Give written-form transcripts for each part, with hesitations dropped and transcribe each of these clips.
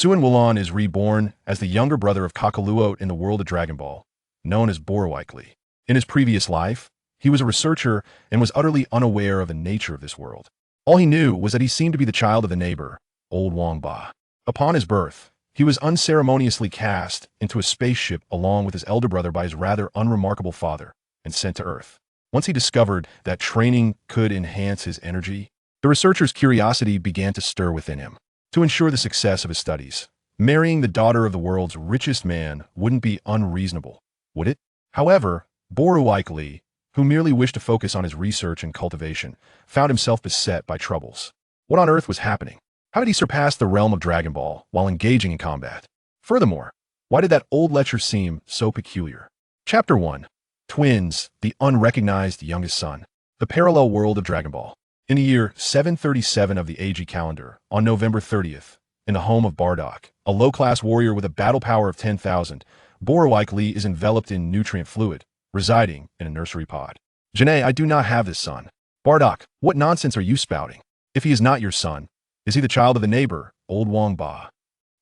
Sun Gohan is reborn as the younger brother of Kakarot in the world of Dragon Ball, known as Boreklee. In his previous life, he was a researcher and was utterly unaware of the nature of this world. All he knew was that he seemed to be the child of the neighbor, Old Wang Ba. Upon his birth, he was unceremoniously cast into a spaceship along with his elder brother by his rather unremarkable father and sent to Earth. Once he discovered that training could enhance his energy, the researcher's curiosity began to stir within him. To ensure the success of his studies, marrying the daughter of the world's richest man wouldn't be unreasonable, would it? However, Boreklee, who merely wished to focus on his research and cultivation, found himself beset by troubles. What on earth was happening? How did he surpass the realm of Dragon Ball while engaging in combat? Furthermore, why did that old lecture seem so peculiar? Chapter 1. Twins, the unrecognized youngest son. The parallel world of Dragon Ball. In the year 737 of the AG calendar, on November 30th, in the home of Bardock, a low-class warrior with a battle power of 10,000, Boreklee is enveloped in nutrient fluid, residing in a nursery pod. Janae, I do not have this son. Bardock, what nonsense are you spouting? If he is not your son, is he the child of the neighbor, Old Wang Ba?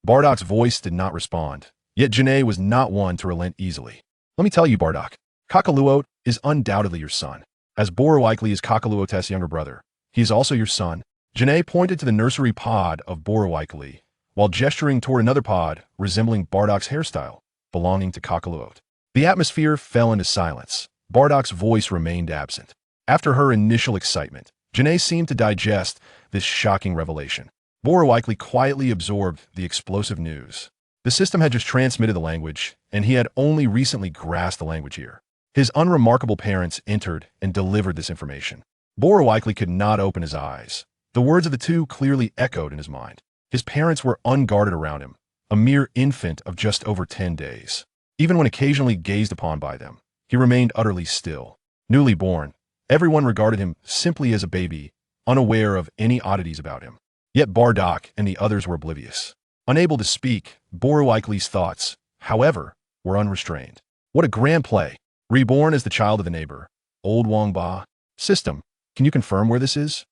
Bardock's voice did not respond, yet Janae was not one to relent easily. Let me tell you, Bardock, Kakarot is undoubtedly your son. As Boreklee is Kakarot's younger brother, he is also your son. Janae pointed to the nursery pod of Boreklee, while gesturing toward another pod resembling Bardock's hairstyle, belonging to Kakarot. The atmosphere fell into silence. Bardock's voice remained absent. After her initial excitement, Janae seemed to digest this shocking revelation. Boreklee quietly absorbed the explosive news. The system had just transmitted the language, and he had only recently grasped the language here. His unremarkable parents entered and delivered this information. Boreklee could not open his eyes. The words of the two clearly echoed in his mind. His parents were unguarded around him, a mere infant of just over 10 days. Even when occasionally gazed upon by them, he remained utterly still. Newly born, everyone regarded him simply as a baby, unaware of any oddities about him. Yet Bardock and the others were oblivious. Unable to speak, Boreklee's thoughts, however, were unrestrained. What a grand play! Reborn as the child of the neighbor, Old Wang Ba. System, can you confirm where this is?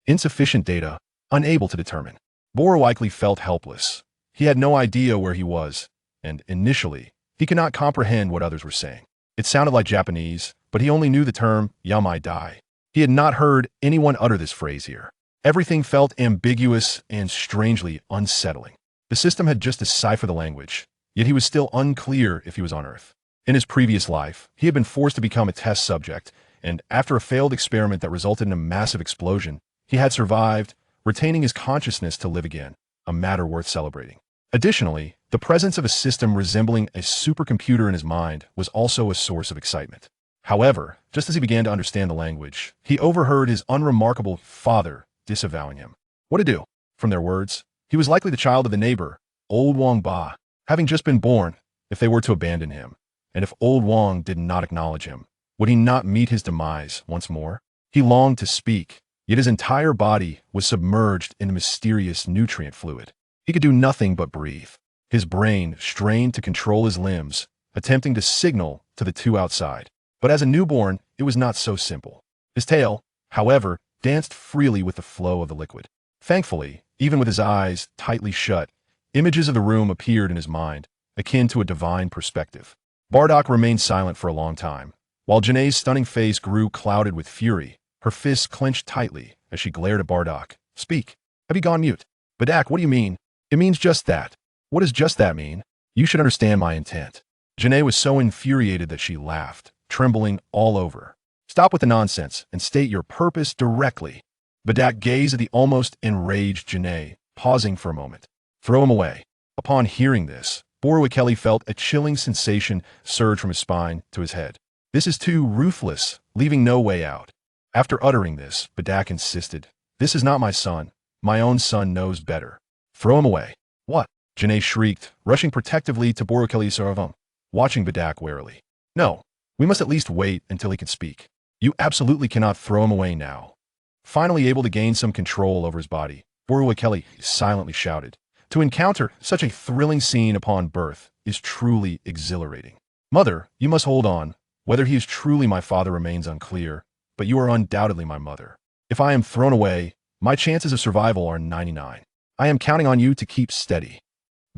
Insufficient data, unable to determine. Boreklee felt helpless. He had no idea where he was, and initially, he could not comprehend what others were saying. It sounded like Japanese, but he only knew the term "yamai dai." He had not heard anyone utter this phrase here. Everything felt ambiguous and strangely unsettling. The system had just deciphered the language, yet he was still unclear if he was on Earth. In his previous life, he had been forced to become a test subject, and after a failed experiment that resulted in a massive explosion, he had survived, retaining his consciousness to live again, a matter worth celebrating. Additionally, the presence of a system resembling a supercomputer in his mind was also a source of excitement. However, just as he began to understand the language, he overheard his unremarkable father disavowing him. What to do? From their words, he was likely the child of the neighbor, Old Wang Ba, having just been born. If they were to abandon him, and if Old Wang did not acknowledge him, would he not meet his demise once more? He longed to speak, yet his entire body was submerged in a mysterious nutrient fluid. He could do nothing but breathe. His brain strained to control his limbs, attempting to signal to the two outside. But as a newborn, it was not so simple. His tail, however, danced freely with the flow of the liquid. Thankfully, even with his eyes tightly shut, images of the room appeared in his mind, akin to a divine perspective. Bardock remained silent for a long time, while Janae's stunning face grew clouded with fury, her fists clenched tightly as she glared at Bardock. Speak. Have you gone mute? Bardock, what do you mean? It means just that. What does just that mean? You should understand my intent. Janae was so infuriated that she laughed, trembling all over. Stop with the nonsense and state your purpose directly. Bardock gazed at the almost enraged Janae, pausing for a moment. Throw him away. Upon hearing this, Boreklee felt a chilling sensation surge from his spine to his head. This is too ruthless, leaving no way out. After uttering this, Bardock insisted, This is not my son. My own son knows better. Throw him away. What? Janae shrieked, rushing protectively to Boreklee's servant, watching Bardock warily. No, we must at least wait until he can speak. You absolutely cannot throw him away now. Finally able to gain some control over his body, Boreklee silently shouted. To encounter such a thrilling scene upon birth is truly exhilarating. Mother, you must hold on. Whether he is truly my father remains unclear, but you are undoubtedly my mother. If I am thrown away, my chances of survival are 99. I am counting on you to keep steady.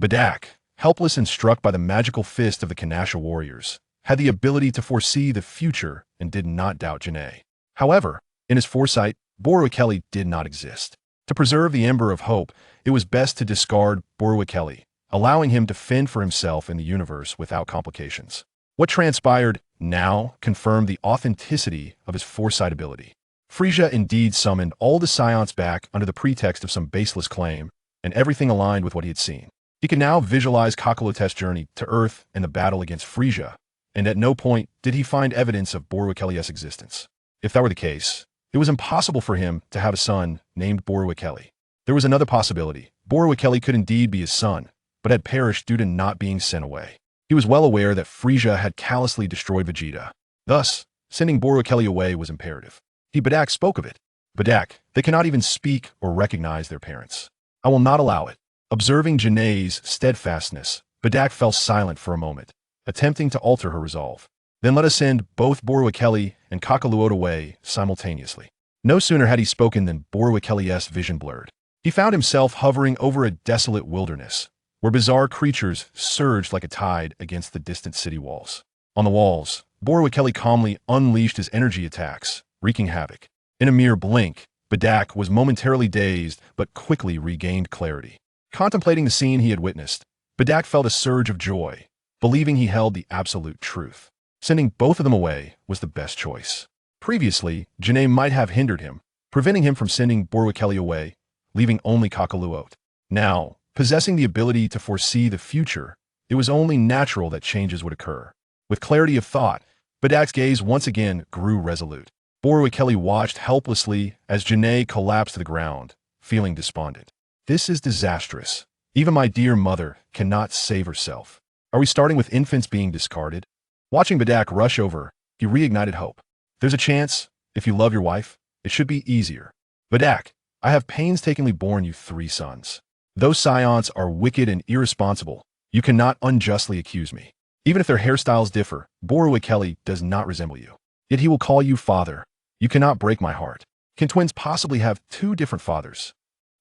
Bedak, helpless and struck by the magical fist of the Kanasha warriors, had the ability to foresee the future and did not doubt Janae. However, in his foresight, Boreklee did not exist. To preserve the ember of hope, it was best to discard Boreklee, allowing him to fend for himself in the universe without complications. What transpired now confirmed the authenticity of his foresight ability. Frisia indeed summoned all the Saiyans back under the pretext of some baseless claim, and everything aligned with what he had seen. He could now visualize Kakalot's journey to Earth and the battle against Frisia, and at no point did he find evidence of Boreklee's existence. If that were the case, it was impossible for him to have a son named Boreklee. There was another possibility. Boreklee could indeed be his son, but had perished due to not being sent away. He was well aware that Frisia had callously destroyed Vegeta. Thus, sending Boreklee away was imperative. Bedak spoke of it. Bedak, they cannot even speak or recognize their parents. I will not allow it. Observing Janae's steadfastness, Bedak fell silent for a moment, attempting to alter her resolve. Then let us send both Boreklee and Kakalot away simultaneously. No sooner had he spoken than Boreklee's vision blurred. He found himself hovering over a desolate wilderness, where bizarre creatures surged like a tide against the distant city walls. On the walls, Boreklee calmly unleashed his energy attacks, wreaking havoc. In a mere blink, Bedak was momentarily dazed but quickly regained clarity. Contemplating the scene he had witnessed, Bedak felt a surge of joy, believing he held the absolute truth. Sending both of them away was the best choice. Previously, Janae might have hindered him, preventing him from sending Boreklee away, leaving only Kakalot. Now, possessing the ability to foresee the future, it was only natural that changes would occur. With clarity of thought, Bedak's gaze once again grew resolute. Boreklee watched helplessly as Janae collapsed to the ground, feeling despondent. This is disastrous. Even my dear mother cannot save herself. Are we starting with infants being discarded? Watching Bedak rush over, he reignited hope. There's a chance, if you love your wife, it should be easier. Bedak, I have painstakingly borne you 3 sons. Those Saiyans are wicked and irresponsible. You cannot unjustly accuse me. Even if their hairstyles differ, Boreklee does not resemble you. Yet he will call you father. You cannot break my heart. Can twins possibly have 2 different fathers?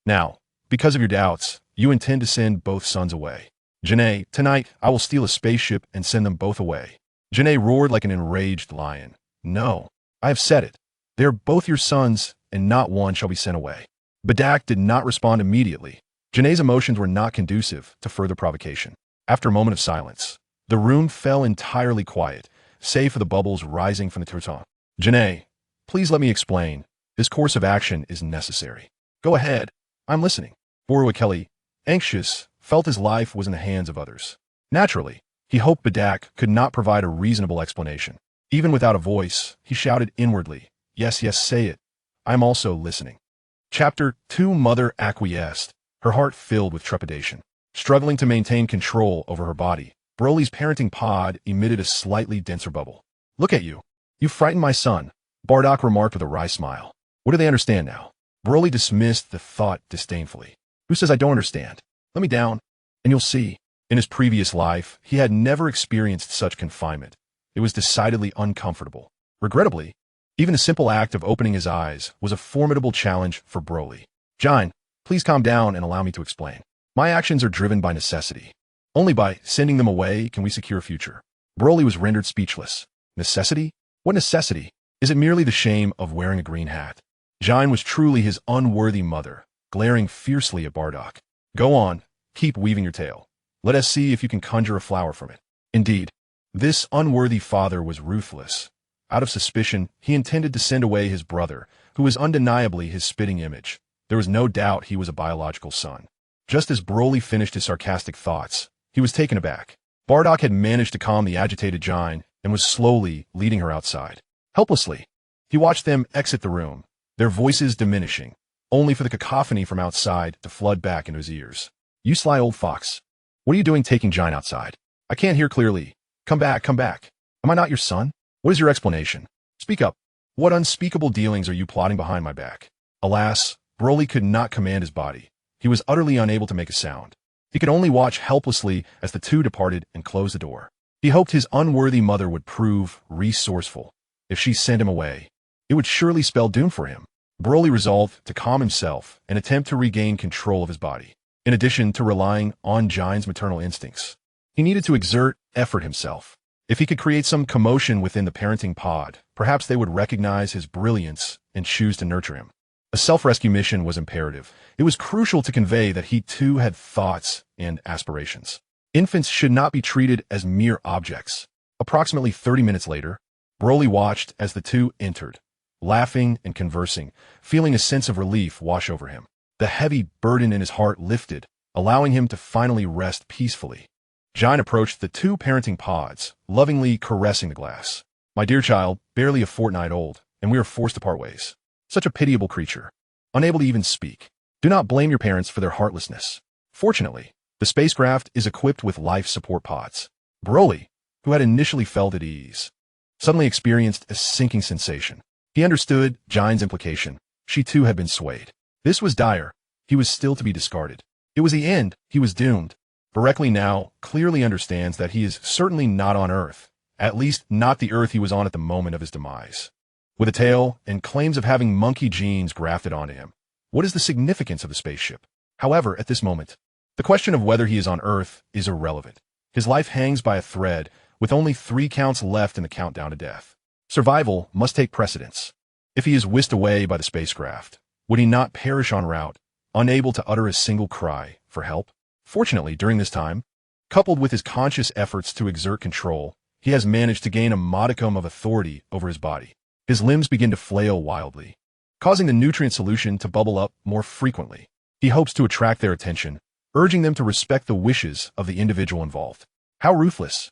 Now, because of your doubts, you intend to send both sons away. Janae, tonight I will steal a spaceship and send them both away. Janae roared like an enraged lion. No, I have said it. They are both your sons, and not one shall be sent away. Bedak did not respond immediately. Janae's emotions were not conducive to further provocation. After a moment of silence, the room fell entirely quiet, save for the bubbles rising from the turton. Janae, please let me explain. This course of action is necessary. Go ahead. I'm listening. Boreklee, anxious, felt his life was in the hands of others. Naturally, he hoped Bedak could not provide a reasonable explanation. Even without a voice, he shouted inwardly, Yes, yes, say it. I'm also listening. Chapter 2 Mother acquiesced, her heart filled with trepidation. Struggling to maintain control over her body, Broly's parenting pod emitted a slightly denser bubble. Look at you. You frightened my son, Bardock remarked with a wry smile. What do they understand now? Broly dismissed the thought disdainfully. Who says I don't understand? Let me down, and you'll see. In his previous life, he had never experienced such confinement. It was decidedly uncomfortable. Regrettably, even the simple act of opening his eyes was a formidable challenge for Broly. Jine, please calm down and allow me to explain. My actions are driven by necessity. Only by sending them away can we secure a future. Broly was rendered speechless. Necessity? What necessity? Is it merely the shame of wearing a green hat? Jine was truly his unworthy mother, glaring fiercely at Bardock. Go on, keep weaving your tale. Let us see if you can conjure a flower from it. Indeed, this unworthy father was ruthless. Out of suspicion, he intended to send away his brother, who was undeniably his spitting image. There was no doubt he was a biological son. Just as Broly finished his sarcastic thoughts, he was taken aback. Bardock had managed to calm the agitated Jine and was slowly leading her outside. Helplessly, he watched them exit the room, their voices diminishing, only for the cacophony from outside to flood back into his ears. You sly old fox. What are you doing taking Jine outside? I can't hear clearly. Come back, come back. Am I not your son? What is your explanation? Speak up. What unspeakable dealings are you plotting behind my back? Alas, Broly could not command his body. He was utterly unable to make a sound. He could only watch helplessly as the two departed and closed the door. He hoped his unworthy mother would prove resourceful. If she sent him away, it would surely spell doom for him. Broly resolved to calm himself and attempt to regain control of his body. in addition to relying on Jine's maternal instincts. He needed to exert effort himself. If he could create some commotion within the parenting pod, perhaps they would recognize his brilliance and choose to nurture him. A self-rescue mission was imperative. It was crucial to convey that he too had thoughts and aspirations. Infants should not be treated as mere objects. Approximately 30 minutes later, Broly watched as the two entered, laughing and conversing, feeling a sense of relief wash over him. The heavy burden in his heart lifted, allowing him to finally rest peacefully. Jine approached the two parenting pods, lovingly caressing the glass. "My dear child, barely a fortnight old, and we are forced to part ways. Such a pitiable creature, unable to even speak. Do not blame your parents for their heartlessness. Fortunately, the spacecraft is equipped with life support pods." Broly, who had initially felt at ease, suddenly experienced a sinking sensation. He understood Jine's implication. She too had been swayed. This was dire. He was still to be discarded. It was the end. He was doomed. Boreklee now clearly understands that he is certainly not on Earth, at least not the Earth he was on at the moment of his demise. With a tail and claims of having monkey genes grafted onto him, what is the significance of the spaceship? However, at this moment, the question of whether he is on Earth is irrelevant. His life hangs by a thread, with only 3 counts left in the countdown to death. Survival must take precedence. If he is whisked away by the spacecraft, would he not perish en route, unable to utter a single cry for help? Fortunately, during this time, coupled with his conscious efforts to exert control, he has managed to gain a modicum of authority over his body. His limbs begin to flail wildly, causing the nutrient solution to bubble up more frequently. He hopes to attract their attention, urging them to respect the wishes of the individual involved. How ruthless!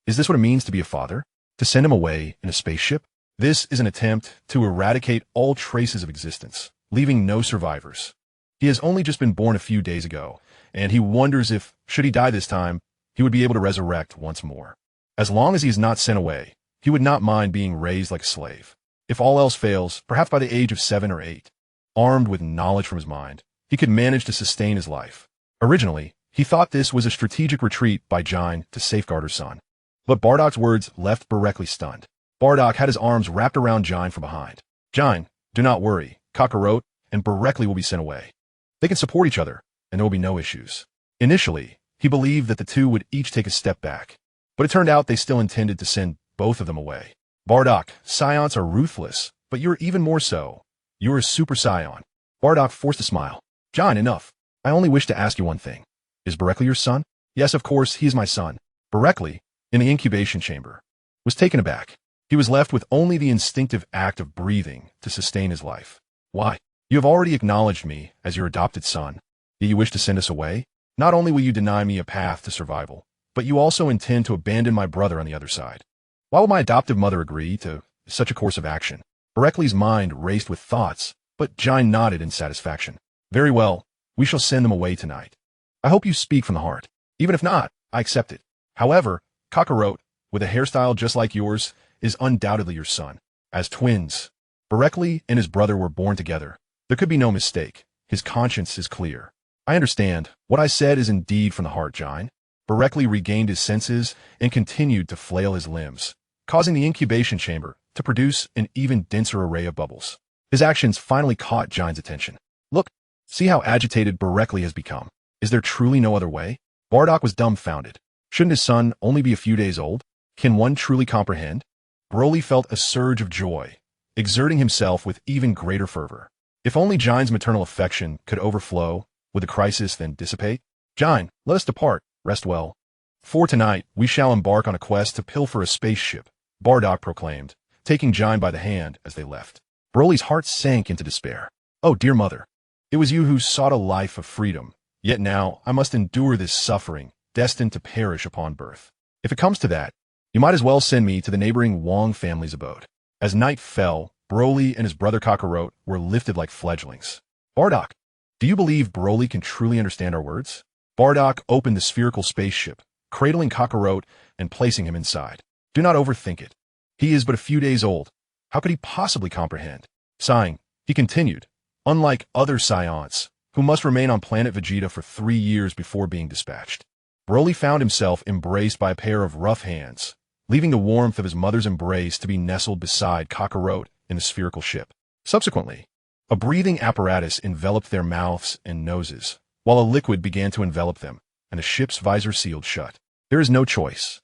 Is this what it means to be a father? To send him away in a spaceship? This is an attempt to eradicate all traces of existence, leaving no survivors. He has only just been born a few days ago, and he wonders if, should he die this time, he would be able to resurrect once more. As long as he is not sent away, he would not mind being raised like a slave. If all else fails, perhaps by the age of 7 or 8, armed with knowledge from his mind, he could manage to sustain his life. Originally, he thought this was a strategic retreat by Jine to safeguard her son. But Bardock's words left Boreklee stunned. Bardock had his arms wrapped around Jine from behind. "Jine, do not worry. Kakarot and Boreklee will be sent away. They can support each other, and there will be no issues." Initially, he believed that the two would each take a step back, but it turned out they still intended to send both of them away. "Bardock, Saiyans are ruthless, but you're even more so. You're a Super Saiyan." Bardock forced a smile. "Jine, enough. I only wish to ask you one thing. Is Boreklee your son?" "Yes, of course, he is my son." Boreklee, in the incubation chamber, was taken aback. He was left with only the instinctive act of breathing to sustain his life. "Why? You have already acknowledged me as your adopted son. Yet you wish to send us away? Not only will you deny me a path to survival, but you also intend to abandon my brother on the other side. Why would my adoptive mother agree to such a course of action?" Boreklee's mind raced with thoughts, but Jine nodded in satisfaction. "Very well, we shall send them away tonight. I hope you speak from the heart. Even if not, I accept it. However, Kakarot, with a hairstyle just like yours, is undoubtedly your son. As twins, Boreklee and his brother were born together. There could be no mistake. His conscience is clear." "I understand. What I said is indeed from the heart, Jine." Boreklee regained his senses and continued to flail his limbs, causing the incubation chamber to produce an even denser array of bubbles. His actions finally caught Jine's attention. "Look, see how agitated Boreklee has become. Is there truly no other way?" Bardock was dumbfounded. Shouldn't his son only be a few days old? Can one truly comprehend? Broly felt a surge of joy, exerting himself with even greater fervor. If only Jine's maternal affection could overflow, would the crisis then dissipate? "Jine, let us depart. Rest well. For tonight, we shall embark on a quest to pilfer a spaceship," Bardock proclaimed, taking Jine by the hand as they left. Broly's heart sank into despair. "Oh, dear mother, it was you who sought a life of freedom, yet now I must endure this suffering, destined to perish upon birth. If it comes to that, you might as well send me to the neighboring Wong family's abode." As night fell, Broly and his brother Kakarot were lifted like fledglings. "Bardock, do you believe Broly can truly understand our words?" Bardock opened the spherical spaceship, cradling Kakarot and placing him inside. "Do not overthink it. He is but a few days old. How could he possibly comprehend?" Sighing, he continued, "Unlike other Saiyans, who must remain on planet Vegeta for 3 years before being dispatched." Broly found himself embraced by a pair of rough hands, leaving the warmth of his mother's embrace to be nestled beside Kakarot in the spherical ship. Subsequently, a breathing apparatus enveloped their mouths and noses, while a liquid began to envelop them, and the ship's visor sealed shut. There is no choice.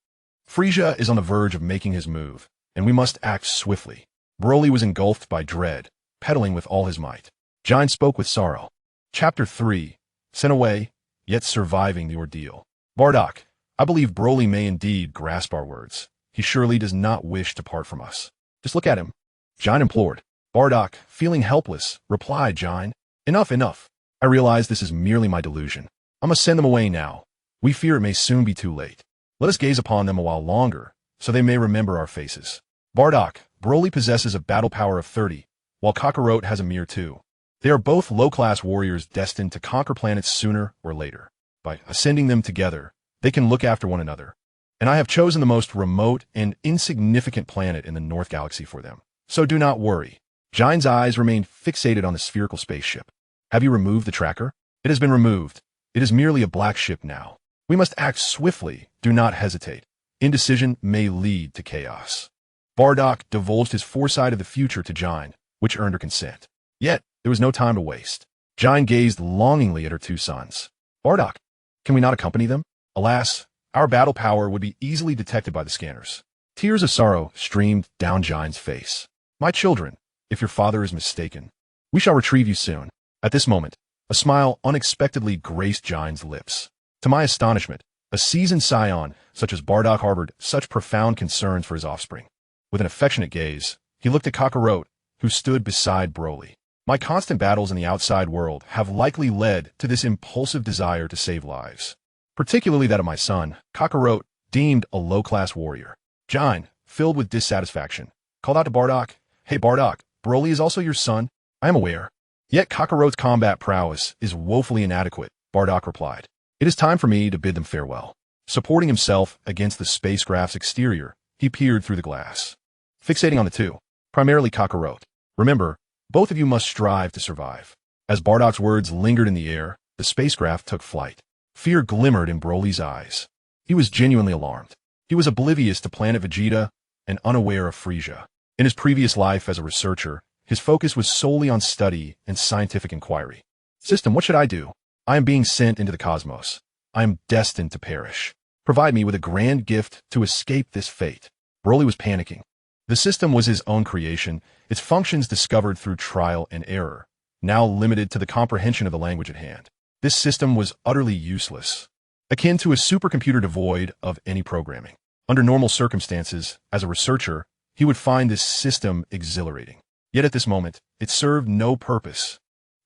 Frisia is on the verge of making his move, and we must act swiftly. Broly was engulfed by dread, pedaling with all his might. Jine spoke with sorrow. Chapter 3. Sent away, yet surviving the ordeal. Bardock, I believe Broly may indeed grasp our words. He surely does not wish to part from us. Just look at him. Jine implored. Bardock, feeling helpless, replied Jine. Enough, enough. I realize this is merely my delusion. I must send them away now. We fear it may soon be too late. Let us gaze upon them a while longer, so they may remember our faces. Bardock, Broly possesses a battle power of 30, while Kakarot has a mere 2. They are both low-class warriors destined to conquer planets sooner or later. By ascending them together, they can look after one another. And I have chosen the most remote and insignificant planet in the North Galaxy for them. So do not worry. Jine's eyes remained fixated on the spherical spaceship. Have you removed the tracker? It has been removed. It is merely a black ship now. We must act swiftly. Do not hesitate. Indecision may lead to chaos. Bardock divulged his foresight of the future to Jine, which earned her consent. Yet, there was no time to waste. Jine gazed longingly at her 2 sons. Bardock, can we not accompany them? Alas, our battle power would be easily detected by the scanners. Tears of sorrow streamed down Jine's face. My children, if your father is mistaken, we shall retrieve you soon. At this moment, a smile unexpectedly graced Jine's lips. To my astonishment, a seasoned Saiyan such as Bardock harbored such profound concerns for his offspring. With an affectionate gaze, he looked at Kakarot, who stood beside Broly. My constant battles in the outside world have likely led to this impulsive desire to save lives, particularly that of my son, Kakarot, deemed a low-class warrior. Jine, filled with dissatisfaction, called out to Bardock, Hey Bardock, Broly is also your son? I am aware. Yet Kakarot's combat prowess is woefully inadequate, Bardock replied. It is time for me to bid them farewell. Supporting himself against the spacecraft's exterior, he peered through the glass. Fixating on the 2, primarily Kakarot. Remember, both of you must strive to survive. As Bardock's words lingered in the air, the spacecraft took flight. Fear glimmered in Broly's eyes. He was genuinely alarmed. He was oblivious to planet Vegeta and unaware of Frisia. In his previous life as a researcher, his focus was solely on study and scientific inquiry. System, what should I do? I am being sent into the cosmos. I am destined to perish. Provide me with a grand gift to escape this fate. Broly was panicking. The system was his own creation, its functions discovered through trial and error, now limited to the comprehension of the language at hand. This system was utterly useless, akin to a supercomputer devoid of any programming. Under normal circumstances, as a researcher, he would find this system exhilarating. Yet at this moment, it served no purpose.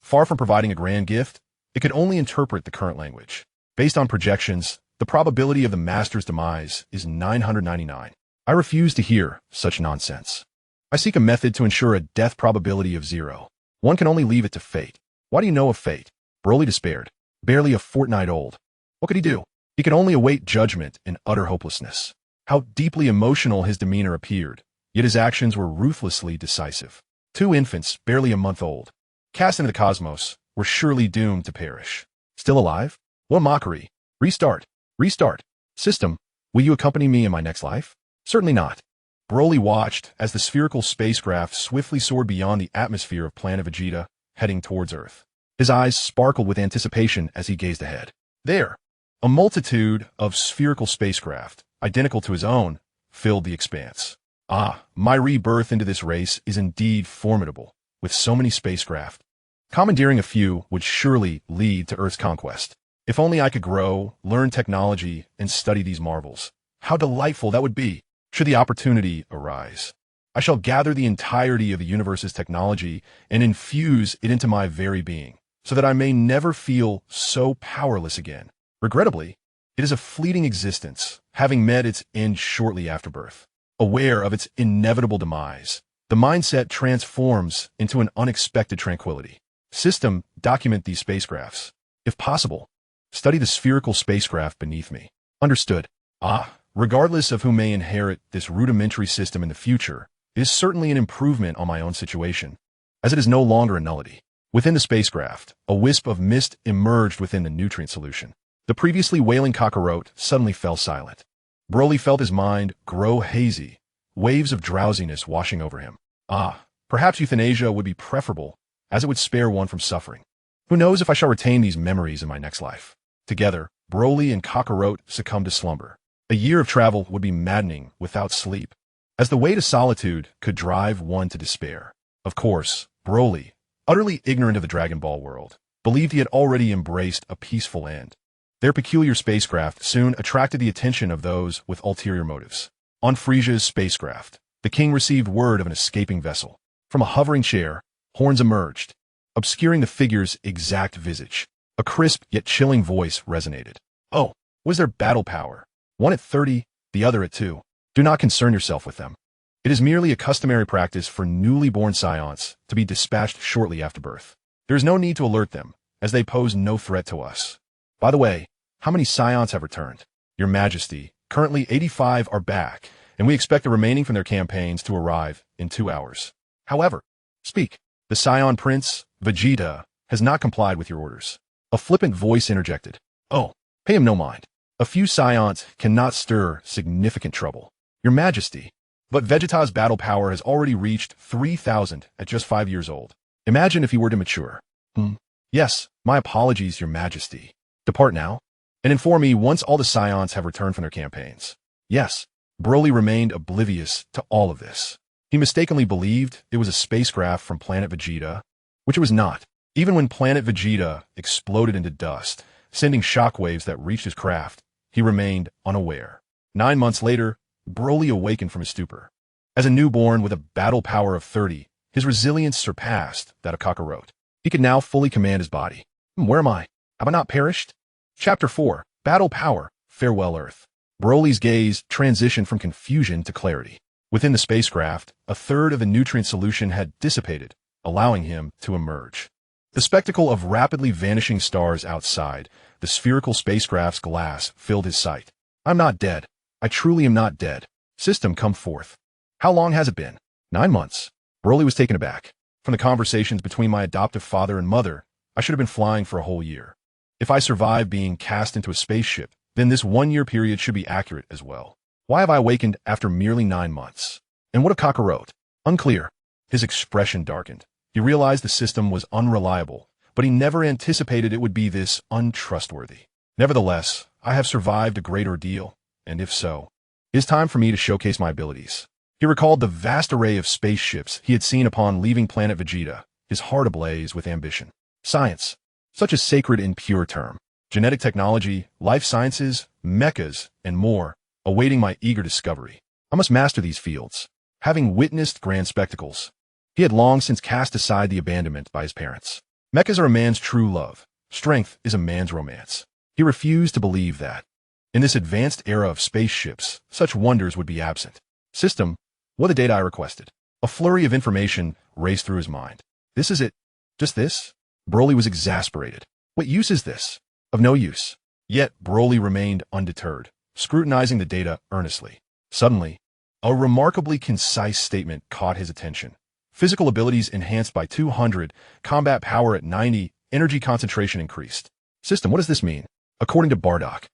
Far from providing a grand gift, it could only interpret the current language. Based on projections, the probability of the master's demise is 999. I refuse to hear such nonsense. I seek a method to ensure a death probability of 0. One can only leave it to fate. Why do you know of fate? Broly despaired. Barely a fortnight old. What could he do? He could only await judgment in utter hopelessness. How deeply emotional his demeanor appeared, yet his actions were ruthlessly decisive. 2 infants, barely a month old, cast into the cosmos, were surely doomed to perish. Still alive? What mockery. Restart. Restart. System, will you accompany me in my next life? Certainly not. Broly watched as the spherical spacecraft swiftly soared beyond the atmosphere of planet Vegeta, heading towards Earth. His eyes sparkled with anticipation as he gazed ahead. There, a multitude of spherical spacecraft, identical to his own, filled the expanse. Ah, my rebirth into this race is indeed formidable, with so many spacecraft. Commandeering a few would surely lead to Earth's conquest. If only I could grow, learn technology, and study these marvels. How delightful that would be, should the opportunity arise. I shall gather the entirety of the universe's technology and infuse it into my very being, so that I may never feel so powerless again. Regrettably, it is a fleeting existence, having met its end shortly after birth. Aware of its inevitable demise, the mindset transforms into an unexpected tranquility. System, document these spacecrafts. If possible, study the spherical spacecraft beneath me. Understood. Ah, regardless of who may inherit this rudimentary system in the future, it is certainly an improvement on my own situation, as it is no longer a nullity. Within the spacecraft, a wisp of mist emerged within the nutrient solution. The previously wailing Kakarot suddenly fell silent. Broly felt his mind grow hazy, waves of drowsiness washing over him. Ah, perhaps euthanasia would be preferable, as it would spare one from suffering. Who knows if I shall retain these memories in my next life? Together, Broly and Kakarot succumbed to slumber. A year of travel would be maddening without sleep, as the weight of solitude could drive one to despair. Of course, Broly, utterly ignorant of the Dragon Ball world, believed he had already embraced a peaceful end. Their peculiar spacecraft soon attracted the attention of those with ulterior motives. On Frisia's spacecraft, the king received word of an escaping vessel. From a hovering chair, horns emerged, obscuring the figure's exact visage. A crisp yet chilling voice resonated. Oh, was their battle power? One at 30, the other at 2. Do not concern yourself with them. It is merely a customary practice for newly born Saiyans to be dispatched shortly after birth. There is no need to alert them, as they pose no threat to us. By the way, how many Saiyans have returned? Your Majesty, currently 85 are back, and we expect the remaining from their campaigns to arrive in 2 hours. However, speak. The Saiyan Prince, Vegeta, has not complied with your orders. A flippant voice interjected. Oh, pay him no mind. A few Saiyans cannot stir significant trouble. Your Majesty. But Vegeta's battle power has already reached 3,000 at just 5 years old. Imagine if he were to mature. Yes, my apologies, Your Majesty. Depart now, and inform me once all the Saiyans have returned from their campaigns. Yes, Broly remained oblivious to all of this. He mistakenly believed it was a spacecraft from planet Vegeta, which it was not. Even when planet Vegeta exploded into dust, sending shockwaves that reached his craft, he remained unaware. 9 months later, Broly awakened from his stupor. As a newborn with a battle power of 30, his resilience surpassed that of Kakarot. He could now fully command his body. Where am I? Have I not perished? Chapter 4, Battle Power, Farewell Earth. Broly's gaze transitioned from confusion to clarity. Within the spacecraft, a third of the nutrient solution had dissipated, allowing him to emerge. The spectacle of rapidly vanishing stars outside, the spherical spacecraft's glass, filled his sight. I'm not dead. I truly am not dead. System, come forth. How long has it been? 9 months. Broly was taken aback. From the conversations between my adoptive father and mother, I should have been flying for a whole year. If I survive being cast into a spaceship, then this 1-year period should be accurate as well. Why have I awakened after merely 9 months? And what of Kakarot? Unclear. His expression darkened. He realized the system was unreliable, but he never anticipated it would be this untrustworthy. Nevertheless, I have survived a great ordeal, and if so, it is time for me to showcase my abilities. He recalled the vast array of spaceships he had seen upon leaving planet Vegeta, his heart ablaze with ambition. Science, such a sacred and pure term. Genetic technology, life sciences, mechas, and more, awaiting my eager discovery. I must master these fields. Having witnessed grand spectacles, he had long since cast aside the abandonment by his parents. Mechas are a man's true love. Strength is a man's romance. He refused to believe that, in this advanced era of spaceships, such wonders would be absent. System, what the data I requested. A flurry of information raced through his mind. This is it. Just this? Broly was exasperated. What use is this? Of no use. Yet Broly remained undeterred, scrutinizing the data earnestly. Suddenly, a remarkably concise statement caught his attention. Physical abilities enhanced by 200, combat power at 90, energy concentration increased. System, what does this mean? According to Bardock,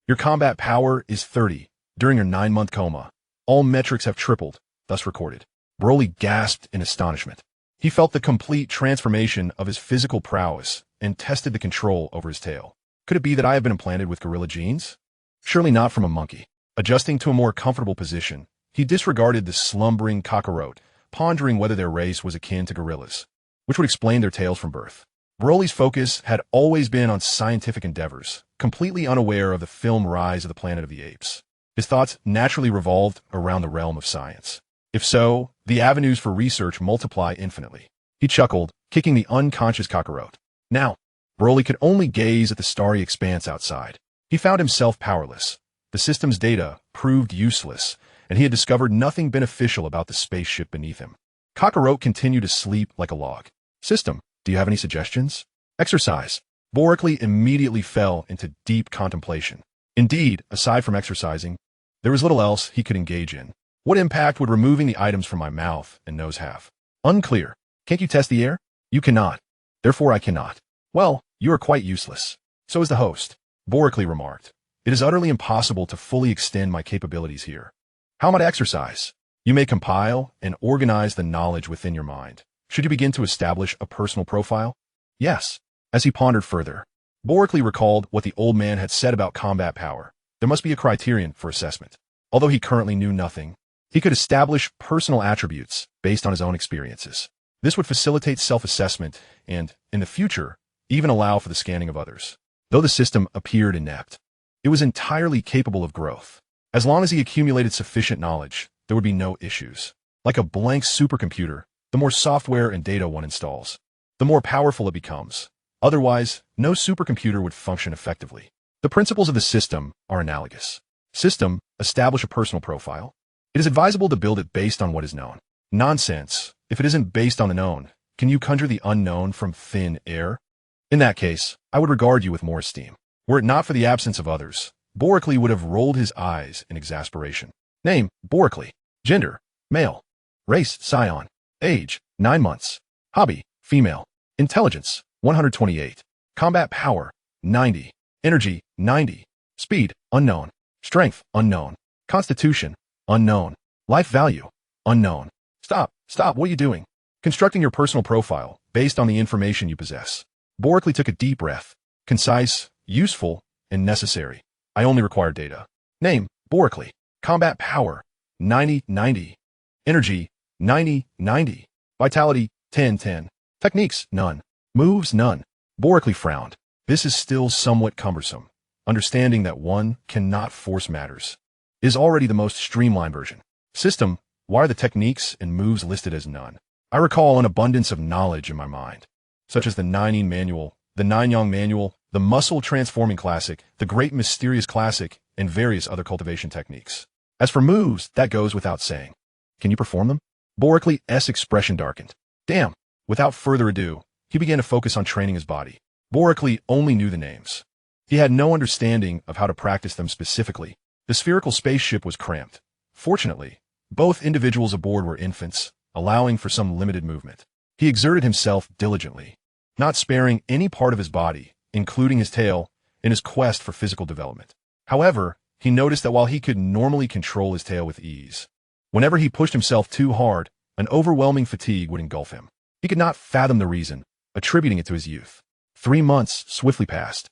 your combat power is 30. During your 9-month coma, all metrics have tripled, thus recorded. Broly gasped in astonishment. He felt the complete transformation of his physical prowess and tested the control over his tail. Could it be that I have been implanted with gorilla genes? Surely not from a monkey. Adjusting to a more comfortable position, he disregarded the slumbering Kakarot, pondering whether their race was akin to gorillas, which would explain their tails from birth. Broly's focus had always been on scientific endeavors, completely unaware of the film Rise of the Planet of the Apes. His thoughts naturally revolved around the realm of science. If so, the avenues for research multiply infinitely. He chuckled, kicking the unconscious Kakarot. Now, Broly could only gaze at the starry expanse outside. He found himself powerless. The system's data proved useless, and he had discovered nothing beneficial about the spaceship beneath him. Kakarot continued to sleep like a log. System, do you have any suggestions? Exercise. Boreklee immediately fell into deep contemplation. Indeed, aside from exercising, there was little else he could engage in. What impact would removing the items from my mouth and nose have? Unclear. Can't you test the air? You cannot. Therefore I cannot. Well, you are quite useless. So is the host. Boreklee remarked. It is utterly impossible to fully extend my capabilities here. How am I to exercise? You may compile and organize the knowledge within your mind. Should you begin to establish a personal profile? Yes. As he pondered further, Boreklee recalled what the old man had said about combat power. There must be a criterion for assessment. Although he currently knew nothing, he could establish personal attributes based on his own experiences. This would facilitate self-assessment and, in the future, even allow for the scanning of others. Though the system appeared inept, it was entirely capable of growth. As long as he accumulated sufficient knowledge, there would be no issues. Like a blank supercomputer, the more software and data one installs, the more powerful it becomes. Otherwise, no supercomputer would function effectively. The principles of the system are analogous. System, establish a personal profile. It is advisable to build it based on what is known. Nonsense. If it isn't based on the known, can you conjure the unknown from thin air? In that case, I would regard you with more esteem. Were it not for the absence of others, Boreklee would have rolled his eyes in exasperation. Name, Boreklee. Gender, male. Race, Saiyan. Age, 9 months. Hobby, female. Intelligence, 128. Combat power, 90. Energy, 90. Speed, unknown. Strength, unknown. Constitution, unknown. Life value, unknown. Stop, what are you doing? Constructing your personal profile based on the information you possess. Boreklee took a deep breath. Concise, useful, and necessary. I only require data. Name, Boreklee. Combat power, 90-90. Energy, 90-90. Vitality, 10-10. Techniques, none. Moves, none. Boreklee frowned. This is still somewhat cumbersome. Understanding that one cannot force matters is already the most streamlined version. System, why are the techniques and moves listed as none? I recall an abundance of knowledge in my mind, such as the Nine Manual, the Nine Yang Manual, the Muscle Transforming Classic, the Great Mysterious Classic, and various other cultivation techniques. As for moves, that goes without saying. Can you perform them? Boreklee's expression darkened. Damn. Without further ado, he began to focus on training his body. Boreklee only knew the names. He had no understanding of how to practice them specifically. The spherical spaceship was cramped. Fortunately, both individuals aboard were infants, allowing for some limited movement. He exerted himself diligently, not sparing any part of his body, including his tail, in his quest for physical development. However, he noticed that while he could normally control his tail with ease, whenever he pushed himself too hard, an overwhelming fatigue would engulf him. He could not fathom the reason, attributing it to his youth. 3 months swiftly passed.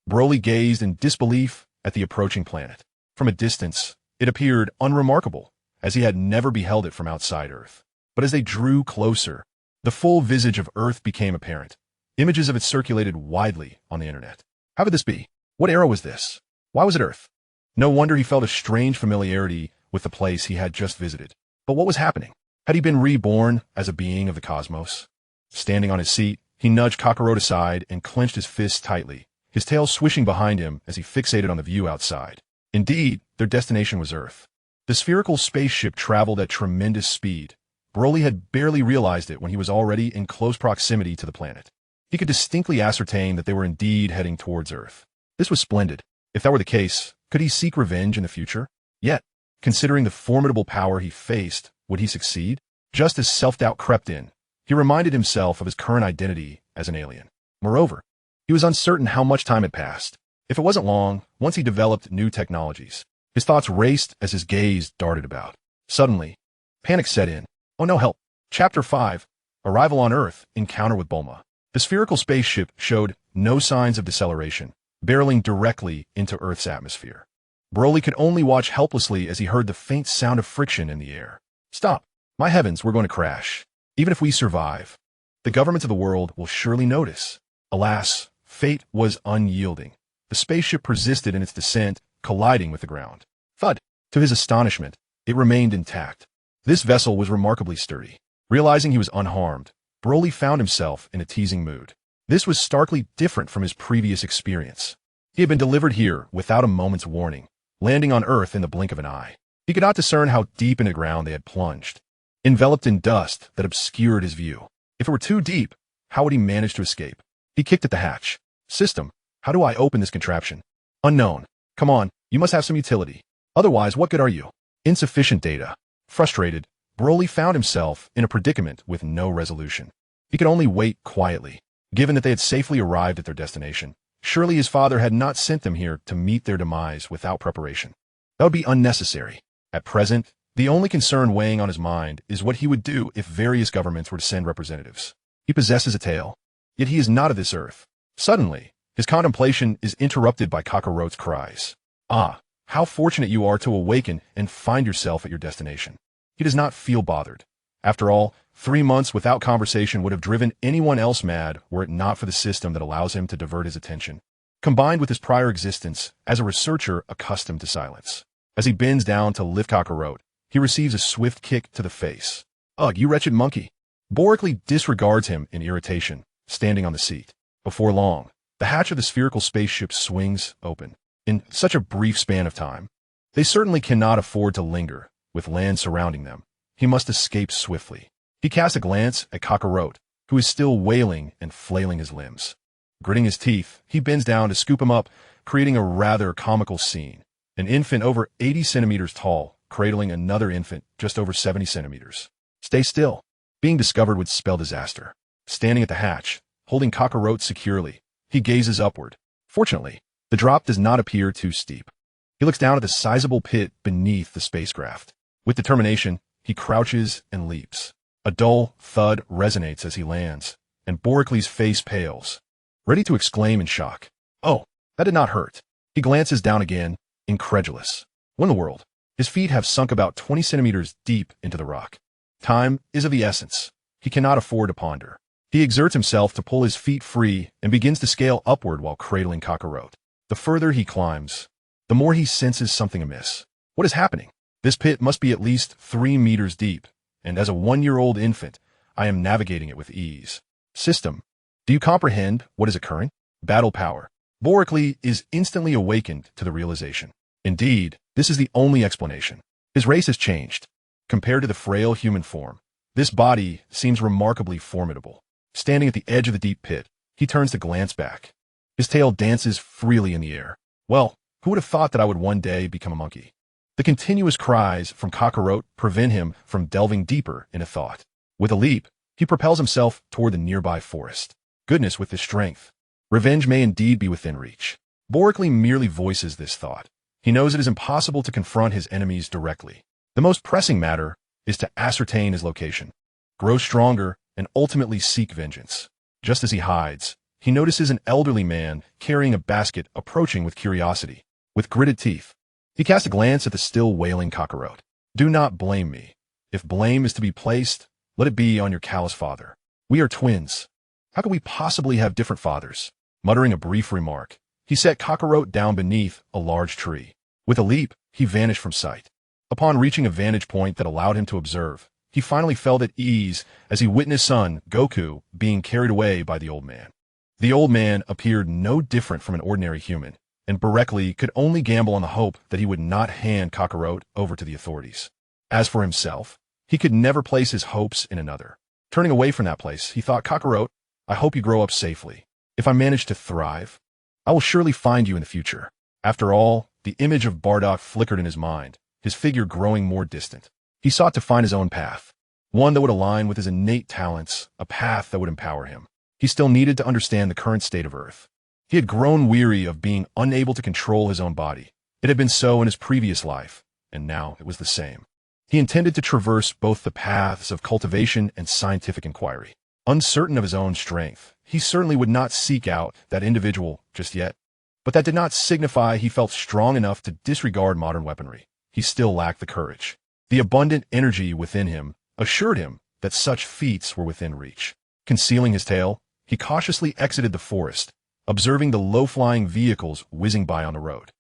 Broly gazed in disbelief at the approaching planet. From a distance, it appeared unremarkable, as he had never beheld it from outside Earth. But as they drew closer, the full visage of Earth became apparent. Images of it circulated widely on the internet. How could this be? What era was this? Why was it Earth? No wonder he felt a strange familiarity with the place he had just visited. But what was happening? Had he been reborn as a being of the cosmos? Standing on his seat, he nudged Kakarot aside and clenched his fists tightly, his tail swishing behind him as he fixated on the view outside. Indeed, their destination was Earth. The spherical spaceship traveled at tremendous speed. Broly had barely realized it when he was already in close proximity to the planet. He could distinctly ascertain that they were indeed heading towards Earth. This was splendid. If that were the case, could he seek revenge in the future? Yet, considering the formidable power he faced, would he succeed? Just as self-doubt crept in, he reminded himself of his current identity as an alien. Moreover, he was uncertain how much time had passed. If it wasn't long, once he developed new technologies, his thoughts raced as his gaze darted about. Suddenly, panic set in. Oh no, help. Chapter 5, Arrival on Earth, Encounter with Bulma. The spherical spaceship showed no signs of deceleration, barreling directly into Earth's atmosphere. Broly could only watch helplessly as he heard the faint sound of friction in the air. Stop. My heavens, we're going to crash. Even if we survive, the governments of the world will surely notice. Alas, fate was unyielding. The spaceship persisted in its descent, colliding with the ground. Thud. To his astonishment, it remained intact. This vessel was remarkably sturdy. Realizing he was unharmed, Broly found himself in a teasing mood. This was starkly different from his previous experience. He had been delivered here without a moment's warning, landing on Earth in the blink of an eye. He could not discern how deep into the ground they had plunged, enveloped in dust that obscured his view. If it were too deep, how would he manage to escape? He kicked at the hatch. System, how do I open this contraption? Unknown. Come on, you must have some utility. Otherwise, what good are you? Insufficient data. Frustrated, Broly found himself in a predicament with no resolution. He could only wait quietly. Given that they had safely arrived at their destination, surely his father had not sent them here to meet their demise without preparation. That would be unnecessary. At present, the only concern weighing on his mind is what he would do if various governments were to send representatives. He possesses a tail, yet he is not of this earth. Suddenly, his contemplation is interrupted by Kakarot's cries. Ah, how fortunate you are to awaken and find yourself at your destination. He does not feel bothered. After all, 3 months without conversation would have driven anyone else mad were it not for the system that allows him to divert his attention, combined with his prior existence as a researcher accustomed to silence. As he bends down to lift Kakarot, he receives a swift kick to the face. Ugh, you wretched monkey. Boreklee disregards him in irritation, standing on the seat. Before long, the hatch of the spherical spaceship swings open. In such a brief span of time, they certainly cannot afford to linger, with land surrounding them. He must escape swiftly. He casts a glance at Kakarot, who is still wailing and flailing his limbs. Gritting his teeth, he bends down to scoop him up, creating a rather comical scene. An infant over 80 centimeters tall, cradling another infant just over 70 centimeters. Stay still. Being discovered would spell disaster. Standing at the hatch, holding Kakarot securely, he gazes upward. Fortunately, the drop does not appear too steep. He looks down at the sizable pit beneath the spacecraft. With determination, he crouches and leaps. A dull thud resonates as he lands, and Boreklee's face pales, ready to exclaim in shock. Oh, that did not hurt. He glances down again, incredulous. What in the world? His feet have sunk about 20 centimeters deep into the rock. Time is of the essence. He cannot afford to ponder. He exerts himself to pull his feet free and begins to scale upward while cradling Kakarot. The further he climbs, the more he senses something amiss. What is happening? This pit must be at least 3 meters deep, and as a 1-year-old infant, I am navigating it with ease. System, do you comprehend what is occurring? Battle power. Boreklee is instantly awakened to the realization. Indeed, this is the only explanation. His race has changed. Compared to the frail human form, this body seems remarkably formidable. Standing at the edge of the deep pit, he turns to glance back. His tail dances freely in the air. Well, who would have thought that I would one day become a monkey? The continuous cries from Kakarot prevent him from delving deeper into thought. With a leap, he propels himself toward the nearby forest. Goodness, with his strength, revenge may indeed be within reach. Boreklee merely voices this thought. He knows it is impossible to confront his enemies directly. The most pressing matter is to ascertain his location, grow stronger, and ultimately seek vengeance. Just as he hides, he notices an elderly man carrying a basket approaching with curiosity. With gritted teeth, he casts a glance at the still wailing Kakarot. Do not blame me. If blame is to be placed, let it be on your callous father. We are twins. How could we possibly have different fathers? Muttering a brief remark, he set Kakarot down beneath a large tree. With a leap, he vanished from sight. Upon reaching a vantage point that allowed him to observe, he finally felt at ease as he witnessed Sun Goku being carried away by the old man. The old man appeared no different from an ordinary human, and Boreklee could only gamble on the hope that he would not hand Kakarot over to the authorities. As for himself, he could never place his hopes in another. Turning away from that place, he thought, Kakarot, I hope you grow up safely. If I manage to thrive, I will surely find you in the future. After all, the image of Bardock flickered in his mind, his figure growing more distant. He sought to find his own path, one that would align with his innate talents, a path that would empower him. He still needed to understand the current state of Earth. He had grown weary of being unable to control his own body. It had been so in his previous life, and now it was the same. He intended to traverse both the paths of cultivation and scientific inquiry. Uncertain of his own strength, he certainly would not seek out that individual just yet. But that did not signify he felt strong enough to disregard modern weaponry. He still lacked the courage. The abundant energy within him assured him that such feats were within reach. Concealing his tail, he cautiously exited the forest, observing the low-flying vehicles whizzing by on the road.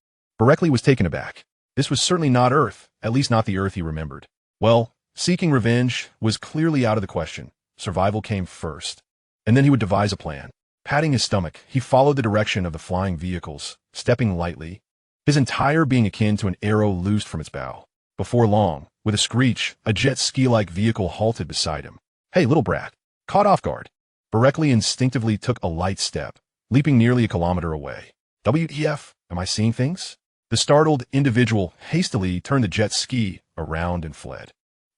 Boreklee was taken aback. This was certainly not Earth, at least not the Earth he remembered. Well, seeking revenge was clearly out of the question. Survival came first, and then he would devise a plan. Patting his stomach, he followed the direction of the flying vehicles, stepping lightly, his entire being akin to an arrow loosed from its bow. Before long, with a screech, a jet ski-like vehicle halted beside him. Hey, little brat. Caught off guard, Boreklee instinctively took a light step, leaping nearly a kilometer away. WTF? Am I seeing things? The startled individual hastily turned the jet ski around and fled.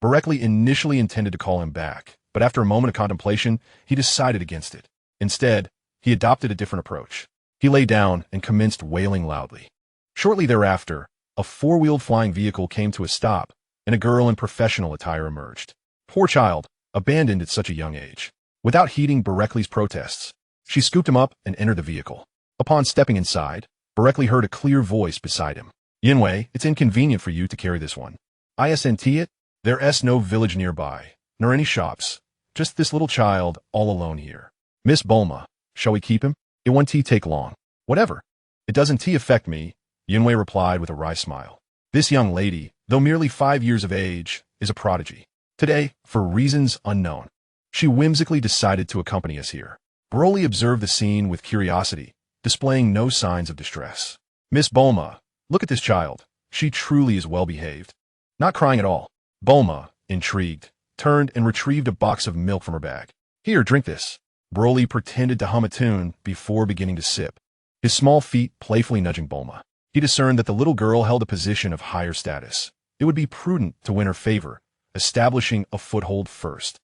Boreklee initially intended to call him back, but after a moment of contemplation, he decided against it. Instead, he adopted a different approach. He lay down and commenced wailing loudly. Shortly thereafter, a four-wheeled flying vehicle came to a stop, and a girl in professional attire emerged. Poor child, abandoned at such a young age. Without heeding Boreklee's protests, She scooped him up and entered the vehicle. Upon stepping inside, Boreklee heard a clear voice beside him. Yinwei, it's inconvenient for you to carry this one. Isn't it? There's no village nearby, nor any shops. Just this little child all alone here. Miss Bulma, shall we keep him? It won't take long. Whatever. It doesn't affect me, Yinwei replied with a wry smile. This young lady, though merely 5 years of age, is a prodigy. Today, for reasons unknown, she whimsically decided to accompany us here. Broly observed the scene with curiosity, displaying no signs of distress. Miss Bulma, look at this child. She truly is well behaved. Not crying at all. Bulma, intrigued, turned and retrieved a box of milk from her bag. Here, drink this. Broly pretended to hum a tune before beginning to sip, his small feet playfully nudging Bulma. He discerned that the little girl held a position of higher status. It would be prudent to win her favor, establishing a foothold first.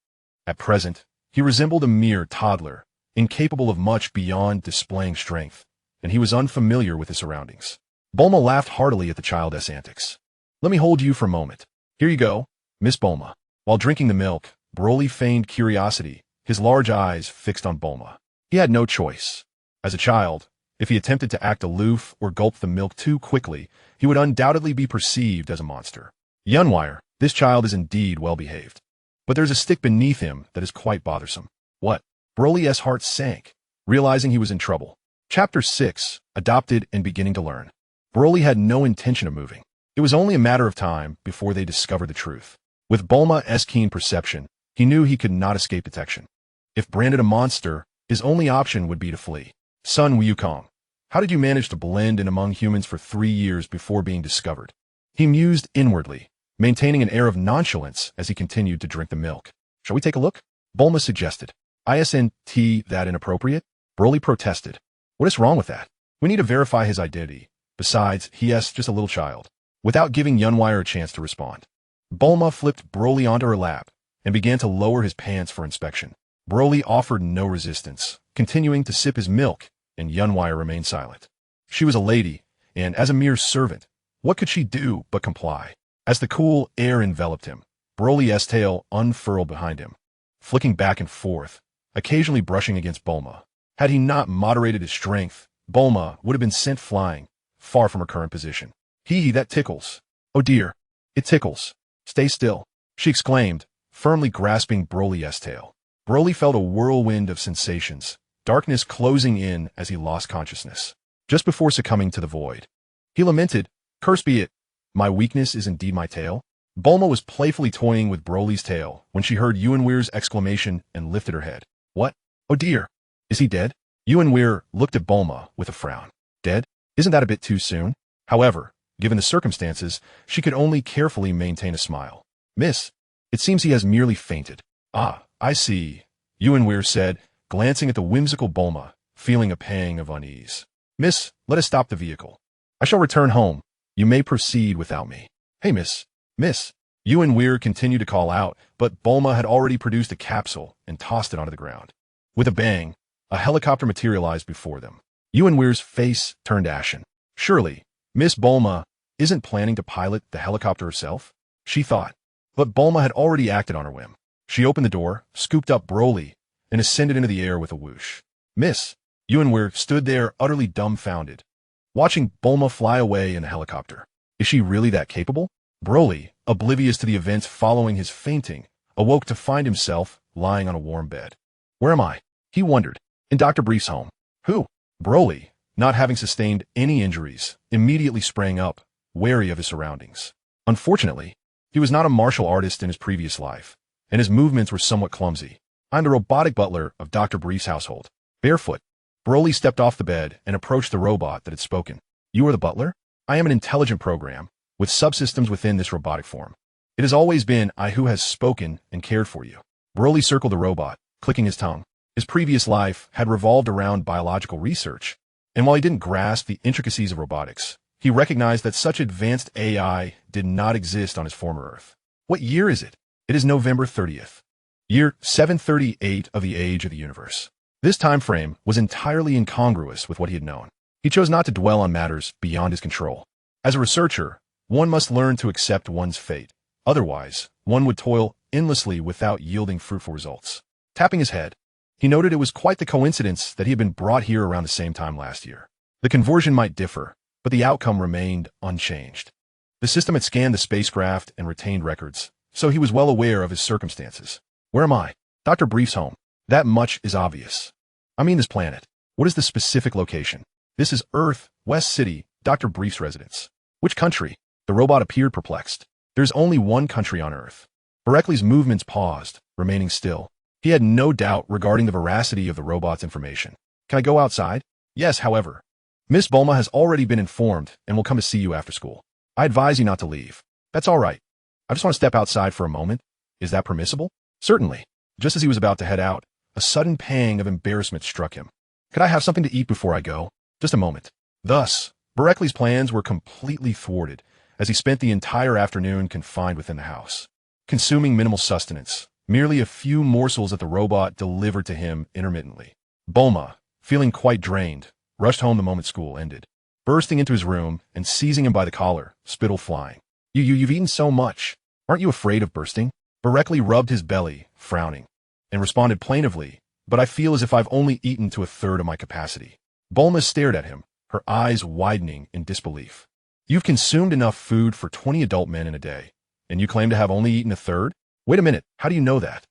At present, he resembled a mere toddler, incapable of much beyond displaying strength, and he was unfamiliar with his surroundings. Bulma laughed heartily at the child's antics. Let me hold you for a moment. Here you go, Miss Bulma. While drinking the milk, Broly feigned curiosity, his large eyes fixed on Bulma. He had no choice. As a child, if he attempted to act aloof or gulp the milk too quickly, he would undoubtedly be perceived as a monster. Yunwire, this child is indeed well behaved. But there's a stick beneath him that is quite bothersome. What? Broly's heart sank, realizing he was in trouble. Chapter 6, Adopted and Beginning to Learn. Broly had no intention of moving. It was only a matter of time before they discovered the truth. With Bulma's keen perception, he knew he could not escape detection. If branded a monster, his only option would be to flee. Sun Wukong, how did you manage to blend in among humans for 3 years before being discovered? He mused inwardly, maintaining an air of nonchalance as he continued to drink the milk. Shall we take a look? Bulma suggested. Isn't that inappropriate? Broly protested. What is wrong with that? We need to verify his identity. Besides, he's just a little child. Without giving Yunwire a chance to respond, Bulma flipped Broly onto her lap and began to lower his pants for inspection. Broly offered no resistance, continuing to sip his milk, and Yunwire remained silent. She was a lady, and as a mere servant, what could she do but comply? As the cool air enveloped him, Broly's tail unfurled behind him, flicking back and forth, occasionally brushing against Bulma. Had he not moderated his strength, Bulma would have been sent flying, far from her current position. Hee, that tickles. Oh dear, it tickles. Stay still, she exclaimed, firmly grasping Broly's tail. Broly felt a whirlwind of sensations, darkness closing in as he lost consciousness. Just before succumbing to the void, he lamented, "Curse be it, my weakness is indeed my tail." Bulma was playfully toying with Broly's tail when she heard Yunwire's exclamation and lifted her head. What? Oh dear, is he dead? Yunwire looked at Bulma with a frown. Dead? Isn't that a bit too soon? However, given the circumstances, she could only carefully maintain a smile. Miss, it seems he has merely fainted. Ah, I see, Yunwire said, glancing at the whimsical Bulma, feeling a pang of unease. Miss, let us stop the vehicle. I shall return home. You may proceed without me. Hey, Miss, Yunwire continued to call out, but Bulma had already produced a capsule and tossed it onto the ground. With a bang, a helicopter materialized before them. Yunwire's face turned ashen. Surely, Miss Bulma isn't planning to pilot the helicopter herself, she thought. But Bulma had already acted on her whim. She opened the door, scooped up Broly, and ascended into the air with a whoosh. Miss, Yunwire stood there utterly dumbfounded, watching Bulma fly away in the helicopter. Is she really that capable? Broly, oblivious to the events following his fainting, awoke to find himself lying on a warm bed. Where am I? He wondered. In Dr. Brief's home. Who? Broly, not having sustained any injuries, immediately sprang up, wary of his surroundings. Unfortunately, he was not a martial artist in his previous life, and his movements were somewhat clumsy. I'm the robotic butler of Dr. Brief's household. Barefoot, Broly stepped off the bed and approached the robot that had spoken. You are the butler? I am an intelligent program, with subsystems within this robotic form. It has always been I who has spoken and cared for you. Broly circled the robot, clicking his tongue. His previous life had revolved around biological research, and while he didn't grasp the intricacies of robotics, he recognized that such advanced AI did not exist on his former Earth. What year is it? It is November 30th. Year 738 of the age of the universe. This time frame was entirely incongruous with what he had known. He chose not to dwell on matters beyond his control. As a researcher, one must learn to accept one's fate. Otherwise, one would toil endlessly without yielding fruitful results. Tapping his head, He noted it was quite the coincidence that he had been brought here around the same time last year. The conversion might differ, but the outcome remained unchanged. The system had scanned the spacecraft and retained records, so he was well aware of his circumstances. Where am I? Dr. Brief's home. That much is obvious. I mean this planet. What is the specific location? This is Earth, West City, Dr. Brief's residence. Which country? The robot appeared perplexed. There's only one country on Earth. Boreklee's movements paused, remaining still. He had no doubt regarding the veracity of the robot's information. Can I go outside? Yes, however. Miss Bulma has already been informed and will come to see you after school. I advise you not to leave. That's all right. I just want to step outside for a moment. Is that permissible? Certainly. Just as he was about to head out, a sudden pang of embarrassment struck him. Could I have something to eat before I go? Just a moment. Thus, Boreklee's plans were completely thwarted as he spent the entire afternoon confined within the house, consuming minimal sustenance, merely a few morsels that the robot delivered to him intermittently. Bulma, feeling quite drained, rushed home the moment school ended, bursting into his room and seizing him by the collar, spittle flying. You've eaten so much. Aren't you afraid of bursting? Boreklee rubbed his belly, frowning, and responded plaintively, but I feel as if I've only eaten to a third of my capacity. Bulma stared at him, her eyes widening in disbelief. You've consumed enough food for 20 adult men in a day, and you claim to have only eaten a third? Wait a minute, how do you know that?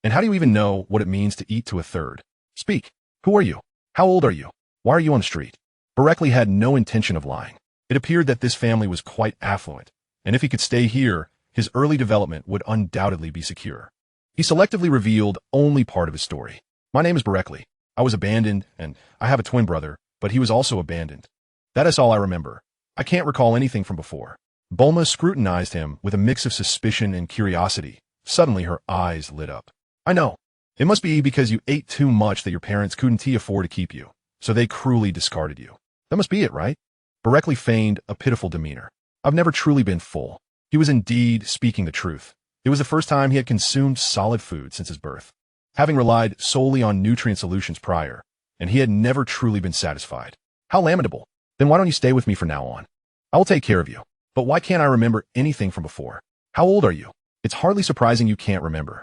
And how do you even know what it means to eat to a third? Speak. Who are you? How old are you? Why are you on the street? Boreklee had no intention of lying. It appeared that this family was quite affluent, and if he could stay here, his early development would undoubtedly be secure. He selectively revealed only part of his story. My name is Boreklee. I was abandoned, and I have a twin brother, but he was also abandoned. That is all I remember. I can't recall anything from before. Bulma scrutinized him with a mix of suspicion and curiosity. Suddenly her eyes lit up. I know. It must be because you ate too much that your parents couldn't afford to keep you, so they cruelly discarded you. That must be it, right? Boreklee feigned a pitiful demeanor. I've never truly been full. He was indeed speaking the truth. It was the first time he had consumed solid food since his birth, having relied solely on nutrient solutions prior, and he had never truly been satisfied. How lamentable. Then why don't you stay with me from now on? I will take care of you. But why can't I remember anything from before? How old are you? It's hardly surprising you can't remember.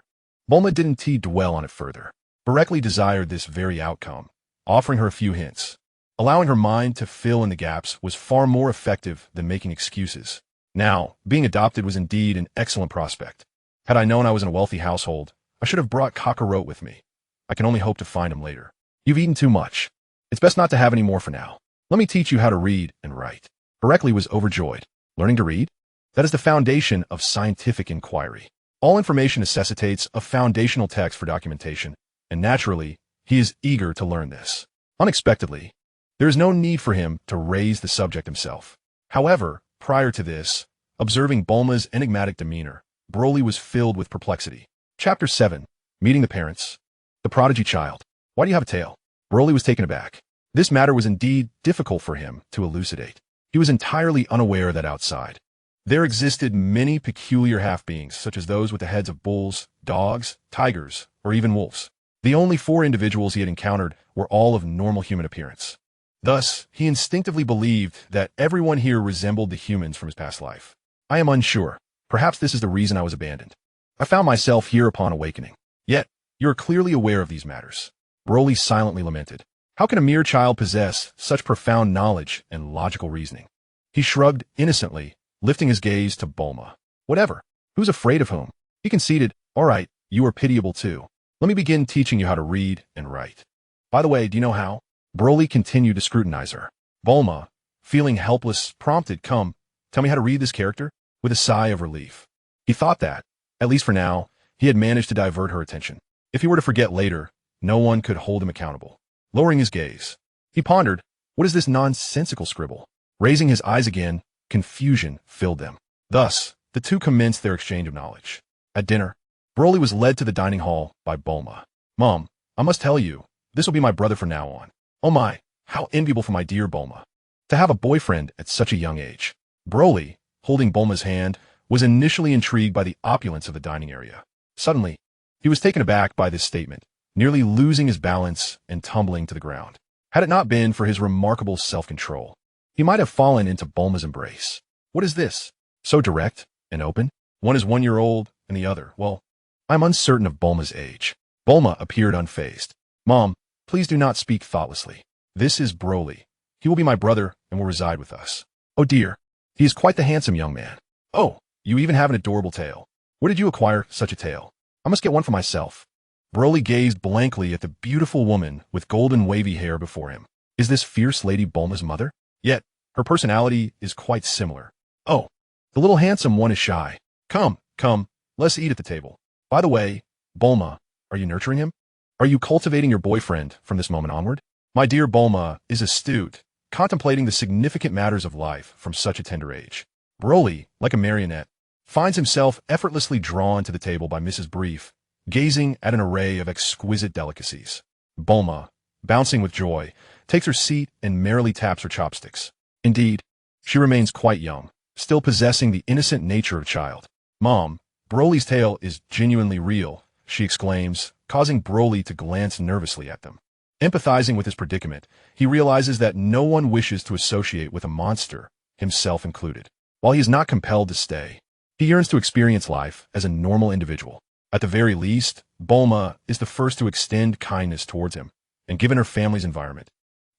Bulma didn't dwell on it further. Boreklee desired this very outcome, offering her a few hints. Allowing her mind to fill in the gaps was far more effective than making excuses. Now, being adopted was indeed an excellent prospect. Had I known I was in a wealthy household, I should have brought Kakarot with me. I can only hope to find him later. You've eaten too much. It's best not to have any more for now. Let me teach you how to read and write. Boreklee was overjoyed. Learning to read? That is the foundation of scientific inquiry. All information necessitates a foundational text for documentation, and naturally, he is eager to learn this. Unexpectedly, there is no need for him to raise the subject himself. However, prior to this, observing Bulma's enigmatic demeanor, Broly was filled with perplexity. Chapter 7. Meeting the Parents. The Prodigy Child. Why do you have a tail? Broly was taken aback. This matter was indeed difficult for him to elucidate. He was entirely unaware that outside there existed many peculiar half-beings, such as those with the heads of bulls, dogs, tigers, or even wolves. The only 4 individuals he had encountered were all of normal human appearance. Thus, he instinctively believed that everyone here resembled the humans from his past life. I am unsure. Perhaps this is the reason I was abandoned. I found myself here upon awakening. Yet, you are clearly aware of these matters. Broly silently lamented. How can a mere child possess such profound knowledge and logical reasoning? He shrugged innocently, lifting his gaze to Bulma. Whatever. Who's afraid of whom? He conceded, all right, you are pitiable too. Let me begin teaching you how to read and write. By the way, do you know how? Broly continued to scrutinize her. Bulma, feeling helpless, prompted, come, tell me how to read this character? With a sigh of relief. He thought that, at least for now, he had managed to divert her attention. If he were to forget later, no one could hold him accountable. Lowering his gaze, he pondered, what is this nonsensical scribble? Raising his eyes again, confusion filled them. Thus, the two commenced their exchange of knowledge. At dinner, Broly was led to the dining hall by Bulma. Mom, I must tell you, this will be my brother from now on. Oh my, how enviable for my dear Bulma. To have a boyfriend at such a young age. Broly, holding Bulma's hand, was initially intrigued by the opulence of the dining area. Suddenly, he was taken aback by this statement, nearly losing his balance and tumbling to the ground. Had it not been for his remarkable self-control, he might have fallen into Bulma's embrace. What is this? So direct and open? One is 1 year old, and the other, well, I'm uncertain of Bulma's age. Bulma appeared unfazed. Mom, please do not speak thoughtlessly. This is Broly. He will be my brother and will reside with us. Oh dear, he is quite the handsome young man. Oh, you even have an adorable tail. Where did you acquire such a tail? I must get one for myself. Broly gazed blankly at the beautiful woman with golden wavy hair before him. Is this fierce Lady Bulma's mother? Yet, her personality is quite similar. Oh, the little handsome one is shy. Come, let's eat at the table. By the way, Bulma, are you nurturing him? Are you cultivating your boyfriend from this moment onward? My dear Bulma is astute, contemplating the significant matters of life from such a tender age. Broly, like a marionette, finds himself effortlessly drawn to the table by Mrs. Brief, gazing at an array of exquisite delicacies. Bulma, bouncing with joy, takes her seat and merrily taps her chopsticks. Indeed, she remains quite young, still possessing the innocent nature of a child. Mom, Broly's tail is genuinely real, she exclaims, causing Broly to glance nervously at them. Empathizing with his predicament, he realizes that no one wishes to associate with a monster, himself included. While he is not compelled to stay, he yearns to experience life as a normal individual. At the very least, Bulma is the first to extend kindness towards him, and given her family's environment,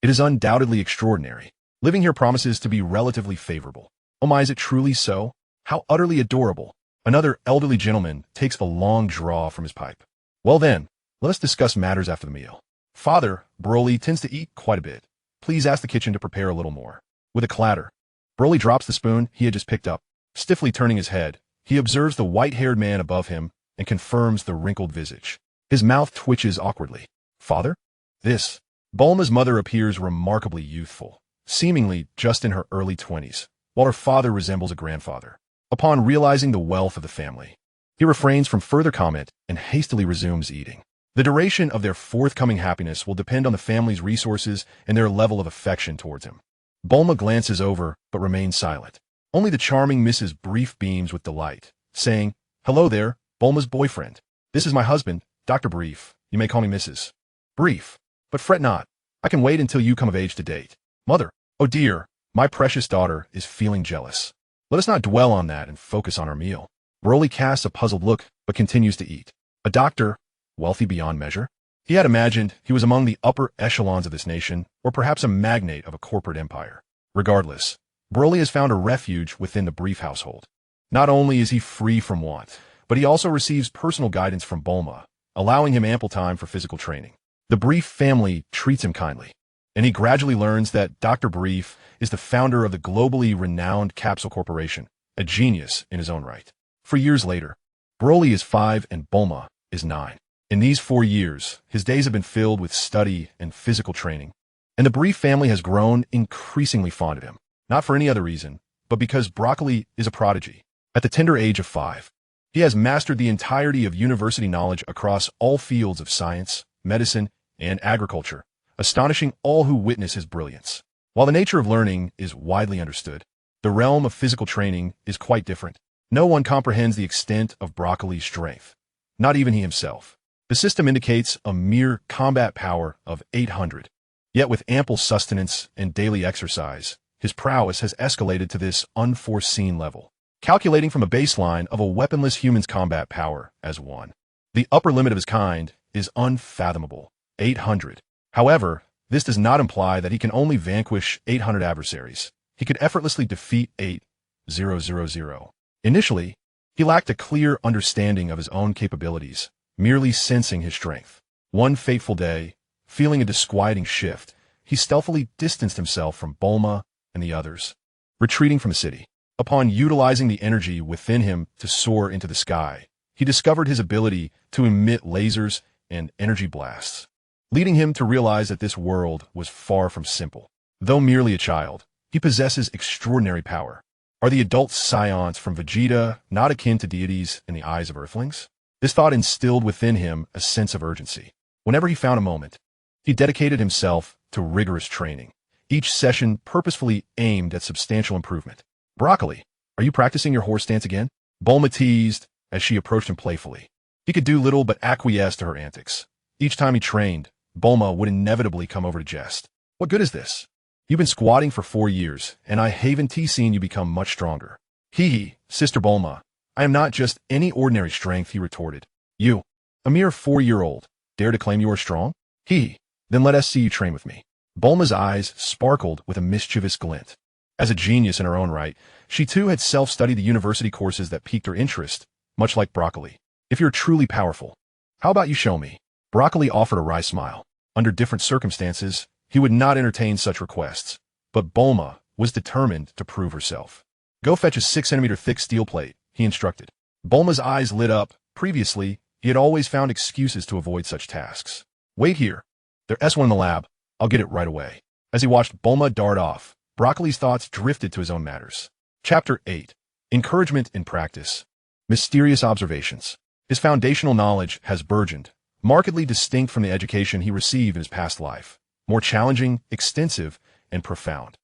it is undoubtedly extraordinary. Living here promises to be relatively favorable. Oh my, is it truly so? How utterly adorable. Another elderly gentleman takes a long draw from his pipe. Well then, let us discuss matters after the meal. Father, Broly tends to eat quite a bit. Please ask the kitchen to prepare a little more. With a clatter, Broly drops the spoon he had just picked up. Stiffly turning his head, he observes the white-haired man above him and confirms the wrinkled visage. His mouth twitches awkwardly. Father? This. Bulma's mother appears remarkably youthful, seemingly just in her early 20s, while her father resembles a grandfather. Upon realizing the wealth of the family, he refrains from further comment and hastily resumes eating. The duration of their forthcoming happiness will depend on the family's resources and their level of affection towards him. Bulma glances over, but remains silent. Only the charming Mrs. Brief beams with delight, saying, Hello there, Bulma's boyfriend. This is my husband, Dr. Brief. You may call me Mrs. Brief. But fret not. I can wait until you come of age to date. Mother, oh dear, my precious daughter is feeling jealous. Let us not dwell on that and focus on our meal. Broly casts a puzzled look, but continues to eat. A doctor, wealthy beyond measure? He had imagined he was among the upper echelons of this nation, or perhaps a magnate of a corporate empire. Regardless, Broly has found a refuge within the Brief household. Not only is he free from want, but he also receives personal guidance from Bulma, allowing him ample time for physical training. The Brief family treats him kindly, and he gradually learns that Dr. Brief is the founder of the globally renowned Capsule Corporation, a genius in his own right. 4 years later, Broly is 5 and Bulma is 9. In these 4 years, his days have been filled with study and physical training, and the Brief family has grown increasingly fond of him, not for any other reason, but because Broccoli is a prodigy. At the tender age of 5, he has mastered the entirety of university knowledge across all fields of science, medicine, and agriculture, astonishing all who witness his brilliance. While the nature of learning is widely understood, the realm of physical training is quite different. No one comprehends the extent of Broccoli's strength, not even he himself. The system indicates a mere combat power of 800. Yet with ample sustenance and daily exercise, his prowess has escalated to this unforeseen level, calculating from a baseline of a weaponless human's combat power as 1. The upper limit of his kind is unfathomable, 800. However, this does not imply that he can only vanquish 800 adversaries. He could effortlessly defeat 8,000. Initially, he lacked a clear understanding of his own capabilities, merely sensing his strength. One fateful day, feeling a disquieting shift, he stealthily distanced himself from Bulma and the others, retreating from the city. Upon utilizing the energy within him to soar into the sky, he discovered his ability to emit lasers and energy blasts, leading him to realize that this world was far from simple. Though merely a child, he possesses extraordinary power. Are the adult Saiyans from Vegeta not akin to deities in the eyes of Earthlings? This thought instilled within him a sense of urgency. Whenever he found a moment, he dedicated himself to rigorous training, each session purposefully aimed at substantial improvement. Broccoli, are you practicing your horse stance again? Bulma teased as she approached him playfully. He could do little but acquiesce to her antics. Each time he trained, Bulma would inevitably come over to jest. What good is this? You've been squatting for 4 years, and I haven't seen you become much stronger. Hee, Sister Bulma. I am not just any ordinary strength, he retorted. You, a mere 4-year-old, dare to claim you are strong? Then let us see you train with me. Bulma's eyes sparkled with a mischievous glint. As a genius in her own right, she too had self-studied the university courses that piqued her interest, much like Broccoli. If you're truly powerful, how about you show me? Broccoli offered a wry smile. Under different circumstances, he would not entertain such requests, but Bulma was determined to prove herself. Go fetch a 6-centimeter thick steel plate, he instructed. Bulma's eyes lit up. Previously, he had always found excuses to avoid such tasks. Wait here. There's one in the lab. I'll get it right away. As he watched Bulma dart off, Broccoli's thoughts drifted to his own matters. Chapter 8. Encouragement in Practice. Mysterious Observations. His foundational knowledge has burgeoned, markedly distinct from the education he received in his past life, more challenging, extensive, and profound.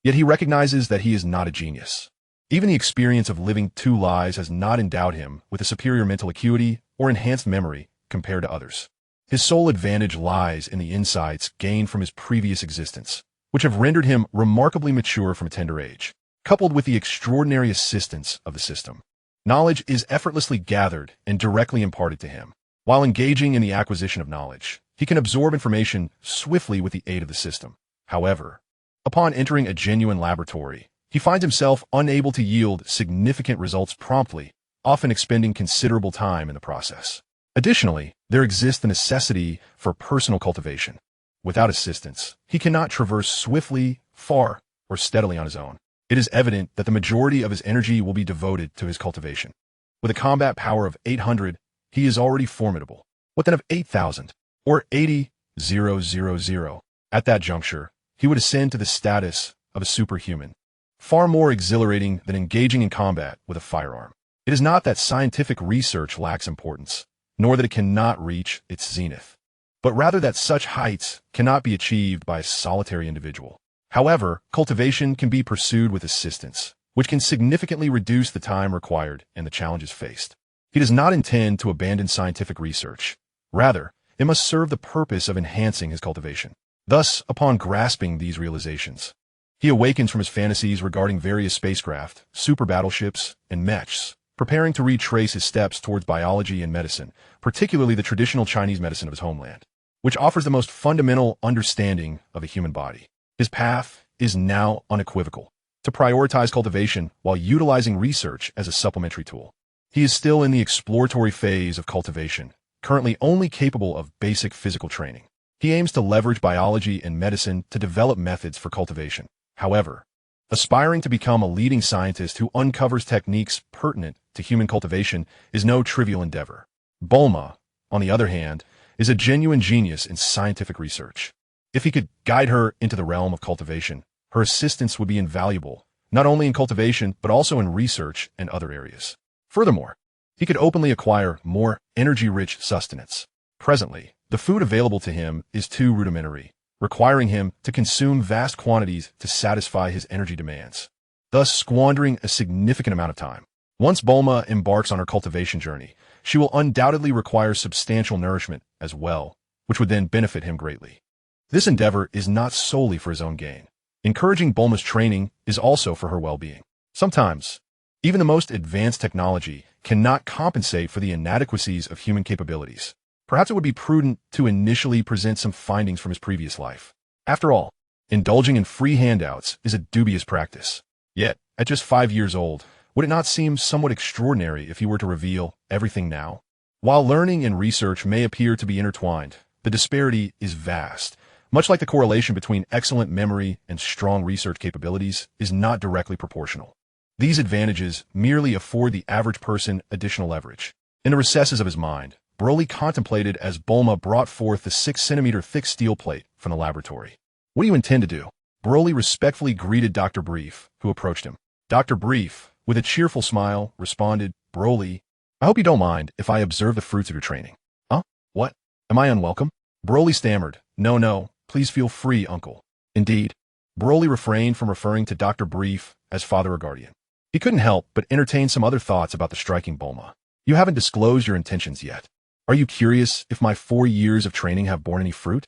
Yet he recognizes that he is not a genius. Even the experience of living two lives has not endowed him with a superior mental acuity or enhanced memory compared to others. His sole advantage lies in the insights gained from his previous existence, which have rendered him remarkably mature from a tender age, coupled with the extraordinary assistance of the system. Knowledge is effortlessly gathered and directly imparted to him. While engaging in the acquisition of knowledge, he can absorb information swiftly with the aid of the system. However, upon entering a genuine laboratory, he finds himself unable to yield significant results promptly, often expending considerable time in the process. Additionally, there exists the necessity for personal cultivation. Without assistance, he cannot traverse swiftly, far, or steadily on his own. It is evident that the majority of his energy will be devoted to his cultivation. With a combat power of 800, he is already formidable. What then of 8,000? Or 80,000? At that juncture, he would ascend to the status of a superhuman, far more exhilarating than engaging in combat with a firearm. It is not that scientific research lacks importance, nor that it cannot reach its zenith, but rather that such heights cannot be achieved by a solitary individual. However, cultivation can be pursued with assistance, which can significantly reduce the time required and the challenges faced. He does not intend to abandon scientific research. Rather, it must serve the purpose of enhancing his cultivation. Thus, upon grasping these realizations, he awakens from his fantasies regarding various spacecraft, super battleships, and mechs, preparing to retrace his steps towards biology and medicine, particularly the traditional Chinese medicine of his homeland, which offers the most fundamental understanding of the human body. His path is now unequivocal: to prioritize cultivation while utilizing research as a supplementary tool. He is still in the exploratory phase of cultivation, currently only capable of basic physical training. He aims to leverage biology and medicine to develop methods for cultivation. However, aspiring to become a leading scientist who uncovers techniques pertinent to human cultivation is no trivial endeavor. Bulma, on the other hand, is a genuine genius in scientific research. If he could guide her into the realm of cultivation, her assistance would be invaluable, not only in cultivation, but also in research and other areas. Furthermore, he could openly acquire more energy-rich sustenance. Presently, the food available to him is too rudimentary, requiring him to consume vast quantities to satisfy his energy demands, thus squandering a significant amount of time. Once Bulma embarks on her cultivation journey, she will undoubtedly require substantial nourishment as well, which would then benefit him greatly. This endeavor is not solely for his own gain. Encouraging Bulma's training is also for her well-being. Sometimes, even the most advanced technology cannot compensate for the inadequacies of human capabilities. Perhaps it would be prudent to initially present some findings from his previous life. After all, indulging in free handouts is a dubious practice. Yet, at just 5 years old, would it not seem somewhat extraordinary if he were to reveal everything now? While learning and research may appear to be intertwined, the disparity is vast. Much like the correlation between excellent memory and strong research capabilities is not directly proportional. These advantages merely afford the average person additional leverage. In the recesses of his mind, Broly contemplated as Bulma brought forth the 6-centimeter thick steel plate from the laboratory. What do you intend to do? Broly respectfully greeted Dr. Brief, who approached him. Dr. Brief, with a cheerful smile, responded, Broly, I hope you don't mind if I observe the fruits of your training. Huh? What? Am I unwelcome? Broly stammered, No, please feel free, uncle. Indeed, Broly refrained from referring to Dr. Brief as father or guardian. He couldn't help but entertain some other thoughts about the striking Bulma. You haven't disclosed your intentions yet. Are you curious if my 4 years of training have borne any fruit?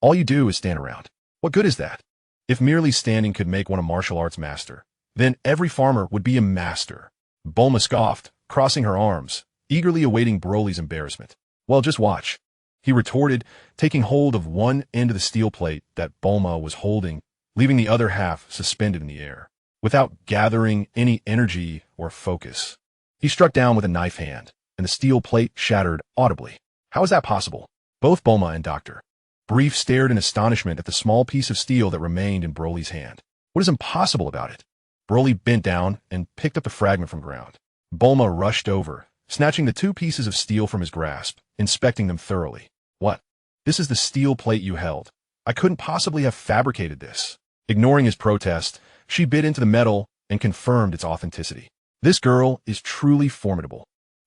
All you do is stand around. What good is that? If merely standing could make one a martial arts master, then every farmer would be a master. Bulma scoffed, crossing her arms, eagerly awaiting Broly's embarrassment. Well, just watch. he retorted, taking hold of one end of the steel plate that Bulma was holding, leaving the other half suspended in the air. Without gathering any energy or focus, he struck down with a knife hand, and the steel plate shattered audibly. How is that possible? Both Bulma and Dr. Brief stared in astonishment at the small piece of steel that remained in Broly's hand. What is impossible about it? Broly bent down and picked up the fragment from ground. Bulma rushed over, snatching the two pieces of steel from his grasp, inspecting them thoroughly. What? This is the steel plate you held. I couldn't possibly have fabricated this. Ignoring his protest, she bit into the metal and confirmed its authenticity. This girl is truly formidable.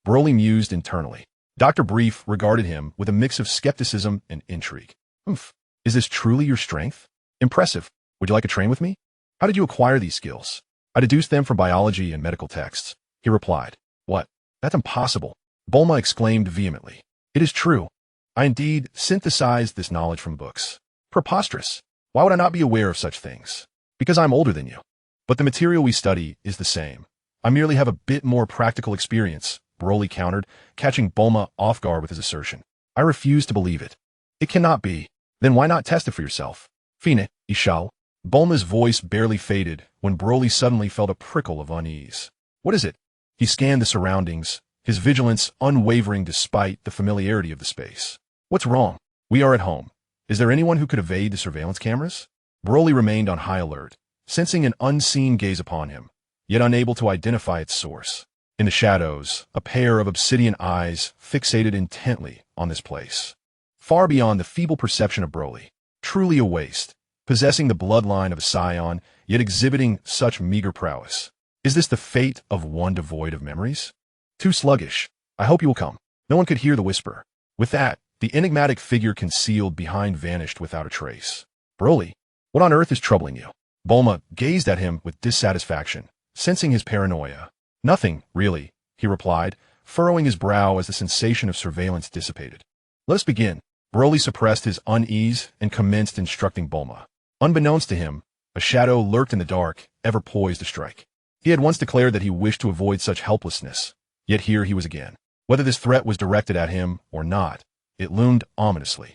Broly mused internally. Dr. Brief regarded him with a mix of skepticism and intrigue. Oomph. Is this truly your strength? Impressive. Would you like to train with me? How did you acquire these skills? I deduced them from biology and medical texts. He replied. What? That's impossible. Bulma exclaimed vehemently. It is true. I indeed synthesized this knowledge from books. Preposterous. Why would I not be aware of such things? Because I'm older than you. But the material we study is the same. I merely have a bit more practical experience, Broly countered, catching Bulma off guard with his assertion. I refuse to believe it. It cannot be. Then why not test it for yourself? Fine, Ishao. Bulma's voice barely faded when Broly suddenly felt a prickle of unease. What is it? He scanned the surroundings, his vigilance unwavering despite the familiarity of the space. What's wrong? We are at home. Is there anyone who could evade the surveillance cameras? Broly remained on high alert, sensing an unseen gaze upon him, yet unable to identify its source. In the shadows, a pair of obsidian eyes fixated intently on this place. Far beyond the feeble perception of Broly, truly a waste, possessing the bloodline of a Saiyan, yet exhibiting such meager prowess. Is this the fate of one devoid of memories? Too sluggish. I hope you will come. No one could hear the whisper. With that, the enigmatic figure concealed behind vanished without a trace. Broly, what on earth is troubling you? Bulma gazed at him with dissatisfaction, sensing his paranoia. Nothing, really, he replied, furrowing his brow as the sensation of surveillance dissipated. Let us begin. Broly suppressed his unease and commenced instructing Bulma. Unbeknownst to him, a shadow lurked in the dark, ever poised to strike. He had once declared that he wished to avoid such helplessness, yet here he was again. Whether this threat was directed at him or not, it loomed ominously.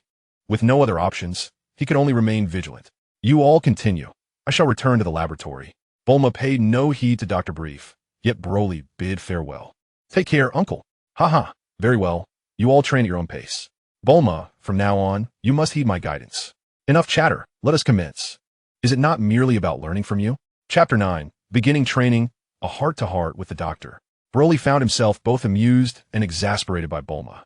With no other options, he could only remain vigilant. You all continue. I shall return to the laboratory. Bulma paid no heed to Dr. Brief, yet Broly bid farewell. Take care, uncle. Ha. Very well. You all train at your own pace. Bulma, from now on, you must heed my guidance. Enough chatter. Let us commence. Is it not merely about learning from you? Chapter 9. Beginning training, a heart-to-heart with the doctor. Broly found himself both amused and exasperated by Bulma.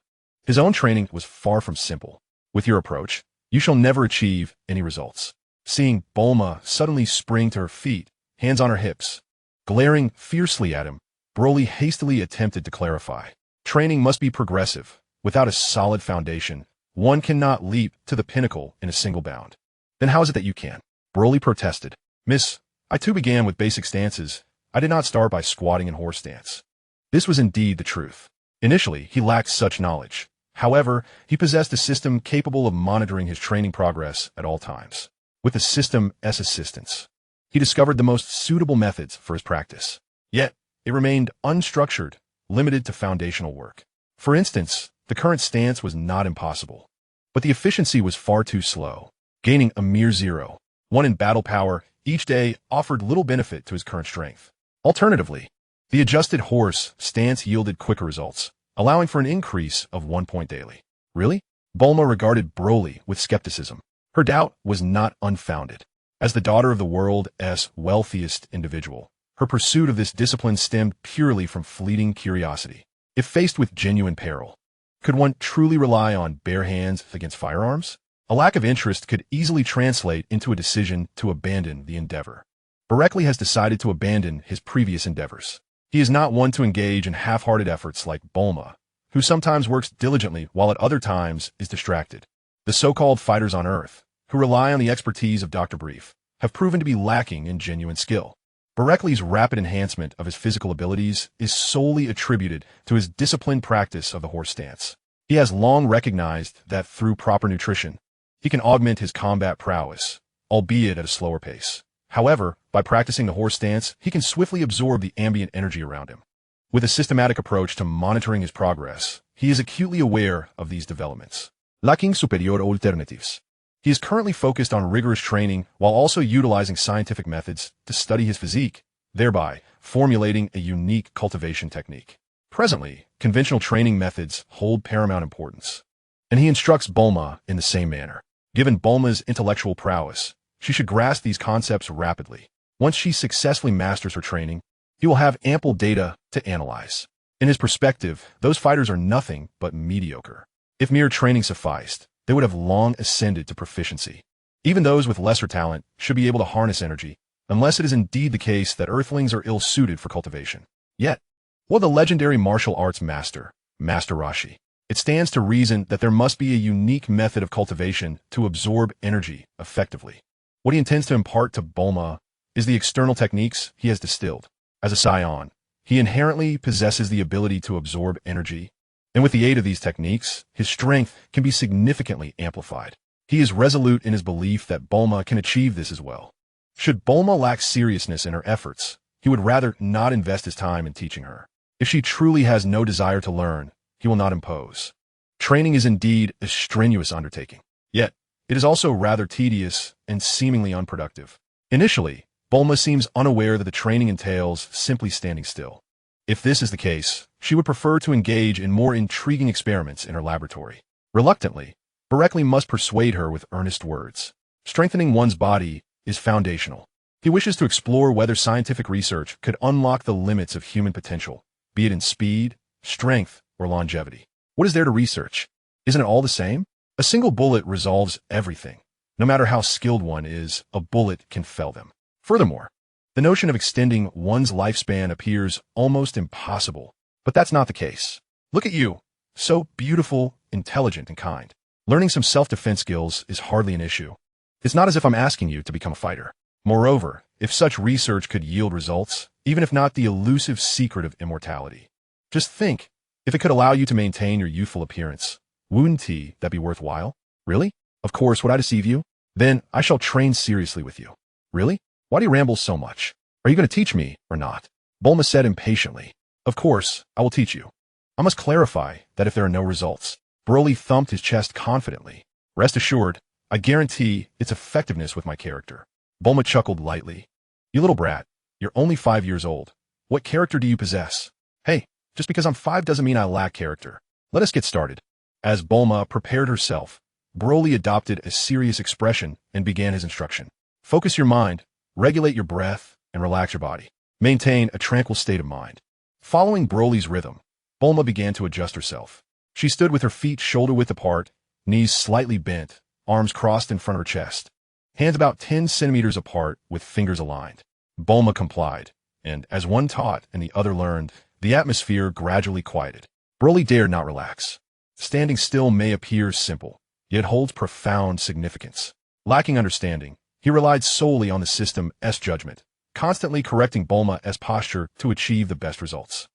His own training was far from simple. With your approach, you shall never achieve any results. Seeing Bulma suddenly spring to her feet, hands on her hips, glaring fiercely at him, Broly hastily attempted to clarify. Training must be progressive. Without a solid foundation, one cannot leap to the pinnacle in a single bound. Then how is it that you can? Broly protested. Miss, I too began with basic stances. I did not start by squatting in horse stance. This was indeed the truth. Initially, he lacked such knowledge. However, he possessed a system capable of monitoring his training progress at all times. With the system's assistance, he discovered the most suitable methods for his practice. Yet, it remained unstructured, limited to foundational work. For instance, the current stance was not impossible, but the efficiency was far too slow, gaining a mere 0. 1 in battle power each day offered little benefit to his current strength. Alternatively, the adjusted horse stance yielded quicker results, allowing for an increase of 1 point daily. Really? Bulma regarded Broly with skepticism. Her doubt was not unfounded. As the daughter of the world's wealthiest individual, her pursuit of this discipline stemmed purely from fleeting curiosity. If faced with genuine peril, could one truly rely on bare hands against firearms? A lack of interest could easily translate into a decision to abandon the endeavor. Boreklee has decided to abandon his previous endeavors. He is not one to engage in half-hearted efforts like Bulma, who sometimes works diligently while at other times is distracted. The so-called fighters on Earth, who rely on the expertise of Dr. Brief, have proven to be lacking in genuine skill. Boreklee's rapid enhancement of his physical abilities is solely attributed to his disciplined practice of the horse stance. He has long recognized that through proper nutrition, he can augment his combat prowess, albeit at a slower pace. However, by practicing the horse stance, he can swiftly absorb the ambient energy around him. With a systematic approach to monitoring his progress, he is acutely aware of these developments. lacking superior alternatives. He is currently focused on rigorous training while also utilizing scientific methods to study his physique, thereby formulating a unique cultivation technique. Presently, conventional training methods hold paramount importance, and he instructs Bulma in the same manner. Given Bulma's intellectual prowess, she should grasp these concepts rapidly. Once she successfully masters her training, he will have ample data to analyze. In his perspective, those fighters are nothing but mediocre. If mere training sufficed, they would have long ascended to proficiency. Even those with lesser talent should be able to harness energy, unless it is indeed the case that Earthlings are ill-suited for cultivation. Yet, while the legendary martial arts master, Master Roshi, it stands to reason that there must be a unique method of cultivation to absorb energy effectively. What he intends to impart to Bulma is the external techniques he has distilled. As a Saiyan, he inherently possesses the ability to absorb energy, and with the aid of these techniques, his strength can be significantly amplified. He is resolute in his belief that Bulma can achieve this as well. Should Bulma lack seriousness in her efforts, he would rather not invest his time in teaching her. If she truly has no desire to learn, he will not impose. Training is indeed a strenuous undertaking, yet it is also rather tedious and seemingly unproductive. Initially, Bulma seems unaware that the training entails simply standing still. If this is the case, she would prefer to engage in more intriguing experiments in her laboratory. Reluctantly, Boreklee must persuade her with earnest words. Strengthening one's body is foundational. He wishes to explore whether scientific research could unlock the limits of human potential, be it in speed, strength, or longevity. What is there to research? Isn't it all the same? A single bullet resolves everything. No matter how skilled one is, a bullet can fell them. Furthermore, the notion of extending one's lifespan appears almost impossible. But that's not the case. Look at you, so beautiful, intelligent, and kind. Learning some self-defense skills is hardly an issue. It's not as if I'm asking you to become a fighter. Moreover, if such research could yield results, even if not the elusive secret of immortality, just think, if it could allow you to maintain your youthful appearance, wouldn't that be worthwhile? Really? Of course, would I deceive you? Then I shall train seriously with you. Really? Why do you ramble so much? Are you going to teach me or not? Bulma said impatiently. Of course, I will teach you. I must clarify that if there are no results. Broly thumped his chest confidently. Rest assured, I guarantee its effectiveness with my character. Bulma chuckled lightly. You little brat, you're only 5 years old. What character do you possess? Hey, just because I'm 5 doesn't mean I lack character. Let us get started. As Bulma prepared herself, Broly adopted a serious expression and began his instruction. Focus your mind, regulate your breath, and relax your body. Maintain a tranquil state of mind. Following Broly's rhythm, Bulma began to adjust herself. She stood with her feet shoulder-width apart, knees slightly bent, arms crossed in front of her chest, hands about 10 centimeters apart with fingers aligned. Bulma complied, and as one taught and the other learned, the atmosphere gradually quieted. Broly dared not relax. Standing still may appear simple, yet holds profound significance. Lacking understanding, he relied solely on the system's judgment, constantly correcting Bulma's posture to achieve the best results.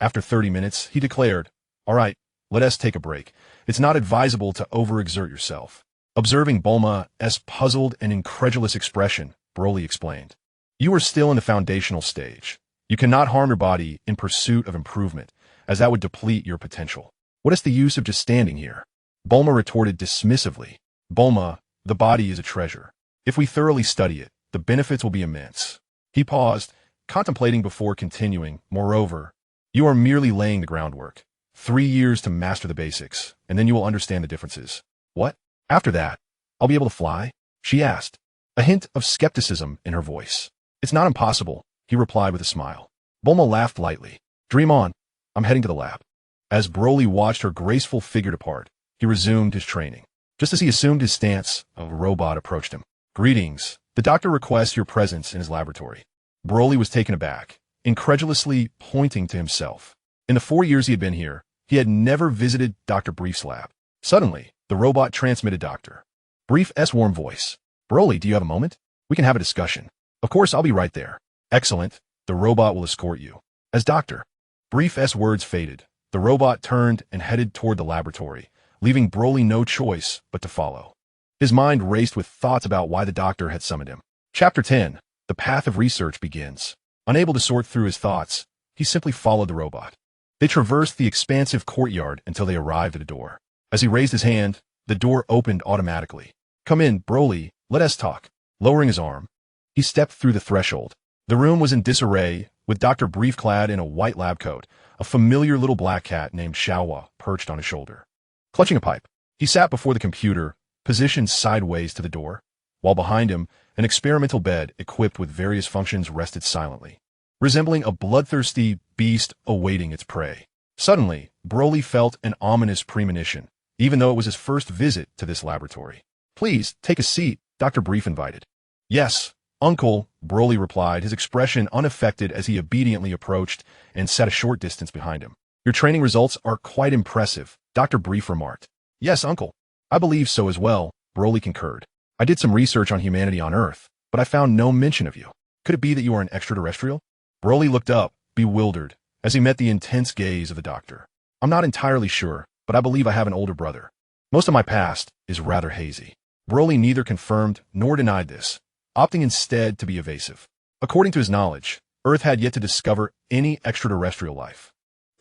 After 30 minutes, he declared, "All right, let us take a break. It's not advisable to overexert yourself." Observing Bulma's puzzled and incredulous expression, Broly explained, "You are still in the foundational stage. You cannot harm your body in pursuit of improvement, as that would deplete your potential. What is the use of just standing here?" Bulma retorted dismissively, "Bulma, the body is a treasure. If we thoroughly study it, the benefits will be immense." He paused, contemplating before continuing. "Moreover, you are merely laying the groundwork. 3 years to master the basics, and then you will understand the differences." "What? After that, I'll be able to fly?" she asked, a hint of skepticism in her voice. "It's not impossible," he replied with a smile. Bulma laughed lightly. "Dream on. I'm heading to the lab." As Broly watched her graceful figure depart, he resumed his training. Just as he assumed his stance, a robot approached him. "Greetings. The doctor requests your presence in his laboratory." Broly was taken aback, incredulously pointing to himself. In the 4 years he had been here, he had never visited Dr. Brief's lab. Suddenly, the robot transmitted Dr. Brief's warm voice. "Broly, do you have a moment? We can have a discussion." "Of course, I'll be right there." "Excellent. The robot will escort you." As Dr. Brief's words faded, the robot turned and headed toward the laboratory, leaving Broly no choice but to follow. His mind raced with thoughts about why the doctor had summoned him. Chapter 10. The path of research begins. Unable to sort through his thoughts, he simply followed the robot. They traversed the expansive courtyard until they arrived at a door. As he raised his hand, The door opened automatically. "Come in, Broly, let us talk." Lowering his arm, he stepped through the threshold. The room was in disarray, with Dr. Brief clad in a white lab coat, a familiar little black cat named Xiaohua perched on his shoulder. Clutching a pipe, he sat before the computer, positioned sideways to the door, while behind him, an experimental bed equipped with various functions rested silently, resembling a bloodthirsty beast awaiting its prey. Suddenly, Broly felt an ominous premonition, even though it was his first visit to this laboratory. "Please, take a seat," Dr. Brief invited. "Yes, Uncle," Broly replied, his expression unaffected as he obediently approached and sat a short distance behind him. "Your training results are quite impressive," Dr. Brief remarked. "Yes, Uncle. I believe so as well," Broly concurred. "I did some research on humanity on Earth, but I found no mention of you. Could it be that you are an extraterrestrial?" Broly looked up, bewildered, as he met the intense gaze of the doctor. "I'm not entirely sure, but I believe I have an older brother. Most of my past is rather hazy." Broly neither confirmed nor denied this, opting instead to be evasive. According to his knowledge, Earth had yet to discover any extraterrestrial life.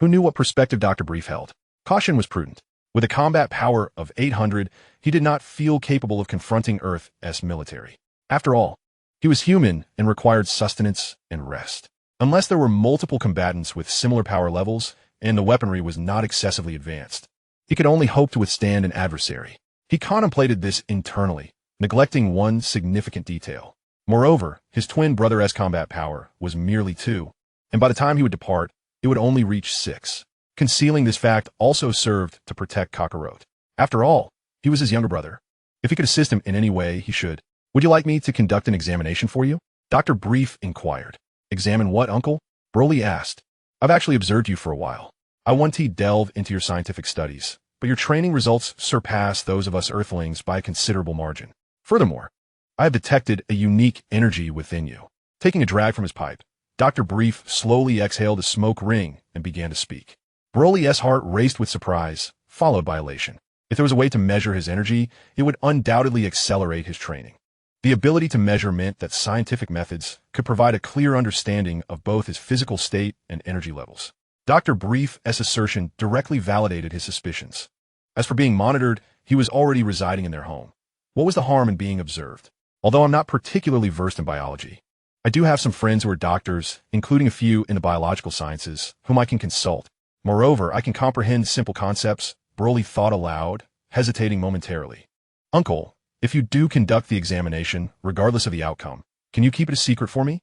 Who knew what perspective Dr. Brief held? Caution was prudent. With a combat power of 800, he did not feel capable of confronting Earth's military. After all, he was human and required sustenance and rest. Unless there were multiple combatants with similar power levels and the weaponry was not excessively advanced, he could only hope to withstand an adversary. He contemplated this internally, neglecting one significant detail. Moreover, his twin brother's combat power was merely 2, and by the time he would depart, it would only reach 6. Concealing this fact also served to protect Kakarot. After all, he was his younger brother. If he could assist him in any way, he should. "Would you like me to conduct an examination for you?" Dr. Brief inquired. "Examine what, Uncle?" Broly asked. "I've actually observed you for a while. I want to delve into your scientific studies, but your training results surpass those of us Earthlings by a considerable margin. Furthermore, I have detected a unique energy within you." Taking a drag from his pipe, Dr. Brief slowly exhaled a smoke ring and began to speak. Broly's heart raced with surprise, followed by elation. If there was a way to measure his energy, it would undoubtedly accelerate his training. The ability to measure meant that scientific methods could provide a clear understanding of both his physical state and energy levels. Dr. Brief's assertion directly validated his suspicions. As for being monitored, he was already residing in their home. What was the harm in being observed? Although I'm not particularly versed in biology, I do have some friends who are doctors, including a few in the biological sciences, whom I can consult. Moreover, I can comprehend simple concepts. Broly thought aloud, hesitating momentarily. "Uncle, if you do conduct the examination, regardless of the outcome, can you keep it a secret for me?"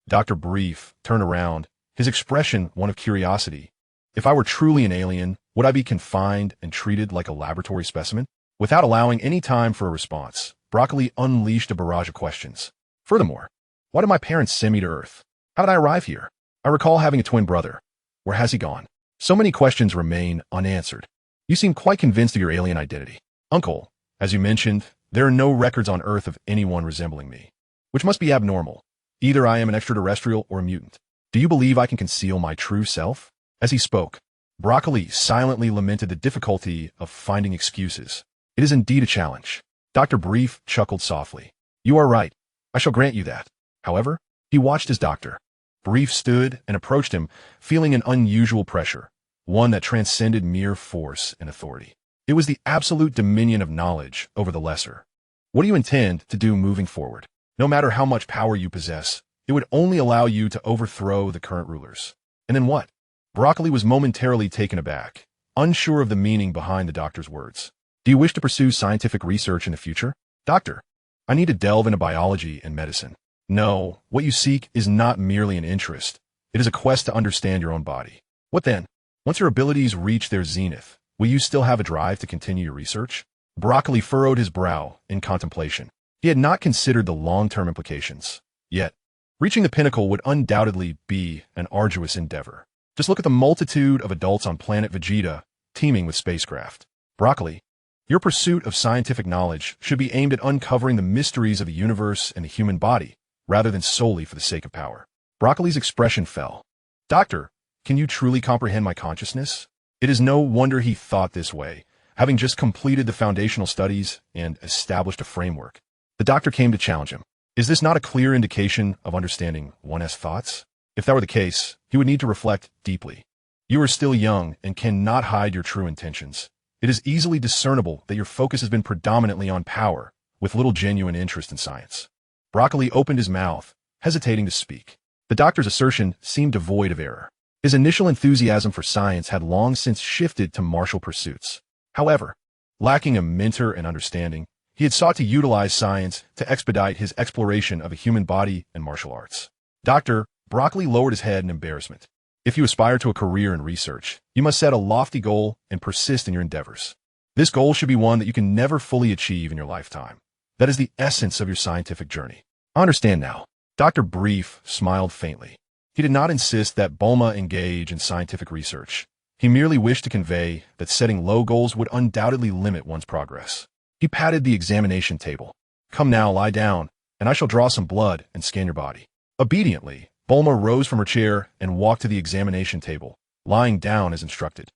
Dr. Brief turned around, his expression one of curiosity. "If I were truly an alien, would I be confined and treated like a laboratory specimen?" Without allowing any time for a response, Broccoli unleashed a barrage of questions. "Furthermore, why did my parents send me to Earth? How did I arrive here? I recall having a twin brother. Where has he gone?" So many questions remain unanswered. "You seem quite convinced of your alien identity. Uncle, as you mentioned, there are no records on Earth of anyone resembling me, which must be abnormal. Either I am an extraterrestrial or a mutant. Do you believe I can conceal my true self?" As he spoke, Broccoli silently lamented the difficulty of finding excuses. "It is indeed a challenge." Dr. Brief chuckled softly. "You are right. I shall grant you that. However," he watched his doctor. Brief stood and approached him, feeling an unusual pressure, one that transcended mere force and authority. It was the absolute dominion of knowledge over the lesser. "What do you intend to do moving forward? No matter how much power you possess, it would only allow you to overthrow the current rulers." "And then what?" Broccoli was momentarily taken aback, unsure of the meaning behind the doctor's words. "Do you wish to pursue scientific research in the future?" "Doctor, I need to delve into biology and medicine." "No, what you seek is not merely an interest. It is a quest to understand your own body." "What then? Once your abilities reach their zenith, will you still have a drive to continue your research?" Broccoli furrowed his brow in contemplation. He had not considered the long-term implications. Yet, reaching the pinnacle would undoubtedly be an arduous endeavor. Just look at the multitude of adults on planet Vegeta, teeming with spacecraft. "Broccoli, your pursuit of scientific knowledge should be aimed at uncovering the mysteries of the universe and the human body, rather than solely for the sake of power." Broccoli's expression fell. "Doctor, can you truly comprehend my consciousness?" It is no wonder he thought this way, having just completed the foundational studies and established a framework. The doctor came to challenge him. Is this not a clear indication of understanding one's thoughts? If that were the case, he would need to reflect deeply. You are still young and cannot hide your true intentions. it is easily discernible that your focus has been predominantly on power, with little genuine interest in science. Broccoli opened his mouth, hesitating to speak. The doctor's assertion seemed devoid of error. His initial enthusiasm for science had long since shifted to martial pursuits. However, lacking a mentor and understanding, he had sought to utilize science to expedite his exploration of a human body and martial arts. Dr. Broccoli lowered his head in embarrassment. If you aspire to a career in research, you must set a lofty goal and persist in your endeavors. This goal should be one that you can never fully achieve in your lifetime. That is the essence of your scientific journey. I understand now. Dr. Brief smiled faintly. He did not insist that Bulma engage in scientific research. He merely wished to convey that setting low goals would undoubtedly limit one's progress. He patted the examination table. Come now, lie down, and I shall draw some blood and scan your body. Obediently, Bulma rose from her chair and walked to the examination table, lying down as instructed.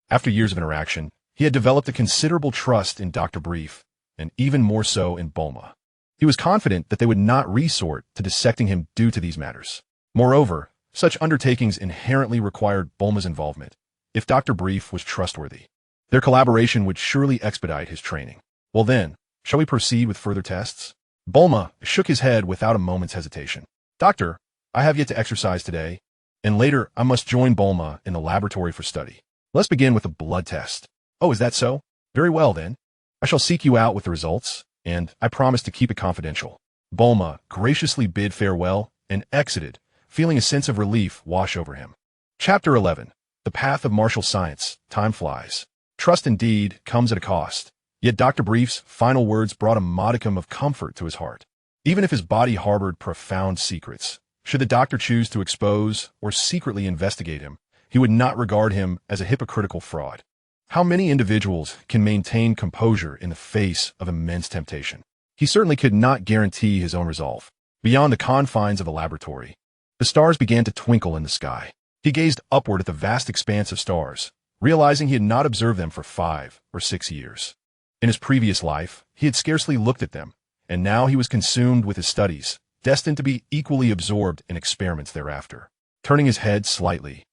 After years of interaction, he had developed a considerable trust in Dr. Brief, and even more so in Bulma. He was confident that they would not resort to dissecting him due to these matters. Moreover, such undertakings inherently required Bulma's involvement, if Dr. Brief was trustworthy. Their collaboration would surely expedite his training. Well then, shall we proceed with further tests? Bulma shook his head without a moment's hesitation. Doctor, I have yet to exercise today, and later I must join Bulma in the laboratory for study. Let's begin with a blood test. Oh, is that so? Very well then. I shall seek you out with the results, and I promise to keep it confidential. Bulma graciously bid farewell and exited, feeling a sense of relief wash over him. Chapter 11. The Path of Martial Science. Time flies. Trust indeed comes at a cost. Yet Dr. Brief's final words brought a modicum of comfort to his heart. Even if his body harbored profound secrets, should the doctor choose to expose or secretly investigate him, he would not regard him as a hypocritical fraud. How many individuals can maintain composure in the face of immense temptation? He certainly could not guarantee his own resolve. Beyond the confines of the laboratory, the stars began to twinkle in the sky. He gazed upward at the vast expanse of stars, realizing he had not observed them for 5 or 6 years. In his previous life, he had scarcely looked at them, and now he was consumed with his studies, destined to be equally absorbed in experiments thereafter. Turning his head slightly,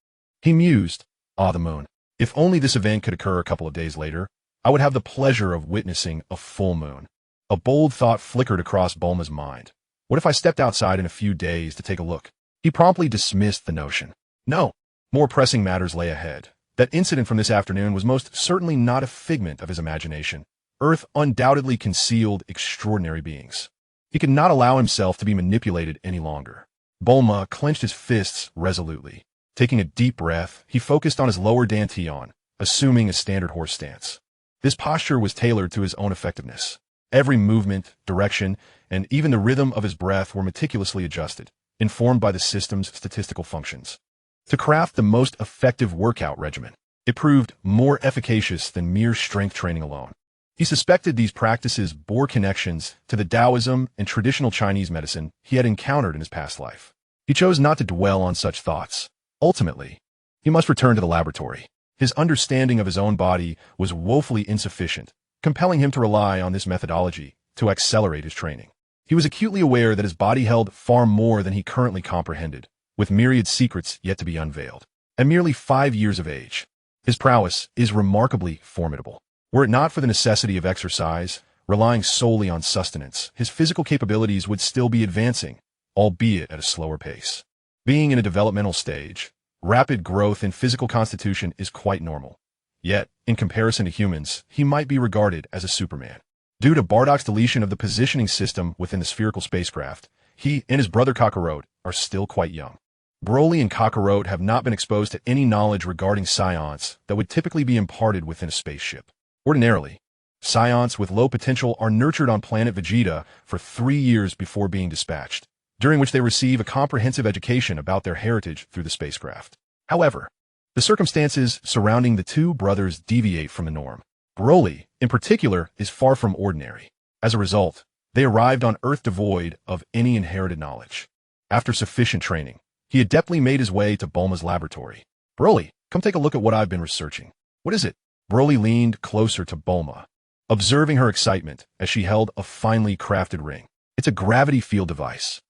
he mused, the moon. If only this event could occur a couple of days later, I would have the pleasure of witnessing a full moon. A bold thought flickered across Bulma's mind. What if I stepped outside in a few days to take a look? He promptly dismissed the notion. No, more pressing matters lay ahead. That incident from this afternoon was most certainly not a figment of his imagination. Earth undoubtedly concealed extraordinary beings. He could not allow himself to be manipulated any longer. Bulma clenched his fists resolutely. Taking a deep breath, he focused on his lower dantian, assuming a standard horse stance. This posture was tailored to his own effectiveness. Every movement, direction, and even the rhythm of his breath were meticulously adjusted, informed by the system's statistical functions. To craft the most effective workout regimen, it proved more efficacious than mere strength training alone. He suspected these practices bore connections to the Taoism and traditional Chinese medicine he had encountered in his past life. He chose not to dwell on such thoughts. Ultimately, he must return to the laboratory. His understanding of his own body was woefully insufficient, compelling him to rely on this methodology to accelerate his training. He was acutely aware that his body held far more than he currently comprehended, with myriad secrets yet to be unveiled. At merely 5 years of age, his prowess is remarkably formidable. Were it not for the necessity of exercise, relying solely on sustenance, his physical capabilities would still be advancing, albeit at a slower pace. Being in a developmental stage, rapid growth in physical constitution is quite normal. Yet, in comparison to humans, he might be regarded as a Superman. Due to Bardock's deletion of the positioning system within the spherical spacecraft, he and his brother Kakarot are still quite young. Broly and Kakarot have not been exposed to any knowledge regarding science that would typically be imparted within a spaceship. Ordinarily, science with low potential are nurtured on planet Vegeta for 3 years before being dispatched, during which they receive a comprehensive education about their heritage through the spacecraft. However, the circumstances surrounding the two brothers deviate from the norm. Broly, in particular, is far from ordinary. As a result, they arrived on Earth devoid of any inherited knowledge. After sufficient training, he adeptly made his way to Bulma's laboratory. Broly, come take a look at what I've been researching. What is it? Broly leaned closer to Bulma, observing her excitement as she held a finely crafted ring. It's a gravity field device.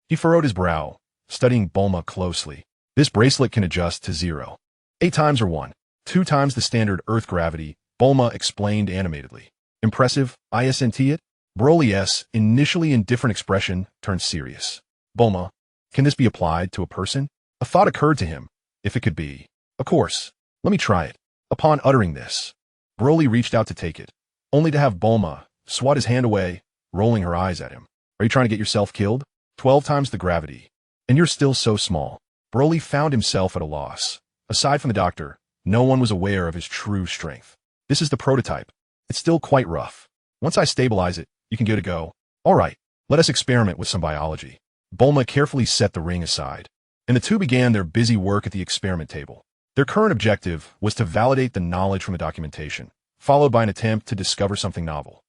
He furrowed his brow, studying Bulma closely. This bracelet can adjust to 0. 8 times or 1, 2 times the standard Earth gravity, Bulma explained animatedly. Impressive, isn't it? Broly's initially indifferent expression turned serious. Bulma, can this be applied to a person? A thought occurred to him. If it could be. Of course. Let me try it. Upon uttering this, Broly reached out to take it, only to have Bulma swat his hand away, rolling her eyes at him. Are you trying to get yourself killed? 12 times the gravity. And you're still so small. Broly found himself at a loss. Aside from the doctor, no one was aware of his true strength. This is the prototype. It's still quite rough. Once I stabilize it, you can give it a go. All right, let us experiment with some biology. Bulma carefully set the ring aside, and the two began their busy work at the experiment table. Their current objective was to validate the knowledge from the documentation, followed by an attempt to discover something novel.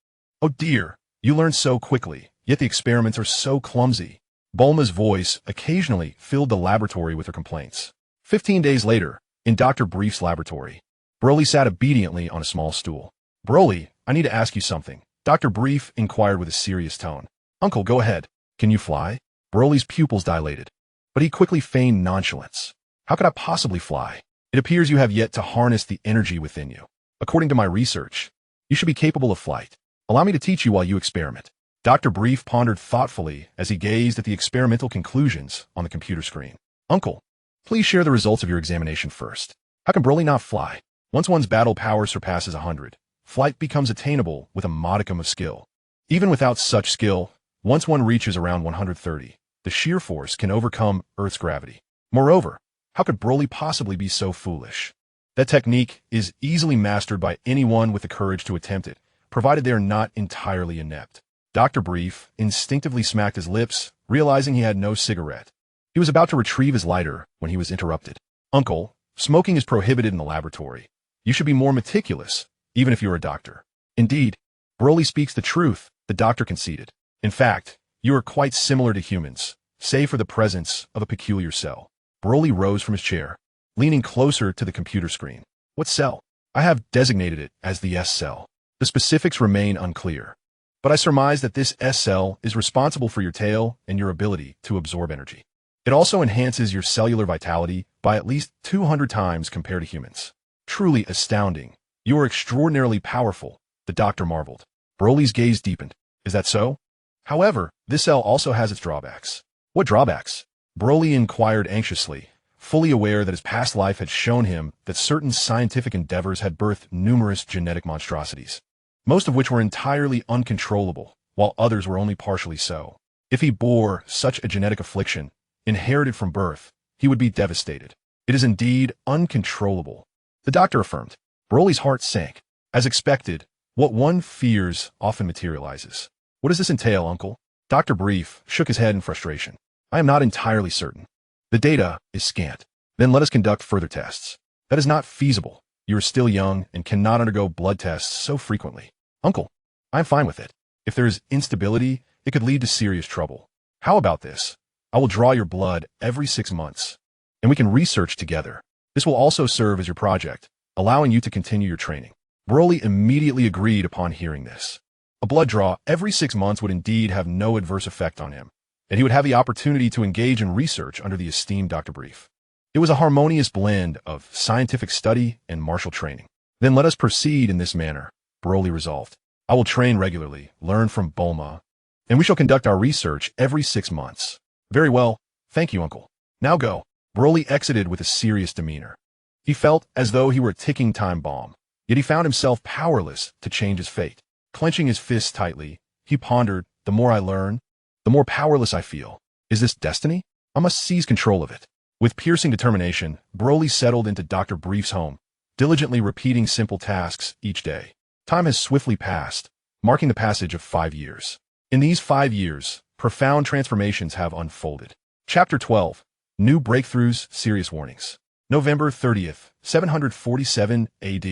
Oh dear, you learn so quickly, yet the experiments are so clumsy. Bulma's voice occasionally filled the laboratory with her complaints. 15 days later, in Dr. Brief's laboratory, Broly sat obediently on a small stool. Broly, I need to ask you something, Dr. Brief inquired with a serious tone. Uncle, go ahead. Can you fly? Broly's pupils dilated, but he quickly feigned nonchalance. How could I possibly fly? It appears you have yet to harness the energy within you. According to my research, you should be capable of flight. Allow me to teach you while you experiment. Dr. Brief pondered thoughtfully as he gazed at the experimental conclusions on the computer screen. Uncle, please share the results of your examination first. How can Broly not fly? Once one's battle power surpasses 100, flight becomes attainable with a modicum of skill. Even without such skill, once one reaches around 130, the sheer force can overcome Earth's gravity. Moreover, how could Broly possibly be so foolish? That technique is easily mastered by anyone with the courage to attempt it, provided they are not entirely inept. Dr. Brief instinctively smacked his lips, realizing he had no cigarette. He was about to retrieve his lighter when he was interrupted. Uncle, smoking is prohibited in the laboratory. You should be more meticulous, even if you're a doctor. Indeed, Broly speaks the truth, the doctor conceded. In fact, you are quite similar to humans, save for the presence of a peculiar cell. Broly rose from his chair, leaning closer to the computer screen. What cell? I have designated it as the S cell. The specifics remain unclear, but I surmise that this S cell is responsible for your tail and your ability to absorb energy. It also enhances your cellular vitality by at least 200 times compared to humans. Truly astounding. You are extraordinarily powerful, the doctor marveled. Broly's gaze deepened. Is that so? However, this cell also has its drawbacks. What drawbacks? Broly inquired anxiously, fully aware that his past life had shown him that certain scientific endeavors had birthed numerous genetic monstrosities, most of which were entirely uncontrollable, while others were only partially so. If he bore such a genetic affliction, inherited from birth, he would be devastated. It is indeed uncontrollable, the doctor affirmed. Broly's heart sank. As expected, what one fears often materializes. What does this entail, Uncle? Dr. Brief shook his head in frustration. I am not entirely certain. The data is scant. Then let us conduct further tests. That is not feasible. You are still young and cannot undergo blood tests so frequently. Uncle, I am fine with it. If there is instability, it could lead to serious trouble. How about this? I will draw your blood every 6 months, and we can research together. This will also serve as your project, allowing you to continue your training. Broly immediately agreed upon hearing this. A blood draw every 6 months would indeed have no adverse effect on him, and he would have the opportunity to engage in research under the esteemed Dr. Brief. It was a harmonious blend of scientific study and martial training. Then let us proceed in this manner, Broly resolved. I will train regularly, learn from Bulma, and we shall conduct our research every 6 months. Very well, thank you, Uncle. Now go. Broly exited with a serious demeanor. He felt as though he were a ticking time bomb, yet he found himself powerless to change his fate. Clenching his fists tightly, he pondered, the more I learn, the more powerless I feel. Is this destiny? I must seize control of it. With piercing determination, Broly settled into Dr. Brief's home, diligently repeating simple tasks each day. Time has swiftly passed, marking the passage of 5 years. In these 5 years, profound transformations have unfolded. Chapter 12. New Breakthroughs, Serious Warnings. November 30th, 747 AD.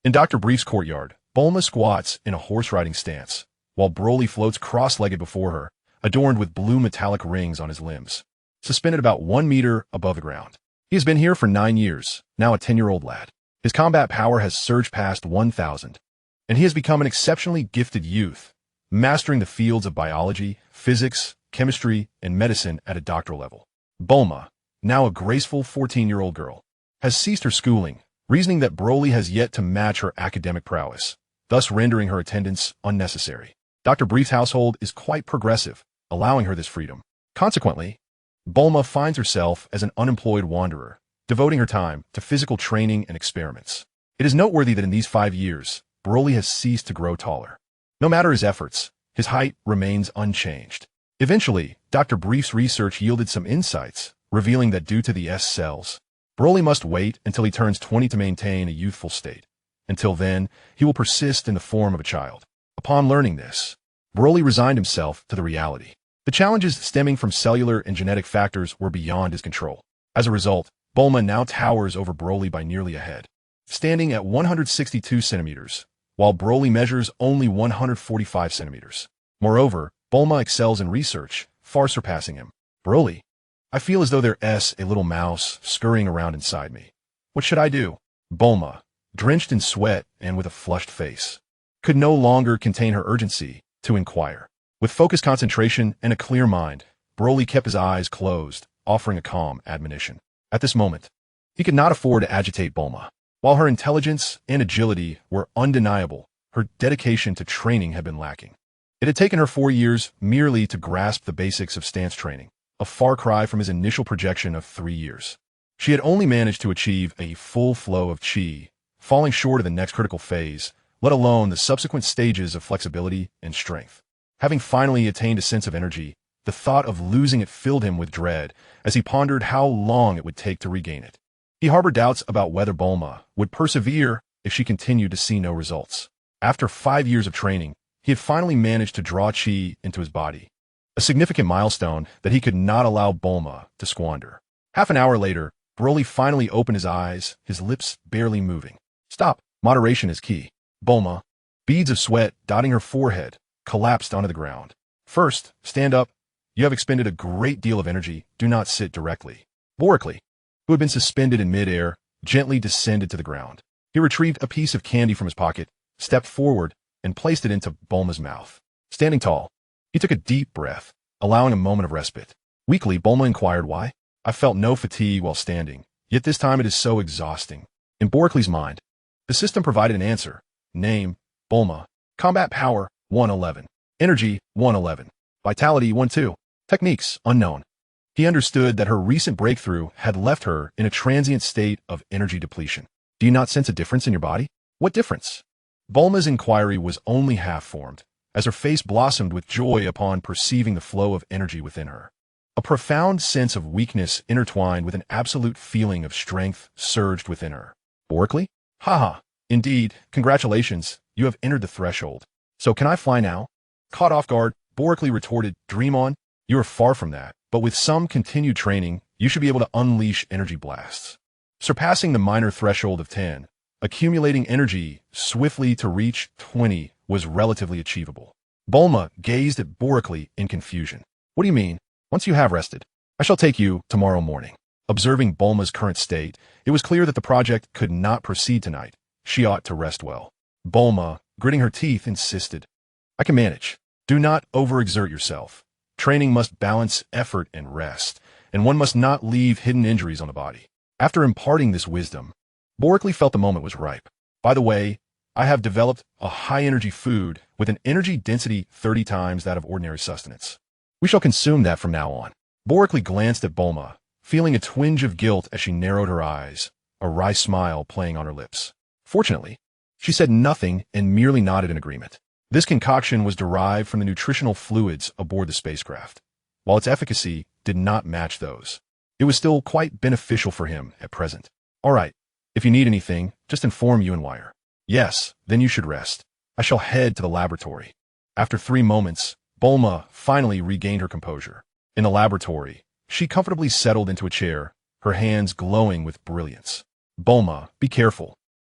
In Dr. Brief's courtyard, Bulma squats in a horse-riding stance, while Broly floats cross-legged before her, adorned with blue metallic rings on his limbs, suspended about 1 meter above the ground. He has been here for 9 years, now a 10-year-old lad. His combat power has surged past 1,000, and he has become an exceptionally gifted youth, mastering the fields of biology, physics, chemistry, and medicine at a doctoral level. Bulma, now a graceful 14-year-old girl, has ceased her schooling, reasoning that Broly has yet to match her academic prowess, thus rendering her attendance unnecessary. Dr. Brief's household is quite progressive, allowing her this freedom. Consequently, Bulma finds herself as an unemployed wanderer, devoting her time to physical training and experiments. It is noteworthy that in these 5 years, Broly has ceased to grow taller. No matter his efforts, his height remains unchanged. Eventually, Dr. Brief's research yielded some insights, revealing that due to the S cells, Broly must wait until he turns 20 to maintain a youthful state. Until then, he will persist in the form of a child. Upon learning this, Broly resigned himself to the reality. The challenges stemming from cellular and genetic factors were beyond his control. As a result, Bulma now towers over Broly by nearly a head, standing at 162 centimeters, while Broly measures only 145 centimeters. Moreover, Bulma excels in research, far surpassing him. Broly, I feel as though there's a little mouse scurrying around inside me. What should I do? Bulma, drenched in sweat and with a flushed face, could no longer contain her urgency to inquire. With focused concentration and a clear mind, Broly kept his eyes closed, offering a calm admonition. At this moment, he could not afford to agitate Bulma. While her intelligence and agility were undeniable, her dedication to training had been lacking. It had taken her 4 years merely to grasp the basics of stance training, a far cry from his initial projection of 3 years. She had only managed to achieve a full flow of chi, falling short of the next critical phase, let alone the subsequent stages of flexibility and strength. Having finally attained a sense of energy, the thought of losing it filled him with dread as he pondered how long it would take to regain it. He harbored doubts about whether Bulma would persevere if she continued to see no results. After 5 years of training, he had finally managed to draw chi into his body, a significant milestone that he could not allow Bulma to squander. Half an hour later, Broly finally opened his eyes, his lips barely moving. Stop. Moderation is key. Bulma, beads of sweat dotting her forehead, collapsed onto the ground. First, stand up. You have expended a great deal of energy. Do not sit directly. Boreklee, who had been suspended in midair, gently descended to the ground. He retrieved a piece of candy from his pocket, stepped forward, and placed it into Bulma's mouth. Standing tall, he took a deep breath, allowing a moment of respite. Weakly, Bulma inquired why. I felt no fatigue while standing, yet this time it is so exhausting. In Boreklee's mind, the system provided an answer. Name, Bulma. Combat power, 111. Energy, 111. Vitality, 12. Techniques, unknown. He understood that her recent breakthrough had left her in a transient state of energy depletion. Do you not sense a difference in your body? What difference? Bulma's inquiry was only half-formed, as her face blossomed with joy upon perceiving the flow of energy within her. A profound sense of weakness intertwined with an absolute feeling of strength surged within her. Boreklee? Haha. Indeed, congratulations, you have entered the threshold. So can I fly now? Caught off guard, Boreklee retorted, dream on. You are far from that, but with some continued training, you should be able to unleash energy blasts. Surpassing the minor threshold of 10, accumulating energy swiftly to reach 20 was relatively achievable. Bulma gazed at Boreklee in confusion. What do you mean? Once you have rested, I shall take you tomorrow morning. Observing Bulma's current state, it was clear that the project could not proceed tonight. She ought to rest well. Bulma, gritting her teeth, insisted. I can manage. Do not overexert yourself. Training must balance effort and rest, and one must not leave hidden injuries on the body. After imparting this wisdom, Boreklee felt the moment was ripe. By the way, I have developed a high-energy food with an energy density 30 times that of ordinary sustenance. We shall consume that from now on. Boreklee glanced at Bulma, feeling a twinge of guilt as she narrowed her eyes, a wry smile playing on her lips. Fortunately, she said nothing and merely nodded in agreement. This concoction was derived from the nutritional fluids aboard the spacecraft. While its efficacy did not match those, it was still quite beneficial for him at present. All right, if you need anything, just inform you and Wire. Yes, then you should rest. I shall head to the laboratory. After 3 moments, Bulma finally regained her composure. In the laboratory, she comfortably settled into a chair, her hands glowing with brilliance. Bulma, be careful.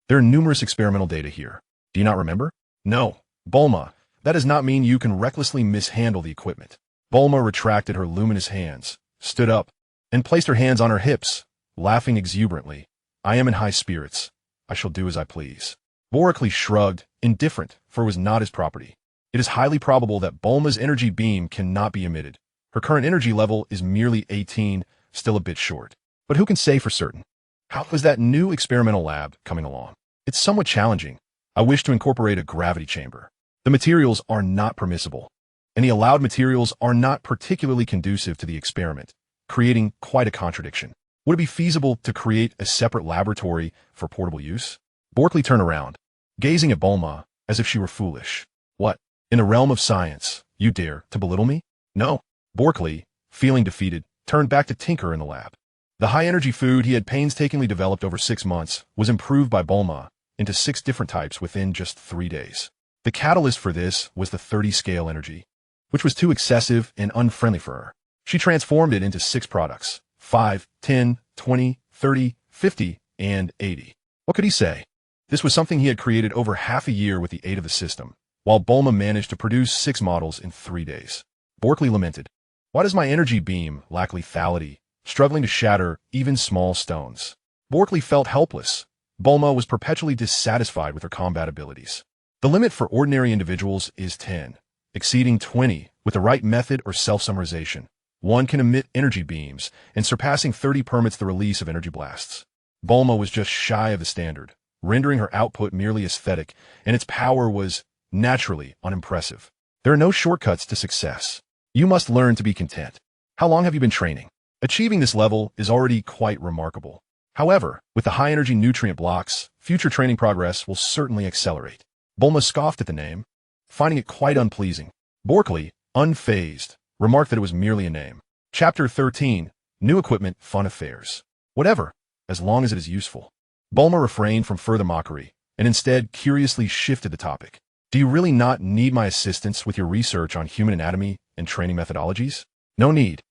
There are numerous experimental data here. Do you not remember? No. Bulma, that does not mean you can recklessly mishandle the equipment. Bulma retracted her luminous hands, stood up, and placed her hands on her hips, laughing exuberantly. I am in high spirits. I shall do as I please. Boreklee shrugged, indifferent, for it was not his property. It is highly probable that Bulma's energy beam cannot be emitted. Her current energy level is merely 18, still a bit short. But who can say for certain? How is that new experimental lab coming along? It's somewhat challenging. I wish to incorporate a gravity chamber. The materials are not permissible. Any allowed materials are not particularly conducive to the experiment, creating quite a contradiction. Would it be feasible to create a separate laboratory for portable use? Boreklee turned around, gazing at Bulma as if she were foolish. What? In the realm of science, you dare to belittle me? No. Boreklee, feeling defeated, turned back to tinker in the lab. The high-energy food he had painstakingly developed over 6 months was improved by Bulma into 6 different types within just 3 days. The catalyst for this was the 30-scale energy, which was too excessive and unfriendly for her. She transformed it into 6 products: 5, 10, 20, 30, 50, and 80. What could he say? This was something he had created over half a year with the aid of the system, while Bulma managed to produce 6 models in 3 days. Boreklee lamented, "Why does my energy beam lack lethality, struggling to shatter even small stones?" Boreklee felt helpless. Bulma was perpetually dissatisfied with her combat abilities. The limit for ordinary individuals is 10. Exceeding 20, with the right method or self-summarization, one can emit energy beams, and surpassing 30 permits the release of energy blasts. Bulma was just shy of the standard, rendering her output merely aesthetic, and its power was naturally unimpressive. There are no shortcuts to success. You must learn to be content. How long have you been training? Achieving this level is already quite remarkable. However, with the high-energy nutrient blocks, future training progress will certainly accelerate. Bulma scoffed at the name, finding it quite unpleasing. Boreklee, unfazed, remarked that it was merely a name. Chapter 13, New Equipment, Fun Affairs. Whatever, as long as it is useful. Bulma refrained from further mockery, and instead curiously shifted the topic. Do you really not need my assistance with your research on human anatomy and training methodologies? No need.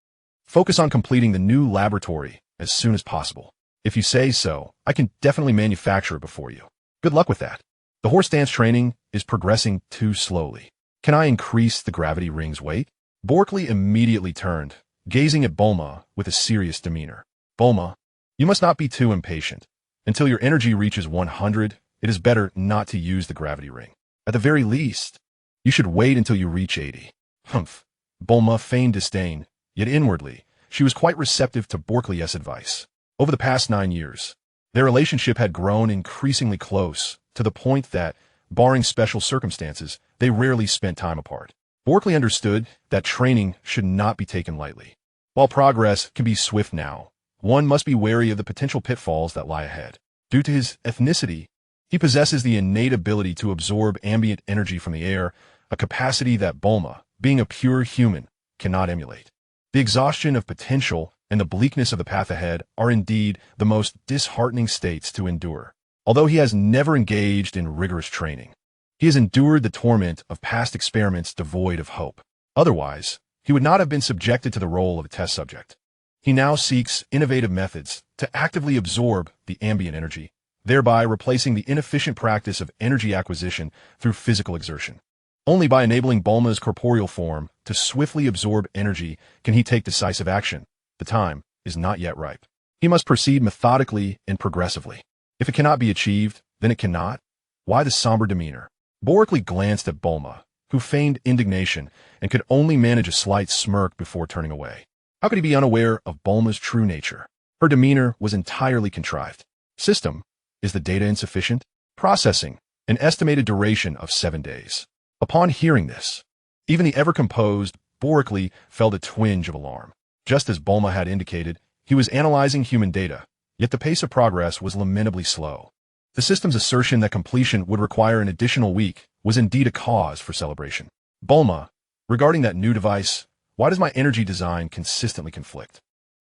Focus on completing the new laboratory as soon as possible. If you say so, I can definitely manufacture it before you. Good luck with that. The horse dance training is progressing too slowly. Can I increase the gravity ring's weight? Boreklee immediately turned, gazing at Bulma with a serious demeanor. Bulma, you must not be too impatient. Until your energy reaches 100, it is better not to use the gravity ring. At the very least, you should wait until you reach 80. Humph. Bulma feigned disdain, yet inwardly, she was quite receptive to Boreklee's advice. Over the past 9 years, their relationship had grown increasingly close, to the point that, barring special circumstances, they rarely spent time apart. Boreklee understood that training should not be taken lightly. While progress can be swift now, one must be wary of the potential pitfalls that lie ahead. Due to his ethnicity, he possesses the innate ability to absorb ambient energy from the air, a capacity that Bulma, being a pure human, cannot emulate. The exhaustion of potential and the bleakness of the path ahead are indeed the most disheartening states to endure. Although he has never engaged in rigorous training, he has endured the torment of past experiments devoid of hope. Otherwise, he would not have been subjected to the role of a test subject. He now seeks innovative methods to actively absorb the ambient energy, thereby replacing the inefficient practice of energy acquisition through physical exertion. Only by enabling Bulma's corporeal form to swiftly absorb energy can he take decisive action. The time is not yet ripe. He must proceed methodically and progressively. If it cannot be achieved, then it cannot. Why the somber demeanor? Boreklee glanced at Bulma, who feigned indignation and could only manage a slight smirk before turning away. How could he be unaware of Bulma's true nature? Her demeanor was entirely contrived. System, is the data insufficient? Processing, an estimated duration of 7 days. Upon hearing this, even the ever-composed Boreklee felt a twinge of alarm. Just as Bulma had indicated, he was analyzing human data, yet the pace of progress was lamentably slow. The system's assertion that completion would require an additional week was indeed a cause for celebration. Bulma, regarding that new device, why does my energy design consistently conflict?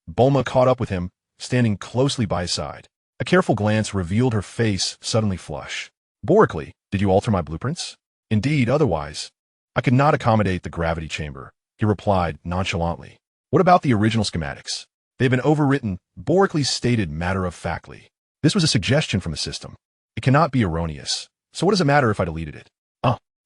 Bulma caught up with him, standing closely by his side. A careful glance revealed her face suddenly flush. Boreklee, did you alter my blueprints? Indeed, otherwise, I could not accommodate the gravity chamber, he replied nonchalantly. What about the original schematics? They've been overwritten, Boreklee stated matter-of-factly. This was a suggestion from the system. It cannot be erroneous. So what does it matter if I deleted it?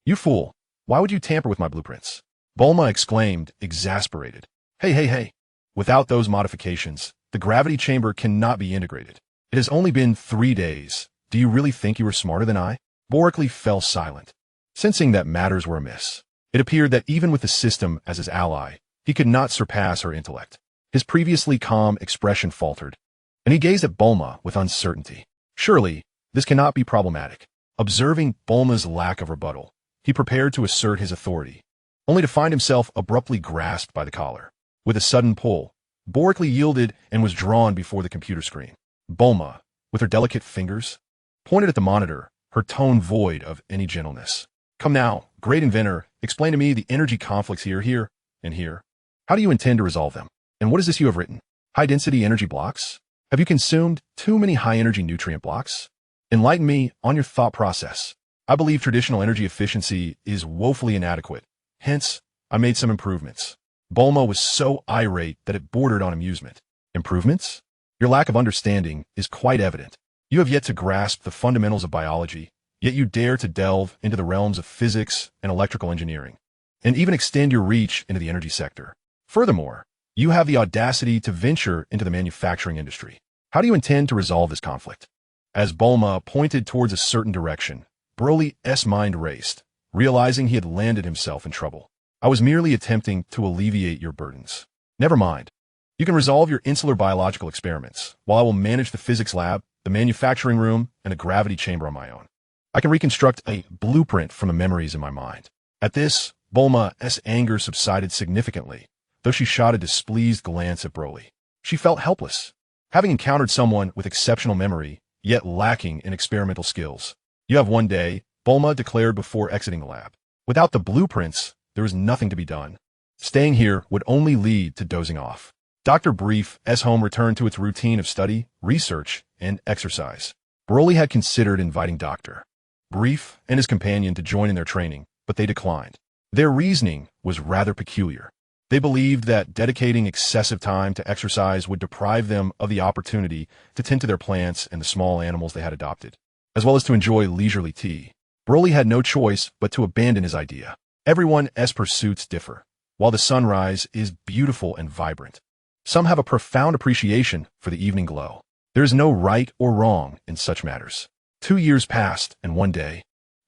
You fool. Why would you tamper with my blueprints? Bulma exclaimed, exasperated. Hey. Without those modifications, the gravity chamber cannot be integrated. It has only been 3 days. Do you really think you were smarter than I? Boreklee fell silent, sensing that matters were amiss. It appeared that even with the system as his ally, he could not surpass her intellect. His previously calm expression faltered. and he gazed at Bulma with uncertainty. Surely, this cannot be problematic. Observing Bulma's lack of rebuttal, he prepared to assert his authority, only to find himself abruptly grasped by the collar. With a sudden pull, Boreklee yielded and was drawn before the computer screen. Bulma, with her delicate fingers, pointed at the monitor, her tone void of any gentleness. Come now, great inventor, explain to me the energy conflicts here, and here. How do you intend to resolve them? And what is this you have written? High-density energy blocks? Have you consumed too many high-energy nutrient blocks? Enlighten me on your thought process. I believe traditional energy efficiency is woefully inadequate. Hence, I made some improvements. Bulma was so irate that it bordered on amusement. Improvements? Your lack of understanding is quite evident. You have yet to grasp the fundamentals of biology, yet you dare to delve into the realms of physics and electrical engineering, and even extend your reach into the energy sector. Furthermore, you have the audacity to venture into the manufacturing industry. How do you intend to resolve this conflict? As Bulma pointed towards a certain direction, Broly's mind raced, realizing he had landed himself in trouble. I was merely attempting to alleviate your burdens. Never mind. You can resolve your insular biological experiments, while I will manage the physics lab, the manufacturing room, and the gravity chamber on my own. I can reconstruct a blueprint from the memories in my mind. At this, Bulma's anger subsided significantly, though she shot a displeased glance at Broly. She felt helpless, having encountered someone with exceptional memory, yet lacking in experimental skills. You have one day, Bulma declared before exiting the lab. Without the blueprints, there is nothing to be done. Staying here would only lead to dozing off. Dr. Brief's home returned to its routine of study, research, and exercise. Broly had considered inviting Dr. Brief and his companion to join in their training, but they declined. Their reasoning was rather peculiar. They believed that dedicating excessive time to exercise would deprive them of the opportunity to tend to their plants and the small animals they had adopted, as well as to enjoy leisurely tea. Broly had no choice but to abandon his idea. Everyone's pursuits differ. While the sunrise is beautiful and vibrant, some have a profound appreciation for the evening glow. There is no right or wrong in such matters. 2 years passed, and one day,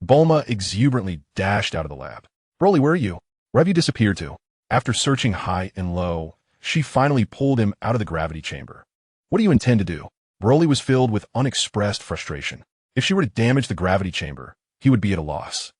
Bulma exuberantly dashed out of the lab. Broly, where are you? Where have you disappeared to? After searching high and low, she finally pulled him out of the gravity chamber. What do you intend to do? Broly was filled with unexpressed frustration. If she were to damage the gravity chamber, he would be at a loss.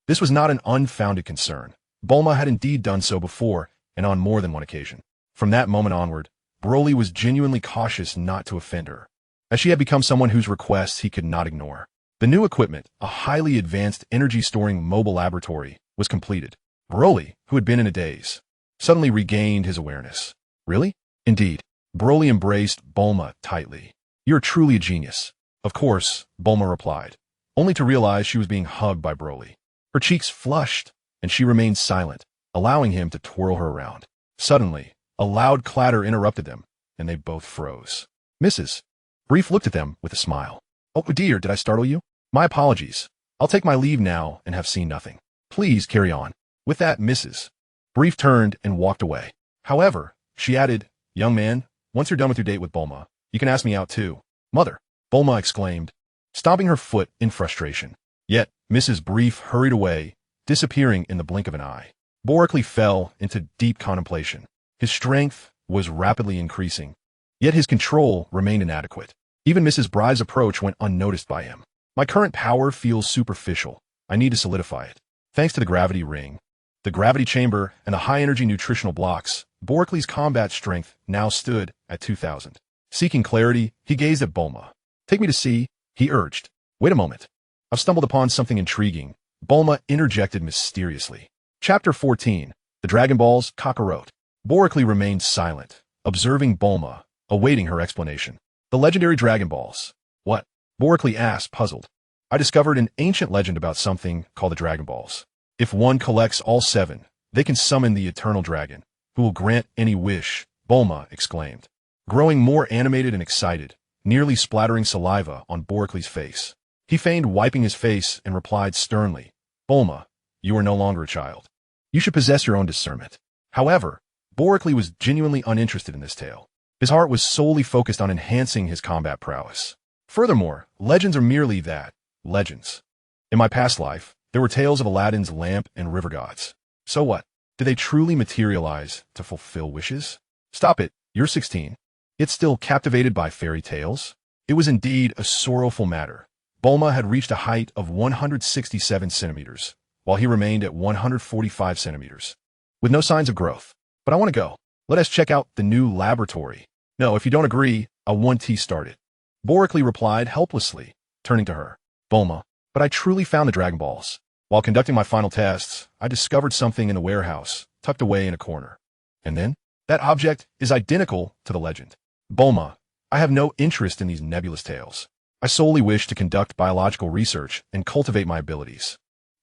This was not an unfounded concern. Bulma had indeed done so before, and on more than one occasion. From that moment onward, Broly was genuinely cautious not to offend her, as she had become someone whose requests he could not ignore. The new equipment, a highly advanced energy-storing mobile laboratory, was completed. Broly, who had been in a daze, suddenly regained his awareness. Really? Indeed. Broly embraced Bulma tightly. You're truly a genius. Of course, Bulma replied, only to realize she was being hugged by Broly. Her cheeks flushed, and she remained silent, allowing him to twirl her around. Suddenly, a loud clatter interrupted them, and they both froze. Mrs. Brief looked at them with a smile. Oh dear, did I startle you? My apologies. I'll take my leave now and have seen nothing. Please carry on. With that, Mrs. Brief turned and walked away. However, she added, young man, once you're done with your date with Bulma, you can ask me out too. Mother, Bulma exclaimed, stomping her foot in frustration. Yet, Mrs. Brief hurried away, disappearing in the blink of an eye. Boreklee fell into deep contemplation. His strength was rapidly increasing, yet his control remained inadequate. Even Mrs. Brief's approach went unnoticed by him. My current power feels superficial. I need to solidify it. Thanks to the gravity ring, the gravity chamber, and the high-energy nutritional blocks, Boreklee's combat strength now stood at 2,000. Seeking clarity, he gazed at Bulma. Take me to see, he urged. Wait a moment. I've stumbled upon something intriguing. Bulma interjected mysteriously. Chapter 14. The Dragon Balls Kakarot. Boreklee remained silent, observing Bulma, awaiting her explanation. The legendary Dragon Balls. What? Boreklee asked, puzzled. I discovered an ancient legend about something called the Dragon Balls. If one collects all 7, they can summon the eternal dragon, who will grant any wish, Bulma exclaimed, growing more animated and excited, nearly splattering saliva on Boreklee's face. He feigned wiping his face and replied sternly, Bulma, you are no longer a child. You should possess your own discernment. However, Boreklee was genuinely uninterested in this tale. His heart was solely focused on enhancing his combat prowess. Furthermore, legends are merely that, legends. In my past life, there were tales of Aladdin's lamp and river gods. So what? Did they truly materialize to fulfill wishes? Stop it, you're 16. yet still captivated by fairy tales? It was indeed a sorrowful matter. Bulma had reached a height of 167 centimeters, while he remained at 145 centimeters, with no signs of growth. But I want to go. Let us check out the new laboratory. No, if you don't agree, I'll 1T start it. Boreklee replied helplessly, turning to her. Bulma, but I truly found the Dragon Balls. While conducting my final tests, I discovered something in the warehouse, tucked away in a corner. And then? That object is identical to the legend. Bulma, I have no interest in these nebulous tales. I solely wish to conduct biological research and cultivate my abilities.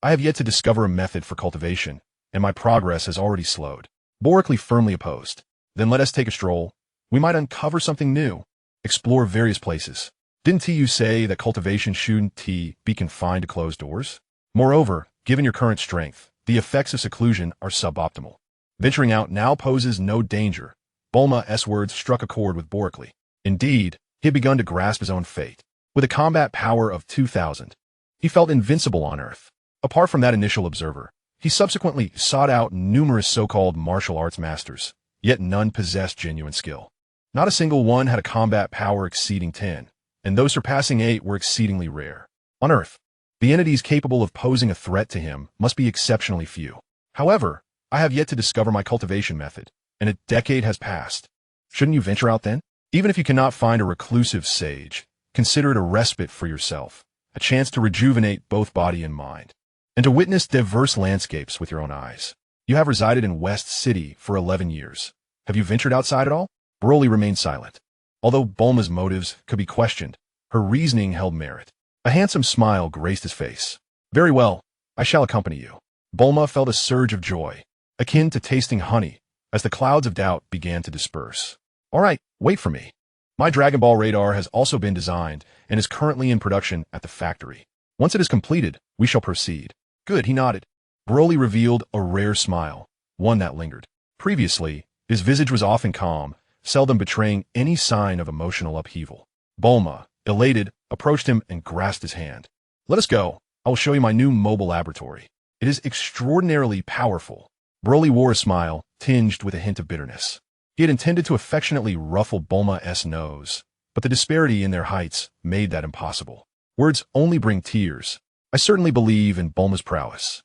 I have yet to discover a method for cultivation, and my progress has already slowed. Boreklee firmly opposed. Then let us take a stroll. We might uncover something new. Explore various places. Didn't you say that cultivation shouldn't be confined to closed doors? Moreover, given your current strength, the effects of seclusion are suboptimal. Venturing out now poses no danger. Bulma's words struck a chord with Boreklee. Indeed, he had begun to grasp his own fate. With a combat power of 2,000, he felt invincible on Earth. Apart from that initial observer, he subsequently sought out numerous so-called martial arts masters, yet none possessed genuine skill. Not a single one had a combat power exceeding 10, and those surpassing 8 were exceedingly rare. On Earth, the entities capable of posing a threat to him must be exceptionally few. However, I have yet to discover my cultivation method, and a decade has passed. Shouldn't you venture out then? Even if you cannot find a reclusive sage, consider it a respite for yourself, a chance to rejuvenate both body and mind, and to witness diverse landscapes with your own eyes. You have resided in West City for 11 years. Have you ventured outside at all? Broly remained silent. Although Bulma's motives could be questioned, her reasoning held merit. A handsome smile graced his face. Very well, I shall accompany you. Bulma felt a surge of joy, akin to tasting honey, as the clouds of doubt began to disperse. All right, wait for me. My Dragon Ball radar has also been designed and is currently in production at the factory. Once it is completed, we shall proceed. Good, he nodded. Broly revealed a rare smile, one that lingered. Previously, his visage was often calm, seldom betraying any sign of emotional upheaval. Bulma, elated, approached him and grasped his hand. Let us go. I will show you my new mobile laboratory. It is extraordinarily powerful. Broly wore a smile, tinged with a hint of bitterness. He had intended to affectionately ruffle Bulma's nose, but the disparity in their heights made that impossible. Words only bring tears. I certainly believe in Bulma's prowess.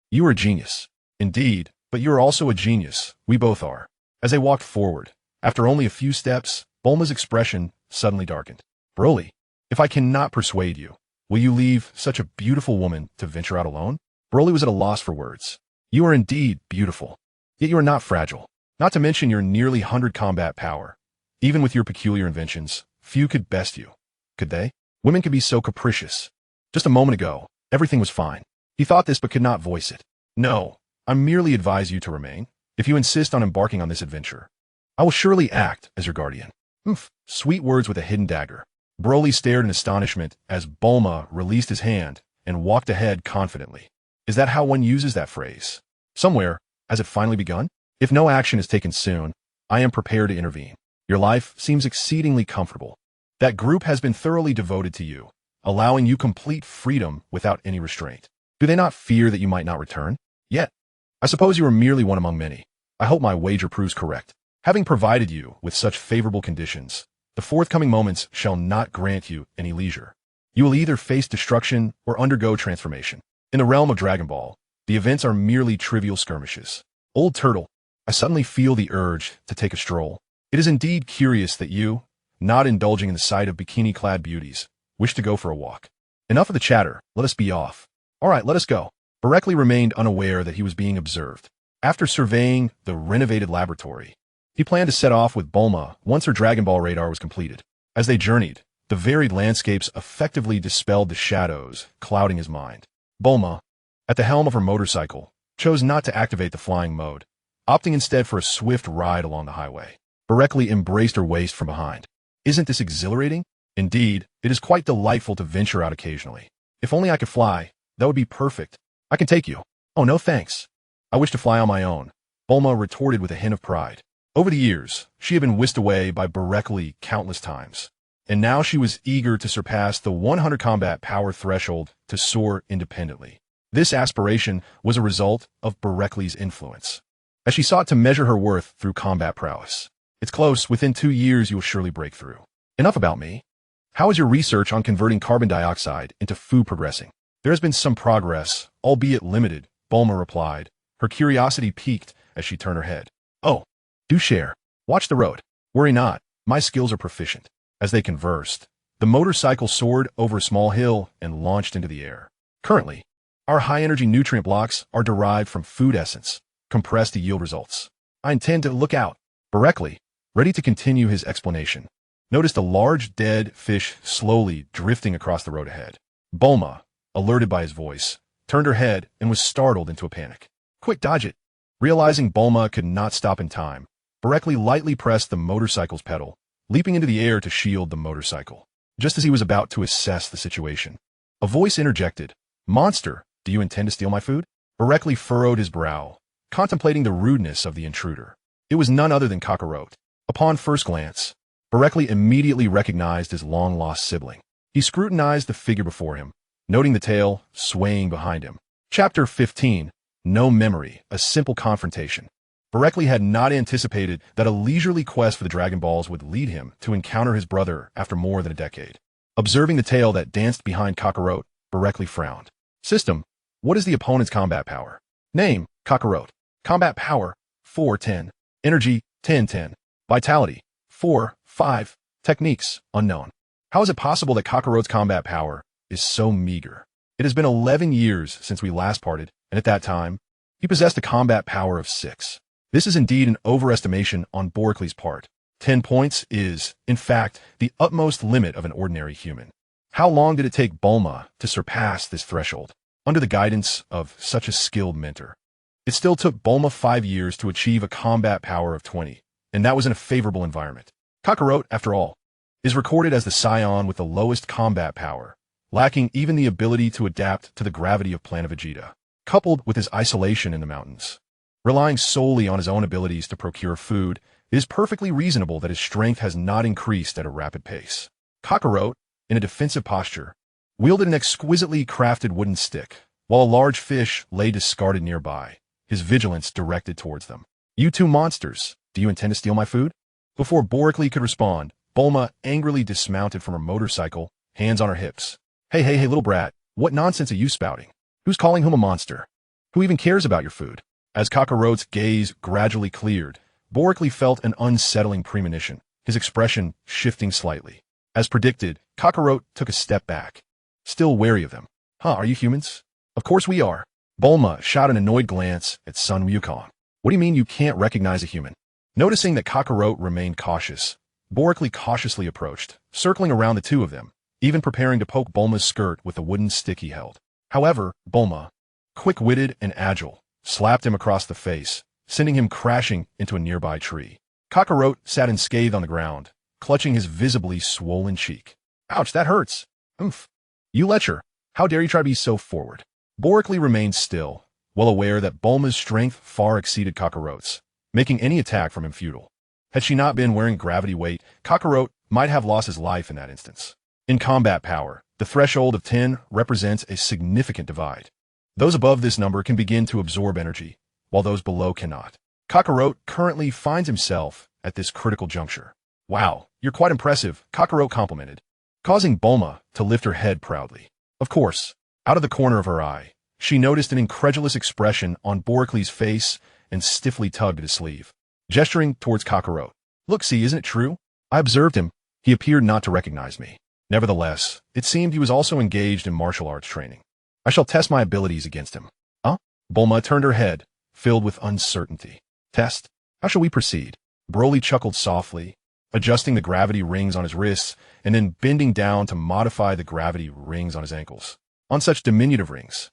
You are a genius. Indeed, but you are also a genius. We both are. As they walked forward, after only a few steps, Bulma's expression suddenly darkened. Broly, if I cannot persuade you, will you leave such a beautiful woman to venture out alone? Broly was at a loss for words. You are indeed beautiful, yet you are not fragile. Not to mention your nearly 100 combat power. Even with your peculiar inventions, few could best you. Could they? Women can be so capricious. Just a moment ago, everything was fine. He thought this but could not voice it. No, I merely advise you to remain. If you insist on embarking on this adventure, I will surely act as your guardian. Sweet words with a hidden dagger. Broly stared in astonishment as Bulma released his hand and walked ahead confidently. Is that how one uses that phrase? Somewhere, has it finally begun? If no action is taken soon, I am prepared to intervene. Your life seems exceedingly comfortable. That group has been thoroughly devoted to you, allowing you complete freedom without any restraint. Do they not fear that you might not return? Yet, I suppose you are merely one among many. I hope my wager proves correct. Having provided you with such favorable conditions, the forthcoming moments shall not grant you any leisure. You will either face destruction or undergo transformation. In the realm of Dragon Ball, the events are merely trivial skirmishes. Old Turtle, I suddenly feel the urge to take a stroll. It is indeed curious that you, not indulging in the sight of bikini-clad beauties, wish to go for a walk. Enough of the chatter, let us be off. All right, let us go. Boreklee remained unaware that he was being observed. After surveying the renovated laboratory, he planned to set off with Bulma once her Dragon Ball radar was completed. As they journeyed, the varied landscapes effectively dispelled the shadows clouding his mind. Bulma, at the helm of her motorcycle, chose not to activate the flying mode, opting instead for a swift ride along the highway. Boreklee embraced her waist from behind. Isn't this exhilarating? Indeed, it is quite delightful to venture out occasionally. If only I could fly, that would be perfect. I can take you. Oh, no thanks. I wish to fly on my own, Bulma retorted with a hint of pride. Over the years, she had been whisked away by Boreklee countless times, and now she was eager to surpass the 100 combat power threshold to soar independently. This aspiration was a result of Boreklee's influence, as she sought to measure her worth through combat prowess. It's close. Within 2 years, you will surely break through. Enough about me. How is your research on converting carbon dioxide into food progressing? There has been some progress, albeit limited, Bulma replied. Her curiosity piqued as she turned her head. Oh, do share. Watch the road. Worry not. My skills are proficient. As they conversed, the motorcycle soared over a small hill and launched into the air. Currently, our high-energy nutrient blocks are derived from food essence, compressed to yield results. I intend to look out. Boreklee, ready to continue his explanation, noticed a large dead fish slowly drifting across the road ahead. Bulma, alerted by his voice, turned her head and was startled into a panic. Quick, dodge it. Realizing Bulma could not stop in time, Boreklee lightly pressed the motorcycle's pedal, leaping into the air to shield the motorcycle. Just as he was about to assess the situation, a voice interjected. Monster, do you intend to steal my food? Boreklee furrowed his brow, contemplating the rudeness of the intruder. It was none other than Kakarot. Upon first glance, Boreklee immediately recognized his long-lost sibling. He scrutinized the figure before him, noting the tail swaying behind him. Chapter 15. No Memory, a Simple Confrontation. Boreklee had not anticipated that a leisurely quest for the Dragon Balls would lead him to encounter his brother after more than a decade. Observing the tail that danced behind Kakarot, Boreklee frowned. System, what is the opponent's combat power? Name, Kakarot. Combat power, 410. Energy, 1010. Vitality, 4-5. Techniques, unknown. How is it possible that Kakarot's combat power is so meager? It has been 11 years since we last parted, and at that time, he possessed a combat power of 6. This is indeed an overestimation on Boreklee's part. 10 points is, in fact, the utmost limit of an ordinary human. How long did it take Bulma to surpass this threshold? Under the guidance of such a skilled mentor, it still took Bulma 5 years to achieve a combat power of 20, and that was in a favorable environment. Kakarot, after all, is recorded as the Saiyan with the lowest combat power, lacking even the ability to adapt to the gravity of planet Vegeta. Coupled with his isolation in the mountains, relying solely on his own abilities to procure food, it is perfectly reasonable that his strength has not increased at a rapid pace. Kakarot, in a defensive posture, wielded an exquisitely crafted wooden stick, while a large fish lay discarded nearby, his vigilance directed towards them. You two monsters, do you intend to steal my food? Before Boreklee could respond, Bulma angrily dismounted from her motorcycle, hands on her hips. Hey, little brat, what nonsense are you spouting? Who's calling whom a monster? Who even cares about your food? As Kakarot's gaze gradually cleared, Boreklee felt an unsettling premonition, his expression shifting slightly. As predicted, Kakarot took a step back, still wary of them. Are you humans? Of course we are. Bulma shot an annoyed glance at Sun Gohan. What do you mean you can't recognize a human? Noticing that Kakarot remained cautious, Boreklee cautiously approached, circling around the two of them, even preparing to poke Bulma's skirt with the wooden stick he held. However, Bulma, quick-witted and agile, slapped him across the face, sending him crashing into a nearby tree. Kakarot sat unscathed on the ground, clutching his visibly swollen cheek. Ouch, that hurts. Oomph. You lecher. How dare you try to be so forward? Boreklee remained still, well aware that Bulma's strength far exceeded Kakarot's, making any attack from him futile. Had she not been wearing gravity weight, Kakarot might have lost his life in that instance. In combat power, the threshold of 10 represents a significant divide. Those above this number can begin to absorb energy, while those below cannot. Kakarot currently finds himself at this critical juncture. Wow, you're quite impressive, Kakarot complimented, causing Bulma to lift her head proudly. Of course, out of the corner of her eye, she noticed an incredulous expression on Boreklee's face and stiffly tugged at his sleeve, gesturing towards Kakarot. Look, see, isn't it true? I observed him. He appeared not to recognize me. Nevertheless, it seemed he was also engaged in martial arts training. I shall test my abilities against him. Huh? Bulma turned her head, filled with uncertainty. Test? How shall we proceed? Broly chuckled softly, adjusting the gravity rings on his wrists and then bending down to modify the gravity rings on his ankles. On such diminutive rings,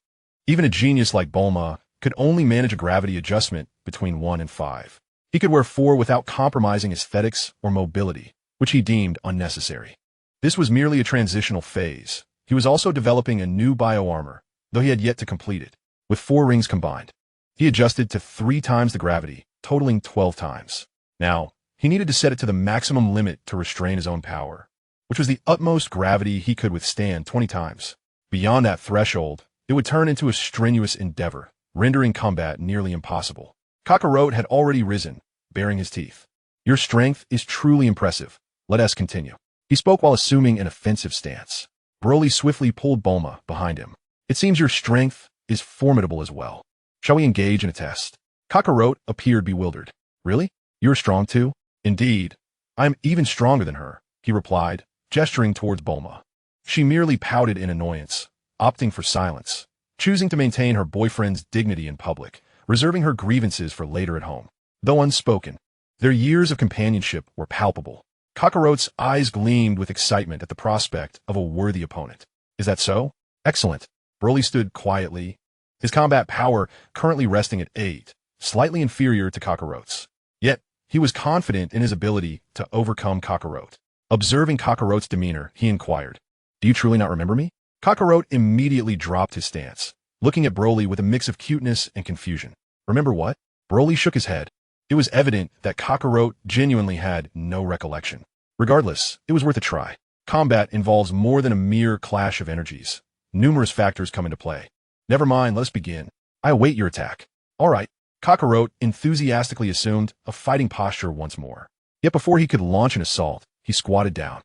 even a genius like Bulma could only manage a gravity adjustment between 1 and 5. He could wear 4 without compromising aesthetics or mobility, which he deemed unnecessary. This was merely a transitional phase. He was also developing a new bioarmor, though he had yet to complete it. With 4 rings combined, he adjusted to 3 times the gravity, totaling 12 times. Now, he needed to set it to the maximum limit to restrain his own power, which was the utmost gravity he could withstand 20 times. Beyond that threshold, it would turn into a strenuous endeavor, rendering combat nearly impossible. Kakarot had already risen, baring his teeth. Your strength is truly impressive. Let us continue. He spoke while assuming an offensive stance. Broly swiftly pulled Bulma behind him. It seems your strength is formidable as well. Shall we engage in a test? Kakarot appeared bewildered. Really? You're strong too? Indeed. I'm even stronger than her, he replied, gesturing towards Bulma. She merely pouted in annoyance, opting for silence, choosing to maintain her boyfriend's dignity in public, reserving her grievances for later at home. Though unspoken, their years of companionship were palpable. Kakarot's eyes gleamed with excitement at the prospect of a worthy opponent. Is that so? Excellent. Broly stood quietly, his combat power currently resting at 8, slightly inferior to Kakarot's. Yet, he was confident in his ability to overcome Kakarot. Observing Kakarot's demeanor, he inquired, "Do you truly not remember me?" Kakarot immediately dropped his stance, looking at Broly with a mix of cuteness and confusion. Remember what? Broly shook his head. It was evident that Kakarot genuinely had no recollection. Regardless, it was worth a try. Combat involves more than a mere clash of energies. Numerous factors come into play. Never mind, let's begin. I await your attack. All right. Kakarot enthusiastically assumed a fighting posture once more. Yet before he could launch an assault, he squatted down.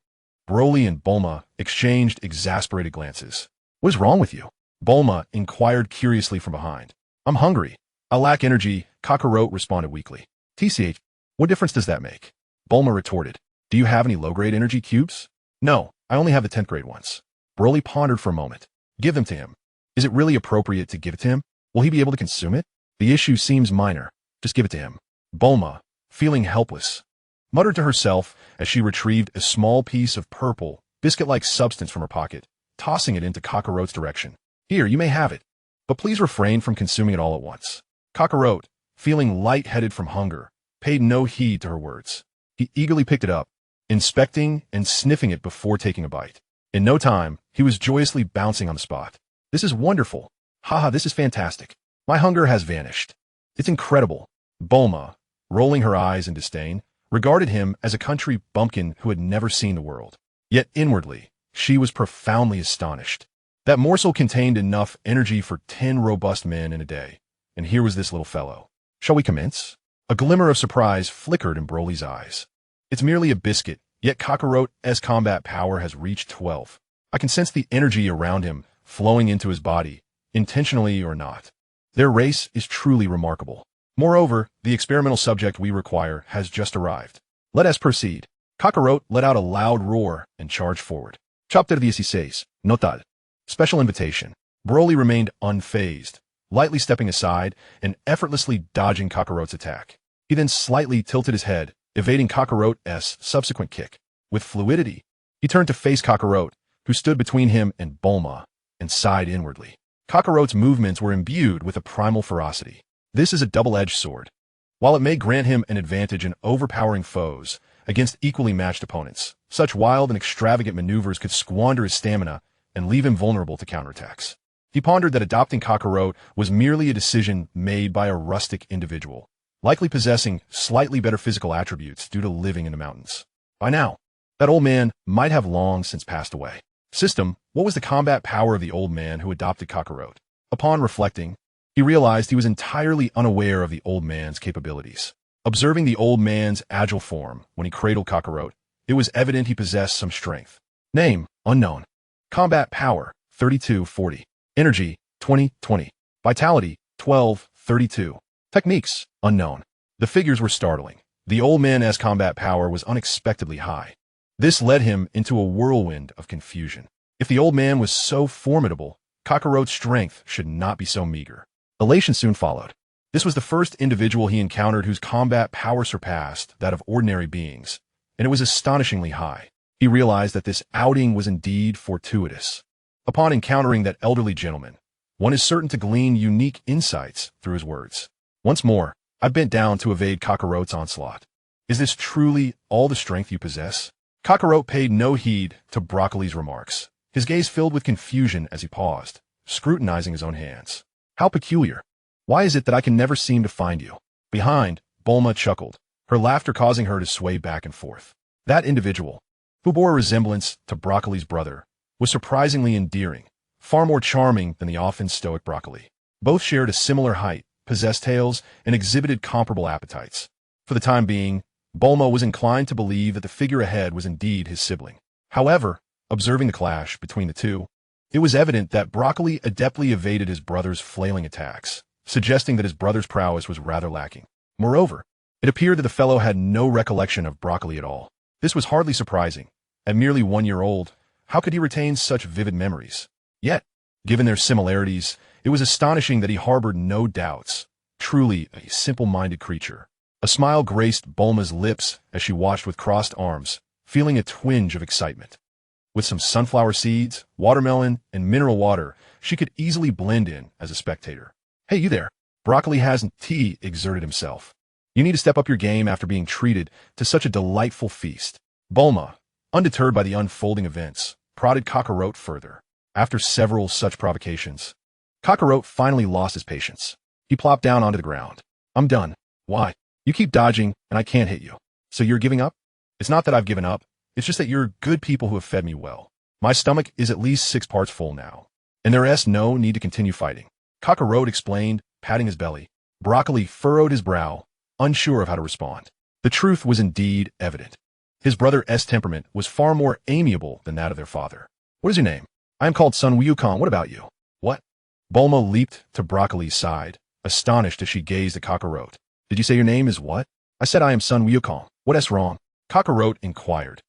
Broly and Bulma exchanged exasperated glances. What is wrong with you? Bulma inquired curiously from behind. I'm hungry. I lack energy, Kakarot responded weakly. TCH, what difference does that make? Bulma retorted. Do you have any low-grade energy cubes? No, I only have the 10th grade ones. Broly pondered for a moment. Give them to him. Is it really appropriate to give it to him? Will he be able to consume it? The issue seems minor. Just give it to him. Bulma, feeling helpless, muttered to herself as she retrieved a small piece of purple, biscuit-like substance from her pocket, tossing it into Kakarot's direction. Here, you may have it, but please refrain from consuming it all at once. Kakarot, feeling light-headed from hunger, paid no heed to her words. He eagerly picked it up, inspecting and sniffing it before taking a bite. In no time, he was joyously bouncing on the spot. This is wonderful. Haha, this is fantastic. My hunger has vanished. It's incredible. Bulma, rolling her eyes in disdain, regarded him as a country bumpkin who had never seen the world. Yet inwardly, she was profoundly astonished. That morsel contained enough energy for 10 robust men in a day. And here was this little fellow. Shall we commence? A glimmer of surprise flickered in Broly's eyes. It's merely a biscuit, yet Kakarot's combat power has reached 12. I can sense the energy around him flowing into his body, intentionally or not. Their race is truly remarkable. Moreover, the experimental subject we require has just arrived. Let us proceed. Kakarot let out a loud roar and charged forward. Chapter 16. Notad. Special invitation. Broly remained unfazed, lightly stepping aside and effortlessly dodging Kakarot's attack. He then slightly tilted his head, evading Kakarot's subsequent kick. With fluidity, he turned to face Kakarot, who stood between him and Bulma, and sighed inwardly. Kakarot's movements were imbued with a primal ferocity. This is a double-edged sword. While it may grant him an advantage in overpowering foes against equally matched opponents, such wild and extravagant maneuvers could squander his stamina and leave him vulnerable to counterattacks. He pondered that adopting Kakarot was merely a decision made by a rustic individual, likely possessing slightly better physical attributes due to living in the mountains. By now, that old man might have long since passed away. System, what was the combat power of the old man who adopted Kakarot? Upon reflecting, he realized he was entirely unaware of the old man's capabilities. Observing the old man's agile form when he cradled Kakarot, it was evident he possessed some strength. Name, unknown. Combat power, 3240. Energy, 2020. Vitality, 1232. Techniques, unknown. The figures were startling. The old man's combat power was unexpectedly high. This led him into a whirlwind of confusion. If the old man was so formidable, Kakarot's strength should not be so meager. Elation soon followed. This was the first individual he encountered whose combat power surpassed that of ordinary beings, and it was astonishingly high. He realized that this outing was indeed fortuitous. Upon encountering that elderly gentleman, one is certain to glean unique insights through his words. Once more, I bent down to evade Kakarot's onslaught. Is this truly all the strength you possess? Kakarot paid no heed to Broccoli's remarks. His gaze filled with confusion as he paused, scrutinizing his own hands. How peculiar. Why is it that I can never seem to find you? Behind, Bulma chuckled, her laughter causing her to sway back and forth. That individual, who bore a resemblance to Broccoli's brother, was surprisingly endearing, far more charming than the often stoic Broccoli. Both shared a similar height, possessed tails, and exhibited comparable appetites. For the time being, Bulma was inclined to believe that the figure ahead was indeed his sibling. However, observing the clash between the two, it was evident that Broccoli adeptly evaded his brother's flailing attacks, suggesting that his brother's prowess was rather lacking. Moreover, it appeared that the fellow had no recollection of Broccoli at all. This was hardly surprising. At merely 1 year old, how could he retain such vivid memories? Yet, given their similarities, it was astonishing that he harbored no doubts. Truly a simple-minded creature. A smile graced Bulma's lips as she watched with crossed arms, feeling a twinge of excitement. With some sunflower seeds, watermelon, and mineral water, she could easily blend in as a spectator. Hey, you there. Broccoli hasn't exerted himself. You need to step up your game after being treated to such a delightful feast. Bulma, undeterred by the unfolding events, prodded Kakarot further. After several such provocations, Kakarot finally lost his patience. He plopped down onto the ground. I'm done. Why? You keep dodging, and I can't hit you. So you're giving up? It's not that I've given up. It's just that you're good people who have fed me well. My stomach is at least 6 parts full now. And there is no need to continue fighting. Kakarot explained, patting his belly. Broccoli furrowed his brow, unsure of how to respond. The truth was indeed evident. His brother's temperament was far more amiable than that of their father. What is your name? I am called Sun Gohan. What about you? What? Bulma leaped to Broccoli's side, astonished as she gazed at Kakarot. Did you say your name is what? I said I am Sun Gohan. What's wrong? Kakarot inquired,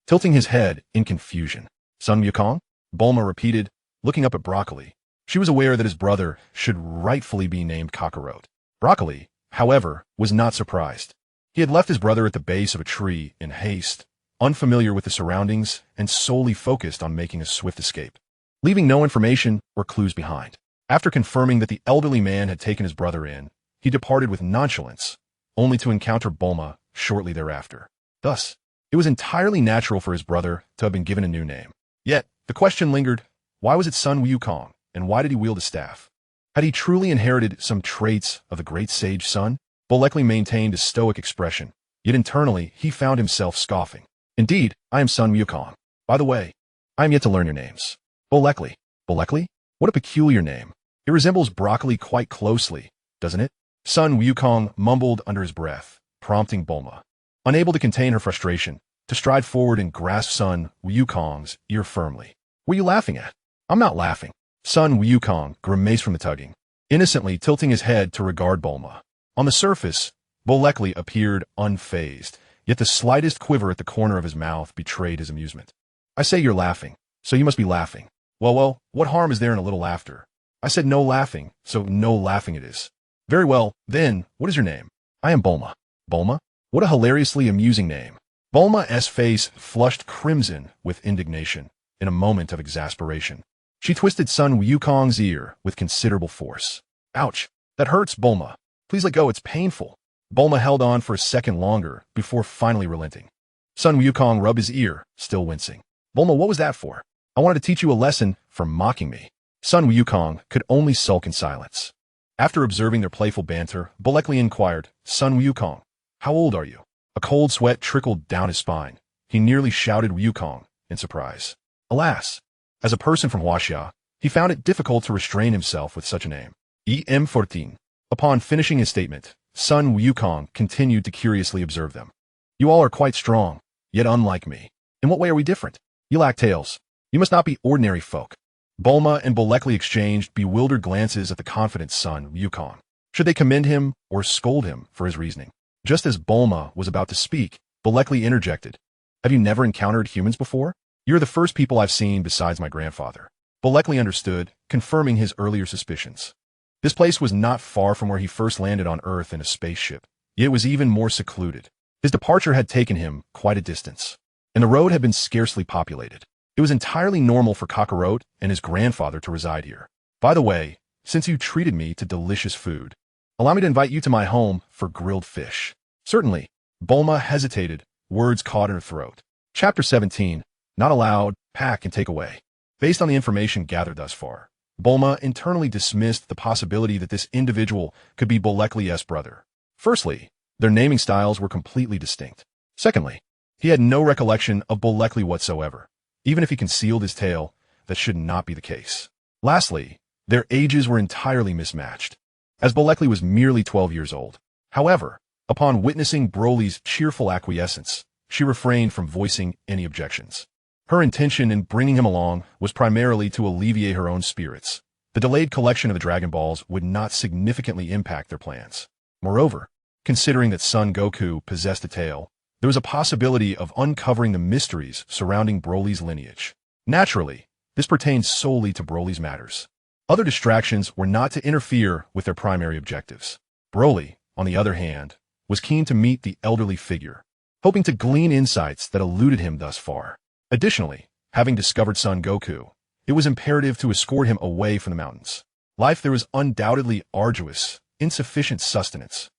tilting his head in confusion. Sun Gohan? Bulma repeated, looking up at Broccoli. She was aware that his brother should rightfully be named Kakarot. Broccoli, however, was not surprised. He had left his brother at the base of a tree in haste, unfamiliar with the surroundings and solely focused on making a swift escape, leaving no information or clues behind. After confirming that the elderly man had taken his brother in, he departed with nonchalance, only to encounter Bulma shortly thereafter. Thus, it was entirely natural for his brother to have been given a new name. Yet, the question lingered, why was it Sun Wukong, and why did he wield a staff? Had he truly inherited some traits of the great sage Sun? Boreklee maintained a stoic expression, yet internally he found himself scoffing. Indeed, I am Sun Wukong. By the way, I am yet to learn your names. Boreklee. Boreklee? What a peculiar name. It resembles Broccoli quite closely, doesn't it? Sun Wukong mumbled under his breath, prompting Bulma, unable to contain her frustration, to stride forward and grasp Sun Wukong's ear firmly. What are you laughing at? I'm not laughing. Sun Wukong grimaced from the tugging, innocently tilting his head to regard Bulma. On the surface, Boreklee appeared unfazed, yet the slightest quiver at the corner of his mouth betrayed his amusement. I say you're laughing, so you must be laughing. Well, what harm is there in a little laughter? I said no laughing, so no laughing it is. Very well, then, what is your name? I am Bulma. Bulma? What a hilariously amusing name. Bulma's face flushed crimson with indignation, in a moment of exasperation. She twisted Sun Wukong's ear with considerable force. Ouch, that hurts, Bulma. Please let go, it's painful. Bulma held on for a second longer before finally relenting. Sun Wukong rubbed his ear, still wincing. Bulma, what was that for? I wanted to teach you a lesson for mocking me. Sun Wukong could only sulk in silence. After observing their playful banter, Boreklee inquired, Sun Wukong, how old are you? A cold sweat trickled down his spine. He nearly shouted Wukong in surprise. Alas, as a person from Huaxia, he found it difficult to restrain himself with such a name. Em14. Upon finishing his statement, Sun Wukong continued to curiously observe them. You all are quite strong, yet unlike me. In what way are we different? You lack tails. You must not be ordinary folk. Bulma and Boreklee exchanged bewildered glances at the confident Sun Wukong. Should they commend him or scold him for his reasoning? Just as Bulma was about to speak, Boreklee interjected. Have you never encountered humans before? You're the first people I've seen besides my grandfather. Boreklee understood, confirming his earlier suspicions. This place was not far from where he first landed on Earth in a spaceship, yet it was even more secluded. His departure had taken him quite a distance, and the road had been scarcely populated. It was entirely normal for Kakarot and his grandfather to reside here. By the way, since you treated me to delicious food, allow me to invite you to my home for grilled fish. Certainly. Bulma hesitated, words caught in her throat. Chapter 17. Not allowed, pack and take away. Based on the information gathered thus far, Bulma internally dismissed the possibility that this individual could be Boreklee's brother. Firstly, their naming styles were completely distinct. Secondly, he had no recollection of Boreklee whatsoever. Even if he concealed his tale, that should not be the case. Lastly, their ages were entirely mismatched, as Boreklee was merely 12 years old. However, Upon witnessing Broly's cheerful acquiescence, she refrained from voicing any objections. Her intention in bringing him along was primarily to alleviate her own spirits. The delayed collection of the Dragon Balls would not significantly impact their plans. Moreover, considering that Son Goku possessed a tail, there was a possibility of uncovering the mysteries surrounding Broly's lineage. Naturally, this pertained solely to Broly's matters. Other distractions were not to interfere with their primary objectives. Broly, on the other hand, was keen to meet the elderly figure, hoping to glean insights that eluded him thus far. Additionally, having discovered Son Goku, it was imperative to escort him away from the mountains. Life there was undoubtedly arduous, insufficient sustenance,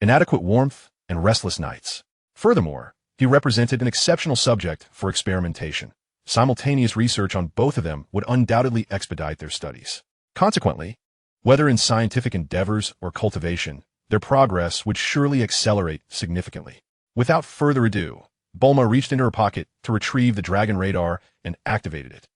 inadequate warmth, and restless nights. Furthermore, he represented an exceptional subject for experimentation. Simultaneous research on both of them would undoubtedly expedite their studies. Consequently, whether in scientific endeavors or cultivation, their progress would surely accelerate significantly. Without further ado, Bulma reached into her pocket to retrieve the dragon radar and activated it.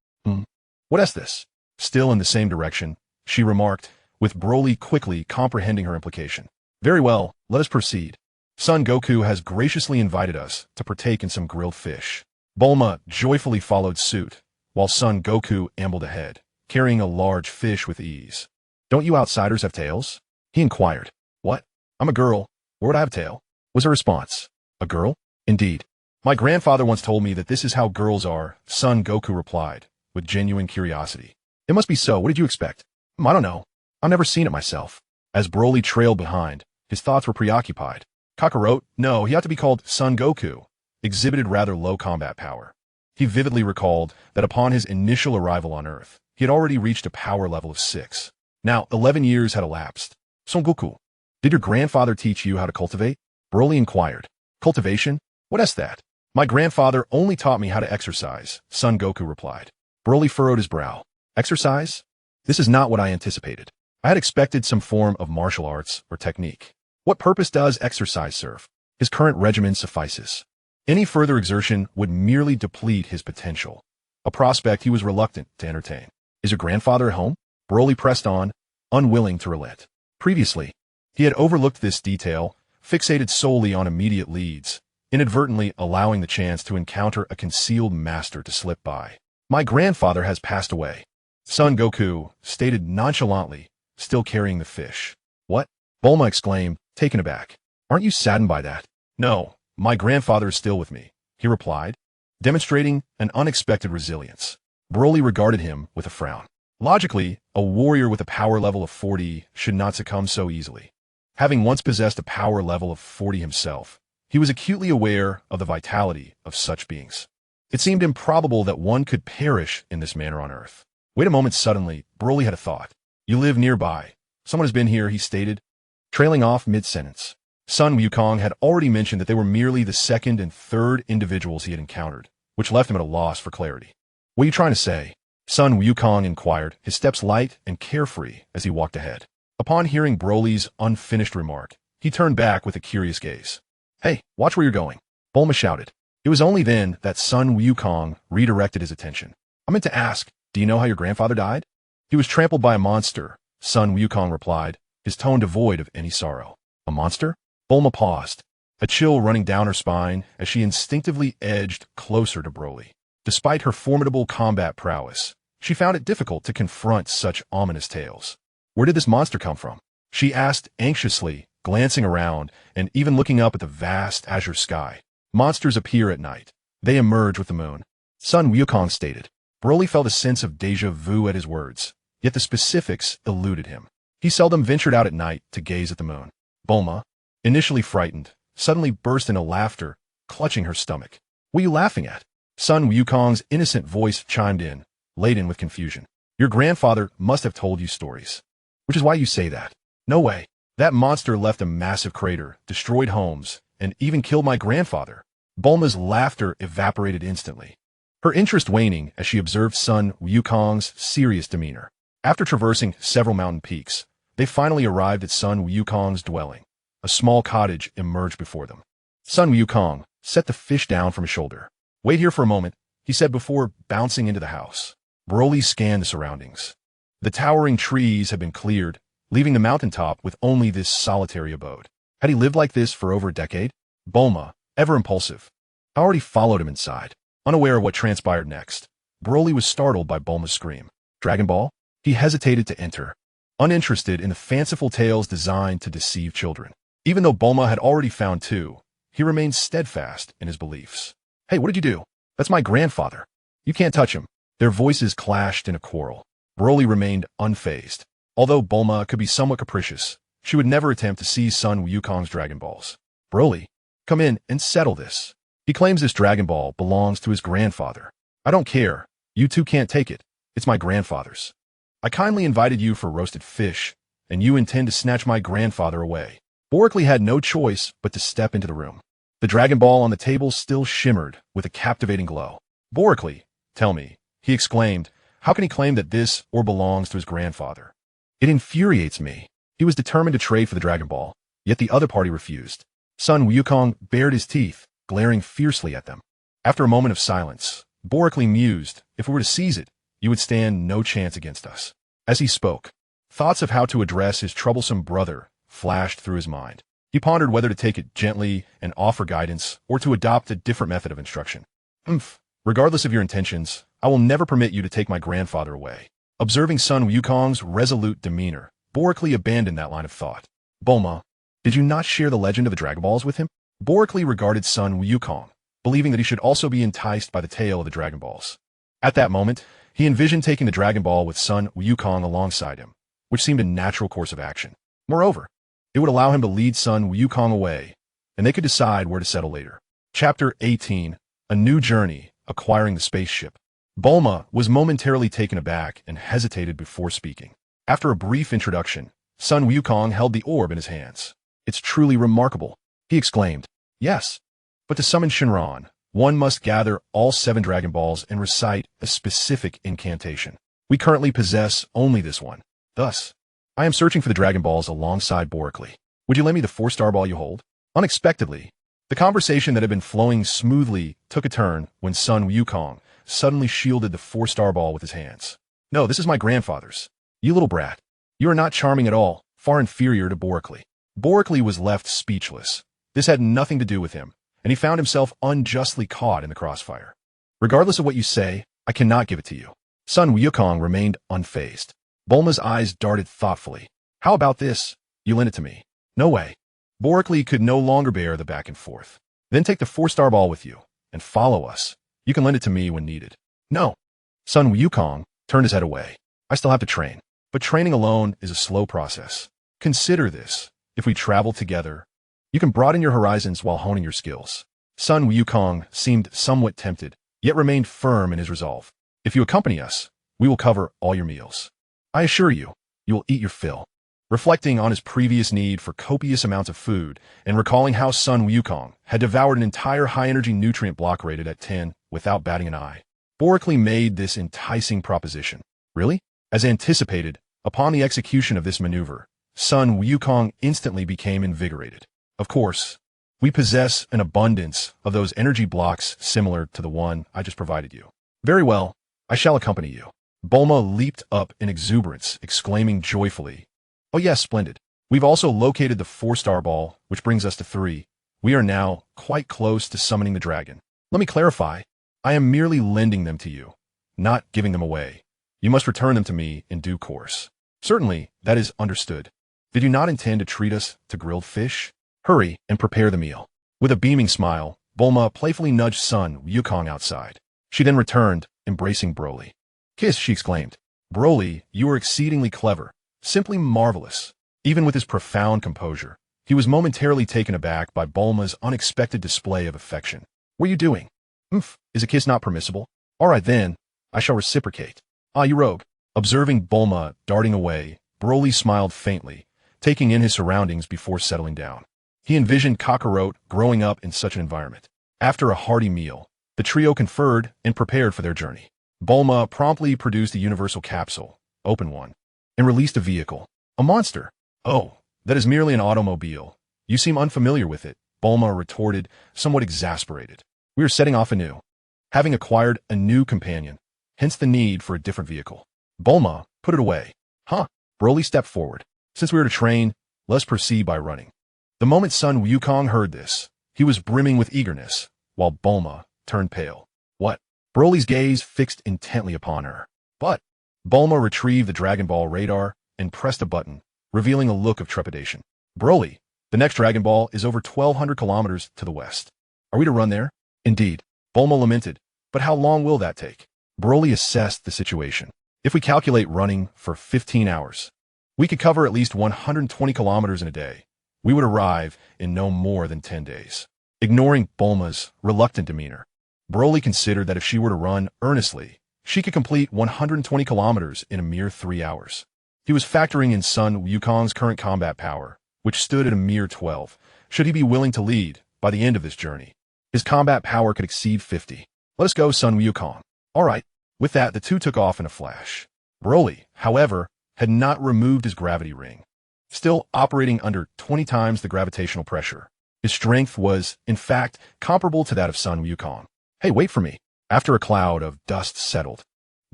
What is this? Still in the same direction, she remarked, with Broly quickly comprehending her implication. Very well, let us proceed. Son Goku has graciously invited us to partake in some grilled fish. Bulma joyfully followed suit, while Son Goku ambled ahead, carrying a large fish with ease. Don't you outsiders have tails? He inquired. What? I'm a girl. Where would I have a tail? Was her response. A girl? Indeed. My grandfather once told me that this is how girls are, Son Goku replied, with genuine curiosity. It must be so. What did you expect? I don't know. I've never seen it myself. As Broly trailed behind, his thoughts were preoccupied. Kakarot, no, he ought to be called Son Goku, exhibited rather low combat power. He vividly recalled that upon his initial arrival on Earth, he had already reached a power level of 6. Now, 11 years had elapsed. Son Goku, did your grandfather teach you how to cultivate? Broly inquired. Cultivation? What is that? My grandfather only taught me how to exercise, Son Goku replied. Broly furrowed his brow. Exercise? This is not what I anticipated. I had expected some form of martial arts or technique. What purpose does exercise serve? His current regimen suffices. Any further exertion would merely deplete his potential, a prospect he was reluctant to entertain. Is your grandfather at home? Broly pressed on, unwilling to relent. Previously, he had overlooked this detail, fixated solely on immediate leads, inadvertently allowing the chance to encounter a concealed master to slip by. My grandfather has passed away, Son Goku stated nonchalantly, still carrying the fish. What? Bulma exclaimed, taken aback. Aren't you saddened by that? No, my grandfather is still with me, he replied, demonstrating an unexpected resilience. Broly regarded him with a frown. Logically, a warrior with a power level of 40 should not succumb so easily. Having once possessed a power level of 40 himself, he was acutely aware of the vitality of such beings. It seemed improbable that one could perish in this manner on Earth. Wait a moment, suddenly, Broly had a thought. You live nearby. Someone has been here, he stated, trailing off mid-sentence. Sun Wukong had already mentioned that they were merely the second and third individuals he had encountered, which left him at a loss for clarity. What are you trying to say? Sun Wukong inquired, his steps light and carefree as he walked ahead. Upon hearing Broly's unfinished remark, he turned back with a curious gaze. Hey, watch where you're going, Bulma shouted. It was only then that Sun Wukong redirected his attention. I meant to ask, do you know how your grandfather died? He was trampled by a monster, Sun Wukong replied, his tone devoid of any sorrow. A monster? Bulma paused, a chill running down her spine as she instinctively edged closer to Broly. Despite her formidable combat prowess, she found it difficult to confront such ominous tales. Where did this monster come from? She asked anxiously, glancing around and even looking up at the vast azure sky. Monsters appear at night. They emerge with the moon, Sun Wukong stated. Broly felt a sense of déjà vu at his words, yet the specifics eluded him. He seldom ventured out at night to gaze at the moon. Bulma, initially frightened, suddenly burst into laughter, clutching her stomach. What are you laughing at? Sun Wukong's innocent voice chimed in, laden with confusion. Your grandfather must have told you stories. Which is why you say that. No way. That monster left a massive crater, destroyed homes, and even killed my grandfather. Bulma's laughter evaporated instantly, her interest waning as she observed Sun Wukong's serious demeanor. After traversing several mountain peaks, they finally arrived at Sun Wukong's dwelling. A small cottage emerged before them. Sun Wukong set the fish down from his shoulder. Wait here for a moment, he said before bouncing into the house. Broly scanned the surroundings. The towering trees had been cleared, leaving the mountaintop with only this solitary abode. Had he lived like this for over a decade? Bulma, ever impulsive, I already followed him inside, unaware of what transpired next. Broly was startled by Bulma's scream. Dragon Ball? He hesitated to enter, uninterested in the fanciful tales designed to deceive children. Even though Bulma had already found two, he remained steadfast in his beliefs. Hey, what did you do? That's my grandfather. You can't touch him. Their voices clashed in a quarrel. Broly remained unfazed. Although Bulma could be somewhat capricious, she would never attempt to seize Sun Wukong's Dragon Balls. Broly, come in and settle this. He claims this Dragon Ball belongs to his grandfather. I don't care. You two can't take it. It's my grandfather's. I kindly invited you for roasted fish, and you intend to snatch my grandfather away. Boreklee had no choice but to step into the room. The Dragon Ball on the table still shimmered with a captivating glow. Boreklee, tell me, he exclaimed, how can he claim that this or belongs to his grandfather? It infuriates me. He was determined to trade for the Dragon Ball, yet the other party refused. Sun Wukong bared his teeth, glaring fiercely at them. After a moment of silence, Boreklee mused, if we were to seize it, you would stand no chance against us. As he spoke, thoughts of how to address his troublesome brother flashed through his mind. He pondered whether to take it gently and offer guidance or to adopt a different method of instruction. Regardless of your intentions, I will never permit you to take my grandfather away. Observing Sun Wukong's resolute demeanor, Boreklee abandoned that line of thought. Bulma, did you not share the legend of the Dragon Balls with him? Boreklee regarded Sun Wukong, believing that he should also be enticed by the tale of the Dragon Balls. At that moment, he envisioned taking the Dragon Ball with Sun Wukong alongside him, which seemed a natural course of action. Moreover, it would allow him to lead Sun Wukong away, and they could decide where to settle later. Chapter 18, A New Journey, Acquiring the Spaceship. Bulma was momentarily taken aback and hesitated before speaking. After a brief introduction, Sun Wukong held the orb in his hands. It's truly remarkable, he exclaimed. Yes, but to summon Shenron, one must gather all 7 Dragon Balls and recite a specific incantation. We currently possess only this one. Thus, I am searching for the Dragon Balls alongside Boreklee. Would you lend me the 4-star ball you hold? Unexpectedly, the conversation that had been flowing smoothly took a turn when Sun Wukong suddenly shielded the 4-star ball with his hands. No, this is my grandfather's. You little brat. You are not charming at all, far inferior to Boreklee. Boreklee was left speechless. This had nothing to do with him, and he found himself unjustly caught in the crossfire. Regardless of what you say, I cannot give it to you. Sun Wukong remained unfazed. Bulma's eyes darted thoughtfully. How about this? You lend it to me. No way. Boreklee could no longer bear the back and forth. Then take the 4-star ball with you, and follow us. You can lend it to me when needed. No. Sun Wukong turned his head away. I still have to train. But training alone is a slow process. Consider this. If we travel together, you can broaden your horizons while honing your skills. Sun Wukong seemed somewhat tempted, yet remained firm in his resolve. If you accompany us, we will cover all your meals. I assure you, you will eat your fill. Reflecting on his previous need for copious amounts of food and recalling how Sun Wukong had devoured an entire high-energy nutrient block rated at 10 without batting an eye, Boreklee made this enticing proposition. Really? As anticipated, upon the execution of this maneuver, Sun Wukong instantly became invigorated. Of course, we possess an abundance of those energy blocks similar to the one I just provided you. Very well, I shall accompany you. Bulma leaped up in exuberance, exclaiming joyfully, Oh yes, splendid. We've also located the 4-star ball, which brings us to 3. We are now quite close to summoning the dragon. Let me clarify. I am merely lending them to you, not giving them away. You must return them to me in due course. Certainly, that is understood. Did you not intend to treat us to grilled fish? Hurry and prepare the meal. With a beaming smile, Bulma playfully nudged Sun Wukong outside. She then returned, embracing Broly. Kiss, she exclaimed. Broly, you are exceedingly clever. Simply marvelous. Even with his profound composure, he was momentarily taken aback by Bulma's unexpected display of affection. What are you doing? Is a kiss not permissible? All right then, I shall reciprocate. Ah, you rogue. Observing Bulma darting away, Broly smiled faintly, taking in his surroundings before settling down. He envisioned Kakarot growing up in such an environment. After a hearty meal, the trio conferred and prepared for their journey. Bulma promptly produced a universal capsule, opened one, and released a vehicle. A monster. Oh, that is merely an automobile. You seem unfamiliar with it, Bulma retorted, somewhat exasperated. We are setting off anew, having acquired a new companion, hence the need for a different vehicle. Bulma, put it away. Huh? Broly stepped forward. Since we are to train, let's proceed by running. The moment Sun Wukong heard this, he was brimming with eagerness, while Bulma turned pale. What? Broly's gaze fixed intently upon her. But Bulma retrieved the Dragon Ball radar and pressed a button, revealing a look of trepidation. Broly, the next Dragon Ball is over 1,200 kilometers to the west. Are we to run there? Indeed, Bulma lamented. But how long will that take? Broly assessed the situation. If we calculate running for 15 hours, we could cover at least 120 kilometers in a day. We would arrive in no more than 10 days. Ignoring Bulma's reluctant demeanor, Broly considered that if she were to run earnestly, she could complete 120 kilometers in a mere 3 hours. He was factoring in Sun Wukong's current combat power, which stood at a mere 12. Should he be willing to lead by the end of this journey, his combat power could exceed 50. Let us go, Sun Wukong. All right. With that, the two took off in a flash. Broly, however, had not removed his gravity ring, still operating under 20 times the gravitational pressure. His strength was, in fact, comparable to that of Sun Wukong. Hey, wait for me. After a cloud of dust settled,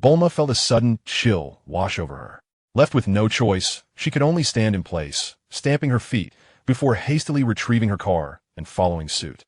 Bulma felt a sudden chill wash over her. Left with no choice, she could only stand in place, stamping her feet, before hastily retrieving her car and following suit.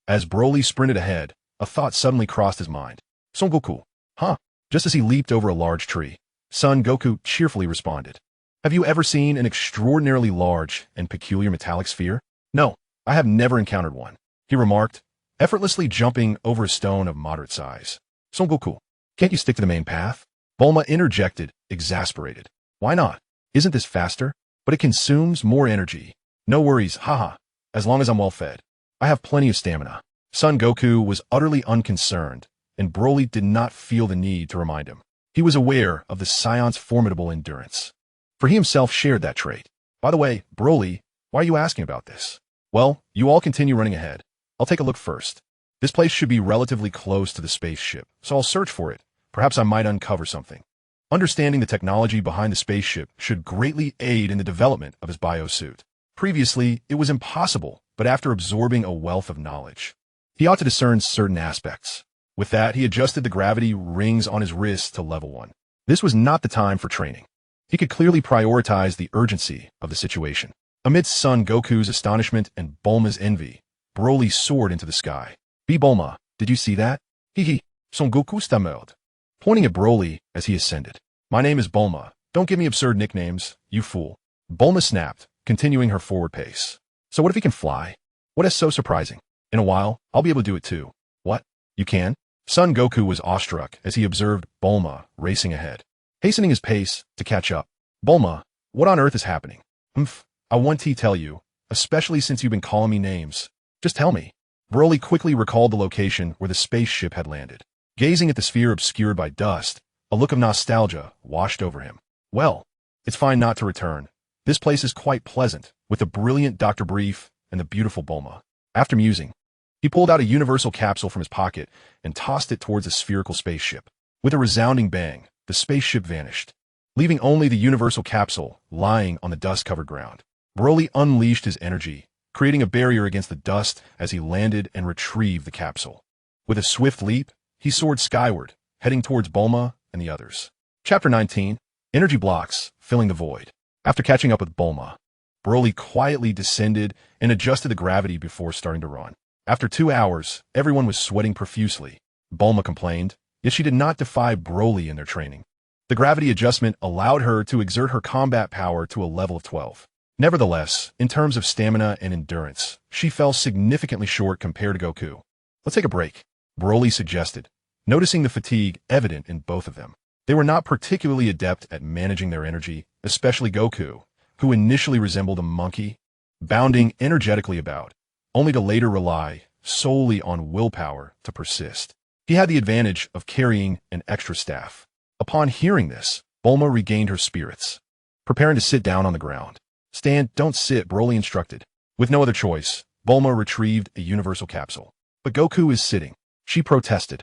As Broly sprinted ahead, a thought suddenly crossed his mind. Son Goku. Huh? Just as he leaped over a large tree, Son Goku cheerfully responded. Have you ever seen an extraordinarily large and peculiar metallic sphere? No, I have never encountered one, he remarked, effortlessly jumping over a stone of moderate size. Son Goku, can't you stick to the main path? Bulma interjected, exasperated. Why not? Isn't this faster? But it consumes more energy. No worries, haha, as long as I'm well fed. I have plenty of stamina. Son Goku was utterly unconcerned, and Broly did not feel the need to remind him. He was aware of the Saiyans' formidable endurance, for he himself shared that trait. By the way, Broly, why are you asking about this? Well, you all continue running ahead. I'll take a look first. This place should be relatively close to the spaceship, so I'll search for it. Perhaps I might uncover something. Understanding the technology behind the spaceship should greatly aid in the development of his biosuit. Previously, it was impossible, but after absorbing a wealth of knowledge, he ought to discern certain aspects. With that, he adjusted the gravity rings on his wrists to level 1. This was not the time for training. He could clearly prioritize the urgency of the situation. Amidst Son Goku's astonishment and Bulma's envy, Broly soared into the sky. Be Bulma, did you see that? Hee, Son Goku stammered, pointing at Broly as he ascended. My name is Bulma. Don't give me absurd nicknames, you fool. Bulma snapped, continuing her forward pace. So what if he can fly? What is so surprising? In a while, I'll be able to do it too. What? You can? Son Goku was awestruck as he observed Bulma racing ahead, hastening his pace to catch up. Bulma, what on earth is happening? I want to tell you, especially since you've been calling me names. Just tell me. Broly quickly recalled the location where the spaceship had landed. Gazing at the sphere obscured by dust, a look of nostalgia washed over him. Well, it's fine not to return. This place is quite pleasant, with the brilliant Dr. Brief and the beautiful Bulma. After musing, he pulled out a universal capsule from his pocket and tossed it towards the spherical spaceship. With a resounding bang, the spaceship vanished, leaving only the universal capsule lying on the dust-covered ground. Broly unleashed his energy, creating a barrier against the dust as he landed and retrieved the capsule. With a swift leap, he soared skyward, heading towards Bulma and the others. Chapter 19, Energy Blocks Filling the Void. After catching up with Bulma, Broly quietly descended and adjusted the gravity before starting to run. After 2 hours, everyone was sweating profusely. Bulma complained, yet she did not defy Broly in their training. The gravity adjustment allowed her to exert her combat power to a level of 12. Nevertheless, in terms of stamina and endurance, she fell significantly short compared to Goku. Let's take a break, Broly suggested, noticing the fatigue evident in both of them. They were not particularly adept at managing their energy, especially Goku, who initially resembled a monkey, bounding energetically about, only to later rely solely on willpower to persist. He had the advantage of carrying an extra staff. Upon hearing this, Bulma regained her spirits, preparing to sit down on the ground. Stand, don't sit, Broly instructed. With no other choice, Bulma retrieved a universal capsule. But Goku is sitting, she protested.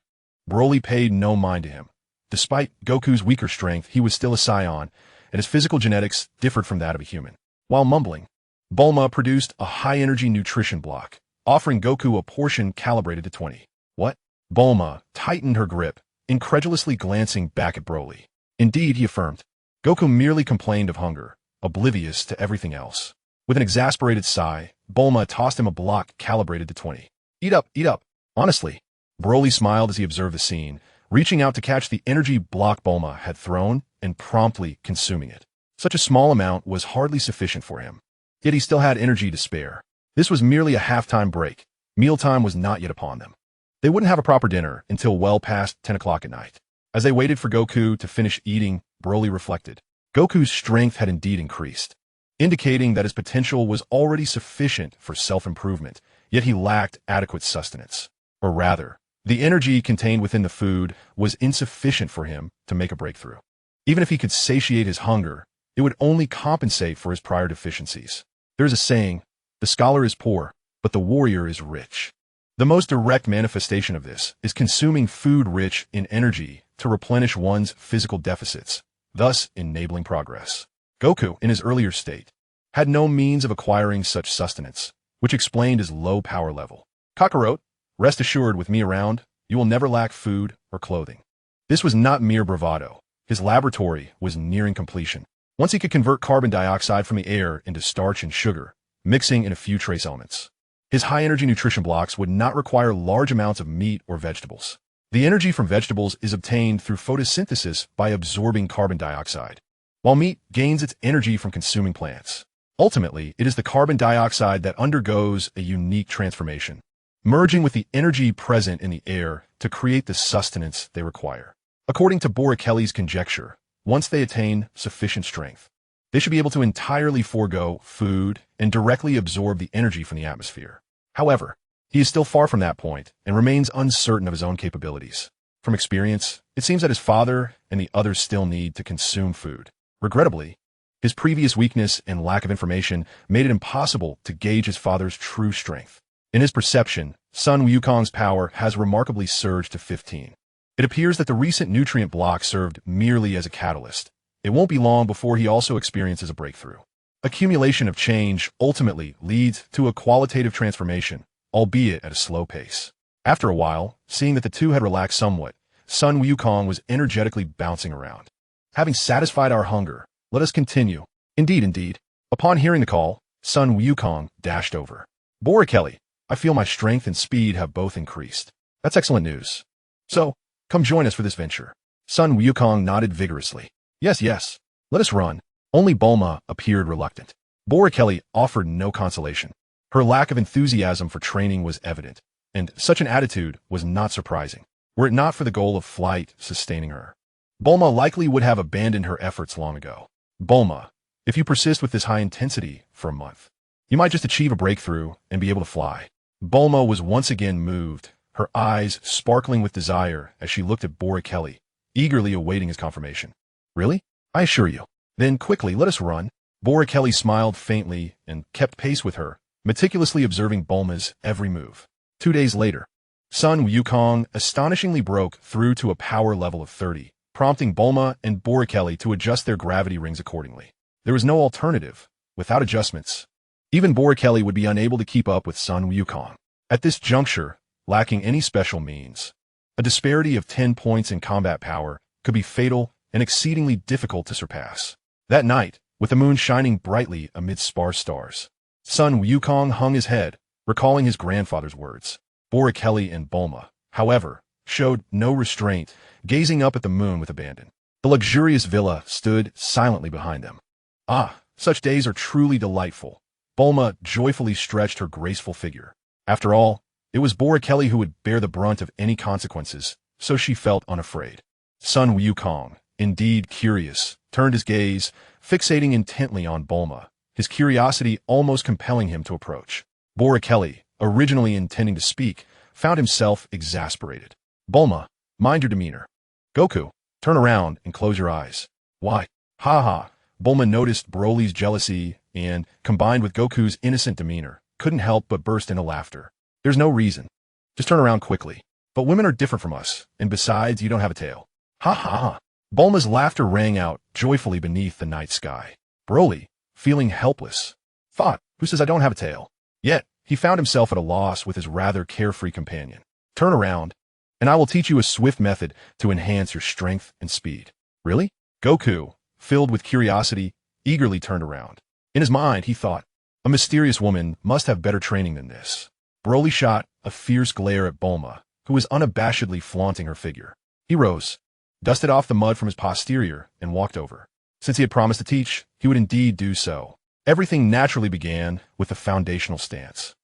Broly paid no mind to him. Despite Goku's weaker strength, he was still a Saiyan, and his physical genetics differed from that of a human. While mumbling, Bulma produced a high-energy nutrition block, offering Goku a portion calibrated to 20. What? Bulma tightened her grip, incredulously glancing back at Broly. Indeed, he affirmed. Goku merely complained of hunger, oblivious to everything else. With an exasperated sigh, Bulma tossed him a block calibrated to 20. Eat up, eat up. Honestly. Broly smiled as he observed the scene, reaching out to catch the energy block Bulma had thrown and promptly consuming it. Such a small amount was hardly sufficient for him. Yet he still had energy to spare. This was merely a halftime break. Mealtime was not yet upon them. They wouldn't have a proper dinner until well past 10 o'clock at night. As they waited for Goku to finish eating, Broly reflected. Goku's strength had indeed increased, indicating that his potential was already sufficient for self-improvement, yet he lacked adequate sustenance. Or rather, the energy contained within the food was insufficient for him to make a breakthrough. Even if he could satiate his hunger, it would only compensate for his prior deficiencies. There is a saying, the scholar is poor, but the warrior is rich. The most direct manifestation of this is consuming food rich in energy to replenish one's physical deficits, thus enabling progress. Goku, in his earlier state, had no means of acquiring such sustenance, which explained his low power level. Kakarot, rest assured with me around, you will never lack food or clothing. This was not mere bravado. His laboratory was nearing completion. Once he could convert carbon dioxide from the air into starch and sugar, mixing in a few trace elements. His high-energy nutrition blocks would not require large amounts of meat or vegetables. The energy from vegetables is obtained through photosynthesis by absorbing carbon dioxide, while meat gains its energy from consuming plants. Ultimately, it is the carbon dioxide that undergoes a unique transformation, merging with the energy present in the air to create the sustenance they require. According to Boreklee's conjecture, once they attain sufficient strength, they should be able to entirely forego food and directly absorb the energy from the atmosphere. However, he is still far from that point and remains uncertain of his own capabilities. From experience, it seems that his father and the others still need to consume food. Regrettably, his previous weakness and lack of information made it impossible to gauge his father's true strength. In his perception, Sun Wukong's power has remarkably surged to 15. It appears that the recent nutrient block served merely as a catalyst. It won't be long before he also experiences a breakthrough. Accumulation of change ultimately leads to a qualitative transformation, albeit at a slow pace. After a while, seeing that the two had relaxed somewhat, Sun Wukong was energetically bouncing around. Having satisfied our hunger, let us continue. Indeed, indeed. Upon hearing the call, Sun Wukong dashed over. Boreklee, I feel my strength and speed have both increased. That's excellent news. So, come join us for this venture. Sun Wukong nodded vigorously. Yes, yes. Let us run. Only Bulma appeared reluctant. Boreklee offered no consolation. Her lack of enthusiasm for training was evident, and such an attitude was not surprising, were it not for the goal of flight sustaining her. Bulma likely would have abandoned her efforts long ago. Bulma, if you persist with this high intensity for a month, you might just achieve a breakthrough and be able to fly. Bulma was once again moved, her eyes sparkling with desire as she looked at Boreklee, eagerly awaiting his confirmation. Really? I assure you. Then quickly, let us run. Boreklee smiled faintly and kept pace with her, meticulously observing Bulma's every move. 2 days later, Sun Wukong astonishingly broke through to a power level of 30, prompting Bulma and Boreklee to adjust their gravity rings accordingly. There was no alternative. Without adjustments, even Boreklee would be unable to keep up with Sun Wukong. At this juncture, lacking any special means, a disparity of 10 points in combat power could be fatal and exceedingly difficult to surpass. That night, with the moon shining brightly amid sparse stars, Sun Wukong hung his head, recalling his grandfather's words. Boreklee and Bulma, however, showed no restraint, gazing up at the moon with abandon. The luxurious villa stood silently behind them. Ah, such days are truly delightful. Bulma joyfully stretched her graceful figure. After all, it was Boreklee who would bear the brunt of any consequences, so she felt unafraid. Sun Wukong, indeed curious, turned his gaze, fixating intently on Bulma, his curiosity almost compelling him to approach. Boreklee, originally intending to speak, found himself exasperated. Bulma, mind your demeanor. Goku, turn around and close your eyes. Why? Ha ha. Bulma noticed Broly's jealousy and, combined with Goku's innocent demeanor, couldn't help but burst into laughter. There's no reason. Just turn around quickly. But women are different from us, and besides, you don't have a tail. Ha ha ha. Bulma's laughter rang out joyfully beneath the night sky. Broly, feeling helpless, thought, who says I don't have a tail? Yet, he found himself at a loss with his rather carefree companion. Turn around, and I will teach you a swift method to enhance your strength and speed. Really? Goku, filled with curiosity, eagerly turned around. In his mind, he thought, A mysterious woman must have better training than this. Broly shot a fierce glare at Bulma, who was unabashedly flaunting her figure. He rose, dusted off the mud from his posterior, and walked over. Since he had promised to teach, he would indeed do so. Everything naturally began with the foundational stance.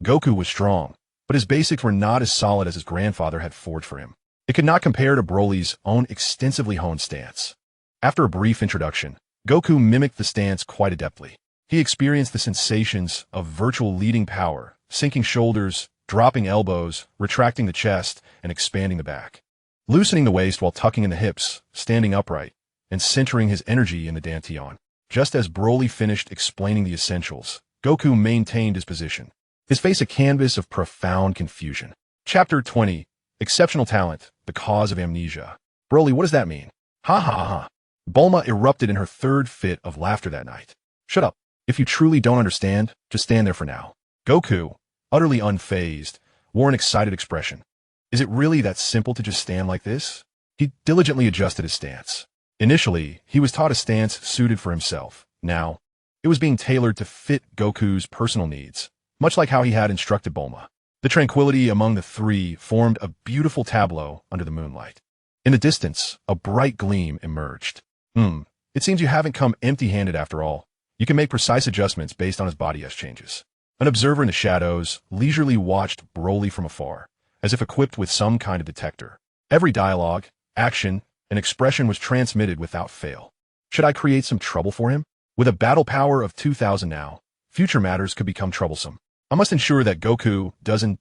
Goku was strong, but his basics were not as solid as his grandfather had forged for him. It could not compare to Broly's own extensively honed stance. After a brief introduction, Goku mimicked the stance quite adeptly. He experienced the sensations of virtual leading power, sinking shoulders, dropping elbows, retracting the chest, and expanding the back. Loosening the waist while tucking in the hips, standing upright, and centering his energy in the dantian. Just as Broly finished explaining the essentials, Goku maintained his position, his face a canvas of profound confusion. Chapter 20. Exceptional Talent, the Cause of Amnesia. Broly, what does that mean? Ha ha ha. Bulma erupted in her third fit of laughter that night. Shut up. If you truly don't understand, just stand there for now. Goku, utterly unfazed, wore an excited expression. Is it really that simple to just stand like this? He diligently adjusted his stance. Initially, he was taught a stance suited for himself. Now, it was being tailored to fit Goku's personal needs, much like how he had instructed Bulma. The tranquility among the three formed a beautiful tableau under the moonlight. In the distance, a bright gleam emerged. It seems you haven't come empty-handed after all. You can make precise adjustments based on his body changes. An observer in the shadows leisurely watched Broly from afar, as if equipped with some kind of detector. Every dialogue, action, and expression was transmitted without fail. Should I create some trouble for him? With a battle power of 2,000 now, future matters could become troublesome. I must ensure that Goku doesn't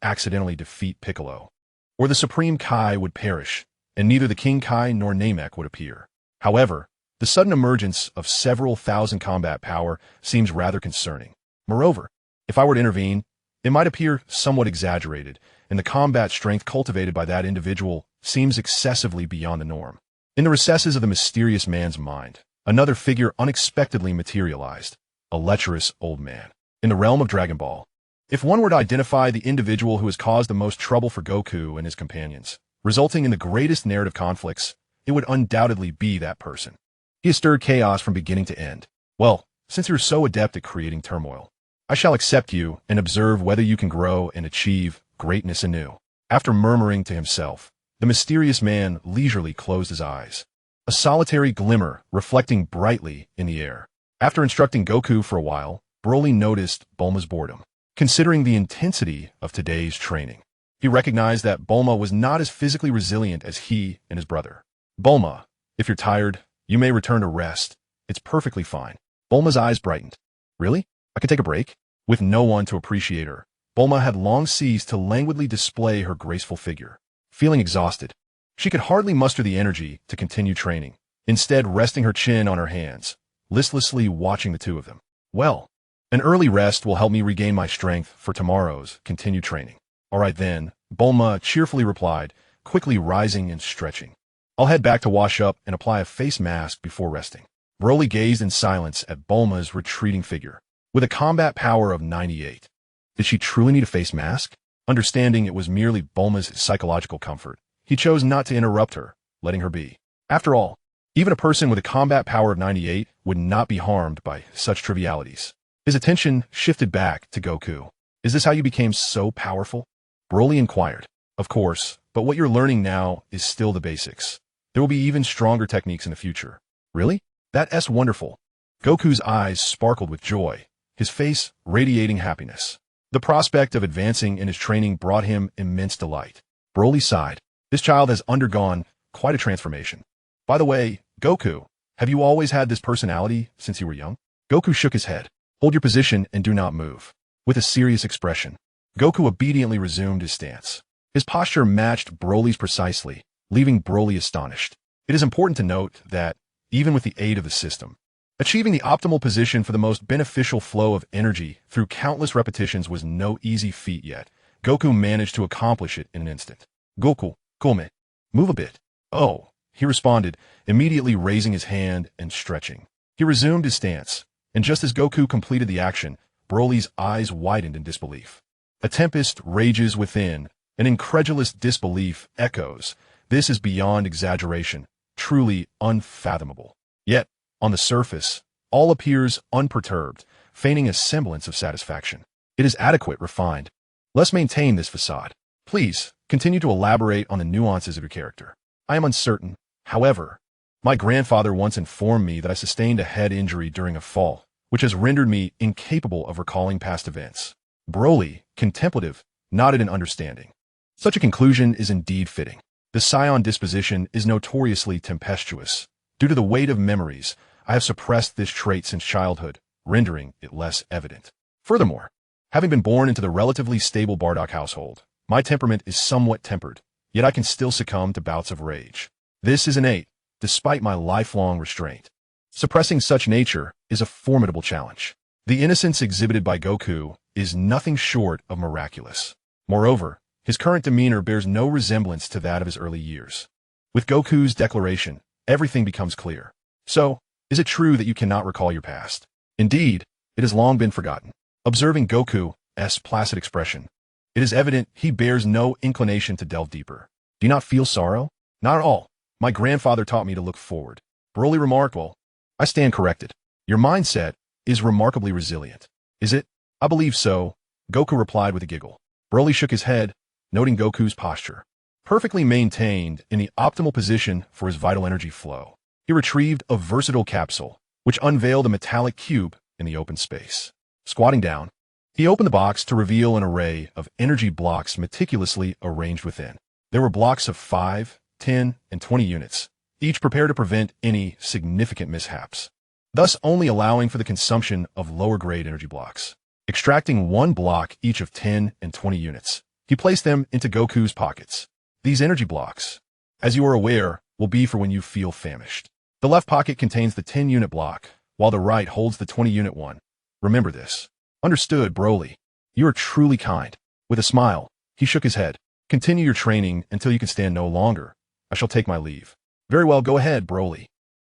accidentally defeat Piccolo, or the Supreme Kai would perish, and neither the King Kai nor Namek would appear. However, the sudden emergence of several thousand combat power seems rather concerning. Moreover, if I were to intervene, it might appear somewhat exaggerated, and the combat strength cultivated by that individual seems excessively beyond the norm. In the recesses of the mysterious man's mind, another figure unexpectedly materialized, a lecherous old man. In the realm of Dragon Ball, if one were to identify the individual who has caused the most trouble for Goku and his companions, resulting in the greatest narrative conflicts, it would undoubtedly be that person. He has stirred chaos from beginning to end. Well, since you're so adept at creating turmoil, I shall accept you and observe whether you can grow and achieve greatness anew. After murmuring to himself, the mysterious man leisurely closed his eyes, a solitary glimmer reflecting brightly in the air. After instructing Goku for a while, Broly noticed Bulma's boredom. Considering the intensity of today's training, he recognized that Bulma was not as physically resilient as he and his brother. Bulma, if you're tired, you may return to rest. It's perfectly fine. Bulma's eyes brightened. Really? I could take a break? With no one to appreciate her, Bulma had long ceased to languidly display her graceful figure. Feeling exhausted, she could hardly muster the energy to continue training, instead resting her chin on her hands, listlessly watching the two of them. Well, an early rest will help me regain my strength for tomorrow's continued training. All right then, Bulma cheerfully replied, quickly rising and stretching. I'll head back to wash up and apply a face mask before resting. Broly gazed in silence at Bulma's retreating figure. With a combat power of 98, did she truly need a face mask? Understanding it was merely Bulma's psychological comfort, he chose not to interrupt her, letting her be. After all, even a person with a combat power of 98 would not be harmed by such trivialities. His attention shifted back to Goku. Is this how you became so powerful? Broly inquired. Of course, but what you're learning now is still the basics. There will be even stronger techniques in the future. Really? That's wonderful. Goku's eyes sparkled with joy, his face radiating happiness. The prospect of advancing in his training brought him immense delight. Broly sighed. This child has undergone quite a transformation. By the way, Goku, have you always had this personality since you were young? Goku shook his head. Hold your position and do not move. With a serious expression, Goku obediently resumed his stance. His posture matched Broly's precisely, leaving Broly astonished. It is important to note that, even with the aid of the system, achieving the optimal position for the most beneficial flow of energy through countless repetitions was no easy feat yet. Goku managed to accomplish it in an instant. Goku, come, move a bit. Oh, he responded, immediately raising his hand and stretching. He resumed his stance, and just as Goku completed the action, Broly's eyes widened in disbelief. A tempest rages within, an incredulous disbelief echoes. This is beyond exaggeration, truly unfathomable. Yet, on the surface, all appears unperturbed, feigning a semblance of satisfaction. It is adequate, refined. Let's maintain this facade. Please, continue to elaborate on the nuances of your character. I am uncertain. However, my grandfather once informed me that I sustained a head injury during a fall, which has rendered me incapable of recalling past events. Broly, contemplative, nodded in understanding. Such a conclusion is indeed fitting. The Saiyan disposition is notoriously tempestuous. Due to the weight of memories, I have suppressed this trait since childhood, rendering it less evident. Furthermore, having been born into the relatively stable Bardock household, my temperament is somewhat tempered, yet I can still succumb to bouts of rage. This is innate, despite my lifelong restraint. Suppressing such nature is a formidable challenge. The innocence exhibited by Goku is nothing short of miraculous. Moreover, his current demeanor bears no resemblance to that of his early years. With Goku's declaration, everything becomes clear. So, is it true that you cannot recall your past? Indeed, it has long been forgotten. Observing Goku's placid expression, it is evident he bears no inclination to delve deeper. Do you not feel sorrow? Not at all. My grandfather taught me to look forward. Broly remarked, well, I stand corrected. Your mindset is remarkably resilient. Is it? I believe so, Goku replied with a giggle. Broly shook his head, noting Goku's posture. Perfectly maintained in the optimal position for his vital energy flow. He retrieved a versatile capsule, which unveiled a metallic cube in the open space. Squatting down, he opened the box to reveal an array of energy blocks meticulously arranged within. There were blocks of 5, 10, and 20 units, each prepared to prevent any significant mishaps, thus only allowing for the consumption of lower-grade energy blocks. Extracting one block each of 10 and 20 units, he placed them into Goku's pockets. These energy blocks, as you are aware, will be for when you feel famished. The left pocket contains the 10-unit block, while the right holds the 20-unit one. Remember this. Understood, Broly. You are truly kind. With a smile, he shook his head. Continue your training until you can stand no longer. I shall take my leave. Very well, go ahead, Broly.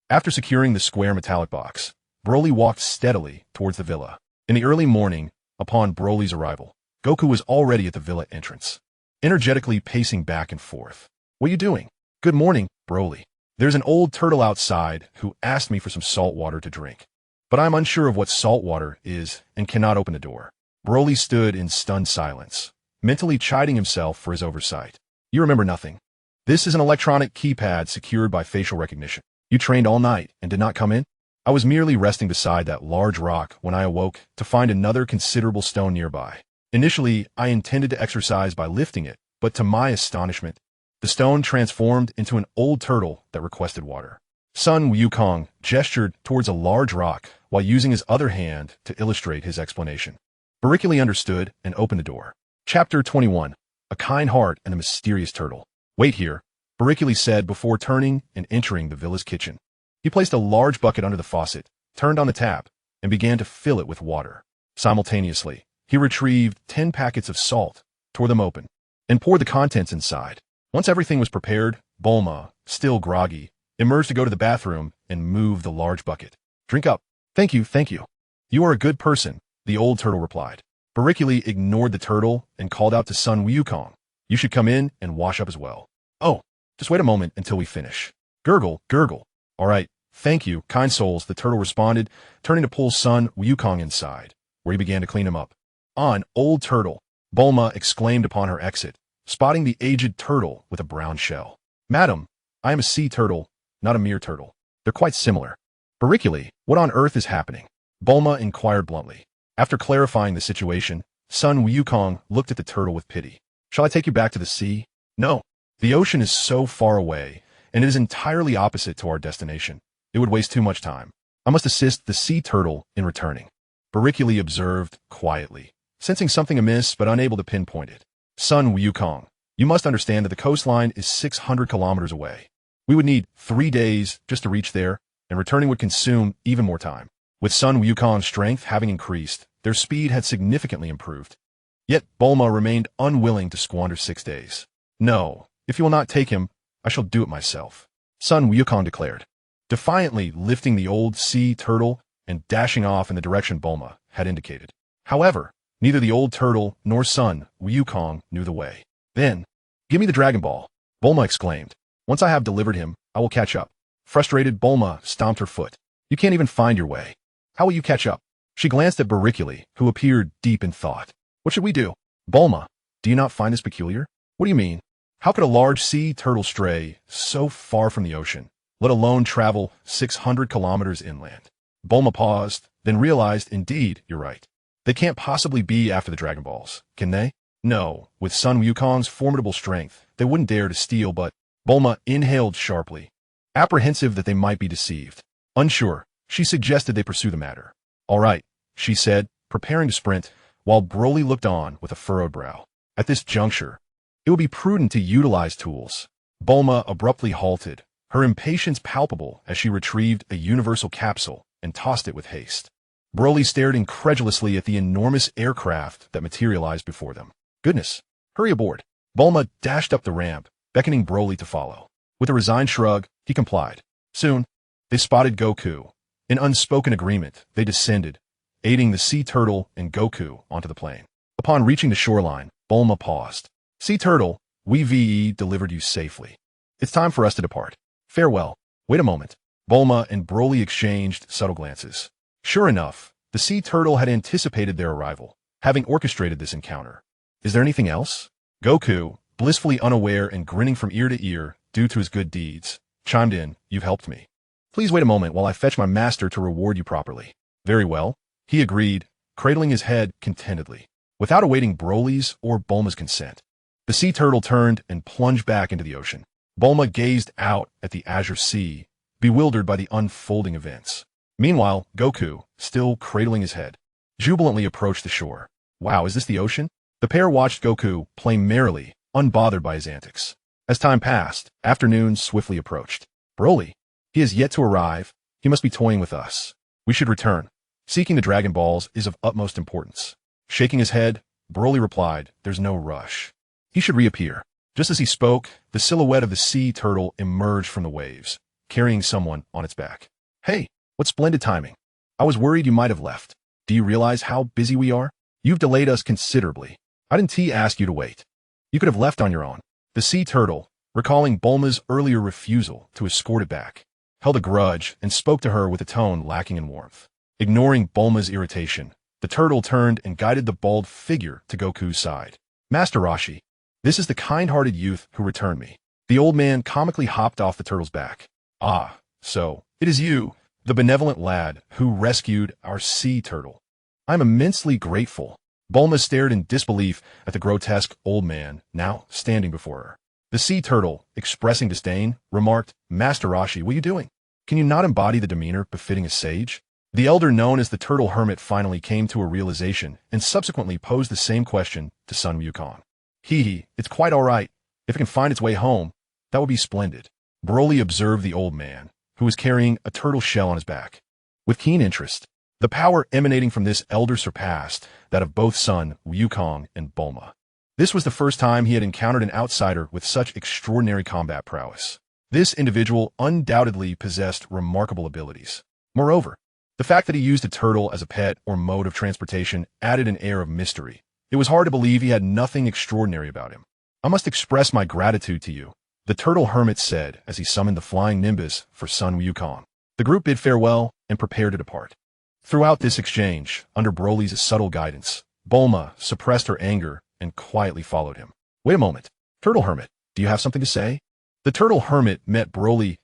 After securing the square metallic box, Broly walked steadily towards the villa. In the early morning, upon Broly's arrival, Goku was already at the villa entrance, energetically pacing back and forth. What are you doing? Good morning, Broly. There's an old turtle outside who asked me for some salt water to drink. But I'm unsure of what salt water is and cannot open the door. Broly stood in stunned silence, mentally chiding himself for his oversight. You remember nothing. This is an electronic keypad secured by facial recognition. You trained all night and did not come in? I was merely resting beside that large rock when I awoke to find another considerable stone nearby. Initially, I intended to exercise by lifting it, but to my astonishment, the stone transformed into an old turtle that requested water. Sun Wukong gestured towards a large rock while using his other hand to illustrate his explanation. Boreklee understood and opened the door. Chapter 21. A Kind Heart and a Mysterious Turtle. Wait here, Boreklee said before turning and entering the villa's kitchen. He placed a large bucket under the faucet, turned on the tap, and began to fill it with water. Simultaneously, he retrieved 10 packets of salt, tore them open, and poured the contents inside. Once everything was prepared, Bulma, still groggy, emerged to go to the bathroom and move the large bucket. Drink up. Thank you, thank you. You are a good person, the old turtle replied. Boreklee ignored the turtle and called out to Sun Wukong. You should come in and wash up as well. Oh, just wait a moment until we finish. Gurgle, gurgle. All right, thank you, kind souls, the turtle responded, turning to pull Sun Wukong inside, where he began to clean him up. On, old turtle, Bulma exclaimed upon her exit, spotting the aged turtle with a brown shell. Madam, I am a sea turtle, not a mere turtle. They're quite similar. Boreklee, what on earth is happening? Bulma inquired bluntly. After clarifying the situation, Sun Wukong looked at the turtle with pity. Shall I take you back to the sea? No. The ocean is so far away, and it is entirely opposite to our destination. It would waste too much time. I must assist the sea turtle in returning. Boreklee observed quietly, sensing something amiss but unable to pinpoint it. Sun Wukong, you must understand that the coastline is 600 kilometers away. We would need 3 days just to reach there, and returning would consume even more time. With Sun Wukong's strength having increased, their speed had significantly improved. Yet Bulma remained unwilling to squander 6 days. No, if you will not take him, I shall do it myself, Sun Wukong declared, defiantly lifting the old sea turtle and dashing off in the direction Bulma had indicated. However, neither the old turtle nor Sun Wukong knew the way. Then, give me the Dragon Ball, Bulma exclaimed. Once I have delivered him, I will catch up. Frustrated, Bulma stomped her foot. You can't even find your way. How will you catch up? She glanced at Boreklee, who appeared deep in thought. What should we do? Bulma, do you not find this peculiar? What do you mean? How could a large sea turtle stray so far from the ocean, let alone travel 600 kilometers inland? Bulma paused, then realized, indeed, you're right. They can't possibly be after the Dragon Balls, can they? No, with Sun Wukong's formidable strength, they wouldn't dare to steal, but Bulma inhaled sharply, apprehensive that they might be deceived. Unsure, she suggested they pursue the matter. All right, she said, preparing to sprint, while Broly looked on with a furrowed brow. At this juncture, it would be prudent to utilize tools. Bulma abruptly halted, her impatience palpable as she retrieved a universal capsule and tossed it with haste. Broly stared incredulously at the enormous aircraft that materialized before them. Goodness, hurry aboard. Bulma dashed up the ramp, beckoning Broly to follow. With a resigned shrug, he complied. Soon, they spotted Goku. In unspoken agreement, they descended, aiding the sea turtle and Goku onto the plane. Upon reaching the shoreline, Bulma paused. Sea turtle, we VE delivered you safely. It's time for us to depart. Farewell. Wait a moment. Bulma and Broly exchanged subtle glances. Sure enough, the sea turtle had anticipated their arrival, having orchestrated this encounter. Is there anything else? Goku, blissfully unaware and grinning from ear to ear due to his good deeds, chimed in, you've helped me. Please wait a moment while I fetch my master to reward you properly. Very well, he agreed, cradling his head contentedly. Without awaiting Broly's or Bulma's consent, the sea turtle turned and plunged back into the ocean. Bulma gazed out at the azure sea, bewildered by the unfolding events. Meanwhile, Goku, still cradling his head, jubilantly approached the shore. Wow, is this the ocean? The pair watched Goku play merrily, unbothered by his antics. As time passed, afternoon swiftly approached. Broly, he has yet to arrive. He must be toying with us. We should return. Seeking the Dragon Balls is of utmost importance. Shaking his head, Broly replied, there's no rush. He should reappear. Just as he spoke, the silhouette of the sea turtle emerged from the waves, carrying someone on its back. Hey, what splendid timing. I was worried you might have left. Do you realize how busy we are? You've delayed us considerably. I didn't ask you to wait. You could have left on your own. The sea turtle, recalling Bulma's earlier refusal to escort it back, held a grudge and spoke to her with a tone lacking in warmth. Ignoring Bulma's irritation, the turtle turned and guided the bald figure to Goku's side. Master Roshi, this is the kind-hearted youth who returned me. The old man comically hopped off the turtle's back. Ah, so, it is you, the benevolent lad who rescued our sea turtle. I'm immensely grateful. Bulma stared in disbelief at the grotesque old man, now standing before her. The sea turtle, expressing disdain, remarked, Master Roshi, what are you doing? Can you not embody the demeanor befitting a sage? The elder known as the turtle hermit finally came to a realization and subsequently posed the same question to Sun Wukong. It's quite all right. If it can find its way home, that would be splendid. Broly observed the old man, who was carrying a turtle shell on his back, with keen interest. The power emanating from this elder surpassed that of both Sun Wukong and Bulma. This was the first time he had encountered an outsider with such extraordinary combat prowess. This individual undoubtedly possessed remarkable abilities. Moreover, the fact that he used a turtle as a pet or mode of transportation added an air of mystery. It was hard to believe he had nothing extraordinary about him. I must express my gratitude to you, the turtle hermit said as he summoned the flying nimbus for Sun Wukong. The group bid farewell and prepared to depart. Throughout this exchange, under Broly's subtle guidance, Bulma suppressed her anger and quietly followed him. Wait a moment. Turtle hermit, do you have something to say? The turtle hermit met Broly's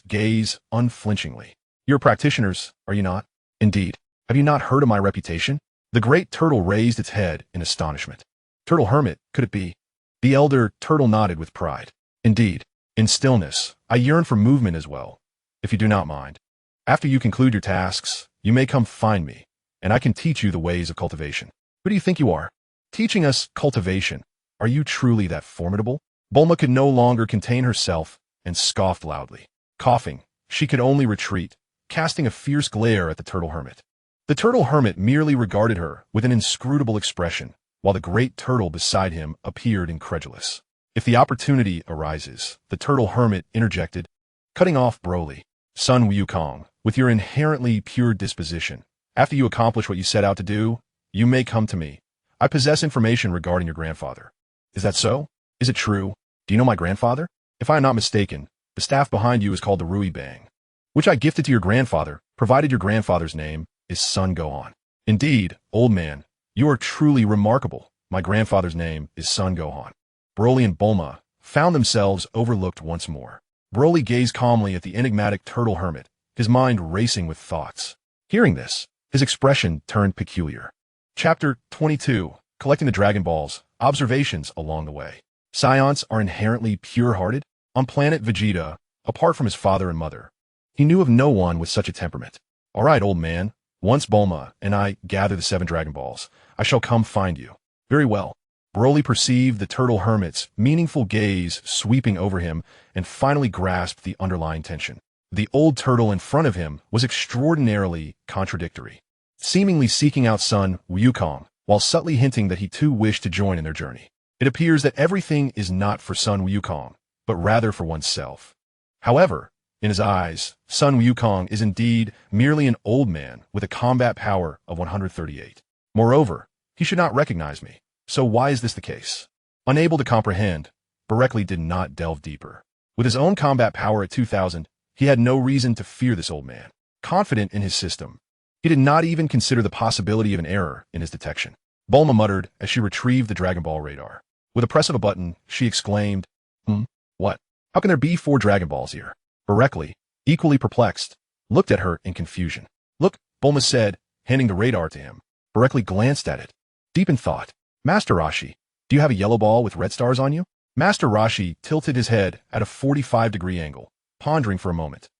gaze unflinchingly. You're practitioners, are you not? Indeed. Have you not heard of my reputation? The great turtle raised its head in astonishment. Turtle hermit, could it be? The elder turtle nodded with pride. Indeed. In stillness, I yearn for movement as well, if you do not mind. After you conclude your tasks, you may come find me, and I can teach you the ways of cultivation. Who do you think you are? Teaching us cultivation. Are you truly that formidable? Bulma could no longer contain herself and scoffed loudly. Coughing, she could only retreat, casting a fierce glare at the turtle hermit. The turtle hermit merely regarded her with an inscrutable expression, while the great turtle beside him appeared incredulous. If the opportunity arises, the turtle hermit interjected, cutting off Broly. Sun Wukong, with your inherently pure disposition, after you accomplish what you set out to do, you may come to me. I possess information regarding your grandfather. Is that so? Is it true? Do you know my grandfather? If I am not mistaken, the staff behind you is called the Rui Bang, which I gifted to your grandfather, provided your grandfather's name is Sun Gohan. Indeed, old man, you are truly remarkable. My grandfather's name is Sun Gohan. Broly and Bulma found themselves overlooked once more. Broly gazed calmly at the enigmatic turtle hermit, his mind racing with thoughts. Hearing this, his expression turned peculiar. Chapter 22. Collecting the Dragon Balls. Observations along the way. Saiyans are inherently pure-hearted. On planet Vegeta, apart from his father and mother, he knew of no one with such a temperament. All right, old man. Once Bulma and I gather the 7 Dragon Balls, I shall come find you. Very well. Broly perceived the turtle hermit's meaningful gaze sweeping over him and finally grasped the underlying tension. The old turtle in front of him was extraordinarily contradictory, seemingly seeking out Sun Wukong, while subtly hinting that he too wished to join in their journey. It appears that everything is not for Sun Wukong, but rather for oneself. However, in his eyes, Sun Wukong is indeed merely an old man with a combat power of 138. Moreover, he should not recognize me. So why is this the case? Unable to comprehend, Boreklee did not delve deeper. With his own combat power at 2,000, he had no reason to fear this old man. Confident in his system, he did not even consider the possibility of an error in his detection. Bulma muttered as she retrieved the Dragon Ball radar. With a press of a button, she exclaimed, What? How can there be 4 Dragon Balls here? Boreklee, equally perplexed, looked at her in confusion. Look, Bulma said, handing the radar to him. Boreklee glanced at it, deep in thought. Master Roshi, do you have a yellow ball with red stars on you? Master Roshi tilted his head at a 45-degree angle, pondering for a moment,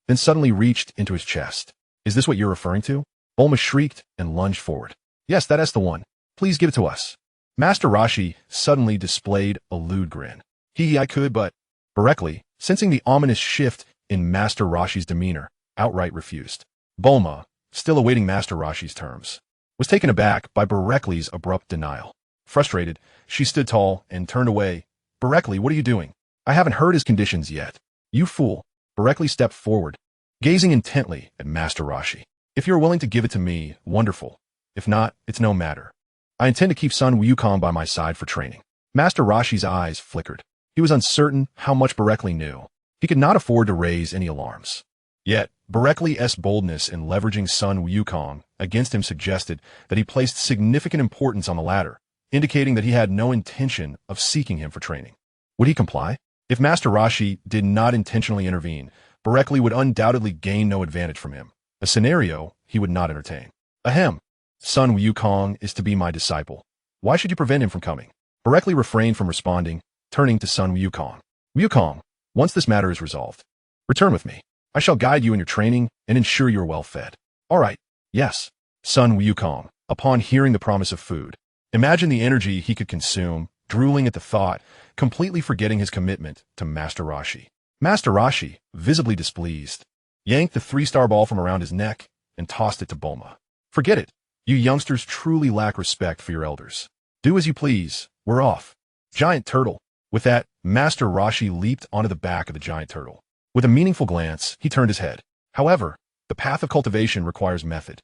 then suddenly reached into his chest. Is this what you're referring to? Bulma shrieked and lunged forward. Yes, that's the one. Please give it to us. Master Roshi suddenly displayed a lewd grin. I could, but Boreklee, sensing the ominous shift in Master Roshi's demeanor, outright refused. Bulma, still awaiting Master Roshi's terms, was taken aback by Boreklee's abrupt denial. Frustrated, she stood tall and turned away. Boreklee, what are you doing? I haven't heard his conditions yet. You fool. Boreklee stepped forward, gazing intently at Master Roshi. If you're willing to give it to me, wonderful. If not, it's no matter. I intend to keep Sun Wukong by my side for training. Master Roshi's eyes flickered. He was uncertain how much Boreklee knew. He could not afford to raise any alarms. Yet, Boreklee's boldness in leveraging Sun Wukong against him suggested that he placed significant importance on the latter, indicating that he had no intention of seeking him for training. Would he comply? If Master Roshi did not intentionally intervene, Boreklee would undoubtedly gain no advantage from him, a scenario he would not entertain. Ahem. Sun Wukong is to be my disciple. Why should you prevent him from coming? Boreklee refrained from responding, turning to Sun Wukong. Wukong, once this matter is resolved, return with me. I shall guide you in your training and ensure you are well fed. All right. Yes. Sun Wukong, upon hearing the promise of food, imagine the energy he could consume, drooling at the thought, completely forgetting his commitment to Master Roshi. Master Roshi, visibly displeased, yanked the 3-star ball from around his neck and tossed it to Bulma. Forget it. You youngsters truly lack respect for your elders. Do as you please. We're off. Giant turtle. With that, Master Roshi leaped onto the back of the giant turtle. With a meaningful glance, he turned his head. However, the path of cultivation requires method.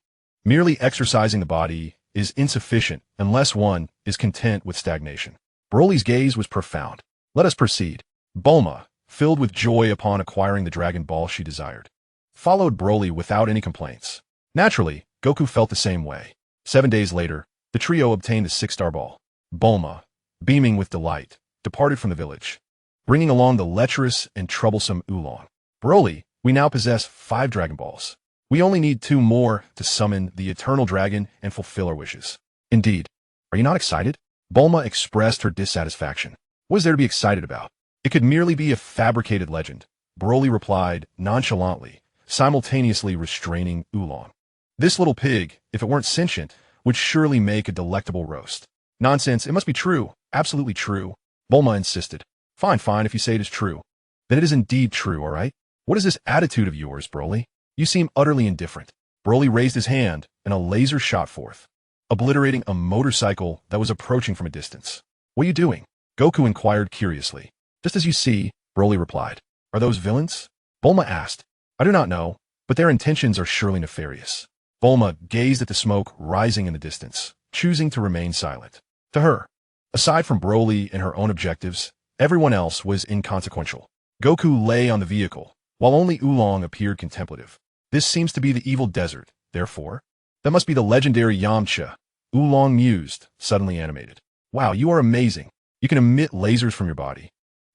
Merely exercising the body is insufficient unless one is content with stagnation. Broly's gaze was profound. Let us proceed. Bulma, filled with joy upon acquiring the Dragon Ball she desired, followed Broly without any complaints. Naturally, Goku felt the same way. 7 days later, the trio obtained a 6-star ball. Bulma, beaming with delight, departed from the village, bringing along the lecherous and troublesome Oolong. Broly, we now possess 5 Dragon Balls. We only need 2 more to summon the Eternal Dragon and fulfill our wishes. Indeed. Are you not excited? Bulma expressed her dissatisfaction. What is there to be excited about? It could merely be a fabricated legend. Broly replied nonchalantly, simultaneously restraining Oolong. This little pig, if it weren't sentient, would surely make a delectable roast. Nonsense, it must be true. Absolutely true. Bulma insisted. Fine, if you say it is true. Then it is indeed true, all right? What is this attitude of yours, Broly? You seem utterly indifferent. Broly raised his hand, and a laser shot forth, obliterating a motorcycle that was approaching from a distance. What are you doing? Goku inquired curiously. Just as you see, Broly replied. Are those villains? Bulma asked. I do not know, but their intentions are surely nefarious. Bulma gazed at the smoke rising in the distance, choosing to remain silent. To her, aside from Broly and her own objectives, everyone else was inconsequential. Goku lay on the vehicle, while only Oolong appeared contemplative. This seems to be the evil desert, therefore. That must be the legendary Yamcha. Oolong mused, suddenly animated. Wow, you are amazing. You can emit lasers from your body.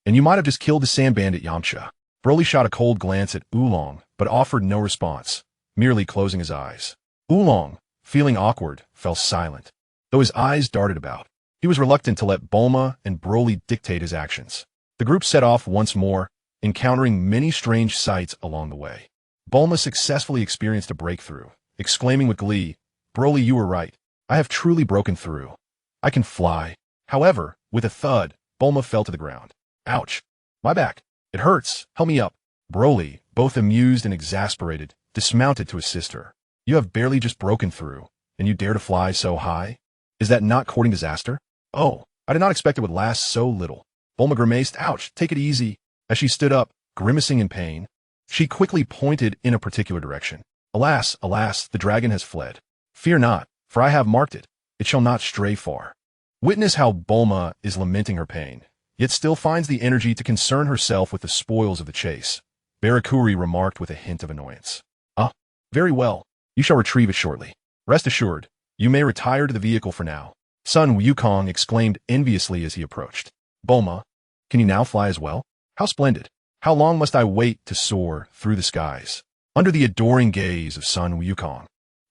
And you might have just killed the sand bandit Yamcha. Broly shot a cold glance at Oolong, but offered no response, merely closing his eyes. Oolong, feeling awkward, fell silent, though his eyes darted about. He was reluctant to let Bulma and Broly dictate his actions. The group set off once more, encountering many strange sights along the way. Bulma successfully experienced a breakthrough, exclaiming with glee, "Broly, you were right. I have truly broken through. I can fly." However, with a thud, Bulma fell to the ground. "Ouch! My back! It hurts! Help me up!" Broly, both amused and exasperated, dismounted to assist her. "You have barely just broken through, and you dare to fly so high? Is that not courting disaster?" "Oh, I did not expect it would last so little." Bulma grimaced, "Ouch, take it easy." As she stood up, grimacing in pain, she quickly pointed in a particular direction. "Alas, alas, the dragon has fled. Fear not, for I have marked it. It shall not stray far." Witness how Bulma is lamenting her pain, yet still finds the energy to concern herself with the spoils of the chase. Boreklee remarked with a hint of annoyance. "Ah, very well. You shall retrieve it shortly. Rest assured, you may retire to the vehicle for now." Sun Wukong exclaimed enviously as he approached. "Bulma, can you now fly as well? How splendid! How long must I wait to soar through the skies?" Under the adoring gaze of Sun Wukong,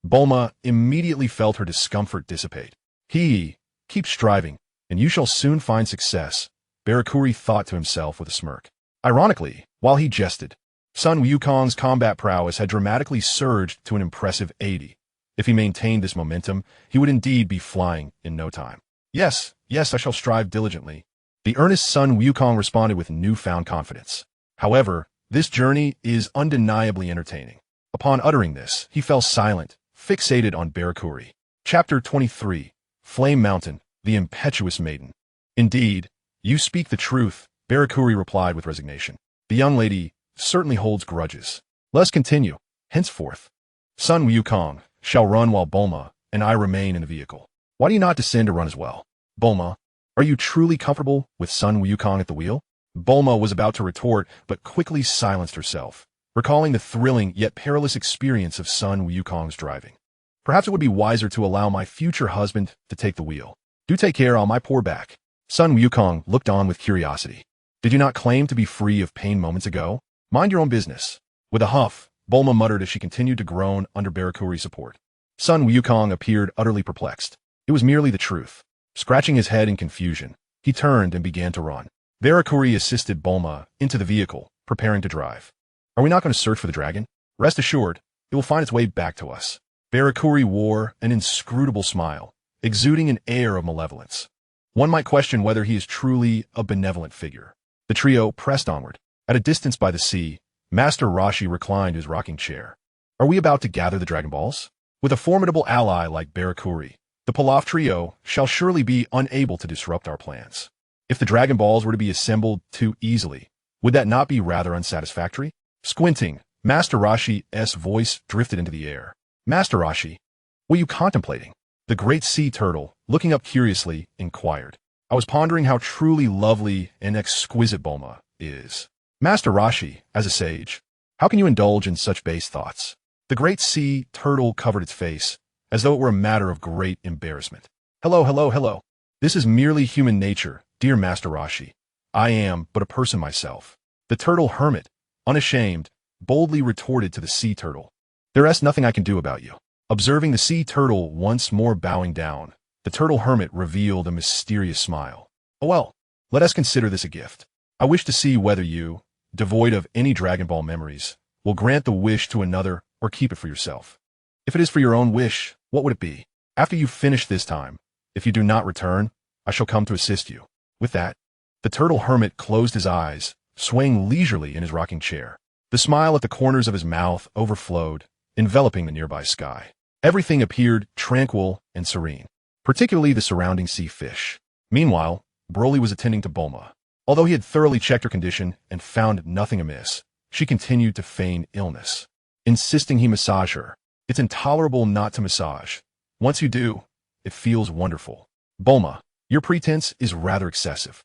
Bulma immediately felt her discomfort dissipate. Keep striving, and you shall soon find success," Boreklee thought to himself with a smirk. Ironically, while he jested, Sun Wukong's combat prowess had dramatically surged to an impressive 80. If he maintained this momentum, he would indeed be flying in no time. Yes, I shall strive diligently," the earnest Sun Wukong responded with newfound confidence. However, this journey is undeniably entertaining. Upon uttering this, he fell silent, fixated on Boreklee. Chapter 23. Flame Mountain, the Impetuous Maiden. "Indeed, you speak the truth," Boreklee replied with resignation. "The young lady certainly holds grudges. Let us continue. Henceforth, Sun Wukong shall run while Bulma and I remain in the vehicle. Why do you not descend to run as well? Bulma, are you truly comfortable with Sun Wukong at the wheel?" Bulma was about to retort, but quickly silenced herself, recalling the thrilling yet perilous experience of Sun Wukong's driving. "Perhaps it would be wiser to allow my future husband to take the wheel. Do take care on my poor back." Sun Wukong looked on with curiosity. "Did you not claim to be free of pain moments ago? Mind your own business." With a huff, Bulma muttered as she continued to groan under Boreklee's support. Sun Wukong appeared utterly perplexed. It was merely the truth. Scratching his head in confusion, he turned and began to run. Boreklee assisted Bulma into the vehicle, preparing to drive. "Are we not going to search for the dragon? Rest assured, it will find its way back to us." Boreklee wore an inscrutable smile, exuding an air of malevolence. One might question whether he is truly a benevolent figure. The trio pressed onward. At a distance by the sea, Master Roshi reclined his rocking chair. "Are we about to gather the Dragon Balls? With a formidable ally like Boreklee, the Pilaf trio shall surely be unable to disrupt our plans. If the Dragon Balls were to be assembled too easily, would that not be rather unsatisfactory?" Squinting, Master Roshi's voice drifted into the air. "Master Roshi, what are you contemplating?" The great sea turtle, looking up curiously, inquired. "I was pondering how truly lovely and exquisite Bulma is." "Master Roshi, as a sage, how can you indulge in such base thoughts?" The great sea turtle covered its face, as though it were a matter of great embarrassment. Hello. This is merely human nature, dear Master Roshi. I am but a person myself." The turtle hermit, unashamed, boldly retorted to the sea turtle. "There is nothing I can do about you." Observing the sea turtle once more bowing down, the turtle hermit revealed a mysterious smile. "Oh well, let us consider this a gift. I wish to see whether you, devoid of any Dragon Ball memories, will grant the wish to another or keep it for yourself. If it is for your own wish, what would it be? After you finish this time, if you do not return, I shall come to assist you." With that, the turtle hermit closed his eyes, swaying leisurely in his rocking chair. The smile at the corners of his mouth overflowed, enveloping the nearby sky. Everything appeared tranquil and serene, particularly the surrounding sea fish. Meanwhile, Broly was attending to Bulma. Although he had thoroughly checked her condition and found nothing amiss, she continued to feign illness, insisting he massage her. "It's intolerable not to massage. Once you do, it feels wonderful." "Bulma, your pretense is rather excessive."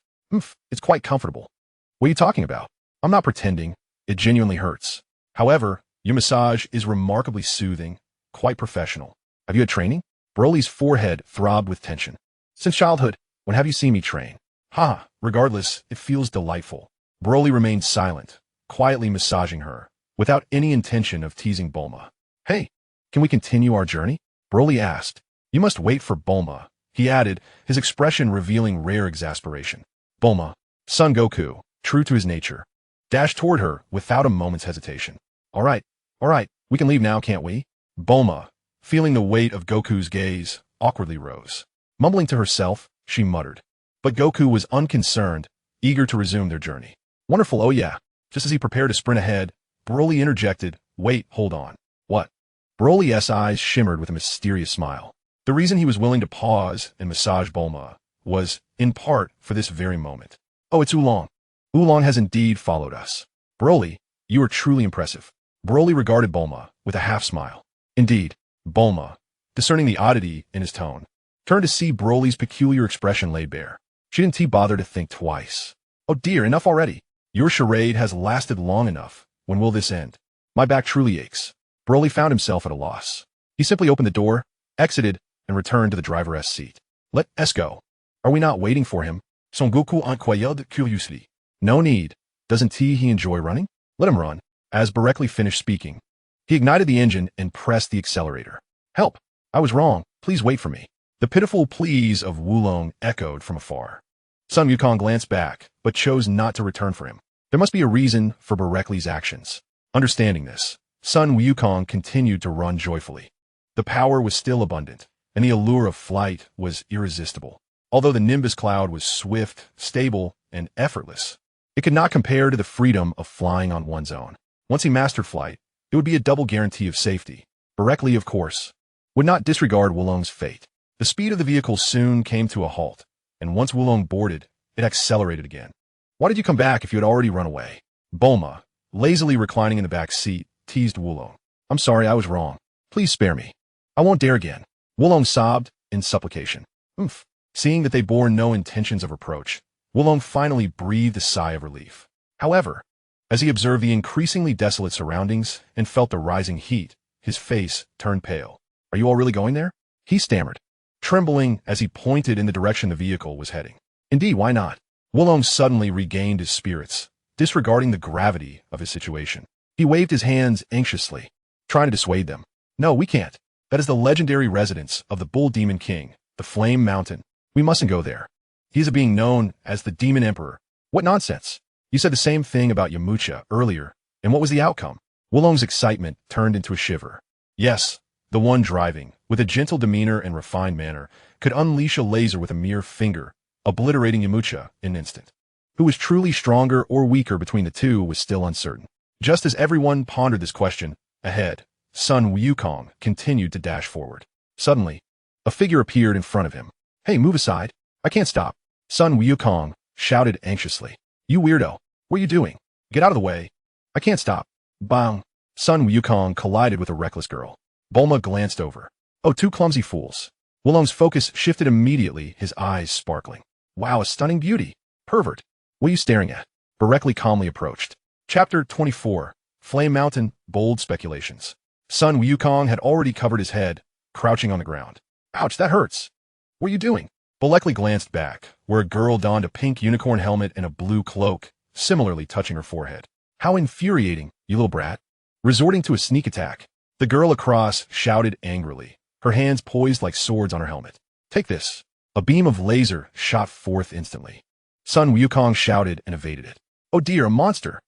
It's quite comfortable." "What are you talking about? I'm not pretending. It genuinely hurts. However, your massage is remarkably soothing, quite professional." Have you had training? Broly's forehead throbbed with tension. Since childhood, when have you seen me train? Ha, regardless, it feels delightful. Broly remained silent, quietly massaging her, without any intention of teasing Bulma. Hey, can we continue our journey? Broly asked. You must wait for Bulma, he added, his expression revealing rare exasperation. Bulma, Son Goku, true to his nature, dashed toward her without a moment's hesitation. All right, we can leave now, can't we? Bulma, feeling the weight of Goku's gaze, awkwardly rose. Mumbling to herself, she muttered. But Goku was unconcerned, eager to resume their journey. Wonderful, oh yeah. Just as he prepared to sprint ahead, Broly interjected, wait, hold on. What? Broly's eyes shimmered with a mysterious smile. The reason he was willing to pause and massage Bulma was, in part, for this very moment. Oh, it's Oolong. Oolong has indeed followed us. Broly, you are truly impressive. Broly regarded Bulma with a half-smile. Indeed, Bulma, discerning the oddity in his tone, turned to see Broly's peculiar expression laid bare. She didn't bother to think twice. Oh dear, enough already. Your charade has lasted long enough. When will this end? My back truly aches. Broly found himself at a loss. He simply opened the door, exited, and returned to the driver's seat. Let us go. Are we not waiting for him? Son Goku inquired curiously. No need. Doesn't he enjoy running? Let him run. As Boreklee finished speaking, he ignited the engine and pressed the accelerator. Help! I was wrong. Please wait for me. The pitiful pleas of Oolong echoed from afar. Sun Wukong glanced back, but chose not to return for him. There must be a reason for Boreklee's actions. Understanding this, Sun Wukong continued to run joyfully. The power was still abundant, and the allure of flight was irresistible. Although the Nimbus cloud was swift, stable, and effortless, it could not compare to the freedom of flying on one's own. Once he mastered flight, it would be a double guarantee of safety. Boreklee, of course, would not disregard Oolong's fate. The speed of the vehicle soon came to a halt, and once Oolong boarded, it accelerated again. Why did you come back if you had already run away? Bulma, lazily reclining in the back seat, teased Oolong. I'm sorry, I was wrong. Please spare me. I won't dare again. Oolong sobbed in supplication. Oomph. Seeing that they bore no intentions of reproach, Oolong finally breathed a sigh of relief. However, as he observed the increasingly desolate surroundings and felt the rising heat, his face turned pale. Are you all really going there? He stammered, trembling as he pointed in the direction the vehicle was heading. Indeed, why not? Oolong suddenly regained his spirits, disregarding the gravity of his situation. He waved his hands anxiously, trying to dissuade them. No, we can't. That is the legendary residence of the Bull Demon King, the Flame Mountain. We mustn't go there. He is a being known as the Demon Emperor. What nonsense! You said the same thing about Yamcha earlier, and what was the outcome? Oolong's excitement turned into a shiver. Yes, the one driving, with a gentle demeanor and refined manner, could unleash a laser with a mere finger, obliterating Yamcha in an instant. Who was truly stronger or weaker between the two was still uncertain. Just as everyone pondered this question, ahead, Sun Wukong continued to dash forward. Suddenly, a figure appeared in front of him. Hey, move aside. I can't stop. Sun Wukong shouted anxiously. You weirdo. What are you doing? Get out of the way. I can't stop. Bang. Sun Wukong collided with a reckless girl. Bulma glanced over. Oh, two clumsy fools. Oolong's focus shifted immediately, his eyes sparkling. Wow, a stunning beauty. Pervert. What are you staring at? Boreklee calmly approached. Chapter 24. Flame Mountain, Bold Speculations. Sun Wukong had already covered his head, crouching on the ground. Ouch, that hurts. What are you doing? Boreklee glanced back, where a girl donned a pink unicorn helmet and a blue cloak, similarly touching her forehead. How infuriating, you little brat. Resorting to a sneak attack, the girl across shouted angrily, her hands poised like swords on her helmet. Take this. A beam of laser shot forth instantly. Sun Wukong shouted and evaded it. Oh dear, a monster.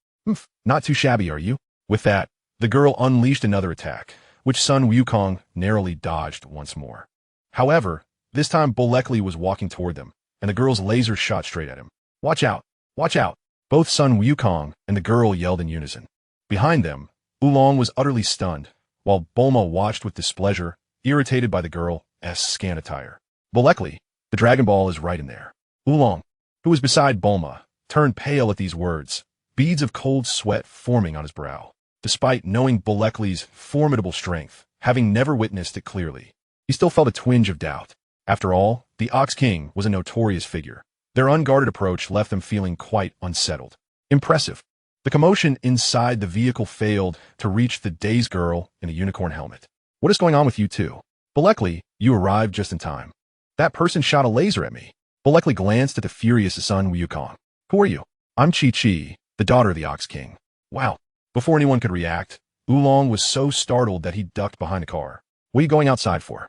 Not too shabby, are you? With that, the girl unleashed another attack, which Sun Wukong narrowly dodged once more. However, this time Boreklee was walking toward them, and the girl's laser shot straight at him. Watch out! Watch out! Both Sun Wukong and the girl yelled in unison. Behind them, Oolong was utterly stunned, while Bulma watched with displeasure, irritated by the girl's scant attire. Boreklee, the Dragon Ball is right in there. Oolong, who was beside Bulma, turned pale at these words, beads of cold sweat forming on his brow. Despite knowing Boreklee's formidable strength, having never witnessed it clearly, he still felt a twinge of doubt. After all, the Ox King was a notorious figure. Their unguarded approach left them feeling quite unsettled. Impressive. The commotion inside the vehicle failed to reach the dazed girl in the unicorn helmet. What is going on with you two? Boreklee, you arrived just in time. That person shot a laser at me. Boreklee glanced at the furious Sun Wukong. Who are you? I'm Chi-Chi, the daughter of the Ox King. Wow. Before anyone could react, Oolong was so startled that he ducked behind a car. What are you going outside for?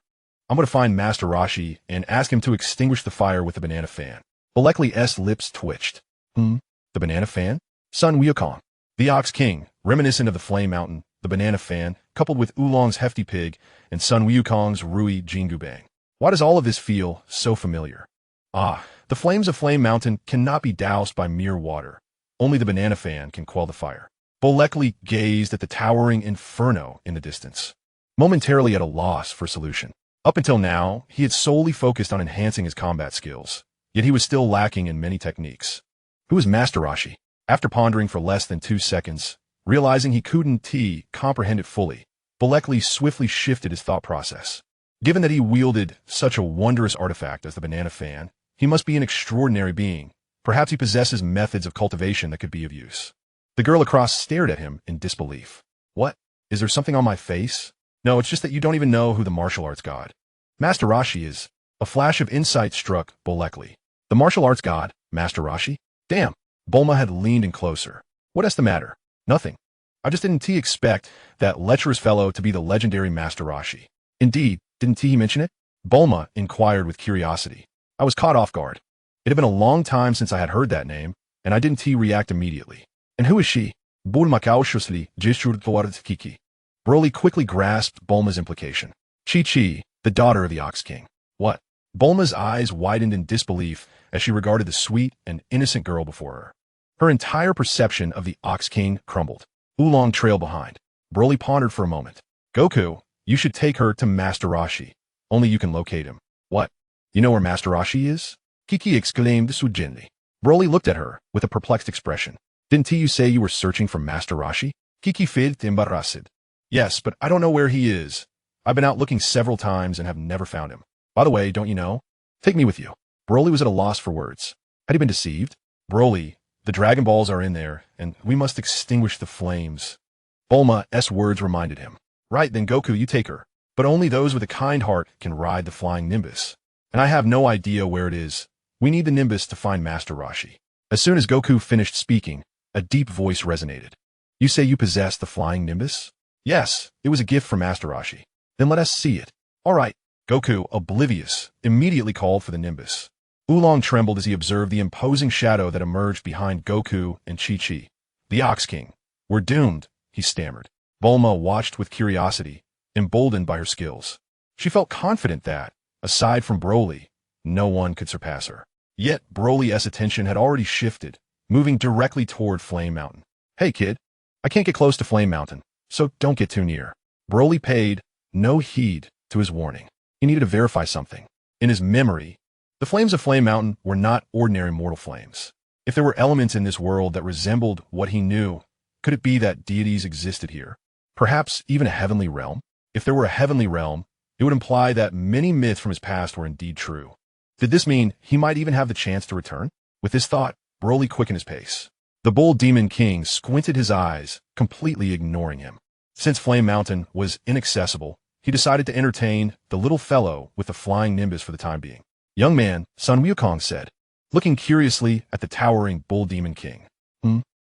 I'm going to find Master Roshi and ask him to extinguish the fire with the banana fan. Boreklee's lips twitched. The banana fan? Sun Wukong. The Ox King, reminiscent of the Flame Mountain, the banana fan, coupled with Oolong's hefty pig, and Sun Wukong's Rui Jingubang. Why does all of this feel so familiar? The flames of Flame Mountain cannot be doused by mere water. Only the banana fan can quell the fire. Boreklee gazed at the towering inferno in the distance, momentarily at a loss for solution. Up until now, he had solely focused on enhancing his combat skills, yet he was still lacking in many techniques. Who is Master Roshi? After pondering for less than 2 seconds, realizing he couldn't comprehend it fully, Boreklee swiftly shifted his thought process. Given that he wielded such a wondrous artifact as the banana fan, he must be an extraordinary being. Perhaps he possesses methods of cultivation that could be of use. The girl across stared at him in disbelief. What? Is there something on my face? No, it's just that you don't even know who the martial arts god Master Roshi is. A flash of insight struck Boreklee. The martial arts god, Master Roshi? Damn. Bulma had leaned in closer. What's the matter? Nothing. I just didn't expect that lecherous fellow to be the legendary Master Roshi. Indeed, didn't he mention it? Bulma inquired with curiosity. I was caught off guard. It had been a long time since I had heard that name, and I didn't react immediately. And who is she? Broly quickly grasped Bulma's implication. Chi-Chi, the daughter of the Ox King. What? Bulma's eyes widened in disbelief as she regarded the sweet and innocent girl before her. Her entire perception of the Ox King crumbled. Oolong trailed behind. Broly pondered for a moment. Goku, you should take her to Master Roshi. Only you can locate him. What? You know where Master Roshi is? Kiki exclaimed gently. Broly looked at her with a perplexed expression. Didn't you say you were searching for Master Roshi? Kiki felt embarrassed. Yes, but I don't know where he is. I've been out looking several times and have never found him. By the way, don't you know? Take me with you. Broly was at a loss for words. Had he been deceived? Broly, the Dragon Balls are in there, and we must extinguish the flames. Bulma's words reminded him. Right, then Goku, you take her. But only those with a kind heart can ride the flying Nimbus. And I have no idea where it is. We need the Nimbus to find Master Roshi. As soon as Goku finished speaking, a deep voice resonated. You say you possess the flying Nimbus? Yes, it was a gift from Master Roshi. Then let us see it. All right. Goku, oblivious, immediately called for the Nimbus. Oolong trembled as he observed the imposing shadow that emerged behind Goku and Chi-Chi. The Ox King. We're doomed, he stammered. Bulma watched with curiosity, emboldened by her skills. She felt confident that, aside from Broly, no one could surpass her. Yet Broly's attention had already shifted, moving directly toward Flame Mountain. Hey kid, I can't get close to Flame Mountain, so don't get too near. Broly paid no heed to his warning. He needed to verify something. In his memory, the flames of Flame Mountain were not ordinary mortal flames. If there were elements in this world that resembled what he knew, could it be that deities existed here? Perhaps even a heavenly realm? If there were a heavenly realm, it would imply that many myths from his past were indeed true. Did this mean he might even have the chance to return? With this thought, Broly quickened his pace. The Bull Demon King squinted his eyes, completely ignoring him. Since Flame Mountain was inaccessible, he decided to entertain the little fellow with the flying Nimbus for the time being. Young man, Sun Wukong said, looking curiously at the towering Bull Demon King.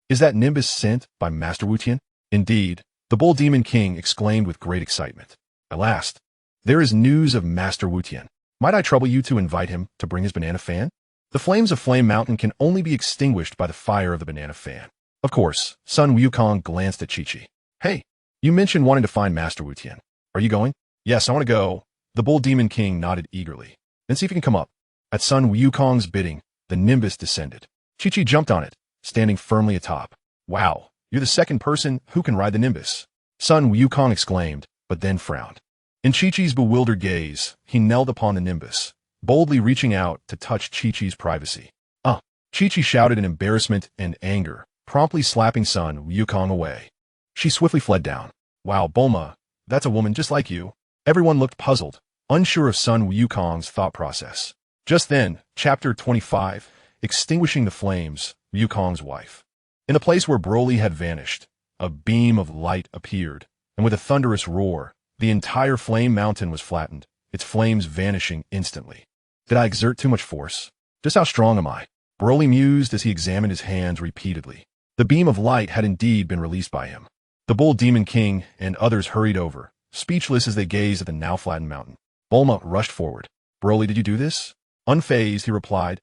Is that Nimbus sent by Master Wutian? Indeed, the Bull Demon King exclaimed with great excitement. At last, there is news of Master Wutian. Might I trouble you to invite him to bring his banana fan? The flames of Flame Mountain can only be extinguished by the fire of the banana fan. Of course, Sun Wukong glanced at Chi-Chi. Hey, you mentioned wanting to find Master Wutian. Are you going? Yes, I want to go. The Bull Demon King nodded eagerly. Then see if you can come up. At Sun Wukong's bidding, the Nimbus descended. Chi-Chi jumped on it, standing firmly atop. Wow, you're the second person who can ride the Nimbus. Sun Wukong exclaimed, but then frowned. In Chi-Chi's bewildered gaze, he knelt upon the Nimbus, boldly reaching out to touch Chi-Chi's privacy. Chi-Chi shouted in embarrassment and anger, promptly slapping Sun Wukong away. She swiftly fled down. Wow, Bulma, that's a woman just like you. Everyone looked puzzled, unsure of Sun Wukong's thought process. Just then, Chapter 25, Extinguishing the Flames, Wukong's wife. In the place where Broly had vanished, a beam of light appeared, and with a thunderous roar, The entire flame mountain was flattened, its flames vanishing instantly. Did I exert too much force? Just how strong am I? Broly mused as he examined his hands repeatedly. The beam of light had indeed been released by him. The Bull Demon King and others hurried over, speechless as they gazed at the now flattened mountain. Bulma rushed forward. Broly, did you do this? Unfazed, he replied,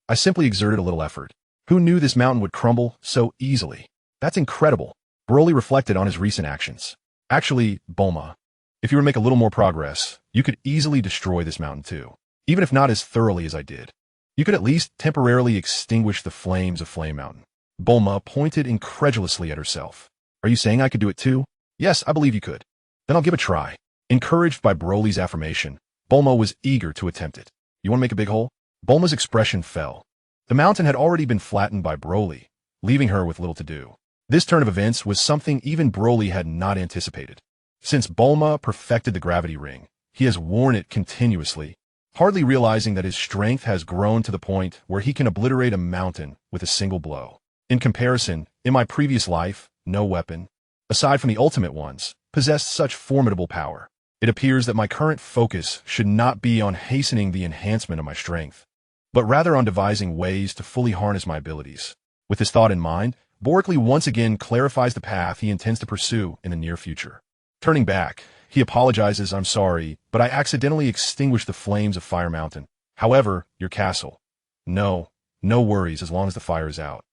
I simply exerted a little effort. Who knew this mountain would crumble so easily? That's incredible. Broly reflected on his recent actions. Actually, Bulma, if you were to make a little more progress, you could easily destroy this mountain too. Even if not as thoroughly as I did. You could at least temporarily extinguish the flames of Flame Mountain. Bulma pointed incredulously at herself. Are you saying I could do it too? Yes, I believe you could. Then I'll give it a try. Encouraged by Broly's affirmation, Bulma was eager to attempt it. You want to make a big hole? Bulma's expression fell. The mountain had already been flattened by Broly, leaving her with little to do. This turn of events was something even Broly had not anticipated. Since Bulma perfected the gravity ring, he has worn it continuously, hardly realizing that his strength has grown to the point where he can obliterate a mountain with a single blow. In comparison, in my previous life, no weapon, aside from the ultimate ones, possessed such formidable power. It appears that my current focus should not be on hastening the enhancement of my strength, but rather on devising ways to fully harness my abilities. With this thought in mind, Boreklee once again clarifies the path he intends to pursue in the near future. Turning back, he apologizes, I'm sorry, but I accidentally extinguished the flames of Fire Mountain. However, your castle. No worries as long as the fire is out.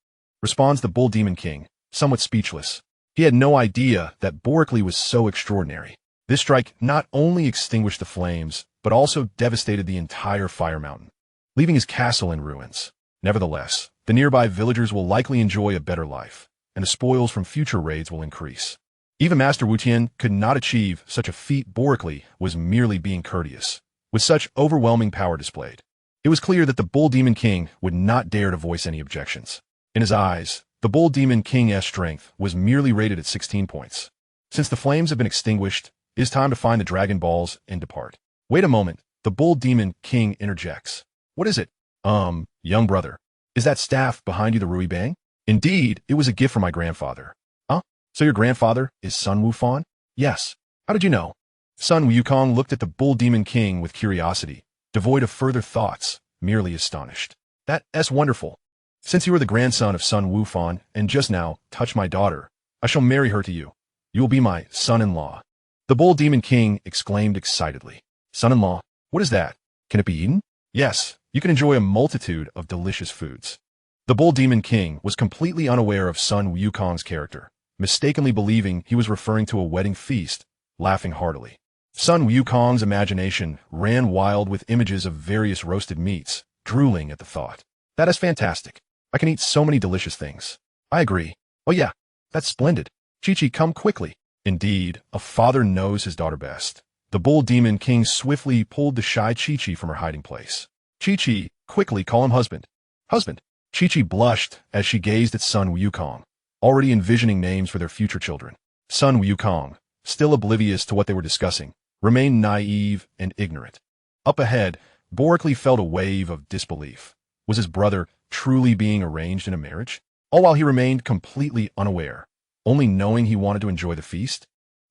Responds the Bull Demon King, somewhat speechless. He had no idea that Boreklee was so extraordinary. This strike not only extinguished the flames, but also devastated the entire Fire Mountain, leaving his castle in ruins. Nevertheless, the nearby villagers will likely enjoy a better life, and the spoils from future raids will increase. Even Master Wu-Tien could not achieve such a feat. Boreklee was merely being courteous, with such overwhelming power displayed. It was clear that the Bull Demon King would not dare to voice any objections. In his eyes, the Bull Demon King's strength was merely rated at 16 points. Since the flames have been extinguished, it is time to find the Dragon Balls and depart. Wait a moment, the Bull Demon King interjects. What is it? Young brother. Is that staff behind you the Rui Bang? Indeed, it was a gift from my grandfather. Huh? So your grandfather is Sun Wufan? Yes. How did you know? Sun Wukong looked at the Bull Demon King with curiosity, devoid of further thoughts, merely astonished. That's wonderful. Since you are the grandson of Sun Wufan and just now touched my daughter, I shall marry her to you. You will be my son-in-law. The Bull Demon King exclaimed excitedly. Son-in-law? What is that? Can it be eaten? Yes, you can enjoy a multitude of delicious foods. The Bull Demon King was completely unaware of Sun Wukong's character, mistakenly believing he was referring to a wedding feast, laughing heartily. Sun Wukong's imagination ran wild with images of various roasted meats, drooling at the thought. That is fantastic. I can eat so many delicious things. I agree. Oh yeah, that's splendid. Chi-Chi, come quickly. Indeed, a father knows his daughter best. The Bull Demon King swiftly pulled the shy Chi-Chi from her hiding place. Chi-Chi, quickly call him husband. Husband. Chi-Chi blushed as she gazed at Sun Wukong, already envisioning names for their future children. Sun Wukong, still oblivious to what they were discussing, remained naive and ignorant. Up ahead, Boreklee felt a wave of disbelief. Was his brother truly being arranged in a marriage? All while he remained completely unaware, only knowing he wanted to enjoy the feast?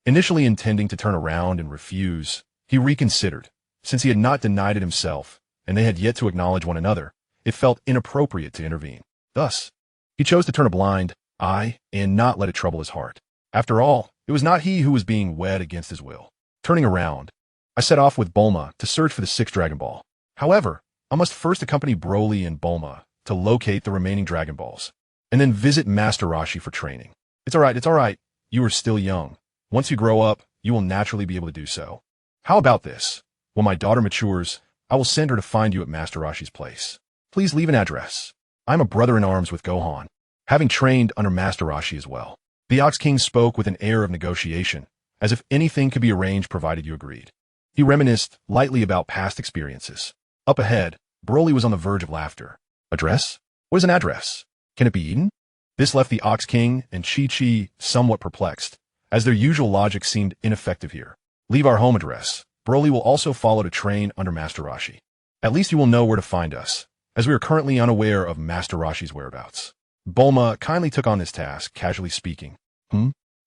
Initially intending to turn around and refuse, he reconsidered. Since he had not denied it himself, and they had yet to acknowledge one another, it felt inappropriate to intervene. Thus, he chose to turn a blind eye and not let it trouble his heart. After all, it was not he who was being wed against his will. Turning around, I set off with Bulma to search for the 6th Dragon Ball. However, I must first accompany Broly and Bulma to locate the remaining Dragon Balls, and then visit Master Roshi for training. It's alright. You are still young. Once you grow up, you will naturally be able to do so. How about this? When my daughter matures, I will send her to find you at Master Roshi's place. Please leave an address. I'm a brother-in-arms with Gohan, having trained under Master Roshi as well. The Ox King spoke with an air of negotiation, as if anything could be arranged provided you agreed. He reminisced lightly about past experiences. Up ahead, Broly was on the verge of laughter. Address? What is an address? Can it be eaten? This left the Ox King and Chi-Chi somewhat perplexed, as their usual logic seemed ineffective here. Leave our home address. Broly will also follow to train under Master Roshi. At least you will know where to find us, as we are currently unaware of Master Roshi's whereabouts. Bulma kindly took on this task, casually speaking.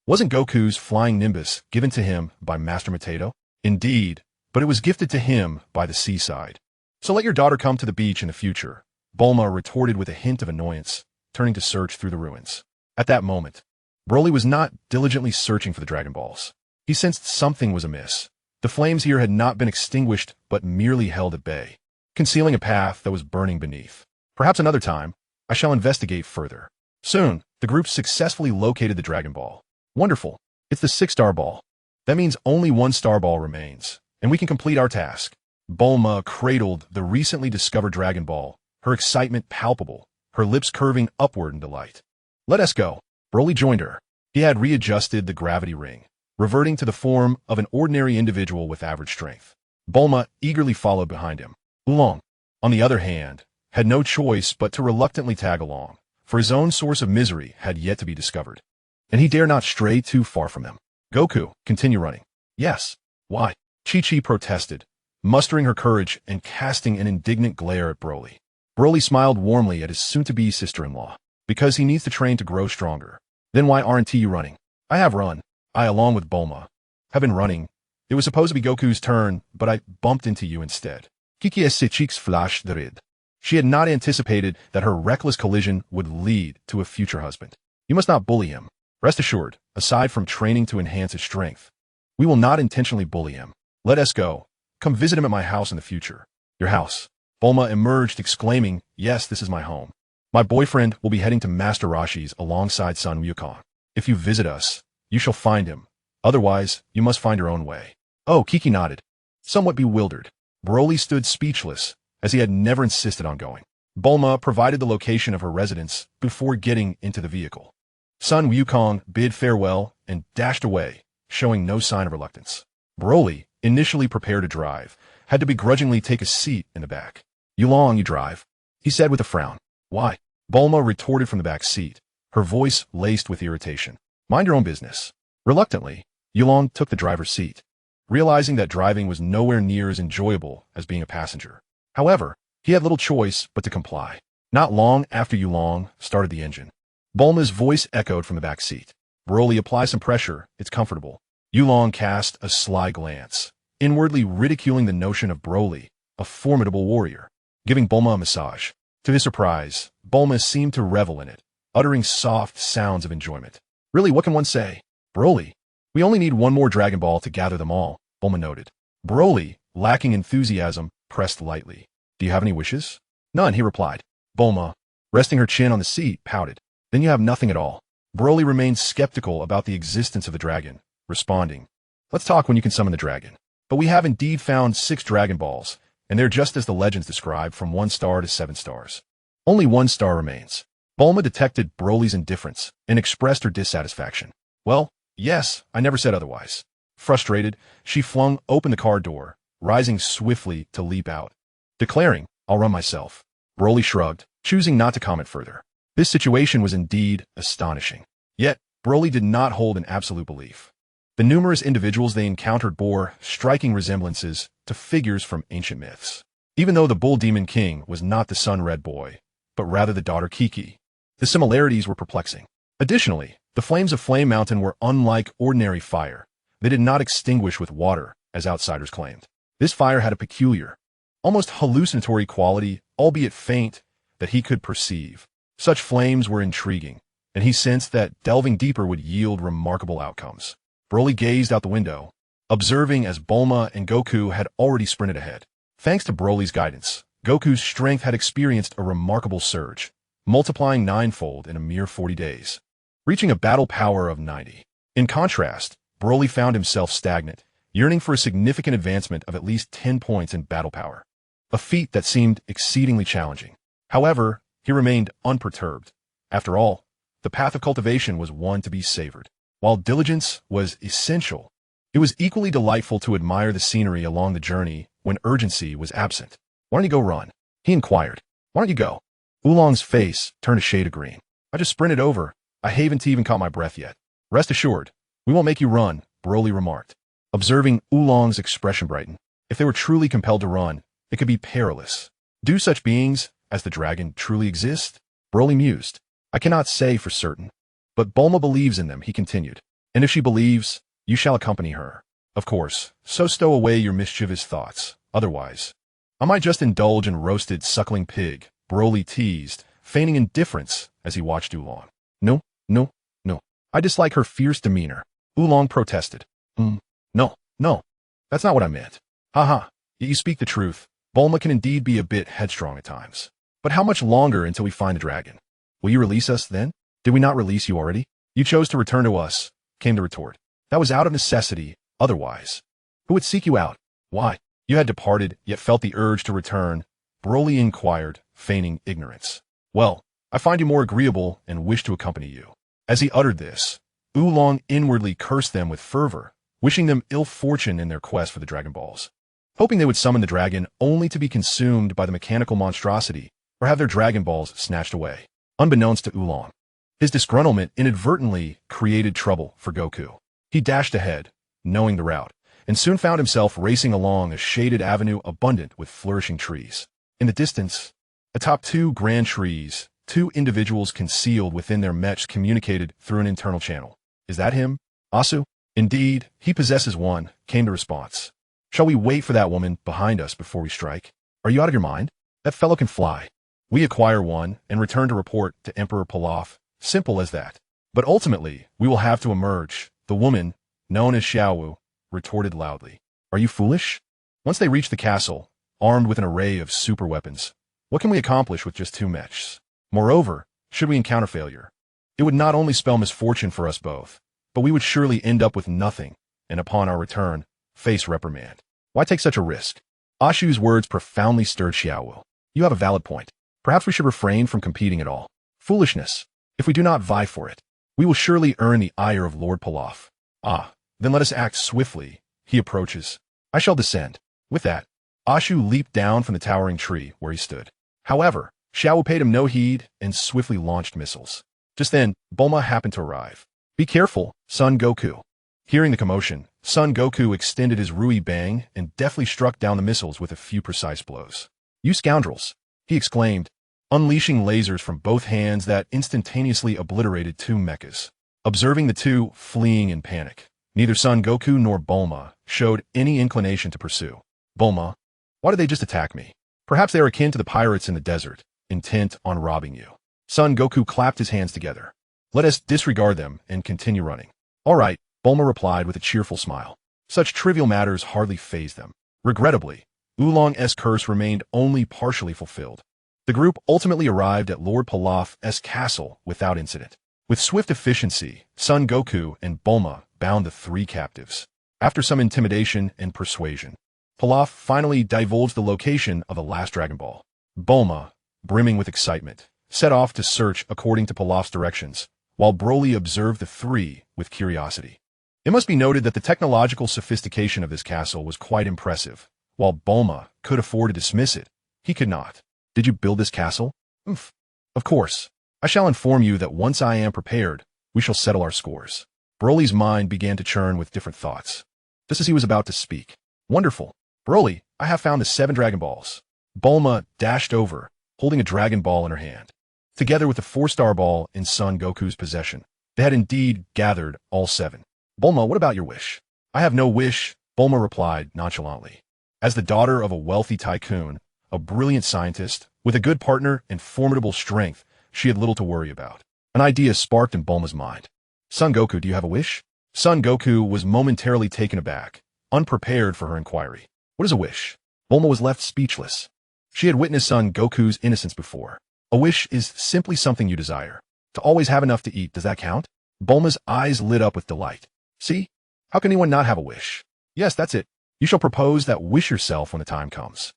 Wasn't Goku's flying nimbus given to him by Master Mateto? Indeed, but it was gifted to him by the seaside. So let your daughter come to the beach in the future, Bulma retorted with a hint of annoyance, turning to search through the ruins. At that moment, Broly was not diligently searching for the Dragon Balls. He sensed something was amiss. The flames here had not been extinguished, but merely held at bay, concealing a path that was burning beneath. Perhaps another time, I shall investigate further. Soon, the group successfully located the Dragon Ball. Wonderful. It's the 6-star ball. That means only 1 star ball remains, and we can complete our task. Bulma cradled the recently discovered Dragon Ball, her excitement palpable, her lips curving upward in delight. Let us go. Broly joined her. He had readjusted the gravity ring, reverting to the form of an ordinary individual with average strength. Bulma eagerly followed behind him. Oolong, on the other hand, had no choice but to reluctantly tag along, for his own source of misery had yet to be discovered, and he dare not stray too far from him. Goku, continue running. Yes. Why? Chi-Chi protested, mustering her courage and casting an indignant glare at Broly. Broly smiled warmly at his soon-to-be sister-in-law. Because he needs to train to grow stronger. Then why aren't you running? I have run. I, along with Bulma, have been running. It was supposed to be Goku's turn, but I bumped into you instead. Kiki ses cheeks flashed the red. She had not anticipated that her reckless collision would lead to a future husband. You must not bully him. Rest assured, aside from training to enhance his strength, we will not intentionally bully him. Let us go. Come visit him at my house in the future. Your house. Bulma emerged exclaiming, yes, this is my home. My boyfriend will be heading to Master Roshi's alongside Sun Gohan. If you visit us, you shall find him. Otherwise, you must find your own way. Oh, Kiki nodded, somewhat bewildered. Broly stood speechless, as he had never insisted on going. Bulma provided the location of her residence before getting into the vehicle. Sun Wukong bid farewell and dashed away, showing no sign of reluctance. Broly, initially prepared to drive, had to begrudgingly take a seat in the back. Oolong, you drive, he said with a frown. Why? Bulma retorted from the back seat, her voice laced with irritation. Mind your own business. Reluctantly, Oolong took the driver's seat, realizing that driving was nowhere near as enjoyable as being a passenger. However, he had little choice but to comply. Not long after Oolong started the engine, Bulma's voice echoed from the back seat. Broly, apply some pressure, it's comfortable. Oolong cast a sly glance, inwardly ridiculing the notion of Broly, a formidable warrior, giving Bulma a massage. To his surprise, Bulma seemed to revel in it, uttering soft sounds of enjoyment. Really, what can one say? Broly, we only need 1 more Dragon Ball to gather them all, Bulma noted. Broly, lacking enthusiasm, pressed lightly. Do you have any wishes? None, he replied. Bulma, resting her chin on the seat, pouted. Then you have nothing at all. Broly remained skeptical about the existence of the dragon, responding. Let's talk when you can summon the dragon. But we have indeed found 6 Dragon Balls, and they're just as the legends describe, from 1 star to 7 stars. Only 1 star remains. Bulma detected Broly's indifference and expressed her dissatisfaction. Well, yes, I never said otherwise. Frustrated, she flung open the car door, rising swiftly to leap out, declaring, I'll run myself. Broly shrugged, choosing not to comment further. This situation was indeed astonishing. Yet, Broly did not hold an absolute belief. The numerous individuals they encountered bore striking resemblances to figures from ancient myths. Even though the Bull Demon King was not the Sun Red Boy, but rather the daughter Kiki, the similarities were perplexing. Additionally, the flames of Flame Mountain were unlike ordinary fire. They did not extinguish with water, as outsiders claimed. This fire had a peculiar, almost hallucinatory quality, albeit faint, that he could perceive. Such flames were intriguing, and he sensed that delving deeper would yield remarkable outcomes. Broly gazed out the window, observing as Bulma and Goku had already sprinted ahead. Thanks to Broly's guidance, Goku's strength had experienced a remarkable surge, multiplying 9-fold in a mere 40 days, reaching a battle power of 90. In contrast, Broly found himself stagnant, yearning for a significant advancement of at least 10 points in battle power, a feat that seemed exceedingly challenging. However, he remained unperturbed. After all, the path of cultivation was one to be savored. While diligence was essential, it was equally delightful to admire the scenery along the journey when urgency was absent. Why don't you go run? He inquired. Why don't you go? Oolong's face turned a shade of green. I just sprinted over. I haven't even caught my breath yet. Rest assured, we won't make you run, Broly remarked, observing Oolong's expression brighten. If they were truly compelled to run, it could be perilous. Do such beings as the dragon truly exist? Broly mused. I cannot say for certain. But Bulma believes in them, he continued. And if she believes, you shall accompany her. Of course, so stow away your mischievous thoughts. Otherwise, I might just indulge in roasted suckling pig, Broly teased, feigning indifference as he watched Oolong. No, no, no. I dislike her fierce demeanor. Oolong protested. No, no. That's not what I meant. Haha, you speak the truth. Bulma can indeed be a bit headstrong at times. But how much longer until we find the dragon? Will you release us then? Did we not release you already? You chose to return to us, came the retort. That was out of necessity, otherwise. Who would seek you out? Why? You had departed, yet felt the urge to return, Broly inquired, feigning ignorance. Well, I find you more agreeable and wish to accompany you. As he uttered this, Oolong inwardly cursed them with fervor, wishing them ill fortune in their quest for the Dragon Balls. Hoping they would summon the dragon only to be consumed by the mechanical monstrosity or have their Dragon Balls snatched away. Unbeknownst to Oolong, his disgruntlement inadvertently created trouble for Goku. He dashed ahead, knowing the route, and soon found himself racing along a shaded avenue abundant with flourishing trees. In the distance, atop two grand trees, two individuals concealed within their mechs communicated through an internal channel. Is that him? Asu? Indeed, he possesses one, came the response. Shall we wait for that woman behind us before we strike? Are you out of your mind? That fellow can fly. We acquire one and return to report to Emperor Pilaf. Simple as that. But ultimately, we will have to emerge. The woman, known as Xiaowu, retorted loudly. Are you foolish? Once they reach the castle, armed with an array of super weapons, what can we accomplish with just two mechs? Moreover, should we encounter failure, it would not only spell misfortune for us both, but we would surely end up with nothing, and upon our return, face reprimand. Why take such a risk? Ashu's words profoundly stirred Xiaowu. You have a valid point. Perhaps we should refrain from competing at all. Foolishness. If we do not vie for it, we will surely earn the ire of Lord Pilaf. Ah, then let us act swiftly. He approaches. I shall descend. With that, Ashu leaped down from the towering tree where he stood. However, Xiaowu paid him no heed and swiftly launched missiles. Just then, Bulma happened to arrive. Be careful, Sun Goku. Hearing the commotion, Sun Goku extended his Rui Bang and deftly struck down the missiles with a few precise blows. You scoundrels, he exclaimed, unleashing lasers from both hands that instantaneously obliterated two mechas. Observing the two fleeing in panic, neither Sun Goku nor Bulma showed any inclination to pursue. Bulma, why did they just attack me? Perhaps they are akin to the pirates in the desert, intent on robbing you. Sun Goku clapped his hands together. Let us disregard them and continue running. All right, Bulma replied with a cheerful smile. Such trivial matters hardly fazed them. Regrettably, Oolong's curse remained only partially fulfilled. The group ultimately arrived at Lord Pilaf's castle without incident. With swift efficiency, Sun Goku and Bulma bound the three captives. After some intimidation and persuasion, Pilaf finally divulged the location of the last Dragon Ball. Bulma, brimming with excitement, set off to search according to Pilaf's directions, while Broly observed the three with curiosity. It must be noted that the technological sophistication of this castle was quite impressive. While Bulma could afford to dismiss it, he could not. Did you build this castle? Oof. Of course. I shall inform you that once I am prepared, we shall settle our scores. Broly's mind began to churn with different thoughts. Just as he was about to speak. Wonderful. Broly, I have found the 7 Dragon Balls. Bulma dashed over, holding a Dragon Ball in her hand. Together with the 4-star ball in Son Goku's possession, they had indeed gathered all 7. Bulma, what about your wish? I have no wish, Bulma replied nonchalantly. As the daughter of a wealthy tycoon, a brilliant scientist, with a good partner and formidable strength, she had little to worry about. An idea sparked in Bulma's mind. Son Goku, do you have a wish? Son Goku was momentarily taken aback, unprepared for her inquiry. What is a wish? Bulma was left speechless. She had witnessed Son Goku's innocence before. A wish is simply something you desire. To always have enough to eat, does that count? Bulma's eyes lit up with delight. See? How can anyone not have a wish? Yes, that's it. You shall propose that wish yourself when the time comes.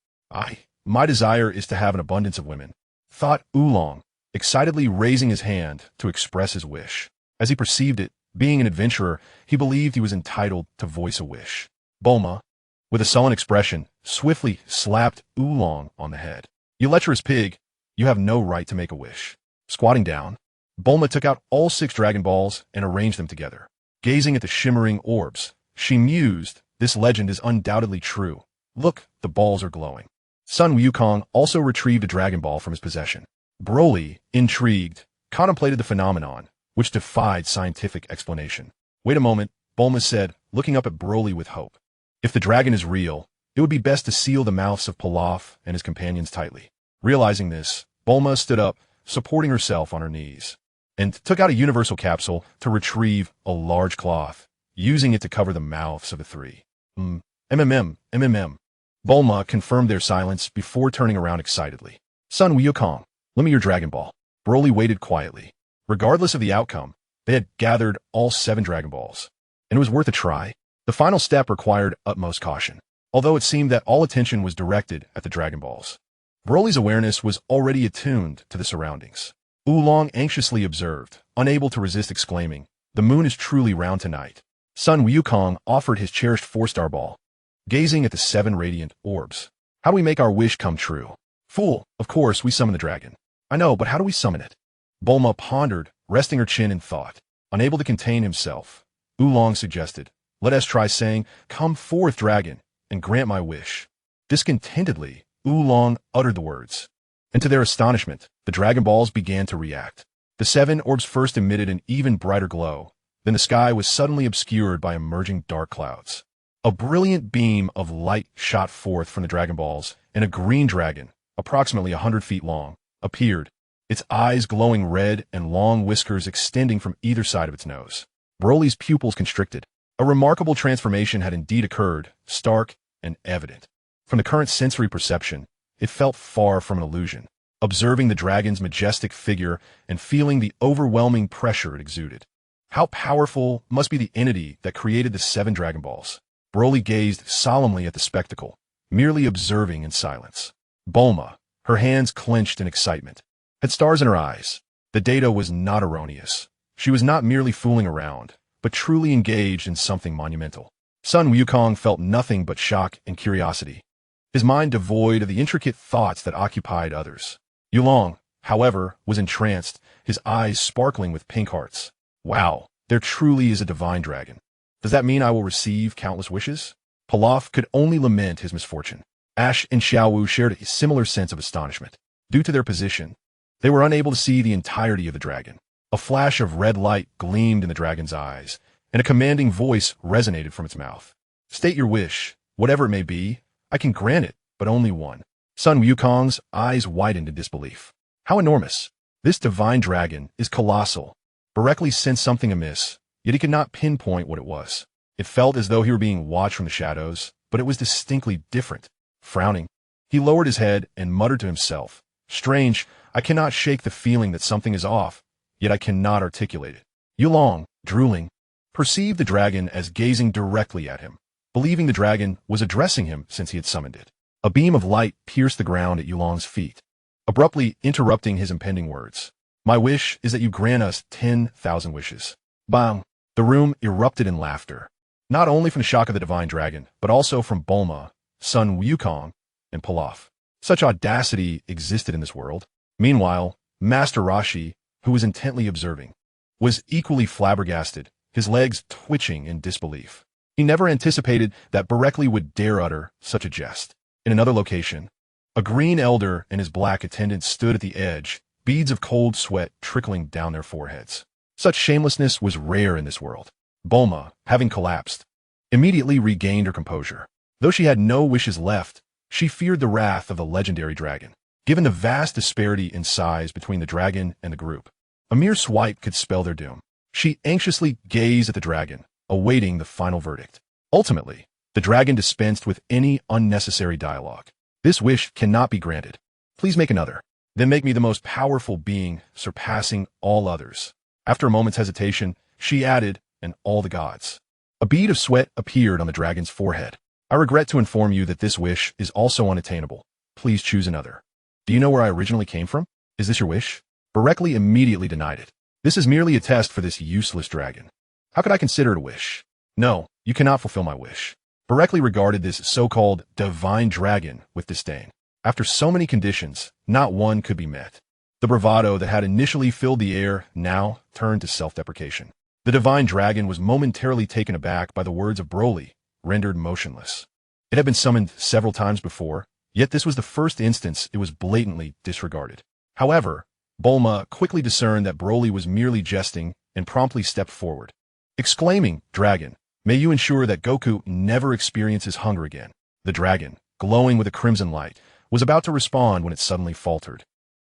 My desire is to have an abundance of women, thought Oolong, excitedly raising his hand to express his wish. As he perceived it, being an adventurer, he believed he was entitled to voice a wish. Bulma, with a sullen expression, swiftly slapped Oolong on the head. You lecherous pig, you have no right to make a wish. Squatting down, Bulma took out all 6 Dragon Balls and arranged them together. Gazing at the shimmering orbs, she mused, this legend is undoubtedly true. Look, the balls are glowing. Sun Wukong also retrieved a Dragon Ball from his possession. Broly, intrigued, contemplated the phenomenon, which defied scientific explanation. Wait a moment, Bulma said, looking up at Broly with hope. If the dragon is real, it would be best to seal the mouths of Pilaf and his companions tightly. Realizing this, Bulma stood up, supporting herself on her knees, and took out a universal capsule to retrieve a large cloth, using it to cover the mouths of the three. MMM. Bulma confirmed their silence before turning around excitedly. Sun Wukong, lend me your Dragon Ball. Broly waited quietly. Regardless of the outcome, they had gathered all 7 Dragon Balls, and it was worth a try. The final step required utmost caution, although it seemed that all attention was directed at the Dragon Balls. Broly's awareness was already attuned to the surroundings. Oolong anxiously observed, unable to resist exclaiming, "The moon is truly round tonight." Sun Wukong offered his cherished 4-star ball, gazing at the 7 radiant orbs. "How do we make our wish come true?" "Fool, of course we summon the dragon." "I know, but how do we summon it?" Bulma pondered, resting her chin in thought. Unable to contain himself, Oolong suggested, "Let us try saying, 'Come forth, dragon, and grant my wish.'" Discontentedly, Oolong uttered the words, and to their astonishment, the Dragon Balls began to react. The 7 orbs first emitted an even brighter glow, then the sky was suddenly obscured by emerging dark clouds. A brilliant beam of light shot forth from the Dragon Balls, and a green dragon, approximately 100 feet long, appeared, its eyes glowing red and long whiskers extending from either side of its nose. Broly's pupils constricted. A remarkable transformation had indeed occurred, stark and evident. From the current sensory perception, it felt far from an illusion. Observing the dragon's majestic figure and feeling the overwhelming pressure it exuded. How powerful must be the entity that created the 7 Dragon Balls? Broly gazed solemnly at the spectacle, merely observing in silence. Bulma, her hands clenched in excitement, had stars in her eyes. The data was not erroneous. She was not merely fooling around, but truly engaged in something monumental. Sun Wukong felt nothing but shock and curiosity, his mind devoid of the intricate thoughts that occupied others. Oolong, however, was entranced, his eyes sparkling with pink hearts. "Wow, there truly is a divine dragon. Does that mean I will receive countless wishes?" Pilaf could only lament his misfortune. Ash and Xiaowu shared a similar sense of astonishment. Due to their position, they were unable to see the entirety of the dragon. A flash of red light gleamed in the dragon's eyes, and a commanding voice resonated from its mouth. "State your wish, whatever it may be. I can grant it, but only one." Sun Wukong's eyes widened in disbelief. How enormous! This divine dragon is colossal. Boreklee sensed something amiss, yet he could not pinpoint what it was. It felt as though he were being watched from the shadows, but it was distinctly different. Frowning, he lowered his head and muttered to himself, "Strange, I cannot shake the feeling that something is off, yet I cannot articulate it." Oolong, drooling, perceived the dragon as gazing directly at him, believing the dragon was addressing him since he had summoned it. A beam of light pierced the ground at Oolong's feet, abruptly interrupting his impending words. "My wish is that you grant us 10,000 wishes." Bang! The room erupted in laughter, not only from the shock of the divine dragon, but also from Bulma, Sun Wukong, and Pilaf. Such audacity existed in this world. Meanwhile, Master Roshi, who was intently observing, was equally flabbergasted, his legs twitching in disbelief. He never anticipated that Boreklee would dare utter such a jest. In another location, a green elder and his black attendant stood at the edge, beads of cold sweat trickling down their foreheads. Such shamelessness was rare in this world. Bulma, having collapsed, immediately regained her composure. Though she had no wishes left, she feared the wrath of the legendary dragon. Given the vast disparity in size between the dragon and the group, a mere swipe could spell their doom. She anxiously gazed at the dragon, awaiting the final verdict. Ultimately, the dragon dispensed with any unnecessary dialogue. "This wish cannot be granted. Please make another. Then make me the most powerful being, surpassing all others." After a moment's hesitation, she added, "And all the gods." A bead of sweat appeared on the dragon's forehead. "I regret to inform you that this wish is also unattainable. Please choose another." "Do you know where I originally came from? Is this your wish?" Boreklee immediately denied it. "This is merely a test for this useless dragon. How could I consider it a wish?" "No, you cannot fulfill my wish." Boreklee regarded this so-called divine dragon with disdain. After so many conditions, not one could be met. The bravado that had initially filled the air now turned to self-deprecation. The divine dragon was momentarily taken aback by the words of Broly, rendered motionless. It had been summoned several times before, yet this was the first instance it was blatantly disregarded. However, Bulma quickly discerned that Broly was merely jesting and promptly stepped forward. exclaiming, "Dragon, may you ensure that Goku never experiences hunger again." The dragon, glowing with a crimson light, was about to respond when it suddenly faltered,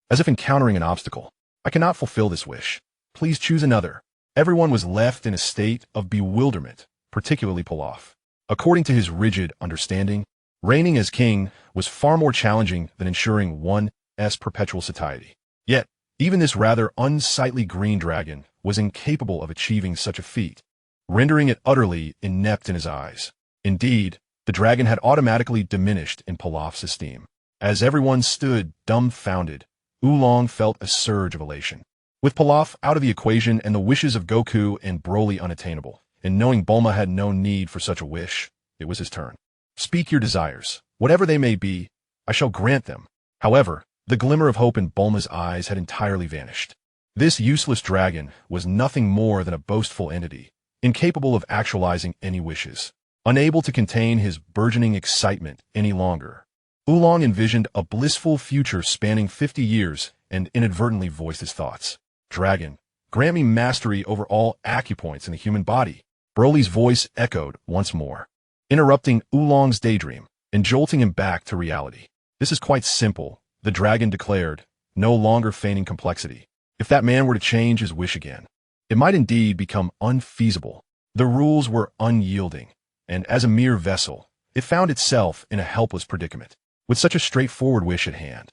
as if encountering an obstacle. "I cannot fulfill this wish. Please choose another." Everyone was left in a state of bewilderment, particularly Pilaf. According to his rigid understanding, reigning as king was far more challenging than ensuring one's perpetual satiety. Yet, even this rather unsightly green dragon was incapable of achieving such a feat, rendering it utterly inept in his eyes. Indeed, the dragon had automatically diminished in Pilaf's esteem. As everyone stood dumbfounded, Oolong felt a surge of elation. With Pilaf out of the equation and the wishes of Goku and Broly unattainable, and knowing Bulma had no need for such a wish, it was his turn. "Speak your desires. Whatever they may be, I shall grant them." However, the glimmer of hope in Bulma's eyes had entirely vanished. This useless dragon was nothing more than a boastful entity, incapable of actualizing any wishes. Unable to contain his burgeoning excitement any longer, Oolong envisioned a blissful future spanning 50 years and inadvertently voiced his thoughts. "Dragon, grant me mastery over all acupoints in the human body." Broly's voice echoed once more, interrupting Oolong's daydream and jolting him back to reality. "This is quite simple," the dragon declared, no longer feigning complexity. If that man were to change his wish again, it might indeed become unfeasible. The rules were unyielding, and as a mere vessel, it found itself in a helpless predicament. With such a straightforward wish at hand,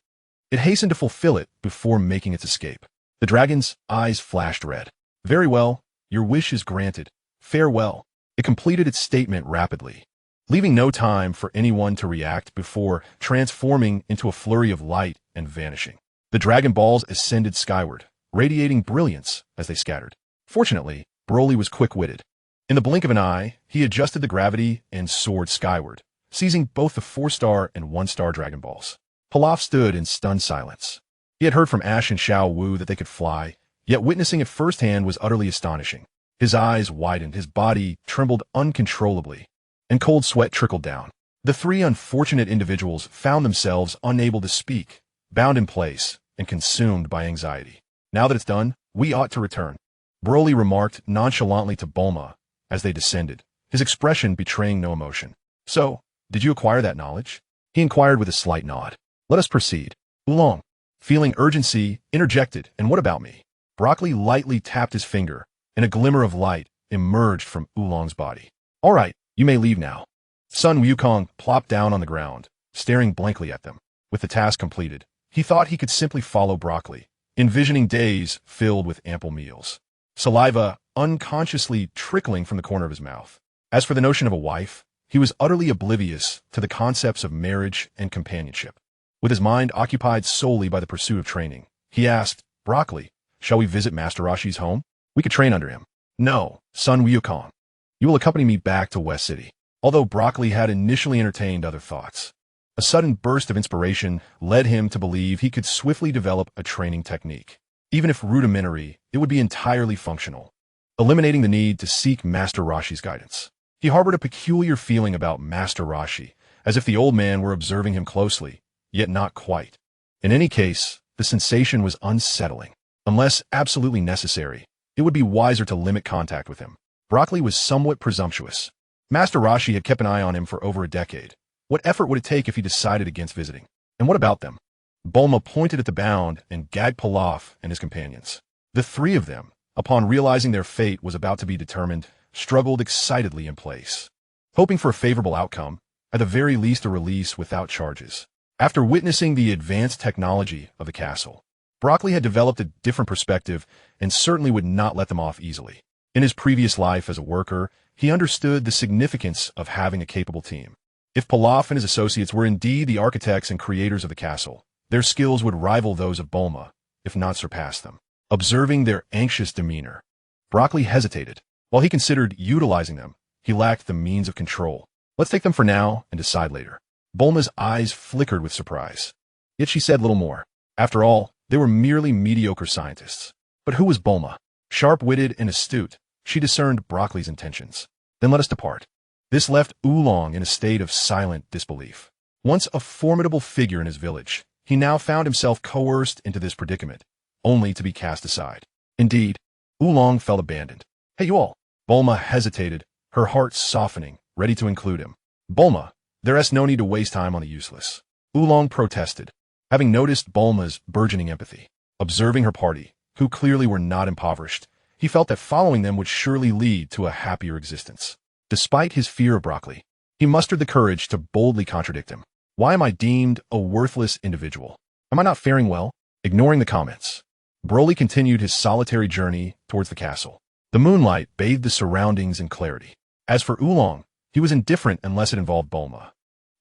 it hastened to fulfill it before making its escape. The dragon's eyes flashed red. "Very well, your wish is granted. Farewell." It completed its statement rapidly, leaving no time for anyone to react before transforming into a flurry of light and vanishing. The Dragon Balls ascended skyward, radiating brilliance as they scattered. Fortunately, Broly was quick-witted. In the blink of an eye, he adjusted the gravity and soared skyward, seizing both the 4-star and 1-star Dragon Balls. Pilaf stood in stunned silence. He had heard from Ash and Xiao Wu that they could fly, yet witnessing it firsthand was utterly astonishing. His eyes widened, his body trembled uncontrollably, and cold sweat trickled down. The three unfortunate individuals found themselves unable to speak, bound in place, and consumed by anxiety. "Now that it's done, we ought to return," Broly remarked nonchalantly to Bulma as they descended, his expression betraying no emotion. "So, did you acquire that knowledge?" he inquired with a slight nod. "Let us proceed." Oolong, feeling urgency, interjected, "And what about me?" Broccoli lightly tapped his finger, and a glimmer of light emerged from Oolong's body. "All right, you may leave now." Sun Wukong plopped down on the ground, staring blankly at them. With the task completed, he thought he could simply follow Broccoli, envisioning days filled with ample meals, saliva unconsciously trickling from the corner of his mouth. As for the notion of a wife, he was utterly oblivious to the concepts of marriage and companionship. With his mind occupied solely by the pursuit of training, he asked, "Broccoli, shall we visit Master Roshi's home? We could train under him." "No, Sun Wukong. You will accompany me back to West City." Although Broccoli had initially entertained other thoughts, a sudden burst of inspiration led him to believe he could swiftly develop a training technique. Even if rudimentary, it would be entirely functional, eliminating the need to seek Master Roshi's guidance. He harbored a peculiar feeling about Master Roshi, as if the old man were observing him closely, yet not quite. In any case, the sensation was unsettling. Unless absolutely necessary, it would be wiser to limit contact with him. Broccoli was somewhat presumptuous. Master Roshi had kept an eye on him for over a decade. What effort would it take if he decided against visiting? And what about them? Bulma pointed at the bound and gagged Pilaf and his companions. The three of them, upon realizing their fate was about to be determined, struggled excitedly in place, hoping for a favorable outcome, at the very least a release without charges. After witnessing the advanced technology of the castle, Broccoli had developed a different perspective and certainly would not let them off easily. In his previous life as a worker, he understood the significance of having a capable team. If Pilaf and his associates were indeed the architects and creators of the castle, their skills would rival those of Bulma, if not surpass them. Observing their anxious demeanor, Broccoli hesitated. While he considered utilizing them, he lacked the means of control. "Let's take them for now and decide later." Bulma's eyes flickered with surprise. Yet she said little more. After all, they were merely mediocre scientists. But who was Bulma? Sharp-witted and astute, she discerned Broccoli's intentions. "Then let us depart." This left Oolong in a state of silent disbelief. Once a formidable figure in his village, he now found himself coerced into this predicament, only to be cast aside. Indeed, Oolong felt abandoned. "Hey, you all, Bulma hesitated, her heart softening, ready to include him. Bulma, there's no need to waste time on the useless. Oolong protested, having noticed Bulma's burgeoning empathy. Observing her party, who clearly were not impoverished, he felt that following them would surely lead to a happier existence. Despite his fear of Broccoli, he mustered the courage to boldly contradict him. Why am I deemed a worthless individual? Am I not faring well? Ignoring the comments, Broly continued his solitary journey towards the castle. The moonlight bathed the surroundings in clarity. As for Oolong, he was indifferent unless it involved Bulma.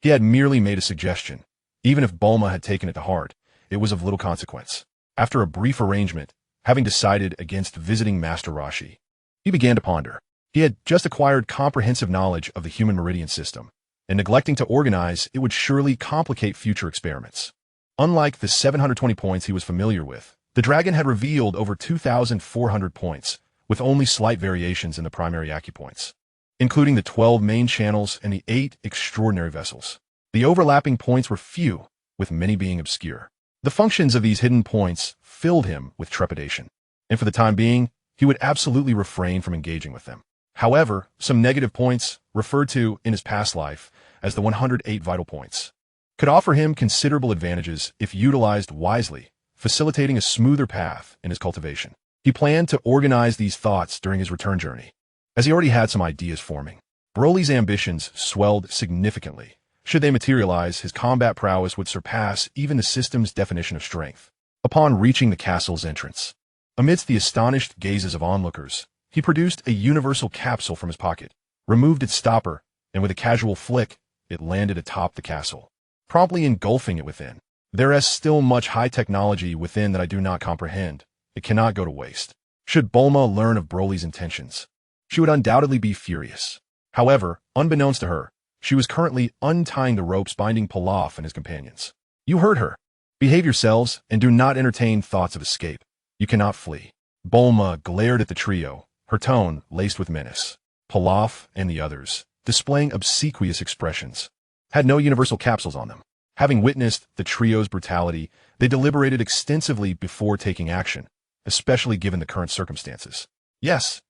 He had merely made a suggestion. Even if Bulma had taken it to heart, it was of little consequence. After a brief arrangement, having decided against visiting Master Roshi, he began to ponder. He had just acquired comprehensive knowledge of the human meridian system, and neglecting to organize it would surely complicate future experiments. Unlike the 720 points he was familiar with, the dragon had revealed over 2,400 points, with only slight variations in the primary acupoints, including the 12 main channels and the 8 extraordinary vessels. The overlapping points were few, with many being obscure. The functions of these hidden points filled him with trepidation, and for the time being, he would absolutely refrain from engaging with them. However, some negative points, referred to in his past life as the 108 vital points, could offer him considerable advantages if utilized wisely, facilitating a smoother path in his cultivation. He planned to organize these thoughts during his return journey, as he already had some ideas forming. Broly's ambitions swelled significantly. Should they materialize, his combat prowess would surpass even the system's definition of strength. Upon reaching the castle's entrance, amidst the astonished gazes of onlookers, he produced a universal capsule from his pocket, removed its stopper, and with a casual flick, it landed atop the castle, promptly engulfing it within. There is still much high technology within that I do not comprehend. It cannot go to waste. Should Bulma learn of Broly's intentions, she would undoubtedly be furious. However, unbeknownst to her, she was currently untying the ropes binding Pilaf and his companions. You heard her. Behave yourselves and do not entertain thoughts of escape. You cannot flee. Bulma glared at the trio, her tone laced with menace. Pilaf and the others, displaying obsequious expressions, had no universal capsules on them. Having witnessed the trio's brutality, they deliberated extensively before taking action, especially given the current circumstances. Yes,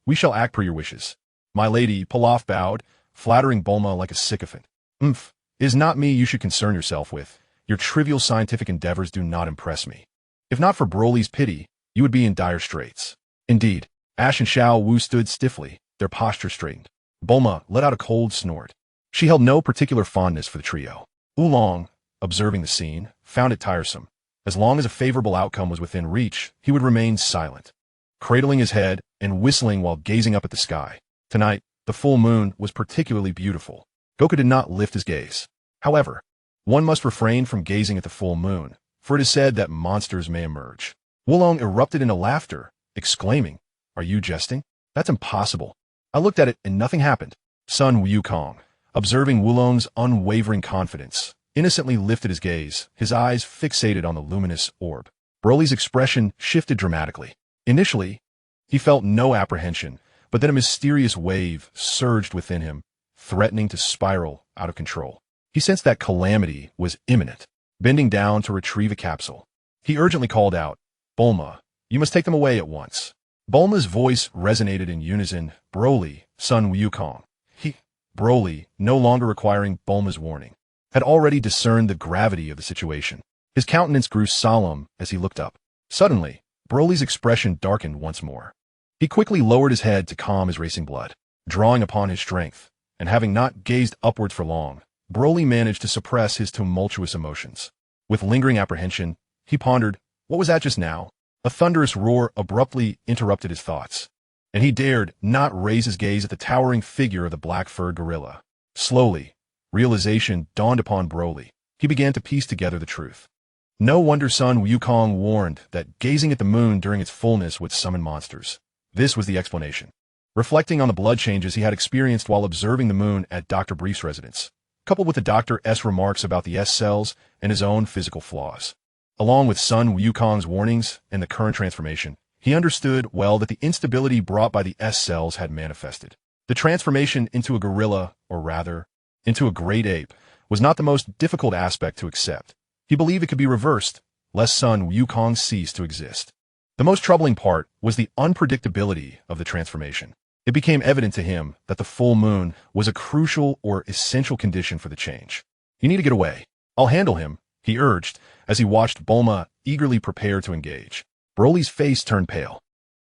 we shall act per your wishes. My lady, Pilaf bowed, flattering Bulma like a sycophant. It is not me you should concern yourself with. Your trivial scientific endeavors do not impress me. If not for Broly's pity, you would be in dire straits. Indeed, Ash and Xiao Wu stood stiffly, their posture straightened. Bulma let out a cold snort. She held no particular fondness for the trio. Oolong, observing the scene, found it tiresome. As long as a favorable outcome was within reach, he would remain silent, cradling his head and whistling while gazing up at the sky. Tonight, the full moon was particularly beautiful. Goku did not lift his gaze. However, one must refrain from gazing at the full moon, for it is said that monsters may emerge. Oolong erupted into laughter, exclaiming, "Are you jesting? That's impossible. I looked at it and nothing happened." Sun Wukong, observing Oolong's unwavering confidence, innocently lifted his gaze, his eyes fixated on the luminous orb. Broly's expression shifted dramatically. Initially, he felt no apprehension, but then a mysterious wave surged within him, threatening to spiral out of control. He sensed that calamity was imminent. Bending down to retrieve a capsule, he urgently called out, "Bulma, you must take them away at once." Bulma's voice resonated in unison. Broly, Sun Wukong. Broly, no longer requiring Bulma's warning, had already discerned the gravity of the situation. His countenance grew solemn as he looked up. Suddenly, Broly's expression darkened once more. He quickly lowered his head to calm his racing blood, drawing upon his strength, and having not gazed upwards for long, Broly managed to suppress his tumultuous emotions. With lingering apprehension, he pondered, what was that just now? A thunderous roar abruptly interrupted his thoughts, and he dared not raise his gaze at the towering figure of the black-furred gorilla. Slowly, realization dawned upon Broly. He began to piece together the truth. No wonder Sun Wukong warned that gazing at the moon during its fullness would summon monsters. This was the explanation. Reflecting on the blood changes he had experienced while observing the moon at Dr. Brief's residence, coupled with the Dr.'s remarks about the S cells and his own physical flaws, along with Sun Wukong's warnings and the current transformation, he understood well that the instability brought by the S cells had manifested. The transformation into a gorilla, or rather, into a great ape, was not the most difficult aspect to accept. He believed it could be reversed, lest Sun Wukong cease to exist. The most troubling part was the unpredictability of the transformation. It became evident to him that the full moon was a crucial or essential condition for the change. "You need to get away. I'll handle him," he urged as he watched Bulma eagerly prepare to engage. Broly's face turned pale.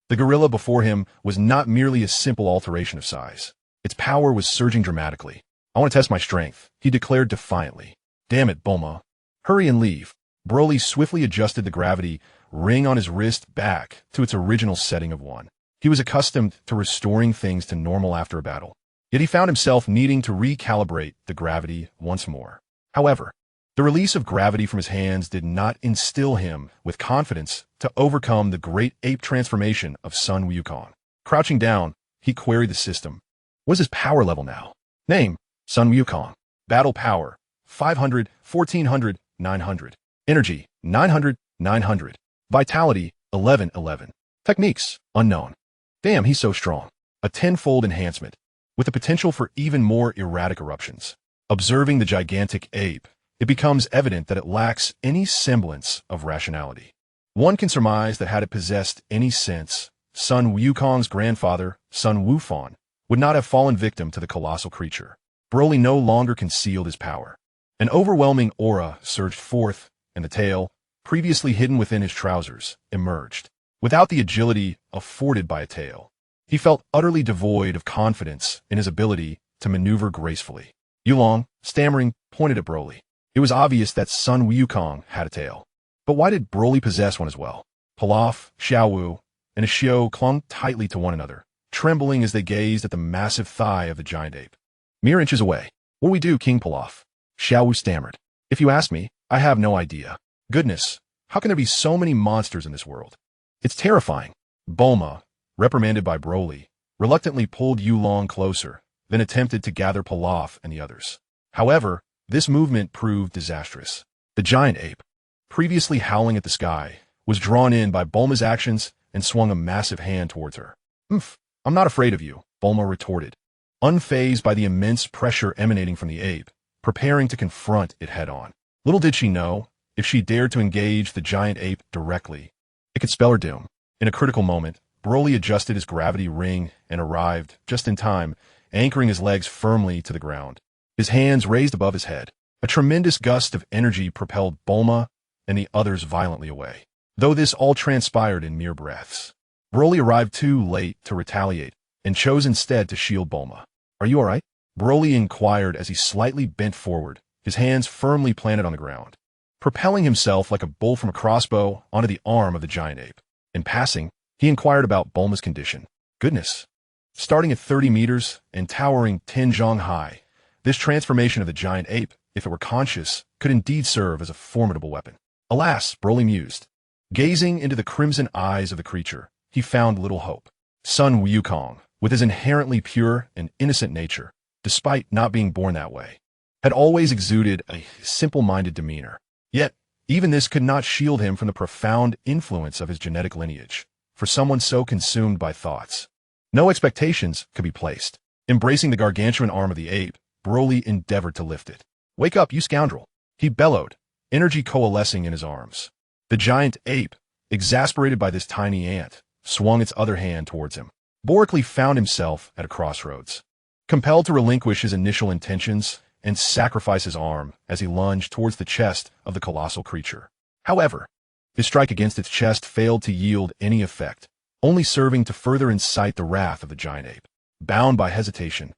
The gorilla before him was not merely a simple alteration of size. Its power was surging dramatically. "I want to test my strength," he declared defiantly. "Damn it, Bulma. Hurry and leave." Broly swiftly adjusted the gravity ring on his wrist back to its original setting of 1. He was accustomed to restoring things to normal after a battle, yet he found himself needing to recalibrate the gravity once more. However, the release of gravity from his hands did not instill him with confidence to overcome the great ape transformation of Sun Wukong. Crouching down, he queried the system. What is his power level now? Name, Sun Wukong. Battle power, 500, 1400, 900. Energy, 900, 900. Vitality, 1111. Techniques, unknown. Damn, he's so strong. A tenfold enhancement, with the potential for even more erratic eruptions. Observing the gigantic ape, it becomes evident that it lacks any semblance of rationality. One can surmise that had it possessed any sense, Sun Wukong's grandfather, Sun Wufan, would not have fallen victim to the colossal creature. Broly no longer concealed his power. An overwhelming aura surged forth, and the tail, previously hidden within his trousers, emerged. Without the agility afforded by a tail, he felt utterly devoid of confidence in his ability to maneuver gracefully. Yulong, stammering, pointed at Broly. It was obvious that Sun Wukong had a tail. But why did Broly possess one as well? Pilaf, Xiaowu, and Ashio clung tightly to one another, trembling as they gazed at the massive thigh of the giant ape. Mere inches away. What do we do, King Pilaf? Xiaowu stammered. If you ask me, I have no idea. Goodness, how can there be so many monsters in this world? It's terrifying. Bulma, reprimanded by Broly, reluctantly pulled Yulong closer, then attempted to gather Pilaf and the others. However, this movement proved disastrous. The giant ape, previously howling at the sky, was drawn in by Bulma's actions and swung a massive hand towards her. I'm not afraid of you," Bulma retorted, unfazed by the immense pressure emanating from the ape, preparing to confront it head-on. Little did she know, if she dared to engage the giant ape directly, it could spell her doom. In a critical moment, Broly adjusted his gravity ring and arrived, just in time, anchoring his legs firmly to the ground. His hands raised above his head. A tremendous gust of energy propelled Bulma and the others violently away, though this all transpired in mere breaths. Broly arrived too late to retaliate and chose instead to shield Bulma. "Are you all right?" Broly inquired as he slightly bent forward, his hands firmly planted on the ground, propelling himself like a bolt from a crossbow onto the arm of the giant ape. In passing, he inquired about Bulma's condition. Goodness. Starting at 30 meters and towering 10 zhong high, this transformation of the giant ape, if it were conscious, could indeed serve as a formidable weapon. Alas, Broly mused. Gazing into the crimson eyes of the creature, he found little hope. Sun Wukong, with his inherently pure and innocent nature, despite not being born that way, had always exuded a simple-minded demeanor. Yet, even this could not shield him from the profound influence of his genetic lineage. For someone so consumed by thoughts, no expectations could be placed. Embracing the gargantuan arm of the ape, Broly endeavored to lift it. "Wake up, you scoundrel!" he bellowed, energy coalescing in his arms. The giant ape, exasperated by this tiny ant, swung its other hand towards him. Boreklee found himself at a crossroads, compelled to relinquish his initial intentions and sacrifice his arm as he lunged towards the chest of the colossal creature. However, his strike against its chest failed to yield any effect, only serving to further incite the wrath of the giant ape. Bound by hesitation,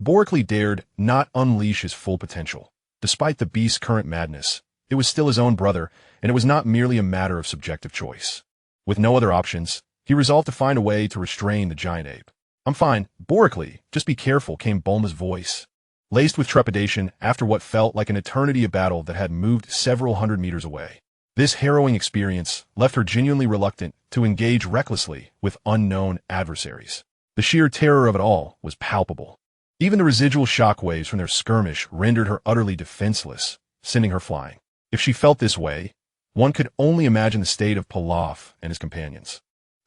Boreklee dared not unleash his full potential. Despite the beast's current madness, it was still his own brother, and it was not merely a matter of subjective choice. With no other options, he resolved to find a way to restrain the giant ape. "I'm fine, Boreklee, just be careful," came Bulma's voice, laced with trepidation after what felt like an eternity of battle that had moved several hundred meters away. This harrowing experience left her genuinely reluctant to engage recklessly with unknown adversaries. The sheer terror of it all was palpable. Even the residual shockwaves from their skirmish rendered her utterly defenseless, sending her flying. If she felt this way, one could only imagine the state of Pilaf and his companions,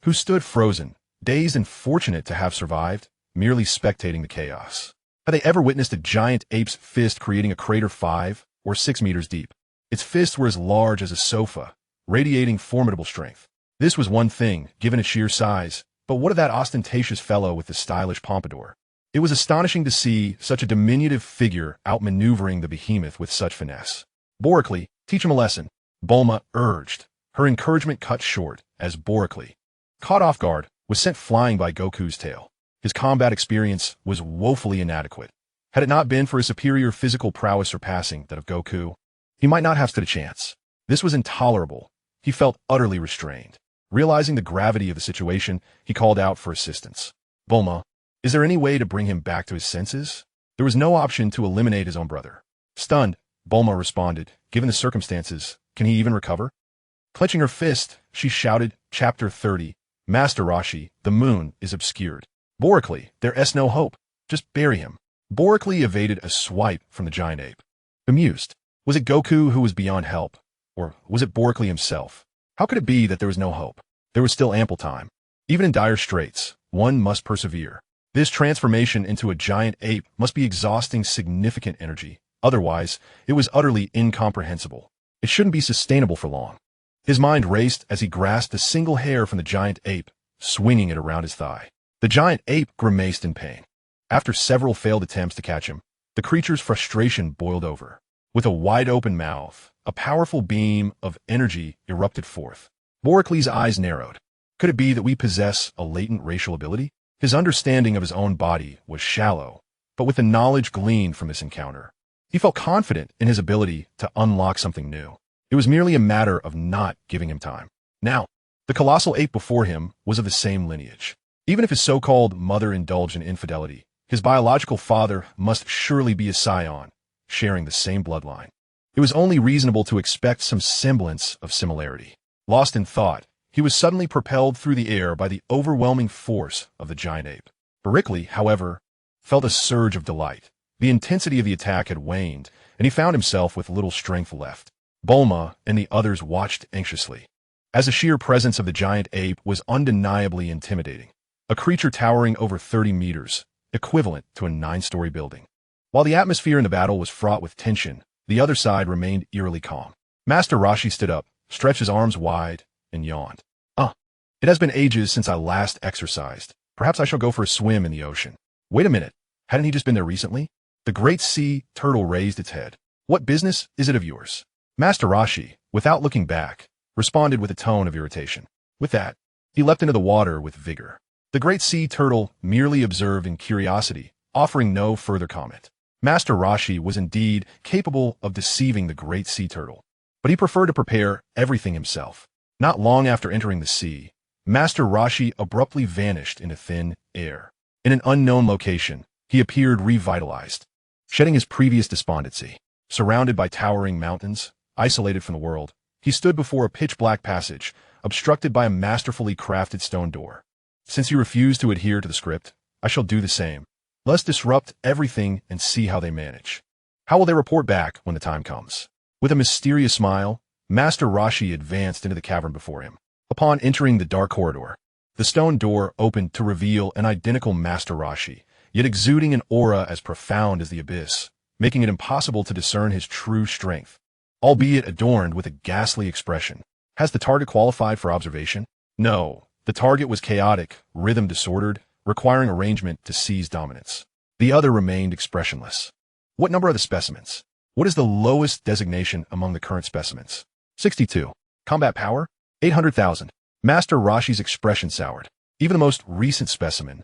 who stood frozen, dazed and fortunate to have survived, merely spectating the chaos. Had they ever witnessed a giant ape's fist creating a crater 5 or 6 meters deep? Its fists were as large as a sofa, radiating formidable strength. This was one thing, given its sheer size, But what of that ostentatious fellow with the stylish pompadour? It was astonishing to see such a diminutive figure outmaneuvering the behemoth with such finesse. Boreklee, teach him a lesson, Bulma urged. Her encouragement cut short as Boreklee, caught off guard, was sent flying by Goku's tail. His combat experience was woefully inadequate. Had it not been for his superior physical prowess surpassing that of Goku, he might not have stood a chance. This was intolerable. He felt utterly restrained. Realizing the gravity of the situation, he called out for assistance. Bulma, is there any way to bring him back to his senses? There was no option to eliminate his own brother. Stunned, Bulma responded, given the circumstances, can he even recover? Clenching her fist, she shouted, Chapter 30, Master Roshi, the moon is obscured. Boreklee, there's no hope. Just bury him. Boreklee evaded a swipe from the giant ape. Amused. Was it Goku who was beyond help? Or was it Boreklee himself? How could it be that there was no hope? There was still ample time. Even in dire straits, one must persevere. This transformation into a giant ape must be exhausting significant energy. Otherwise, it was utterly incomprehensible. It shouldn't be sustainable for long. His mind raced as he grasped a single hair from the giant ape, swinging it around his thigh. The giant ape grimaced in pain. After several failed attempts to catch him, the creature's frustration boiled over. With a wide-open mouth, a powerful beam of energy erupted forth. Boreklee's eyes narrowed. Could it be that we possess a latent racial ability? His understanding of his own body was shallow, but with the knowledge gleaned from this encounter, he felt confident in his ability to unlock something new. It was merely a matter of not giving him time. Now, the colossal ape before him was of the same lineage. Even if his so-called mother indulged in infidelity, his biological father must surely be a Saiyan, sharing the same bloodline. It was only reasonable to expect some semblance of similarity. Lost in thought, he was suddenly propelled through the air by the overwhelming force of the giant ape. Boreklee, however, felt a surge of delight. The intensity of the attack had waned, and he found himself with little strength left. Bulma and the others watched anxiously, as the sheer presence of the giant ape was undeniably intimidating. A creature towering over 30 meters, equivalent to a 9-story building. While the atmosphere in the battle was fraught with tension, the other side remained eerily calm. Master Roshi stood up, stretched his arms wide, and yawned. It has been ages since I last exercised. Perhaps I shall go for a swim in the ocean. Wait a minute. Hadn't he just been there recently? The great sea turtle raised its head. What business is it of yours? Master Roshi, without looking back, responded with a tone of irritation. With that, he leapt into the water with vigor. The great sea turtle merely observed in curiosity, offering no further comment. Master Roshi was indeed capable of deceiving the great sea turtle, but he preferred to prepare everything himself. Not long after entering the sea, Master Roshi abruptly vanished into thin air. In an unknown location, he appeared revitalized, shedding his previous despondency. Surrounded by towering mountains, isolated from the world, he stood before a pitch-black passage, obstructed by a masterfully crafted stone door. Since you refuse to adhere to the script, I shall do the same. Let's disrupt everything and see how they manage. How will they report back when the time comes? With a mysterious smile, Master Roshi advanced into the cavern before him. Upon entering the dark corridor, the stone door opened to reveal an identical Master Roshi, yet exuding an aura as profound as the abyss, making it impossible to discern his true strength, albeit adorned with a ghastly expression. Has the target qualified for observation? No, the target was chaotic, rhythm disordered, requiring arrangement to seize dominance. The other remained expressionless. What number are the specimens? What is the lowest designation among the current specimens? 62. Combat power? 800,000. Master Roshi's expression soured. Even the most recent specimen,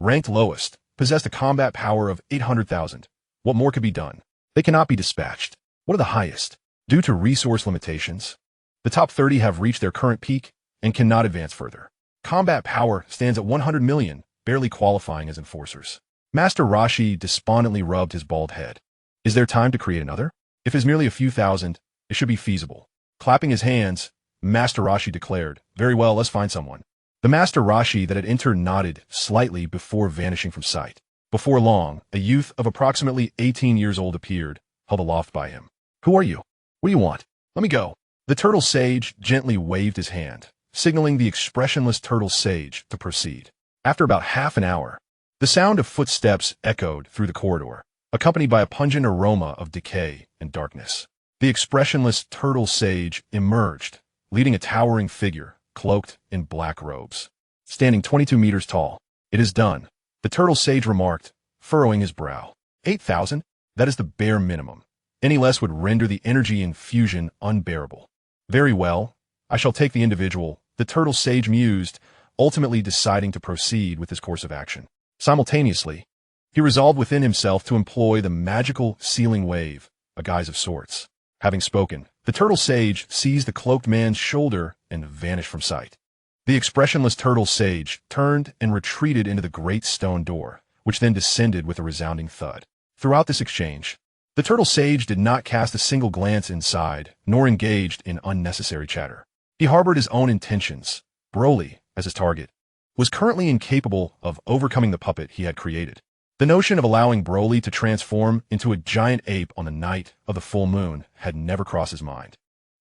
ranked lowest, possessed a combat power of 800,000. What more could be done? They cannot be dispatched. What are the highest? Due to resource limitations, the top 30 have reached their current peak and cannot advance further. Combat power stands at 100 million, barely qualifying as enforcers. Master Roshi despondently rubbed his bald head. Is there time to create another? If it is merely a few thousand, it should be feasible. Clapping his hands, Master Roshi declared, very well, let's find someone. The Master Roshi that had entered nodded slightly before vanishing from sight. Before long, a youth of approximately 18 years old appeared, held aloft by him. Who are you? What do you want? Let me go. The turtle sage gently waved his hand, signaling the expressionless turtle sage to proceed. After about half an hour, the sound of footsteps echoed through the corridor, accompanied by a pungent aroma of decay and darkness. The expressionless turtle sage emerged, leading a towering figure, cloaked in black robes. standing 22 meters tall. It is done, the turtle sage remarked, furrowing his brow. 8,000? That is the bare minimum. Any less would render the energy infusion unbearable. Very well, I shall take the individual, the turtle sage mused, ultimately deciding to proceed with his course of action. Simultaneously, he resolved within himself to employ the magical sealing wave, a guise of sorts. Having spoken, the turtle sage seized the cloaked man's shoulder and vanished from sight. The expressionless turtle sage turned and retreated into the great stone door, which then descended with a resounding thud. Throughout this exchange, the turtle sage did not cast a single glance inside, nor engaged in unnecessary chatter. He harbored his own intentions. Broly, as his target, was currently incapable of overcoming the puppet he had created. The notion of allowing Broly to transform into a giant ape on the night of the full moon had never crossed his mind.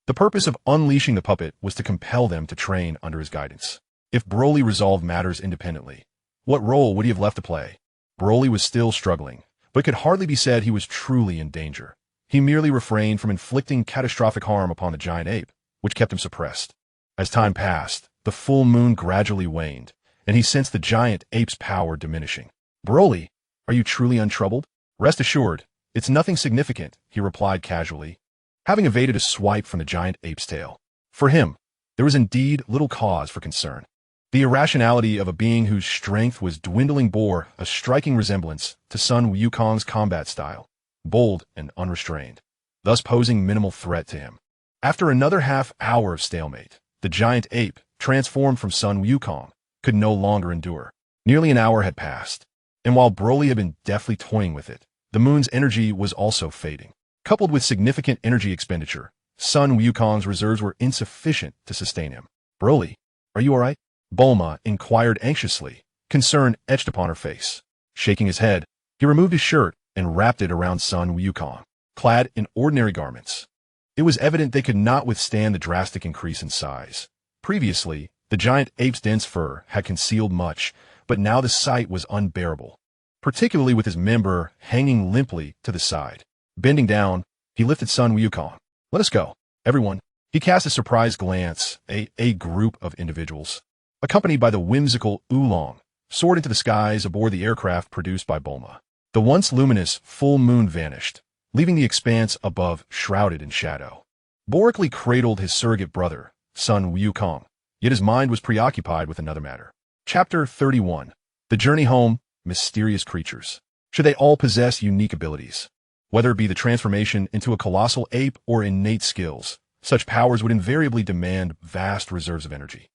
The purpose of unleashing the puppet was to compel them to train under his guidance. If Broly resolved matters independently, what role would he have left to play? Broly was still struggling, but it could hardly be said he was truly in danger. He merely refrained from inflicting catastrophic harm upon the giant ape, which kept him suppressed. As time passed, the full moon gradually waned, and he sensed the giant ape's power diminishing. Broly, are you truly untroubled? Rest assured, it's nothing significant, he replied casually, having evaded a swipe from the giant ape's tail. For him, there was indeed little cause for concern. The irrationality of a being whose strength was dwindling bore a striking resemblance to Sun Wukong's combat style, bold and unrestrained, thus posing minimal threat to him. After another half-hour of stalemate, the giant ape, transformed from Sun Wukong, could no longer endure. Nearly an hour had passed, and while Broly had been deftly toying with it, the moon's energy was also fading. Coupled with significant energy expenditure, Sun Wukong's reserves were insufficient to sustain him. Broly, are you all right? Bulma inquired anxiously, concern etched upon her face. Shaking his head, he removed his shirt and wrapped it around Sun Wukong, clad in ordinary garments. It was evident they could not withstand the drastic increase in size. Previously, the giant ape's dense fur had concealed much, but now the sight was unbearable, particularly with his member hanging limply to the side. Bending down, he lifted Sun Wukong. Let us go, everyone. He cast a surprised glance at a group of individuals, accompanied by the whimsical Oolong, soared into the skies aboard the aircraft produced by Bulma. The once luminous full moon vanished, leaving the expanse above shrouded in shadow. Boreklee cradled his surrogate brother, Sun Wukong, yet his mind was preoccupied with another matter. Chapter 31. The Journey Home, Mysterious Creatures. Should they all possess unique abilities? Whether it be the transformation into a colossal ape or innate skills, such powers would invariably demand vast reserves of energy.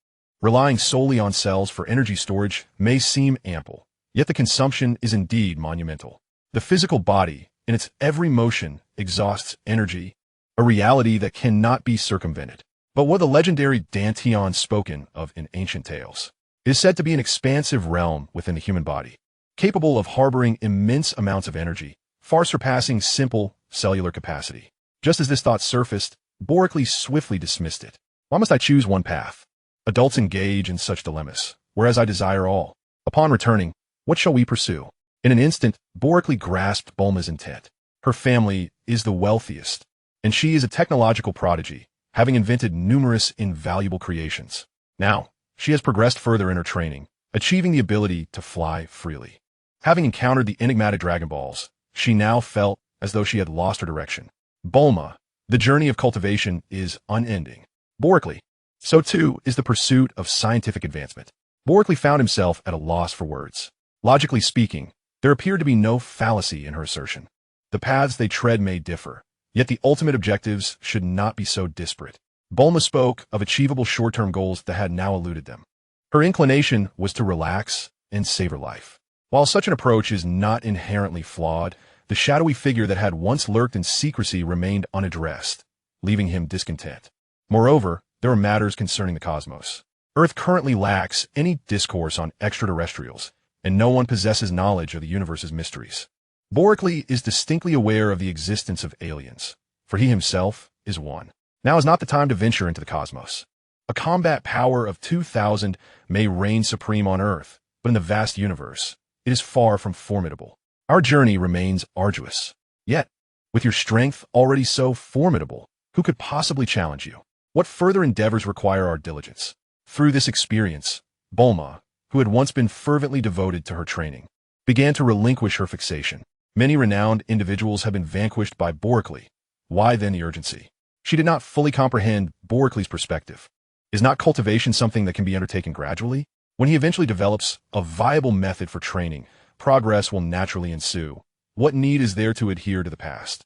Relying solely on cells for energy storage may seem ample, yet the consumption is indeed monumental. The physical body, in its every motion, exhausts energy, a reality that cannot be circumvented. But what the legendary Danteon spoken of in ancient tales is said to be an expansive realm within the human body, capable of harboring immense amounts of energy, far surpassing simple cellular capacity. Just as this thought surfaced, Boreklee swiftly dismissed it. Why must I choose one path? Adults engage in such dilemmas, whereas I desire all. Upon returning, what shall we pursue? In an instant, Boreklee grasped Bulma's intent. Her family is the wealthiest, and she is a technological prodigy, having invented numerous invaluable creations. Now, she has progressed further in her training, achieving the ability to fly freely. Having encountered the enigmatic Dragon Balls, she now felt as though she had lost her direction. Bulma, the journey of cultivation is unending. Boreklee, so too is the pursuit of scientific advancement. Boreklee found himself at a loss for words. Logically speaking, there appeared to be no fallacy in her assertion. The paths they tread may differ, yet the ultimate objectives should not be so disparate. Bulma spoke of achievable short-term goals that had now eluded them. Her inclination was to relax and savor life. While such an approach is not inherently flawed, the shadowy figure that had once lurked in secrecy remained unaddressed, leaving him discontent. Moreover, there are matters concerning the cosmos. Earth currently lacks any discourse on extraterrestrials, and no one possesses knowledge of the universe's mysteries. Boreklee is distinctly aware of the existence of aliens, for he himself is one. Now is not the time to venture into the cosmos. A combat power of 2,000 may reign supreme on Earth, but in the vast universe, it is far from formidable. Our journey remains arduous. Yet, with your strength already so formidable, who could possibly challenge you? What further endeavors require our diligence? Through this experience, Bulma, who had once been fervently devoted to her training, began to relinquish her fixation. Many renowned individuals have been vanquished by Boreklee. Why then the urgency? She did not fully comprehend Boreklee's perspective. Is not cultivation something that can be undertaken gradually? When he eventually develops a viable method for training, progress will naturally ensue. What need is there to adhere to the past?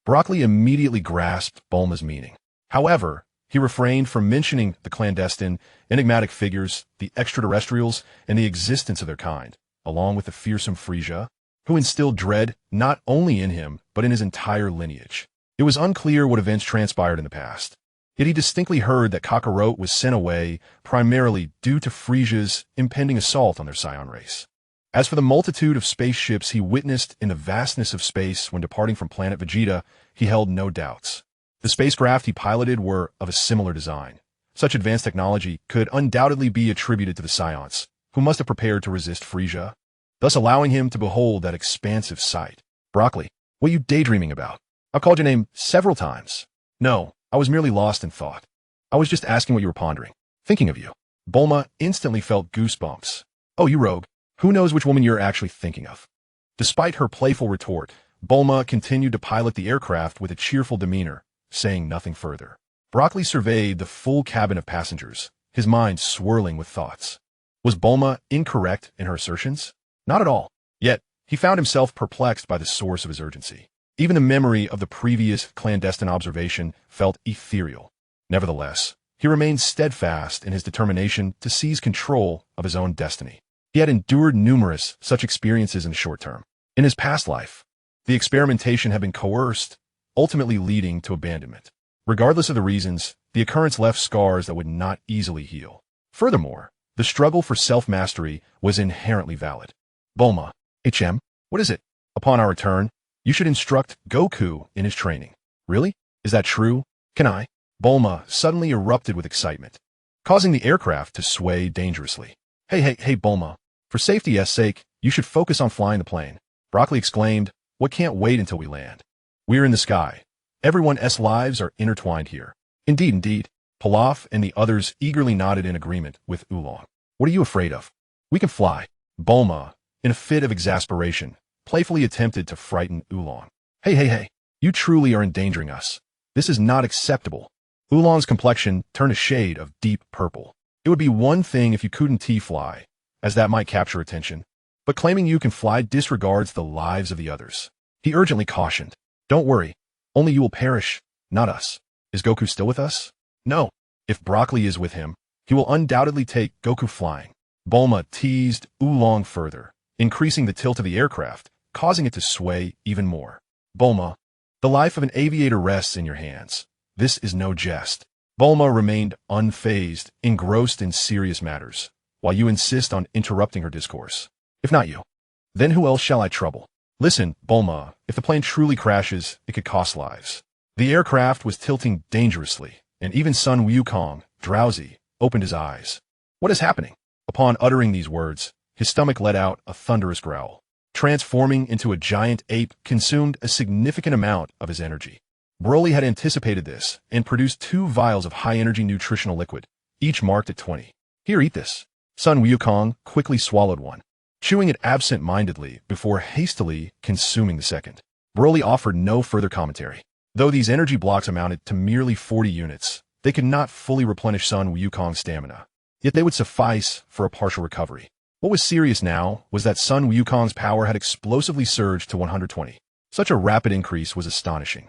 Boreklee immediately grasped Bulma's meaning. However, he refrained from mentioning the clandestine, enigmatic figures, the extraterrestrials, and the existence of their kind, along with the fearsome Frisia, who instilled dread not only in him, but in his entire lineage. It was unclear what events transpired in the past. Yet he distinctly heard that Kakarot was sent away primarily due to Frisia's impending assault on their Saiyan race. As for the multitude of spaceships he witnessed in the vastness of space when departing from planet Vegeta, he held no doubts. The spacecraft he piloted were of a similar design. Such advanced technology could undoubtedly be attributed to the Saiyans, who must have prepared to resist Frisia, thus allowing him to behold that expansive sight. Boreklee, what are you daydreaming about? I've called your name several times. No, I was merely lost in thought. I was just asking what you were pondering. Thinking of you. Bulma instantly felt goosebumps. Oh, you rogue. Who knows which woman you're actually thinking of? Despite her playful retort, Bulma continued to pilot the aircraft with a cheerful demeanor, saying nothing further. Boreklee surveyed the full cabin of passengers, his mind swirling with thoughts. Was Bulma incorrect in her assertions? Not at all. Yet, he found himself perplexed by the source of his urgency. Even the memory of the previous clandestine observation felt ethereal. Nevertheless, he remained steadfast in his determination to seize control of his own destiny. He had endured numerous such experiences in the short term. In his past life, the experimentation had been coerced, ultimately leading to abandonment. Regardless of the reasons, the occurrence left scars that would not easily heal. Furthermore, the struggle for self-mastery was inherently valid. Bulma, HM, what is it? Upon our return, you should instruct Goku in his training. Really? Is that true? Can I? Bulma suddenly erupted with excitement, causing the aircraft to sway dangerously. Hey, Bulma. For safety's sake, you should focus on flying the plane. Boreklee exclaimed, what can't wait until we land? We're in the sky. Everyone's lives are intertwined here. Indeed. Pilaf and the others eagerly nodded in agreement with Oolong. What are you afraid of? We can fly. Bulma, in a fit of exasperation, playfully attempted to frighten Oolong. Hey, you truly are endangering us. This is not acceptable. Oolong's complexion turned a shade of deep purple. It would be one thing if you couldn't T-fly, as that might capture attention, but claiming you can fly disregards the lives of the others. He urgently cautioned. Don't worry, only you will perish, not us. Is Goku still with us? No. If Boreklee is with him, he will undoubtedly take Goku flying. Bulma teased Oolong further, increasing the tilt of the aircraft, causing it to sway even more. Bulma, the life of an aviator rests in your hands. This is no jest. Bulma remained unfazed, engrossed in serious matters, while you insist on interrupting her discourse. If not you, then who else shall I trouble? Listen, Bulma, if the plane truly crashes, it could cost lives. The aircraft was tilting dangerously, and even Sun Wukong, drowsy, opened his eyes. What is happening? Upon uttering these words, his stomach let out a thunderous growl. Transforming into a giant ape consumed a significant amount of his energy. Broly had anticipated this and produced 2 vials of high-energy nutritional liquid, each marked at 20. Here, eat this. Sun Wukong quickly swallowed one, chewing it absent-mindedly before hastily consuming the second. Broly offered no further commentary. Though these energy blocks amounted to merely 40 units, they could not fully replenish Sun Wukong's stamina. Yet they would suffice for a partial recovery. What was serious now was that Sun Wukong's power had explosively surged to 120. Such a rapid increase was astonishing.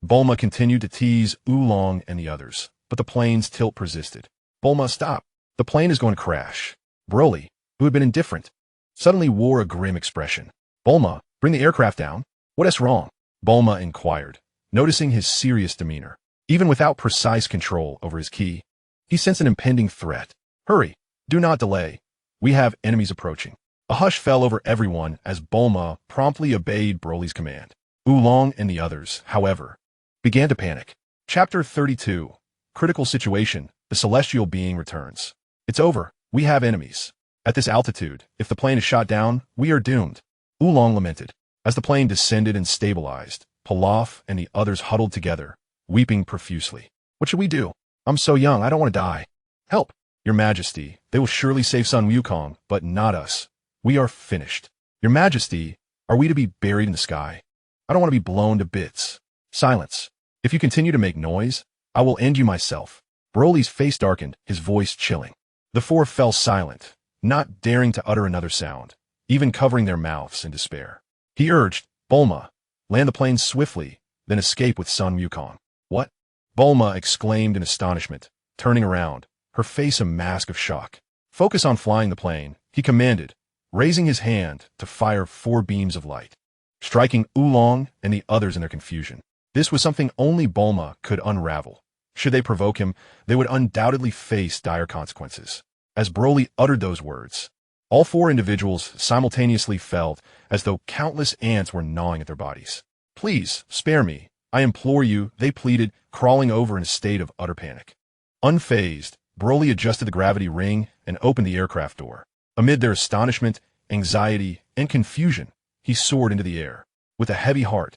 Bulma continued to tease Oolong and the others, but the plane's tilt persisted. Bulma, stop. The plane is going to crash. Broly, who had been indifferent, suddenly wore a grim expression. Bulma, bring the aircraft down. What's wrong? Bulma inquired, noticing his serious demeanor. Even without precise control over his ki, he sensed an impending threat. Hurry, do not delay. We have enemies approaching. A hush fell over everyone as Bulma promptly obeyed Broly's command. Oolong and the others, however, began to panic. Chapter 32. Critical Situation. The Celestial Being returns. It's over. We have enemies. At this altitude, if the plane is shot down, we are doomed. Oolong lamented. As the plane descended and stabilized, Pilaf and the others huddled together, weeping profusely. What should we do? I'm so young, I don't want to die. Help! Your Majesty, they will surely save Sun Wukong, but not us. We are finished. Your Majesty, are we to be buried in the sky? I don't want to be blown to bits. Silence. If you continue to make noise, I will end you myself. Broly's face darkened, his voice chilling. The four fell silent, not daring to utter another sound, even covering their mouths in despair. He urged, Bulma, land the plane swiftly, then escape with Sun Wukong. What? Bulma exclaimed in astonishment, turning around, her face a mask of shock. Focus on flying the plane, he commanded, raising his hand to fire 4 beams of light, striking Oolong and the others in their confusion. This was something only Bulma could unravel. Should they provoke him, they would undoubtedly face dire consequences. As Broly uttered those words, all 4 individuals simultaneously felt as though countless ants were gnawing at their bodies. Please, spare me, I implore you, they pleaded, crawling over in a state of utter panic. Unfazed, Broly adjusted the gravity ring and opened the aircraft door. Amid their astonishment, anxiety, and confusion, he soared into the air. With a heavy heart,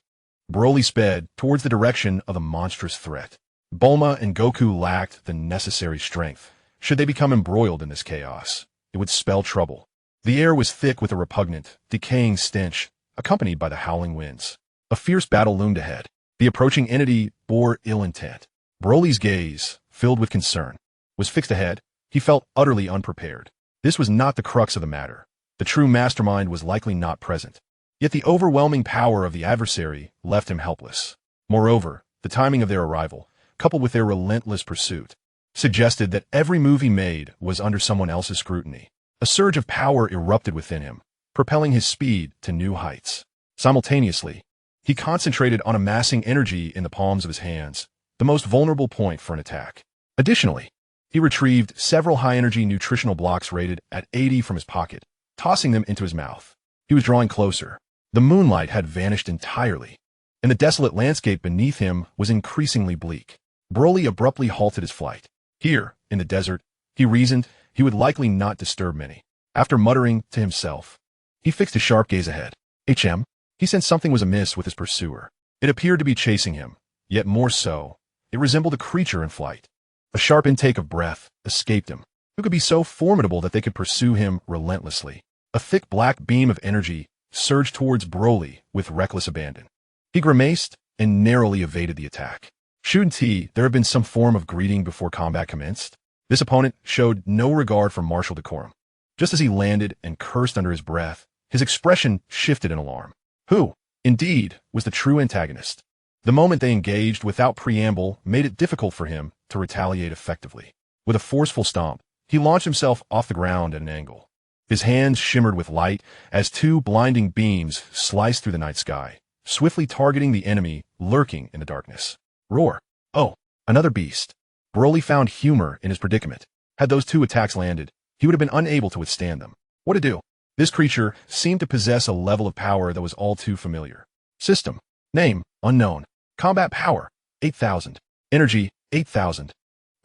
Broly sped towards the direction of the monstrous threat. Bulma and Goku lacked the necessary strength. Should they become embroiled in this chaos, it would spell trouble. The air was thick with a repugnant, decaying stench, accompanied by the howling winds. A fierce battle loomed ahead. The approaching entity bore ill intent. Broly's gaze, filled with concern, was fixed ahead. He felt utterly unprepared. This was not the crux of the matter. The true mastermind was likely not present. Yet the overwhelming power of the adversary left him helpless. Moreover, the timing of their arrival, coupled with their relentless pursuit, suggested that every move he made was under someone else's scrutiny. A surge of power erupted within him, propelling his speed to new heights. Simultaneously, he concentrated on amassing energy in the palms of his hands, the most vulnerable point for an attack. Additionally, he retrieved several high-energy nutritional blocks rated at 80 from his pocket, tossing them into his mouth. He was drawing closer. The moonlight had vanished entirely, and the desolate landscape beneath him was increasingly bleak. Broly abruptly halted his flight. Here, in the desert, he reasoned, he would likely not disturb many. After muttering to himself, he fixed his sharp gaze ahead. He sensed something was amiss with his pursuer. It appeared to be chasing him, yet more so, it resembled a creature in flight. A sharp intake of breath escaped him. Who could be so formidable that they could pursue him relentlessly? A thick black beam of energy surged towards Broly with reckless abandon. He grimaced and narrowly evaded the attack. Shouldn't there have been some form of greeting before combat commenced? This opponent showed no regard for martial decorum. Just as he landed and cursed under his breath, his expression shifted in alarm. Who, indeed, was the true antagonist? The moment they engaged without preamble made it difficult for him to retaliate effectively. With a forceful stomp, he launched himself off the ground at an angle. His hands shimmered with light as 2 blinding beams sliced through the night sky, swiftly targeting the enemy lurking in the darkness. Roar. Oh, another beast. Broly found humor in his predicament. Had those 2 attacks landed, he would have been unable to withstand them. What to do? This creature seemed to possess a level of power that was all too familiar. System. Name, unknown. Combat power, 8,000. Energy, 8,000.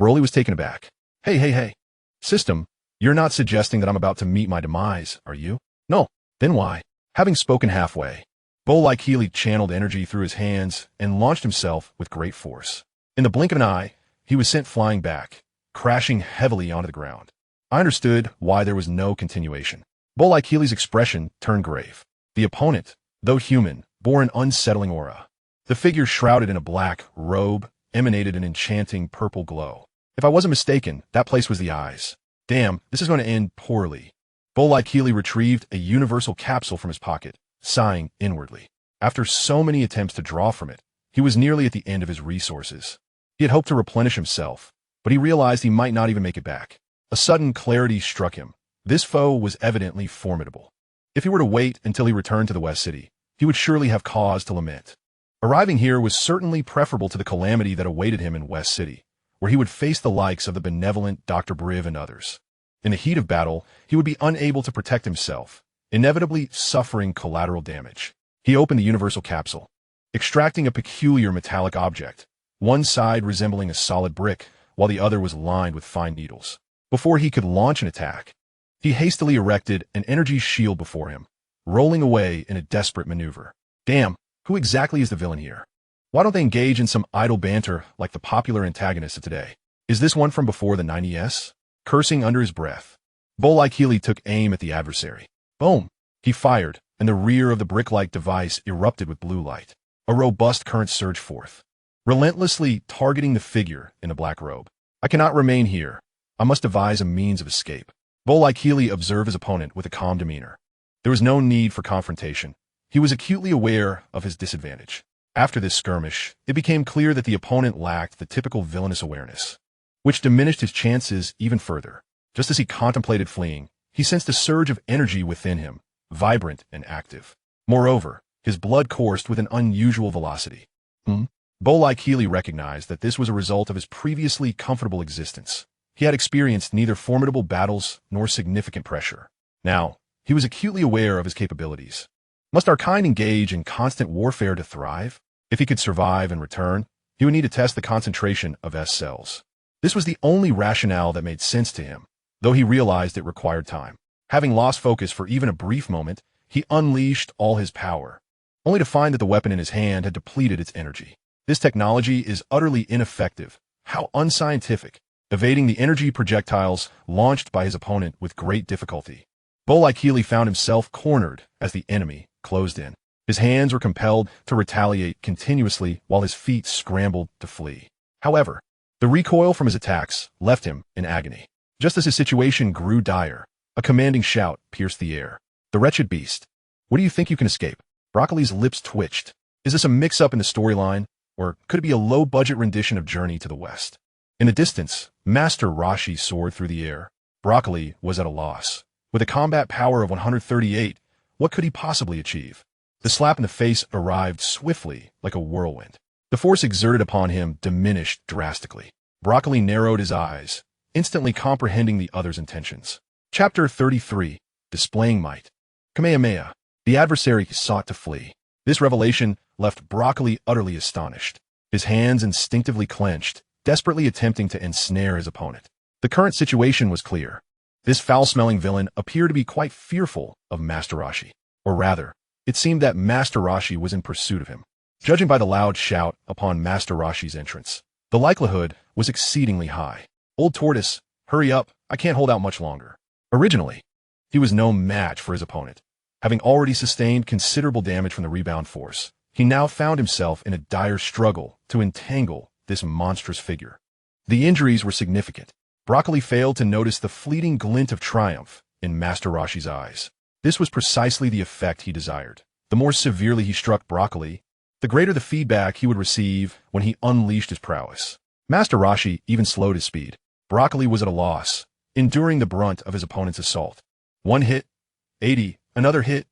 Broly was taken aback. Hey. System, you're not suggesting that I'm about to meet my demise, are you? No. Then why? Having spoken halfway, Boreklee channeled energy through his hands and launched himself with great force. In the blink of an eye, he was sent flying back, crashing heavily onto the ground. I understood why there was no continuation. Boreklee's expression turned grave. The opponent, though human, bore an unsettling aura. The figure shrouded in a black robe emanated an enchanting purple glow. If I wasn't mistaken, that place was the eyes. Damn, this is going to end poorly. Boreklee retrieved a universal capsule from his pocket, sighing inwardly. After so many attempts to draw from it, he was nearly at the end of his resources. He had hoped to replenish himself, but he realized he might not even make it back. A sudden clarity struck him. This foe was evidently formidable. If he were to wait until he returned to the West City, he would surely have cause to lament. Arriving here was certainly preferable to the calamity that awaited him in West City, where he would face the likes of the benevolent Dr. Briv and others. In the heat of battle, he would be unable to protect himself, inevitably suffering collateral damage. He opened the universal capsule, extracting a peculiar metallic object, one side resembling a solid brick, while the other was lined with fine needles. Before he could launch an attack, he hastily erected an energy shield before him, rolling away in a desperate maneuver. Damn, who exactly is the villain here? Why don't they engage in some idle banter like the popular antagonists of today? Is this one from before the 90s? cursing under his breath. Boreklee took aim at the adversary. Boom! He fired, and the rear of the brick-like device erupted with blue light. A robust current surged forth, relentlessly targeting the figure in the black robe. I cannot remain here. I must devise a means of escape. Boreklee observed his opponent with a calm demeanor. There was no need for confrontation. He was acutely aware of his disadvantage. After this skirmish, it became clear that the opponent lacked the typical villainous awareness, which diminished his chances even further. Just as he contemplated fleeing, he sensed a surge of energy within him, vibrant and active. Moreover, his blood coursed with an unusual velocity. Boreklee recognized that this was a result of his previously comfortable existence. He had experienced neither formidable battles nor significant pressure. Now, he was acutely aware of his capabilities. Must our kind engage in constant warfare to thrive? If he could survive and return, he would need to test the concentration of S cells. This was the only rationale that made sense to him, though he realized it required time. Having lost focus for even a brief moment, he unleashed all his power, only to find that the weapon in his hand had depleted its energy. This technology is utterly ineffective. How unscientific, evading the energy projectiles launched by his opponent with great difficulty. Boreklee found himself cornered as the enemy closed in. His hands were compelled to retaliate continuously while his feet scrambled to flee. However, the recoil from his attacks left him in agony. Just as his situation grew dire, a commanding shout pierced the air. The wretched beast. What do you think you can escape? Broccoli's lips twitched. Is this a mix-up in the storyline, or could it be a low-budget rendition of Journey to the West? In the distance, Master Roshi soared through the air. Broccoli was at a loss. With a combat power of 138, what could he possibly achieve? The slap in the face arrived swiftly, like a whirlwind. The force exerted upon him diminished drastically. Broccoli narrowed his eyes, instantly comprehending the other's intentions. Chapter 33. Displaying Might. Kamehameha. The adversary sought to flee. This revelation left Broccoli utterly astonished. His hands instinctively clenched, desperately attempting to ensnare his opponent. The current situation was clear. This foul-smelling villain appeared to be quite fearful of Master Roshi. Or rather, it seemed that Master Roshi was in pursuit of him. Judging by the loud shout upon Master Roshi's entrance, the likelihood was exceedingly high. Old Tortoise, hurry up, I can't hold out much longer. Originally, he was no match for his opponent. Having already sustained considerable damage from the rebound force, he now found himself in a dire struggle to entangle this monstrous figure. The injuries were significant. Broccoli failed to notice the fleeting glint of triumph in Master Roshi's eyes. This was precisely the effect he desired. The more severely he struck Broccoli, the greater the feedback he would receive when he unleashed his prowess. Master Roshi even slowed his speed. Broccoli was at a loss, enduring the brunt of his opponent's assault. One hit, 80, another hit,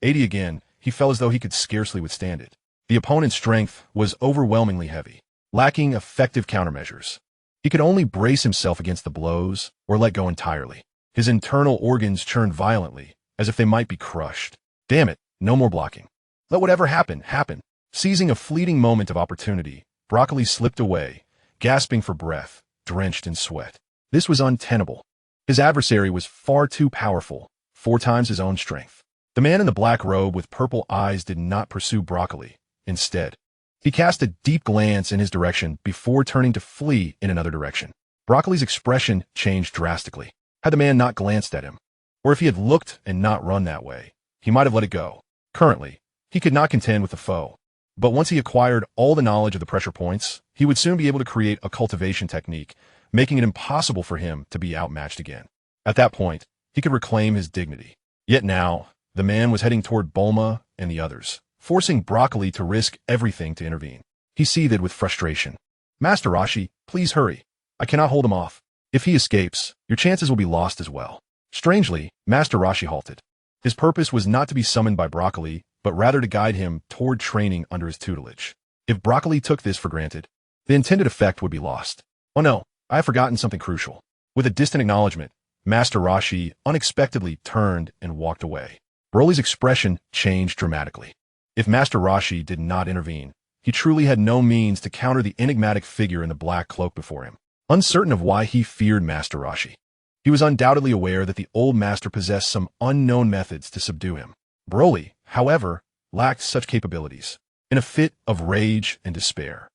80 again. He felt as though he could scarcely withstand it. The opponent's strength was overwhelmingly heavy, lacking effective countermeasures. He could only brace himself against the blows or let go entirely. His internal organs churned violently, as if they might be crushed. Damn it, no more blocking. Let whatever happen, happen. Seizing a fleeting moment of opportunity, Broccoli slipped away, gasping for breath, drenched in sweat. This was untenable. His adversary was far too powerful, 4 times his own strength. The man in the black robe with purple eyes did not pursue Broccoli. Instead, he cast a deep glance in his direction before turning to flee in another direction. Broccoli's expression changed drastically. Had the man not glanced at him, or if he had looked and not run that way, he might have let it go. Currently, he could not contend with the foe. But once he acquired all the knowledge of the pressure points, he would soon be able to create a cultivation technique, making it impossible for him to be outmatched again. At that point, he could reclaim his dignity. Yet now, the man was heading toward Bulma and the others, forcing Broccoli to risk everything to intervene. He seethed with frustration. Master Roshi, please hurry. I cannot hold him off. If he escapes, your chances will be lost as well. Strangely, Master Roshi halted. His purpose was not to be summoned by Broccoli, but rather to guide him toward training under his tutelage. If Broccoli took this for granted, the intended effect would be lost. Oh no, I have forgotten something crucial. With a distant acknowledgement, Master Roshi unexpectedly turned and walked away. Broly's expression changed dramatically. If Master Roshi did not intervene, he truly had no means to counter the enigmatic figure in the black cloak before him. Uncertain of why he feared Master Roshi, he was undoubtedly aware that the old master possessed some unknown methods to subdue him. Broly, however, lacked such capabilities. In a fit of rage and despair,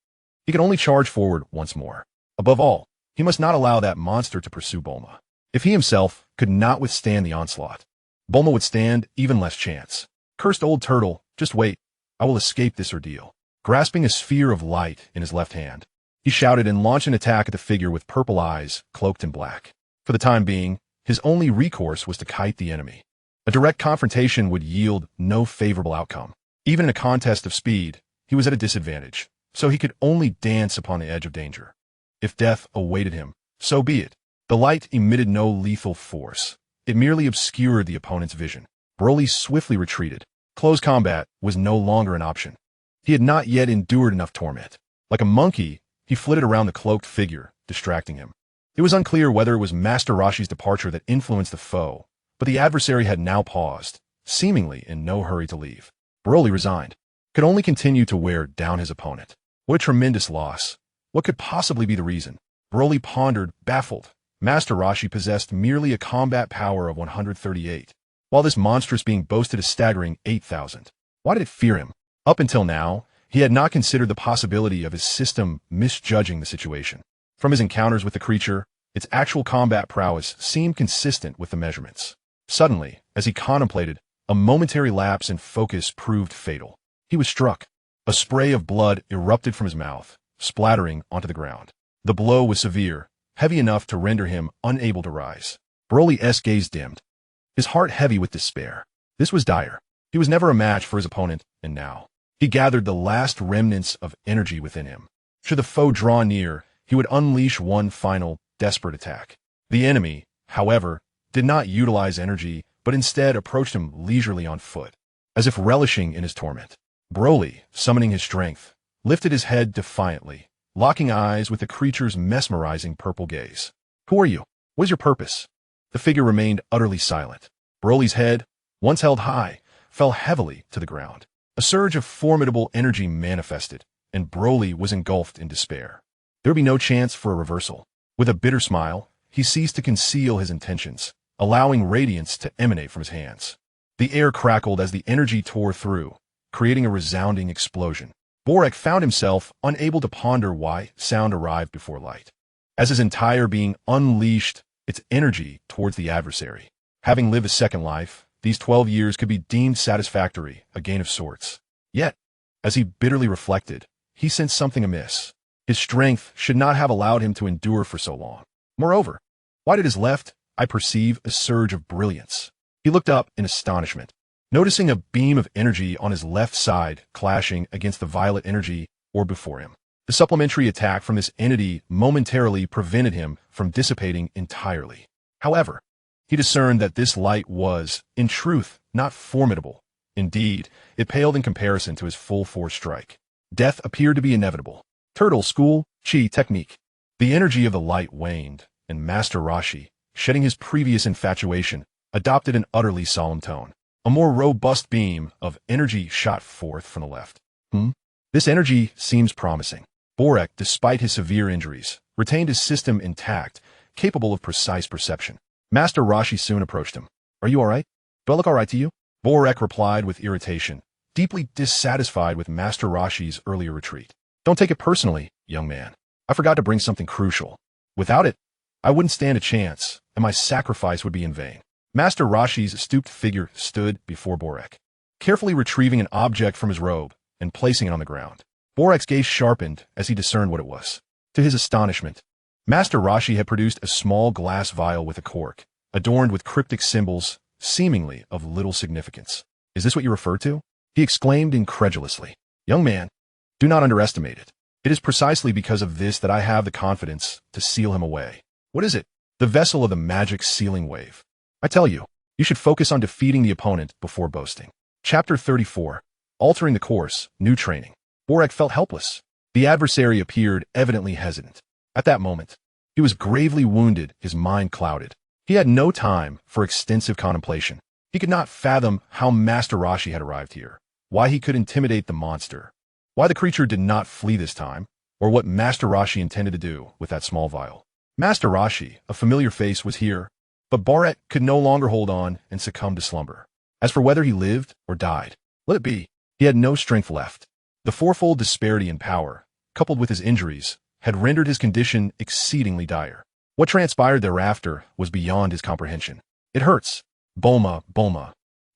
he could only charge forward once more. Above all, He must not allow that monster to pursue Bulma. If he himself could not withstand the onslaught, Bulma would stand even less chance. Cursed old turtle, just wait. I will escape this ordeal. Grasping a sphere of light in his left hand, he shouted and launched an attack at the figure with purple eyes, cloaked in black. For the time being, his only recourse was to kite the enemy. A direct confrontation would yield no favorable outcome. Even in a contest of speed, he was at a disadvantage, so he could only dance upon the edge of danger. If death awaited him, so be it. The light emitted no lethal force. It merely obscured the opponent's vision. Broly swiftly retreated. Close combat was no longer an option. He had not yet endured enough torment. Like a monkey, he flitted around the cloaked figure, distracting him. It was unclear whether it was Master Roshi's departure that influenced the foe, but the adversary had now paused, seemingly in no hurry to leave. Broly, resigned, could only continue to wear down his opponent. What a tremendous loss. What could possibly be the reason? Broly pondered, baffled. Master Roshi possessed merely a combat power of 138, while this monstrous being boasted a staggering 8,000. Why did it fear him? Up until now, he had not considered the possibility of his system misjudging the situation. From his encounters with the creature, its actual combat prowess seemed consistent with the measurements. Suddenly, as he contemplated, a momentary lapse in focus proved fatal. He was struck. A spray of blood erupted from his mouth, splattering onto the ground. The blow was severe, heavy enough to render him unable to rise. Broly's gaze dimmed, his heart heavy with despair. This was dire. He was never a match for his opponent, and now he gathered the last remnants of energy within him. Should the foe draw near, he would unleash one final, desperate attack. The enemy, however, did not utilize energy, but instead approached him leisurely on foot, as if relishing in his torment. Broly, summoning his strength, lifted his head defiantly, locking eyes with the creature's mesmerizing purple gaze. Who are you? What is your purpose? The figure remained utterly silent. Broly's head, once held high, fell heavily to the ground. A surge of formidable energy manifested, and Broly was engulfed in despair. There would be no chance for a reversal. With a bitter smile, he ceased to conceal his intentions, allowing radiance to emanate from his hands. The air crackled as the energy tore through, creating a resounding explosion. Boreklee found himself unable to ponder why sound arrived before light, as his entire being unleashed its energy towards the adversary. Having lived a second life, these 12 years could be deemed satisfactory, a gain of sorts. Yet, as he bitterly reflected, he sensed something amiss. His strength should not have allowed him to endure for so long. Moreover, why did his left eye perceive a surge of brilliance? He looked up in astonishment, noticing a beam of energy on his left side clashing against the violet energy orb before him. The supplementary attack from this entity momentarily prevented him from dissipating entirely. However, he discerned that this light was, in truth, not formidable. Indeed, it paled in comparison to his full-force strike. Death appeared to be inevitable. Turtle School, Chi Technique. The energy of the light waned, and Master Roshi, shedding his previous infatuation, adopted an utterly solemn tone. A more robust beam of energy shot forth from the left. This energy seems promising. Boreklee, despite his severe injuries, retained his system intact, capable of precise perception. Master Roshi soon approached him. Are you all right? Do I look all right to you? Boreklee replied with irritation, deeply dissatisfied with Master Roshi's earlier retreat. Don't take it personally, young man. I forgot to bring something crucial. Without it, I wouldn't stand a chance, and my sacrifice would be in vain. Master Roshi's stooped figure stood before Boreklee, carefully retrieving an object from his robe and placing it on the ground. Boreklee's gaze sharpened as he discerned what it was. To his astonishment, Master Roshi had produced a small glass vial with a cork, adorned with cryptic symbols seemingly of little significance. Is this what you refer to? He exclaimed incredulously. Young man, do not underestimate it. It is precisely because of this that I have the confidence to seal him away. What is it? The vessel of the magic sealing wave. I tell you, you should focus on defeating the opponent before boasting. Chapter 34. Altering the course, New Training. Boreklee felt helpless. The adversary appeared evidently hesitant. At that moment, he was gravely wounded, his mind clouded. He had no time for extensive contemplation. He could not fathom how Master Roshi had arrived here, why he could intimidate the monster, why the creature did not flee this time, or what Master Roshi intended to do with that small vial. Master Roshi, a familiar face, was here, but Boreklee could no longer hold on and succumb to slumber. As for whether he lived or died, let it be. He had no strength left. The fourfold disparity in power, coupled with his injuries, had rendered his condition exceedingly dire. What transpired thereafter was beyond his comprehension. "It hurts. Bulma, Bulma,"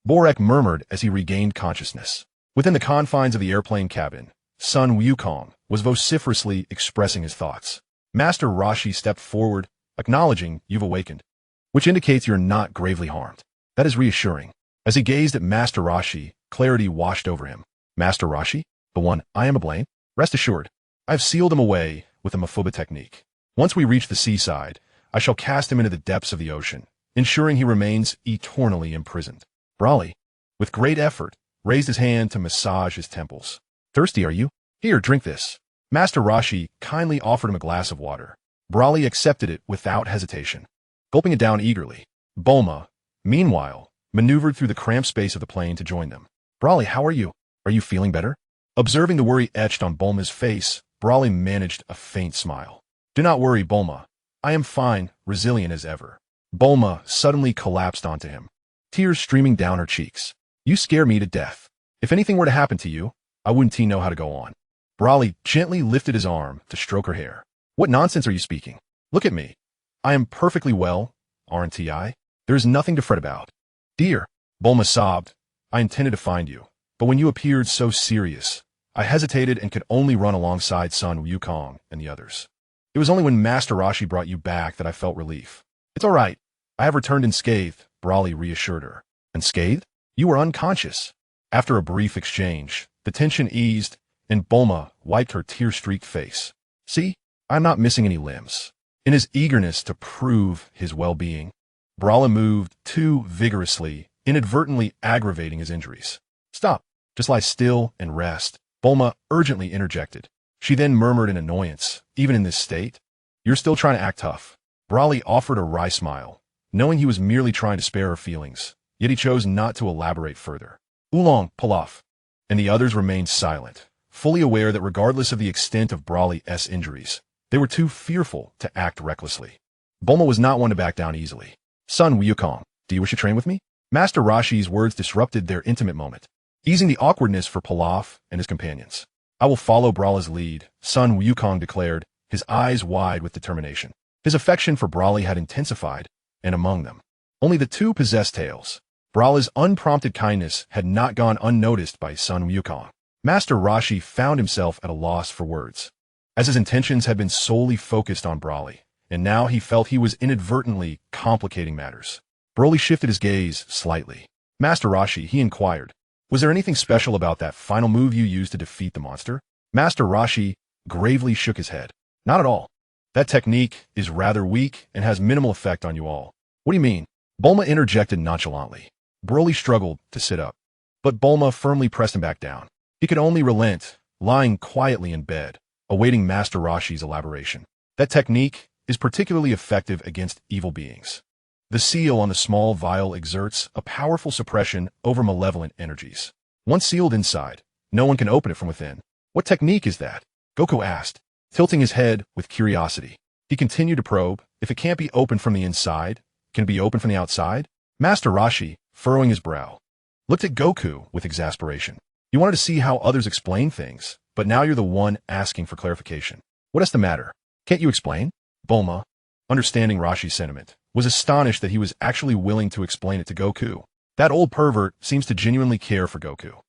Boreklee murmured as he regained consciousness. Within the confines of the airplane cabin, Sun Wukong was vociferously expressing his thoughts. Master Roshi stepped forward, acknowledging you've awakened, which indicates you're not gravely harmed. That is reassuring. As he gazed at Master Roshi, clarity washed over him. Master Roshi? The one I am to blame? Rest assured, I have sealed him away with the Mafuba technique. Once we reach the seaside, I shall cast him into the depths of the ocean, ensuring he remains eternally imprisoned. Broly, with great effort, raised his hand to massage his temples. Thirsty, are you? Here, drink this. Master Roshi kindly offered him a glass of water. Broly accepted it without hesitation, gulping it down eagerly. Bulma, meanwhile, maneuvered through the cramped space of the plane to join them. Broly, how are you? Are you feeling better? Observing the worry etched on Bulma's face, Broly managed a faint smile. Do not worry, Bulma. I am fine, resilient as ever. Bulma suddenly collapsed onto him, tears streaming down her cheeks. You scare me to death. If anything were to happen to you, I wouldn't know how to go on. Broly gently lifted his arm to stroke her hair. What nonsense are you speaking? Look at me. I am perfectly well, aren't I? There is nothing to fret about. Dear, Bulma sobbed, I intended to find you, but when you appeared so serious, I hesitated and could only run alongside Sun Wukong and the others. It was only when Master Roshi brought you back that I felt relief. It's all right. I have returned unscathed, Broly reassured her. Unscathed? You were unconscious. After a brief exchange, the tension eased, and Bulma wiped her tear-streaked face. See, I'm not missing any limbs. In his eagerness to prove his well-being, Broly moved too vigorously, inadvertently aggravating his injuries. Stop. Just lie still and rest, Bulma urgently interjected. She then murmured in annoyance, even in this state? You're still trying to act tough. Broly offered a wry smile, knowing he was merely trying to spare her feelings, yet he chose not to elaborate further. Oolong, Pilaf, and the others remained silent, fully aware that regardless of the extent of Broly's injuries, they were too fearful to act recklessly. Bulma was not one to back down easily. Sun Wukong, do you wish to train with me? Master Rashi's words disrupted their intimate moment, easing the awkwardness for Pilaf and his companions. I will follow Broly's lead, Sun Wukong declared, his eyes wide with determination. His affection for Broly had intensified, and among them, only the two possessed tails. Broly's unprompted kindness had not gone unnoticed by Sun Wukong. Master Roshi found himself at a loss for words, as his intentions had been solely focused on Broly, and now he felt he was inadvertently complicating matters. Broly shifted his gaze slightly. Master Roshi, he inquired, was there anything special about that final move you used to defeat the monster? Master Roshi gravely shook his head. Not at all. That technique is rather weak and has minimal effect on you all. What do you mean? Bulma interjected nonchalantly. Broly struggled to sit up, but Bulma firmly pressed him back down. He could only relent, lying quietly in bed, awaiting Master Roshi's elaboration. That technique is particularly effective against evil beings. The seal on the small vial exerts a powerful suppression over malevolent energies. Once sealed inside, no one can open it from within. What technique is that? Goku asked, tilting his head with curiosity. He continued to probe. If it can't be opened from the inside, can it be opened from the outside? Master Roshi, furrowing his brow, looked at Goku with exasperation. You wanted to see how others explain things, but now you're the one asking for clarification. What is the matter? Can't you explain? Bulma, understanding Rashi's sentiment, was astonished that he was actually willing to explain it to Goku. That old pervert seems to genuinely care for Goku.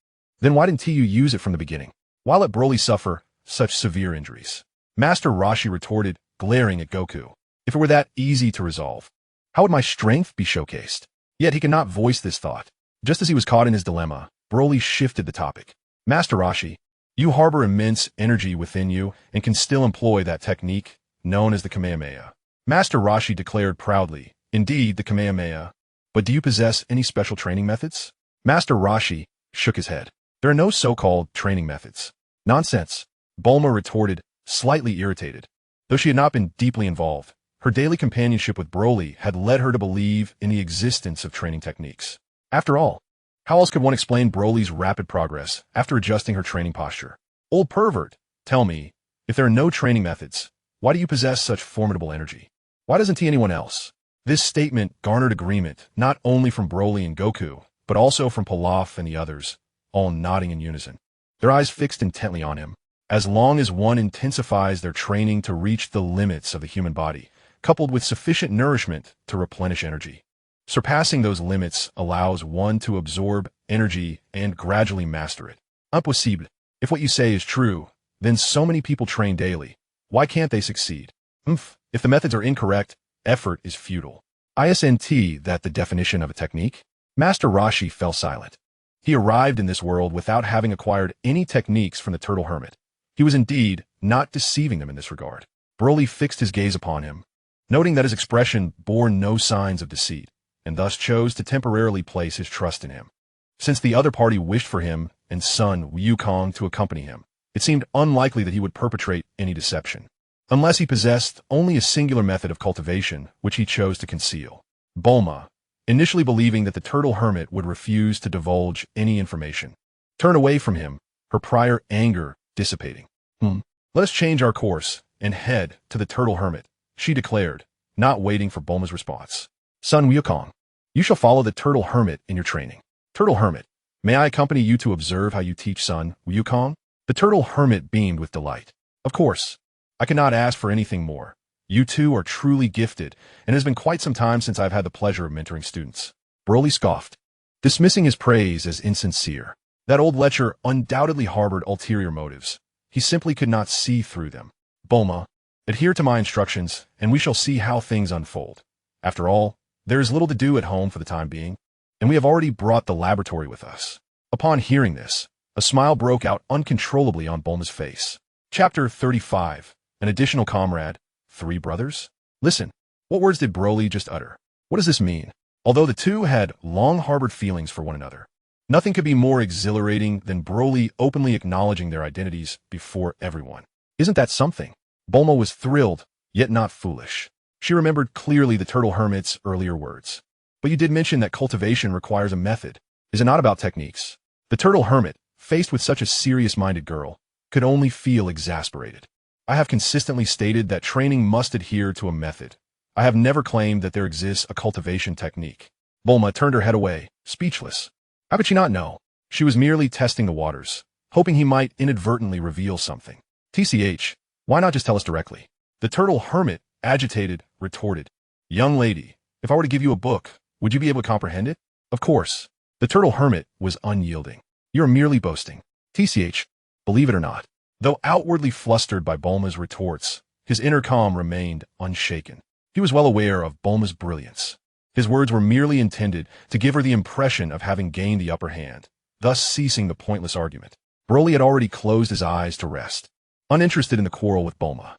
Then why didn't you use it from the beginning? Why let Broly suffer such severe injuries? Master Roshi retorted, glaring at Goku. If it were that easy to resolve, how would my strength be showcased? Yet he could not voice this thought. Just as he was caught in his dilemma, Broly shifted the topic. Master Roshi, you harbor immense energy within you and can still employ that technique known as the Kamehameha. Master Roshi declared proudly, indeed the Kamehameha, but do you possess any special training methods? Master Roshi shook his head. There are no so-called training methods. Nonsense, Bulma retorted, slightly irritated. Though she had not been deeply involved, her daily companionship with Broly had led her to believe in the existence of training techniques. After all, how else could one explain Broly's rapid progress after adjusting her training posture? Old pervert, tell me, if there are no training methods, why do you possess such formidable energy? Why doesn't anyone else? This statement garnered agreement not only from Broly and Goku, but also from Pilaf and the others, all nodding in unison, their eyes fixed intently on him. as long as one intensifies their training to reach the limits of the human body, coupled with sufficient nourishment to replenish energy. Surpassing those limits allows one to absorb energy and gradually master it. Impossible. If what you say is true, then so many people train daily. Why can't they succeed? If the methods are incorrect, effort is futile. Isn't that the definition of a technique? Master Roshi fell silent. He arrived in this world without having acquired any techniques from the turtle hermit. He was indeed not deceiving them in this regard. Broly fixed his gaze upon him, noting that his expression bore no signs of deceit, and thus chose to temporarily place his trust in him. Since the other party wished for him and Sun Wukong to accompany him, it seemed unlikely that he would perpetrate any deception, unless he possessed only a singular method of cultivation which he chose to conceal. Bulma, initially believing that the turtle hermit would refuse to divulge any information, turned away from him, her prior anger dissipating. Let us change our course and head to the turtle hermit, she declared, not waiting for Bulma's response. Sun Wukong, you shall follow the turtle hermit in your training. Turtle hermit, may I accompany you to observe how you teach Sun Wukong? The turtle hermit beamed with delight. Of course. I cannot ask for anything more. You two are truly gifted, and it has been quite some time since I've had the pleasure of mentoring students. Broly scoffed, dismissing his praise as insincere. That old lecher undoubtedly harbored ulterior motives. He simply could not see through them. Bulma, adhere to my instructions, and we shall see how things unfold. After all, there is little to do at home for the time being, and we have already brought the laboratory with us. Upon hearing this, a smile broke out uncontrollably on Bulma's face. Chapter 35. An additional comrade. 3 brothers? Listen, what words did Broly just utter? What does this mean? Although the two had long harbored feelings for one another, nothing could be more exhilarating than Broly openly acknowledging their identities before everyone. Isn't that something? Bulma was thrilled, yet not foolish. She remembered clearly the turtle hermit's earlier words. But you did mention that cultivation requires a method. Is it not about techniques? The turtle hermit, faced with such a serious-minded girl, could only feel exasperated. I have consistently stated that training must adhere to a method. I have never claimed that there exists a cultivation technique. Bulma turned her head away, speechless. How could she not know? She was merely testing the waters, hoping he might inadvertently reveal something. TCH, why not just tell us directly? The turtle hermit, agitated, retorted. Young lady, if I were to give you a book, would you be able to comprehend it? Of course. The turtle hermit was unyielding. You're merely boasting. TCH, believe it or not. Though outwardly flustered by Bulma's retorts, his inner calm remained unshaken. He was well aware of Bulma's brilliance. His words were merely intended to give her the impression of having gained the upper hand, thus ceasing the pointless argument. Broly had already closed his eyes to rest, uninterested in the quarrel with Bulma.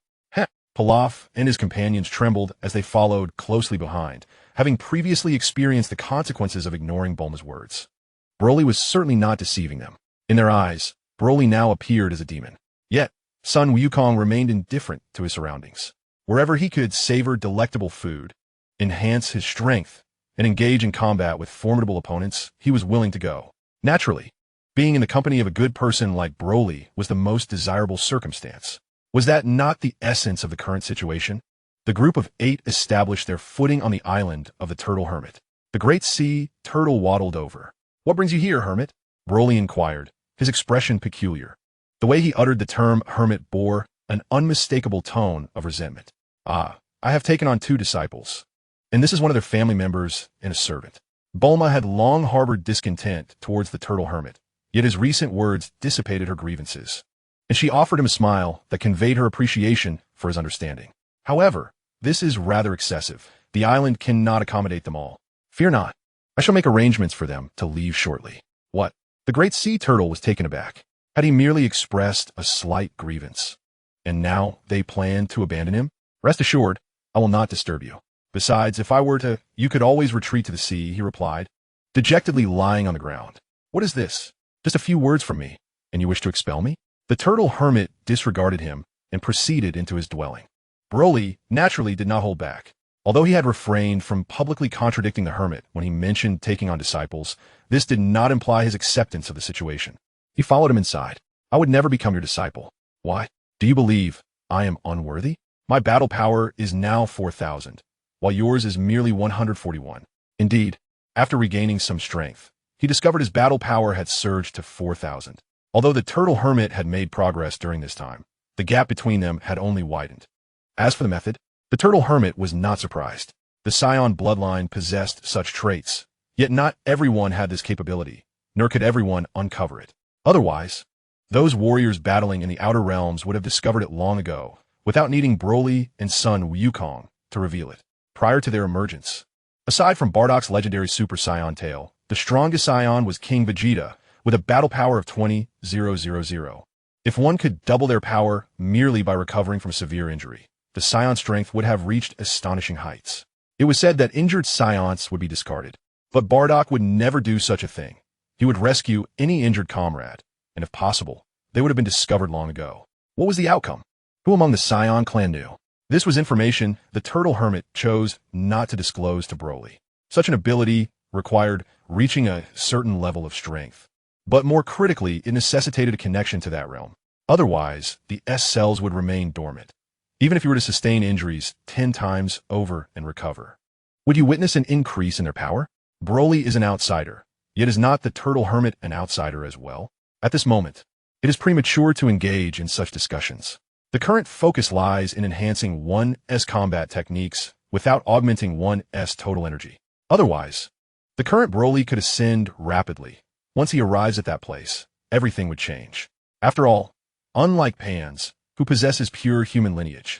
Pilaf and his companions trembled as they followed closely behind, having previously experienced the consequences of ignoring Bulma's words. Broly was certainly not deceiving them. In their eyes, Broly now appeared as a demon. Yet, Sun Wukong remained indifferent to his surroundings. Wherever he could savor delectable food, enhance his strength, and engage in combat with formidable opponents, he was willing to go. Naturally, being in the company of a good person like Broly was the most desirable circumstance. Was that not the essence of the current situation? The group of 8 established their footing on the island of the turtle hermit. The great sea turtle waddled over. What brings you here, hermit? Broly inquired, his expression peculiar. The way he uttered the term hermit bore an unmistakable tone of resentment. I have taken on 2 disciples, and this is one of their family members and a servant. Bulma had long harbored discontent towards the turtle hermit, yet his recent words dissipated her grievances, and she offered him a smile that conveyed her appreciation for his understanding. However, this is rather excessive. The island cannot accommodate them all. Fear not. I shall make arrangements for them to leave shortly. What? The great sea turtle was taken aback. Had he merely expressed a slight grievance? And now they plan to abandon him? Rest assured, I will not disturb you. Besides, if I were to, you could always retreat to the sea, he replied, dejectedly lying on the ground. What is this? Just a few words from me, and you wish to expel me? The turtle hermit disregarded him and proceeded into his dwelling. Broly naturally did not hold back. Although he had refrained from publicly contradicting the hermit when he mentioned taking on disciples, this did not imply his acceptance of the situation. He followed him inside. I would never become your disciple. Why? Do you believe I am unworthy? My battle power is now 4,000, while yours is merely 141. Indeed, after regaining some strength, he discovered his battle power had surged to 4,000. Although the turtle hermit had made progress during this time, the gap between them had only widened. As for the method, the turtle hermit was not surprised. The Saiyan bloodline possessed such traits, yet not everyone had this capability, nor could everyone uncover it. Otherwise, those warriors battling in the outer realms would have discovered it long ago, without needing Broly and Sun Wukong to reveal it. Prior to their emergence, aside from Bardock's legendary Super Saiyan tale, the strongest Saiyan was King Vegeta, with a battle power of 20,000. If one could double their power merely by recovering from severe injury, the Saiyan strength would have reached astonishing heights. It was said that injured Saiyans would be discarded, but Bardock would never do such a thing. He would rescue any injured comrade, and if possible, they would have been discovered long ago. What was the outcome? Who among the Saiyan clan knew? This was information the turtle hermit chose not to disclose to Broly. Such an ability required reaching a certain level of strength. But more critically, it necessitated a connection to that realm. Otherwise, the S cells would remain dormant, even if you were to sustain injuries 10 times over and recover. Would you witness an increase in their power? Broly is an outsider, yet is not the turtle hermit an outsider as well? At this moment, it is premature to engage in such discussions. The current focus lies in enhancing 1's combat techniques without augmenting 1's total energy. Otherwise, the current Broly could ascend rapidly. Once he arrives at that place, everything would change. After all, unlike Pan's, who possesses pure human lineage,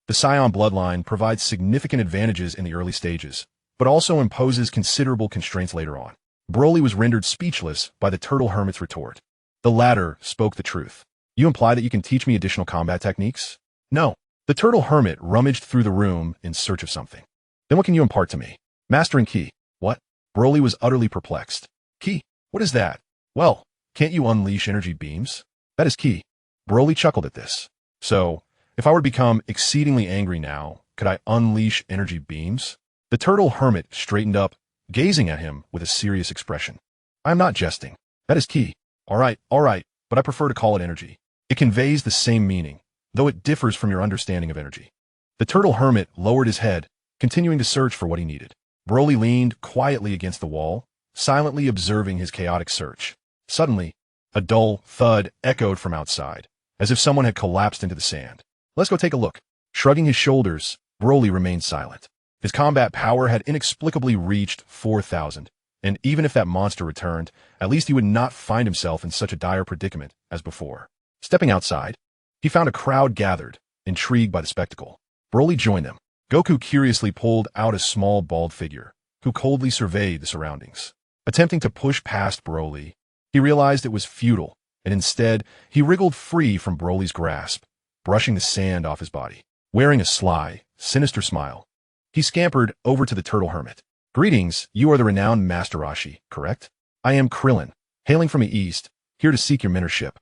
the Saiyan bloodline provides significant advantages in the early stages, but also imposes considerable constraints later on. Broly was rendered speechless by the turtle hermit's retort. The latter spoke the truth. You imply that you can teach me additional combat techniques? No. The turtle hermit rummaged through the room in search of something. Then what can you impart to me? Mastering Ki. What? Broly was utterly perplexed. Ki? What is that? Well, can't you unleash energy beams? That is Ki. Broly chuckled at this. So, if I were to become exceedingly angry now, could I unleash energy beams? The turtle hermit straightened up, gazing at him with a serious expression. I am not jesting. That is Ki. All right, but I prefer to call it energy. It conveys the same meaning, though it differs from your understanding of energy. The turtle hermit lowered his head, continuing to search for what he needed. Broly leaned quietly against the wall, silently observing his chaotic search. Suddenly, a dull thud echoed from outside, as if someone had collapsed into the sand. Let's go take a look. Shrugging his shoulders, Broly remained silent. His combat power had inexplicably reached 4,000, and even if that monster returned, at least he would not find himself in such a dire predicament as before. Stepping outside, he found a crowd gathered, intrigued by the spectacle. Broly joined them. Goku curiously pulled out a small bald figure, who coldly surveyed the surroundings. Attempting to push past Broly, he realized it was futile, and instead, he wriggled free from Broly's grasp, brushing the sand off his body. Wearing a sly, sinister smile, he scampered over to the turtle hermit. Greetings, you are the renowned Master Roshi, correct? I am Krillin, hailing from the east, here to seek your mentorship.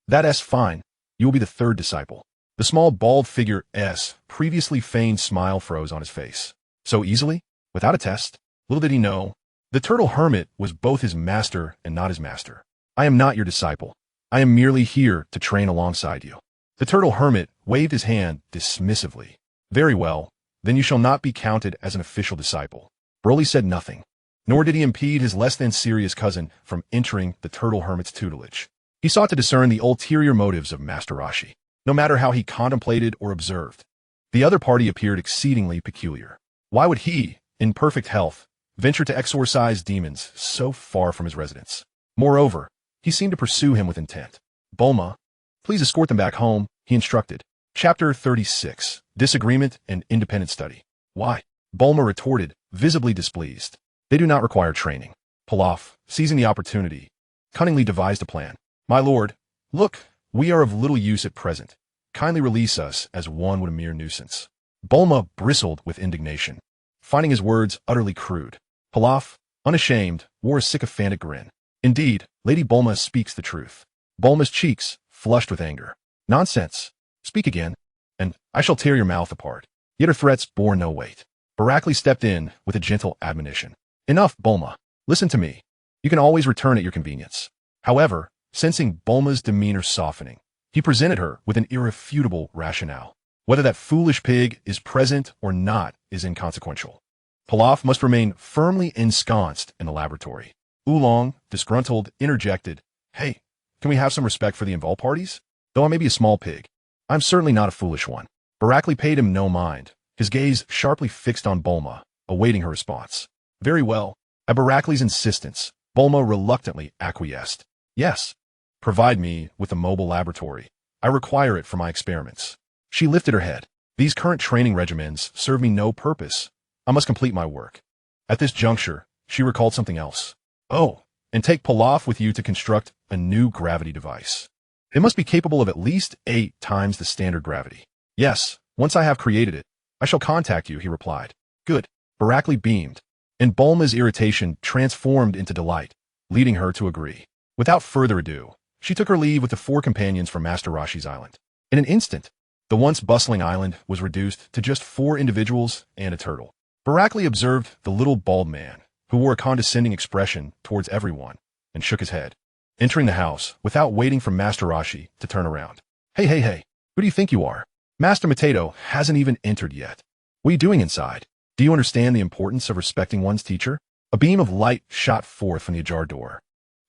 That's fine. You will be the third disciple. The small bald figure's previously feigned smile froze on his face. So easily? Without a test? Little did he know, the turtle hermit was both his master and not his master. I am not your disciple. I am merely here to train alongside you. The turtle hermit waved his hand dismissively. Very well, then you shall not be counted as an official disciple. Broly said nothing, nor did he impede his less than serious cousin from entering the turtle hermit's tutelage. He sought to discern the ulterior motives of Master Roshi, no matter how he contemplated or observed. The other party appeared exceedingly peculiar. Why would he, in perfect health, venture to exorcise demons so far from his residence? Moreover, he seemed to pursue him with intent. Bulma, please escort them back home, he instructed. Chapter 36, Disagreement and Independent Study. Why? Bulma retorted, visibly displeased. They do not require training. Pilaf, seizing the opportunity, cunningly devised a plan. My lord, look, we are of little use at present. Kindly release us, as one would a mere nuisance. Bulma bristled with indignation, finding his words utterly crude. Pilaf, unashamed, wore a sycophantic grin. Indeed, Lady Bulma speaks the truth. Bulma's cheeks flushed with anger. Nonsense. Speak again, and I shall tear your mouth apart. Yet her threats bore no weight. Boreklee stepped in with a gentle admonition. Enough, Bulma. Listen to me. You can always return at your convenience. However, sensing Bulma's demeanor softening, he presented her with an irrefutable rationale. Whether that foolish pig is present or not is inconsequential. Pilaf must remain firmly ensconced in the laboratory. Oolong, disgruntled, interjected, Hey, Can we have some respect for the involved parties? Though I may be a small pig, I'm certainly not a foolish one. Boreklee paid him no mind, his gaze sharply fixed on Bulma, awaiting her response. Very well. At Boreklee's insistence, Bulma reluctantly acquiesced. Yes. Provide me with a mobile laboratory. I require it for my experiments. She lifted her head. These current training regimens serve me no purpose. I must complete my work. At this juncture, she recalled something else. Oh, and take Pilaf with you to construct a new gravity device. It must be capable of at least 8 times the standard gravity. Yes, once I have created it, I shall contact you, he replied. Good. Boreklee beamed, and Bulma's irritation transformed into delight, leading her to agree. Without further ado, she took her leave with the 4 companions from Master Roshi's island. In an instant, the once bustling island was reduced to just 4 individuals and a turtle. Boreklee observed the little bald man, who wore a condescending expression towards everyone, and shook his head, entering the house without waiting for Master Roshi to turn around. Hey, who do you think you are? Master Mateto hasn't even entered yet. What are you doing inside? Do you understand the importance of respecting one's teacher? A beam of light shot forth from the ajar door,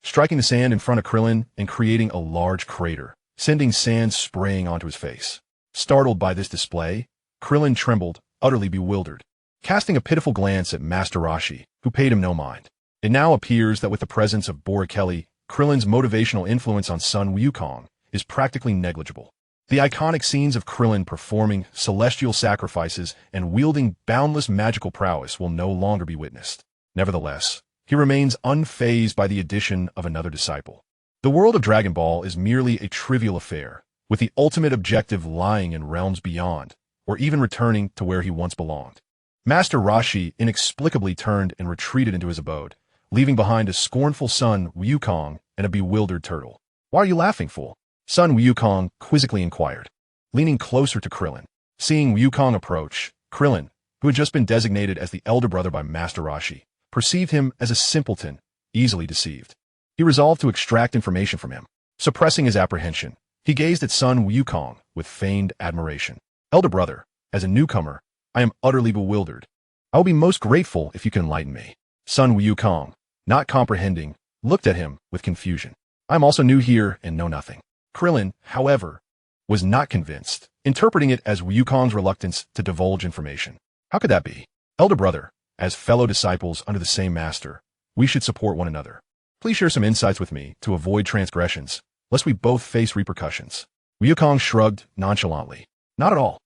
striking the sand in front of Krillin and creating a large crater, sending sand spraying onto his face. Startled by this display, Krillin trembled, utterly bewildered, casting a pitiful glance at Master Roshi, who paid him no mind. It now appears that with the presence of Boreklee, Krillin's motivational influence on Sun Wukong is practically negligible. The iconic scenes of Krillin performing celestial sacrifices and wielding boundless magical prowess will no longer be witnessed. Nevertheless, he remains unfazed by the addition of another disciple. The world of Dragon Ball is merely a trivial affair, with the ultimate objective lying in realms beyond, or even returning to where he once belonged. Master Roshi inexplicably turned and retreated into his abode, leaving behind a scornful Sun Wukong and a bewildered turtle. Why are you laughing, fool? Sun Wukong quizzically inquired, leaning closer to Krillin. Seeing Wukong approach, Krillin, who had just been designated as the elder brother by Master Roshi, perceived him as a simpleton, easily deceived. He resolved to extract information from him. Suppressing his apprehension, he gazed at Sun Wukong with feigned admiration. Elder brother, as a newcomer, I am utterly bewildered. I will be most grateful if you can enlighten me. Sun Wukong, not comprehending, looked at him with confusion. I am also new here and know nothing. Krillin, however, was not convinced, interpreting it as Wukong's reluctance to divulge information. How could that be? Elder brother, as fellow disciples under the same master, we should support one another. Please share some insights with me to avoid transgressions, lest we both face repercussions. Wukong shrugged nonchalantly. Not at all.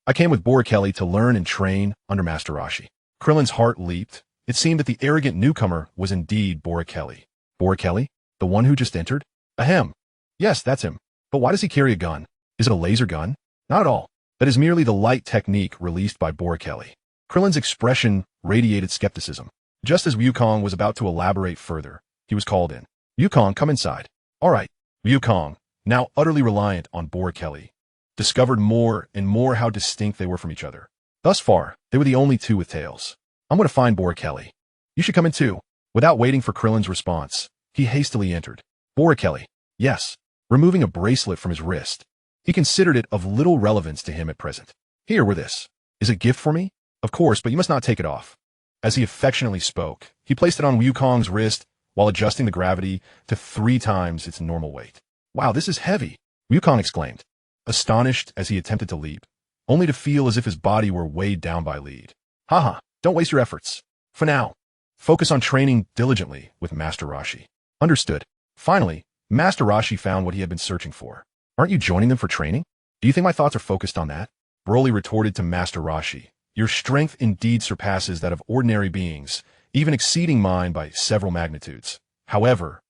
I came with Boreklee to learn and train under Master Roshi. Krillin's heart leaped. It seemed that the arrogant newcomer was indeed Boreklee. Boreklee? The one who just entered? Ahem. Yes, that's him. But why does he carry a gun? Is it a laser gun? Not at all. That is merely the light technique released by Boreklee. Krillin's expression radiated skepticism. Just as Wukong was about to elaborate further, he was called in. Wukong, come inside. All right. Wukong, now utterly reliant on Boreklee, discovered more and more how distinct they were from each other. Thus far, they were the only two with tails. I'm going to find Boreklee. You should come in too. Without waiting for Krillin's response, he hastily entered. Boreklee. Yes. Removing a bracelet from his wrist, he considered it of little relevance to him at present. Here, wear this. Is it a gift for me? Of course, but you must not take it off. As he affectionately spoke, he placed it on Wukong's wrist while adjusting the gravity to 3 times its normal weight. Wow, this is heavy, Wukong exclaimed, astonished as he attempted to leap, only to feel as if his body were weighed down by lead. Haha, don't waste your efforts. For now, focus on training diligently with Master Roshi. Understood. Finally, Master Roshi found what he had been searching for. Aren't you joining them for training? Do you think my thoughts are focused on that? Broly retorted to Master Roshi. Your strength indeed surpasses that of ordinary beings, even exceeding mine by several magnitudes. However,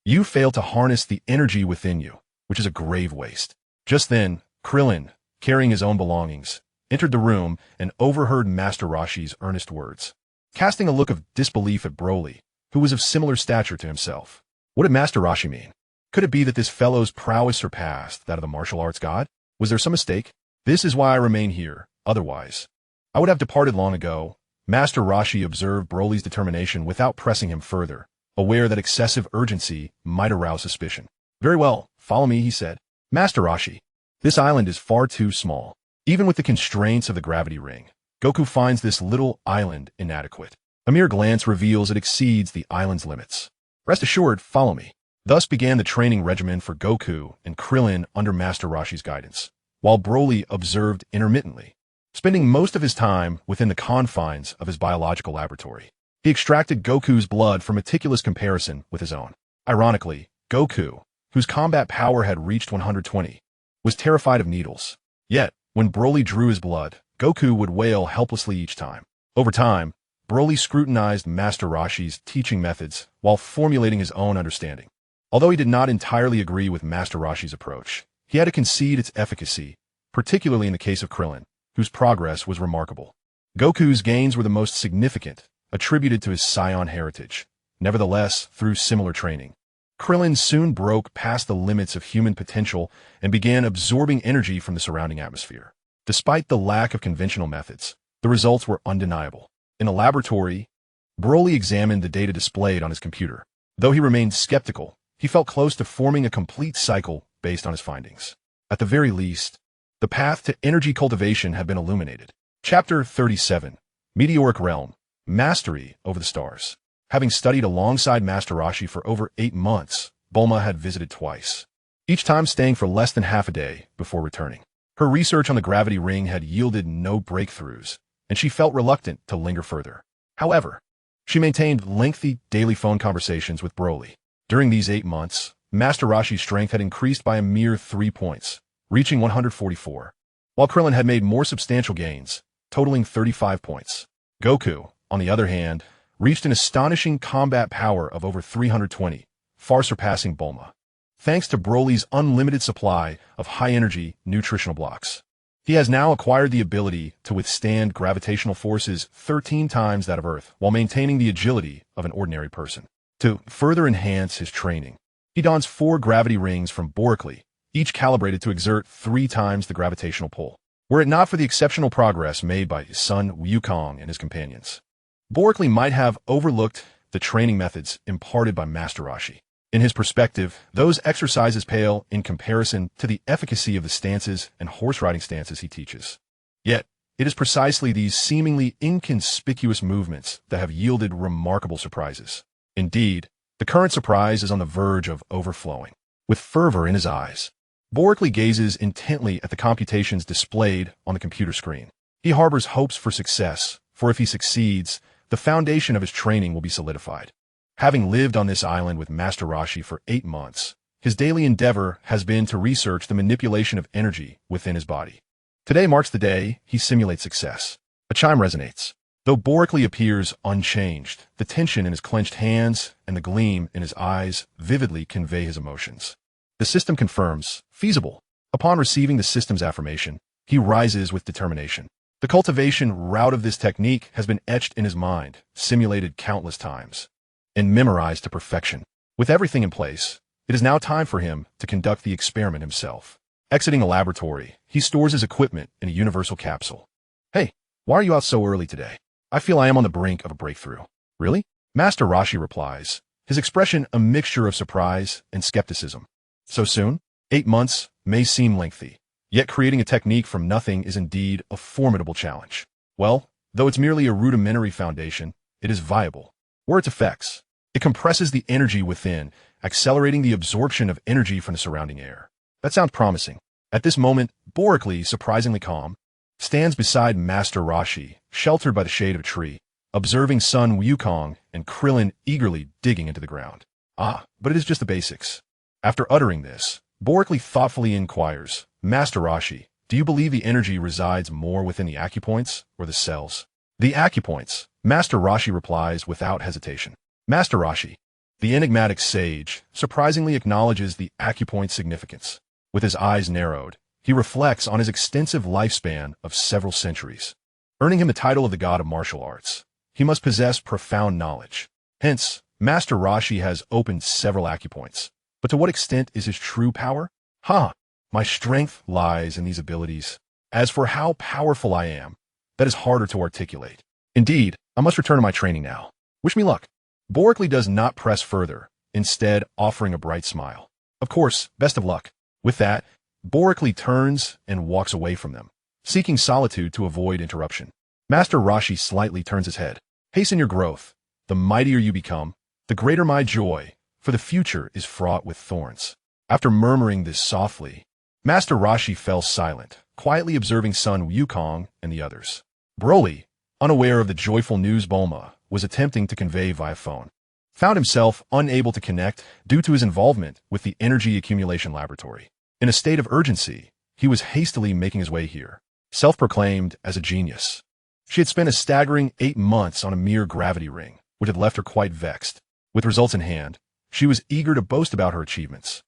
you fail to harness the energy within you, which is a grave waste. Just then, Krillin, carrying his own belongings, entered the room and overheard Master Roshi's earnest words. Casting a look of disbelief at Broly, who was of similar stature to himself. What did Master Roshi mean? Could it be that this fellow's prowess surpassed that of the martial arts god? Was there some mistake? This is why I remain here. Otherwise, I would have departed long ago. Master Roshi observed Broly's determination without pressing him further, aware that excessive urgency might arouse suspicion. Very well, follow me, he said. Master Roshi, this island is far too small. Even with the constraints of the gravity ring, Goku finds this little island inadequate. A mere glance reveals it exceeds the island's limits. Rest assured, follow me. Thus began the training regimen for Goku and Krillin under Master Roshi's guidance, while Broly observed intermittently, spending most of his time within the confines of his biological laboratory. He extracted Goku's blood for meticulous comparison with his own. Ironically, Goku, whose combat power had reached 120, was terrified of needles. Yet, when Broly drew his blood, Goku would wail helplessly each time. Over time, Broly scrutinized Master Roshi's teaching methods while formulating his own understanding. Although he did not entirely agree with Master Roshi's approach, he had to concede its efficacy, particularly in the case of Krillin, whose progress was remarkable. Goku's gains were the most significant, attributed to his Saiyan heritage. Nevertheless, through similar training, Krillin soon broke past the limits of human potential and began absorbing energy from the surrounding atmosphere. Despite the lack of conventional methods, the results were undeniable. In a laboratory, Broly examined the data displayed on his computer. Though he remained skeptical, he felt close to forming a complete cycle based on his findings. At the very least, the path to energy cultivation had been illuminated. Chapter 37. Meteoric Realm. Mastery over the stars. Having studied alongside Master Roshi for over 8 months, Bulma had visited twice, each time staying for less than half a day before returning. Her research on the gravity ring had yielded no breakthroughs, and she felt reluctant to linger further. However, she maintained lengthy daily phone conversations with Broly. During these 8 months, Master Roshi's strength had increased by a mere 3 points, reaching 144, while Krillin had made more substantial gains, totaling 35 points. Goku, on the other hand, reached an astonishing combat power of over 320, far surpassing Bulma, thanks to Broly's unlimited supply of high-energy nutritional blocks. He has now acquired the ability to withstand gravitational forces 13 times that of Earth while maintaining the agility of an ordinary person. To further enhance his training, he dons 4 gravity rings from Boreklee, each calibrated to exert 3 times the gravitational pull. Were it not for the exceptional progress made by Sun Gohan and his companions, Boreklee might have overlooked the training methods imparted by Master Roshi. In his perspective, those exercises pale in comparison to the efficacy of the stances and horse-riding stances he teaches. Yet, it is precisely these seemingly inconspicuous movements that have yielded remarkable surprises. Indeed, the current surprise is on the verge of overflowing. With fervor in his eyes, Boreklee gazes intently at the computations displayed on the computer screen. He harbors hopes for success, for if he succeeds, the foundation of his training will be solidified. Having lived on this island with Master Roshi for 8 months, his daily endeavor has been to research the manipulation of energy within his body. Today marks the day he simulates success. A chime resonates. Though Boreklee appears unchanged, the tension in his clenched hands and the gleam in his eyes vividly convey his emotions. The system confirms, feasible. Upon receiving the system's affirmation, he rises with determination. The cultivation route of this technique has been etched in his mind, simulated countless times, and memorized to perfection. With everything in place, it is now time for him to conduct the experiment himself. Exiting the laboratory, he stores his equipment in a universal capsule. Hey, why are you out so early today? I feel I am on the brink of a breakthrough. Really? Master Roshi replies, his expression a mixture of surprise and skepticism. So soon? 8 months may seem lengthy, yet creating a technique from nothing is indeed a formidable challenge. Well, though it's merely a rudimentary foundation, it is viable. Were its effects, it compresses the energy within, accelerating the absorption of energy from the surrounding air. That sounds promising. At this moment, Boreklee, surprisingly calm, stands beside Master Roshi, sheltered by the shade of a tree, observing Sun Gohan and Krillin eagerly digging into the ground. Ah, but it is just the basics. After uttering this, Boreklee thoughtfully inquires, Master Roshi, do you believe the energy resides more within the acupoints or the cells? The acupoints, Master Roshi replies without hesitation. Master Roshi, the enigmatic sage, surprisingly acknowledges the acupoint's significance. With his eyes narrowed, he reflects on his extensive lifespan of several centuries. Earning him the title of the god of martial arts, he must possess profound knowledge. Hence, Master Roshi has opened several acupoints. But to what extent is his true power? My strength lies in these abilities. As for how powerful I am, that is harder to articulate. Indeed, I must return to my training now. Wish me luck. Boreklee does not press further, instead offering a bright smile. Of course, best of luck. With that, Boreklee turns and walks away from them, seeking solitude to avoid interruption. Master Roshi slightly turns his head. Hasten your growth. The mightier you become, the greater my joy, for the future is fraught with thorns. After murmuring this softly, Master Roshi fell silent, quietly observing Sun Wukong and the others. Broly, unaware of the joyful news Bulma was attempting to convey via phone, found himself unable to connect due to his involvement with the energy accumulation laboratory. In a state of urgency, he was hastily making his way here, self-proclaimed as a genius. She had spent a staggering 8 months on a mere gravity ring, which had left her quite vexed. With results in hand, she was eager to boast about her achievements.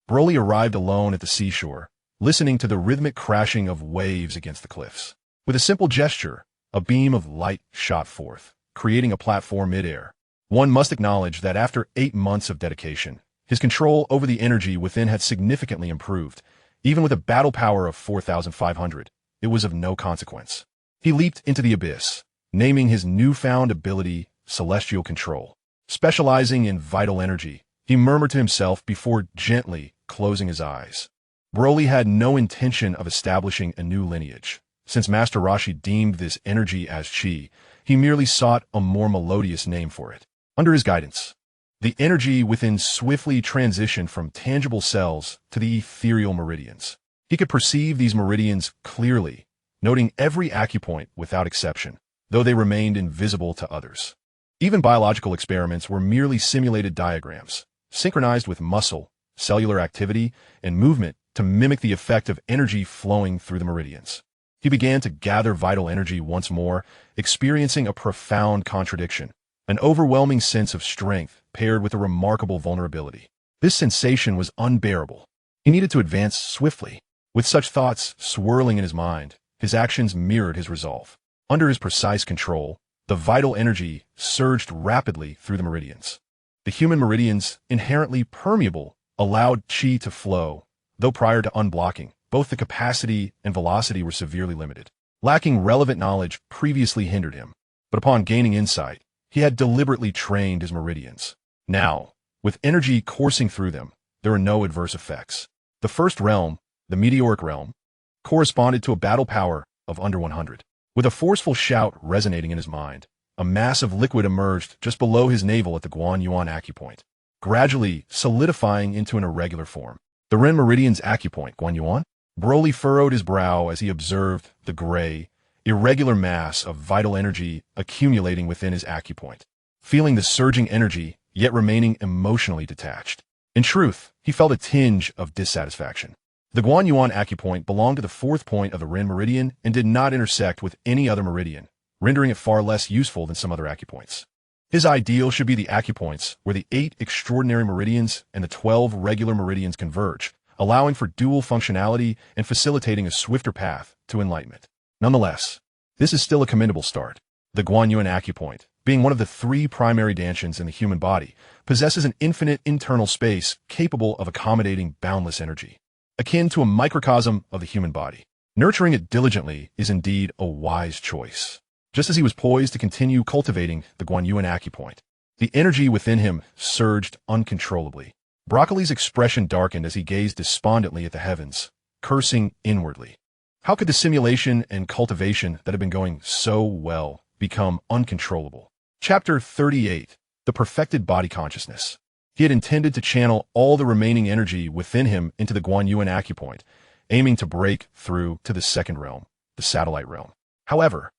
Broly arrived alone at the seashore, listening to the rhythmic crashing of waves against the cliffs. With a simple gesture, a beam of light shot forth, creating a platform mid-air. One must acknowledge that after 8 months of dedication, his control over the energy within had significantly improved. Even with a battle power of 4,500, it was of no consequence. He leaped into the abyss, naming his newfound ability Celestial Control. Specializing in vital energy, he murmured to himself before gently closing his eyes. Broly had no intention of establishing a new lineage. Since Master Roshi deemed this energy as chi, he merely sought a more melodious name for it. Under his guidance, the energy within swiftly transitioned from tangible cells to the ethereal meridians. He could perceive these meridians clearly, noting every acupoint without exception, though they remained invisible to others. Even biological experiments were merely simulated diagrams, synchronized with muscle, cellular activity, and movement to mimic the effect of energy flowing through the meridians. He began to gather vital energy once more, experiencing a profound contradiction, an overwhelming sense of strength paired with a remarkable vulnerability. This sensation was unbearable. He needed to advance swiftly. With such thoughts swirling in his mind, his actions mirrored his resolve. Under his precise control, the vital energy surged rapidly through the meridians. The human meridians, inherently permeable, allowed chi to flow, though prior to unblocking, both the capacity and velocity were severely limited. Lacking relevant knowledge previously hindered him, but upon gaining insight, he had deliberately trained his meridians. Now, with energy coursing through them, there were no adverse effects. The first realm, the meteoric realm, corresponded to a battle power of under 100. With a forceful shout resonating in his mind, a mass of liquid emerged just below his navel at the Guanyuan acupoint, gradually solidifying into an irregular form. The Ren Meridian's acupoint, Guanyuan? Broly furrowed his brow as he observed the gray, irregular mass of vital energy accumulating within his acupoint, feeling the surging energy, yet remaining emotionally detached. In truth, he felt a tinge of dissatisfaction. The Guanyuan acupoint belonged to the 4th point of the Ren Meridian and did not intersect with any other meridian, rendering it far less useful than some other acupoints. His ideal should be the acupoints where the 8 extraordinary meridians and the 12 regular meridians converge, allowing for dual functionality and facilitating a swifter path to enlightenment. Nonetheless, this is still a commendable start. The Guanyuan acupoint, being one of the 3 primary dantians in the human body, possesses an infinite internal space capable of accommodating boundless energy, akin to a microcosm of the human body. Nurturing it diligently is indeed a wise choice. Just as he was poised to continue cultivating the Guanyuan acupoint, the energy within him surged uncontrollably. Broccoli's expression darkened as he gazed despondently at the heavens, cursing inwardly. How could the simulation and cultivation that had been going so well become uncontrollable? Chapter 38. The Perfected Body Consciousness. He had intended to channel all the remaining energy within him into the Guanyuan acupoint, aiming to break through to the 2nd realm, the satellite realm. However,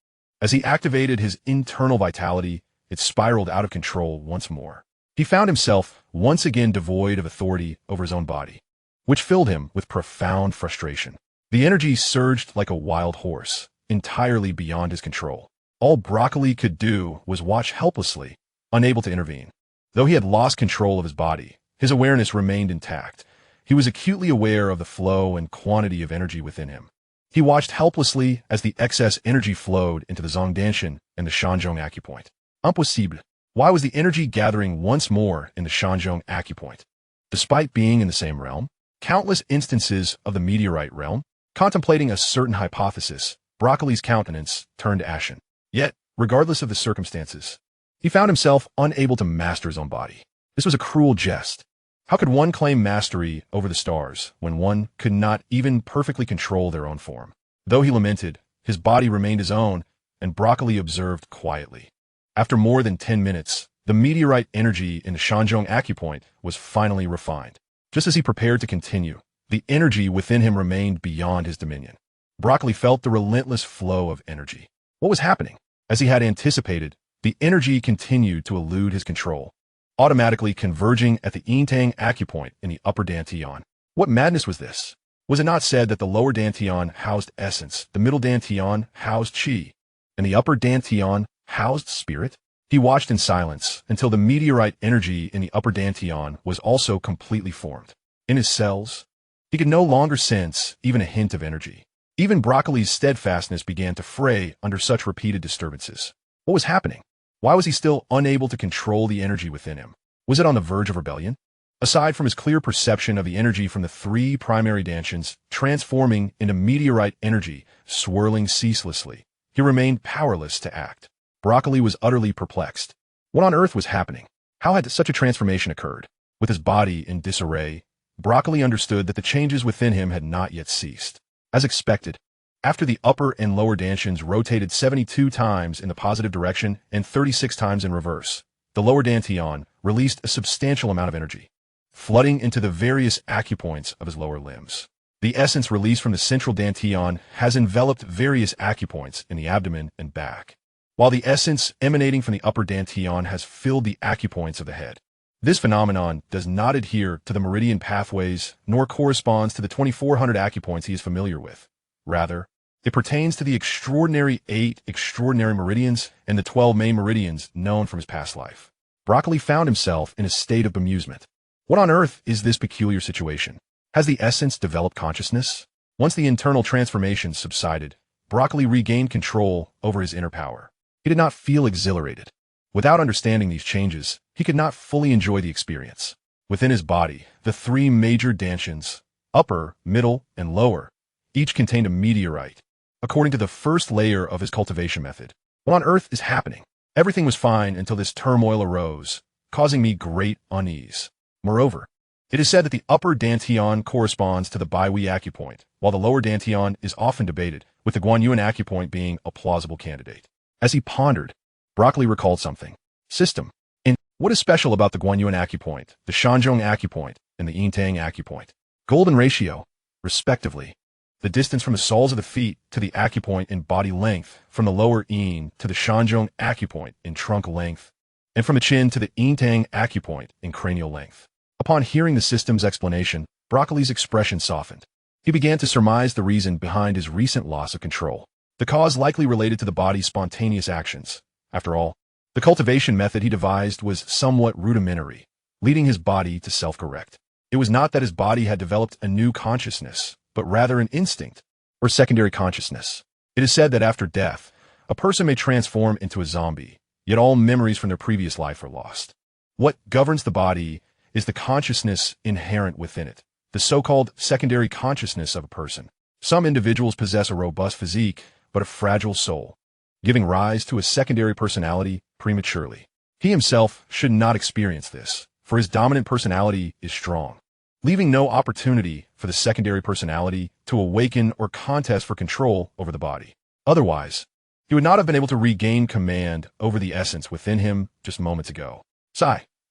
as he activated his internal vitality, it spiraled out of control once more. He found himself once again devoid of authority over his own body, which filled him with profound frustration. The energy surged like a wild horse, entirely beyond his control. All Broccoli could do was watch helplessly, unable to intervene. Though he had lost control of his body, his awareness remained intact. He was acutely aware of the flow and quantity of energy within him. He watched helplessly as the excess energy flowed into the Zongdanshan and the Shanzhong acupoint. Impossible. Why was the energy gathering once more in the Shanzhong acupoint? Despite being in the same realm, countless instances of the meteorite realm, contemplating a certain hypothesis, Broccoli's countenance turned ashen. Yet, regardless of the circumstances, he found himself unable to master his own body. This was a cruel jest. How could one claim mastery over the stars when one could not even perfectly control their own form? Though he lamented, his body remained his own, and Broccoli observed quietly. After more than 10 minutes, The meteorite energy in the Shanzhong acupoint was finally refined. Just as he prepared to continue, the energy within him remained beyond his dominion. Broccoli felt the relentless flow of energy. What was happening? As he had anticipated, the energy continued to elude his control, automatically converging at the Yintang acupoint in the upper dantian. What madness was this? Was it not said that the lower dantian housed essence, the middle dantian housed qi, and the upper dantian housed spirit? He watched in silence until the meteorite energy in the upper dantian was also completely formed. In his cells, he could no longer sense even a hint of energy. Even Broccoli's steadfastness began to fray under such repeated disturbances. What was happening? Why was he still unable to control the energy within him? Was it on the verge of rebellion? Aside from his clear perception of the energy from the three primary dantians transforming into meteorite energy, swirling ceaselessly, he remained powerless to act. Broccoli was utterly perplexed. What on earth was happening? How had such a transformation occurred? With his body in disarray, Broccoli understood that the changes within him had not yet ceased. As expected, after the upper and lower dantians rotated 72 times in the positive direction and 36 times in reverse, the lower dantian released a substantial amount of energy, flooding into the various acupoints of his lower limbs. The essence released from the central dantian has enveloped various acupoints in the abdomen and back, while the essence emanating from the upper dantian has filled the acupoints of the head. This phenomenon does not adhere to the meridian pathways nor corresponds to the 2400 acupoints he is familiar with. Rather, it pertains to the extraordinary 8 extraordinary meridians and the 12 main meridians known from his past life. Broccoli found himself in a state of bemusement. What on earth is this peculiar situation? Has the essence developed consciousness? Once the internal transformation subsided, Broccoli regained control over his inner power. He did not feel exhilarated. Without understanding these changes, he could not fully enjoy the experience. Within his body, the three major dantians, upper, middle, and lower, each contained a meteorite, according to the first layer of his cultivation method. What on earth is happening? Everything was fine until this turmoil arose, causing me great unease. Moreover, it is said that the upper dantian corresponds to the Baihui acupoint, while the lower dantian is often debated, with the Guanyuan acupoint being a plausible candidate. As he pondered, Broccoli recalled something. System. And what is special about the Guanyuan acupoint, the Shanzhong acupoint, and the Yintang acupoint? Golden ratio, respectively. The distance from the soles of the feet to the acupoint in body length, from the lower yin to the Shanzhong acupoint in trunk length, and from the chin to the Yintang acupoint in cranial length. Upon hearing the system's explanation, Broccoli's expression softened. He began to surmise the reason behind his recent loss of control. The cause likely related to the body's spontaneous actions. After all, the cultivation method he devised was somewhat rudimentary, leading his body to self-correct. It was not that his body had developed a new consciousness, but rather an instinct, or secondary consciousness. It is said that after death, a person may transform into a zombie, yet all memories from their previous life are lost. What governs the body is the consciousness inherent within it, the so-called secondary consciousness of a person. Some individuals possess a robust physique, but a fragile soul, giving rise to a secondary personality prematurely. He himself should not experience this, for his dominant personality is strong, leaving no opportunity for the secondary personality to awaken or contest for control over the body. Otherwise, he would not have been able to regain command over the essence within him just moments ago.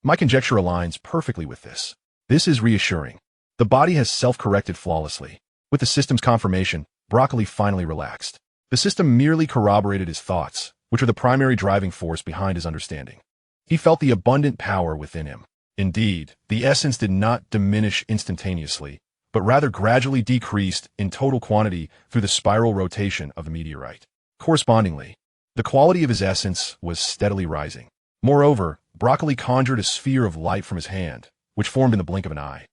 My conjecture aligns perfectly with this. This is reassuring. The body has self-corrected flawlessly. With the system's confirmation, Broccoli finally relaxed. The system merely corroborated his thoughts, which were the primary driving force behind his understanding. He felt the abundant power within him. Indeed, the essence did not diminish instantaneously, but rather gradually decreased in total quantity through the spiral rotation of the meteorite. Correspondingly, the quality of his essence was steadily rising. Moreover, Broccoli conjured a sphere of light from his hand, which formed in the blink of an eye,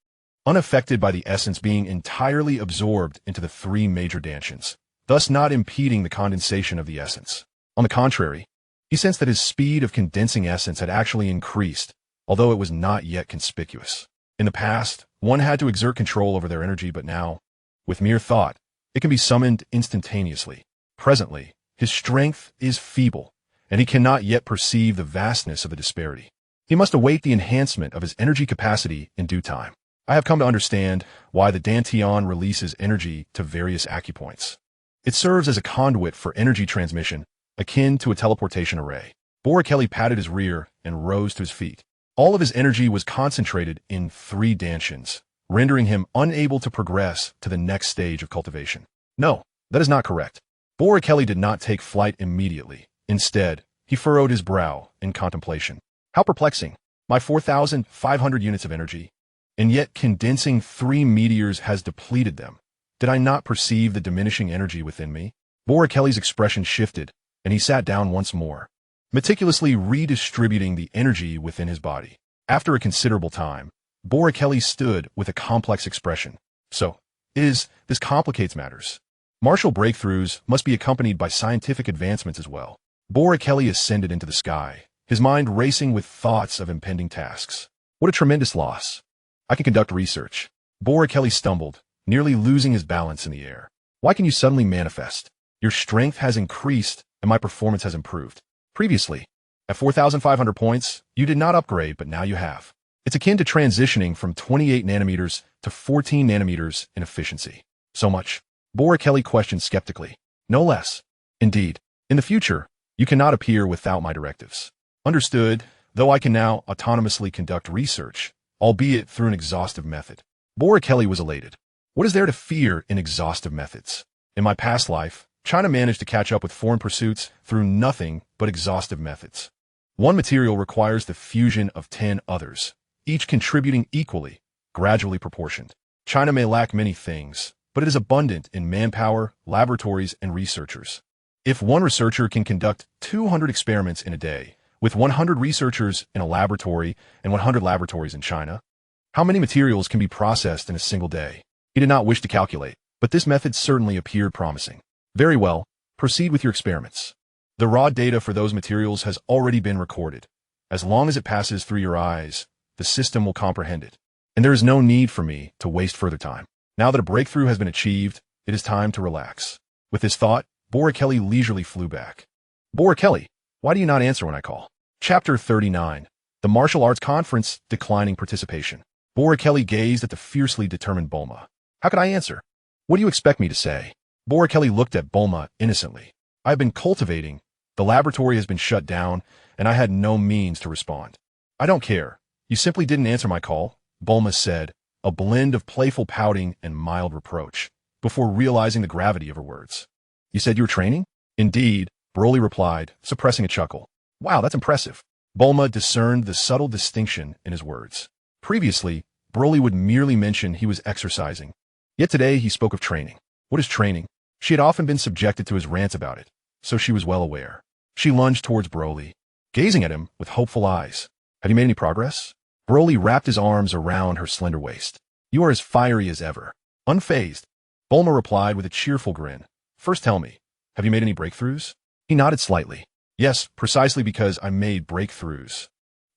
unaffected by the essence being entirely absorbed into the three major dantians, thus not impeding the condensation of the essence. On the contrary, he sensed that his speed of condensing essence had actually increased, although it was not yet conspicuous. In the past, one had to exert control over their energy, but now, with mere thought, it can be summoned instantaneously. Presently, his strength is feeble, and he cannot yet perceive the vastness of the disparity. He must await the enhancement of his energy capacity in due time. I have come to understand why the dantian releases energy to various acupoints. It serves as a conduit for energy transmission, akin to a teleportation array. Boreklee patted his rear and rose to his feet. All of his energy was concentrated in 3 dantians, rendering him unable to progress to the next stage of cultivation. No, that is not correct. Boreklee did not take flight immediately. Instead, he furrowed his brow in contemplation. How perplexing. My 4,500 units of energy, and yet condensing 3 meteors has depleted them. Did I not perceive the diminishing energy within me? Boreklee's expression shifted, and he sat down once more, meticulously redistributing the energy within his body. After a considerable time, Boreklee stood with a complex expression. So, this complicates matters. Martial breakthroughs must be accompanied by scientific advancements as well. Boreklee ascended into the sky, his mind racing with thoughts of impending tasks. What a tremendous loss. I can conduct research. Boreklee stumbled, nearly losing his balance in the air. Why can you suddenly manifest? Your strength has increased, and my performance has improved. Previously, at 4,500 points, you did not upgrade, but now you have. It's akin to transitioning from 28 nanometers to 14 nanometers in efficiency. So much? Boreklee questioned skeptically. No less. Indeed. In the future, you cannot appear without my directives. Understood, though I can now autonomously conduct research, albeit through an exhaustive method. Boreklee was elated. What is there to fear in exhaustive methods? In my past life, China managed to catch up with foreign pursuits through nothing but exhaustive methods. One material requires the fusion of 10 others, each contributing equally, gradually proportioned. China may lack many things, but it is abundant in manpower, laboratories, and researchers. If one researcher can conduct 200 experiments in a day, with 100 researchers in a laboratory and 100 laboratories in China, how many materials can be processed in a single day? He did not wish to calculate, but this method certainly appeared promising. Very well, proceed with your experiments. The raw data for those materials has already been recorded. As long as it passes through your eyes, the system will comprehend it. And there is no need for me to waste further time. Now that a breakthrough has been achieved, it is time to relax. With this thought, Boreklee leisurely flew back. Boreklee, why do you not answer when I call? Chapter 39. The Martial Arts Conference, Declining Participation. Boreklee gazed at the fiercely determined Bulma. How could I answer? What do you expect me to say? Boreklee looked at Bulma innocently. I have been cultivating. The laboratory has been shut down, and I had no means to respond. I don't care. You simply didn't answer my call, Bulma said, a blend of playful pouting and mild reproach, before realizing the gravity of her words. You said you were training? Indeed, Broly replied, suppressing a chuckle. Wow, that's impressive. Bulma discerned the subtle distinction in his words. Previously, Broly would merely mention he was exercising. Yet today he spoke of training. What is training? She had often been subjected to his rants about it, so she was well aware. She lunged towards Broly, gazing at him with hopeful eyes. Have you made any progress? Broly wrapped his arms around her slender waist. You are as fiery as ever. Unfazed, Bulma replied with a cheerful grin. First tell me, have you made any breakthroughs? He nodded slightly. Yes, precisely because I made breakthroughs.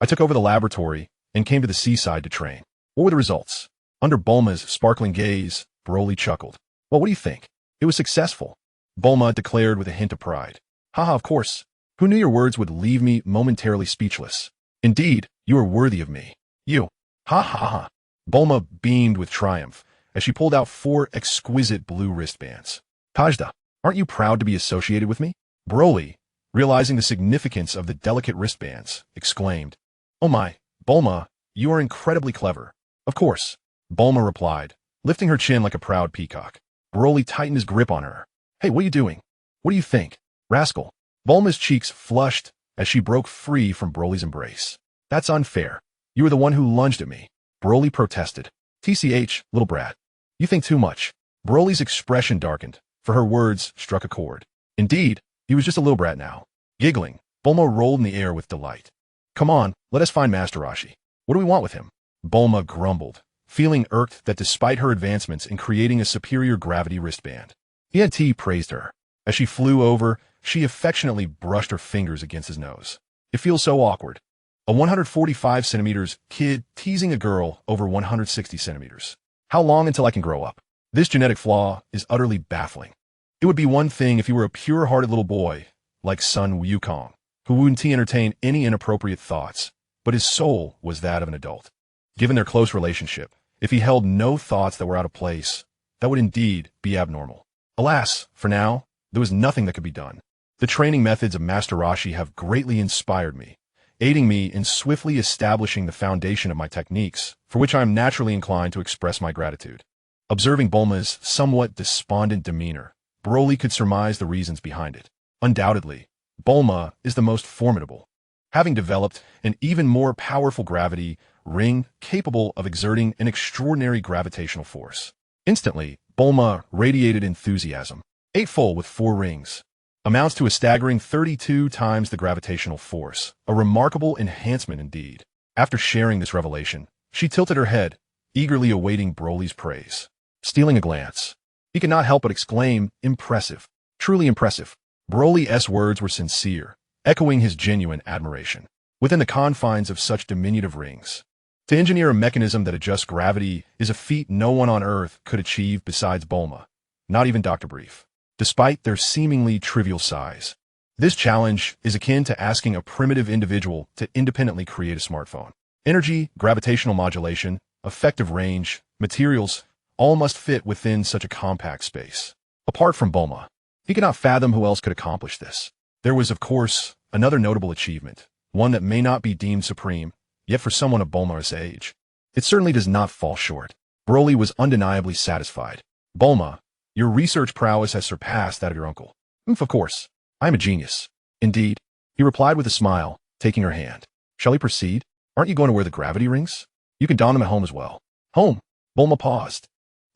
I took over the laboratory and came to the seaside to train. What were the results? Under Bulma's sparkling gaze, Broly chuckled. Well, what do you think? It was successful, Bulma declared with a hint of pride. Haha, of course. Who knew your words would leave me momentarily speechless? Indeed, you are worthy of me. You. Ha ha ha. Bulma beamed with triumph as she pulled out 4 exquisite blue wristbands. Tajda, aren't you proud to be associated with me? Broly, realizing the significance of the delicate wristbands, exclaimed. Oh my, Bulma, you are incredibly clever. Of course, Bulma replied, lifting her chin like a proud peacock. Broly tightened his grip on her. Hey, what are you doing? What do you think? Rascal. Bulma's cheeks flushed as she broke free from Broly's embrace. That's unfair. You were the one who lunged at me. Broly protested. TCH, little brat. You think too much. Broly's expression darkened, for her words struck a chord. Indeed, he was just a little brat now. Giggling, Bulma rolled in the air with delight. Come on, let us find Master Roshi. What do we want with him? Bulma grumbled, feeling irked that despite her advancements in creating a superior gravity wristband, ENT praised her. As she flew over, she affectionately brushed her fingers against his nose. It feels so awkward. A 145 centimeters kid teasing a girl over 160 centimeters. How long until I can grow up? This genetic flaw is utterly baffling. It would be one thing if you were a pure-hearted little boy, like Sun Wukong, who wouldn't entertain any inappropriate thoughts, but his soul was that of an adult. Given their close relationship, if he held no thoughts that were out of place, that would indeed be abnormal. Alas, for now, there was nothing that could be done. The training methods of Master Roshi have greatly inspired me, aiding me in swiftly establishing the foundation of my techniques, for which I am naturally inclined to express my gratitude. Observing Bulma's somewhat despondent demeanor, Broly could surmise the reasons behind it. Undoubtedly, Bulma is the most formidable, having developed an even more powerful gravity ring capable of exerting an extraordinary gravitational force. Instantly, Bulma radiated enthusiasm. 8 full with 4 rings amounts to a staggering 32 times the gravitational force, a remarkable enhancement indeed. After sharing this revelation, she tilted her head, eagerly awaiting Broly's praise. Stealing a glance, he could not help but exclaim, "Impressive. Truly impressive." Broly's words were sincere, echoing his genuine admiration. Within the confines of such diminutive rings, to engineer a mechanism that adjusts gravity is a feat no one on Earth could achieve besides Bulma, not even Dr. Brief. Despite their seemingly trivial size, this challenge is akin to asking a primitive individual to independently create a smartphone. Energy, gravitational modulation, effective range, materials, all must fit within such a compact space. Apart from Bulma, he could not fathom who else could accomplish this. There was, of course, another notable achievement, one that may not be deemed supreme, yet for someone of Bulma's age, it certainly does not fall short. Broly was undeniably satisfied. "Bulma, your research prowess has surpassed that of your uncle." "Of course, I am a genius." "Indeed," he replied with a smile, taking her hand. "Shall we proceed? Aren't you going to wear the gravity rings? You can don them at home as well." "Home?" Bulma paused,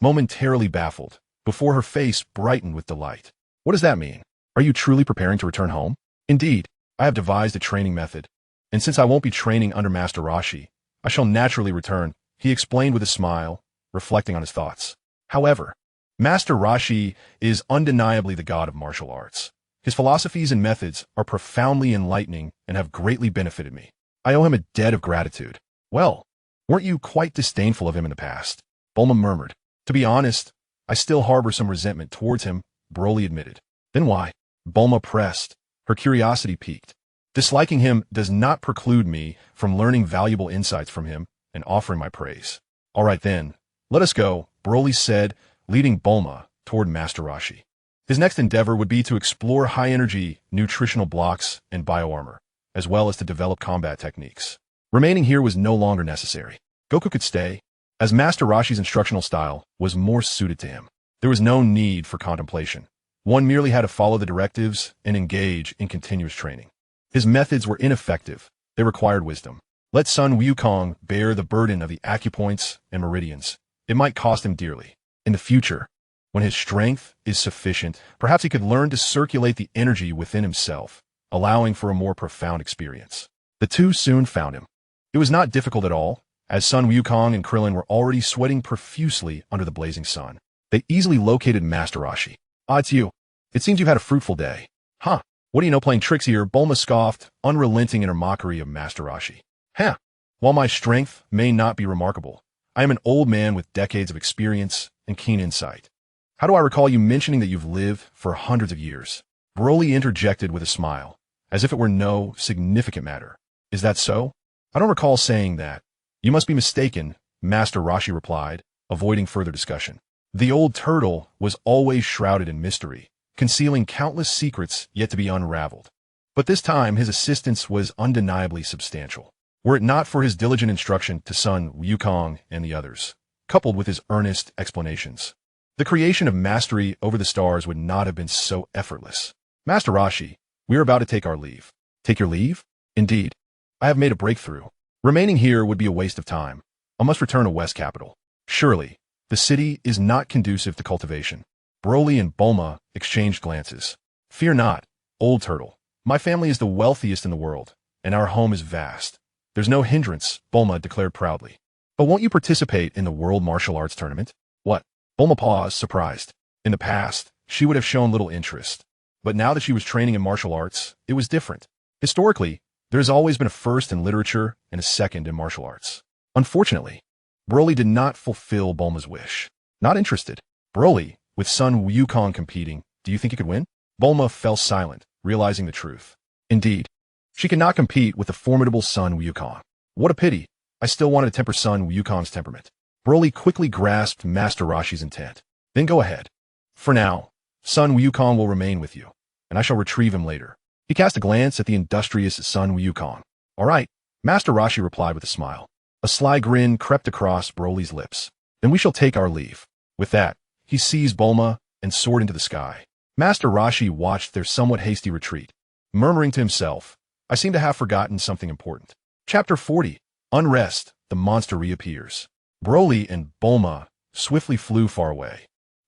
momentarily baffled, before her face brightened with delight. "What does that mean? Are you truly preparing to return home?" "Indeed, I have devised a training method, and since I won't be training under Master Roshi, I shall naturally return," he explained with a smile, reflecting on his thoughts. "However, Master Roshi is undeniably the god of martial arts. His philosophies and methods are profoundly enlightening and have greatly benefited me. I owe him a debt of gratitude." "Well, weren't you quite disdainful of him in the past?" Bulma murmured. "To be honest, I still harbor some resentment towards him," Broly admitted. "Then why?" Bulma pressed, her curiosity piqued. "Disliking him does not preclude me from learning valuable insights from him and offering my praise." "All right then, let us go," Broly said, leading Bulma toward Master Roshi. His next endeavor would be to explore high-energy nutritional blocks and bioarmor, as well as to develop combat techniques. Remaining here was no longer necessary. Goku could stay, as Master Roshi's instructional style was more suited to him. There was no need for contemplation. One merely had to follow the directives and engage in continuous training. His methods were ineffective. They required wisdom. Let Sun Wukong bear the burden of the acupoints and meridians. It might cost him dearly. In the future, when his strength is sufficient, perhaps he could learn to circulate the energy within himself, allowing for a more profound experience. The two soon found him. It was not difficult at all, as Sun Wukong and Krillin were already sweating profusely under the blazing sun. They easily located Master Roshi. "Ah, it's you. It seems you've had a fruitful day." "Huh, what do you know playing tricks here?" Bulma scoffed, unrelenting in her mockery of Master Roshi. "Huh, while my strength may not be remarkable, I am an old man with decades of experience and keen insight. How do I recall you mentioning that you've lived for hundreds of years?" Broly interjected with a smile, as if it were no significant matter. "Is that so?" "I don't recall saying that." "You must be mistaken," Master Roshi replied, avoiding further discussion. The old turtle was always shrouded in mystery, concealing countless secrets yet to be unraveled. But this time his assistance was undeniably substantial. Were it not for his diligent instruction to Sun Wukong and the others, coupled with his earnest explanations, the creation of mastery over the stars would not have been so effortless. "Master Roshi, we are about to take our leave." "Take your leave?" "Indeed. I have made a breakthrough. Remaining here would be a waste of time. I must return to West Capital." "Surely, the city is not conducive to cultivation." Broly and Bulma exchanged glances. "Fear not, old turtle. My family is the wealthiest in the world, and our home is vast. There's no hindrance," Bulma declared proudly. "But won't you participate in the World Martial Arts Tournament?" "What?" Bulma paused, surprised. In the past, she would have shown little interest. But now that she was training in martial arts, it was different. Historically, there has always been a first in literature and a second in martial arts. Unfortunately, Broly did not fulfill Bulma's wish. "Not interested." "Broly, with Sun Wukong competing, do you think he could win?" Bulma fell silent, realizing the truth. "Indeed, she cannot compete with the formidable Sun Wukong." "What a pity. I still wanted to temper Sun Wukong's temperament." Broly quickly grasped Master Roshi's intent. "Then go ahead. For now, Sun Wukong will remain with you. and I shall retrieve him later. He cast a glance at the industrious Sun Gohan. All right, Master Roshi replied with a smile. A sly grin crept across Broly's lips. Then we shall take our leave. With that, he seized Bulma and soared into the sky. Master Roshi watched their somewhat hasty retreat, murmuring to himself, I seem to have forgotten something important. Chapter 40. Unrest, the monster reappears. Broly and Bulma swiftly flew far away,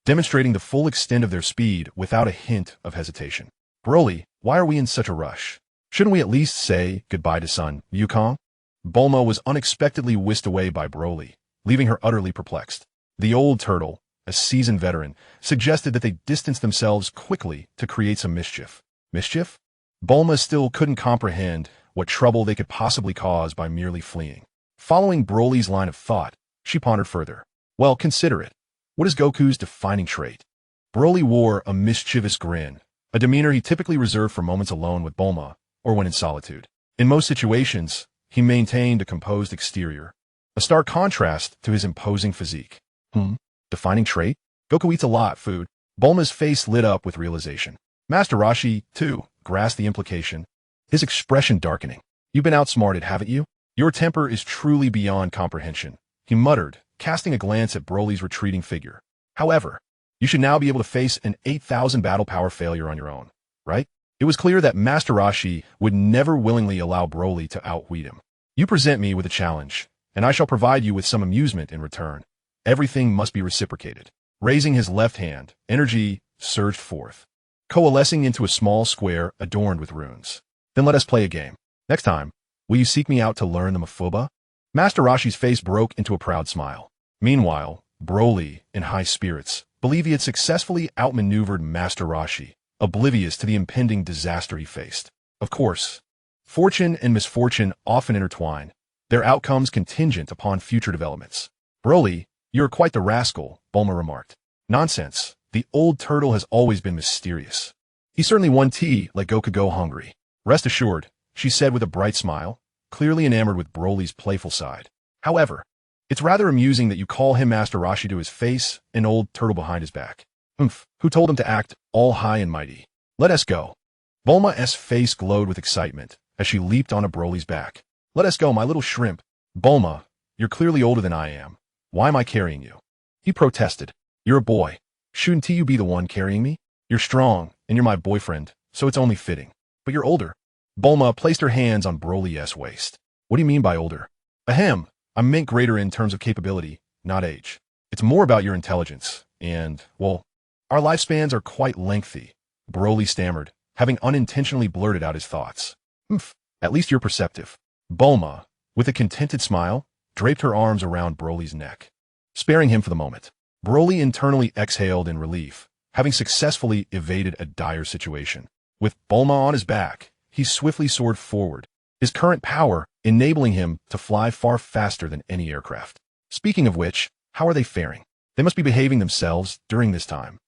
demonstrating the full extent of their speed without a hint of hesitation. Broly, why are we in such a rush? Shouldn't we at least say goodbye to Sun Gohan? Bulma was unexpectedly whisked away by Broly, leaving her utterly perplexed. The old turtle, a seasoned veteran, suggested that they distance themselves quickly to create some mischief. Mischief? Bulma still couldn't comprehend what trouble they could possibly cause by merely fleeing. Following Broly's line of thought, she pondered further. Well, consider it. What is Goku's defining trait? Broly wore a mischievous grin, a demeanor he typically reserved for moments alone with Bulma or when in solitude. In most situations, he maintained a composed exterior, a stark contrast to his imposing physique. Defining trait? Goku eats a lot, food. Bulma's face lit up with realization. Master Roshi, too, grasped the implication, his expression darkening. You've been outsmarted, haven't you? Your temper is truly beyond comprehension, he muttered, casting a glance at Broly's retreating figure. However, you should now be able to face an 8,000 battle power failure on your own, right? It was clear that Master Roshi would never willingly allow Broly to outwit him. You present me with a challenge, and I shall provide you with some amusement in return. Everything must be reciprocated. Raising his left hand, energy surged forth, coalescing into a small square adorned with runes. Then let us play a game. Next time, will you seek me out to learn the Mafuba? Master Roshi's face broke into a proud smile. Meanwhile, Broly, in high spirits, believed he had successfully outmaneuvered Master Roshi, oblivious to the impending disaster he faced. Of course, fortune and misfortune often intertwine, their outcomes contingent upon future developments. Broly, you're quite the rascal, Bulma remarked. Nonsense. The old turtle has always been mysterious. He certainly won tea let Goku go hungry. Rest assured, she said with a bright smile, clearly enamored with Broly's playful side. However, it's rather amusing that you call him Master Roshi to his face, an old turtle behind his back. Who told him to act all high and mighty? Let us go. Bulma's face glowed with excitement as she leaped onto Broly's back. Let us go, my little shrimp. Bulma, you're clearly older than I am. Why am I carrying you? He protested. You're a boy. Shouldn't you be the one carrying me? You're strong, and you're my boyfriend, so it's only fitting. But you're older. Bulma placed her hands on Broly's waist. What do you mean by older? Ahem, I meant greater in terms of capability, not age. It's more about your intelligence, and, well, our lifespans are quite lengthy, Broly stammered, having unintentionally blurted out his thoughts. At least you're perceptive. Bulma, with a contented smile, draped her arms around Broly's neck, sparing him for the moment. Broly internally exhaled in relief, having successfully evaded a dire situation. With Bulma on his back, he swiftly soared forward, his current power enabling him to fly far faster than any aircraft. Speaking of which, how are they faring? They must be behaving themselves during this time.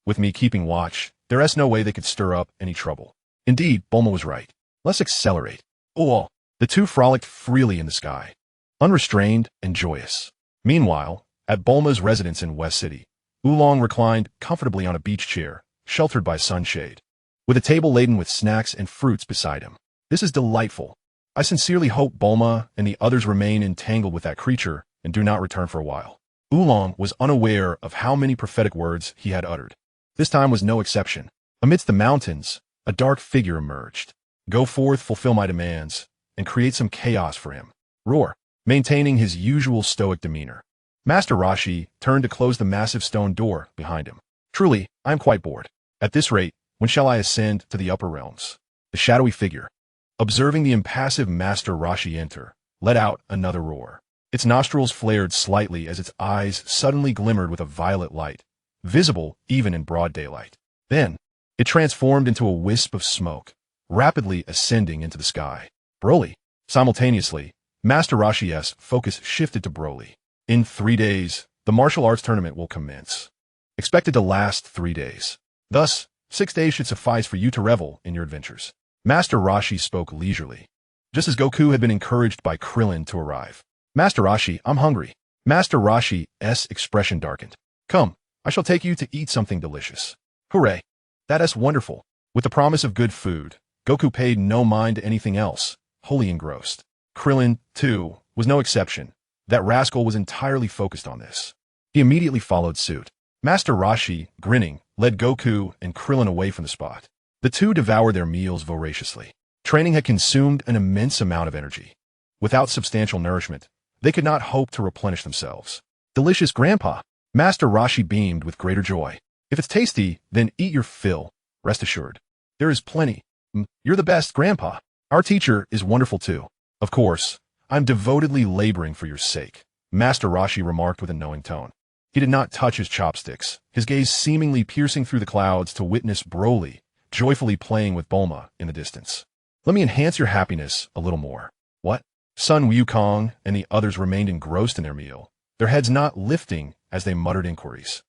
With me keeping watch, there's no way they could stir up any trouble. Indeed, Bulma was right. Let's accelerate. Oh, the two frolicked freely in the sky, unrestrained and joyous. Meanwhile, at Bulma's residence in West City, Oolong reclined comfortably on a beach chair, sheltered by sunshade, with a table laden with snacks and fruits beside him. This is delightful. I sincerely hope Bulma and the others remain entangled with that creature and do not return for a while. Oolong was unaware of how many prophetic words he had uttered. This time was no exception. Amidst the mountains, a dark figure emerged. Go forth, fulfill my demands, and create some chaos for him. Roar, maintaining his usual stoic demeanor. Master Roshi turned to close the massive stone door behind him. Truly, I am quite bored. At this rate, when shall I ascend to the upper realms? The shadowy figure, observing the impassive Master Roshi enter, let out another roar. Its nostrils flared slightly as its eyes suddenly glimmered with a violet light, visible even in broad daylight. Then, it transformed into a wisp of smoke, rapidly ascending into the sky. Broly. Simultaneously, Master Roshi's focus shifted to Broly. In 3 days, the martial arts tournament will commence. Expected to last 3 days. Thus, 6 days should suffice for you to revel in your adventures. Master Roshi spoke leisurely, just as Goku had been encouraged by Krillin to arrive. Master Roshi, I'm hungry. Master Roshi's expression darkened. Come, I shall take you to eat something delicious. Hooray! That is wonderful. With the promise of good food, Goku paid no mind to anything else, wholly engrossed. Krillin, too, was no exception. That rascal was entirely focused on this. He immediately followed suit. Master Roshi, grinning, led Goku and Krillin away from the spot. The two devoured their meals voraciously. Training had consumed an immense amount of energy. Without substantial nourishment, they could not hope to replenish themselves. Delicious, Grandpa! Master Roshi beamed with greater joy. If it's tasty, then eat your fill, rest assured. There is plenty. You're the best, Grandpa. Our teacher is wonderful too. Of course, I'm devotedly laboring for your sake, Master Roshi remarked with a knowing tone. He did not touch his chopsticks, his gaze seemingly piercing through the clouds to witness Broly joyfully playing with Bulma in the distance. Let me enhance your happiness a little more. What? Sun Wukong and the others remained engrossed in their meal, their heads not lifting as they muttered inquiries.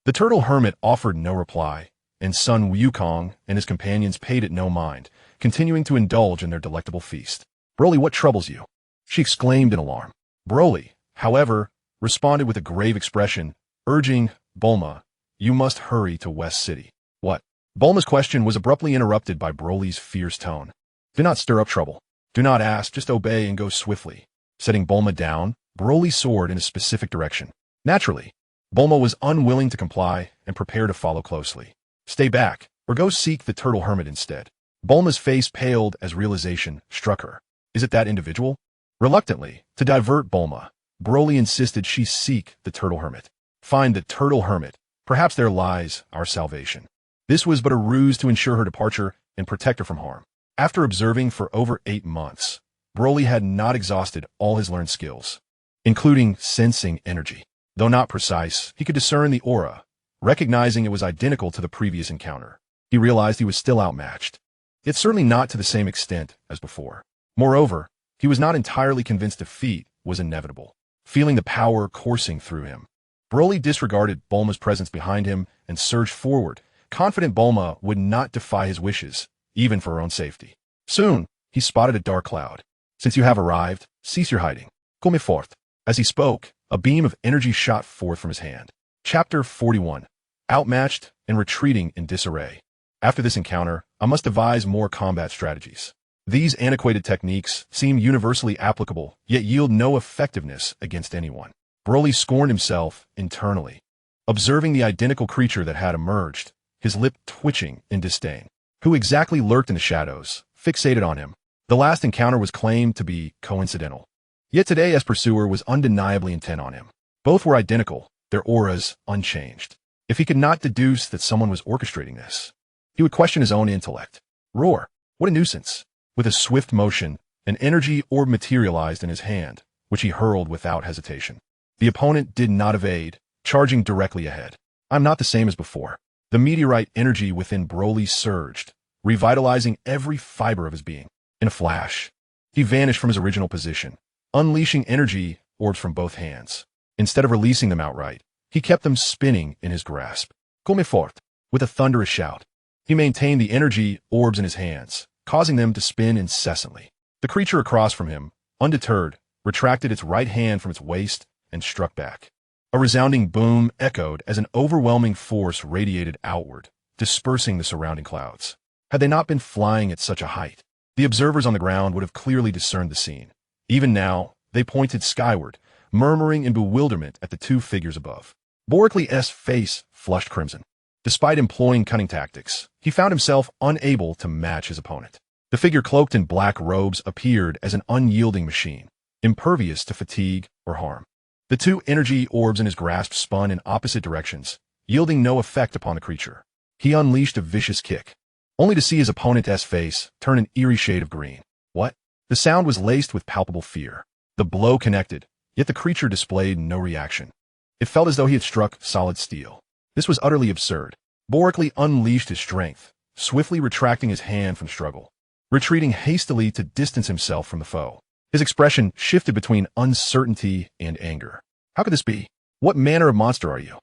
The turtle hermit offered no reply, and Sun Wukong and his companions paid it no mind, continuing to indulge in their delectable feast. Broly, what troubles you? She exclaimed in alarm. Broly, however, responded with a grave expression, urging, Bulma, you must hurry to West City. What? Bulma's question was abruptly interrupted by Broly's fierce tone. Do not stir up trouble. Do not ask, just obey and go swiftly. Setting Bulma down, Broly soared in a specific direction. Naturally, Bulma was unwilling to comply and prepared to follow closely. Stay back, or go seek the turtle hermit instead. Bulma's face paled as realization struck her. Is it that individual? Reluctantly, to divert Bulma, Broly insisted she seek the turtle hermit. Find the turtle hermit. Perhaps there lies our salvation. This was but a ruse to ensure her departure and protect her from harm. After observing for over 8 months, Broly had not exhausted all his learned skills, including sensing energy. Though not precise, he could discern the aura, recognizing it was identical to the previous encounter. He realized he was still outmatched, yet certainly not to the same extent as before. Moreover, he was not entirely convinced defeat was inevitable, feeling the power coursing through him. Broly disregarded Bulma's presence behind him and surged forward, confident Bulma would not defy his wishes, even for her own safety. Soon, he spotted a dark cloud. Since you have arrived, cease your hiding. Come forth. As he spoke, a beam of energy shot forth from his hand. Chapter 41. Outmatched and retreating in disarray. After this encounter, I must devise more combat strategies. These antiquated techniques seem universally applicable, yet yield no effectiveness against anyone. Broly scorned himself internally, observing the identical creature that had emerged, his lip twitching in disdain. Who exactly lurked in the shadows, fixated on him? The last encounter was claimed to be coincidental. Yet today's pursuer was undeniably intent on him. Both were identical, their auras unchanged. If he could not deduce that someone was orchestrating this, he would question his own intellect. Roar! What a nuisance! With a swift motion, an energy orb materialized in his hand, which he hurled without hesitation. The opponent did not evade, charging directly ahead. I'm not the same as before. The meteorite energy within Broly surged, revitalizing every fiber of his being. In a flash, he vanished from his original position, unleashing energy orbs from both hands. Instead of releasing them outright, he kept them spinning in his grasp. Come forth! With a thunderous shout, he maintained the energy orbs in his hands, causing them to spin incessantly. The creature across from him, undeterred, retracted its right hand from its waist and struck back. A resounding boom echoed as an overwhelming force radiated outward, dispersing the surrounding clouds. Had they not been flying at such a height, the observers on the ground would have clearly discerned the scene. Even now, they pointed skyward, murmuring in bewilderment at the two figures above. Boreklee's face flushed crimson. Despite employing cunning tactics, he found himself unable to match his opponent. The figure cloaked in black robes appeared as an unyielding machine, impervious to fatigue or harm. The two energy orbs in his grasp spun in opposite directions, yielding no effect upon the creature. He unleashed a vicious kick, only to see his opponent's face turn an eerie shade of green. What? The sound was laced with palpable fear. The blow connected, yet the creature displayed no reaction. It felt as though he had struck solid steel. This was utterly absurd. Boreklee unleashed his strength, swiftly retracting his hand from struggle, retreating hastily to distance himself from the foe. His expression shifted between uncertainty and anger. How could this be? What manner of monster are you?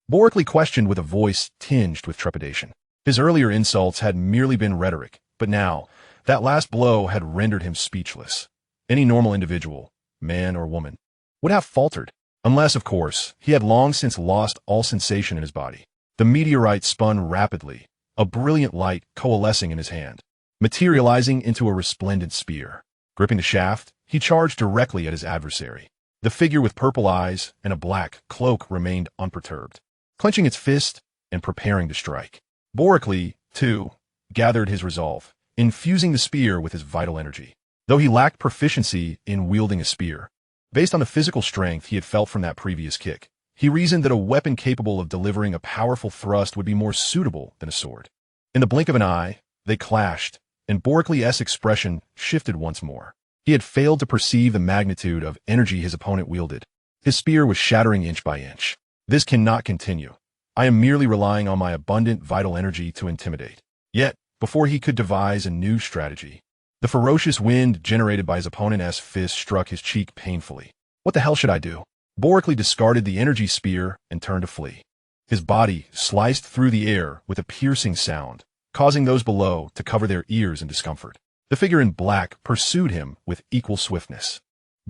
Boreklee questioned with a voice tinged with trepidation. His earlier insults had merely been rhetoric, but now, that last blow had rendered him speechless. Any normal individual, man or woman, would have faltered, unless, of course, he had long since lost all sensation in his body. The meteorite spun rapidly, a brilliant light coalescing in his hand, materializing into a resplendent spear. Gripping the shaft, he charged directly at his adversary. The figure with purple eyes and a black cloak remained unperturbed, clenching its fist and preparing to strike. Boreklee, too, gathered his resolve, infusing the spear with his vital energy. Though he lacked proficiency in wielding a spear, based on the physical strength he had felt from that previous kick, he reasoned that a weapon capable of delivering a powerful thrust would be more suitable than a sword. In the blink of an eye, they clashed, and Boreklee's expression shifted once more. He had failed to perceive the magnitude of energy his opponent wielded. His spear was shattering inch by inch. This cannot continue. I am merely relying on my abundant vital energy to intimidate. Yet, before he could devise a new strategy, the ferocious wind generated by his opponent's fist struck his cheek painfully. What the hell should I do? Boreklee discarded the energy spear and turned to flee. His body sliced through the air with a piercing sound, causing those below to cover their ears in discomfort. The figure in black pursued him with equal swiftness.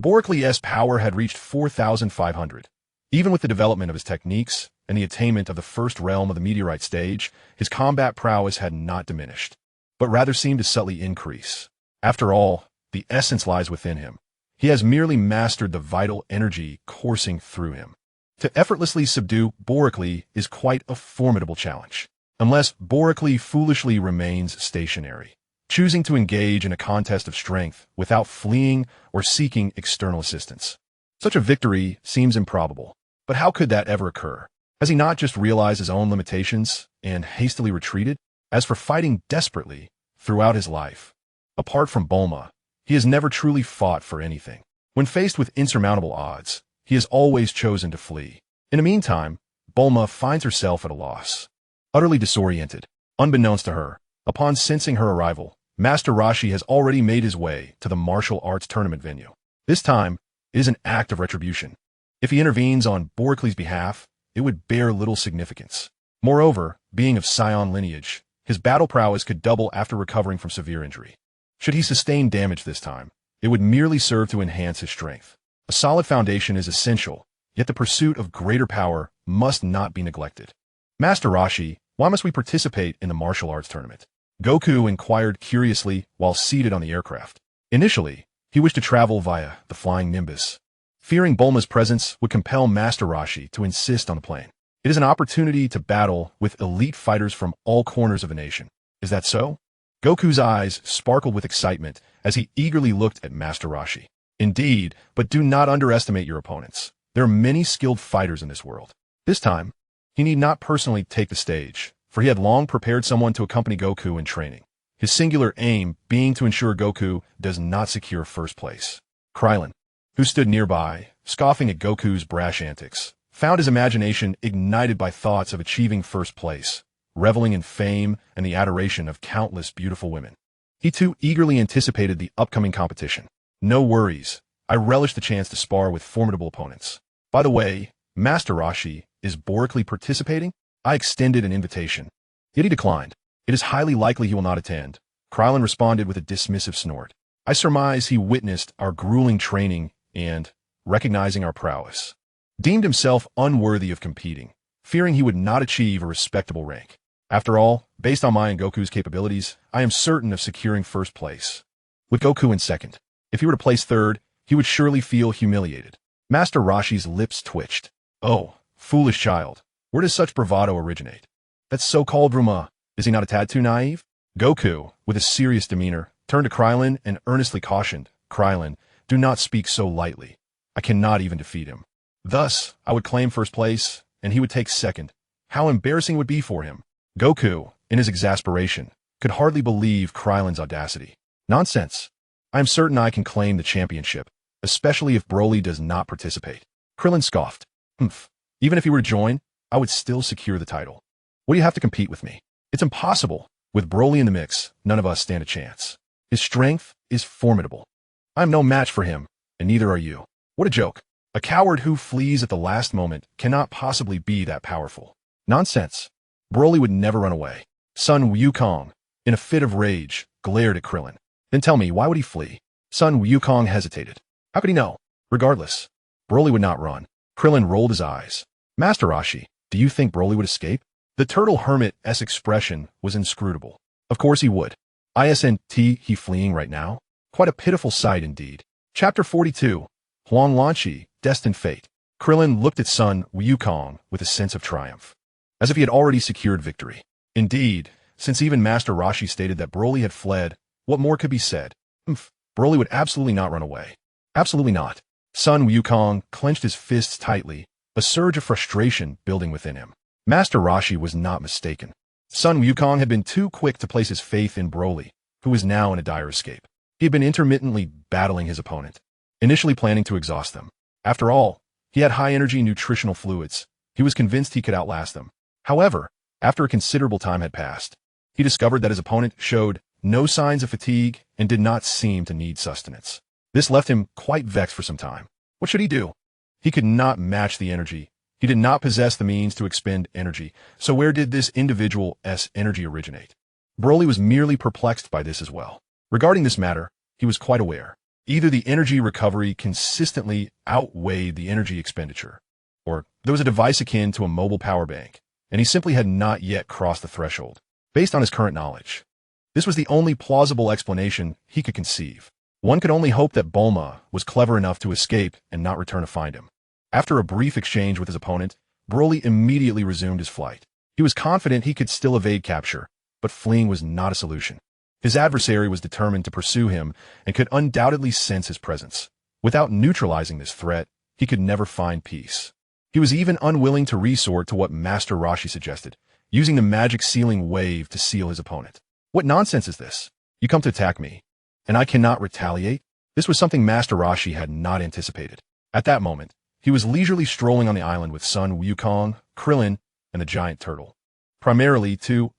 Boreklee's power had reached 4,500. Even with the development of his techniques and the attainment of the first realm of the meteorite stage, his combat prowess had not diminished, but rather seemed to subtly increase. After all, the essence lies within him. He has merely mastered the vital energy coursing through him. To effortlessly subdue Boreklee is quite a formidable challenge, unless Boreklee foolishly remains stationary, choosing to engage in a contest of strength without fleeing or seeking external assistance. Such a victory seems improbable, but how could that ever occur? Has he not just realized his own limitations and hastily retreated? As for fighting desperately throughout his life, apart from Bulma, he has never truly fought for anything. When faced with insurmountable odds, he has always chosen to flee. In the meantime, Bulma finds herself at a loss. Utterly disoriented, unbeknownst to her, upon sensing her arrival, Master Roshi has already made his way to the martial arts tournament venue. This time, it is an act of retribution. If he intervenes on Boreklee's behalf, it would bear little significance. Moreover, being of Saiyan lineage, his battle prowess could double after recovering from severe injury. Should he sustain damage this time, it would merely serve to enhance his strength. A solid foundation is essential, yet the pursuit of greater power must not be neglected. Master Roshi, why must we participate in the martial arts tournament? Goku inquired curiously while seated on the aircraft. Initially, he wished to travel via the flying Nimbus, fearing Bulma's presence would compel Master Roshi to insist on the plane. It is an opportunity to battle with elite fighters from all corners of the nation. Is that so? Goku's eyes sparkled with excitement as he eagerly looked at Master Roshi. Indeed, but do not underestimate your opponents. There are many skilled fighters in this world. This time, he need not personally take the stage, for he had long prepared someone to accompany Goku in training, his singular aim being to ensure Goku does not secure first place. Krillin, who stood nearby, scoffing at Goku's brash antics, found his imagination ignited by thoughts of achieving first place, reveling in fame and the adoration of countless beautiful women. He too eagerly anticipated the upcoming competition. No worries, I relish the chance to spar with formidable opponents. By the way, Master Roshi, is Boreklee participating? I extended an invitation, yet he declined. It is highly likely he will not attend. Krillin responded with a dismissive snort. I surmise he witnessed our grueling training and, recognizing our prowess, deemed himself unworthy of competing, fearing he would not achieve a respectable rank. After all, based on my and Goku's capabilities, I am certain of securing first place. With Goku in second, if he were to place third, he would surely feel humiliated. Master Roshi's lips twitched. Oh, foolish child, where does such bravado originate? That so-called Ruma, is he not a tad too naive? Goku, with a serious demeanor, turned to Krillin and earnestly cautioned, Krillin, do not speak so lightly. I cannot even defeat him. Thus, I would claim first place, and he would take second. How embarrassing it would be for him. Goku, in his exasperation, could hardly believe Krillin's audacity. Nonsense. I am certain I can claim the championship, especially if Broly does not participate. Krillin scoffed. Humph. Even if he were to join, I would still secure the title. What do you have to compete with me? It's impossible. With Broly in the mix, none of us stand a chance. His strength is formidable. I am no match for him, and neither are you. What a joke. A coward who flees at the last moment cannot possibly be that powerful. Nonsense. Broly would never run away. Sun Wukong, in a fit of rage, glared at Krillin. Then tell me, why would he flee? Sun Wukong hesitated. How could he know? Regardless, Broly would not run. Krillin rolled his eyes. Master Roshi, do you think Broly would escape? The turtle hermit-esque expression was inscrutable. Of course he would. Isn't he fleeing right now? Quite a pitiful sight indeed. Chapter 42. Huang Lanqi, Destined Fate. Krillin looked at Sun Wukong with a sense of triumph, as if he had already secured victory. Indeed, since even Master Roshi stated that Broly had fled, what more could be said? Broly would absolutely not run away. Absolutely not. Sun Wukong clenched his fists tightly, a surge of frustration building within him. Master Roshi was not mistaken. Sun Wukong had been too quick to place his faith in Broly, who was now in a dire escape. He had been intermittently battling his opponent, initially planning to exhaust them. After all, he had high-energy nutritional fluids. He was convinced he could outlast them. However, after a considerable time had passed, he discovered that his opponent showed no signs of fatigue and did not seem to need sustenance. This left him quite vexed for some time. What should he do? He could not match the energy. He did not possess the means to expend energy. So where did this individual's energy originate? Broly was merely perplexed by this as well. Regarding this matter, he was quite aware. Either the energy recovery consistently outweighed the energy expenditure, or there was a device akin to a mobile power bank, and he simply had not yet crossed the threshold. Based on his current knowledge, this was the only plausible explanation he could conceive. One could only hope that Bulma was clever enough to escape and not return to find him. After a brief exchange with his opponent, Broly immediately resumed his flight. He was confident he could still evade capture, but fleeing was not a solution. His adversary was determined to pursue him and could undoubtedly sense his presence. Without neutralizing this threat, he could never find peace. He was even unwilling to resort to what Master Roshi suggested, using the magic sealing wave to seal his opponent. What nonsense is this? You come to attack me, and I cannot retaliate? This was something Master Roshi had not anticipated. At that moment, he was leisurely strolling on the island with Sun Wukong, Krillin, and the giant turtle, primarily to,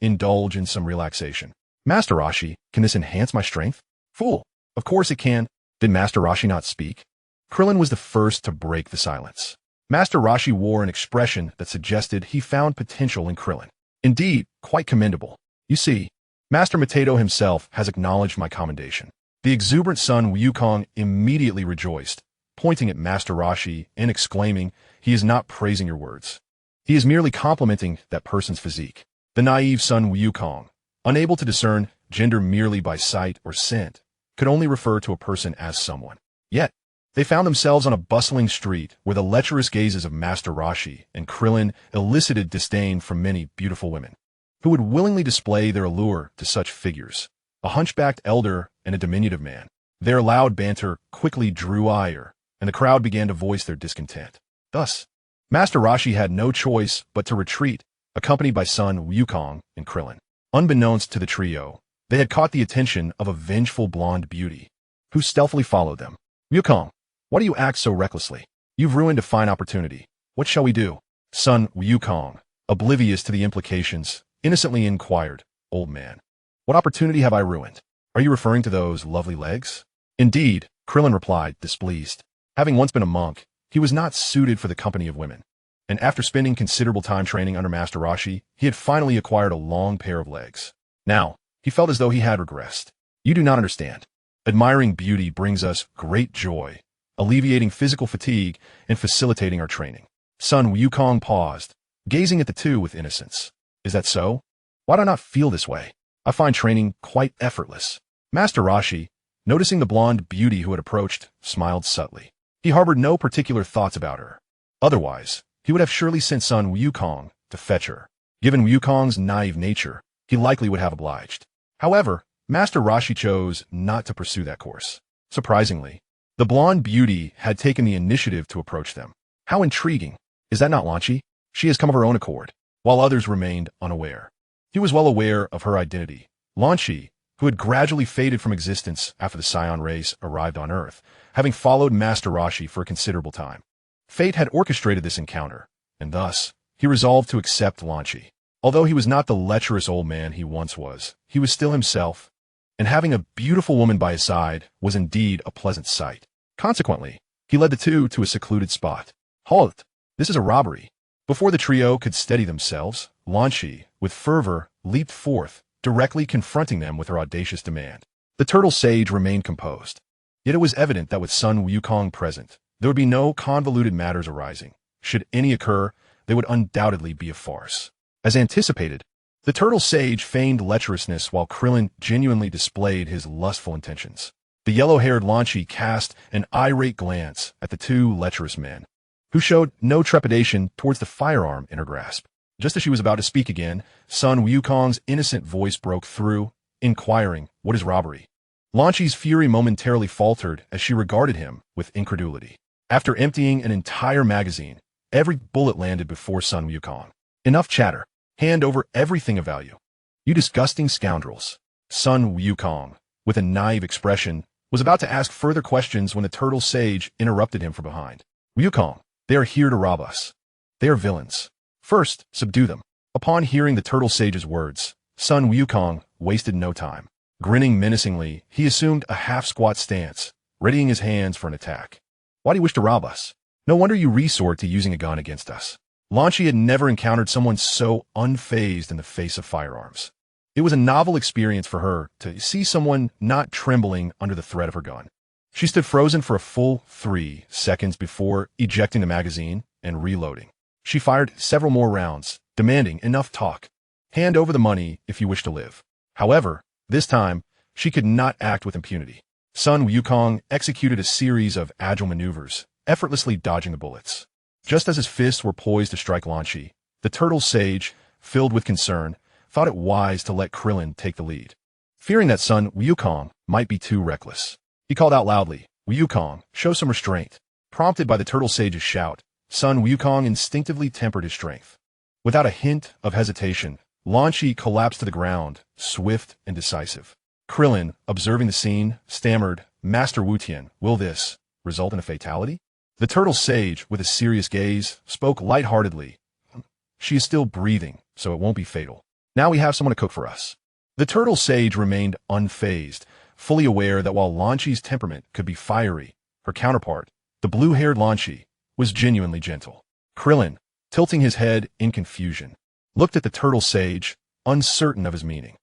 indulge in some relaxation. Master Roshi, can this enhance my strength? Fool! Of course it can. Did Master Roshi not speak? Krillin was the first to break the silence. Master Roshi wore an expression that suggested he found potential in Krillin. Indeed, quite commendable. You see, Master Mateto himself has acknowledged my commendation. The exuberant Sun Wukong immediately rejoiced, pointing at Master Roshi and exclaiming, he is not praising your words. He is merely complimenting that person's physique. The naive Sun Wukong, unable to discern gender merely by sight or scent, could only refer to a person as someone. Yet, they found themselves on a bustling street where the lecherous gazes of Master Roshi and Krillin elicited disdain from many beautiful women, who would willingly display their allure to such figures. A hunchbacked elder and a diminutive man. Their loud banter quickly drew ire, and the crowd began to voice their discontent. Thus, Master Roshi had no choice but to retreat, accompanied by Sun Wukong and Krillin. Unbeknownst to the trio, they had caught the attention of a vengeful blonde beauty, who stealthily followed them. Wukong, why do you act so recklessly? You've ruined a fine opportunity. What shall we do? Sun Wukong, oblivious to the implications, innocently inquired, Old man, what opportunity have I ruined? Are you referring to those lovely legs? Indeed, Krillin replied, displeased. Having once been a monk, he was not suited for the company of women, and after spending considerable time training under Master Roshi, he had finally acquired a long pair of legs. Now, he felt as though he had regressed. You do not understand. Admiring beauty brings us great joy, alleviating physical fatigue and facilitating our training. Sun Wukong paused, gazing at the two with innocence. Is that so? Why do I not feel this way? I find training quite effortless. Master Roshi, noticing the blonde beauty who had approached, smiled subtly. He harbored no particular thoughts about her. Otherwise, he would have surely sent Sun Wukong to fetch her. Given Wukong's naive nature, he likely would have obliged. However, Master Roshi chose not to pursue that course. Surprisingly, the blonde beauty had taken the initiative to approach them. How intriguing. Is that not Lanqi? She has come of her own accord, while others remained unaware. He was well aware of her identity. Lanqi, who had gradually faded from existence after the Saiyan race arrived on Earth, having followed Master Roshi for a considerable time. Fate had orchestrated this encounter, and thus, he resolved to accept Lanqi. Although he was not the lecherous old man he once was, he was still himself, and having a beautiful woman by his side was indeed a pleasant sight. Consequently, he led the two to a secluded spot. Halt! This is a robbery. Before the trio could steady themselves, Lanqi, with fervor, leaped forth, directly confronting them with her audacious demand. The turtle sage remained composed. Yet it was evident that with Sun Wukong present, there would be no convoluted matters arising. Should any occur, they would undoubtedly be a farce. As anticipated, the turtle sage feigned lecherousness while Krillin genuinely displayed his lustful intentions. The yellow-haired Lanchi cast an irate glance at the two lecherous men, who showed no trepidation towards the firearm in her grasp. Just as she was about to speak again, Sun Wukong's innocent voice broke through, inquiring, "What is robbery?" Lanchi's fury momentarily faltered as she regarded him with incredulity. After emptying an entire magazine, every bullet landed before Sun Wukong. "Enough chatter. Hand over everything of value." "You disgusting scoundrels." Sun Wukong, with a naive expression, was about to ask further questions when the turtle sage interrupted him from behind. "Wukong, they are here to rob us. They are villains. First, subdue them." Upon hearing the turtle sage's words, Sun Wukong wasted no time. Grinning menacingly, he assumed a half-squat stance, readying his hands for an attack. "Why do you wish to rob us? No wonder you resort to using a gun against us." Lanchi had never encountered someone so unfazed in the face of firearms. It was a novel experience for her to see someone not trembling under the threat of her gun. She stood frozen for a full 3 seconds before ejecting the magazine and reloading. She fired several more rounds, demanding enough talk. "Hand over the money if you wish to live." However, this time, she could not act with impunity. Sun Wukong executed a series of agile maneuvers, effortlessly dodging the bullets. Just as his fists were poised to strike Lanchi, the turtle sage, filled with concern, thought it wise to let Krillin take the lead. Fearing that Sun Wukong might be too reckless, he called out loudly, "Wukong, show some restraint." Prompted by the turtle sage's shout, Sun Wukong instinctively tempered his strength. Without a hint of hesitation, Lanchi collapsed to the ground, swift and decisive. Krillin, observing the scene, stammered, "Master Wutian, will this result in a fatality?" The turtle sage, with a serious gaze, spoke lightheartedly. "She is still breathing, so it won't be fatal. Now we have someone to cook for us." The turtle sage remained unfazed, fully aware that while Lanchi's temperament could be fiery, her counterpart, the blue-haired Lanchi, was genuinely gentle. Krillin, tilting his head in confusion, looked at the turtle sage, uncertain of his meaning.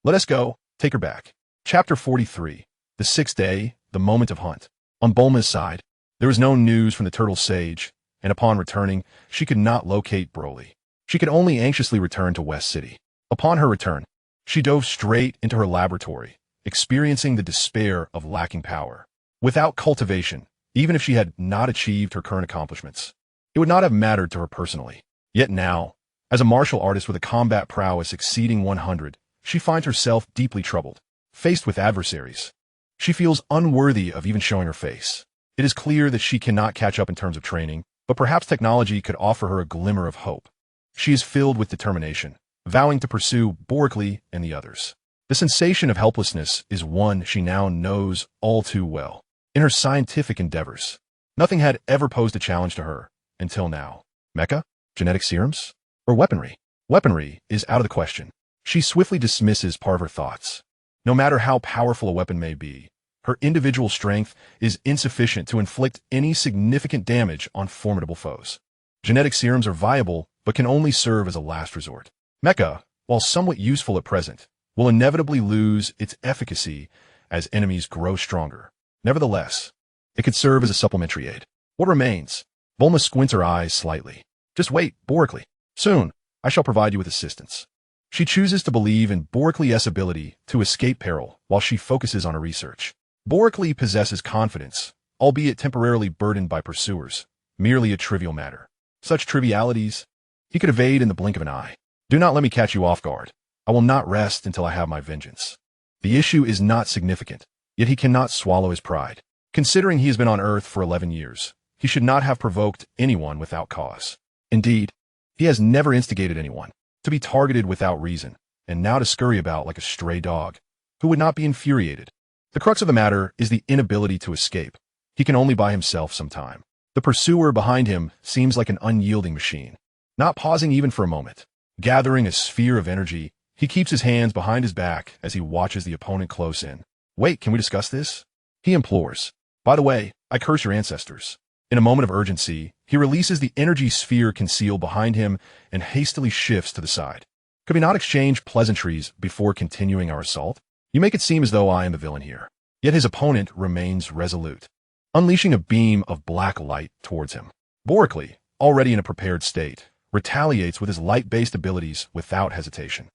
Let us go. Take her back." Chapter 43. The Sixth Day, the Moment of Hunt. On Bulma's side, there was no news from the turtle sage, and upon returning, she could not locate Broly. She could only anxiously return to West City. Upon her return, she dove straight into her laboratory, experiencing the despair of lacking power. Without cultivation, even if she had not achieved her current accomplishments, it would not have mattered to her personally. Yet now, as a martial artist with a combat prowess exceeding 100, she finds herself deeply troubled. Faced with adversaries, she feels unworthy of even showing her face. It is clear that she cannot catch up in terms of training, but perhaps technology could offer her a glimmer of hope. She is filled with determination, vowing to pursue Boreklee and the others. The sensation of helplessness is one she now knows all too well. In her scientific endeavors, nothing had ever posed a challenge to her, until now. Mecha? Genetic serums? Or weaponry? Weaponry is out of the question. She swiftly dismisses part of her thoughts. No matter how powerful a weapon may be, her individual strength is insufficient to inflict any significant damage on formidable foes. Genetic serums are viable, but can only serve as a last resort. Mecha, while somewhat useful at present, will inevitably lose its efficacy as enemies grow stronger. Nevertheless, it could serve as a supplementary aid. What remains? Bulma squints her eyes slightly. Just wait, Boreklee. Soon, I shall provide you with assistance. She chooses to believe in Boreklee's ability to escape peril while she focuses on her research. Boreklee possesses confidence, albeit temporarily burdened by pursuers, merely a trivial matter. Such trivialities, he could evade in the blink of an eye. Do not let me catch you off guard. I will not rest until I have my vengeance. The issue is not significant, yet he cannot swallow his pride. Considering he has been on Earth for 11 years, he should not have provoked anyone without cause. Indeed, he has never instigated anyone to be targeted without reason, and now to scurry about like a stray dog, who would not be infuriated. The crux of the matter is the inability to escape. He can only buy himself some time. The pursuer behind him seems like an unyielding machine, not pausing even for a moment. Gathering a sphere of energy, he keeps his hands behind his back as he watches the opponent close in. Wait, can we discuss this? He implores. By the way, I curse your ancestors. In a moment of urgency, he releases the energy sphere concealed behind him and hastily shifts to the side. Could we not exchange pleasantries before continuing our assault? You make it seem as though I am the villain here. Yet his opponent remains resolute, unleashing a beam of black light towards him. Boreklee, already in a prepared state, retaliates with his light-based abilities without hesitation.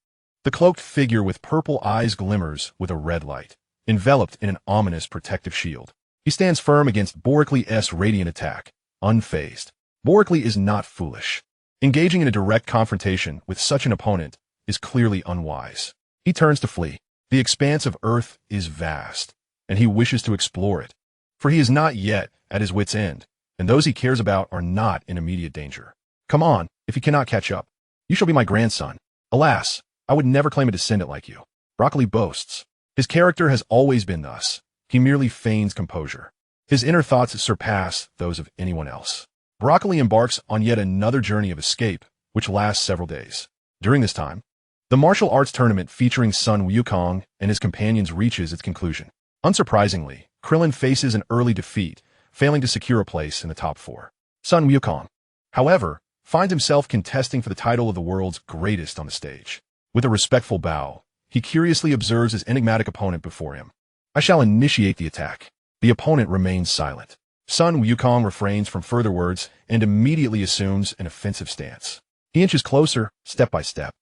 The cloaked figure with purple eyes glimmers with a red light, enveloped in an ominous protective shield. He stands firm against Boreklee's radiant attack, unfazed. Boreklee is not foolish. Engaging in a direct confrontation with such an opponent is clearly unwise. He turns to flee. The expanse of Earth is vast, and he wishes to explore it. For he is not yet at his wit's end, and those he cares about are not in immediate danger. Come on, if you cannot catch up. You shall be my grandson. Alas, I would never claim a descendant like you. Broccoli boasts. His character has always been thus. He merely feigns composure. His inner thoughts surpass those of anyone else. Broccoli embarks on yet another journey of escape, which lasts several days. During this time, the martial arts tournament featuring Sun Wukong and his companions reaches its conclusion. Unsurprisingly, Krillin faces an early defeat, failing to secure a place in the top 4. Sun Wukong, however, finds himself contesting for the title of the world's greatest on the stage. With a respectful bow, he curiously observes his enigmatic opponent before him. I shall initiate the attack. The opponent remains silent. Sun Wukong refrains from further words and immediately assumes an offensive stance. He inches closer, step by step.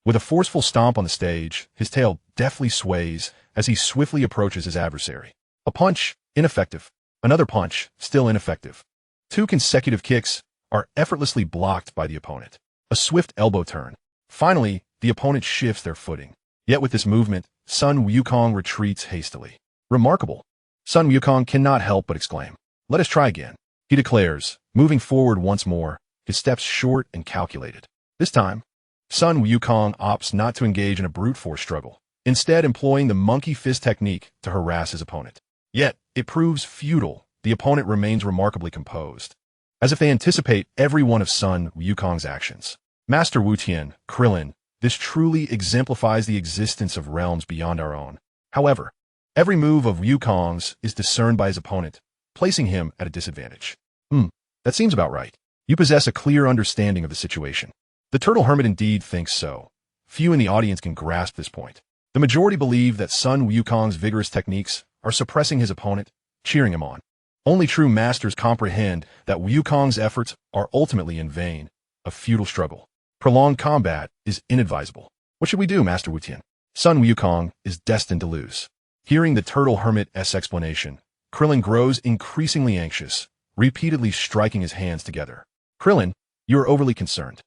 With a forceful stomp on the stage, his tail deftly sways as he swiftly approaches his adversary. A punch, ineffective. Another punch, still ineffective. 2 consecutive kicks are effortlessly blocked by the opponent. A swift elbow turn. Finally, the opponent shifts their footing. Yet with this movement, Sun Wukong retreats hastily. Remarkable. Sun Wukong cannot help but exclaim. Let us try again. He declares, moving forward once more, his steps short and calculated. This time, Sun Wukong opts not to engage in a brute force struggle, instead employing the monkey fist technique to harass his opponent. Yet, it proves futile. The opponent remains remarkably composed, as if they anticipate every one of Sun Wukong's actions. Master Wu Tian, Krillin, this truly exemplifies the existence of realms beyond our own. However, every move of Wukong's is discerned by his opponent, placing him at a disadvantage. That seems about right. You possess a clear understanding of the situation. The Turtle Hermit indeed thinks so. Few in the audience can grasp this point. The majority believe that Sun Wukong's vigorous techniques are suppressing his opponent, cheering him on. Only true masters comprehend that Wukong's efforts are ultimately in vain, a futile struggle. Prolonged combat is inadvisable. What should we do, Master Wu Tian? Sun Wukong is destined to lose. Hearing the Turtle Hermit's explanation, Krillin grows increasingly anxious, repeatedly striking his hands together. Krillin, you are overly concerned.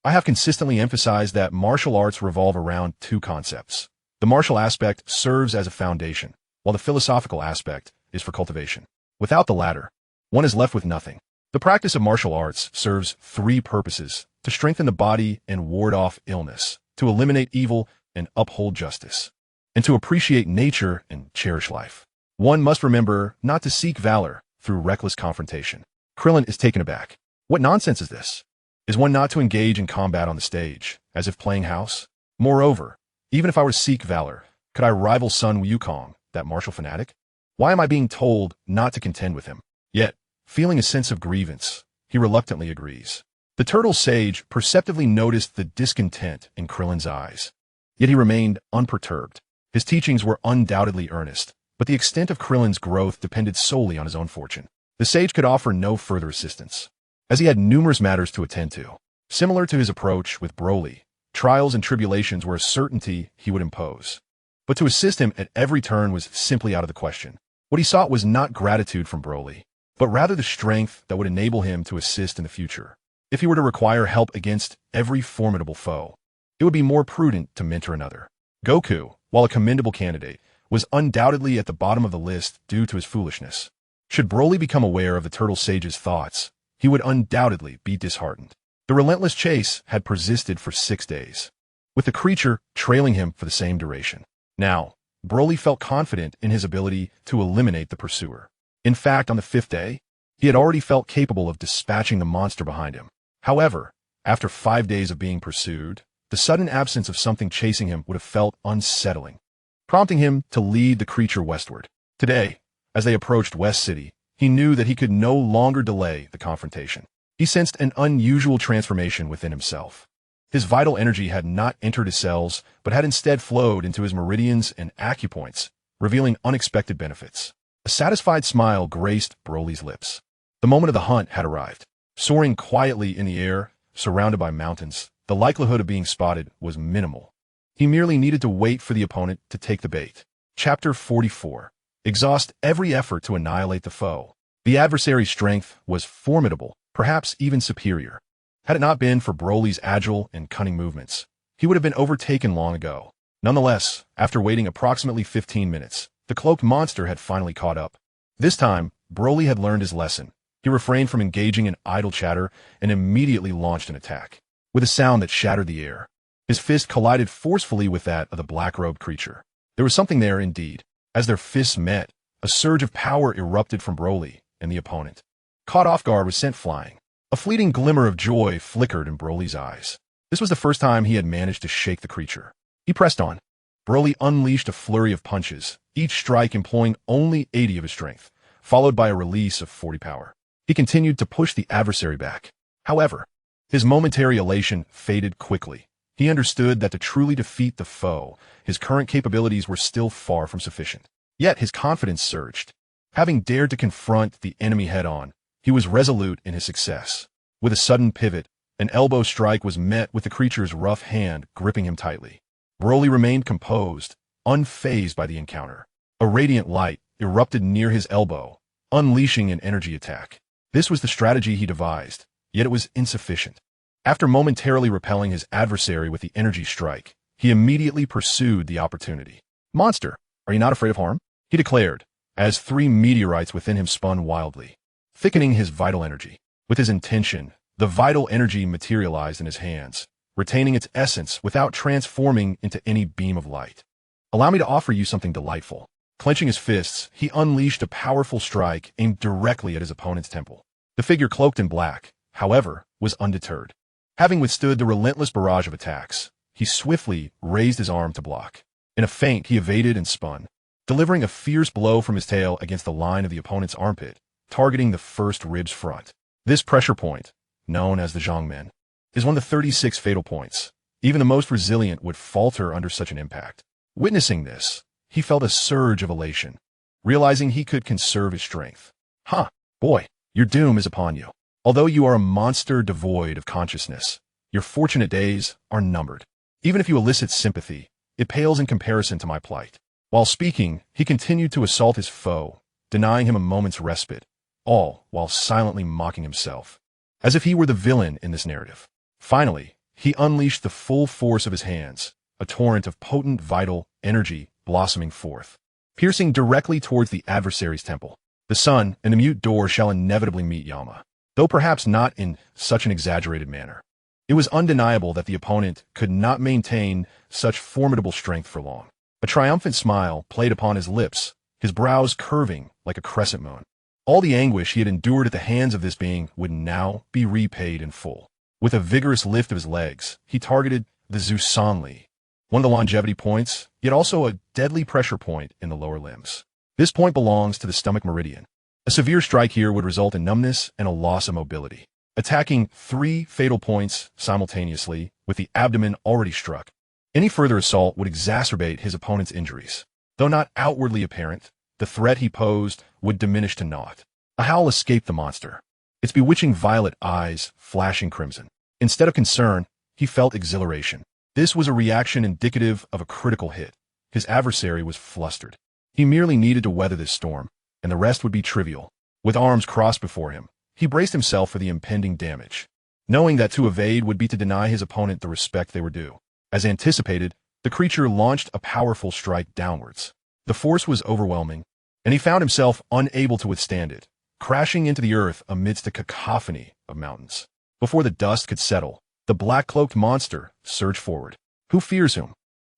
I have consistently emphasized that martial arts revolve around 2 concepts. The martial aspect serves as a foundation, while the philosophical aspect is for cultivation. Without the latter, one is left with nothing. The practice of martial arts serves 3 purposes: to strengthen the body and ward off illness, to eliminate evil and uphold justice, and to appreciate nature and cherish life. One must remember not to seek valor through reckless confrontation. Krillin is taken aback. What nonsense is this? Is one not to engage in combat on the stage, as if playing house? Moreover, even if I were to seek valor, could I rival Sun Wukong, that martial fanatic? Why am I being told not to contend with him? Yet, feeling a sense of grievance, he reluctantly agrees. The turtle sage perceptively noticed the discontent in Krillin's eyes. Yet he remained unperturbed. His teachings were undoubtedly earnest, but the extent of Krillin's growth depended solely on his own fortune. The sage could offer no further assistance, as he had numerous matters to attend to. Similar to his approach with Broly, trials and tribulations were a certainty he would impose. But to assist him at every turn was simply out of the question. What he sought was not gratitude from Broly, but rather the strength that would enable him to assist in the future. If he were to require help against every formidable foe, it would be more prudent to mentor another. Goku, while a commendable candidate, was undoubtedly at the bottom of the list due to his foolishness. Should Broly become aware of the Turtle Sage's thoughts, he would undoubtedly be disheartened. The relentless chase had persisted for 6 days, with the creature trailing him for the same duration. Now, Broly felt confident in his ability to eliminate the pursuer. In fact, on the 5th day, he had already felt capable of dispatching the monster behind him. However, after 5 days of being pursued, the sudden absence of something chasing him would have felt unsettling, prompting him to lead the creature westward. Today, as they approached West City, he knew that he could no longer delay the confrontation. He sensed an unusual transformation within himself. His vital energy had not entered his cells, but had instead flowed into his meridians and acupoints, revealing unexpected benefits. A satisfied smile graced Broly's lips. The moment of the hunt had arrived. Soaring quietly in the air, surrounded by mountains, the likelihood of being spotted was minimal. He merely needed to wait for the opponent to take the bait. Chapter 44. Exhaust every effort to annihilate the foe. The adversary's strength was formidable, perhaps even superior. Had it not been for Broly's agile and cunning movements, he would have been overtaken long ago. Nonetheless, after waiting approximately 15 minutes, the cloaked monster had finally caught up. This time, Broly had learned his lesson. He refrained from engaging in idle chatter and immediately launched an attack. With a sound that shattered the air, his fist collided forcefully with that of the black-robed creature. There was something there indeed. As their fists met, a surge of power erupted from Broly and the opponent. Caught off guard, was sent flying. A fleeting glimmer of joy flickered in Broly's eyes. This was the first time he had managed to shake the creature. He pressed on. Broly unleashed a flurry of punches, each strike employing only 80 of his strength, followed by a release of 40 power. He continued to push the adversary back. However, his momentary elation faded quickly. He understood that to truly defeat the foe, his current capabilities were still far from sufficient. Yet his confidence surged. Having dared to confront the enemy head-on, he was resolute in his success. With a sudden pivot, an elbow strike was met with the creature's rough hand gripping him tightly. Broly remained composed, unfazed by the encounter. A radiant light erupted near his elbow, unleashing an energy attack. This was the strategy he devised, yet it was insufficient. After momentarily repelling his adversary with the energy strike, he immediately pursued the opportunity. "Monster, are you not afraid of harm?" he declared, as 3 meteorites within him spun wildly, thickening his vital energy. With his intention, the vital energy materialized in his hands, retaining its essence without transforming into any beam of light. "Allow me to offer you something delightful." Clenching his fists, he unleashed a powerful strike aimed directly at his opponent's temple. The figure cloaked in black, however, was undeterred. Having withstood the relentless barrage of attacks, he swiftly raised his arm to block. In a feint, he evaded and spun, delivering a fierce blow from his tail against the line of the opponent's armpit, targeting the first rib's front. This pressure point, known as the Zhongmen, is one of the 36 fatal points. Even the most resilient would falter under such an impact. Witnessing this, he felt a surge of elation, realizing he could conserve his strength. "Huh, boy, your doom is upon you. Although you are a monster devoid of consciousness, your fortunate days are numbered. Even if you elicit sympathy, it pales in comparison to my plight." While speaking, he continued to assault his foe, denying him a moment's respite, all while silently mocking himself, as if he were the villain in this narrative. Finally, he unleashed the full force of his hands, a torrent of potent vital energy blossoming forth, piercing directly towards the adversary's temple. The sun and the mute door shall inevitably meet Yama, though perhaps not in such an exaggerated manner. It was undeniable that the opponent could not maintain such formidable strength for long. A triumphant smile played upon his lips, his brows curving like a crescent moon. All the anguish he had endured at the hands of this being would now be repaid in full. With a vigorous lift of his legs, he targeted the Zusanli, one of the longevity points, yet also a deadly pressure point in the lower limbs. This point belongs to the stomach meridian. A severe strike here would result in numbness and a loss of mobility. Attacking 3 fatal points simultaneously with the abdomen already struck, any further assault would exacerbate his opponent's injuries. Though not outwardly apparent, the threat he posed would diminish to naught. A howl escaped the monster, its bewitching violet eyes flashing crimson. Instead of concern, he felt exhilaration. This was a reaction indicative of a critical hit. His adversary was flustered. He merely needed to weather this storm, and the rest would be trivial. With arms crossed before him, he braced himself for the impending damage, knowing that to evade would be to deny his opponent the respect they were due. As anticipated, the creature launched a powerful strike downwards. The force was overwhelming, and he found himself unable to withstand it, crashing into the earth amidst a cacophony of mountains. Before the dust could settle, the black-cloaked monster surged forward. Who fears whom?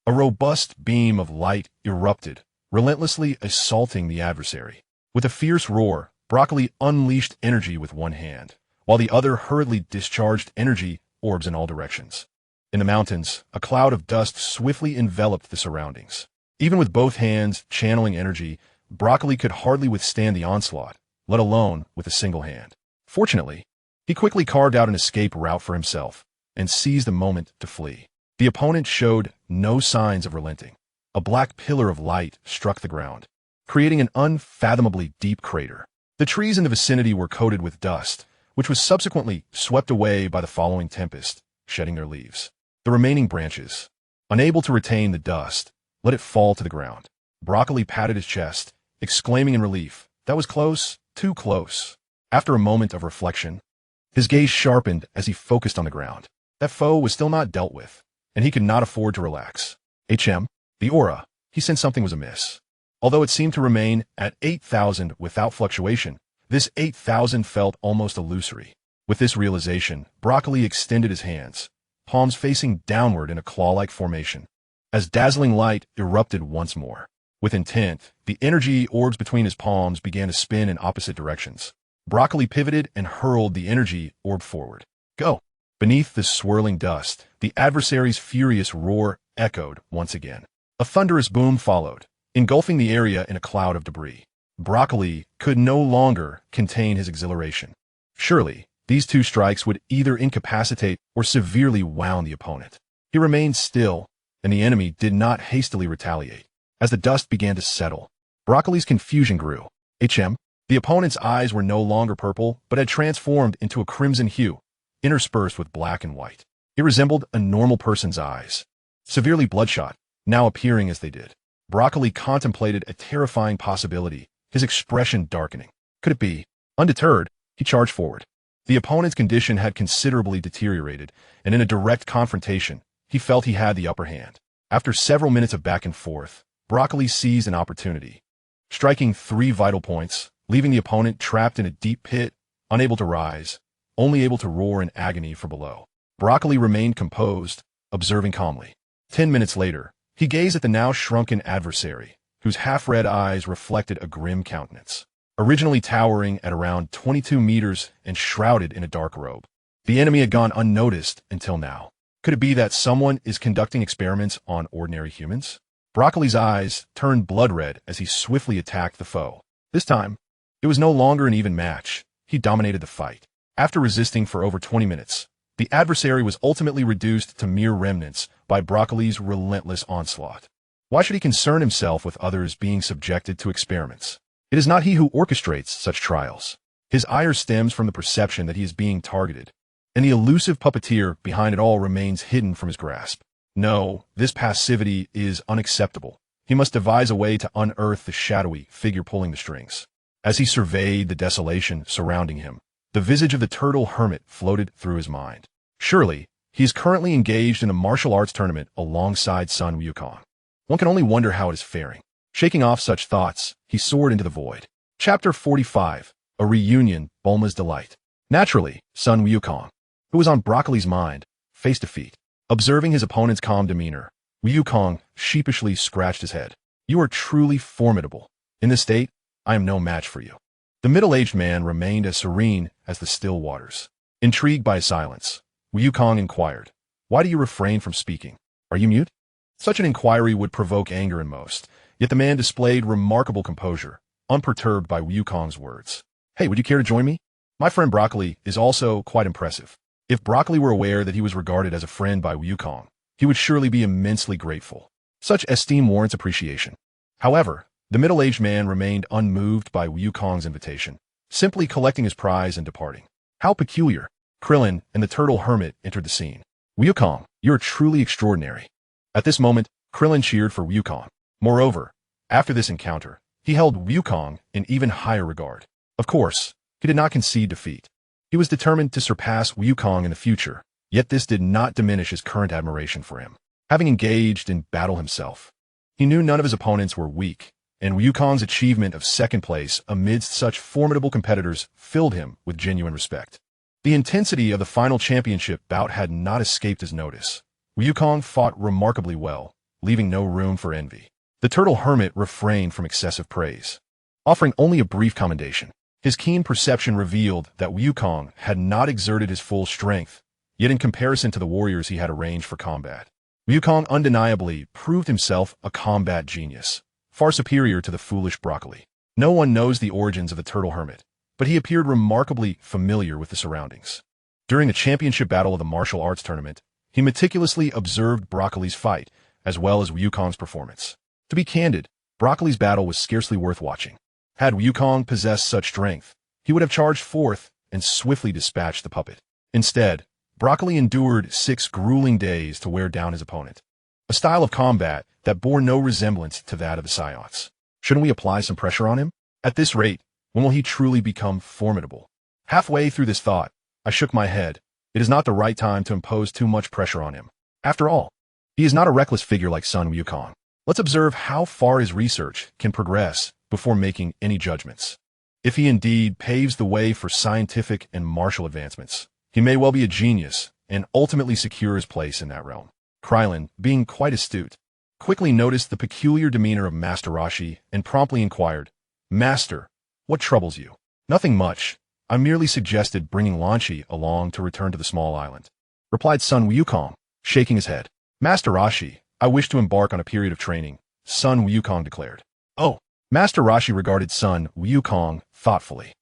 A robust beam of light erupted, relentlessly assaulting the adversary. With a fierce roar, Broccoli unleashed energy with one hand, while the other hurriedly discharged energy orbs in all directions. In the mountains, a cloud of dust swiftly enveloped the surroundings. Even with both hands channeling energy, Broccoli could hardly withstand the onslaught, let alone with a single hand. Fortunately, he quickly carved out an escape route for himself and seized the moment to flee. The opponent showed no signs of relenting. A black pillar of light struck the ground, creating an unfathomably deep crater. The trees in the vicinity were coated with dust, which was subsequently swept away by the following tempest, shedding their leaves. The remaining branches, unable to retain the dust, let it fall to the ground. Broccoli patted his chest, exclaiming in relief, "That was close, too close." After a moment of reflection, his gaze sharpened as he focused on the ground. That foe was still not dealt with, and he could not afford to relax. The aura. He sensed something was amiss. Although it seemed to remain at 8,000 without fluctuation, this 8,000 felt almost illusory. With this realization, Broccoli extended his hands, palms facing downward in a claw-like formation. As dazzling light erupted once more. With intent, the energy orbs between his palms began to spin in opposite directions. Broccoli pivoted and hurled the energy orb forward. Go! Beneath the swirling dust, the adversary's furious roar echoed once again. A thunderous boom followed, engulfing the area in a cloud of debris. Broccoli could no longer contain his exhilaration. Surely, these two strikes would either incapacitate or severely wound the opponent. He remained still, and the enemy did not hastily retaliate. As the dust began to settle, Broccoli's confusion grew. The opponent's eyes were no longer purple, but had transformed into a crimson hue, interspersed with black and white. It resembled a normal person's eyes, severely bloodshot, now appearing as they did. Broccoli contemplated a terrifying possibility, his expression darkening. Could it be? Undeterred, he charged forward. The opponent's condition had considerably deteriorated, and in a direct confrontation, he felt he had the upper hand. After several minutes of back and forth, Broccoli seized an opportunity, striking 3 vital points, leaving the opponent trapped in a deep pit, unable to rise, only able to roar in agony from below. Broccoli remained composed, observing calmly. 10 minutes later, he gazed at the now shrunken adversary, whose half-red eyes reflected a grim countenance. Originally towering at around 22 meters and shrouded in a dark robe, the enemy had gone unnoticed until now. Could it be that someone is conducting experiments on ordinary humans? Broccoli's eyes turned blood red as he swiftly attacked the foe. This time, it was no longer an even match. He dominated the fight. After resisting for over 20 minutes, the adversary was ultimately reduced to mere remnants by Broccoli's relentless onslaught. Why should he concern himself with others being subjected to experiments? It is not he who orchestrates such trials. His ire stems from the perception that he is being targeted, and the elusive puppeteer behind it all remains hidden from his grasp. No, this passivity is unacceptable. He must devise a way to unearth the shadowy figure pulling the strings. As he surveyed the desolation surrounding him, the visage of the turtle hermit floated through his mind. Surely, he is currently engaged in a martial arts tournament alongside Sun Gohan. One can only wonder how it is faring. Shaking off such thoughts, he soared into the void. Chapter 45, A Reunion, Bulma's Delight. Naturally, Sun Gohan, who was on Broccoli's mind, faced defeat. Observing his opponent's calm demeanor, Goku sheepishly scratched his head. You are truly formidable. In this state, I am no match for you. The middle-aged man remained as serene as the still waters. Intrigued by his silence, Goku inquired, "Why do you refrain from speaking? Are you mute?" Such an inquiry would provoke anger in most, yet the man displayed remarkable composure, unperturbed by Goku's words. "Hey, would you care to join me? My friend Broccoli is also quite impressive." If Broccoli were aware that he was regarded as a friend by Goku, he would surely be immensely grateful. Such esteem warrants appreciation. However, the middle-aged man remained unmoved by Goku's invitation, simply collecting his prize and departing. How peculiar. Krillin and the turtle hermit entered the scene. "Goku, you're truly extraordinary." At this moment, Krillin cheered for Goku. Moreover, after this encounter, he held Goku in even higher regard. Of course, he did not concede defeat. He was determined to surpass Goku in the future, yet this did not diminish his current admiration for him. Having engaged in battle himself, he knew none of his opponents were weak, and Goku's achievement of second place amidst such formidable competitors filled him with genuine respect. The intensity of the final championship bout had not escaped his notice. Goku fought remarkably well, leaving no room for envy. The turtle hermit refrained from excessive praise, offering only a brief commendation. His keen perception revealed that Goku had not exerted his full strength, yet in comparison to the warriors he had arranged for combat, Goku undeniably proved himself a combat genius, far superior to the foolish Broccoli. No one knows the origins of the turtle hermit, but he appeared remarkably familiar with the surroundings. During the championship battle of the martial arts tournament, he meticulously observed Broccoli's fight, as well as Goku's performance. To be candid, Broccoli's battle was scarcely worth watching. Had Goku possessed such strength, he would have charged forth and swiftly dispatched the puppet. Instead, Broccoli endured 6 grueling days to wear down his opponent, a style of combat that bore no resemblance to that of the Saiyans. Shouldn't we apply some pressure on him? At this rate, when will he truly become formidable? Halfway through this thought, I shook my head. It is not the right time to impose too much pressure on him. After all, he is not a reckless figure like Sun Wukong. Let's observe how far his research can progress before making any judgments. If he indeed paves the way for scientific and martial advancements, he may well be a genius and ultimately secure his place in that realm. Krillin, being quite astute, quickly noticed the peculiar demeanor of Master Roshi and promptly inquired, "Master, what troubles you?" "Nothing much. I merely suggested bringing Lan Chi along to return to the small island," replied Sun Wukong, shaking his head. "Master Roshi, I wish to embark on a period of training," Sun Wukong declared. "Oh." Master Roshi regarded Sun Wukong thoughtfully.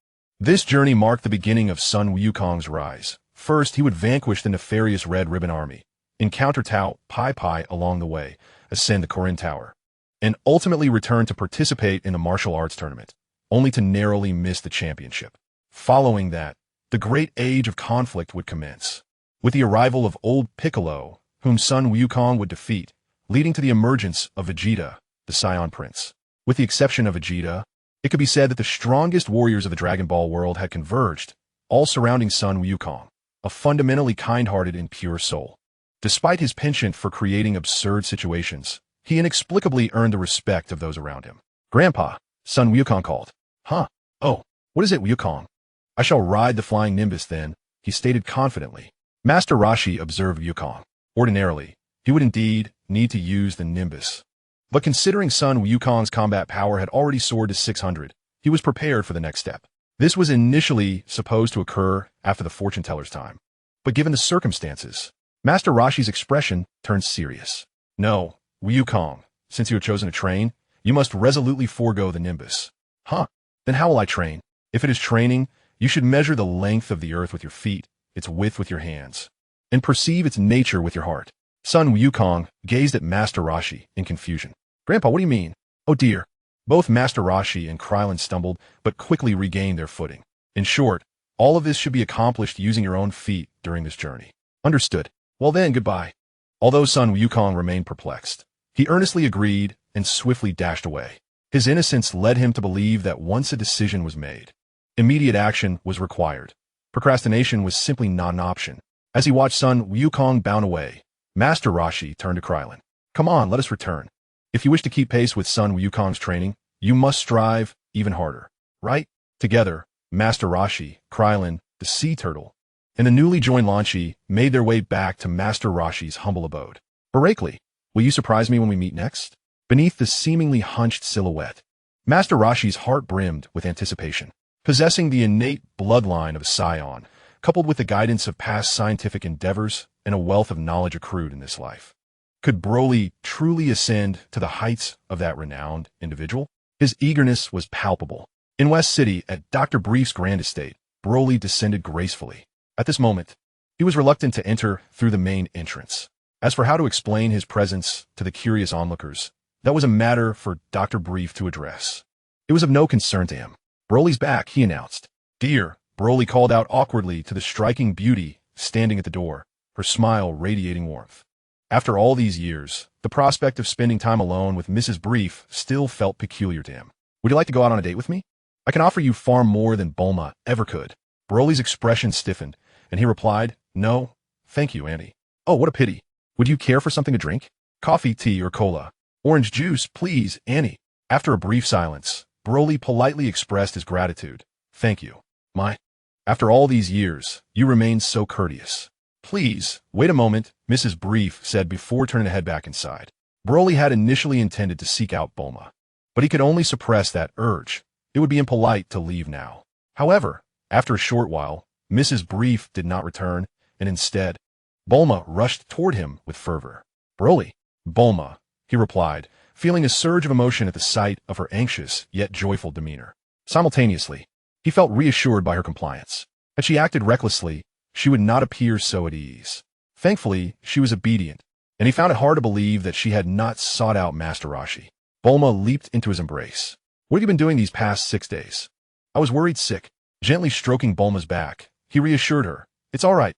This journey marked the beginning of Sun Wukong's rise. First, he would vanquish the nefarious Red Ribbon Army, encounter Tao Pai Pai along the way, ascend the Korin Tower, and ultimately return to participate in the martial arts tournament, only to narrowly miss the championship. Following that, the great age of conflict would commence, with the arrival of old Piccolo, whom Sun Wukong would defeat, leading to the emergence of Vegeta, the Saiyan Prince. With the exception of Vegeta, it could be said that the strongest warriors of the Dragon Ball world had converged, all surrounding Sun Wukong, a fundamentally kind-hearted and pure soul. Despite his penchant for creating absurd situations, he inexplicably earned the respect of those around him. "Grandpa," Sun Wukong called. "Huh? Oh, what is it, Wukong?" "I shall ride the flying Nimbus then," he stated confidently. Master Roshi observed Wukong. Ordinarily, he would indeed need to use the Nimbus. But considering Sun Wukong's combat power had already soared to 600, he was prepared for the next step. This was initially supposed to occur after the fortune teller's time. But given the circumstances, Master Roshi's expression turned serious. "No, Wukong, since you have chosen to train, you must resolutely forego the Nimbus." "Huh? Then how will I train?" "If it is training, you should measure the length of the earth with your feet, its width with your hands, and perceive its nature with your heart." Sun Wukong gazed at Master Roshi in confusion. "Grandpa, what do you mean?" "Oh dear." Both Master Roshi and Krillin stumbled, but quickly regained their footing. "In short, all of this should be accomplished using your own feet during this journey." "Understood. Well then, goodbye." Although Sun Wukong remained perplexed, he earnestly agreed and swiftly dashed away. His innocence led him to believe that once a decision was made, immediate action was required. Procrastination was simply not an option. As he watched Sun Wukong bound away, Master Roshi turned to Krillin. "Come on, let us return. If you wish to keep pace with Sun Wukong's training, you must strive even harder. Right?" Together, Master Roshi, Krillin, the Sea Turtle, and the newly joined Lan Chi made their way back to Master Roshi's humble abode. "Boreklee, will you surprise me when we meet next?" Beneath the seemingly hunched silhouette, Master Roshi's heart brimmed with anticipation. Possessing the innate bloodline of a Saiyan, coupled with the guidance of past scientific endeavors and a wealth of knowledge accrued in this life, could Broly truly ascend to the heights of that renowned individual? His eagerness was palpable. In West City, at Dr. Brief's grand estate, Broly descended gracefully. At this moment, he was reluctant to enter through the main entrance. As for how to explain his presence to the curious onlookers, that was a matter for Dr. Brief to address. It was of no concern to him. "Broly's back," he announced. "Dear," Broly called out awkwardly to the striking beauty standing at the door, her smile radiating warmth. After all these years, the prospect of spending time alone with Mrs. Brief still felt peculiar to him. "Would you like to go out on a date with me? I can offer you far more than Bulma ever could." Broly's expression stiffened, and he replied, "No, thank you, Auntie." "Oh, what a pity. Would you care for something to drink? Coffee, tea, or cola? Orange juice, please, Auntie." After a brief silence, Broly politely expressed his gratitude. "Thank you. After all these years, you remain so courteous." "Please, wait a moment," Mrs. Brief said before turning to head back inside. Broly had initially intended to seek out Bulma, but he could only suppress that urge. It would be impolite to leave now. However, after a short while, Mrs. Brief did not return, and instead, Bulma rushed toward him with fervor. "Broly." "Bulma," he replied, feeling a surge of emotion at the sight of her anxious yet joyful demeanor. Simultaneously, he felt reassured by her compliance. Had she acted recklessly, she would not appear so at ease. Thankfully, she was obedient, and he found it hard to believe that she had not sought out Master Roshi. Bulma leaped into his embrace. "What have you been doing these past 6 days?" "I was worried sick. Gently stroking Bulma's back, he reassured her, "It's all right.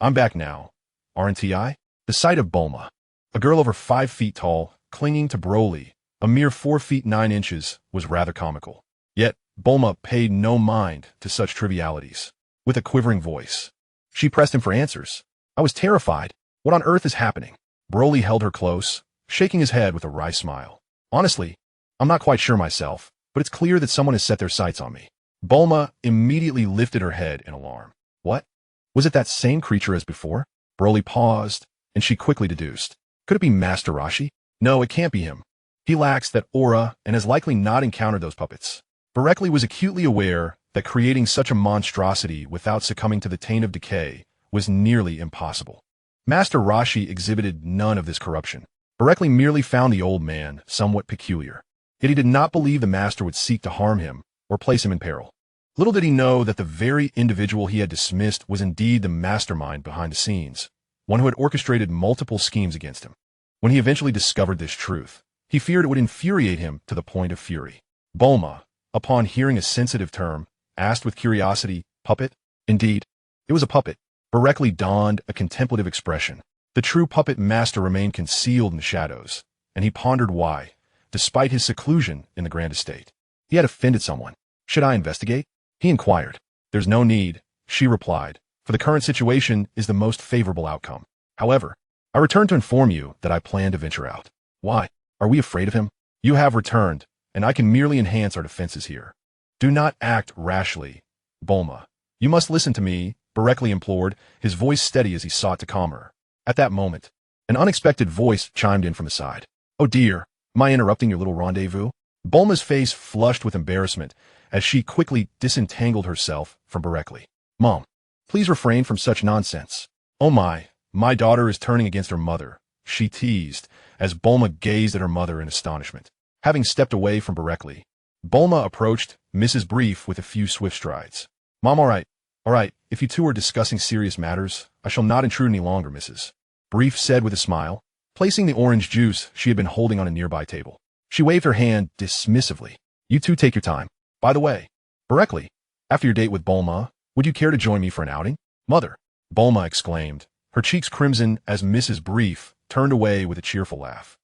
I'm back now. Aren't I?" The sight of Bulma, a girl over 5 feet tall, clinging to Broly, a mere 4 feet 9 inches, was rather comical. Yet, Bulma paid no mind to such trivialities. With a quivering voice, she pressed him for answers. "I was terrified. What on earth is happening?" Broly held her close, shaking his head with a wry smile. "Honestly, I'm not quite sure myself, but it's clear that someone has set their sights on me." Bulma immediately lifted her head in alarm. "What? Was it that same creature as before?" Broly paused, and she quickly deduced. "Could it be Master Roshi? No, it can't be him. He lacks that aura and has likely not encountered those puppets." Boreklee was acutely aware that creating such a monstrosity without succumbing to the taint of decay was nearly impossible. Master Roshi exhibited none of this corruption. Boreklee merely found the old man somewhat peculiar. Yet he did not believe the master would seek to harm him or place him in peril. Little did he know that the very individual he had dismissed was indeed the mastermind behind the scenes, one who had orchestrated multiple schemes against him. When he eventually discovered this truth, he feared it would infuriate him to the point of fury. Bulma, upon hearing a sensitive term, asked with curiosity, "Puppet?" Indeed, it was a puppet. Boreklee donned a contemplative expression. The true puppet master remained concealed in the shadows, and he pondered why, despite his seclusion in the grand estate, he had offended someone. "Should I investigate?" he inquired. "There's no need," she replied, "for the current situation is the most favorable outcome. However, I return to inform you that I plan to venture out." "Why? Are we afraid of him?" "You have returned, and I can merely enhance our defenses here. Do not act rashly, Bulma. You must listen to me," Boreklee implored, his voice steady as he sought to calm her. At that moment, an unexpected voice chimed in from the side. "Oh dear, am I interrupting your little rendezvous?" Bulma's face flushed with embarrassment as she quickly disentangled herself from Boreklee. "Mom, please refrain from such nonsense." "Oh my daughter is turning against her mother," she teased as Bulma gazed at her mother in astonishment. Having stepped away from Boreklee, Bulma approached Mrs. Brief with a few swift strides. "Mom, all right. If you two are discussing serious matters, I shall not intrude any longer, Mrs. Brief said with a smile, placing the orange juice she had been holding on a nearby table. She waved her hand dismissively. "You two take your time. By the way, Boreklee, after your date with Bulma, would you care to join me for an outing?" "Mother!" Bulma exclaimed, her cheeks crimson as Mrs. Brief turned away with a cheerful laugh,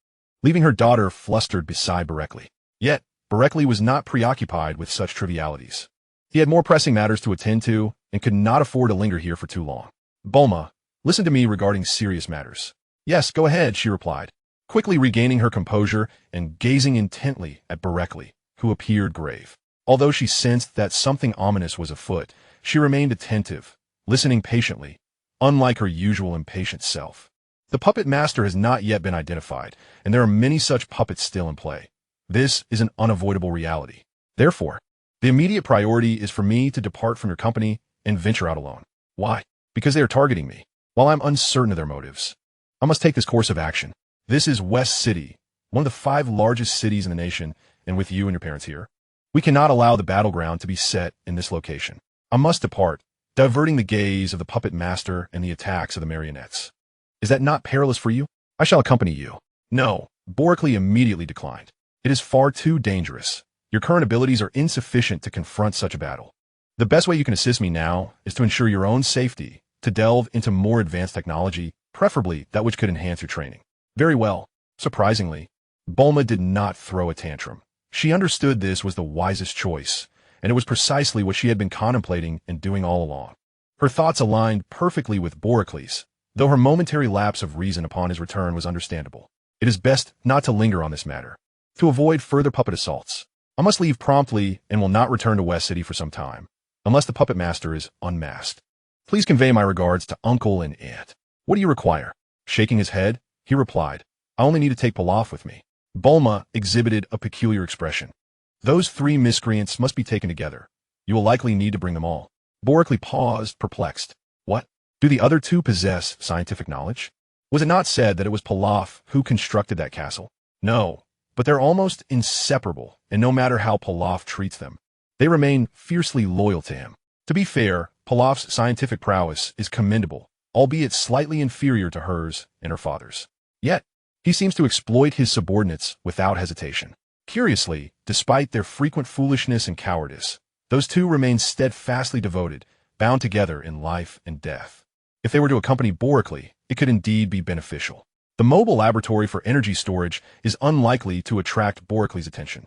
leaving her daughter flustered beside Boreklee. Yet, Boreklee was not preoccupied with such trivialities. He had more pressing matters to attend to and could not afford to linger here for too long. "Bulma, listen to me regarding serious matters." "Yes, go ahead," she replied, quickly regaining her composure and gazing intently at Boreklee, who appeared grave. Although she sensed that something ominous was afoot, she remained attentive, listening patiently, unlike her usual impatient self. The puppet master has not yet been identified, and there are many such puppets still in play. This is an unavoidable reality. Therefore, the immediate priority is for me to depart from your company and venture out alone. Why? Because they are targeting me. While I'm uncertain of their motives, I must take this course of action. This is West City, one of the 5 largest cities in the nation, and with you and your parents here, we cannot allow the battleground to be set in this location. I must depart, diverting the gaze of the puppet master and the attacks of the marionettes. Is that not perilous for you? I shall accompany you." "No," Boreklee immediately declined. "It is far too dangerous. Your current abilities are insufficient to confront such a battle. The best way you can assist me now is to ensure your own safety, to delve into more advanced technology, preferably that which could enhance your training." "Very well." Surprisingly, Bulma did not throw a tantrum. She understood this was the wisest choice, and it was precisely what she had been contemplating and doing all along. Her thoughts aligned perfectly with Boreklee's, though her momentary lapse of reason upon his return was understandable. It is best not to linger on this matter, to avoid further puppet assaults. I must leave promptly and will not return to West City for some time, unless the puppet master is unmasked. Please convey my regards to Uncle and Aunt. What do you require? Shaking his head, he replied, "I only need to take Pilaf with me." Bulma exhibited a peculiar expression. "Those 3 miscreants must be taken together. You will likely need to bring them all." Boreklee paused, perplexed. What? Do the other 2 possess scientific knowledge? Was it not said that it was Pilaf who constructed that castle? No, but they're almost inseparable, and no matter how Pilaf treats them, they remain fiercely loyal to him. To be fair, Pilaf's scientific prowess is commendable, albeit slightly inferior to hers and her father's. Yet, he seems to exploit his subordinates without hesitation. Curiously, despite their frequent foolishness and cowardice, Those two remained steadfastly devoted, bound together in life and death. If they were to accompany Boreklee, it could indeed be beneficial. The mobile laboratory for energy storage is unlikely to attract Boreklee's attention.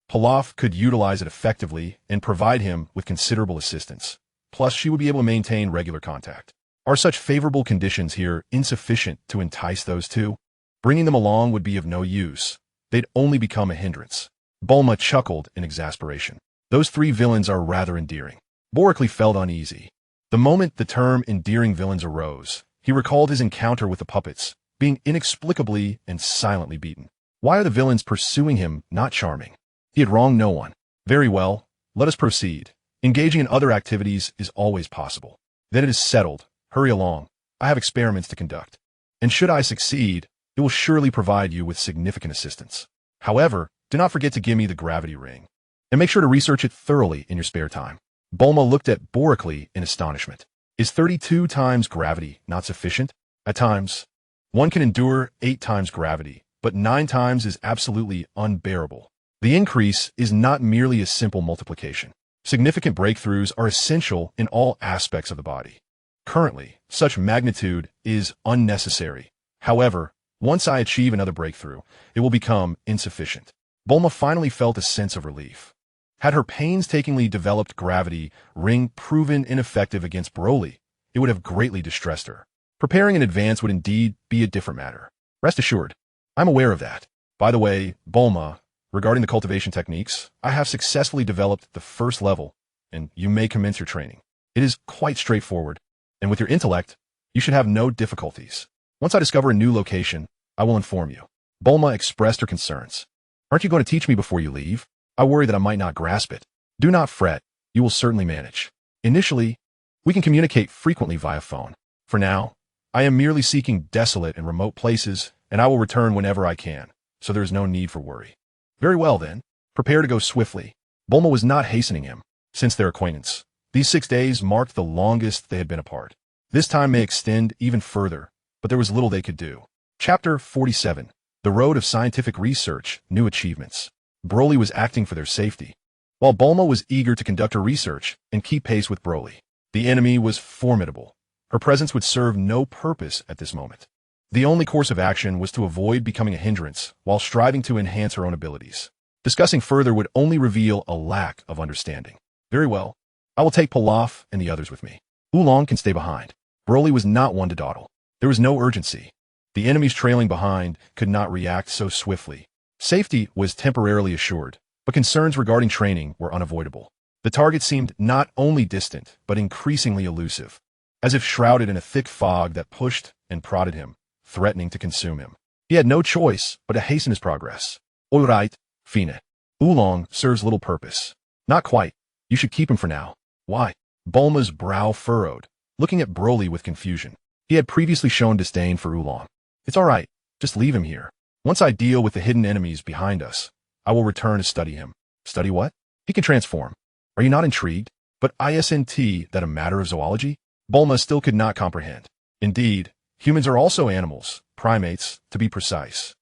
Pilaf could utilize it effectively and provide him with considerable assistance. Plus, she would be able to maintain regular contact. Are such favorable conditions here insufficient to entice those two? Bringing them along would be of no use. They'd only become a hindrance. Bulma chuckled in exasperation. Those three villains are rather endearing. Boreklee felt uneasy. The moment the term endearing villains arose, he recalled his encounter with the puppets, being inexplicably and silently beaten. Why are the villains pursuing him not charming? He had wronged no one. Very well, let us proceed. Engaging in other activities is always possible. Then it is settled. Hurry along. I have experiments to conduct. And should I succeed, it will surely provide you with significant assistance. However, do not forget to give me the gravity ring. And make sure to research it thoroughly in your spare time. Bulma looked at Boreklee in astonishment. Is 32 times gravity not sufficient? At times, one can endure 8 times gravity, but 9 times is absolutely unbearable. The increase is not merely a simple multiplication. Significant breakthroughs are essential in all aspects of the body. Currently, such magnitude is unnecessary. However, once I achieve another breakthrough, it will become insufficient. Bulma finally felt a sense of relief. Had her painstakingly developed gravity ring proven ineffective against Broly, it would have greatly distressed her. Preparing in advance would indeed be a different matter. Rest assured, I'm aware of that. By the way, Bulma, regarding the cultivation techniques, I have successfully developed the first level, and you may commence your training. It is quite straightforward, and with your intellect, you should have no difficulties. Once I discover a new location, I will inform you. Bulma expressed her concerns. Aren't you going to teach me before you leave? I worry that I might not grasp it. Do not fret. You will certainly manage. Initially, we can communicate frequently via phone. For now, I am merely seeking desolate and remote places, and I will return whenever I can, so there is no need for worry. Very well, then. Prepare to go swiftly. Bulma was not hastening him, since their acquaintance. These 6 days marked the longest they had been apart. This time may extend even further, but there was little they could do. Chapter 47. The Road of Scientific Research, New Achievements. Broly was acting for their safety, while Bulma was eager to conduct her research and keep pace with Broly. The enemy was formidable. Her presence would serve no purpose at this moment. The only course of action was to avoid becoming a hindrance while striving to enhance her own abilities. Discussing further would only reveal a lack of understanding. Very well. I will take Pilaf and the others with me. Oolong can stay behind. Broly was not one to dawdle. There was no urgency. The enemies trailing behind could not react so swiftly. Safety was temporarily assured, but concerns regarding training were unavoidable. The target seemed not only distant, but increasingly elusive, as if shrouded in a thick fog that pushed and prodded him, threatening to consume him. He had no choice but to hasten his progress. All right, Fine. Oolong serves little purpose. Not quite. You should keep him for now. Why? Bulma's brow furrowed, looking at Broly with confusion. He had previously shown disdain for Oolong. It's all right. Just leave him here. Once I deal with the hidden enemies behind us, I will return to study him. Study what? He can transform. Are you not intrigued? But isn't that a matter of zoology? Bulma still could not comprehend. Indeed, humans are also animals, primates, to be precise.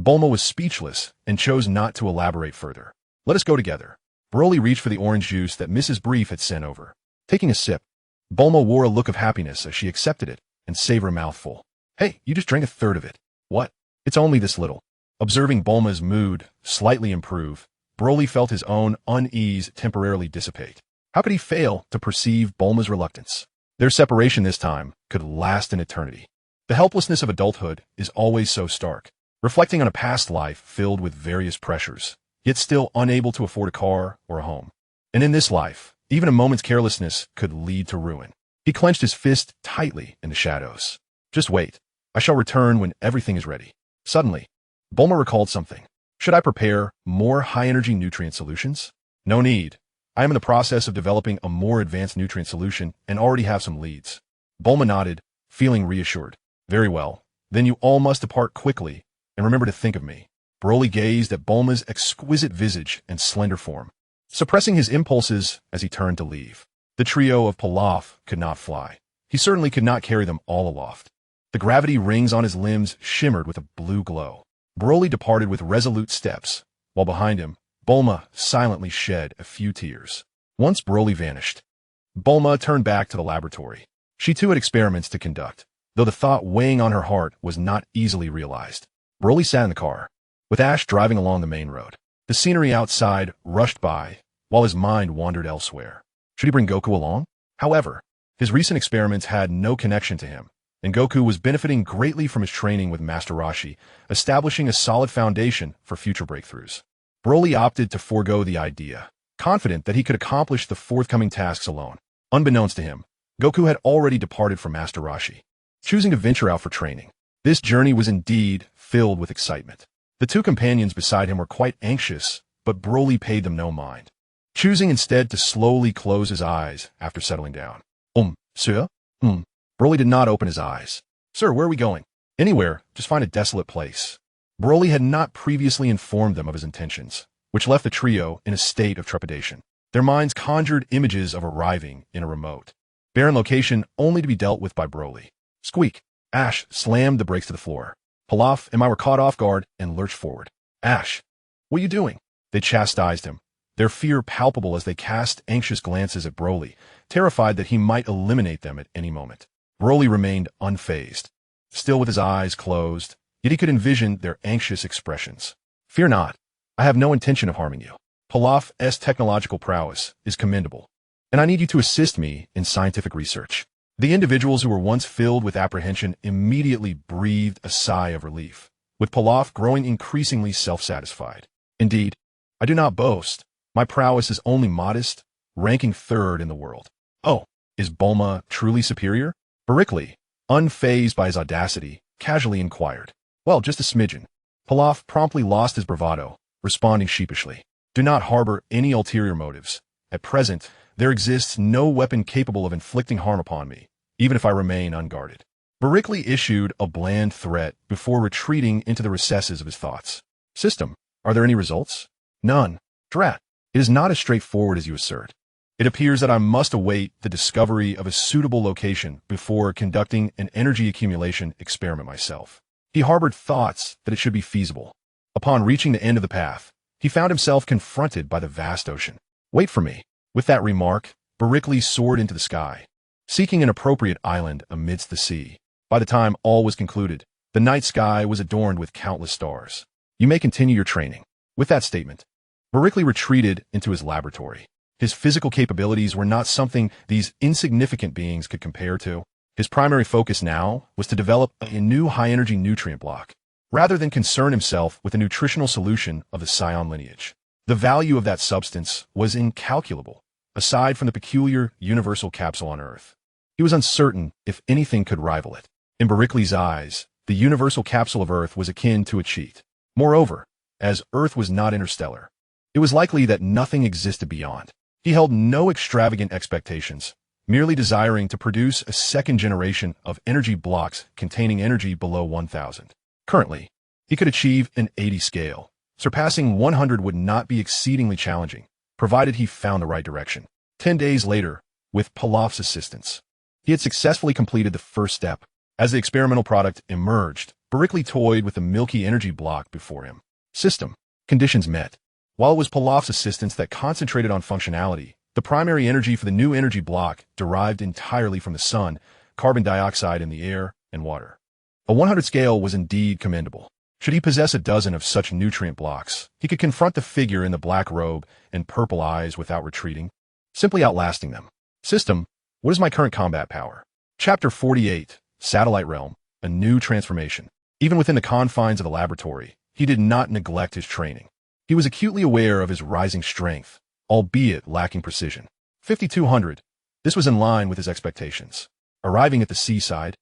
Bulma was speechless and chose not to elaborate further. Let us go together. Broly reached for the orange juice that Mrs. Brief had sent over. Taking a sip, Bulma wore a look of happiness as she accepted it and savored a mouthful. Hey, you just drank a third of it. What? It's only this little. Observing Bulma's mood slightly improve, Broly felt his own unease temporarily dissipate. How could he fail to perceive Bulma's reluctance? Their separation this time could last an eternity. The helplessness of adulthood is always so stark, reflecting on a past life filled with various pressures, yet still unable to afford a car or a home. And in this life, even a moment's carelessness could lead to ruin. He clenched his fist tightly in the shadows. Just wait. I shall return when everything is ready. Suddenly, Bulma recalled something. Should I prepare more high-energy nutrient solutions? No need. I am in the process of developing a more advanced nutrient solution and already have some leads. Bulma nodded, feeling reassured. Very well. Then you all must depart quickly, and remember to think of me. Broly gazed at Bulma's exquisite visage and slender form, suppressing his impulses as he turned to leave. The trio of Pilaf could not fly. He certainly could not carry them all aloft. The gravity rings on his limbs shimmered with a blue glow. Broly departed with resolute steps, while behind him, Bulma silently shed a few tears. Once Broly vanished, Bulma turned back to the laboratory. She too had experiments to conduct, though the thought weighing on her heart was not easily realized. Broly sat in the car, with Ash driving along the main road. The scenery outside rushed by, while his mind wandered elsewhere. Should he bring Goku along? However, his recent experiments had no connection to him, and Goku was benefiting greatly from his training with Master Roshi, establishing a solid foundation for future breakthroughs. Broly opted to forego the idea, confident that he could accomplish the forthcoming tasks alone. Unbeknownst to him, Goku had already departed from Master Roshi, choosing to venture out for training. This journey was indeed filled with excitement. The two companions beside him were quite anxious, but Broly paid them no mind, choosing instead to slowly close his eyes after settling down. Sir? Broly did not open his eyes. Sir, where are we going? Anywhere, just find a desolate place. Broly had not previously informed them of his intentions, which left the trio in a state of trepidation. Their minds conjured images of arriving in a remote, barren location only to be dealt with by Broly. Squeak! Ash slammed the brakes to the floor. Pilaf and I were caught off guard and lurched forward. Ash, what are you doing? They chastised him, their fear palpable as they cast anxious glances at Broly, terrified that he might eliminate them at any moment. Broly remained unfazed, still with his eyes closed, yet he could envision their anxious expressions. Fear not. I have no intention of harming you. Pilaf's technological prowess is commendable, and I need you to assist me in scientific research. The individuals who were once filled with apprehension immediately breathed a sigh of relief, with Pilaf growing increasingly self-satisfied. Indeed, I do not boast. My prowess is only modest, ranking third in the world. Oh, is Bulma truly superior? Boreklee, unfazed by his audacity, casually inquired. Well, just a smidgen. Pilaf promptly lost his bravado, responding sheepishly. Do not harbor any ulterior motives. At present, there exists no weapon capable of inflicting harm upon me, even if I remain unguarded. Boreklee issued a bland threat before retreating into the recesses of his thoughts. System, are there any results? None. Drat. It is not as straightforward as you assert. It appears that I must await the discovery of a suitable location before conducting an energy accumulation experiment myself. He harbored thoughts that it should be feasible. Upon reaching the end of the path, he found himself confronted by the vast ocean. Wait for me. With that remark, Boreklee soared into the sky, seeking an appropriate island amidst the sea. By the time all was concluded, the night sky was adorned with countless stars. You may continue your training. With that statement, Boreklee retreated into his laboratory. His physical capabilities were not something these insignificant beings could compare to. His primary focus now was to develop a new high-energy nutrient block, rather than concern himself with the nutritional solution of the Saiyan lineage. The value of that substance was incalculable, aside from the peculiar universal capsule on Earth. He was uncertain if anything could rival it. In Boreklee's eyes, the universal capsule of Earth was akin to a cheat. Moreover, as Earth was not interstellar, it was likely that nothing existed beyond. He held no extravagant expectations, merely desiring to produce a second generation of energy blocks containing energy below 1000. Currently, he could achieve an 80 scale. Surpassing 100 would not be exceedingly challenging, provided he found the right direction. 10 days later, with Pilaf's assistance, he had successfully completed the first step. As the experimental product emerged, Boreklee toyed with the milky energy block before him. System. Conditions met. While it was Pilaf's assistance that concentrated on functionality, the primary energy for the new energy block derived entirely from the sun, carbon dioxide in the air, and water. A 100 scale was indeed commendable. Should he possess a dozen of such nutrient blocks, he could confront the figure in the black robe and purple eyes without retreating, simply outlasting them. System, what is my current combat power? Chapter 48, Satellite Realm, a new transformation. Even within the confines of the laboratory, he did not neglect his training. He was acutely aware of his rising strength, albeit lacking precision. 5200. This was in line with his expectations. Arriving at the seaside,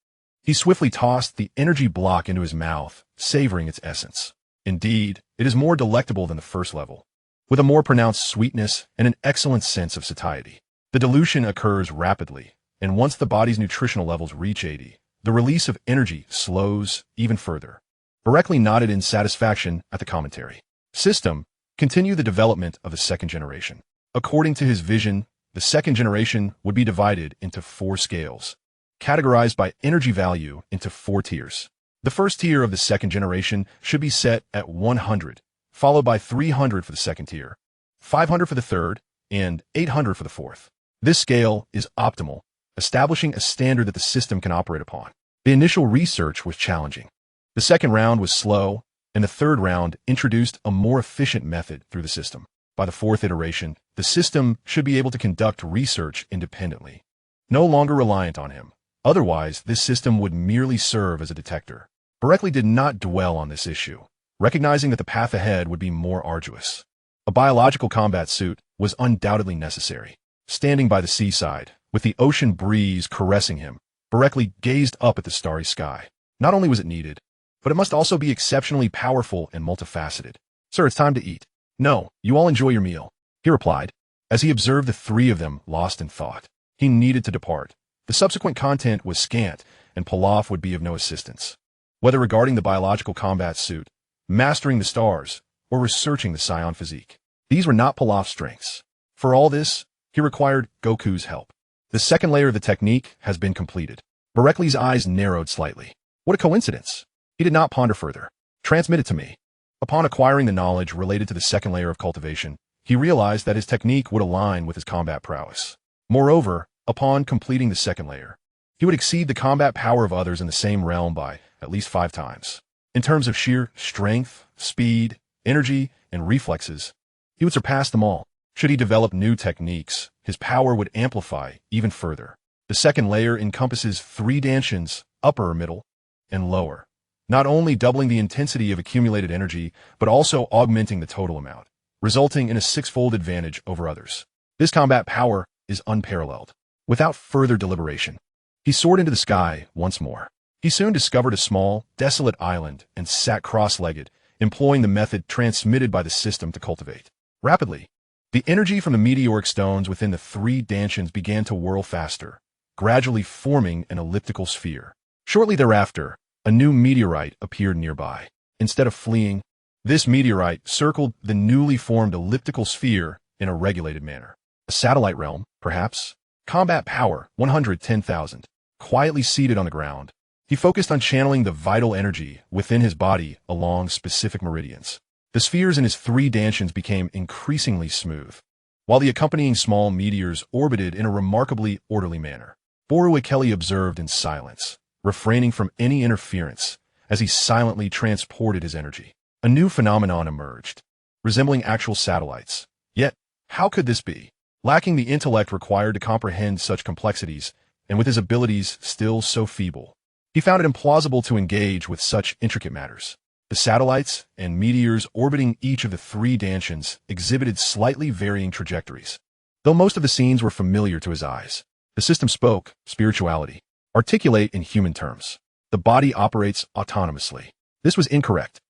he swiftly tossed the energy block into his mouth, savoring its essence. Indeed, it is more delectable than the first level, with a more pronounced sweetness and an excellent sense of satiety. The dilution occurs rapidly, and once the body's nutritional levels reach 80, the release of energy slows even further. Boreklee nodded in satisfaction at the commentary. System, continue the development of the second generation. According to his vision, the second generation would be divided into 4 scales, categorized by energy value into 4 tiers. The first tier of the second generation should be set at 100, followed by 300 for the second tier, 500 for the third, and 800 for the fourth. This scale is optimal, establishing a standard that the system can operate upon. The initial research was challenging. The second round was slow, and the third round introduced a more efficient method through the system. By the fourth iteration, the system should be able to conduct research independently, no longer reliant on him. Otherwise, this system would merely serve as a detector. Boreklee did not dwell on this issue, recognizing that the path ahead would be more arduous. A biological combat suit was undoubtedly necessary. Standing by the seaside, with the ocean breeze caressing him, Boreklee gazed up at the starry sky. Not only was it needed, but it must also be exceptionally powerful and multifaceted. "Sir, it's time to eat." "No, you all enjoy your meal," he replied, as he observed the three of them lost in thought. He needed to depart. The subsequent content was scant, and Pilaf would be of no assistance. Whether regarding the biological combat suit, mastering the stars, or researching the Saiyan physique, these were not Pilaf's strengths. For all this, he required Goku's help. The second layer of the technique has been completed. Boreklee's eyes narrowed slightly. What a coincidence! He did not ponder further. "Transmit it to me." Upon acquiring the knowledge related to the second layer of cultivation, he realized that his technique would align with his combat prowess. Moreover, upon completing the second layer, he would exceed the combat power of others in the same realm by at least 5 times. In terms of sheer strength, speed, energy, and reflexes, he would surpass them all. Should he develop new techniques, his power would amplify even further. The second layer encompasses 3 dansins, upper, middle, and lower, not only doubling the intensity of accumulated energy, but also augmenting the total amount, resulting in a 6-fold advantage over others. This combat power is unparalleled. Without further deliberation, he soared into the sky once more. He soon discovered a small, desolate island and sat cross-legged, employing the method transmitted by the system to cultivate. Rapidly, the energy from the meteoric stones within the 3 dansins began to whirl faster, gradually forming an elliptical sphere. Shortly thereafter, a new meteorite appeared nearby. Instead of fleeing, this meteorite circled the newly formed elliptical sphere in a regulated manner. A satellite realm, perhaps? Combat power, 110,000. Quietly seated on the ground, he focused on channeling the vital energy within his body along specific meridians. The spheres in his 3 dansins became increasingly smooth, while the accompanying small meteors orbited in a remarkably orderly manner. Boreklee observed in silence, refraining from any interference as he silently transported his energy. A new phenomenon emerged, resembling actual satellites. Yet, how could this be? Lacking the intellect required to comprehend such complexities, and with his abilities still so feeble, he found it implausible to engage with such intricate matters. The satellites and meteors orbiting each of the 3 dansins exhibited slightly varying trajectories. Though most of the scenes were familiar to his eyes, the system spoke spirituality, articulate in human terms. The body operates autonomously. This was incorrect.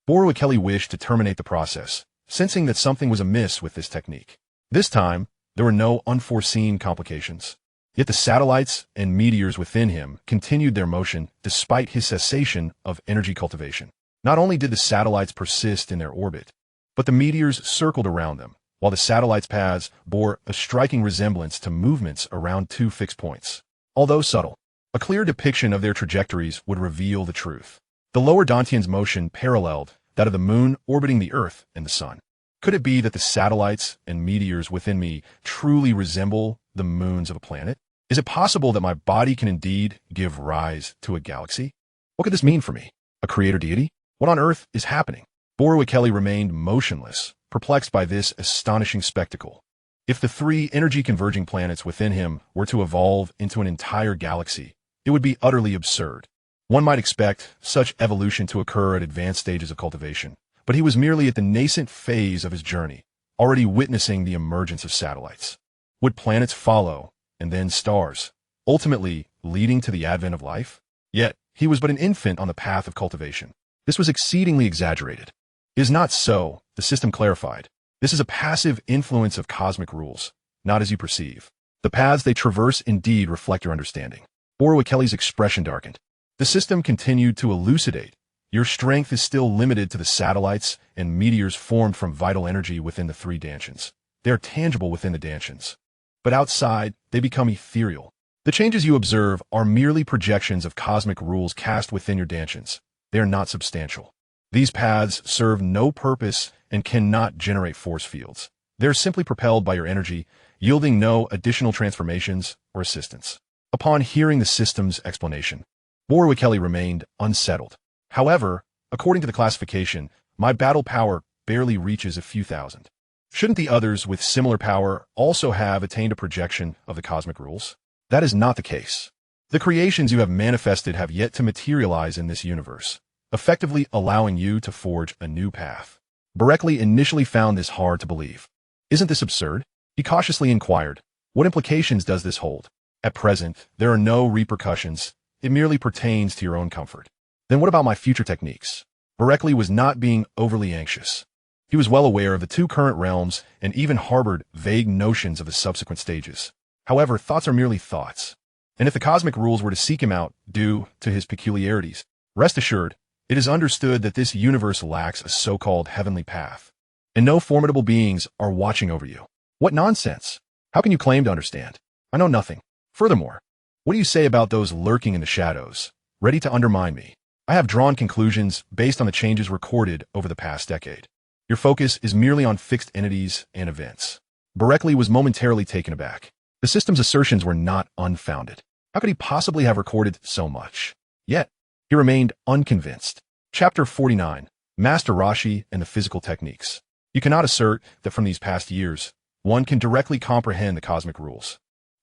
Boreklee wished to terminate the process, sensing that something was amiss with this technique. This time, there were no unforeseen complications. Yet the satellites and meteors within him continued their motion despite his cessation of energy cultivation. Not only did the satellites persist in their orbit, but the meteors circled around them, while the satellites' paths bore a striking resemblance to movements around 2 fixed points. Although subtle, a clear depiction of their trajectories would reveal the truth. The lower Dantian's motion paralleled that of the moon orbiting the Earth and the sun. Could it be that the satellites and meteors within me truly resemble the moons of a planet? Is it possible that my body can indeed give rise to a galaxy? What could this mean for me? A creator deity? What on earth is happening? Boreklee remained motionless, perplexed by this astonishing spectacle. If the 3 energy-converging planets within him were to evolve into an entire galaxy, it would be utterly absurd. One might expect such evolution to occur at advanced stages of cultivation, but he was merely at the nascent phase of his journey, already witnessing the emergence of satellites. Would planets follow, and then stars, ultimately leading to the advent of life? Yet, he was but an infant on the path of cultivation. This was exceedingly exaggerated. It is not so, the system clarified. This is a passive influence of cosmic rules, not as you perceive. The paths they traverse indeed reflect your understanding. Boreklee's expression darkened. The system continued to elucidate. Your strength is still limited to the satellites and meteors formed from vital energy within the 3 dansins. They are tangible within the dansins, but outside, they become ethereal. The changes you observe are merely projections of cosmic rules cast within your dansins. They are not substantial. These paths serve no purpose and cannot generate force fields. They're simply propelled by your energy, yielding no additional transformations or assistance. Upon hearing the system's explanation, Boreklee remained unsettled. However, according to the classification, my battle power barely reaches a few thousand. Shouldn't the others with similar power also have attained a projection of the cosmic rules? That is not the case. The creations you have manifested have yet to materialize in this universe, effectively allowing you to forge a new path. Boreklee initially found this hard to believe. Isn't this absurd? He cautiously inquired, what implications does this hold? At present, there are no repercussions. It merely pertains to your own comfort. Then what about my future techniques? Boreklee was not being overly anxious. He was well aware of the two current realms and even harbored vague notions of the subsequent stages. However, thoughts are merely thoughts. And if the cosmic rules were to seek him out due to his peculiarities, rest assured, it is understood that this universe lacks a so-called heavenly path. And no formidable beings are watching over you. What nonsense! How can you claim to understand? I know nothing. Furthermore, what do you say about those lurking in the shadows, ready to undermine me? I have drawn conclusions based on the changes recorded over the past decade. Your focus is merely on fixed entities and events. Boreklee was momentarily taken aback. The system's assertions were not unfounded. How could he possibly have recorded so much? Yet, he remained unconvinced. Chapter 49, Master Roshi and the Physical Techniques. You cannot assert that from these past years, one can directly comprehend the cosmic rules.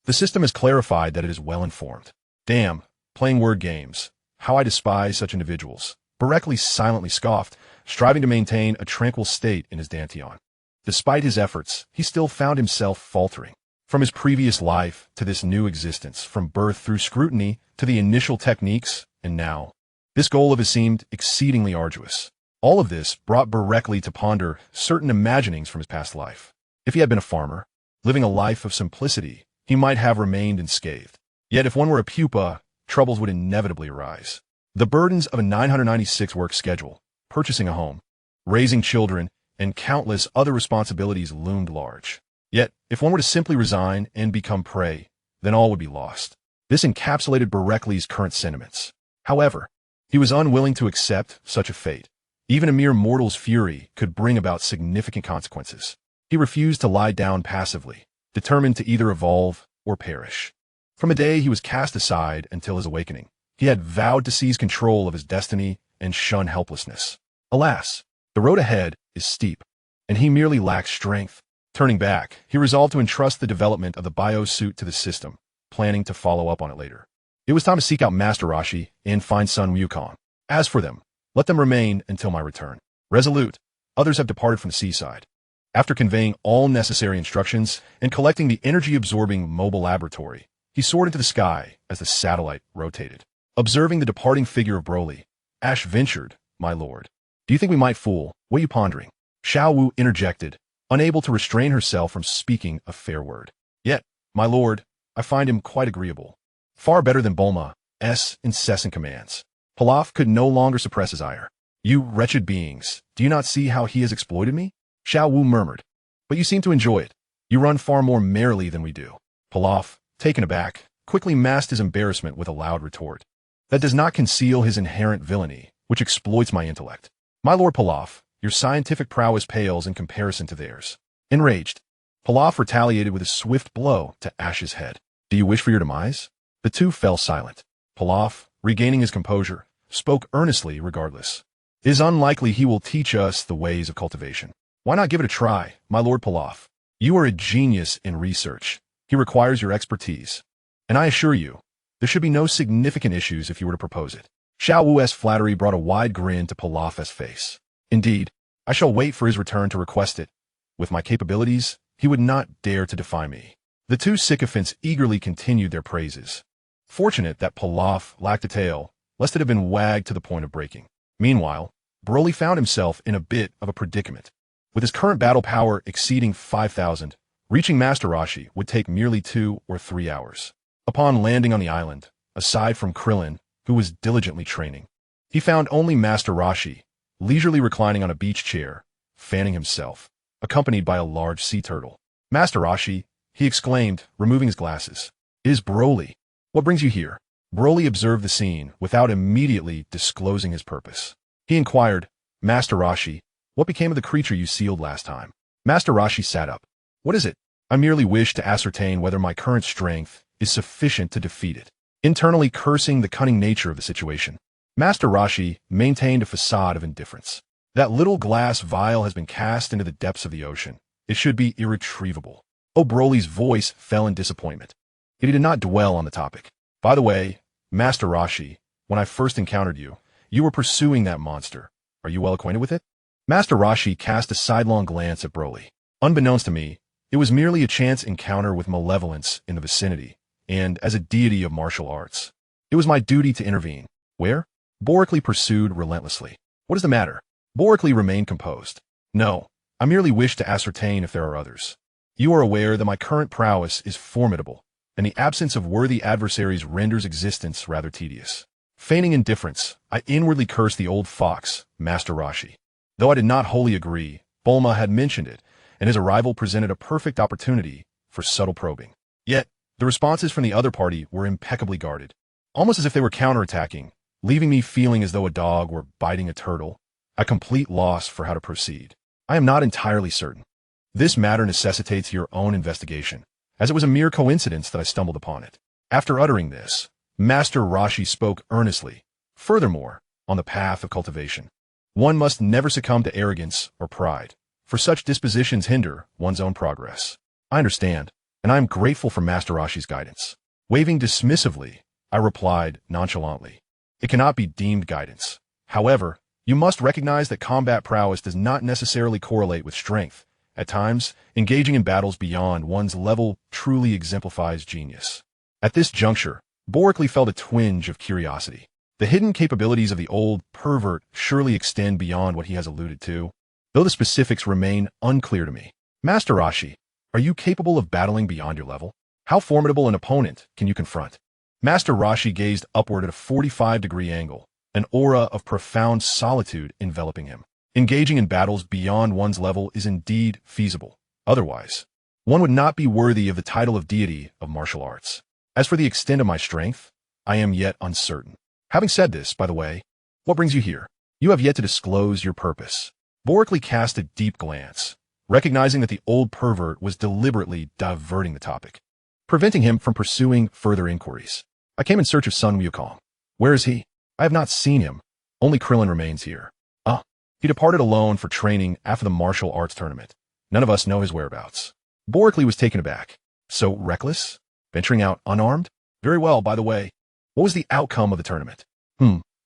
The system has clarified that it is well informed. Damn, playing word games. How I despise such individuals. Boreklee silently scoffed, striving to maintain a tranquil state in his dantian. Despite his efforts, he still found himself faltering. From his previous life to this new existence, from birth through scrutiny to the initial techniques, and now, this goal of his seemed exceedingly arduous. All of this brought Boreklee to ponder certain imaginings from his past life. If he had been a farmer, living a life of simplicity, he might have remained unscathed. Yet if one were a pupa, troubles would inevitably arise. The burdens of a 996-work schedule, purchasing a home, raising children, and countless other responsibilities loomed large. Yet, if one were to simply resign and become prey, then all would be lost. This encapsulated Boreklee's current sentiments. However, he was unwilling to accept such a fate. Even a mere mortal's fury could bring about significant consequences. He refused to lie down passively, determined to either evolve or perish. From a day he was cast aside until his awakening, he had vowed to seize control of his destiny and shun helplessness. Alas, the road ahead is steep, and he merely lacks strength. Turning back, he resolved to entrust the development of the biosuit to the system, planning to follow up on it later. It was time to seek out Master Roshi and find Sun Gohan. As for them, let them remain until my return. Resolute, others have departed from the seaside. After conveying all necessary instructions and collecting the energy-absorbing mobile laboratory, he soared into the sky as the satellite rotated. Observing the departing figure of Broly, Ash ventured, "My lord, do you think we might fool? What are you pondering?" Xiao Wu interjected, unable to restrain herself from speaking a fair word. "Yet, my lord, I find him quite agreeable. Far better than Bulma's incessant commands." Pilaf could no longer suppress his ire. "You wretched beings, do you not see how he has exploited me?" Xiao Wu murmured. "But you seem to enjoy it. You run far more merrily than we do." Pilaf, taken aback, quickly masked his embarrassment with a loud retort. "That does not conceal his inherent villainy, which exploits my intellect. My lord Pilaf, your scientific prowess pales in comparison to theirs." Enraged, Pilaf retaliated with a swift blow to Ash's head. "Do you wish for your demise?" The two fell silent. Pilaf, regaining his composure, spoke earnestly regardless. "It is unlikely he will teach us the ways of cultivation. Why not give it a try, my lord Pilaf? You are a genius in research. He requires your expertise. And I assure you, there should be no significant issues if you were to propose it." Xiao Wu's flattery brought a wide grin to Pilaf's face. "Indeed, I shall wait for his return to request it. With my capabilities, he would not dare to defy me." The two sycophants eagerly continued their praises. Fortunate that Pilaf lacked a tail, lest it had been wagged to the point of breaking. Meanwhile, Broly found himself in a bit of a predicament. With his current battle power exceeding 5,000, reaching Master Roshi would take merely 2 or 3 hours. Upon landing on the island, aside from Krillin, who was diligently training, he found only Master Roshi, leisurely reclining on a beach chair, fanning himself, accompanied by a large sea turtle. "Master Roshi," he exclaimed, removing his glasses. "It is Broly. What brings you here?" Broly observed the scene without immediately disclosing his purpose. He inquired, "Master Roshi, what became of the creature you sealed last time?" Master Rashi sat up. What is it? I merely wish to ascertain whether my current strength is sufficient to defeat it. Internally cursing the cunning nature of the situation, Master Rashi maintained a facade of indifference. That little glass vial has been cast into the depths of the ocean. It should be irretrievable. Boreklee's voice fell in disappointment. Yet he did not dwell on the topic. By the way, Master Rashi, when I first encountered you, you were pursuing that monster. Are you well acquainted with it? Master Rashi cast a sidelong glance at Broly. Unbeknownst to me, it was merely a chance encounter with malevolence in the vicinity, and as a deity of martial arts. It was my duty to intervene. Where? Boreklee pursued relentlessly. What is the matter? Boreklee remained composed. No, I merely wish to ascertain if there are others. You are aware that my current prowess is formidable, and the absence of worthy adversaries renders existence rather tedious. Feigning indifference, I inwardly cursed the old fox, Master Rashi. Though I did not wholly agree, Bulma had mentioned it, and his arrival presented a perfect opportunity for subtle probing. Yet, the responses from the other party were impeccably guarded, almost as if they were counterattacking, leaving me feeling as though a dog were biting a turtle, a complete loss for how to proceed. I am not entirely certain. This matter necessitates your own investigation, as it was a mere coincidence that I stumbled upon it. After uttering this, Master Rashi spoke earnestly. Furthermore, on the path of cultivation, one must never succumb to arrogance or pride, for such dispositions hinder one's own progress. I understand, and I am grateful for Master Rashi's guidance. Waving dismissively, I replied nonchalantly. It cannot be deemed guidance. However, you must recognize that combat prowess does not necessarily correlate with strength. At times, engaging in battles beyond one's level truly exemplifies genius. At this juncture, Boreklee felt a twinge of curiosity. The hidden capabilities of the old pervert surely extend beyond what he has alluded to, though the specifics remain unclear to me. Master Rashi, are you capable of battling beyond your level? How formidable an opponent can you confront? Master Rashi gazed upward at a 45-degree angle, an aura of profound solitude enveloping him. Engaging in battles beyond one's level is indeed feasible. Otherwise, one would not be worthy of the title of deity of martial arts. As for the extent of my strength, I am yet uncertain. Having said this, by the way, what brings you here? You have yet to disclose your purpose. Boreklee cast a deep glance, recognizing that the old pervert was deliberately diverting the topic, preventing him from pursuing further inquiries. I came in search of Sun Gohan. Where is he? I have not seen him. Only Krillin remains here. He departed alone for training after the martial arts tournament. None of us know his whereabouts. Boreklee was taken aback. So reckless? Venturing out unarmed? Very well, by the way. What was the outcome of the tournament?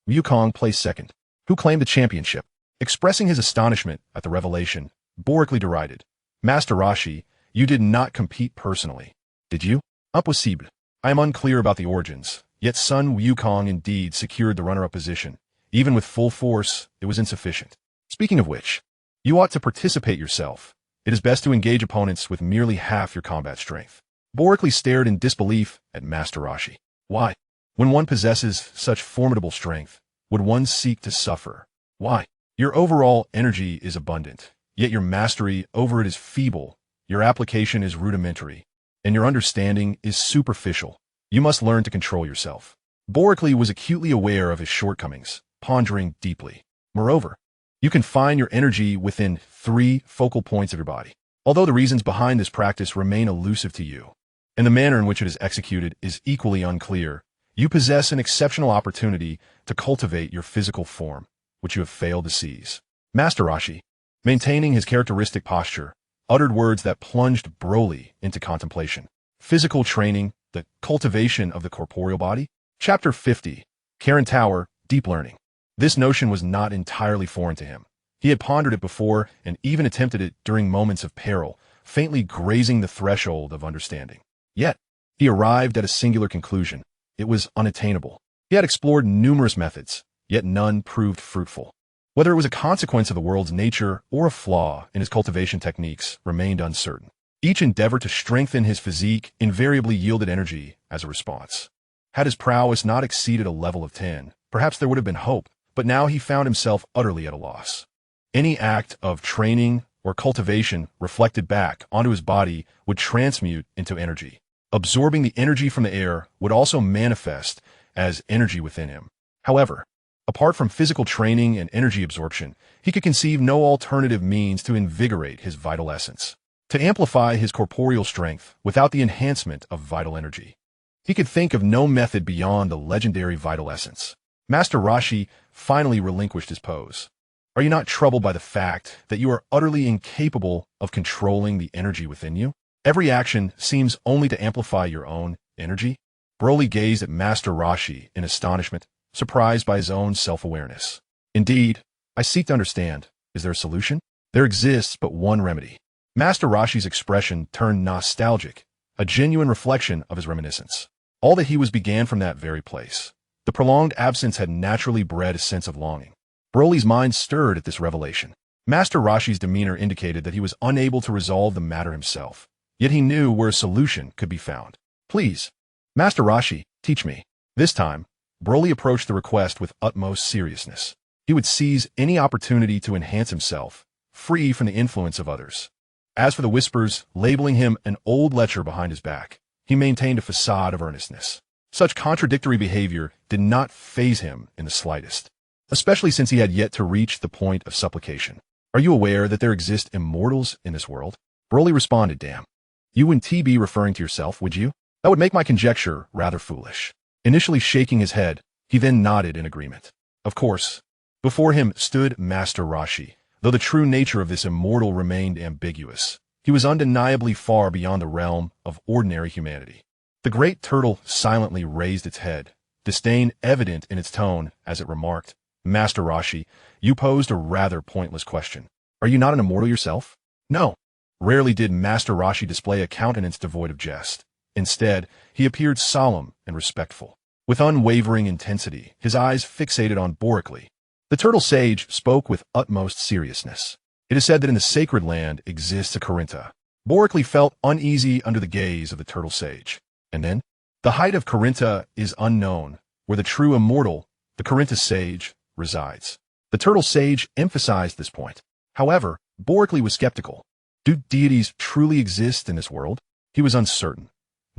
Wukong placed second. Who claimed the championship? Expressing his astonishment at the revelation, Boreklee derided. Master Rashi, you did not compete personally. Did you? Impossible. I am unclear about the origins, yet Sun Wukong indeed secured the runner-up position. Even with full force, it was insufficient. Speaking of which, you ought to participate yourself. It is best to engage opponents with merely half your combat strength. Boreklee stared in disbelief at Master Rashi. Why? When one possesses such formidable strength, would one seek to suffer? Why? Your overall energy is abundant, yet your mastery over it is feeble, your application is rudimentary, and your understanding is superficial. You must learn to control yourself. Boreklee was acutely aware of his shortcomings, pondering deeply. Moreover, you confine your energy within 3 focal points of your body. Although the reasons behind this practice remain elusive to you, and the manner in which it is executed is equally unclear, you possess an exceptional opportunity to cultivate your physical form, which you have failed to seize. Master Rashi, maintaining his characteristic posture, uttered words that plunged Broly into contemplation. Physical training, the cultivation of the corporeal body. Chapter 50, Karen Tower, Deep Learning. This notion was not entirely foreign to him. He had pondered it before and even attempted it during moments of peril, faintly grazing the threshold of understanding. Yet, he arrived at a singular conclusion. It was unattainable. He had explored numerous methods, yet none proved fruitful. Whether it was a consequence of the world's nature or a flaw in his cultivation techniques remained uncertain. Each endeavor to strengthen his physique invariably yielded energy as a response. Had his prowess not exceeded a level of 10, perhaps there would have been hope, but now he found himself utterly at a loss. Any act of training or cultivation reflected back onto his body would transmute into energy. Absorbing the energy from the air would also manifest as energy within him. However, Apart from physical training and energy absorption, he could conceive no alternative means to invigorate his vital essence, to amplify his corporeal strength without the enhancement of vital energy. He could think of no method beyond the legendary vital essence. Master Roshi finally relinquished his pose. Are you not troubled by the fact that you are utterly incapable of controlling the energy within you? Every action seems only to amplify your own energy. Broly gazed at Master Roshi in astonishment, surprised by his own self-awareness. Indeed, I seek to understand. Is there a solution? There exists but one remedy. Master Roshi's expression turned nostalgic, a genuine reflection of his reminiscence. All that he was began from that very place. The prolonged absence had naturally bred a sense of longing. Broly's mind stirred at this revelation. Master Roshi's demeanor indicated that he was unable to resolve the matter himself, yet he knew where a solution could be found. Please, Master Roshi, teach me. This time, Broly approached the request with utmost seriousness. He would seize any opportunity to enhance himself, free from the influence of others. As for the whispers labeling him an old lecher behind his back, he maintained a facade of earnestness. Such contradictory behavior did not faze him in the slightest, especially since he had yet to reach the point of supplication. Are you aware that there exist immortals in this world? Broly responded, damn. You wouldn't be referring to yourself, would you? That would make my conjecture rather foolish. Initially shaking his head, he then nodded in agreement. Of course. Before him stood Master Roshi. Though the true nature of this immortal remained ambiguous, he was undeniably far beyond the realm of ordinary humanity. The great turtle silently raised its head, disdain evident in its tone as it remarked, Master Roshi, you posed a rather pointless question. Are you not an immortal yourself? No. Rarely did Master Roshi display a countenance devoid of jest. Instead, he appeared solemn and respectful. With unwavering intensity, his eyes fixated on Boreklee. The turtle sage spoke with utmost seriousness. It is said that in the sacred land exists a Corinta. Boreklee felt uneasy under the gaze of the turtle sage. And then, the height of Corinta is unknown, where the true immortal, the Corinta sage, resides. The turtle sage emphasized this point. However, Boreklee was skeptical. Do deities truly exist in this world? He was uncertain.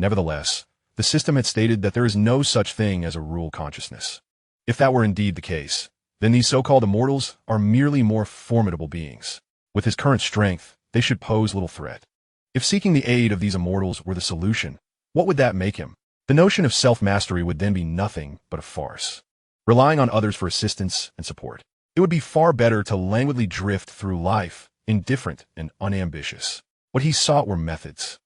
Nevertheless, the system had stated that there is no such thing as a rule consciousness. If that were indeed the case, then these so-called immortals are merely more formidable beings. With his current strength, they should pose little threat. If seeking the aid of these immortals were the solution, what would that make him? The notion of self-mastery would then be nothing but a farce. Relying on others for assistance and support. It would be far better to languidly drift through life, indifferent and unambitious. What he sought were methods,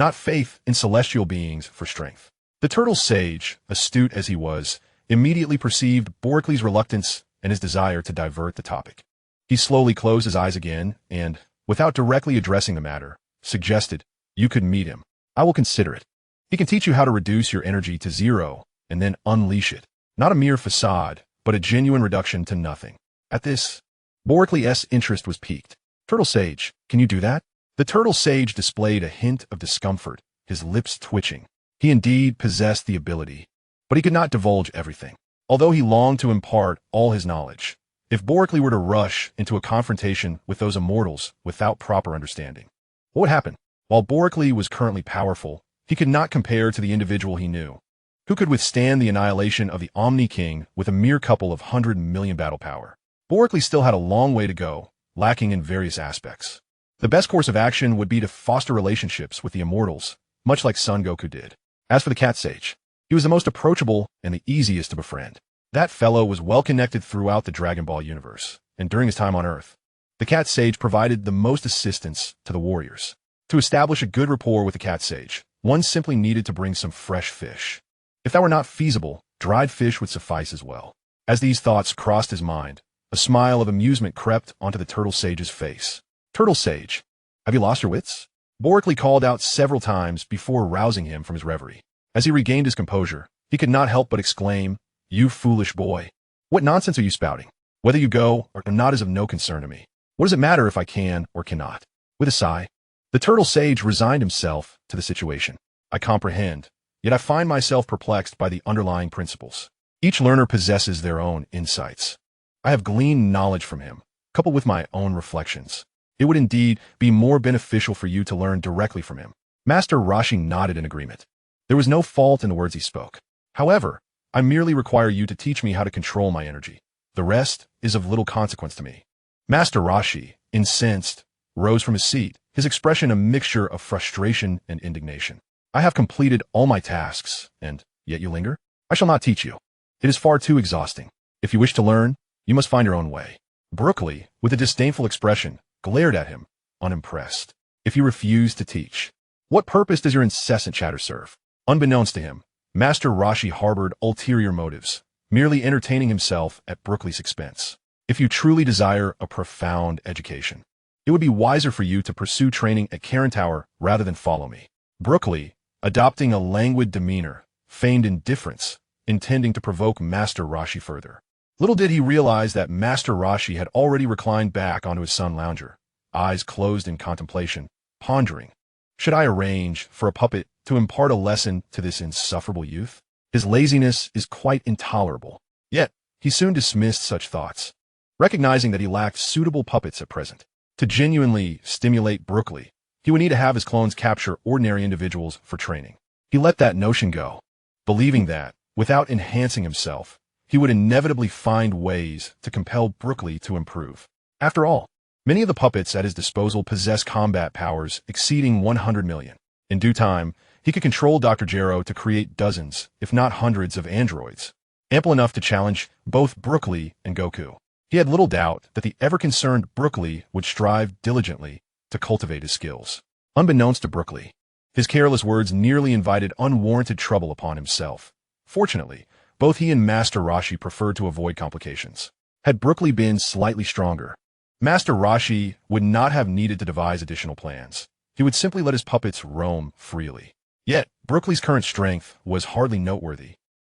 not faith in celestial beings for strength. The turtle sage, astute as he was, immediately perceived Boreklee's reluctance and his desire to divert the topic. He slowly closed his eyes again and, without directly addressing the matter, suggested, you could meet him. I will consider it. He can teach you how to reduce your energy to zero and then unleash it. Not a mere facade, but a genuine reduction to nothing. At this, Boreklee's interest was piqued. Turtle sage, can you do that? The turtle sage displayed a hint of discomfort, his lips twitching. He indeed possessed the ability, but he could not divulge everything. Although he longed to impart all his knowledge, if Boreklee were to rush into a confrontation with those immortals without proper understanding, what would happen? While Boreklee was currently powerful, he could not compare to the individual he knew. Who could withstand the annihilation of the Omni King with a mere couple of 100 million battle power? Boreklee still had a long way to go, lacking in various aspects. The best course of action would be to foster relationships with the immortals, much like Sun Goku did. As for the cat sage, he was the most approachable and the easiest to befriend. That fellow was well connected throughout the Dragon Ball universe, and during his time on Earth, the cat sage provided the most assistance to the warriors. To establish a good rapport with the cat sage, one simply needed to bring some fresh fish. If that were not feasible, dried fish would suffice as well. As these thoughts crossed his mind, a smile of amusement crept onto the turtle sage's face. Turtle sage, have you lost your wits? Boreklee called out several times before rousing him from his reverie. As he regained his composure, he could not help but exclaim, you foolish boy. What nonsense are you spouting? Whether you go or not is of no concern to me. What does it matter if I can or cannot? With a sigh, the turtle sage resigned himself to the situation. I comprehend, yet I find myself perplexed by the underlying principles. Each learner possesses their own insights. I have gleaned knowledge from him, coupled with my own reflections. It would indeed be more beneficial for you to learn directly from him. Master Roshi nodded in agreement. There was no fault in the words he spoke. However, I merely require you to teach me how to control my energy. The rest is of little consequence to me. Master Rashi, incensed, rose from his seat, his expression a mixture of frustration and indignation. I have completed all my tasks, and yet you linger? I shall not teach you. It is far too exhausting. If you wish to learn, you must find your own way. Boreklee, with a disdainful expression, glared at him, unimpressed. If you refuse to teach, what purpose does your incessant chatter serve? Unbeknownst to him, Master Rashi harbored ulterior motives, merely entertaining himself at Boreklee's expense. If you truly desire a profound education, it would be wiser for you to pursue training at Karen Tower rather than follow me. Boreklee, adopting a languid demeanor, feigned indifference, intending to provoke Master Rashi further. Little did he realize that Master Rashi had already reclined back onto his sun lounger, eyes closed in contemplation, pondering. Should I arrange for a puppet to impart a lesson to this insufferable youth? His laziness is quite intolerable. Yet, he soon dismissed such thoughts, recognizing that he lacked suitable puppets at present. To genuinely stimulate Boreklee, he would need to have his clones capture ordinary individuals for training. He let that notion go, believing that, without enhancing himself, he would inevitably find ways to compel Boreklee to improve. After all, many of the puppets at his disposal possess combat powers exceeding 100 million. In due time, he could control Dr. Gero to create dozens, if not hundreds, of androids, ample enough to challenge both Boreklee and Goku. He had little doubt that the ever-concerned Boreklee would strive diligently to cultivate his skills. Unbeknownst to Boreklee, his careless words nearly invited unwarranted trouble upon himself. Fortunately, both he and Master Rashi preferred to avoid complications. Had Boreklee been slightly stronger, Master Rashi would not have needed to devise additional plans. He would simply let his puppets roam freely. Yet, Boreklee's current strength was hardly noteworthy,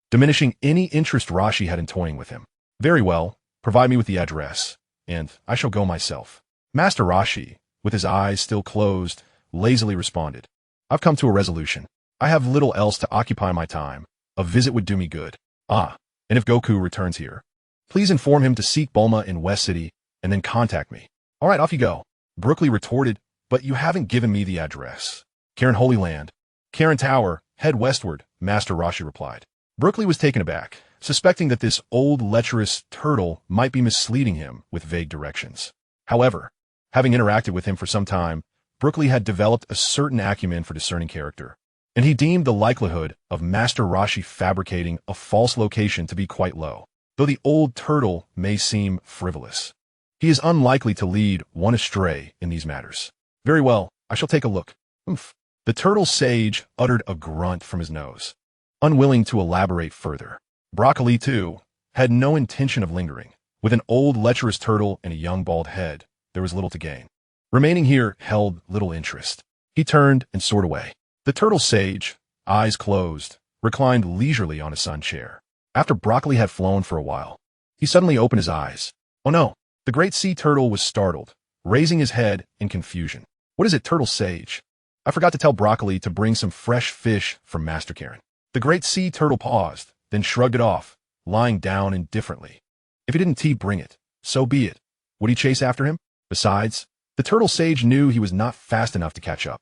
diminishing any interest Rashi had in toying with him. Very well, provide me with the address, and I shall go myself. Master Rashi, with his eyes still closed, lazily responded. I've come to a resolution. I have little else to occupy my time. A visit would do me good. Ah, and if Goku returns here, please inform him to seek Bulma in West City, and then contact me. All right, off you go. Boreklee retorted, but you haven't given me the address. Karen Holy Land. Karen Tower, head westward, Master Rashi replied. Boreklee was taken aback, suspecting that this old lecherous turtle might be misleading him with vague directions. However, having interacted with him for some time, Boreklee had developed a certain acumen for discerning character, and he deemed the likelihood of Master Rashi fabricating a false location to be quite low. Though the old turtle may seem frivolous, he is unlikely to lead one astray in these matters. Very well, I shall take a look. Oomph. The turtle sage uttered a grunt from his nose, unwilling to elaborate further. Boreklee, too, had no intention of lingering. With an old lecherous turtle and a young bald head, there was little to gain. Remaining here held little interest. He turned and soared away. The turtle sage, eyes closed, reclined leisurely on a sun chair. After Boreklee had flown for a while, he suddenly opened his eyes. Oh no! The great sea turtle was startled, raising his head in confusion. What is it, turtle sage? I forgot to tell Boreklee to bring some fresh fish from Master Karen. The great sea turtle paused, then shrugged it off, lying down indifferently. If he didn't bring it, so be it. Would he chase after him? Besides, the turtle sage knew he was not fast enough to catch up.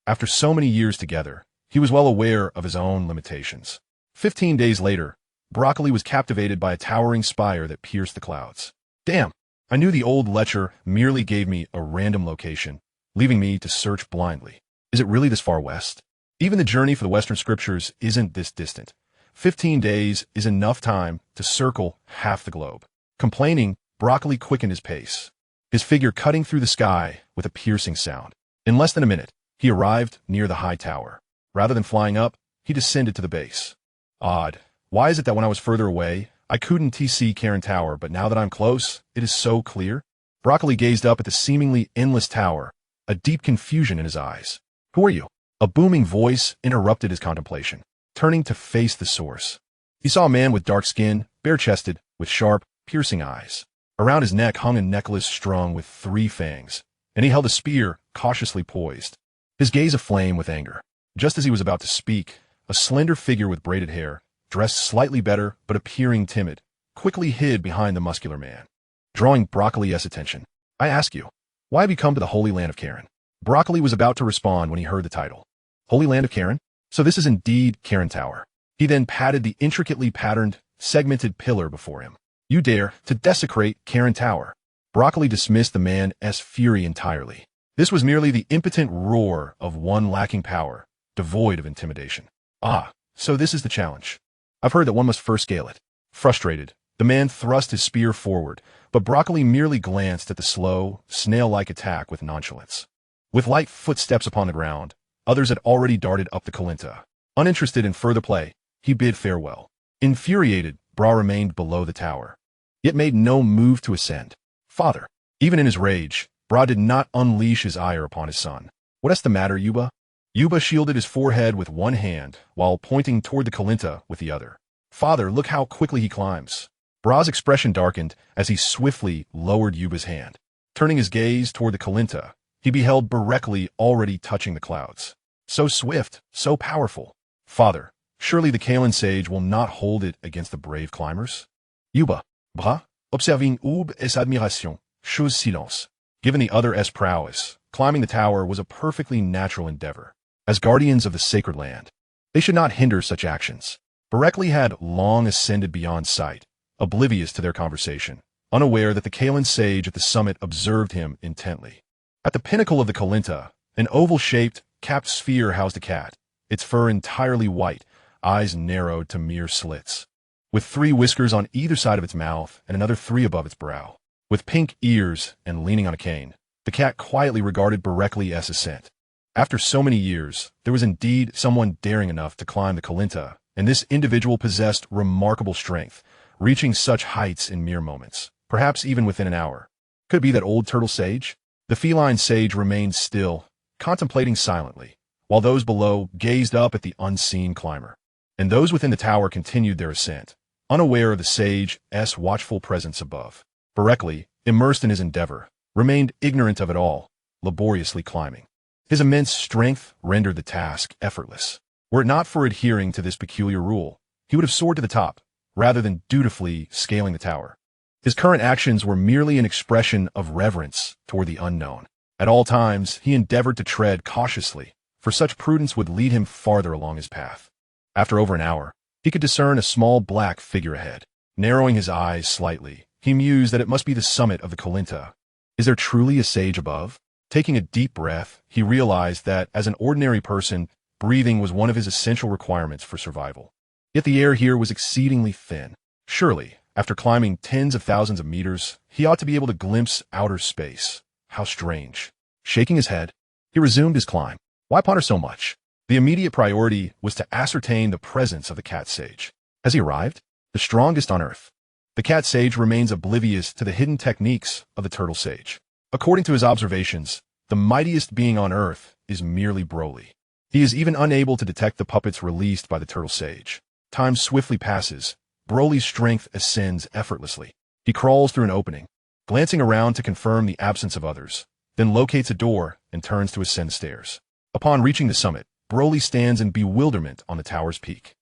After so many years together, he was well aware of his own limitations. 15 days later, Boreklee was captivated by a towering spire that pierced the clouds. Damn! I knew the old lecher merely gave me a random location, leaving me to search blindly. Is it really this far west? Even the journey for the Western scriptures isn't this distant. 15 days is enough time to circle half the globe. Complaining, Boreklee quickened his pace, his figure cutting through the sky with a piercing sound. In less than a minute, he arrived near the high tower. Rather than flying up, he descended to the base. Odd. Why is it that when I was further away, I couldn't see Karen Tower, but now that I'm close, it is so clear? Boreklee gazed up at the seemingly endless tower, a deep confusion in his eyes. Who are you? A booming voice interrupted his contemplation. Turning to face the source, he saw a man with dark skin, bare-chested, with sharp, piercing eyes. Around his neck hung a necklace strung with 3 fangs, and he held a spear cautiously poised, his gaze aflame with anger. Just as he was about to speak, a slender figure with braided hair, dressed slightly better but appearing timid, quickly hid behind the muscular man. Drawing Boreklee's attention, I ask you, why have you come to the Holy Land of Karen? Boreklee was about to respond when he heard the title. Holy Land of Karen? So this is indeed Karen Tower. He then patted the intricately patterned, segmented pillar before him. You dare to desecrate Karen Tower. Broccoli dismissed the man's fury entirely. This was merely the impotent roar of one lacking power, devoid of intimidation. Ah, so this is the challenge. I've heard that one must first scale it. Frustrated, the man thrust his spear forward, but Broccoli merely glanced at the slow, snail-like attack with nonchalance. With light footsteps upon the ground, others had already darted up the Kalinta. Uninterested in further play, he bid farewell. Infuriated, Bra remained below the tower, yet made no move to ascend. Father. Even in his rage, Bra did not unleash his ire upon his son. What's the matter, Yuba? Yuba shielded his forehead with one hand, while pointing toward the Kalinta with the other. Father, look how quickly he climbs. Bra's expression darkened as he swiftly lowered Yuba's hand. Turning his gaze toward the Kalinta, he beheld Boreklee already touching the clouds. So swift, so powerful. Father, surely the Kalan sage will not hold it against the brave climbers? Yuba, Bra, observing Ub es admiration, chose silence. Given the other's prowess, climbing the tower was a perfectly natural endeavor. As guardians of the sacred land, they should not hinder such actions. Boreklee had long ascended beyond sight, oblivious to their conversation, unaware that the Kalan sage at the summit observed him intently. At the pinnacle of the Kalinta, an oval-shaped, capped sphere housed a cat, its fur entirely white, eyes narrowed to mere slits. With 3 whiskers on either side of its mouth and another 3 above its brow. With pink ears and leaning on a cane, the cat quietly regarded Boreklee's ascent. After so many years, there was indeed someone daring enough to climb the Kalinta, and this individual possessed remarkable strength, reaching such heights in mere moments, perhaps even within an hour. Could it be that old turtle sage? The feline sage remained still, contemplating silently, while those below gazed up at the unseen climber. And those within the tower continued their ascent, unaware of the sage's watchful presence above. Boreklee, immersed in his endeavor, remained ignorant of it all, laboriously climbing. His immense strength rendered the task effortless. Were it not for adhering to this peculiar rule, he would have soared to the top, rather than dutifully scaling the tower. His current actions were merely an expression of reverence toward the unknown. At all times, he endeavored to tread cautiously, for such prudence would lead him farther along his path. After over an hour, he could discern a small black figure ahead. Narrowing his eyes slightly, he mused that it must be the summit of the Kalinta. Is there truly a sage above? Taking a deep breath, he realized that, as an ordinary person, breathing was one of his essential requirements for survival. Yet the air here was exceedingly thin. Surely, after climbing tens of thousands of meters, he ought to be able to glimpse outer space. How strange. Shaking his head, he resumed his climb. Why ponder so much? The immediate priority was to ascertain the presence of the cat sage. Has he arrived? The strongest on earth. The cat sage remains oblivious to the hidden techniques of the turtle sage. According to his observations, the mightiest being on earth is merely Broly. He is even unable to detect the puppets released by the turtle sage. Time swiftly passes. Broly's strength ascends effortlessly. He crawls through an opening, glancing around to confirm the absence of others, then locates a door and turns to ascend the stairs. Upon reaching the summit, Broly stands in bewilderment on the tower's peak.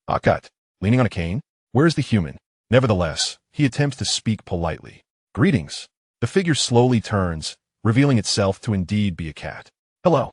Akat, leaning on a cane? Where is the human? Nevertheless, he attempts to speak politely. Greetings. The figure slowly turns, revealing itself to indeed be a cat. Hello.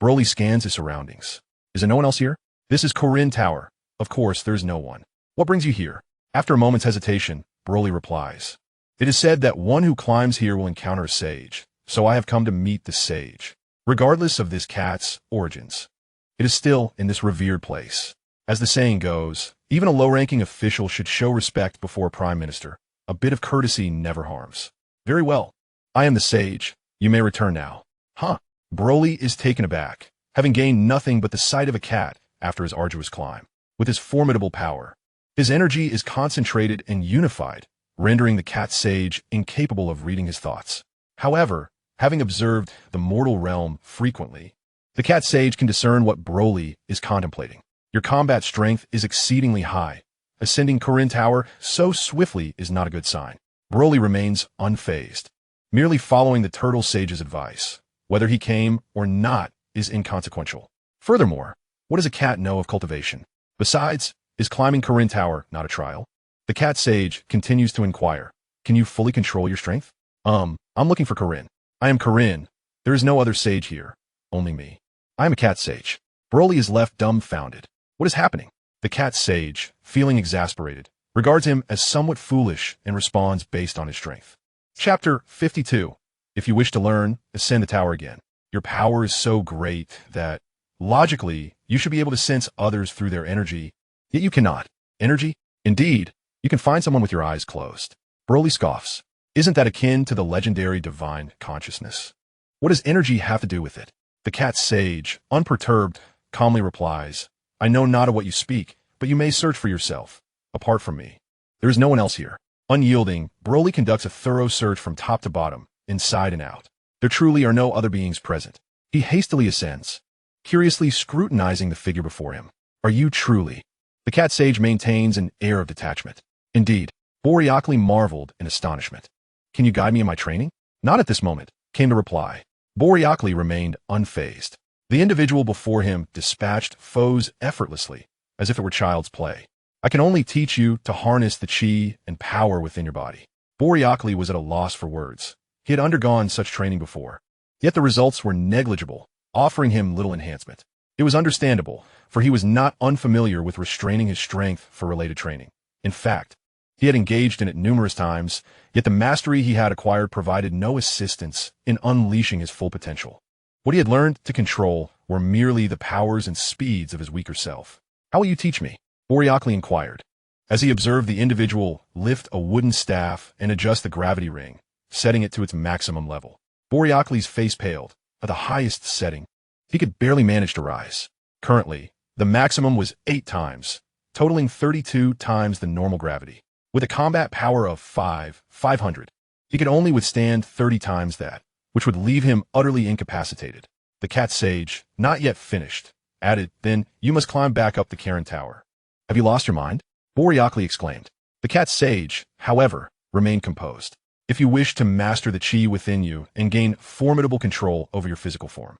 Broly scans his surroundings. Is there no one else here? This is Corinne Tower. Of course, there is no one. What brings you here? After a moment's hesitation, Broly replies. It is said that one who climbs here will encounter a sage, so I have come to meet the sage. Regardless of this cat's origins, it is still in this revered place. As the saying goes, even a low-ranking official should show respect before a prime minister. A bit of courtesy never harms. Very well. I am the sage. You may return now. Huh. Broly is taken aback, having gained nothing but the sight of a cat after his arduous climb. With his formidable power, his energy is concentrated and unified, rendering the cat sage incapable of reading his thoughts. However, having observed the mortal realm frequently, the cat sage can discern what Broly is contemplating. Your combat strength is exceedingly high. Ascending Corinne Tower so swiftly is not a good sign. Broly remains unfazed, merely following the turtle sage's advice. Whether he came or not is inconsequential. Furthermore, what does a cat know of cultivation? Besides, is climbing Corinne Tower not a trial? The cat sage continues to inquire. Can you fully control your strength? I'm looking for Corinne. I am Corinne. There is no other sage here. Only me. I am a cat sage. Broly is left dumbfounded. What is happening? The cat sage, feeling exasperated, regards him as somewhat foolish and responds based on his strength. Chapter 52. If you wish to learn, ascend the tower again. Your power is so great that, logically, you should be able to sense others through their energy, yet you cannot. Energy? Indeed, you can find someone with your eyes closed. Broly scoffs. Isn't that akin to the legendary divine consciousness? What does energy have to do with it? The cat sage, unperturbed, calmly replies, I know not of what you speak, but you may search for yourself. Apart from me, there is no one else here. Unyielding, Broly conducts a thorough search from top to bottom, inside and out. There truly are no other beings present. He hastily ascends, curiously scrutinizing the figure before him. Are you truly? The cat sage maintains an air of detachment. Indeed, Boreklee marveled in astonishment. Can you guide me in my training? Not at this moment, came the reply. Boreklee remained unfazed. The individual before him dispatched foes effortlessly, as if it were child's play. I can only teach you to harness the chi and power within your body. Boreklee was at a loss for words. He had undergone such training before, yet the results were negligible, offering him little enhancement. It was understandable, for he was not unfamiliar with restraining his strength for related training. In fact, he had engaged in it numerous times, yet the mastery he had acquired provided no assistance in unleashing his full potential. What he had learned to control were merely the powers and speeds of his weaker self. How will you teach me? Boreklee inquired, as he observed the individual lift a wooden staff and adjust the gravity ring, setting it to its maximum level. Boreklee's face paled. At the highest setting, he could barely manage to rise. Currently, the maximum was 8 times, totaling 32 times the normal gravity. With a combat power of 500, he could only withstand 30 times that, which would leave him utterly incapacitated. The cat sage, not yet finished, added, then you must climb back up the Karen Tower. Have you lost your mind? Boreklee exclaimed. The cat sage, however, remained composed. If you wish to master the chi within you and gain formidable control over your physical form.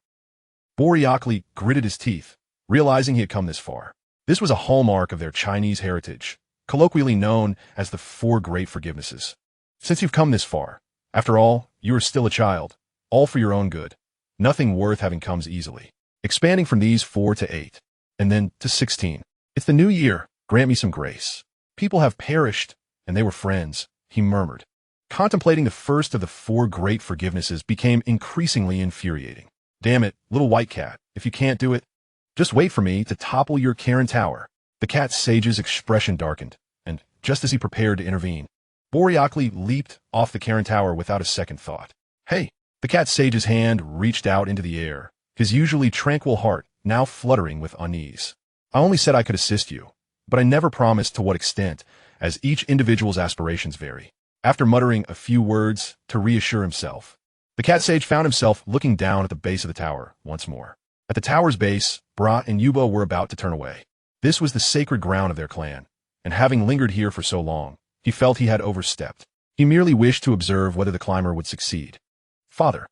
Boreklee gritted his teeth, realizing he had come this far. This was a hallmark of their Chinese heritage, colloquially known as the 4 Great Forgivenesses. Since you've come this far, after all, you are still a child, all for your own good. Nothing worth having comes easily. Expanding from these 4 to 8, and then to 16. It's the new year, grant me some grace. People have perished, and they were friends, he murmured. Contemplating the first of the 4 Great Forgivenesses became increasingly infuriating. Damn it, little white cat, if you can't do it, just wait for me to topple your Karen Tower. The cat sage's expression darkened, and just as he prepared to intervene, Boreklee leaped off the Karen Tower without a second thought. Hey! The cat sage's hand reached out into the air, his usually tranquil heart now fluttering with unease. I only said I could assist you, but I never promised to what extent, as each individual's aspirations vary. After muttering a few words to reassure himself, the cat sage found himself looking down at the base of the tower once more. At the tower's base, Brat and Yuba were about to turn away. This was the sacred ground of their clan, and having lingered here for so long, he felt he had overstepped. He merely wished to observe whether the climber would succeed. Father.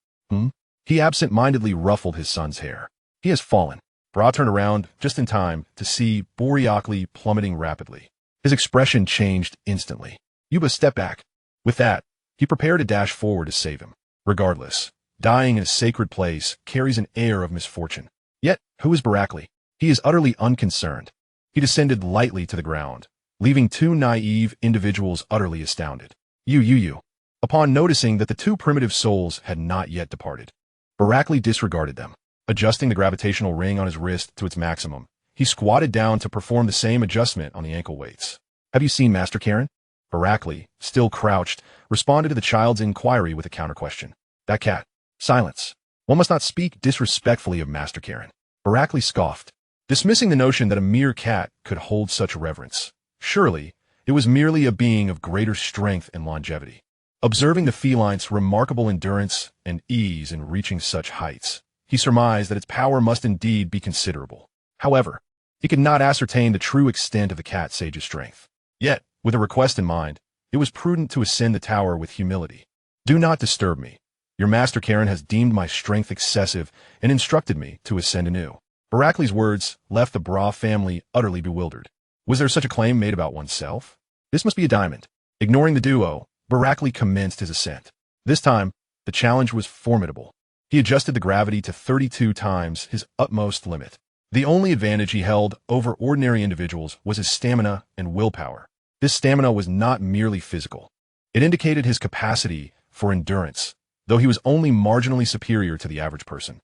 He absent-mindedly ruffled his son's hair. He has fallen. Brat turned around just in time to see Boreklee plummeting rapidly. His expression changed instantly. Yuba stepped back. With that, he prepared to dash forward to save him. Regardless, dying in a sacred place carries an air of misfortune. Yet, who is Boreklee? He is utterly unconcerned. He descended lightly to the ground, leaving 2 naive individuals utterly astounded. You. Upon noticing that the 2 primitive souls had not yet departed, Boreklee disregarded them. Adjusting the gravitational ring on his wrist to its maximum, he squatted down to perform the same adjustment on the ankle weights. Have you seen Master Karen? Boreklee, still crouched, responded to the child's inquiry with a counter-question. That cat. Silence. One must not speak disrespectfully of Master Karen. Boreklee scoffed, dismissing the notion that a mere cat could hold such reverence. Surely, it was merely a being of greater strength and longevity. Observing the feline's remarkable endurance and ease in reaching such heights, he surmised that its power must indeed be considerable. However, he could not ascertain the true extent of the cat sage's strength. Yet, with a request in mind, it was prudent to ascend the tower with humility. Do not disturb me. Your Master Karen has deemed my strength excessive and instructed me to ascend anew. Boreklee's words left the Bra family utterly bewildered. Was there such a claim made about oneself? This must be a diamond. Ignoring the duo, Boreklee commenced his ascent. This time, the challenge was formidable. He adjusted the gravity to 32 times his utmost limit. The only advantage he held over ordinary individuals was his stamina and willpower. This stamina was not merely physical. It indicated his capacity for endurance, though he was only marginally superior to the average person.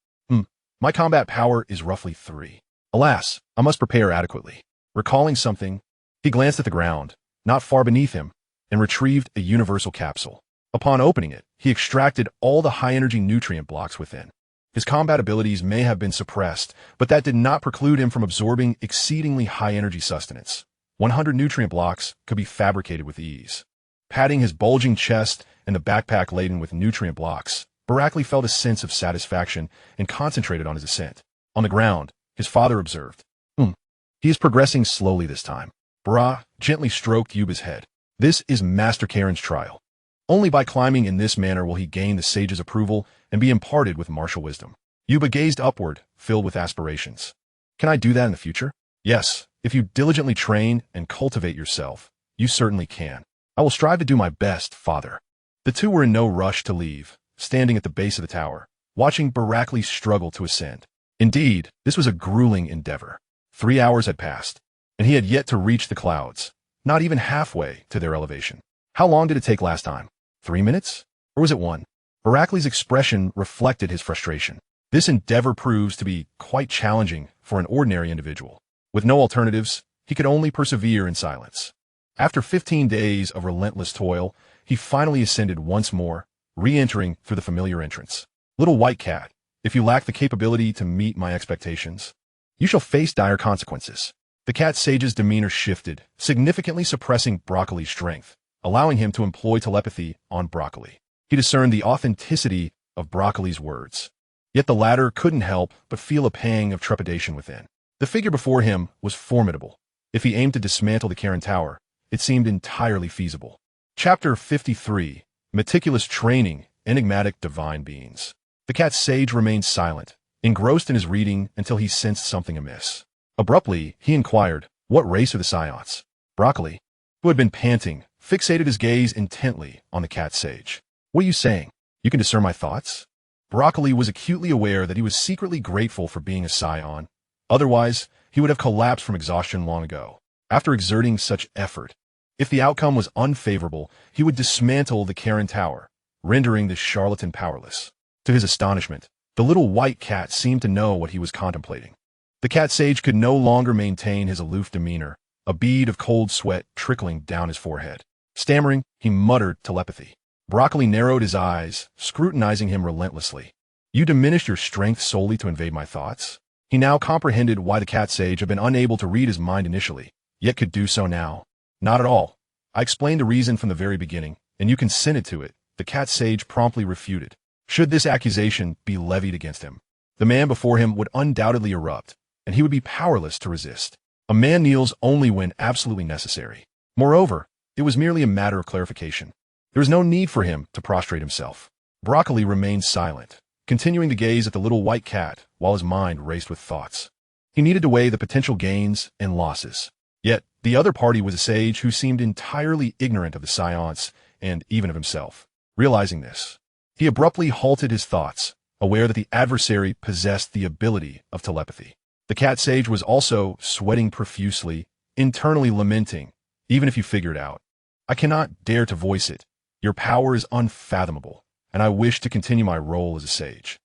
My combat power is roughly 3. Alas, I must prepare adequately. Recalling something, he glanced at the ground, not far beneath him, and retrieved a universal capsule. Upon opening it, he extracted all the high-energy nutrient blocks within. His combat abilities may have been suppressed, but that did not preclude him from absorbing exceedingly high-energy sustenance. 100 nutrient blocks could be fabricated with ease. Patting his bulging chest and the backpack laden with nutrient blocks, Boreklee felt a sense of satisfaction and concentrated on his ascent. On the ground, his father observed. He is progressing slowly this time. Bara gently stroked Yuba's head. This is Master Karen's trial. Only by climbing in this manner will he gain the sage's approval and be imparted with martial wisdom. Yuba gazed upward, filled with aspirations. Can I do that in the future? Yes, if you diligently train and cultivate yourself, you certainly can. I will strive to do my best, father. The two were in no rush to leave, standing at the base of the tower, watching Boreklee struggle to ascend. Indeed, this was a grueling endeavor. 3 hours had passed, and he had yet to reach the clouds, not even halfway to their elevation. How long did it take last time? 3 minutes? Or was it 1? Boreklee's expression reflected his frustration. This endeavor proves to be quite challenging for an ordinary individual. With no alternatives, he could only persevere in silence. After 15 days of relentless toil, he finally ascended once more, re-entering through the familiar entrance. Little white cat, if you lack the capability to meet my expectations, you shall face dire consequences. The cat sage's demeanor shifted, significantly suppressing Boreklee's strength, allowing him to employ telepathy on Boreklee. He discerned the authenticity of Boreklee's words. Yet the latter couldn't help but feel a pang of trepidation within. The figure before him was formidable. If he aimed to dismantle the Karen Tower, it seemed entirely feasible. Chapter 53. Meticulous Training, Enigmatic Divine Beings. The cat sage remained silent, engrossed in his reading until he sensed something amiss. Abruptly, he inquired, "What race are the Saiyans?" Boreklee, who had been panting, fixated his gaze intently on the cat sage. "What are you saying? You can discern my thoughts?" Boreklee was acutely aware that he was secretly grateful for being a Saiyan. Otherwise, he would have collapsed from exhaustion long ago. After exerting such effort, if the outcome was unfavorable, he would dismantle the Karen Tower, rendering the charlatan powerless. To his astonishment, the little white cat seemed to know what he was contemplating. The cat sage could no longer maintain his aloof demeanor, a bead of cold sweat trickling down his forehead. Stammering, he muttered telepathy. Boreklee narrowed his eyes, scrutinizing him relentlessly. "You diminished your strength solely to invade my thoughts?" He now comprehended why the cat sage had been unable to read his mind initially, yet could do so now. "Not at all. I explained the reason from the very beginning, and you consented to it," the cat sage promptly refuted. Should this accusation be levied against him, the man before him would undoubtedly erupt, and he would be powerless to resist. A man kneels only when absolutely necessary. Moreover, it was merely a matter of clarification. There was no need for him to prostrate himself. Boreklee remained silent, continuing to gaze at the little white cat while his mind raced with thoughts. He needed to weigh the potential gains and losses. Yet, the other party was a sage who seemed entirely ignorant of the Saiyans and even of himself. Realizing this, he abruptly halted his thoughts, aware that the adversary possessed the ability of telepathy. The cat sage was also sweating profusely, internally lamenting, "Even if you figure it out, I cannot dare to voice it. Your power is unfathomable, and I wish to continue my role as a sage."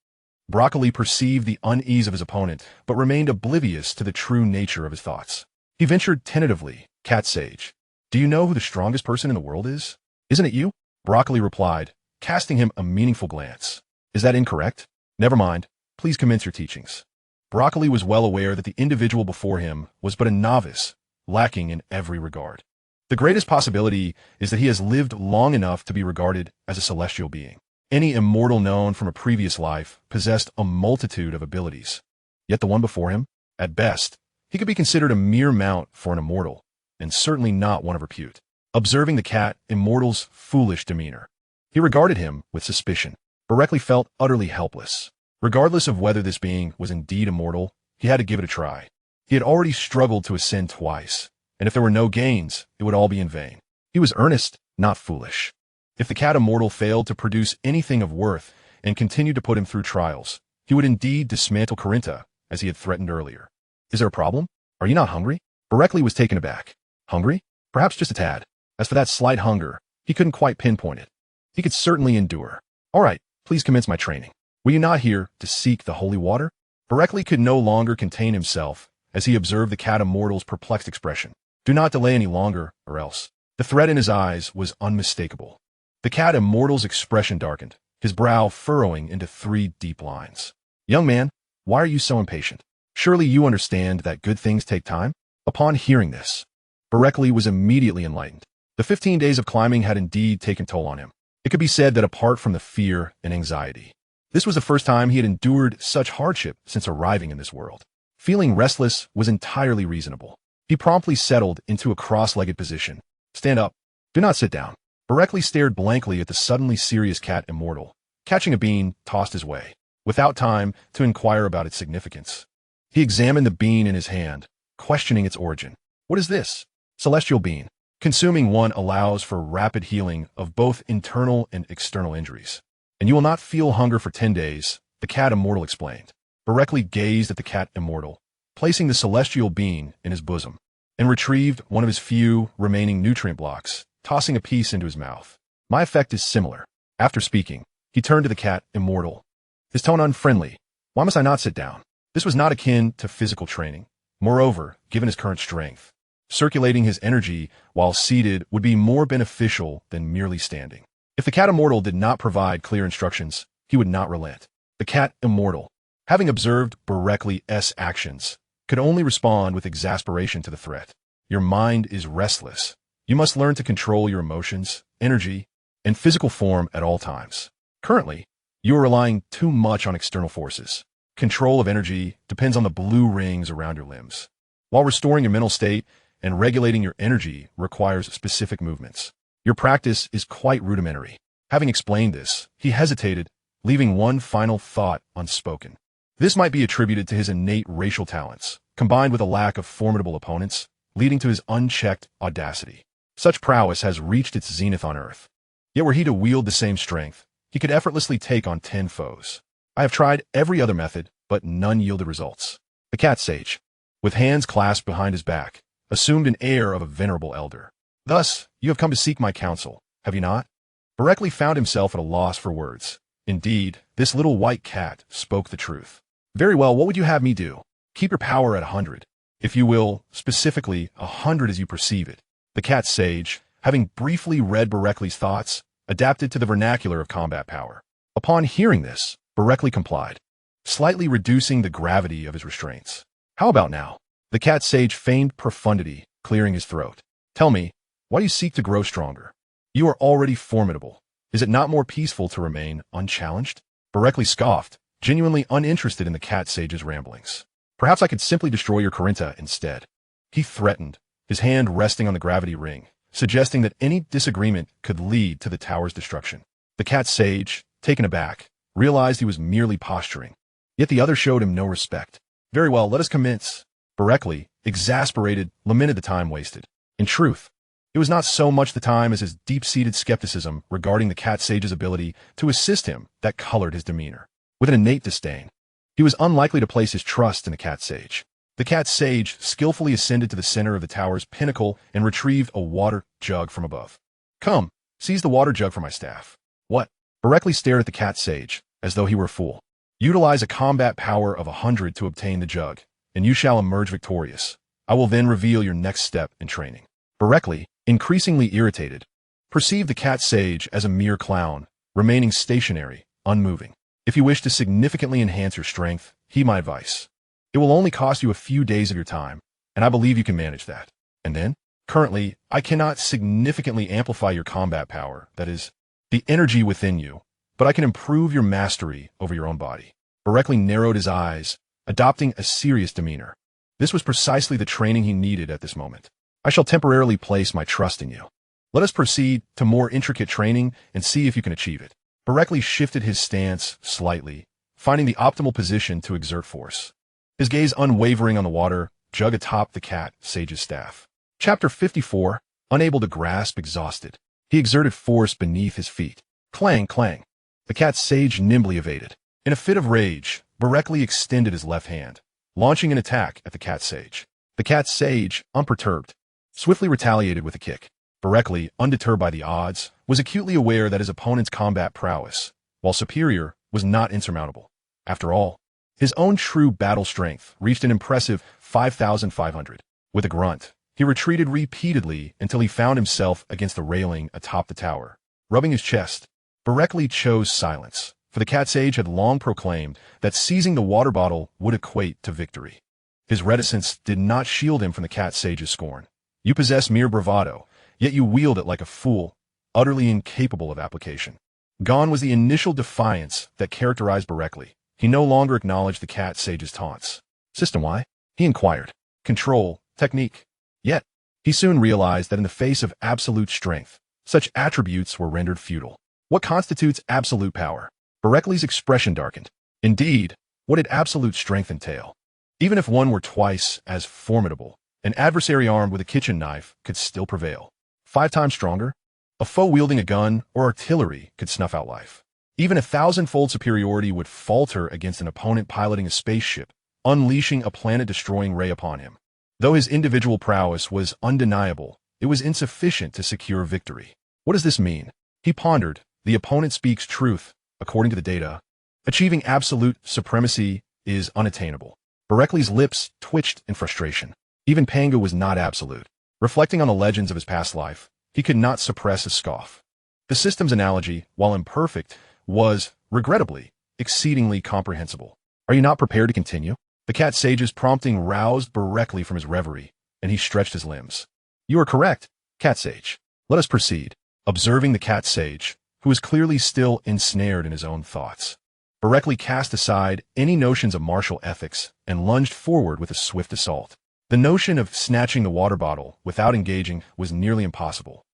Boreklee perceived the unease of his opponent, but remained oblivious to the true nature of his thoughts. He ventured tentatively, "Cat sage, do you know who the strongest person in the world is?" "Isn't it you?" Boreklee replied, casting him a meaningful glance. "Is that incorrect? Never mind. Please commence your teachings." Boreklee was well aware that the individual before him was but a novice, lacking in every regard. The greatest possibility is that he has lived long enough to be regarded as a celestial being. Any immortal known from a previous life possessed a multitude of abilities. Yet the one before him, at best, he could be considered a mere mount for an immortal, and certainly not one of repute. Observing the cat immortal's foolish demeanor, he regarded him with suspicion. Boreklee felt utterly helpless. Regardless of whether this being was indeed immortal, he had to give it a try. He had already struggled to ascend twice, and if there were no gains, it would all be in vain. He was earnest, not foolish. If the cat immortal failed to produce anything of worth and continued to put him through trials, he would indeed dismantle Corinta, as he had threatened earlier. "Is there a problem? Are you not hungry?" Boreklee was taken aback. "Hungry? Perhaps just a tad. As for that slight hunger, he couldn't quite pinpoint it. He could certainly endure. All right, please commence my training. Were you not here to seek the holy water? Boreklee could no longer contain himself as he observed the cat immortal's perplexed expression. Do not delay any longer, or else. The threat in his eyes was unmistakable. The cat immortal's expression darkened, his brow furrowing into 3 deep lines. Young man, why are you so impatient? Surely you understand that good things take time? Upon hearing this, Boreklee was immediately enlightened. The 15 days of climbing had indeed taken toll on him. It could be said that apart from the fear and anxiety, this was the first time he had endured such hardship since arriving in this world. Feeling restless was entirely reasonable. He promptly settled into a cross-legged position. Stand up. Do not sit down. Boreklee stared blankly at the suddenly serious cat immortal, catching a bean tossed his way, without time to inquire about its significance. He examined the bean in his hand, questioning its origin. What is this? Celestial bean. Consuming one allows for rapid healing of both internal and external injuries. And you will not feel hunger for 10 days, the cat immortal explained. Boreklee gazed at the cat immortal, placing the celestial bean in his bosom, and retrieved one of his few remaining nutrient blocks, tossing a piece into his mouth. My effect is similar. After speaking, he turned to the cat immortal, his tone unfriendly. Why must I not sit down? This was not akin to physical training. Moreover, given his current strength, circulating his energy while seated would be more beneficial than merely standing. If the cat immortal did not provide clear instructions, he would not relent. The cat immortal, having observed Boreklee's actions, could only respond with exasperation to the threat. Your mind is restless. You must learn to control your emotions, energy, and physical form at all times. Currently, you are relying too much on external forces. Control of energy depends on the blue rings around your limbs, while restoring your mental state and regulating your energy requires specific movements. Your practice is quite rudimentary. Having explained this, he hesitated, leaving one final thought unspoken. This might be attributed to his innate racial talents, combined with a lack of formidable opponents, leading to his unchecked audacity. Such prowess has reached its zenith on Earth. Yet were he to wield the same strength, he could effortlessly take on 10 foes. I have tried every other method, but none yielded results. The cat sage, with hands clasped behind his back, assumed an air of a venerable elder. Thus, you have come to seek my counsel, have you not? Boreklee found himself at a loss for words. Indeed, this little white cat spoke the truth. Very well, what would you have me do? Keep your power at 100. If you will, specifically 100 as you perceive it. The cat sage, having briefly read Boreklee's thoughts, adapted to the vernacular of combat power. Upon hearing this, Boreklee complied, slightly reducing the gravity of his restraints. How about now? The cat sage feigned profundity, clearing his throat. Tell me, why do you seek to grow stronger? You are already formidable. Is it not more peaceful to remain unchallenged? Boreklee scoffed, genuinely uninterested in the cat sage's ramblings. Perhaps I could simply destroy your Corinta instead. He threatened, his hand resting on the gravity ring, suggesting that any disagreement could lead to the tower's destruction. The cat sage, taken aback, realized he was merely posturing. Yet the other showed him no respect. Very well, let us commence. Boreklee, exasperated, lamented the time wasted. In truth, it was not so much the time as his deep-seated skepticism regarding the cat sage's ability to assist him that colored his demeanor. With an innate disdain, he was unlikely to place his trust in the cat sage. The cat sage skillfully ascended to the center of the tower's pinnacle and retrieved a water jug from above. Come, seize the water jug from my staff. What? Boreklee stared at the cat sage, as though he were a fool. Utilize a combat power of 100 to obtain the jug, and you shall emerge victorious. I will then reveal your next step in training. Boreklee, increasingly irritated, perceived the cat sage as a mere clown, remaining stationary, unmoving. If you wish to significantly enhance your strength, heed my advice. It will only cost you a few days of your time, and I believe you can manage that. And then, currently, I cannot significantly amplify your combat power, that is, the energy within you, but I can improve your mastery over your own body. Boreklee narrowed his eyes, adopting a serious demeanor. This was precisely the training he needed at this moment. I shall temporarily place my trust in you. Let us proceed to more intricate training and see if you can achieve it. Boreklee shifted his stance slightly, finding the optimal position to exert force. His gaze unwavering on the water jug atop the cat sage's staff. Chapter 54, unable to grasp, exhausted. He exerted force beneath his feet. Clang, clang. The cat sage nimbly evaded. In a fit of rage, Boreklee extended his left hand, launching an attack at the cat sage. The cat sage, unperturbed, swiftly retaliated with a kick. Boreklee, undeterred by the odds, was acutely aware that his opponent's combat prowess, while superior, was not insurmountable. After all, his own true battle strength reached an impressive 5,500. With a grunt, he retreated repeatedly until he found himself against the railing atop the tower. Rubbing his chest, Boreklee chose silence, for the cat sage had long proclaimed that seizing the water bottle would equate to victory. His reticence did not shield him from the cat sage's scorn. You possess mere bravado, yet you wield it like a fool, utterly incapable of application. Gone was the initial defiance that characterized Boreklee. He no longer acknowledged the cat sage's taunts. System why? He inquired. Control, technique. Yet, he soon realized that in the face of absolute strength, such attributes were rendered futile. What constitutes absolute power? Boreklee's expression darkened. Indeed, what did absolute strength entail? Even if one were twice as formidable, an adversary armed with a kitchen knife could still prevail. 5 times stronger? A foe wielding a gun or artillery could snuff out life. Even a 1,000-fold superiority would falter against an opponent piloting a spaceship, unleashing a planet-destroying ray upon him. Though his individual prowess was undeniable, it was insufficient to secure victory. What does this mean? He pondered. The opponent speaks truth, according to the data. Achieving absolute supremacy is unattainable. Boreklee's lips twitched in frustration. Even Pangu was not absolute. Reflecting on the legends of his past life, he could not suppress a scoff. The system's analogy, while imperfect, was, regrettably, exceedingly comprehensible. Are you not prepared to continue? The cat sage's prompting roused Boreklee from his reverie, and he stretched his limbs. You are correct, cat sage. Let us proceed. Observing the cat sage, who was clearly still ensnared in his own thoughts, Boreklee cast aside any notions of martial ethics and lunged forward with a swift assault. The notion of snatching the water bottle without engaging was nearly impossible.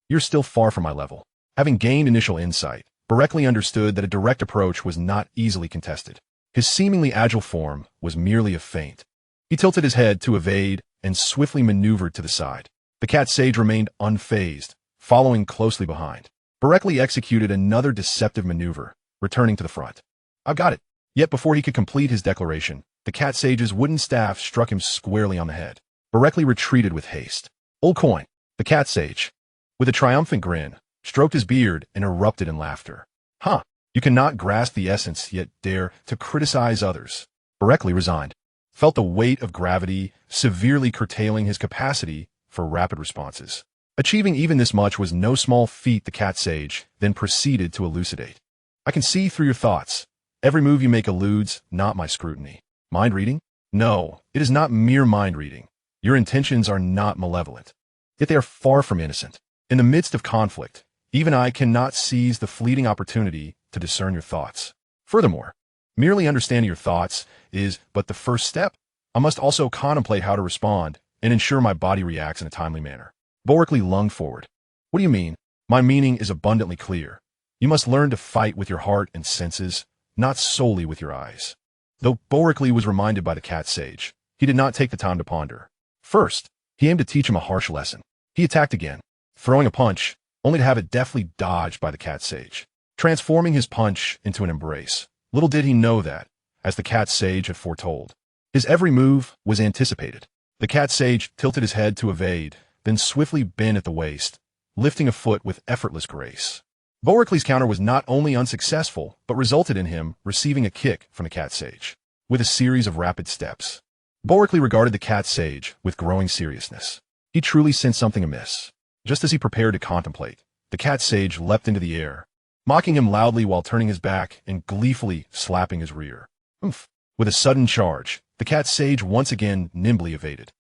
You're still far from my level. Having gained initial insight, Boreklee understood that a direct approach was not easily contested. His seemingly agile form was merely a feint. He tilted his head to evade and swiftly maneuvered to the side. The cat sage remained unfazed, following closely behind. Boreklee executed another deceptive maneuver, returning to the front. I've got it. Yet before he could complete his declaration, the cat sage's wooden staff struck him squarely on the head. Boreklee retreated with haste. Old coin. The cat sage, with a triumphant grin, stroked his beard and erupted in laughter. Huh, you cannot grasp the essence yet dare to criticize others. Boreklee resigned, felt the weight of gravity severely curtailing his capacity for rapid responses. Achieving even this much was no small feat. The cat sage then proceeded to elucidate. I can see through your thoughts. Every move you make eludes not my scrutiny. Mind reading? No, it is not mere mind reading. Your intentions are not malevolent. Yet they are far from innocent. In the midst of conflict, even I cannot seize the fleeting opportunity to discern your thoughts. Furthermore, merely understanding your thoughts is but the first step. I must also contemplate how to respond and ensure my body reacts in a timely manner. Boreklee lunged forward. What do you mean? My meaning is abundantly clear. You must learn to fight with your heart and senses, not solely with your eyes. Though Boreklee was reminded by the cat sage, he did not take the time to ponder. First, he aimed to teach him a harsh lesson. He attacked again, throwing a punch, only to have it deftly dodged by the cat sage, transforming his punch into an embrace. Little did he know that, as the cat sage had foretold, his every move was anticipated. The cat sage tilted his head to evade, then swiftly bent at the waist, lifting a foot with effortless grace. Boreklee's counter was not only unsuccessful, but resulted in him receiving a kick from the cat sage. With a series of rapid steps, Boreklee regarded the cat sage with growing seriousness. He truly sensed something amiss. Just as he prepared to contemplate, the cat sage leapt into the air, mocking him loudly while turning his back and gleefully slapping his rear. With a sudden charge, the cat sage once again nimbly evaded.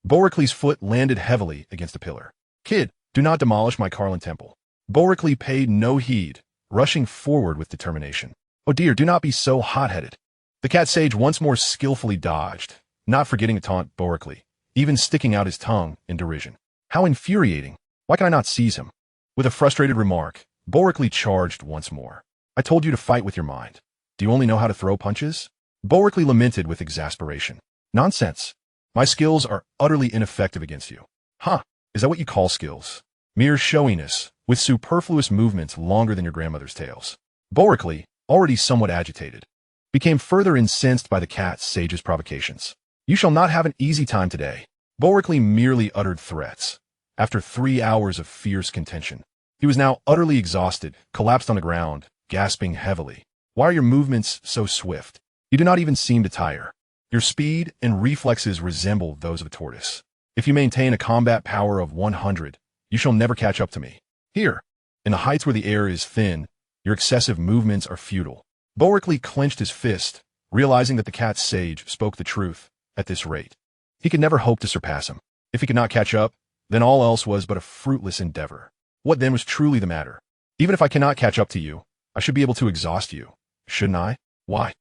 Boreklee's foot landed heavily against a pillar. Kid, do not demolish my Carlin temple. Boreklee paid no heed, rushing forward with determination. Oh dear, do not be so hot-headed. The cat sage once more skillfully dodged, not forgetting to taunt Boreklee, even sticking out his tongue in derision. How infuriating! Why can I not seize him? With a frustrated remark, Boreklee charged once more. I told you to fight with your mind. Do you only know how to throw punches? Boreklee lamented with exasperation. Nonsense. My skills are utterly ineffective against you. Huh, is that what you call skills? Mere showiness, with superfluous movements longer than your grandmother's tails. Boreklee, already somewhat agitated, became further incensed by the cat sage's provocations. You shall not have an easy time today. Boreklee merely uttered threats. After 3 hours of fierce contention, he was now utterly exhausted, collapsed on the ground, gasping heavily. Why are your movements so swift? You do not even seem to tire. Your speed and reflexes resemble those of a tortoise. If you maintain a combat power of 100, you shall never catch up to me. Here, in the heights where the air is thin, your excessive movements are futile. Boreklee clenched his fist, realizing that the cat sage spoke the truth. At this rate, he could never hope to surpass him. If he could not catch up, then all else was but a fruitless endeavor. What then was truly the matter? Even if I cannot catch up to you, I should be able to exhaust you, shouldn't I? Why?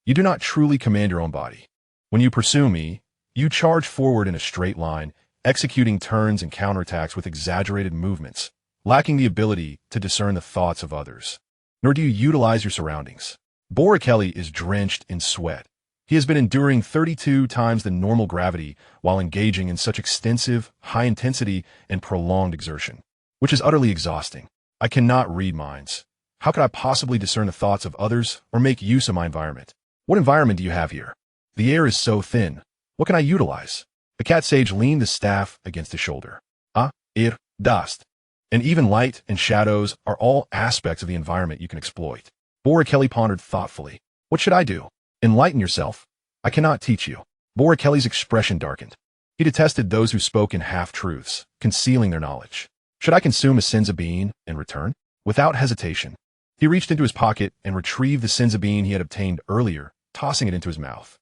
You do not truly command your own body. When you pursue me, you charge forward in a straight line, executing turns and counterattacks with exaggerated movements, lacking the ability to discern the thoughts of others. Nor do you utilize your surroundings. Boreklee is drenched in sweat. He has been enduring 32 times the normal gravity while engaging in such extensive, high-intensity, and prolonged exertion, which is utterly exhausting. I cannot read minds. How could I possibly discern the thoughts of others or make use of my environment? What environment do you have here? The air is so thin. What can I utilize? The cat sage leaned the staff against his shoulder. Dust. And even light and shadows are all aspects of the environment you can exploit. Boreklee pondered thoughtfully. What should I do? Enlighten yourself. I cannot teach you. Boreklee's expression darkened. He detested those who spoke in half-truths, concealing their knowledge. Should I consume a senza bean in return? Without hesitation, he reached into his pocket and retrieved the senza bean he had obtained earlier, tossing it into his mouth.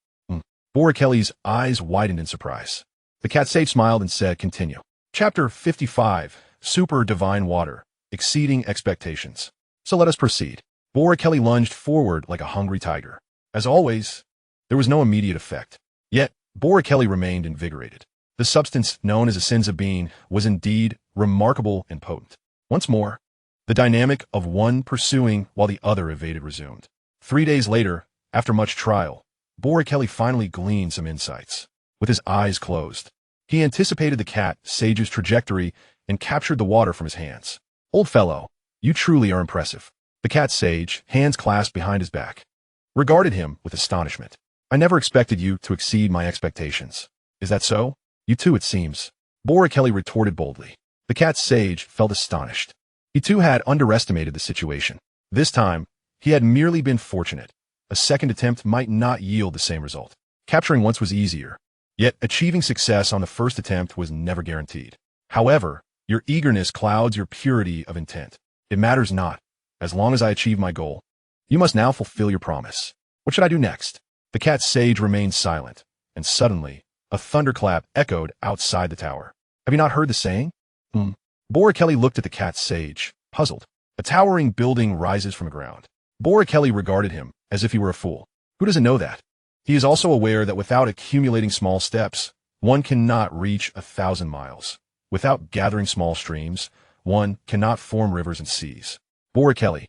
Boreklee's eyes widened in surprise. The cat sage smiled and said, continue. Chapter 55, Super Divine Water, Exceeding Expectations. So let us proceed. Boreklee lunged forward like a hungry tiger. As always, there was no immediate effect. Yet, Boreklee remained invigorated. The substance known as a senza bean was indeed remarkable and potent. Once more, the dynamic of one pursuing while the other evaded resumed. 3 days later, after much trial, Boreklee finally gleaned some insights. With his eyes closed, he anticipated the cat sage's trajectory and captured the water from his hands. Old fellow, you truly are impressive. The cat sage, hands clasped behind his back, regarded him with astonishment. I never expected you to exceed my expectations. Is that so? You too, it seems. Boreklee retorted boldly. The cat sage felt astonished. He too had underestimated the situation. This time, he had merely been fortunate. A second attempt might not yield the same result. Capturing once was easier, yet achieving success on the first attempt was never guaranteed. However, your eagerness clouds your purity of intent. It matters not. As long as I achieve my goal, you must now fulfill your promise. What should I do next? The cat sage remained silent, and suddenly, a thunderclap echoed outside the tower. Have you not heard the saying? Boreklee looked at the cat sage, puzzled. A towering building rises from the ground. Boreklee regarded him as if he were a fool. Who doesn't know that? He is also aware that without accumulating small steps, one cannot reach 1,000 miles. Without gathering small streams, one cannot form rivers and seas. Boreklee,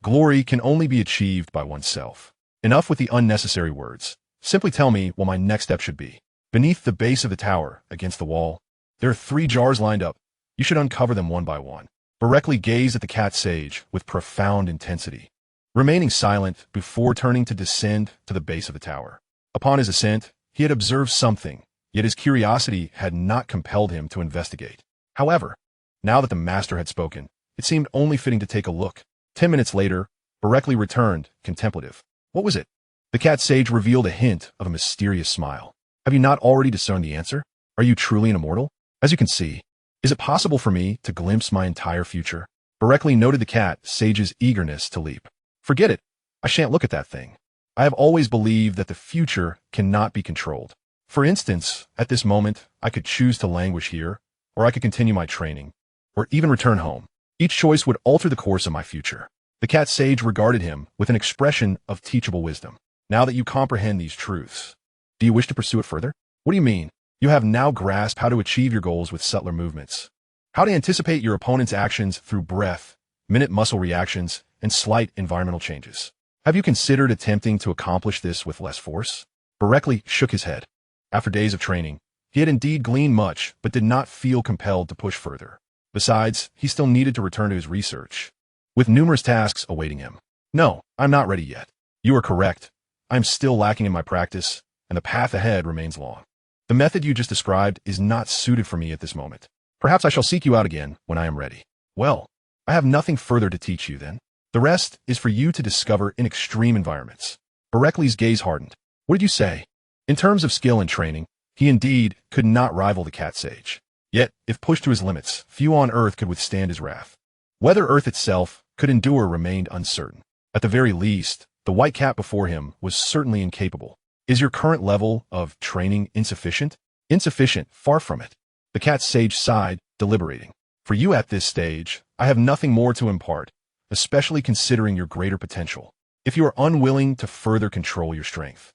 glory can only be achieved by oneself. Enough with the unnecessary words. Simply tell me what my next step should be. Beneath the base of the tower, against the wall, there are 3 jars lined up. You should uncover them one by one. Boreklee gazed at the cat sage with profound intensity, remaining silent before turning to descend to the base of the tower. Upon his ascent, he had observed something, yet his curiosity had not compelled him to investigate. However, now that the master had spoken, it seemed only fitting to take a look. 10 minutes later, Boreklee returned, contemplative. What was it? The cat sage revealed a hint of a mysterious smile. Have you not already discerned the answer? Are you truly an immortal? As you can see, is it possible for me to glimpse my entire future? Boreklee noted the cat sage's eagerness to leap. Forget it. I shan't look at that thing. I have always believed that the future cannot be controlled. For instance, at this moment, I could choose to languish here, or I could continue my training, or even return home. Each choice would alter the course of my future. The cat sage regarded him with an expression of teachable wisdom. Now that you comprehend these truths, do you wish to pursue it further? What do you mean? You have now grasped how to achieve your goals with subtler movements. How to anticipate your opponent's actions through breath, minute muscle reactions, and slight environmental changes. Have you considered attempting to accomplish this with less force? Boreklee shook his head. After days of training, he had indeed gleaned much, but did not feel compelled to push further. Besides, he still needed to return to his research, with numerous tasks awaiting him. No, I'm not ready yet. You are correct. I'm still lacking in my practice, and the path ahead remains long. The method you just described is not suited for me at this moment. Perhaps I shall seek you out again when I am ready. Well, I have nothing further to teach you then. The rest is for you to discover in extreme environments. Boreklee's gaze hardened. What did you say? In terms of skill and training, he indeed could not rival the cat sage. Yet, if pushed to his limits, few on Earth could withstand his wrath. Whether Earth itself could endure remained uncertain. At the very least, the white cat before him was certainly incapable. Is your current level of training insufficient? Insufficient, far from it. The cat sage sighed, deliberating. For you at this stage, I have nothing more to impart, especially considering your greater potential. If you are unwilling to further control your strength,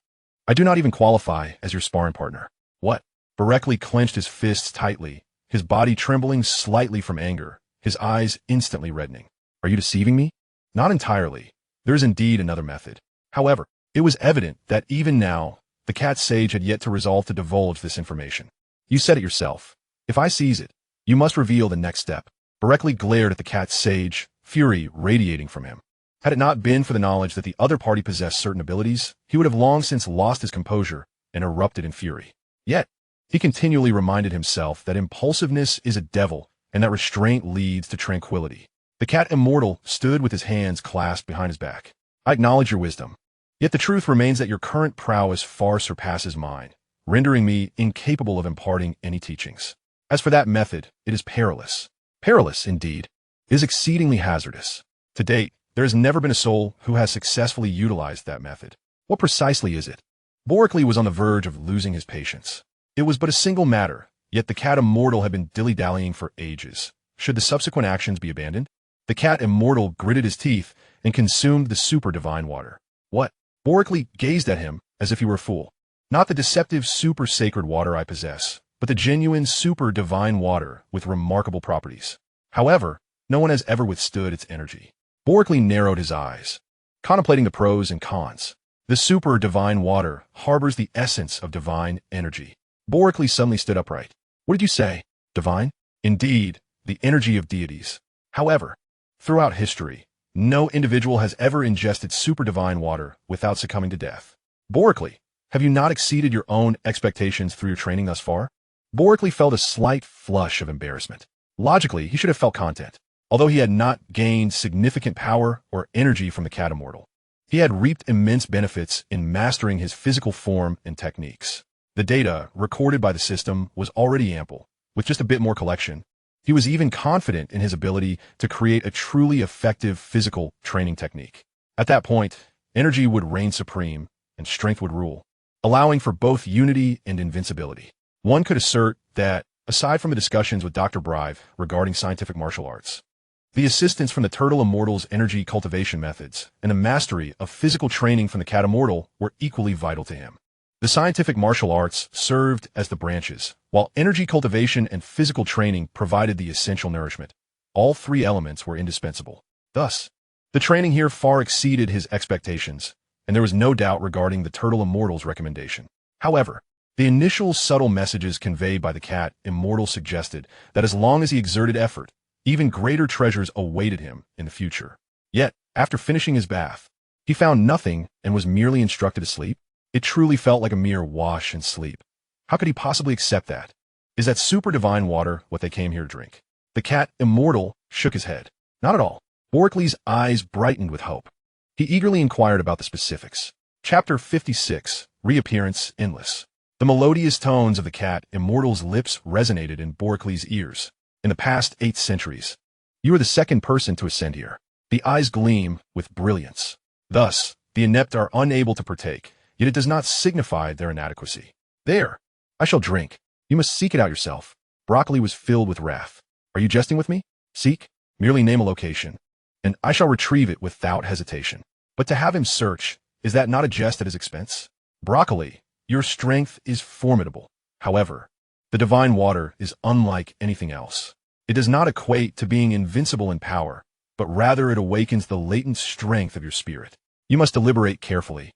I do not even qualify as your sparring partner. What? Boreklee clenched his fists tightly, his body trembling slightly from anger, his eyes instantly reddening. Are you deceiving me? Not entirely. There is indeed another method. However, it was evident that even now, the cat sage had yet to resolve to divulge this information. You said it yourself. If I seize it, you must reveal the next step. Boreklee glared at the cat sage, fury radiating from him. Had it not been for the knowledge that the other party possessed certain abilities, he would have long since lost his composure and erupted in fury. Yet, he continually reminded himself that impulsiveness is a devil and that restraint leads to tranquility. The cat immortal stood with his hands clasped behind his back. I acknowledge your wisdom. Yet the truth remains that your current prowess far surpasses mine, rendering me incapable of imparting any teachings. As for that method, it is perilous. Perilous, indeed. It is exceedingly hazardous. To date, there has never been a soul who has successfully utilized that method. What precisely is it? Boreklee was on the verge of losing his patience. It was but a single matter, yet the cat immortal had been dilly-dallying for ages. Should the subsequent actions be abandoned? The cat immortal gritted his teeth and consumed the super divine water. What? Boreklee gazed at him as if he were a fool. Not the deceptive super sacred water I possess, but the genuine super divine water with remarkable properties. However, no one has ever withstood its energy. Boreklee narrowed his eyes, contemplating the pros and cons. The super divine water harbors the essence of divine energy. Boreklee suddenly stood upright. What did you say? Divine? Indeed, the energy of deities. However, throughout history, no individual has ever ingested super divine water without succumbing to death. Boreklee, have you not exceeded your own expectations through your training thus far? Boreklee felt a slight flush of embarrassment. Logically, he should have felt content. Although he had not gained significant power or energy from the cat immortal, he had reaped immense benefits in mastering his physical form and techniques. The data recorded by the system was already ample. With just a bit more collection, he was even confident in his ability to create a truly effective physical training technique. At that point, energy would reign supreme and strength would rule, allowing for both unity and invincibility. One could assert that, aside from the discussions with Dr. Brive regarding scientific martial arts, the assistance from the Turtle Immortal's energy cultivation methods and the mastery of physical training from the cat immortal were equally vital to him. The scientific martial arts served as the branches, while energy cultivation and physical training provided the essential nourishment. All three elements were indispensable. Thus, the training here far exceeded his expectations, and there was no doubt regarding the Turtle Immortal's recommendation. However, the initial subtle messages conveyed by the cat immortal suggested that as long as he exerted effort, even greater treasures awaited him in the future. Yet, after finishing his bath, he found nothing and was merely instructed to sleep. It truly felt like a mere wash and sleep. How could he possibly accept that? Is that super divine water what they came here to drink? The cat immortal shook his head. Not at all. Boreklee's eyes brightened with hope. He eagerly inquired about the specifics. Chapter 56, Reappearance Endless. The melodious tones of the cat immortal's lips resonated in Boreklee's ears. In the past 8 centuries, you are the second person to ascend here. The eyes gleam with brilliance. Thus, the inept are unable to partake, yet it does not signify their inadequacy. There, I shall drink. You must seek it out yourself. Boreklee was filled with wrath. Are you jesting with me? Seek, merely name a location, and I shall retrieve it without hesitation. But to have him search, is that not a jest at his expense? Boreklee, your strength is formidable. However, the divine water is unlike anything else. It does not equate to being invincible in power, but rather it awakens the latent strength of your spirit. You must deliberate carefully.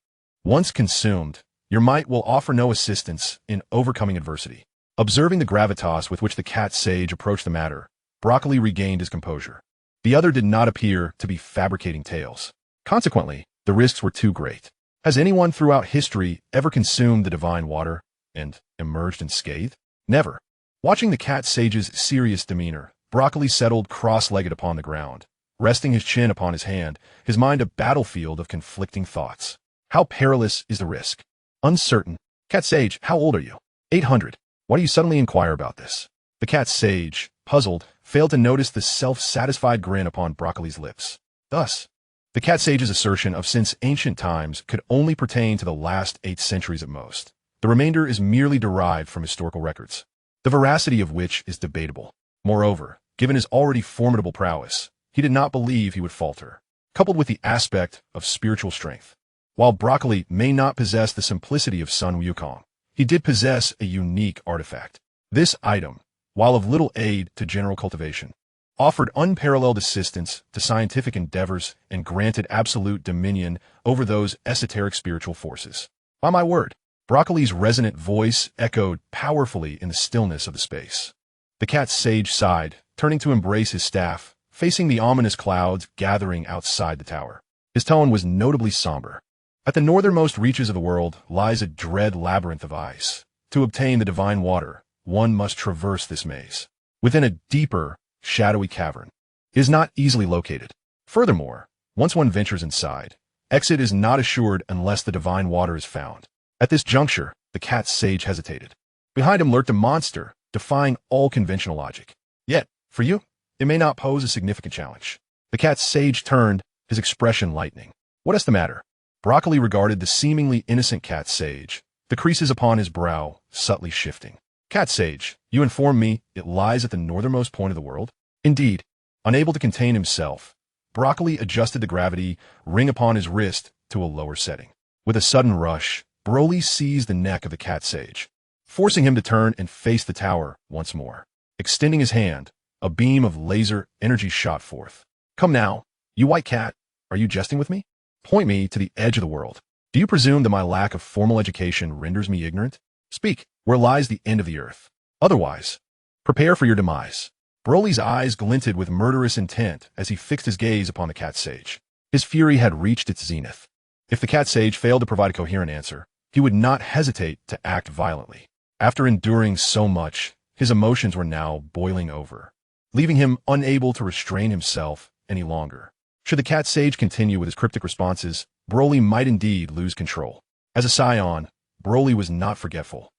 Once consumed, your might will offer no assistance in overcoming adversity. Observing the gravitas with which the cat sage approached the matter, Boreklee regained his composure. The other did not appear to be fabricating tales. Consequently, the risks were too great. Has anyone throughout history ever consumed the divine water? and emerged unscathed? Never. Watching the cat sage's serious demeanor, Broccoli settled cross-legged upon the ground, resting his chin upon his hand, his mind a battlefield of conflicting thoughts. How perilous is the risk? Uncertain. Cat sage, how old are you? 800. Why do you suddenly inquire about this? The cat sage, puzzled, failed to notice the self-satisfied grin upon Broccoli's lips. Thus, the cat sage's assertion of since ancient times could only pertain to the last 8 centuries at most. The remainder is merely derived from historical records, the veracity of which is debatable. Moreover, given his already formidable prowess, he did not believe he would falter, coupled with the aspect of spiritual strength. While Broccoli may not possess the simplicity of Sun Wukong, he did possess a unique artifact. This item, while of little aid to general cultivation, offered unparalleled assistance to scientific endeavors and granted absolute dominion over those esoteric spiritual forces. By my word, Broccoli's resonant voice echoed powerfully in the stillness of the space. The cat sage sighed, turning to embrace his staff, facing the ominous clouds gathering outside the tower. His tone was notably somber. At the northernmost reaches of the world lies a dread labyrinth of ice. To obtain the divine water, one must traverse this maze. Within a deeper, shadowy cavern, it is not easily located. Furthermore, once one ventures inside, exit is not assured unless the divine water is found. At this juncture, the cat sage hesitated. Behind him lurked a monster, defying all conventional logic. Yet, for you, it may not pose a significant challenge. The cat sage turned, his expression lightening. What is the matter? Broccoli regarded the seemingly innocent cat sage, the creases upon his brow subtly shifting. Cat sage, you inform me it lies at the northernmost point of the world? Indeed. Unable to contain himself, Broccoli adjusted the gravity ring upon his wrist to a lower setting. With a sudden rush, Broly seized the neck of the cat sage, forcing him to turn and face the tower once more. Extending his hand, a beam of laser energy shot forth. Come now, you white cat, are you jesting with me? Point me to the edge of the world. Do you presume that my lack of formal education renders me ignorant? Speak, where lies the end of the earth? Otherwise, prepare for your demise. Broly's eyes glinted with murderous intent as he fixed his gaze upon the cat sage. His fury had reached its zenith. If the cat sage failed to provide a coherent answer, he would not hesitate to act violently. After enduring so much, his emotions were now boiling over, leaving him unable to restrain himself any longer. Should the cat sage continue with his cryptic responses, Broly might indeed lose control. As a Saiyan, Broly was not forgetful.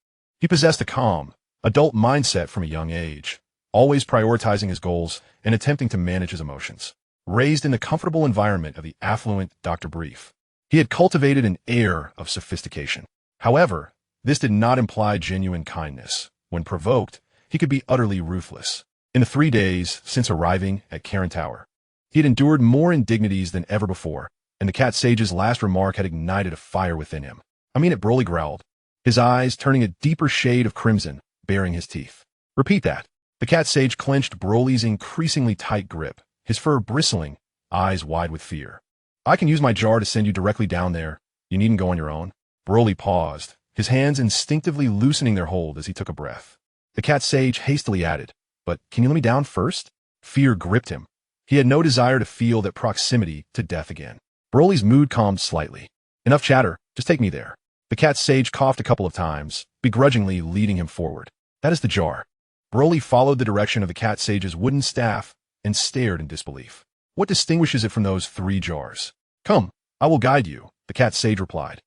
He possessed a calm, adult mindset from a young age, always prioritizing his goals and attempting to manage his emotions. Raised in the comfortable environment of the affluent Dr. Brief, he had cultivated an air of sophistication. However, this did not imply genuine kindness. When provoked, he could be utterly ruthless. In the 3 days since arriving at Karen Tower, he had endured more indignities than ever before, and the cat sage's last remark had ignited a fire within him. I mean it, Broly growled, his eyes turning a deeper shade of crimson, baring his teeth. Repeat that. The cat sage clenched Broly's increasingly tight grip, his fur bristling, eyes wide with fear. I can use my jar to send you directly down there. You needn't go on your own. Broly paused, his hands instinctively loosening their hold as he took a breath. The cat sage hastily added, but can you let me down first? Fear gripped him. He had no desire to feel that proximity to death again. Broly's mood calmed slightly. Enough chatter, just take me there. The cat sage coughed a couple of times, begrudgingly leading him forward. That is the jar. Broly followed the direction of the cat sage's wooden staff and stared in disbelief. What distinguishes it from those 3 jars? Come, I will guide you, the cat sage replied,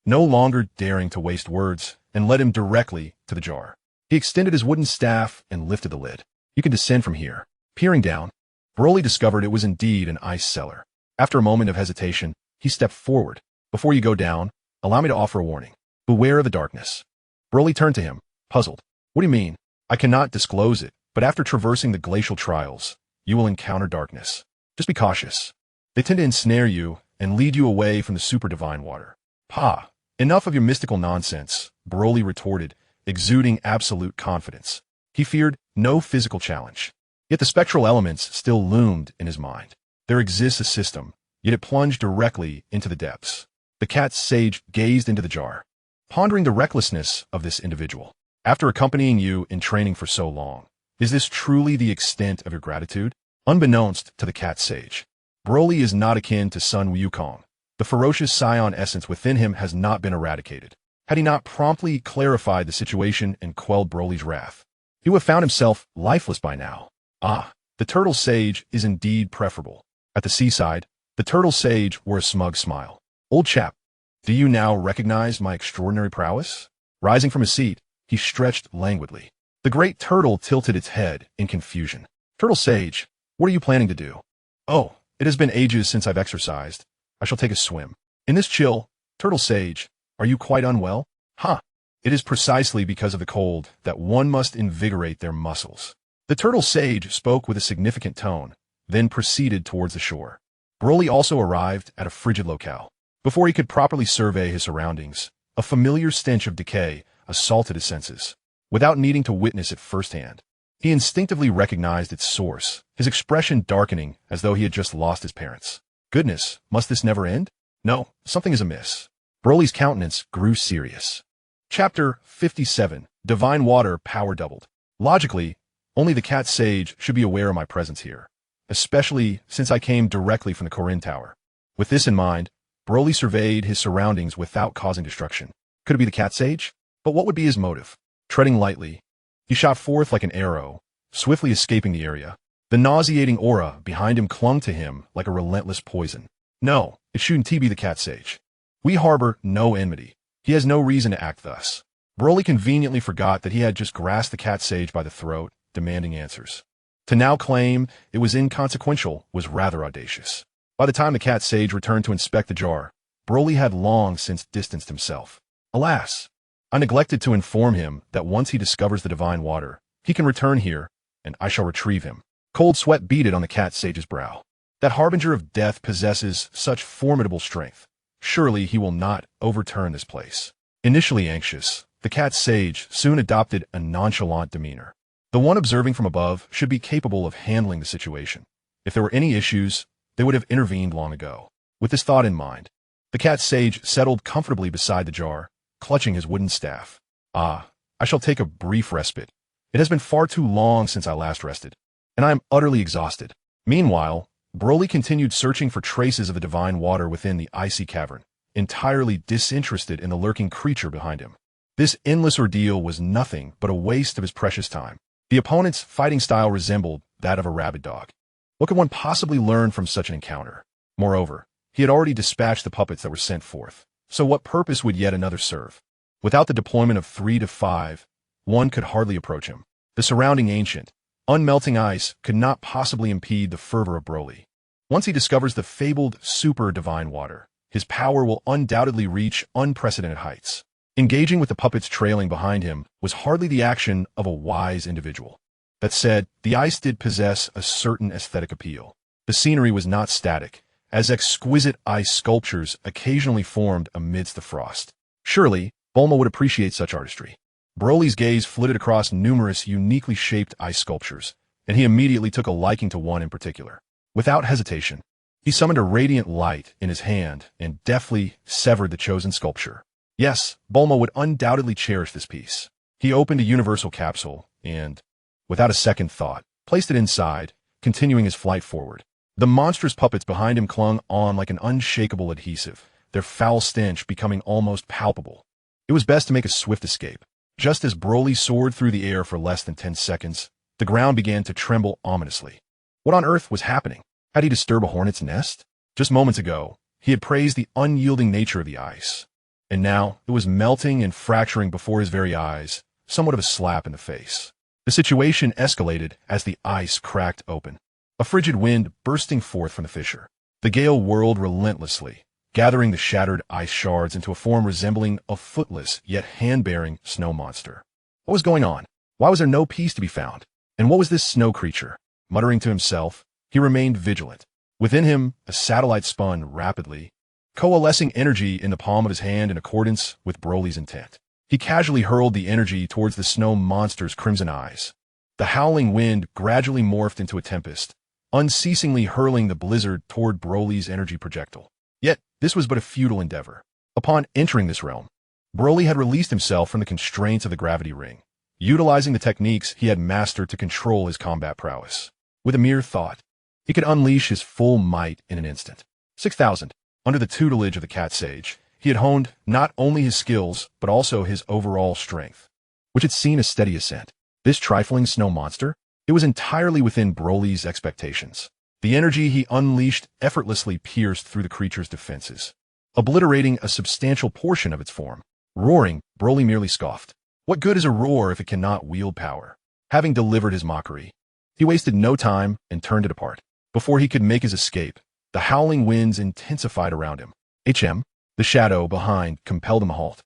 no longer daring to waste words, and led him directly to the jar. He extended his wooden staff and lifted the lid. You can descend from here. Peering down, Broly discovered it was indeed an ice cellar. After a moment of hesitation, he stepped forward. Before you go down, allow me to offer a warning. Beware of the darkness. Broly turned to him, puzzled. What do you mean? I cannot disclose it, but after traversing the glacial trials, you will encounter darkness. Just be cautious. They tend to ensnare you and lead you away from the super divine water. Pah! Enough of your mystical nonsense, Broly retorted, exuding absolute confidence. He feared no physical challenge. Yet the spectral elements still loomed in his mind. There exists a system, yet it plunged directly into the depths. The cat sage gazed into the jar, pondering the recklessness of this individual. After accompanying you in training for so long, is this truly the extent of your gratitude? Unbeknownst to the cat sage, Broly is not akin to Sun Wukong. The ferocious Saiyan essence within him has not been eradicated. had he not promptly clarified the situation and quelled Broly's wrath. He would have found himself lifeless by now. Ah, the turtle sage is indeed preferable. At the seaside, the turtle sage wore a smug smile. Old chap, do you now recognize my extraordinary prowess? Rising from his seat, he stretched languidly. The great turtle tilted its head in confusion. Turtle sage, what are you planning to do? Oh, it has been ages since I've exercised. I shall take a swim. In this chill, turtle sage, are you quite unwell? Ha! It is precisely because of the cold that one must invigorate their muscles. The turtle sage spoke with a significant tone, then proceeded towards the shore. Broly also arrived at a frigid locale. Before he could properly survey his surroundings, a familiar stench of decay assaulted his senses. Without needing to witness it firsthand, he instinctively recognized its source, his expression darkening as though he had just lost his parents. Goodness, must this never end? No, something is amiss. Broly's countenance grew serious. Chapter 57, Divine Water Power Doubled. Logically, only the cat sage should be aware of my presence here, especially since I came directly from the Korin Tower. With this in mind, Broly surveyed his surroundings without causing destruction. Could it be the cat sage? But what would be his motive? Treading lightly, he shot forth like an arrow, swiftly escaping the area. The nauseating aura behind him clung to him like a relentless poison. No, it shouldn't be the cat sage. We harbor no enmity. He has no reason to act thus. Broly conveniently forgot that he had just grasped the cat sage by the throat, demanding answers. To now claim it was inconsequential was rather audacious. By the time the cat sage returned to inspect the jar, Broly had long since distanced himself. Alas, I neglected to inform him that once he discovers the divine water, he can return here, and I shall retrieve him. Cold sweat beaded on the cat sage's brow. That harbinger of death possesses such formidable strength. Surely he will not overturn this place. Initially anxious, the cat sage soon adopted a nonchalant demeanor. The one observing from above should be capable of handling the situation. If there were any issues, they would have intervened long ago. With this thought in mind, the cat sage settled comfortably beside the jar, clutching his wooden staff. Ah, I shall take a brief respite. It has been far too long since I last rested, and I am utterly exhausted. Meanwhile, Broly continued searching for traces of the divine water within the icy cavern, entirely disinterested in the lurking creature behind him. This endless ordeal was nothing but a waste of his precious time. The opponent's fighting style resembled that of a rabid dog. What could one possibly learn from such an encounter? Moreover, he had already dispatched the puppets that were sent forth, so what purpose would yet another serve? Without the deployment of 3 to 5, one could hardly approach him. The surrounding ancient, unmelting ice could not possibly impede the fervor of Broly. Once he discovers the fabled super divine water, his power will undoubtedly reach unprecedented heights. Engaging with the puppets trailing behind him was hardly the action of a wise individual. That said, the ice did possess a certain aesthetic appeal. The scenery was not static, as exquisite ice sculptures occasionally formed amidst the frost. Surely, Bulma would appreciate such artistry. Broly's gaze flitted across numerous uniquely shaped ice sculptures, and he immediately took a liking to one in particular. Without hesitation, he summoned a radiant light in his hand and deftly severed the chosen sculpture. Yes, Bulma would undoubtedly cherish this piece. He opened a universal capsule and, without a second thought, placed it inside, continuing his flight forward. The monstrous puppets behind him clung on like an unshakable adhesive, their foul stench becoming almost palpable. It was best to make a swift escape. Just as Broly soared through the air for less than 10 seconds, the ground began to tremble ominously. What on earth was happening? Had he disturbed a hornet's nest? Just moments ago, he had praised the unyielding nature of the ice. And now, it was melting and fracturing before his very eyes, somewhat of a slap in the face. The situation escalated as the ice cracked open, a frigid wind bursting forth from the fissure. The gale whirled relentlessly, gathering the shattered ice shards into a form resembling a footless yet hand-bearing snow monster. What was going on? Why was there no peace to be found? And what was this snow creature? Muttering to himself, he remained vigilant. Within him, a satellite spun rapidly, coalescing energy in the palm of his hand in accordance with Broly's intent. He casually hurled the energy towards the snow monster's crimson eyes. The howling wind gradually morphed into a tempest, unceasingly hurling the blizzard toward Broly's energy projectile. Yet, this was but a futile endeavor. Upon entering this realm, Broly had released himself from the constraints of the gravity ring, utilizing the techniques he had mastered to control his combat prowess. With a mere thought, he could unleash his full might in an instant. 6,000. Under the tutelage of the cat sage, He had honed not only his skills, but also his overall strength, which had seen a steady ascent. This trifling snow monster, it was entirely within Broly's expectations. The energy he unleashed effortlessly pierced through the creature's defenses, obliterating a substantial portion of its form. Roaring, Broly merely scoffed. What good is a roar if it cannot wield power? Having delivered his mockery, he wasted no time and turned it apart. Before he could make his escape, the howling winds intensified around him. The shadow behind compelled him to halt.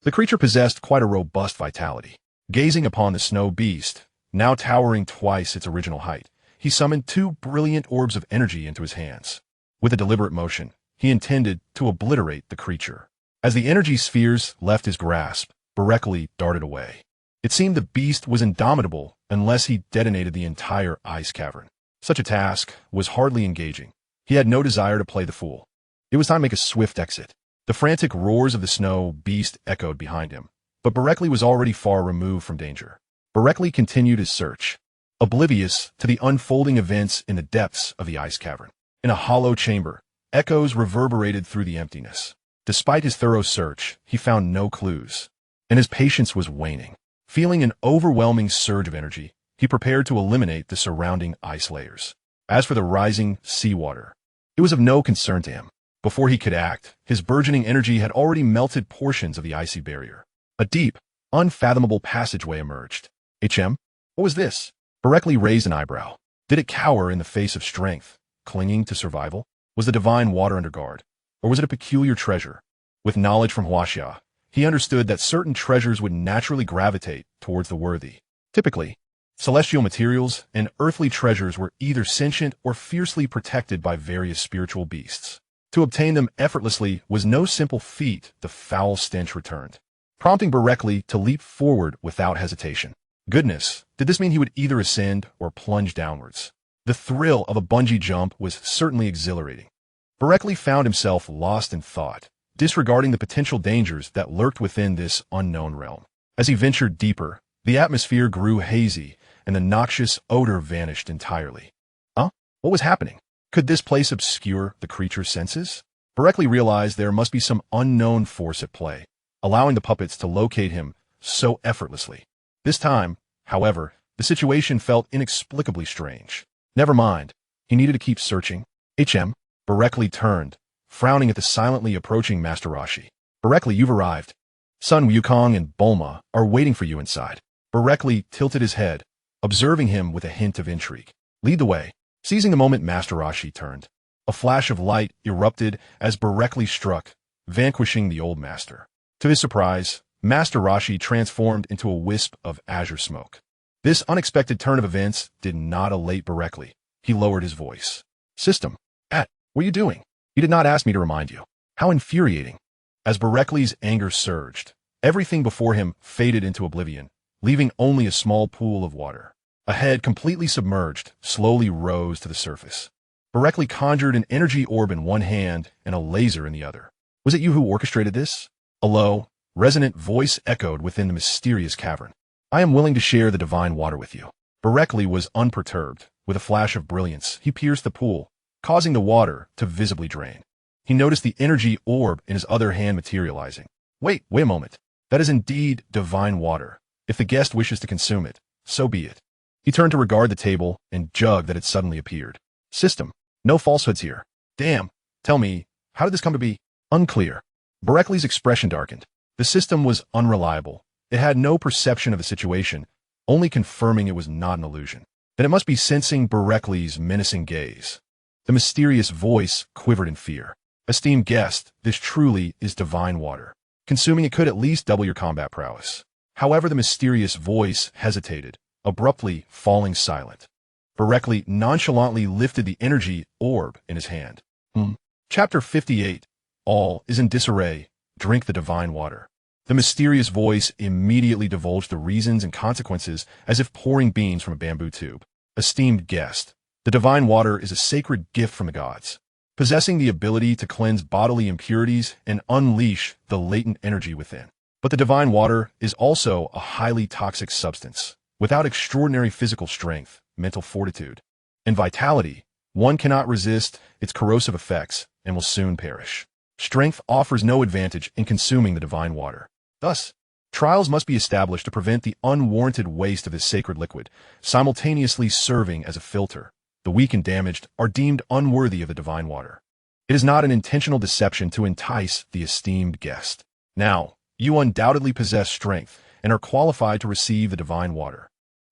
The creature possessed quite a robust vitality. Gazing upon the snow beast, now towering twice its original height, he summoned two brilliant orbs of energy into his hands. With a deliberate motion, he intended to obliterate the creature. As the energy spheres left his grasp, Boreklee darted away. It seemed the beast was indomitable unless he detonated the entire ice cavern. Such a task was hardly engaging. He had no desire to play the fool. It was time to make a swift exit. The frantic roars of the snow beast echoed behind him, but Boreklee was already far removed from danger. Boreklee continued his search, oblivious to the unfolding events in the depths of the ice cavern. In a hollow chamber, echoes reverberated through the emptiness. Despite his thorough search, he found no clues, and his patience was waning. Feeling an overwhelming surge of energy, he prepared to eliminate the surrounding ice layers. As for the rising seawater, it was of no concern to him. Before he could act, his burgeoning energy had already melted portions of the icy barrier. A deep, unfathomable passageway emerged. What was this? Boreklee raised an eyebrow. Did it cower in the face of strength, clinging to survival? Was the divine water under guard? Or was it a peculiar treasure? With knowledge from Huaxia, he understood that certain treasures would naturally gravitate towards the worthy. Typically, celestial materials and earthly treasures were either sentient or fiercely protected by various spiritual beasts. To obtain them effortlessly was no simple feat. The foul stench returned, prompting Boreklee to leap forward without hesitation. Goodness, did this mean he would either ascend or plunge downwards? The thrill of a bungee jump was certainly exhilarating. Boreklee found himself lost in thought, disregarding the potential dangers that lurked within this unknown realm. As he ventured deeper, the atmosphere grew hazy, and the noxious odor vanished entirely. What was happening? Could this place obscure the creature's senses? Boreklee realized there must be some unknown force at play, allowing the puppets to locate him so effortlessly. This time, however, the situation felt inexplicably strange. Never mind. He needed to keep searching. Boreklee turned, frowning at the silently approaching Master Roshi. Boreklee, you've arrived. Sun Wukong and Bulma are waiting for you inside. Boreklee tilted his head, observing him with a hint of intrigue. Lead the way. Seizing the moment, Master Roshi turned. A flash of light erupted as Boreklee struck, vanquishing the old master. To his surprise, Master Roshi transformed into a wisp of azure smoke. This unexpected turn of events did not elate Boreklee. He lowered his voice. System, what are you doing? You did not ask me to remind you. How infuriating. As Boreklee's anger surged, everything before him faded into oblivion, leaving only a small pool of water. A head completely submerged slowly rose to the surface. Boreklee conjured an energy orb in one hand and a laser in the other. Was it you who orchestrated this? A low, resonant voice echoed within the mysterious cavern. I am willing to share the divine water with you. Boreklee was unperturbed. With a flash of brilliance, he pierced the pool, causing the water to visibly drain. He noticed the energy orb in his other hand materializing. Wait a moment. That is indeed divine water. If the guest wishes to consume it, so be it. He turned to regard the table and jug that had suddenly appeared. System, no falsehoods here. Damn, tell me, how did this come to be? Unclear. Boreklee's expression darkened. The system was unreliable. It had no perception of the situation, only confirming it was not an illusion. Then it must be sensing Boreklee's menacing gaze. The mysterious voice quivered in fear. Esteemed guest, this truly is divine water. Consuming it could at least double your combat prowess. However, the mysterious voice hesitated, abruptly falling silent. Boreklee nonchalantly lifted the energy orb in his hand. Chapter 58. All is in disarray. Drink the divine water. The mysterious voice immediately divulged the reasons and consequences as if pouring beans from a bamboo tube. Esteemed guest, the divine water is a sacred gift from the gods, possessing the ability to cleanse bodily impurities and unleash the latent energy within. But the divine water is also a highly toxic substance. Without extraordinary physical strength, mental fortitude, and vitality, one cannot resist its corrosive effects and will soon perish. strength offers no advantage in consuming the divine water. Thus, trials must be established to prevent the unwarranted waste of this sacred liquid, simultaneously serving as a filter. The weak and damaged are deemed unworthy of the divine water. It is not an intentional deception to entice the esteemed guest. Now, you undoubtedly possess strength and are qualified to receive the divine water.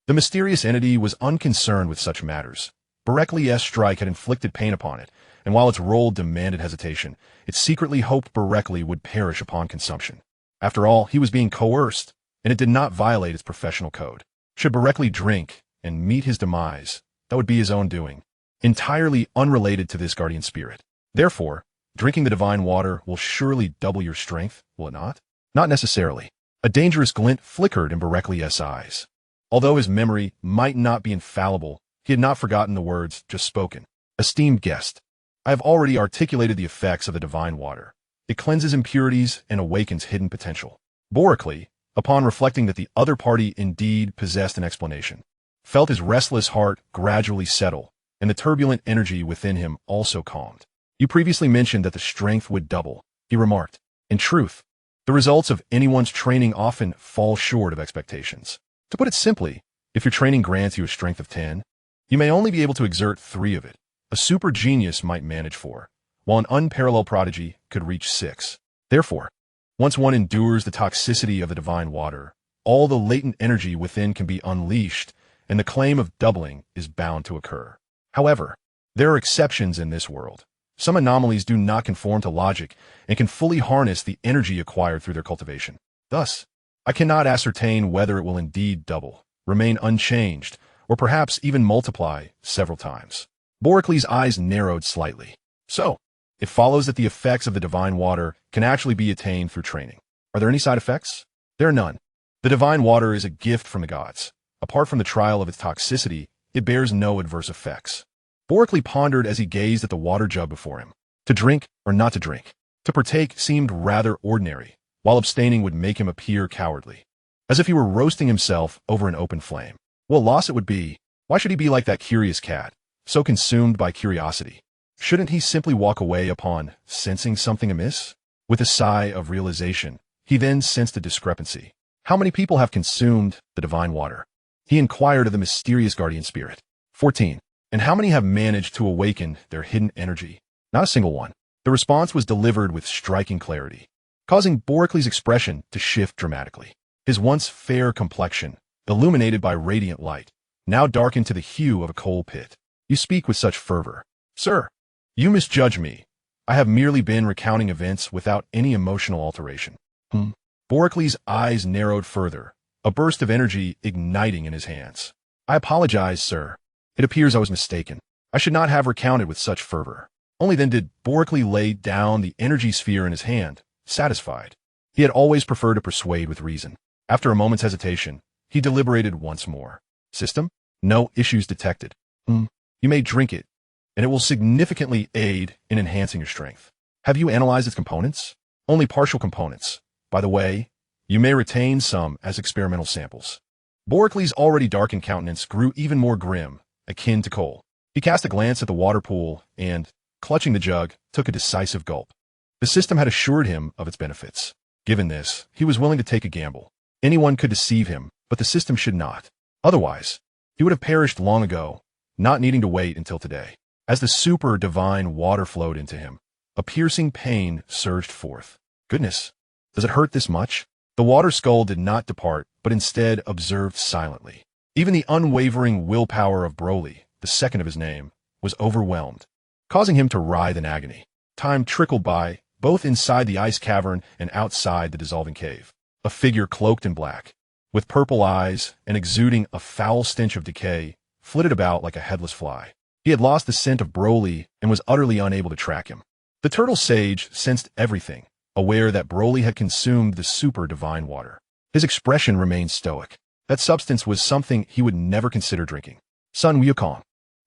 The mysterious entity was unconcerned with such matters. Boreklee's strike had inflicted pain upon it, and while its role demanded hesitation, it secretly hoped Boreklee would perish upon consumption. After all, he was being coerced, and it did not violate its professional code. Should Boreklee drink and meet his demise, that would be his own doing, entirely unrelated to this guardian spirit. Therefore, drinking the divine water will surely double your strength, will it not? Not necessarily. A dangerous glint flickered in Boreklee's eyes. Although his memory might not be infallible, he had not forgotten the words just spoken. Esteemed guest, I have already articulated the effects of the divine water. It cleanses impurities and awakens hidden potential. Boreklee, upon reflecting that the other party indeed possessed an explanation, felt his restless heart gradually settle, and the turbulent energy within him also calmed. You previously mentioned that the strength would double, he remarked. In truth, the results of anyone's training often fall short of expectations. To put it simply, if your training grants you a strength of 10, you may only be able to exert 3 of it. A super genius might manage 4, while an unparalleled prodigy could reach 6. Therefore, once one endures the toxicity of the divine water, all the latent energy within can be unleashed, and the claim of doubling is bound to occur. However, there are exceptions in this world. Some anomalies do not conform to logic and can fully harness the energy acquired through their cultivation. Thus, I cannot ascertain whether it will indeed double, remain unchanged, or perhaps even multiply several times. Boreklee's eyes narrowed slightly. So, it follows that the effects of the divine water can actually be attained through training. Are there any side effects? There are none. The divine water is a gift from the gods. Apart from the trial of its toxicity, it bears no adverse effects. Boreklee pondered as he gazed at the water jug before him. To drink or not to drink, to partake seemed rather ordinary, while abstaining would make him appear cowardly, as if he were roasting himself over an open flame. What loss it would be! Why should he be like that curious cat, so consumed by curiosity? Shouldn't he simply walk away upon sensing something amiss? With a sigh of realization, he then sensed a discrepancy. How many people have consumed the divine water? He inquired of the mysterious guardian spirit. 14. And how many have managed to awaken their hidden energy? Not a single one. The response was delivered with striking clarity, causing Boreklee's expression to shift dramatically. His once fair complexion, illuminated by radiant light, now darkened to the hue of a coal pit. You speak with such fervor. Sir, you misjudge me. I have merely been recounting events without any emotional alteration. Boreklee's eyes narrowed further, a burst of energy igniting in his hands. I apologize, sir. It appears I was mistaken. I should not have recounted with such fervor. Only then did Boreklee lay down the energy sphere in his hand, satisfied. He had always preferred to persuade with reason. After a moment's hesitation, he deliberated once more. System? No issues detected. You may drink it, and it will significantly aid in enhancing your strength. Have you analyzed its components? Only partial components. By the way, you may retain some as experimental samples. Boreklee's already darkened countenance grew even more grim, akin to coal. He cast a glance at the water pool and, clutching the jug, took a decisive gulp. The system had assured him of its benefits. Given this, he was willing to take a gamble. Anyone could deceive him, but the system should not. Otherwise, he would have perished long ago, not needing to wait until today. As the super divine water flowed into him, a piercing pain surged forth. Goodness, does it hurt this much? The water skull did not depart, but instead observed silently. Even the unwavering willpower of Broly, the second of his name, was overwhelmed, causing him to writhe in agony. Time trickled by, both inside the ice cavern and outside the dissolving cave. A figure cloaked in black, with purple eyes and exuding a foul stench of decay, flitted about like a headless fly. He had lost the scent of Broly and was utterly unable to track him. The turtle sage sensed everything, aware that Broly had consumed the super divine water. His expression remained stoic. That substance was something he would never consider drinking. Sun Gohan,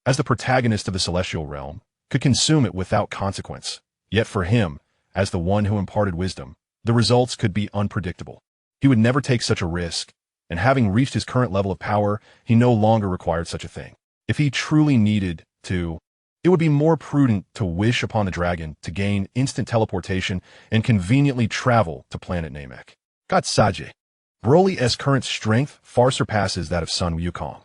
as the protagonist of the celestial realm, could consume it without consequence. Yet for him, as the one who imparted wisdom, the results could be unpredictable. He would never take such a risk, and having reached his current level of power, he no longer required such a thing. If he truly needed to It would be more prudent to wish upon the dragon to gain instant teleportation and conveniently travel to planet Namek. God Saje. Broly's current strength far surpasses that of Sun Wukong.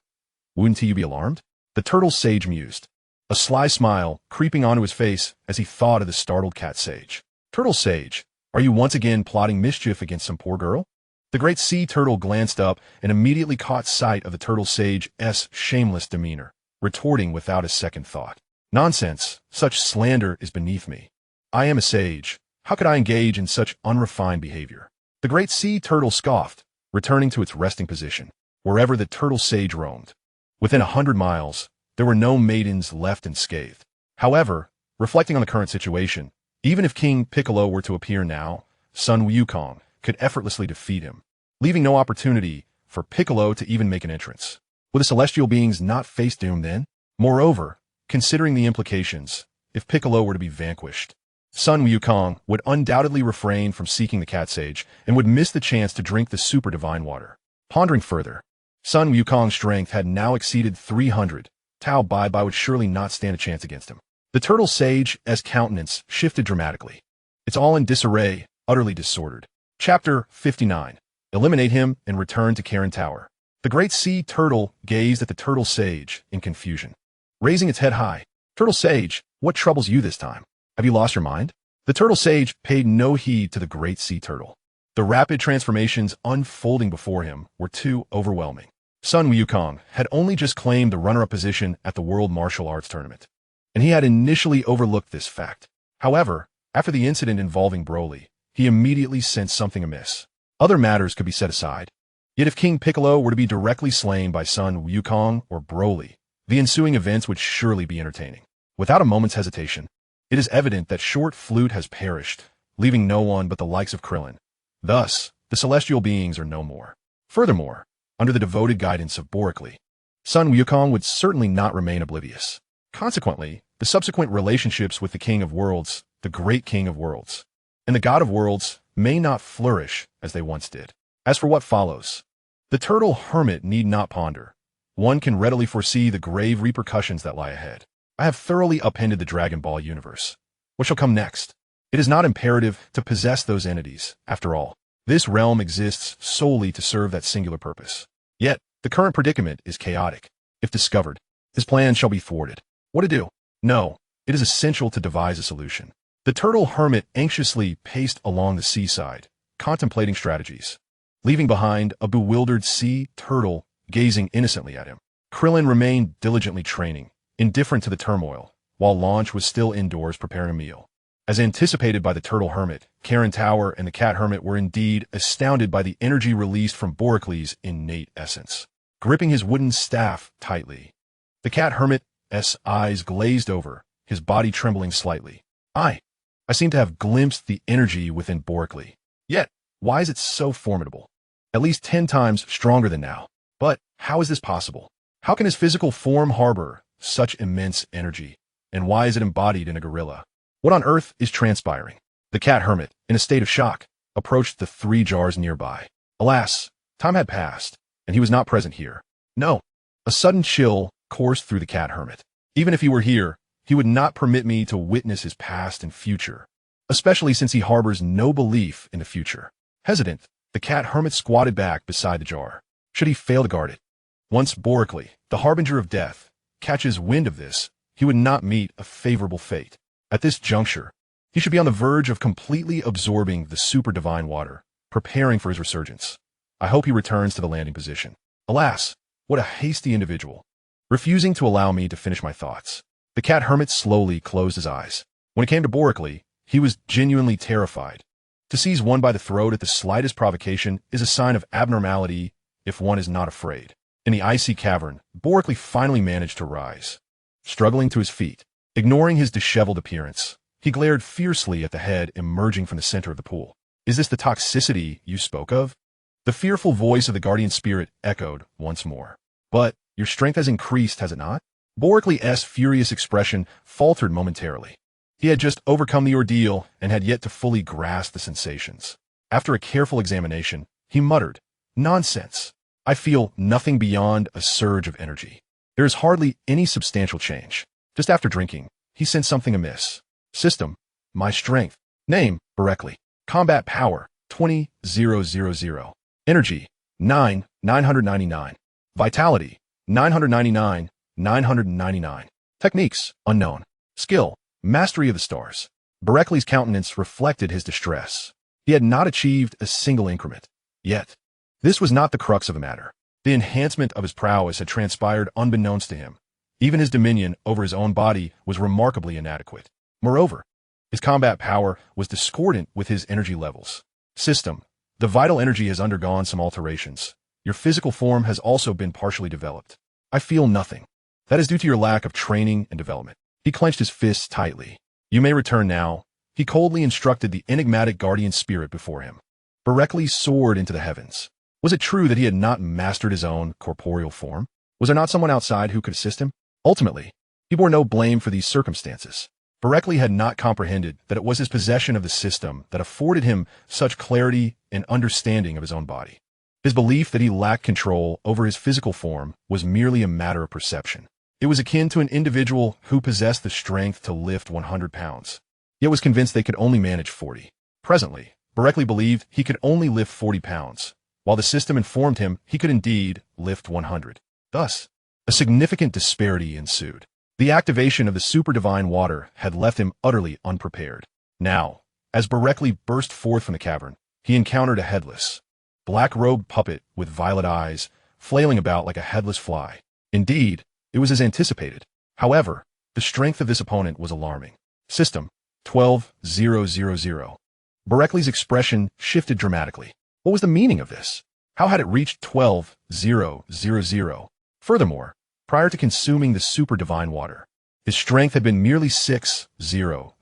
Wouldn't you be alarmed? The turtle sage mused, a sly smile creeping onto his face as he thought of the startled cat sage. Turtle sage, are you once again plotting mischief against some poor girl? The great sea turtle glanced up and immediately caught sight of the turtle sage's shameless demeanor, retorting without a second thought. Nonsense, such slander is beneath me. I am a sage. How could I engage in such unrefined behavior? The great sea turtle scoffed, returning to its resting position, wherever the turtle sage roamed. Within 100 miles, there were no maidens left unscathed. However, reflecting on the current situation, even if King Piccolo were to appear now, Sun Wukong could effortlessly defeat him, leaving no opportunity for Piccolo to even make an entrance. Would the celestial beings not face doom then? Moreover, considering the implications, if Piccolo were to be vanquished, Sun Wukong would undoubtedly refrain from seeking the cat sage and would miss the chance to drink the super divine water. Pondering further, Sun Wukong's strength had now exceeded 300. Tao Bai Bai would surely not stand a chance against him. The turtle sage's countenance shifted dramatically. It's all in disarray, utterly disordered. Chapter 59. Eliminate him and return to Karen Tower. The great sea turtle gazed at the turtle sage in confusion, raising its head high. Turtle sage, what troubles you this time? Have you lost your mind? The turtle sage paid no heed to the great sea turtle. The rapid transformations unfolding before him were too overwhelming. Sun Wukong had only just claimed the runner-up position at the World Martial Arts Tournament, and he had initially overlooked this fact. However, after the incident involving Broly, he immediately sensed something amiss. Other matters could be set aside. Yet if King Piccolo were to be directly slain by Sun Wukong or Broly, the ensuing events would surely be entertaining. Without a moment's hesitation, it is evident that Short Flute has perished, leaving no one but the likes of Krillin. Thus, the celestial beings are no more. Furthermore, under the devoted guidance of Boreklee, Sun Wukong would certainly not remain oblivious. Consequently, the subsequent relationships with the King of Worlds, the Great King of Worlds, and the God of Worlds may not flourish as they once did. As for what follows, the turtle hermit need not ponder. One can readily foresee the grave repercussions that lie ahead. I have thoroughly upended the Dragon Ball universe. What shall come next? It is not imperative to possess those entities. After all, this realm exists solely to serve that singular purpose. Yet, the current predicament is chaotic. If discovered, his plan shall be thwarted. What to do? No, it is essential to devise a solution. The turtle hermit anxiously paced along the seaside, contemplating strategies, leaving behind a bewildered sea turtle gazing innocently at him. Krillin remained diligently training, indifferent to the turmoil, while Launch was still indoors preparing a meal. As anticipated by the turtle hermit, Karen Tower and the cat hermit were indeed astounded by the energy released from Boreklee's innate essence. Gripping his wooden staff tightly, the cat hermit's eyes glazed over, his body trembling slightly. I seem to have glimpsed the energy within Boreklee. Yet, why is it so formidable? At least 10 times stronger than now. But how is this possible? How can his physical form harbor such immense energy? And why is it embodied in a gorilla? What on earth is transpiring? The cat hermit, in a state of shock, approached the 3 jars nearby. Alas, time had passed, and he was not present here. No. A sudden chill coursed through the cat hermit. Even if he were here, he would not permit me to witness his past and future, especially since he harbors no belief in the future. Hesitant, the cat hermit squatted back beside the jar. Should he fail to guard it? Once Boreklee, the harbinger of death, catches wind of this, he would not meet a favorable fate. At this juncture, he should be on the verge of completely absorbing the super divine water, preparing for his resurgence. I hope he returns to the landing position. Alas, what a hasty individual. Refusing to allow me to finish my thoughts, the cat hermit slowly closed his eyes. When it came to Boreklee, he was genuinely terrified. To seize one by the throat at the slightest provocation is a sign of abnormality if one is not afraid. In the icy cavern, Boreklee finally managed to rise. Struggling to his feet, ignoring his disheveled appearance, he glared fiercely at the head emerging from the center of the pool. Is this the toxicity you spoke of? The fearful voice of the guardian spirit echoed once more. But your strength has increased, has it not? Boreklee's furious expression faltered momentarily. He had just overcome the ordeal and had yet to fully grasp the sensations. After a careful examination, he muttered, "Nonsense. I feel nothing beyond a surge of energy. There is hardly any substantial change. Just after drinking, he sensed something amiss. System: my strength. Name: Boreklee. Combat power: 20,000. Energy: 9,999. Vitality: 999,999. Techniques: unknown. Skill: mastery of the stars. Boreklee's countenance reflected his distress. He had not achieved a single increment. Yet, this was not the crux of the matter. The enhancement of his prowess had transpired unbeknownst to him. Even his dominion over his own body was remarkably inadequate. Moreover, his combat power was discordant with his energy levels. System: the vital energy has undergone some alterations. Your physical form has also been partially developed. I feel nothing. That is due to your lack of training and development. He clenched his fists tightly. You may return now. He coldly instructed the enigmatic guardian spirit before him. Boreklee soared into the heavens. Was it true that he had not mastered his own corporeal form? Was there not someone outside who could assist him? Ultimately, he bore no blame for these circumstances. Boreklee had not comprehended that it was his possession of the system that afforded him such clarity and understanding of his own body. His belief that he lacked control over his physical form was merely a matter of perception. It was akin to an individual who possessed the strength to lift 100 pounds, yet was convinced they could only manage 40. Presently, Boreklee believed he could only lift 40 pounds, while the system informed him he could indeed lift 100. Thus, a significant disparity ensued. The activation of the super divine water had left him utterly unprepared. Now, as Boreklee burst forth from the cavern, he encountered a headless, black-robed puppet with violet eyes, flailing about like a headless fly. Indeed, it was as anticipated. However, the strength of this opponent was alarming. System: 12,000. Boreklee's expression shifted dramatically. What was the meaning of this? How had it reached 12,000? Furthermore, prior to consuming the super divine water, his strength had been merely 6,000.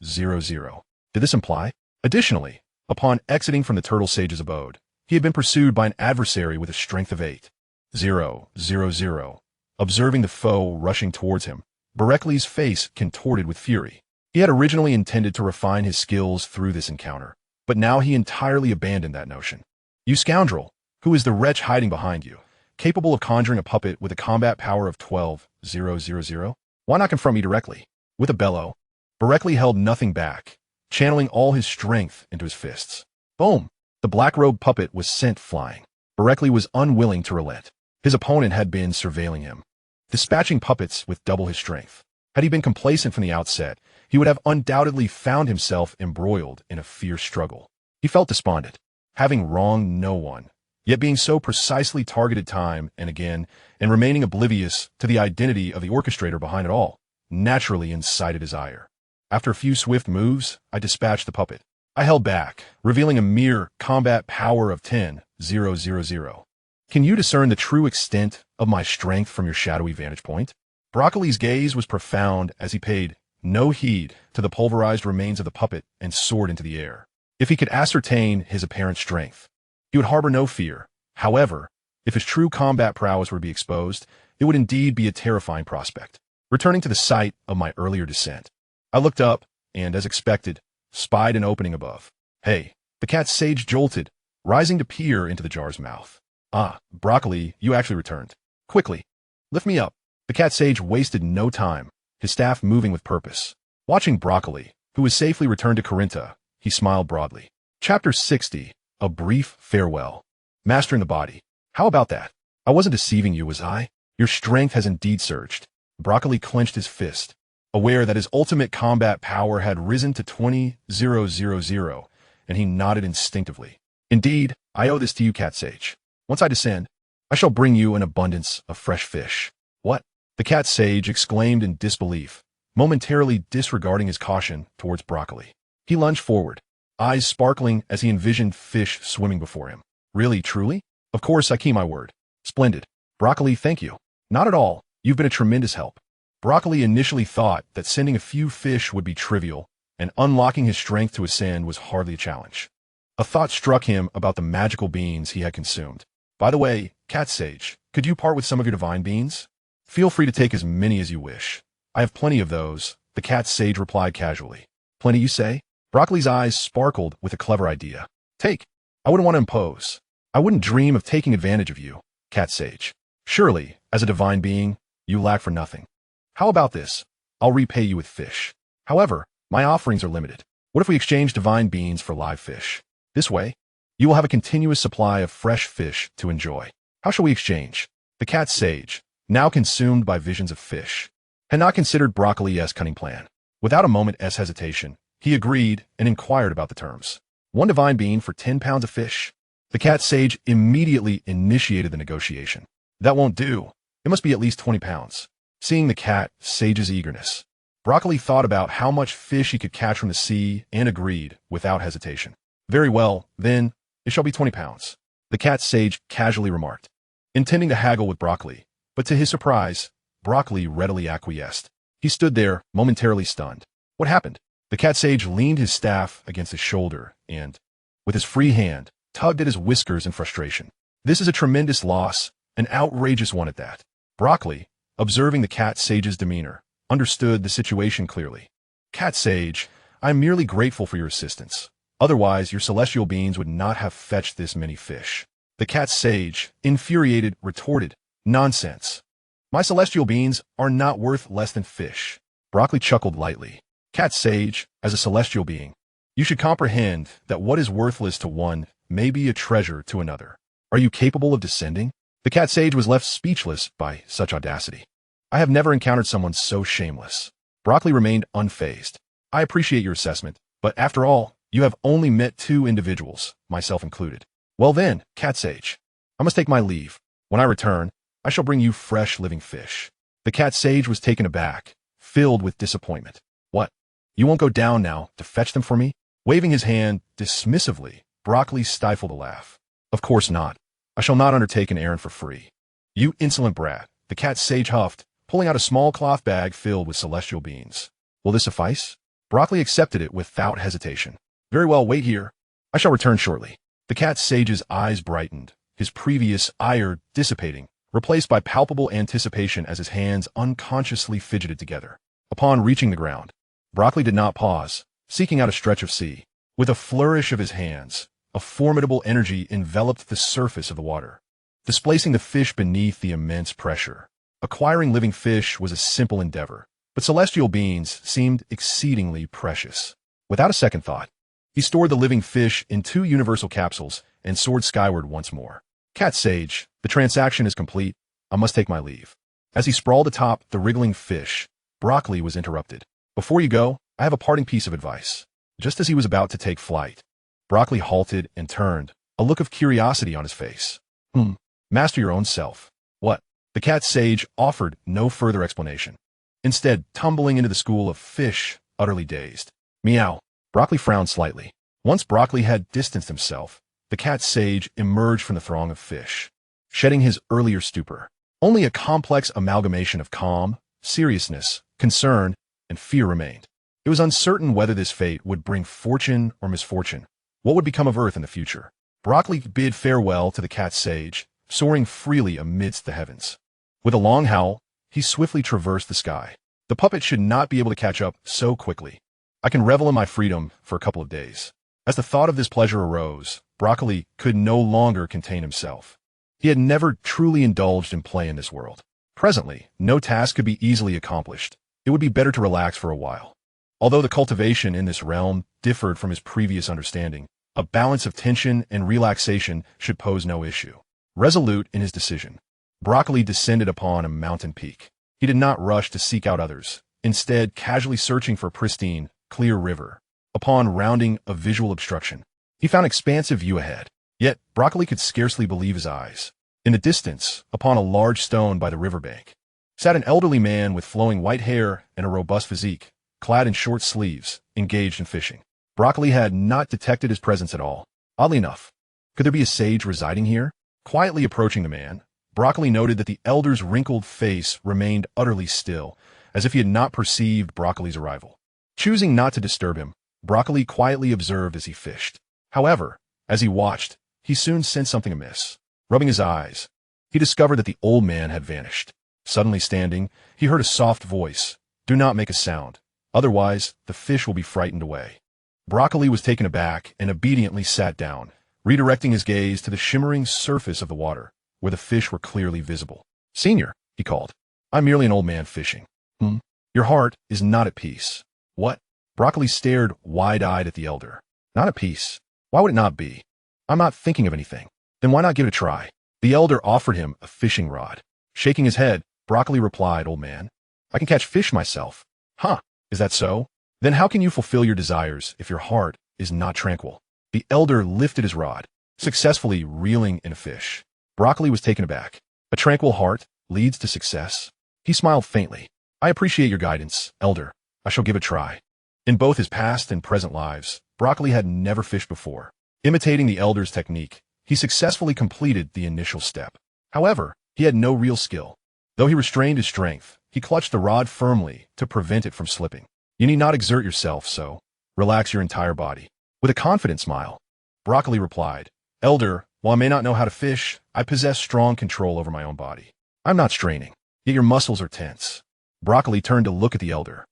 Did this imply? Additionally, upon exiting from the turtle sage's abode, he had been pursued by an adversary with a strength of 8,000. Observing the foe rushing towards him, Boreklee's face contorted with fury. He had originally intended to refine his skills through this encounter, but now he entirely abandoned that notion. You scoundrel! Who is the wretch hiding behind you, capable of conjuring a puppet with a combat power of 12,000? Why not confront me directly? With a bellow, Boreklee held nothing back, channeling all his strength into his fists. Boom! The black-robed puppet was sent flying. Boreklee was unwilling to relent. His opponent had been surveilling him, dispatching puppets with double his strength. Had he been complacent from the outset, he would have undoubtedly found himself embroiled in a fierce struggle. He felt despondent, having wronged no one, yet being so precisely targeted time and again, and remaining oblivious to the identity of the orchestrator behind it all, naturally incited his ire. After a few swift moves, I dispatched the puppet. I held back, revealing a mere combat power of 10,000. Can you discern the true extent of my strength from your shadowy vantage point? Boreklee's gaze was profound as he paid no heed to the pulverized remains of the puppet and soared into the air. If he could ascertain his apparent strength, he would harbor no fear. However, if his true combat prowess were to be exposed, it would indeed be a terrifying prospect. Returning to the site of my earlier descent, I looked up and, as expected, spied an opening above. Hey, the cat sage jolted, rising to peer into the jar's mouth. Ah, Boreklee, you actually returned. Quickly, lift me up. The cat sage wasted no time, his staff moving with purpose. Watching Boreklee, who was safely returned to Corinta, he smiled broadly. Chapter 60, A Brief Farewell. Mastering the body. How about that? I wasn't deceiving you, was I? Your strength has indeed surged. Boreklee clenched his fist, aware that his ultimate combat power had risen to 20,000, and he nodded instinctively. Indeed, I owe this to you, cat sage. Once I descend, I shall bring you an abundance of fresh fish. What? The cat sage exclaimed in disbelief, momentarily disregarding his caution towards Boreklee. He lunged forward, eyes sparkling as he envisioned fish swimming before him. Really, truly? Of course, I keep my word. Splendid. Boreklee, thank you. Not at all. You've been a tremendous help. Boreklee initially thought that sending a few fish would be trivial, and unlocking his strength to ascend was hardly a challenge. A thought struck him about the magical beans he had consumed. By the way, cat sage, could you part with some of your divine beans? Feel free to take as many as you wish. I have plenty of those, the cat sage replied casually. Plenty, you say? Boreklee's eyes sparkled with a clever idea. Take. I wouldn't want to impose. I wouldn't dream of taking advantage of you, cat sage. Surely, as a divine being, you lack for nothing. How about this? I'll repay you with fish. However, my offerings are limited. What if we exchange divine beans for live fish? This way, you will have a continuous supply of fresh fish to enjoy. How shall we exchange? The cat sage, now consumed by visions of fish, had not considered Broccoli's cunning plan. Without a moment's hesitation, he agreed and inquired about the terms. 1 divine bean for 10 pounds of fish. The cat sage immediately initiated the negotiation. That won't do. It must be at least 20 pounds. Seeing the cat sage's eagerness, Broccoli thought about how much fish he could catch from the sea and agreed without hesitation. Very well, then, it shall be 20 pounds. The cat sage casually remarked, intending to haggle with Broccoli, but to his surprise, Broccoli readily acquiesced. He stood there, momentarily stunned. What happened? The cat sage leaned his staff against his shoulder and, with his free hand, tugged at his whiskers in frustration. This is a tremendous loss, an outrageous one at that. Broccoli, observing the cat sage's demeanor, understood the situation clearly. Cat sage, I am merely grateful for your assistance. Otherwise, your celestial beings would not have fetched this many fish. The cat sage, infuriated, retorted, Nonsense. My celestial beings are not worth less than fish. Broccoli chuckled lightly. Cat sage, as a celestial being, you should comprehend that what is worthless to one may be a treasure to another. Are you capable of descending? The cat sage was left speechless by such audacity. I have never encountered someone so shameless. Broccoli remained unfazed. I appreciate your assessment, but after all, you have only met 2 individuals, myself included. Well then, cat sage, I must take my leave. When I return, I shall bring you fresh living fish. The cat sage was taken aback, filled with disappointment. What? You won't go down now to fetch them for me? Waving his hand dismissively, Broccoli stifled a laugh. Of course not. I shall not undertake an errand for free. You insolent brat, the cat sage huffed, pulling out a small cloth bag filled with celestial beans. Will this suffice? Broccoli accepted it without hesitation. Very well, wait here. I shall return shortly. The cat sage's eyes brightened, his previous ire dissipating, replaced by palpable anticipation as his hands unconsciously fidgeted together. Upon reaching the ground, Broccoli did not pause, seeking out a stretch of sea. With a flourish of his hands, a formidable energy enveloped the surface of the water, displacing the fish beneath the immense pressure. Acquiring living fish was a simple endeavor, but celestial beings seemed exceedingly precious. Without a second thought, he stored the living fish in 2 universal capsules and soared skyward once more. Cat sage, the transaction is complete. I must take my leave. As he sprawled atop the wriggling fish, Broccoli was interrupted. Before you go, I have a parting piece of advice. Just as he was about to take flight, Broccoli halted and turned, a look of curiosity on his face. Master your own self. What? The cat sage offered no further explanation, instead tumbling into the school of fish, utterly dazed. Meow. Broccoli frowned slightly. Once Broccoli had distanced himself, the cat sage emerged from the throng of fish, shedding his earlier stupor. Only a complex amalgamation of calm, seriousness, concern, and fear remained. It was uncertain whether this fate would bring fortune or misfortune. What would become of Earth in the future? Broccoli bid farewell to the cat sage, soaring freely amidst the heavens. With a long howl, he swiftly traversed the sky. The puppet should not be able to catch up so quickly. I can revel in my freedom for a couple of days. As the thought of this pleasure arose, Broccoli could no longer contain himself. He had never truly indulged in play in this world. Presently, no task could be easily accomplished. It would be better to relax for a while. Although the cultivation in this realm differed from his previous understanding, a balance of tension and relaxation should pose no issue. Resolute in his decision, Broccoli descended upon a mountain peak. He did not rush to seek out others, instead casually searching for a pristine, clear river. Upon rounding a visual obstruction, he found expansive view ahead. Yet, Broccoli could scarcely believe his eyes. In the distance, upon a large stone by the riverbank, sat an elderly man with flowing white hair and a robust physique, clad in short sleeves, engaged in fishing. Broccoli had not detected his presence at all. Oddly enough, could there be a sage residing here? Quietly approaching the man, Broccoli noted that the elder's wrinkled face remained utterly still, as if he had not perceived Broccoli's arrival. Choosing not to disturb him, Broccoli quietly observed as he fished. However, as he watched, he soon sensed something amiss. Rubbing his eyes, he discovered that the old man had vanished. Suddenly standing, he heard a soft voice. Do not make a sound, otherwise the fish will be frightened away. Broccoli was taken aback and obediently sat down, redirecting his gaze to the shimmering surface of the water, where the fish were clearly visible. Senior, he called, I'm merely an old man fishing. Your Your heart is not at peace. What? Broccoli stared wide-eyed at the elder. Not at peace. Why would it not be? I'm not thinking of anything. Then why not give it a try? The elder offered him a fishing rod. Shaking his head, Broccoli replied, Old man, I can catch fish myself. Huh, is that so? Then how can you fulfill your desires if your heart is not tranquil? The elder lifted his rod, successfully reeling in a fish. Broccoli was taken aback. A tranquil heart leads to success. He smiled faintly. I appreciate your guidance, elder. I shall give it a try. In both his past and present lives, Broccoli had never fished before. Imitating the elder's technique, he successfully completed the initial step. However, he had no real skill. Though he restrained his strength, he clutched the rod firmly to prevent it from slipping. You need not exert yourself, so relax your entire body. With a confident smile, Broccoli replied, Elder, while I may not know how to fish, I possess strong control over my own body. I'm not straining, yet your muscles are tense. Broccoli turned to look at the elder.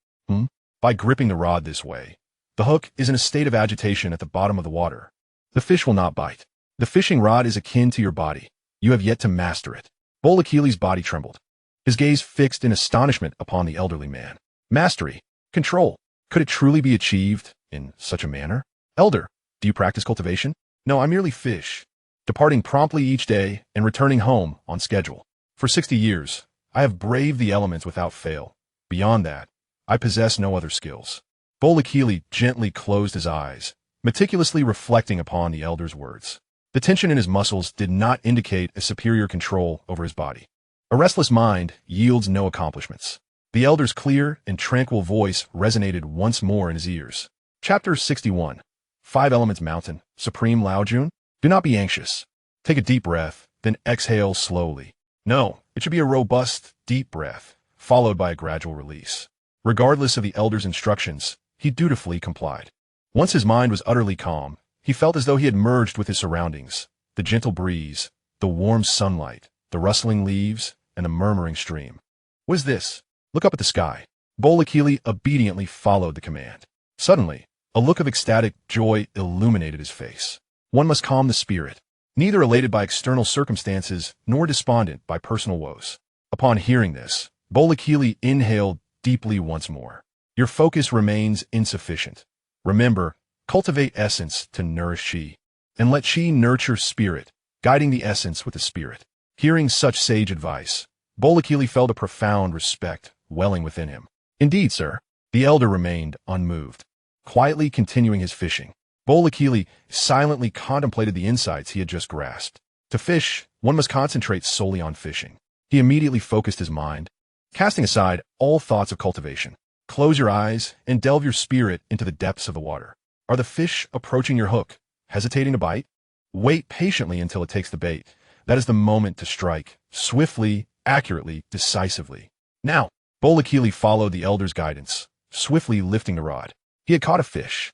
By gripping the rod this way, the hook is in a state of agitation at the bottom of the water. The fish will not bite. The fishing rod is akin to your body. You have yet to master it. Borekee's body trembled. His gaze fixed in astonishment upon the elderly man. Mastery, control, could it truly be achieved in such a manner? Elder, do you practice cultivation? No, I merely fish, departing promptly each day and returning home on schedule. For 60 years, I have braved the elements without fail. Beyond that, I possess no other skills. Boreklee gently closed his eyes, meticulously reflecting upon the elder's words. The tension in his muscles did not indicate a superior control over his body. A restless mind yields no accomplishments. The elder's clear and tranquil voice resonated once more in his ears. Chapter 61. 5 Elements Mountain, Supreme Laojun. Do not be anxious. Take a deep breath, then exhale slowly. No, it should be a robust, deep breath, followed by a gradual release. Regardless of the elder's instructions, he dutifully complied. Once his mind was utterly calm, he felt as though he had merged with his surroundings, the gentle breeze, the warm sunlight, the rustling leaves, and the murmuring stream. What is this? Look up at the sky. Boreklee obediently followed the command. Suddenly, a look of ecstatic joy illuminated his face. One must calm the spirit, neither elated by external circumstances nor despondent by personal woes. Upon hearing this, Boreklee inhaled deeply once more. Your focus remains insufficient. Remember, cultivate essence to nourish chi, and let chi nurture spirit, guiding the essence with the spirit. Hearing such sage advice, Boreklee felt a profound respect welling within him. Indeed, sir. The elder remained unmoved. Quietly continuing his fishing, Boreklee silently contemplated the insights he had just grasped. To fish, one must concentrate solely on fishing. He immediately focused his mind, casting aside all thoughts of cultivation. Close your eyes and delve your spirit into the depths of the water. Are the fish approaching your hook, hesitating to bite? Wait patiently until it takes the bait. That is the moment to strike, swiftly, accurately, decisively. Now, Boreklee followed the elder's guidance, swiftly lifting the rod. He had caught a fish.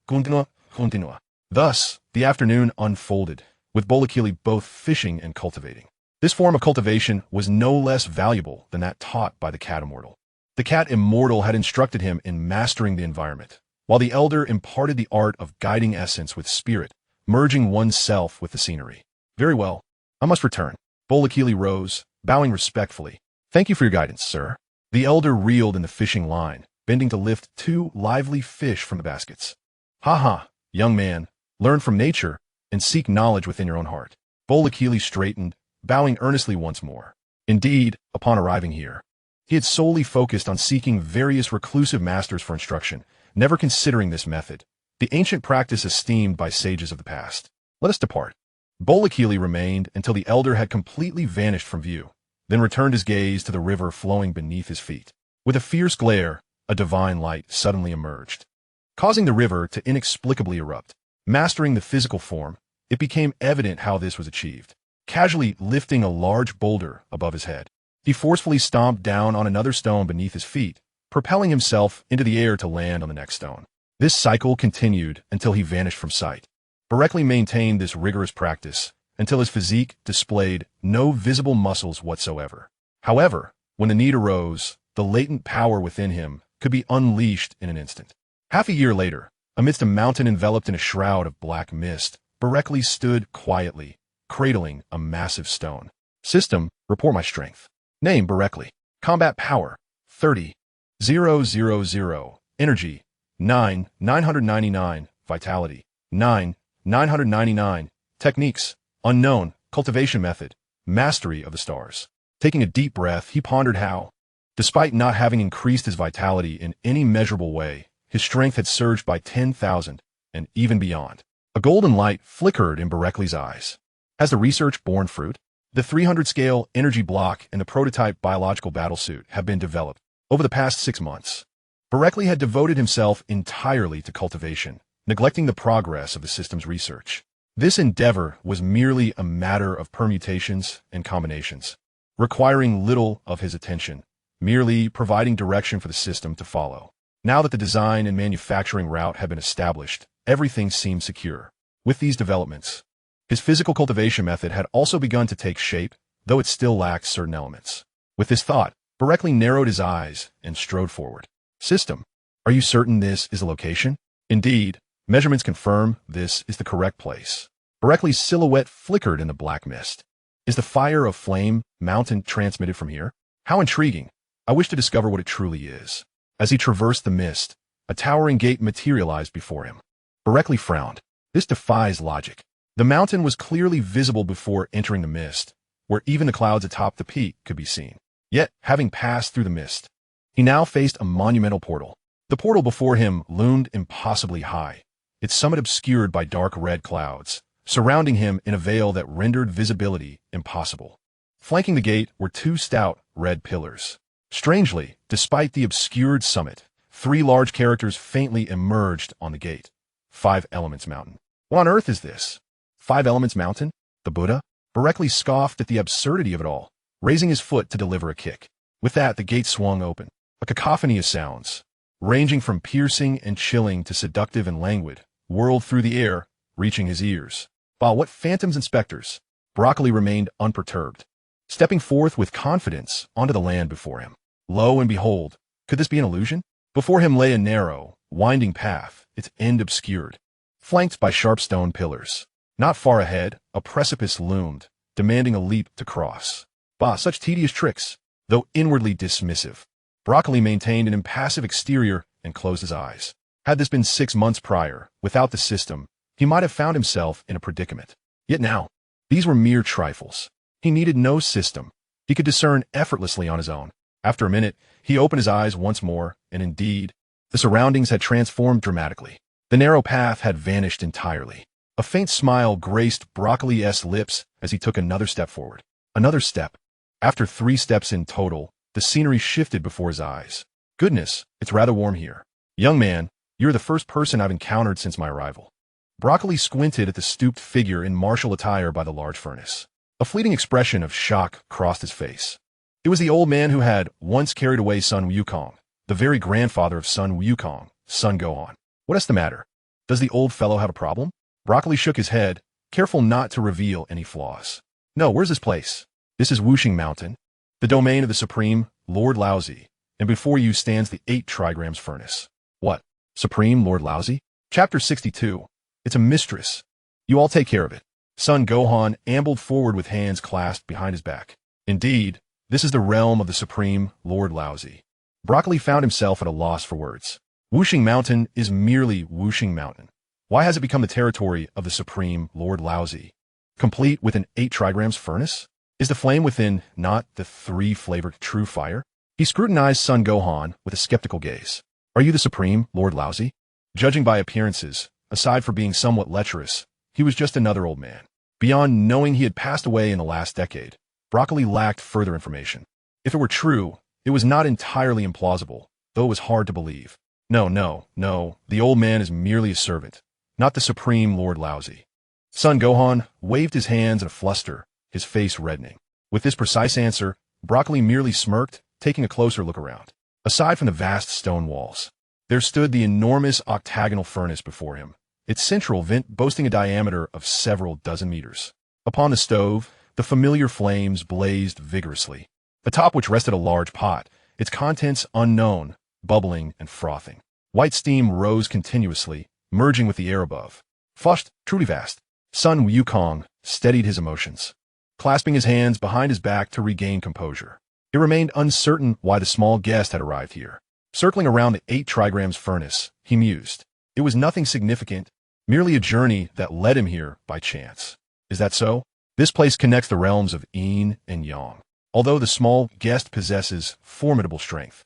Continua. Thus, the afternoon unfolded, with Boreklee both fishing and cultivating. This form of cultivation was no less valuable than that taught by the cat immortal. The cat immortal had instructed him in mastering the environment, while the elder imparted the art of guiding essence with spirit, merging oneself with the scenery. Very well, I must return. Boreklee rose, bowing respectfully. Thank you for your guidance, sir. The elder reeled in the fishing line, bending to lift 2 lively fish from the baskets. Ha, young man, learn from nature and seek knowledge within your own heart. Boreklee straightened, bowing earnestly once more. Indeed, upon arriving here, he had solely focused on seeking various reclusive masters for instruction, never considering this method, the ancient practice esteemed by sages of the past. Let us depart. Boreklee remained until the elder had completely vanished from view, then returned his gaze to the river flowing beneath his feet. With a fierce glare, a divine light suddenly emerged, causing the river to inexplicably erupt. Mastering the physical form, it became evident how this was achieved. Casually lifting a large boulder above his head, he forcefully stomped down on another stone beneath his feet, propelling himself into the air to land on the next stone. This cycle continued until he vanished from sight. Boreklee maintained this rigorous practice until his physique displayed no visible muscles whatsoever. However, when the need arose, the latent power within him could be unleashed in an instant. Half a year later, amidst a mountain enveloped in a shroud of black mist, Boreklee stood quietly, cradling a massive stone. System, report my strength. Name, Boreklee. Combat power, 30,000. Energy, 9,999. Vitality, 9,999. Techniques, unknown. Cultivation method, mastery of the stars. Taking a deep breath, he pondered how, despite not having increased his vitality in any measurable way, his strength had surged by 10,000 and even beyond. A golden light flickered in Boreklee's eyes. Has the research borne fruit? The 300-scale energy block and the prototype biological battlesuit have been developed. Over the past 6 months, Boreklee had devoted himself entirely to cultivation, neglecting the progress of the system's research. This endeavor was merely a matter of permutations and combinations, requiring little of his attention, merely providing direction for the system to follow. Now that the design and manufacturing route had been established, everything seemed secure. With these developments, his physical cultivation method had also begun to take shape, though it still lacked certain elements. With this thought, Boreklee narrowed his eyes and strode forward. System, are you certain this is the location? Indeed, measurements confirm this is the correct place. Boreklee's silhouette flickered in the black mist. Is the fire of flame mountain transmitted from here? How intriguing. I wish to discover what it truly is. As he traversed the mist, a towering gate materialized before him. Boreklee frowned. This defies logic. The mountain was clearly visible before entering the mist, where even the clouds atop the peak could be seen. Yet, having passed through the mist, he now faced a monumental portal. The portal before him loomed impossibly high, its summit obscured by dark red clouds, surrounding him in a veil that rendered visibility impossible. Flanking the gate were 2 stout, red pillars. Strangely, despite the obscured summit, 3 large characters faintly emerged on the gate. 5 Elements Mountain. What on earth is this? 5 Elements Mountain? The Buddha? Boreklee scoffed at the absurdity of it all, raising his foot to deliver a kick. With that, the gate swung open. A cacophony of sounds, ranging from piercing and chilling to seductive and languid, whirled through the air, reaching his ears. While what phantoms and specters? Boreklee remained unperturbed, stepping forth with confidence onto the land before him. Lo and behold, could this be an illusion? Before him lay a narrow, winding path, its end obscured, flanked by sharp stone pillars. Not far ahead, a precipice loomed, demanding a leap to cross. Bah, such tedious tricks, though inwardly dismissive. Boreklee maintained an impassive exterior and closed his eyes. Had this been 6 months prior, without the system, he might have found himself in a predicament. Yet now, these were mere trifles. He needed no system. He could discern effortlessly on his own. After a minute, he opened his eyes once more, and indeed, the surroundings had transformed dramatically. The narrow path had vanished entirely. A faint smile graced Boreklee's lips as he took another step forward. Another step. After 3 steps in total, the scenery shifted before his eyes. Goodness, it's rather warm here. Young man, you're the first person I've encountered since my arrival. Boreklee squinted at the stooped figure in martial attire by the large furnace. A fleeting expression of shock crossed his face. It was the old man who had once carried away Sun Wukong, the very grandfather of Sun Wukong, Sun Gohan. What's the matter? Does the old fellow have a problem? Boreklee shook his head, careful not to reveal any flaws. No, where's this place? This is Wuxing Mountain, the domain of the Supreme Lord Laozi, and before you stands the 8 trigrams furnace. What? Supreme Lord Laozi? Chapter 62. It's a mistress. You all take care of it. Sun Gohan ambled forward with hands clasped behind his back. Indeed, this is the realm of the Supreme Lord Laozi. Boreklee found himself at a loss for words. Wuxing Mountain is merely Wuxing Mountain. Why has it become the territory of the Supreme Lord Laozi? Complete with an 8 trigrams furnace? Is the flame within not the 3-flavored true fire? He scrutinized Sun Gohan with a skeptical gaze. Are you the Supreme Lord Laozi? Judging by appearances, aside from being somewhat lecherous, he was just another old man. Beyond knowing he had passed away in the last decade, Boreklee lacked further information. If it were true, it was not entirely implausible, though it was hard to believe. No, the old man is merely a servant, not the Supreme Lord Laozi. Sun Gohan waved his hands in a fluster, his face reddening. With this precise answer, Boreklee merely smirked, taking a closer look around. Aside from the vast stone walls, there stood the enormous octagonal furnace before him, its central vent boasting a diameter of several dozen meters. Upon the stove, the familiar flames blazed vigorously, atop which rested a large pot, its contents unknown, bubbling and frothing. White steam rose continuously, merging with the air above. Flushed, truly vast. Sun Wukong steadied his emotions, clasping his hands behind his back to regain composure. It remained uncertain why the small guest had arrived here. Circling around the 8 trigrams furnace, he mused. It was nothing significant, merely a journey that led him here by chance. Is that so? This place connects the realms of yin and yang, although the small guest possesses formidable strength.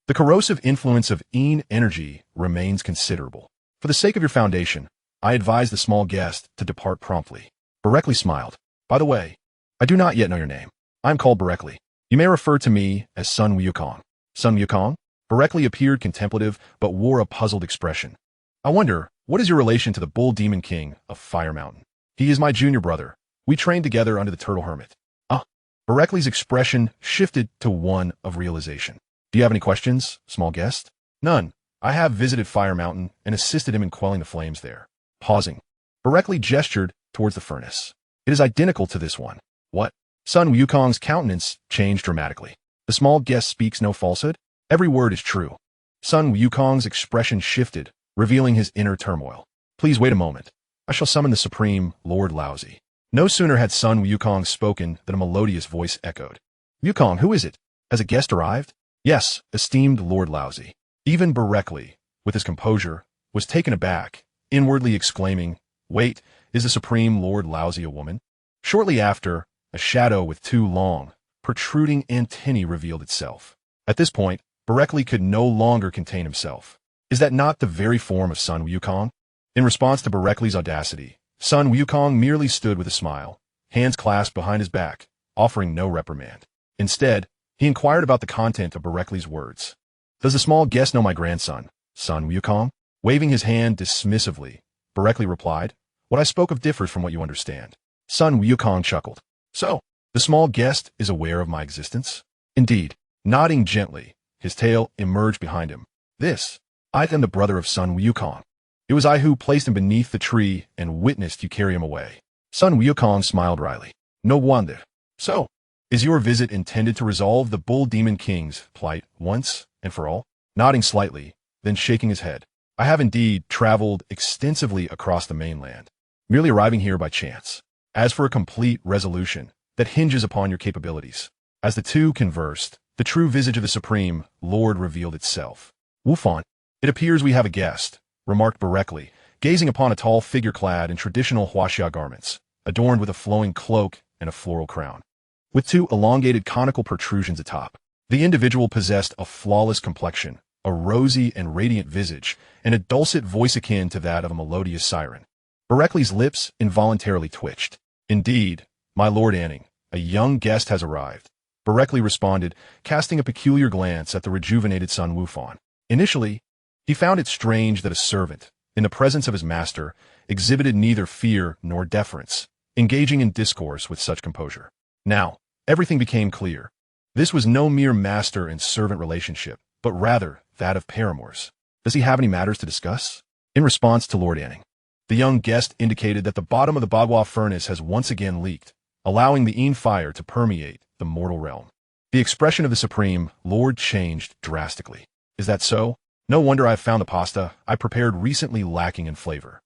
The corrosive influence of yin energy remains considerable. For the sake of your foundation, I advise the small guest to depart promptly. Boreklee smiled. By the way, I do not yet know your name. I am called Boreklee. You may refer to me as Sun Wukong. Sun Wukong? Boreklee appeared contemplative but wore a puzzled expression. I wonder, what is your relation to the Bull Demon King of Fire Mountain? He is my junior brother. We trained together under the Turtle Hermit. Boreklee's expression shifted to one of realization. Do you have any questions, small guest? None. I have visited Fire Mountain and assisted him in quelling the flames there. Pausing, Boreklee gestured towards the furnace. It is identical to this one. What? Sun Wukong's countenance changed dramatically. The small guest speaks no falsehood? Every word is true. Sun Wukong's expression shifted, revealing his inner turmoil. Please wait a moment. I shall summon the Supreme Lord Laozi. No sooner had Sun Wukong spoken than a melodious voice echoed. Wukong, who is it? Has a guest arrived? Yes, esteemed Lord Laozi. Even Boreklee, with his composure, was taken aback, inwardly exclaiming, Wait, is the Supreme Lord Laozi a woman? Shortly after, a shadow with 2 long, protruding antennae revealed itself. At this point, Boreklee could no longer contain himself. Is that not the very form of Sun Wukong? In response to Boreklee's audacity, Sun Wukong merely stood with a smile, hands clasped behind his back, offering no reprimand. Instead, he inquired about the content of Boreklee's words. Does the small guest know my grandson, Sun Wukong? Waving his hand dismissively, Boreklee replied, What I spoke of differs from what you understand. Sun Wukong chuckled. So, the small guest is aware of my existence? Indeed. Nodding gently, his tail emerged behind him. I am the brother of Sun Wukong. It was I who placed him beneath the tree and witnessed you carry him away. Sun Wukong smiled wryly. No wonder. So, is your visit intended to resolve the Bull Demon King's plight once and for all? Nodding slightly, then shaking his head. I have indeed traveled extensively across the mainland, merely arriving here by chance. As for a complete resolution, that hinges upon your capabilities. As the two conversed, the true visage of the Supreme Lord revealed itself. Wufan, it appears we have a guest, remarked Boreklee, gazing upon a tall figure clad in traditional Huaxia garments, adorned with a flowing cloak and a floral crown, with 2 elongated conical protrusions atop. The individual possessed a flawless complexion, a rosy and radiant visage, and a dulcet voice akin to that of a melodious siren. Boreklee's lips involuntarily twitched. Indeed, my Lord Anning, a young guest has arrived. Boreklee responded, casting a peculiar glance at the rejuvenated Sun Wufan. Initially, he found it strange that a servant, in the presence of his master, exhibited neither fear nor deference, engaging in discourse with such composure. Now, everything became clear. This was no mere master and servant relationship, but rather that of paramours. Does he have any matters to discuss? In response to Lord Anning, the young guest indicated that the bottom of the Bagua furnace has once again leaked, allowing the Yin fire to permeate the mortal realm. The expression of the Supreme Lord changed drastically. Is that so? No wonder I have found the pasta I prepared recently lacking in flavor.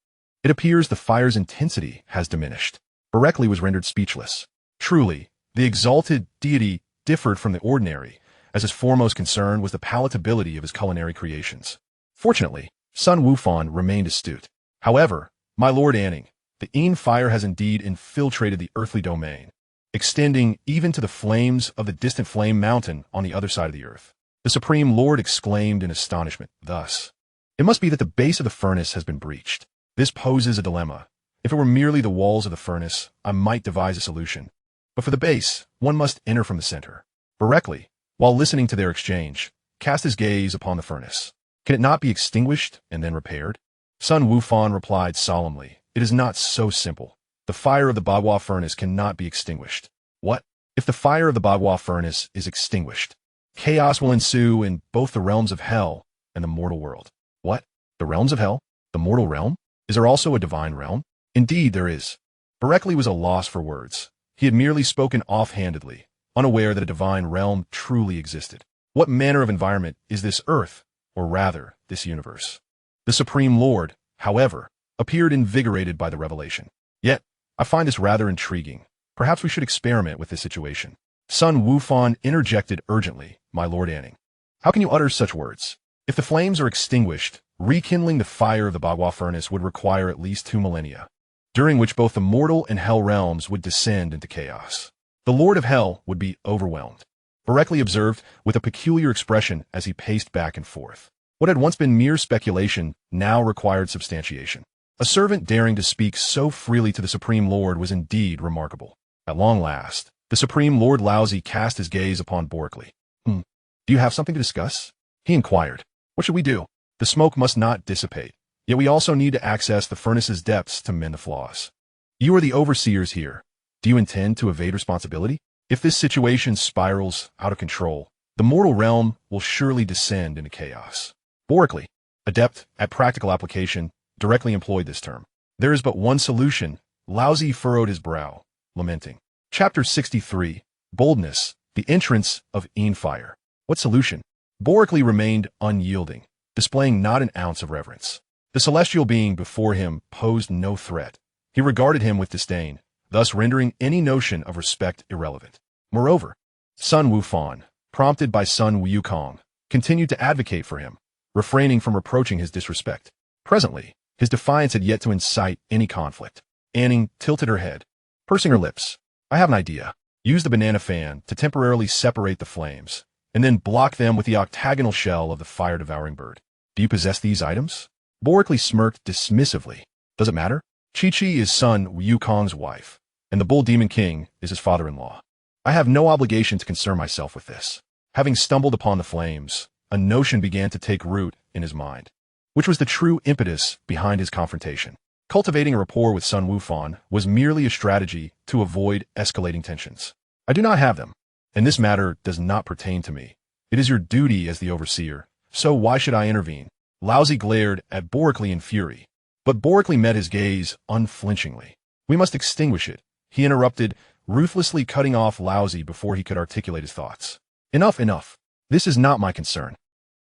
It appears the fire's intensity has diminished. Boreklee was rendered speechless. Truly, the exalted deity differed from the ordinary, as his foremost concern was the palatability of his culinary creations. Fortunately, Sun Wufan remained astute. However, my Lord Anning, the Yin fire has indeed infiltrated the earthly domain, extending even to the flames of the distant Flame Mountain on the other side of the earth. The Supreme Lord exclaimed in astonishment, thus, It must be that the base of the furnace has been breached. This poses a dilemma. If it were merely the walls of the furnace, I might devise a solution. But for the base, one must enter from the center. Boreklee, while listening to their exchange, cast his gaze upon the furnace. Can it not be extinguished and then repaired? Sun Wufan replied solemnly, It is not so simple. The fire of the Bagua furnace cannot be extinguished. What? If the fire of the Bagua furnace is extinguished, chaos will ensue in both the realms of hell and the mortal world. What? The realms of hell? The mortal realm? Is there also a divine realm? Indeed there is. Boreklee was at a loss for words. He had merely spoken offhandedly, unaware that a divine realm truly existed. What manner of environment is this earth, or rather, this universe? The Supreme Lord, however, appeared invigorated by the revelation. Yet, I find this rather intriguing. Perhaps we should experiment with this situation. Sun Wufan interjected urgently, "My lord Anning, how can you utter such words? If the flames are extinguished, rekindling the fire of the Bagua furnace would require at least 2 millennia, during which both the mortal and hell realms would descend into chaos. The Lord of Hell would be overwhelmed." Boreklee observed with a peculiar expression as he paced back and forth. What had once been mere speculation now required substantiation. A servant daring to speak so freely to the Supreme Lord was indeed remarkable. At long last, the Supreme Lord Laozi cast his gaze upon Boreklee. Do you have something to discuss?" he inquired. "What should we do? The smoke must not dissipate, yet we also need to access the furnace's depths to mend the flaws. You are the overseers here. Do you intend to evade responsibility? If this situation spirals out of control, the mortal realm will surely descend into chaos." Boreklee, adept at practical application, directly employed this term. "There is but one solution." Laozi furrowed his brow, lamenting. Chapter 63, Boldness, the Entrance of Fire. What solution? Boreklee remained unyielding, displaying not an ounce of reverence. The celestial being before him posed no threat. He regarded him with disdain, thus rendering any notion of respect irrelevant. Moreover, Sun Wufan, prompted by Sun Wukong, continued to advocate for him, refraining from reproaching his disrespect. Presently, his defiance had yet to incite any conflict. Anning tilted her head, pursing her lips. "I have an idea. Use the banana fan to temporarily separate the flames, and then block them with the octagonal shell of the fire-devouring bird. Do you possess these items?" Boreklee smirked dismissively. "Does it matter? Chi-Chi is Sun Wukong's wife, and the Bull Demon King is his father-in-law. I have no obligation to concern myself with this." Having stumbled upon the flames, a notion began to take root in his mind, which was the true impetus behind his confrontation. Cultivating a rapport with Sun Wufan was merely a strategy to avoid escalating tensions. "I do not have them, and this matter does not pertain to me. It is your duty as the overseer, so why should I intervene?" Laozi glared at Boreklee in fury, but Boreklee met his gaze unflinchingly. "We must extinguish it," he interrupted, ruthlessly cutting off Laozi before he could articulate his thoughts. "Enough, enough. This is not my concern.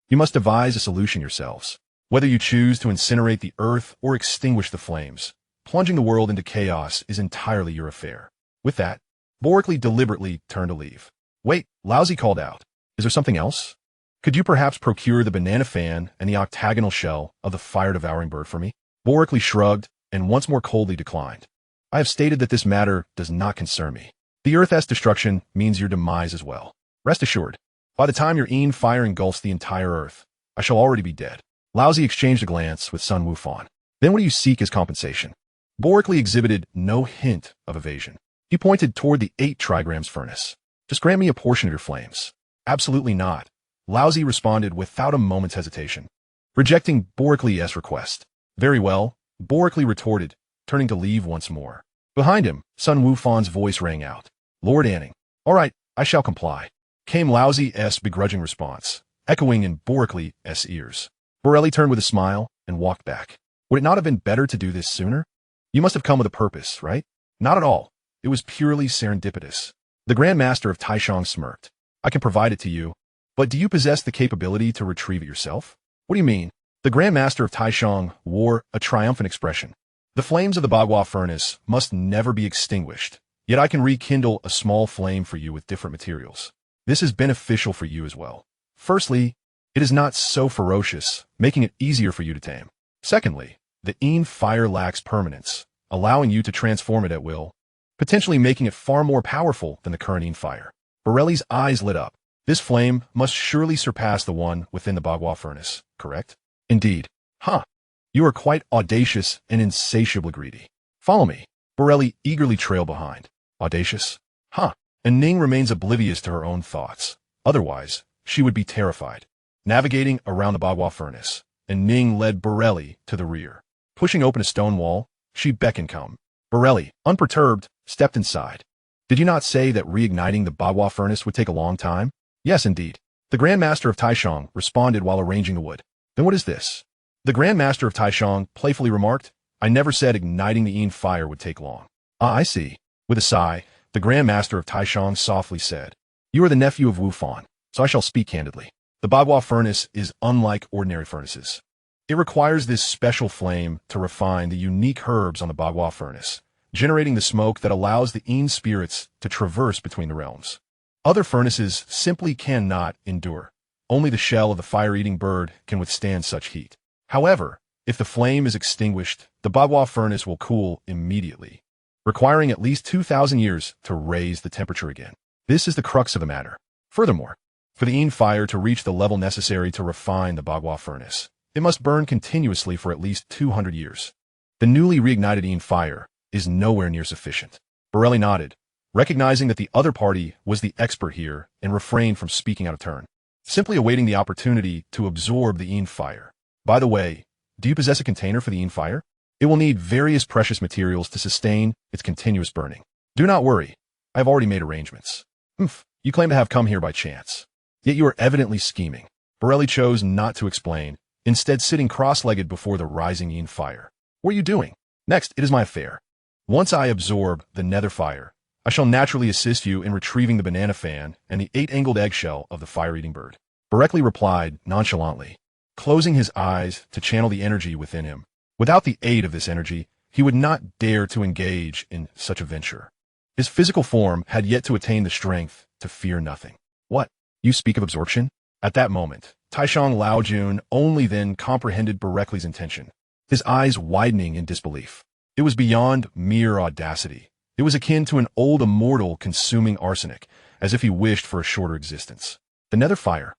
You must devise a solution yourselves. Whether you choose to incinerate the earth or extinguish the flames, plunging the world into chaos is entirely your affair." With that, Boreklee deliberately turned to leave. "Wait," Laozi called out. "Is there something else? Could you perhaps procure the banana fan and the octagonal shell of the fire-devouring bird for me?" Boreklee shrugged and once more coldly declined. "I have stated that this matter does not concern me. The Earth's destruction means your demise as well. Rest assured, by the time your fire engulfs the entire Earth, I shall already be dead." Laozi exchanged a glance with Sun Wufan. "Then what do you seek as compensation?" Boreklee exhibited no hint of evasion. He pointed toward the 8 trigrams furnace. "Just grant me a portion of your flames." "Absolutely not," Laozi responded without a moment's hesitation, rejecting Boreklee's request. "Very well," Boreklee retorted, turning to leave once more. Behind him, Sun Wufan's voice rang out. "Lord Anning." "All right, I shall comply," came Laozi's begrudging response, echoing in Boreklee's ears. Boreklee turned with a smile and walked back. "Would it not have been better to do this sooner? You must have come with a purpose, right?" "Not at all. It was purely serendipitous." The Grand Master of Taishang smirked. "I can provide it to you, but do you possess the capability to retrieve it yourself?" "What do you mean?" The Grand Master of Taishang wore a triumphant expression. "The flames of the Bagua furnace must never be extinguished, yet I can rekindle a small flame for you with different materials. This is beneficial for you as well. Firstly, it is not so ferocious, making it easier for you to tame. Secondly, the fire lacks permanence, allowing you to transform it at will, potentially making it far more powerful than the current fire." Boreklee's eyes lit up. "This flame must surely surpass the one within the Bagua furnace, correct?" "Indeed." "Huh. You are quite audacious and insatiably greedy. Follow me." Boreklee eagerly trailed behind. "Audacious? Huh." And Ning remains oblivious to her own thoughts. Otherwise, she would be terrified. Navigating around the Bagua furnace, and Ning led Boreklee to the rear. Pushing open a stone wall, she beckoned come. Boreklee, unperturbed, stepped inside. "Did you not say that reigniting the Bagua furnace would take a long time?" "Yes, indeed." The Grand Master of Taishang responded while arranging the wood. "Then what is this?" The Grand Master of Taishang playfully remarked, "I never said igniting the fire would take long." "Ah, I see." With a sigh, the Grand Master of Taishang softly said, "You are the nephew of Wufan, so I shall speak candidly. The Bagua furnace is unlike ordinary furnaces. It requires this special flame to refine the unique herbs on the Bagua furnace, generating the smoke that allows the spirits to traverse between the realms. Other furnaces simply cannot endure. Only the shell of the fire-eating bird can withstand such heat. However, if the flame is extinguished, the Bagua furnace will cool immediately, requiring at least 2,000 years to raise the temperature again. This is the crux of the matter. Furthermore, for the Yin fire to reach the level necessary to refine the Bagua furnace, it must burn continuously for at least 200 years. The newly reignited Yin fire is nowhere near sufficient. Boreklee nodded, recognizing that the other party was the expert here and refrained from speaking out of turn, simply awaiting the opportunity to absorb the Yin fire. By the way, do you possess a container for the Yin fire? It will need various precious materials to sustain its continuous burning. Do not worry, I have already made arrangements. You claim to have come here by chance. Yet you are evidently scheming. Boreklee chose not to explain, instead sitting cross-legged before the rising Yin fire. What are you doing? Next, it is my affair. Once I absorb the nether fire, I shall naturally assist you in retrieving the banana fan and the 8-angled eggshell of the fire-eating bird. Boreklee replied nonchalantly, closing his eyes to channel the energy within him. Without the aid of this energy, he would not dare to engage in such a venture. His physical form had yet to attain the strength to fear nothing. What? You speak of absorption? At that moment, Taishang Laojun only then comprehended Boreklee's intention, his eyes widening in disbelief. It was beyond mere audacity. It was akin to an old immortal consuming arsenic, as if he wished for a shorter existence. The nether fire,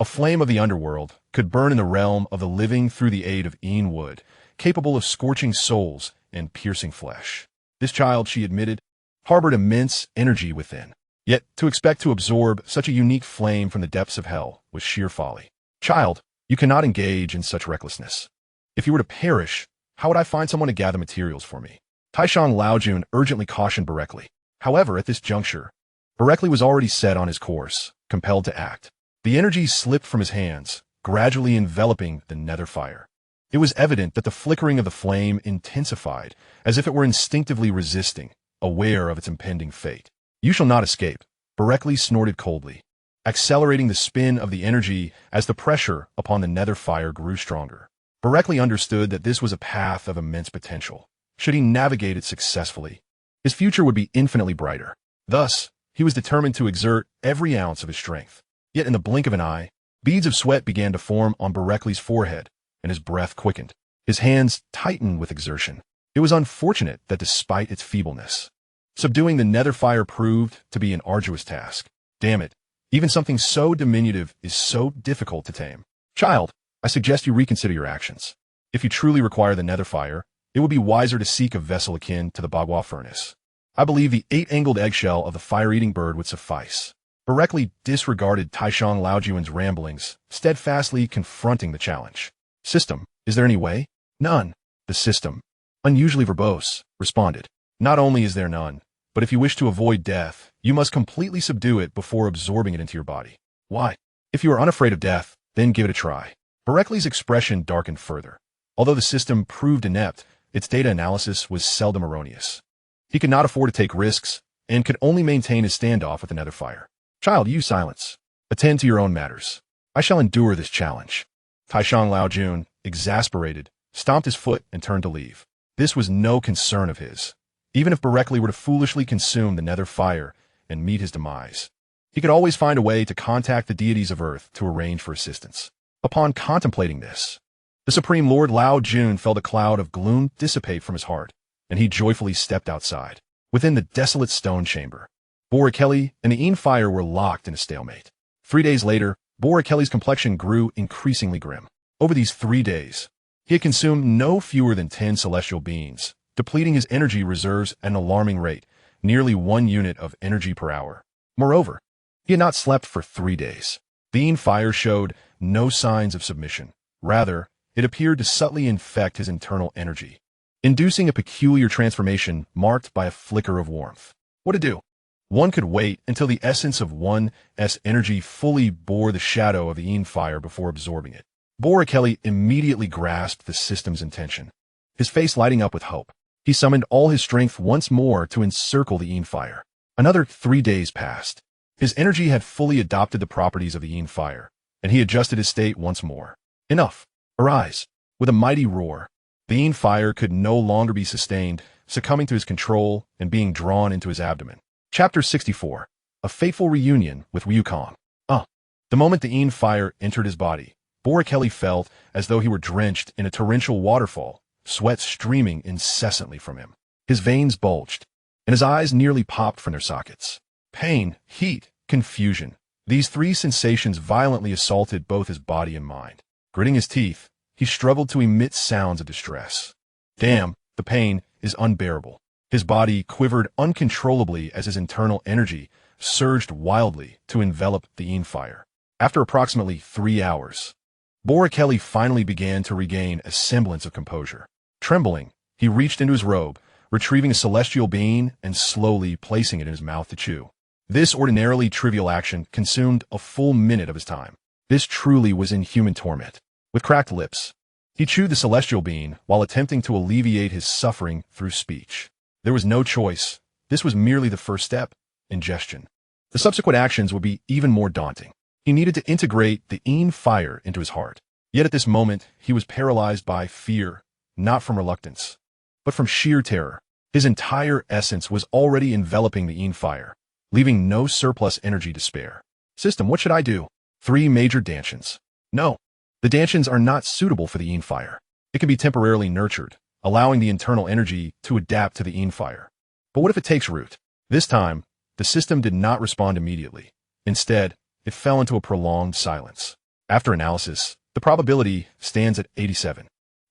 a flame of the underworld, could burn in the realm of the living through the aid of Yin wood, capable of scorching souls and piercing flesh. This child, she admitted, harbored immense energy within. Yet, to expect to absorb such a unique flame from the depths of hell was sheer folly. Child, you cannot engage in such recklessness. If you were to perish, how would I find someone to gather materials for me? Taishang Laojun urgently cautioned Boreklee. However, at this juncture, Boreklee was already set on his course, compelled to act. The energy slipped from his hands, gradually enveloping the nether fire. It was evident that the flickering of the flame intensified, as if it were instinctively resisting, aware of its impending fate. You shall not escape, Boreklee snorted coldly, accelerating the spin of the energy as the pressure upon the nether fire grew stronger. Boreklee understood that this was a path of immense potential. Should he navigate it successfully, his future would be infinitely brighter. Thus, he was determined to exert every ounce of his strength. Yet in the blink of an eye, beads of sweat began to form on Boreklee's forehead, and his breath quickened. His hands tightened with exertion. It was unfortunate that despite its feebleness, subduing the nether fire proved to be an arduous task. Damn it, even something so diminutive is so difficult to tame. Child, I suggest you reconsider your actions. If you truly require the nether fire, it would be wiser to seek a vessel akin to the Bagua furnace. I believe the 8-angled eggshell of the fire-eating bird would suffice. Boreklee disregarded Taishang Laojun's ramblings, steadfastly confronting the challenge. System, is there any way? None. The system, unusually verbose, responded. Not only is there none, but if you wish to avoid death, you must completely subdue it before absorbing it into your body. Why? If you are unafraid of death, then give it a try. Boreklee's expression darkened further. Although the system proved inept, its data analysis was seldom erroneous. He could not afford to take risks, and could only maintain his standoff with the nether fire. Child, use silence. Attend to your own matters. I shall endure this challenge. Taishang Laojun, exasperated, stomped his foot and turned to leave. This was no concern of his. Even if Boreklee were to foolishly consume the nether fire and meet his demise, he could always find a way to contact the deities of Earth to arrange for assistance. Upon contemplating this, the Supreme Lord Laojun felt a cloud of gloom dissipate from his heart, and he joyfully stepped outside. Within the desolate stone chamber, Boreklee and the Yin fire were locked in a stalemate. 3 days later, Boreklee's complexion grew increasingly grim. Over these 3 days, he had consumed no fewer than 10 celestial beings, depleting his energy reserves at an alarming rate, nearly 1 unit of energy per hour. Moreover, he had not slept for 3 days. The Yin fire showed no signs of submission. Rather, it appeared to subtly infect his internal energy, inducing a peculiar transformation marked by a flicker of warmth. What to do? One could wait until the essence of one's energy fully bore the shadow of the Yin fire before absorbing it. Boreklee immediately grasped the system's intention, his face lighting up with hope. He summoned all his strength once more to encircle the Yin fire. Another 3 days passed. His energy had fully adopted the properties of the Yin fire, and he adjusted his state once more. Enough. Arise. With a mighty roar, the Yin fire could no longer be sustained, succumbing to his control and being drawn into his abdomen. Chapter 64. a fateful reunion with Wukong. The moment the Yin fire entered his body, Boreklee felt as though he were drenched in a torrential waterfall, sweat streaming incessantly from him. His veins bulged, and his eyes nearly popped from their sockets. Pain, heat, confusion. These three sensations violently assaulted both his body and mind. Gritting his teeth, he struggled to emit sounds of distress. Damn, the pain is unbearable. His body quivered uncontrollably as his internal energy surged wildly to envelop the Yin fire. After approximately 3 hours, Boreklee finally began to regain a semblance of composure. Trembling, he reached into his robe, retrieving a celestial bean and slowly placing it in his mouth to chew. This ordinarily trivial action consumed a full minute of his time. This truly was inhuman torment. With cracked lips, he chewed the celestial bean while attempting to alleviate his suffering through speech. There was no choice. This was merely the first step, ingestion. The subsequent actions would be even more daunting. He needed to integrate the Yin fire into his heart. Yet at this moment, he was paralyzed by fear, not from reluctance, but from sheer terror. His entire essence was already enveloping the Yin fire, leaving no surplus energy to spare. System, what should I do? 3 major dantians. No, the dantians are not suitable for the Yin fire. It can be temporarily nurtured, allowing the internal energy to adapt to the Yin fire. But what if it takes root? This time, the system did not respond immediately. Instead, it fell into a prolonged silence. After analysis, the probability stands at 87.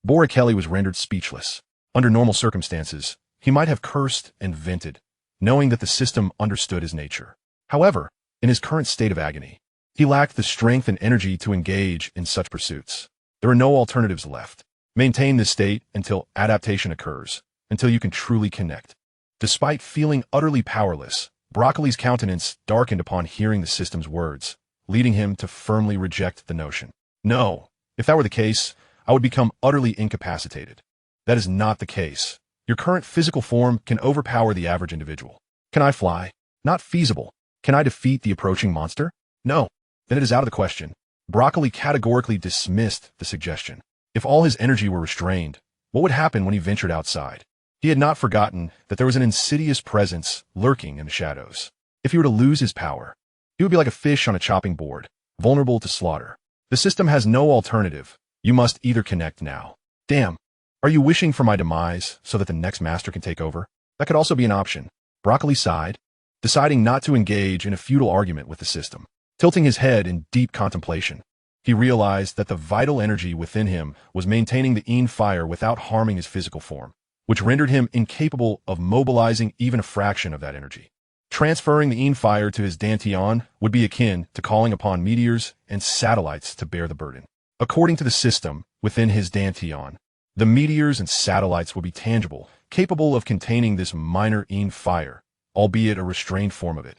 Boreklee was rendered speechless. Under normal circumstances, he might have cursed and vented, knowing that the system understood his nature. However, in his current state of agony, he lacked the strength and energy to engage in such pursuits. There are no alternatives left. Maintain this state until adaptation occurs, until you can truly connect. Despite feeling utterly powerless, Broccoli's countenance darkened upon hearing the system's words, leading him to firmly reject the notion. No, if that were the case, I would become utterly incapacitated. That is not the case. Your current physical form can overpower the average individual. Can I fly? Not feasible. Can I defeat the approaching monster? No. Then it is out of the question. Broccoli categorically dismissed the suggestion. If all his energy were restrained, what would happen when he ventured outside? He had not forgotten that there was an insidious presence lurking in the shadows. If he were to lose his power, he would be like a fish on a chopping board, vulnerable to slaughter. The system has no alternative. You must either connect now. Damn. Are you wishing for my demise so that the next master can take over? That could also be an option. Broccoli sighed, deciding not to engage in a futile argument with the system. Tilting his head in deep contemplation, he realized that the vital energy within him was maintaining the Yin fire without harming his physical form, which rendered him incapable of mobilizing even a fraction of that energy. Transferring the Yin fire to his dantian would be akin to calling upon meteors and satellites to bear the burden. According to the system within his dantian, the meteors and satellites would be tangible, capable of containing this minor Yin fire, albeit a restrained form of it.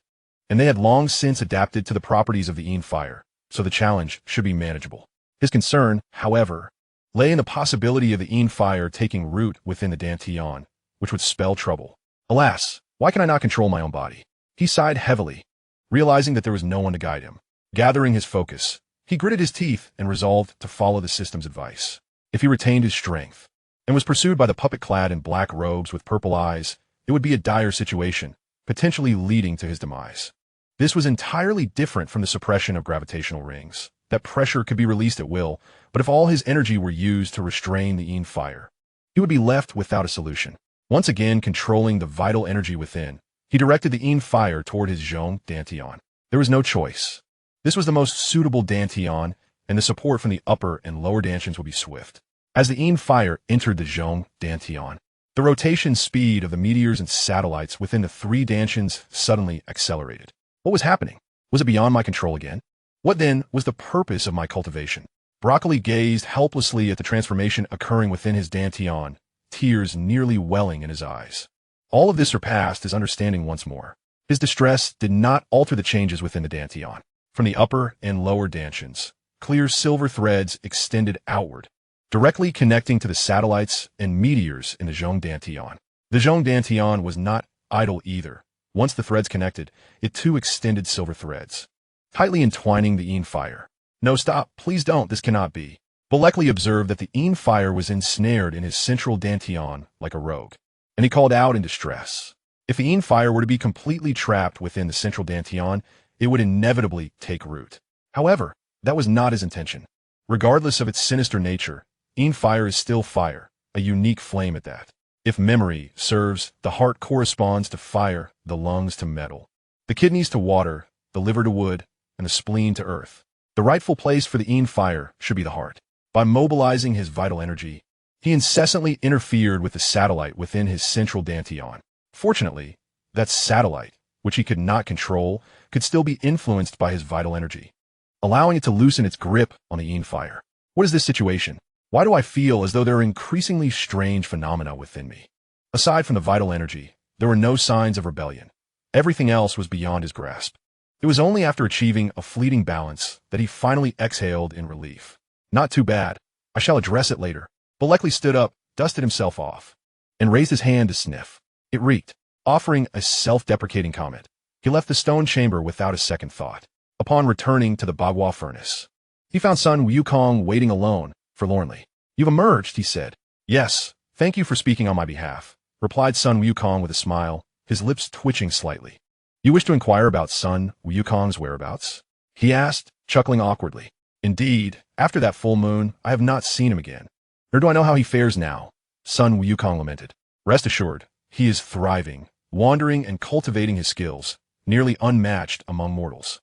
And they had long since adapted to the properties of the Yin fire, so the challenge should be manageable. His concern, however, lay in the possibility of the Yin fire taking root within the dantian, which would spell trouble. Alas, why can I not control my own body? He sighed heavily, realizing that there was no one to guide him. Gathering his focus, he gritted his teeth and resolved to follow the system's advice. If he retained his strength and was pursued by the puppet clad in black robes with purple eyes, it would be a dire situation, potentially leading to his demise. This was entirely different from the suppression of gravitational rings. That pressure could be released at will, but if all his energy were used to restrain the Yin fire, he would be left without a solution. Once again controlling the vital energy within, he directed the Yin fire toward his Zhong dantian. There was no choice. This was the most suitable dantian, and the support from the upper and lower dantians would be swift. As the Yin fire entered the Zhong dantian, the rotation speed of the meteors and satellites within the 3 dantians suddenly accelerated. What was happening? Was it beyond my control again? What then was the purpose of my cultivation? Broccoli gazed helplessly at the transformation occurring within his dantian, tears nearly welling in his eyes. All of this surpassed his understanding once more. His distress did not alter the changes within the dantian. From the upper and lower dantians, clear silver threads extended outward, directly connecting to the satellites and meteors in the Zhong dantian. The Zhong dantian was not idle either. Once the threads connected, it too extended silver threads, tightly entwining the Yin fire. No, stop, please don't, this cannot be. Boreklee observed that the Yin fire was ensnared in his central dantian like a rogue, and he called out in distress. If the Yin fire were to be completely trapped within the central dantian, it would inevitably take root. However, that was not his intention. Regardless of its sinister nature, Yin fire is still fire, a unique flame at that. If memory serves, the heart corresponds to fire, the lungs to metal, the kidneys to water, the liver to wood, and the spleen to earth. The rightful place for the Yin fire should be the heart. By mobilizing his vital energy, he incessantly interfered with the satellite within his central dantian. Fortunately, that satellite, which he could not control, could still be influenced by his vital energy, allowing it to loosen its grip on the Yin fire. What is this situation? Why do I feel as though there are increasingly strange phenomena within me? Aside from the vital energy, there were no signs of rebellion. Everything else was beyond his grasp. It was only after achieving a fleeting balance that he finally exhaled in relief. Not too bad. I shall address it later. Boreklee stood up, dusted himself off, and raised his hand to sniff. It reeked, offering a self-deprecating comment. He left the stone chamber without a second thought. Upon returning to the Bagua furnace, he found Sun Wukong waiting alone, forlornly. You've emerged, he said. Yes, thank you for speaking on my behalf, replied Sun Wukong with a smile, his lips twitching slightly. You wish to inquire about Sun Wukong's whereabouts? He asked, chuckling awkwardly. Indeed, after that full moon, I have not seen him again. Nor do I know how he fares now, Sun Wukong lamented. Rest assured, he is thriving, wandering and cultivating his skills, nearly unmatched among mortals.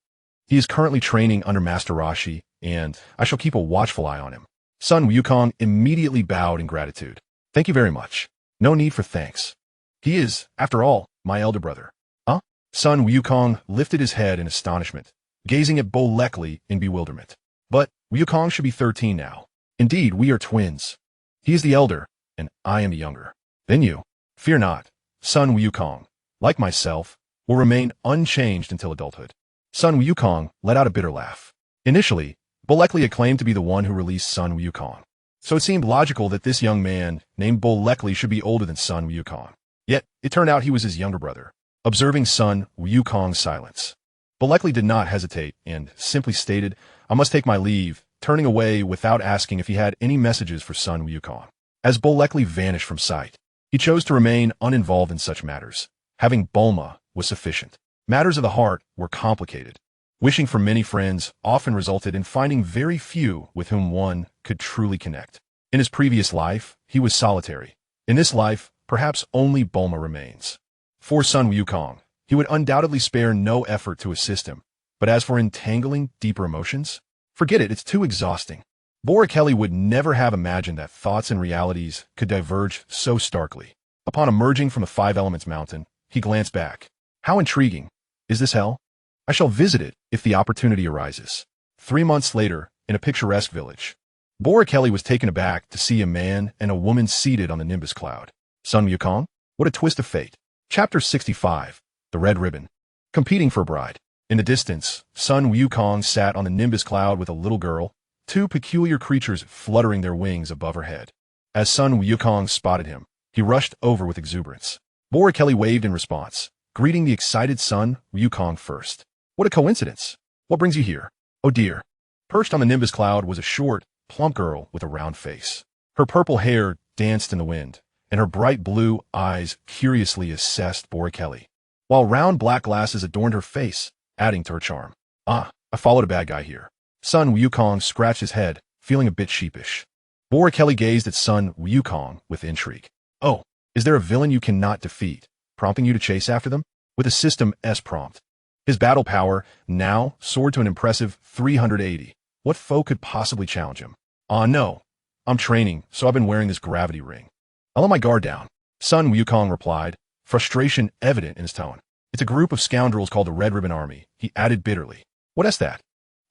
He is currently training under Master Rashi, and I shall keep a watchful eye on him. Sun Wukong immediately bowed in gratitude. Thank you very much. No need for thanks. He is, after all, my elder brother. Huh? Sun Wukong lifted his head in astonishment, gazing at Boreklee in bewilderment. But Wukong should be 13 now. Indeed, we are twins. He is the elder, and I am the younger. Then you, fear not, Sun Wukong, like myself, will remain unchanged until adulthood. Sun Wukong let out a bitter laugh. Initially, Boreklee had claimed to be the one who released Sun Wukong, so it seemed logical that this young man, named Boreklee, should be older than Sun Wukong. Yet, it turned out he was his younger brother. Observing Sun Wukong's silence, Boreklee did not hesitate and simply stated, I must take my leave, turning away without asking if he had any messages for Sun Wukong. As Boreklee vanished from sight, he chose to remain uninvolved in such matters. Having Bulma was sufficient. Matters of the heart were complicated. Wishing for many friends often resulted in finding very few with whom one could truly connect. In his previous life, he was solitary. In this life, perhaps only Bulma remains. For Sun Wukong, he would undoubtedly spare no effort to assist him. But as for entangling deeper emotions, forget it, it's too exhausting. Boreklee would never have imagined that thoughts and realities could diverge so starkly. Upon emerging from the Five Elements Mountain, he glanced back. How intriguing. Is this hell? I shall visit it if the opportunity arises. 3 months later, in a picturesque village, Boreklee was taken aback to see a man and a woman seated on the Nimbus cloud. Sun Wukong? What a twist of fate. Chapter 65. The Red Ribbon. Competing for a bride. In the distance, Sun Wukong sat on the Nimbus cloud with a little girl, two peculiar creatures fluttering their wings above her head. As Sun Wukong spotted him, he rushed over with exuberance. Boreklee waved in response, greeting the excited Sun Wukong first. What a coincidence. What brings you here? Oh dear. Perched on the Nimbus cloud was a short, plump girl with a round face. Her purple hair danced in the wind, and her bright blue eyes curiously assessed Boreklee, while round black glasses adorned her face, adding to her charm. Ah, I followed a bad guy here. Sun Wukong scratched his head, feeling a bit sheepish. Boreklee gazed at Sun Wukong with intrigue. Oh, is there a villain you cannot defeat, prompting you to chase after them? With a System S prompt. His battle power now soared to an impressive 380. What foe could possibly challenge him? No. I'm training, so I've been wearing this gravity ring. I'll let my guard down. Sun Wukong replied, frustration evident in his tone. It's a group of scoundrels called the Red Ribbon Army, he added bitterly. What is that?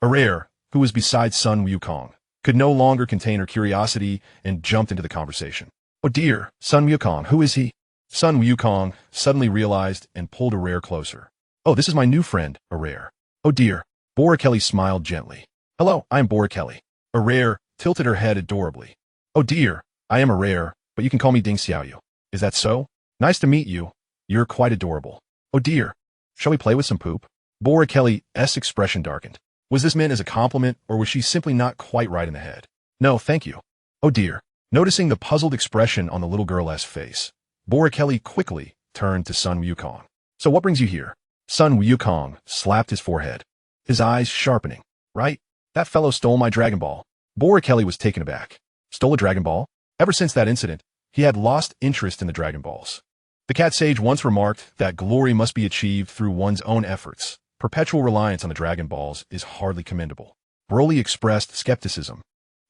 Arare, who was beside Sun Wukong, could no longer contain her curiosity and jumped into the conversation. Oh dear, Sun Wukong, who is he? Sun Wukong suddenly realized and pulled Arare closer. Oh, this is my new friend, Arare. Oh dear. Boreklee smiled gently. Hello, I am Boreklee. Arare tilted her head adorably. Oh dear, I am Arare, but you can call me Ding Xiaoyu. Is that so? Nice to meet you. You're quite adorable. Oh dear. Shall we play with some poop? Boreklee's expression darkened. Was this meant as a compliment, or was she simply not quite right in the head? No, thank you. Oh dear. Noticing the puzzled expression on the little girl's face, Boreklee quickly turned to Sun Wukong. So what brings you here? Sun Wukong slapped his forehead, his eyes sharpening. Right? That fellow stole my Dragon Ball. Boreklee was taken aback. Stole a Dragon Ball? Ever since that incident, he had lost interest in the Dragon Balls. The cat sage once remarked that glory must be achieved through one's own efforts. Perpetual reliance on the Dragon Balls is hardly commendable. Broly expressed skepticism,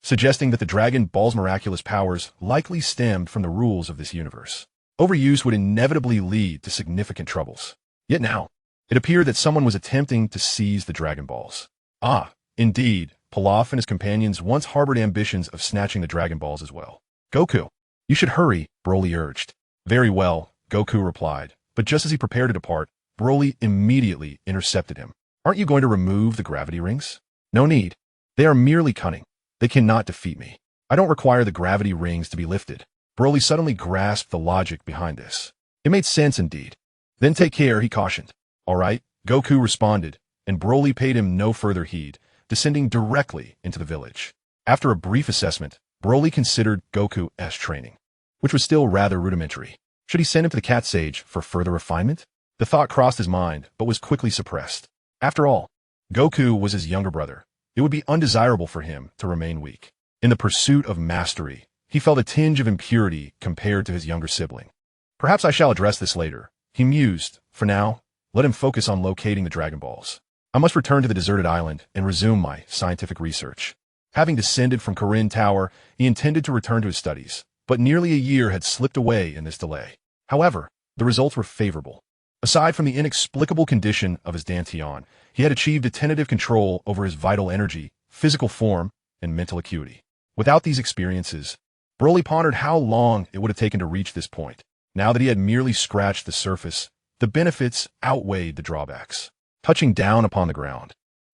suggesting that the Dragon Ball's miraculous powers likely stemmed from the rules of this universe. Overuse would inevitably lead to significant troubles. Yet now, it appeared that someone was attempting to seize the Dragon Balls. Ah, indeed, Pilaf and his companions once harbored ambitions of snatching the Dragon Balls as well. Goku, you should hurry, Broly urged. Very well, Goku replied, but just as he prepared to depart, Broly immediately intercepted him. Aren't you going to remove the gravity rings? No need. They are merely cunning. They cannot defeat me. I don't require the gravity rings to be lifted. Broly suddenly grasped the logic behind this. It made sense indeed. Then take care, he cautioned. All right, Goku responded, and Broly paid him no further heed, descending directly into the village. After a brief assessment, Broly considered Goku's training, which was still rather rudimentary. Should he send him to the cat sage for further refinement? The thought crossed his mind, but was quickly suppressed. After all, Goku was his younger brother. It would be undesirable for him to remain weak. In the pursuit of mastery, he felt a tinge of impurity compared to his younger sibling. Perhaps I shall address this later, he mused. For now, let him focus on locating the Dragon Balls. I must return to the deserted island and resume my scientific research. Having descended from Kirin Tower, he intended to return to his studies, but nearly a year had slipped away in this delay. However, the results were favorable. Aside from the inexplicable condition of his dantian, he had achieved a tentative control over his vital energy, physical form, and mental acuity. Without these experiences, Broly pondered how long it would have taken to reach this point. Now that he had merely scratched the surface, the benefits outweighed the drawbacks. Touching down upon the ground,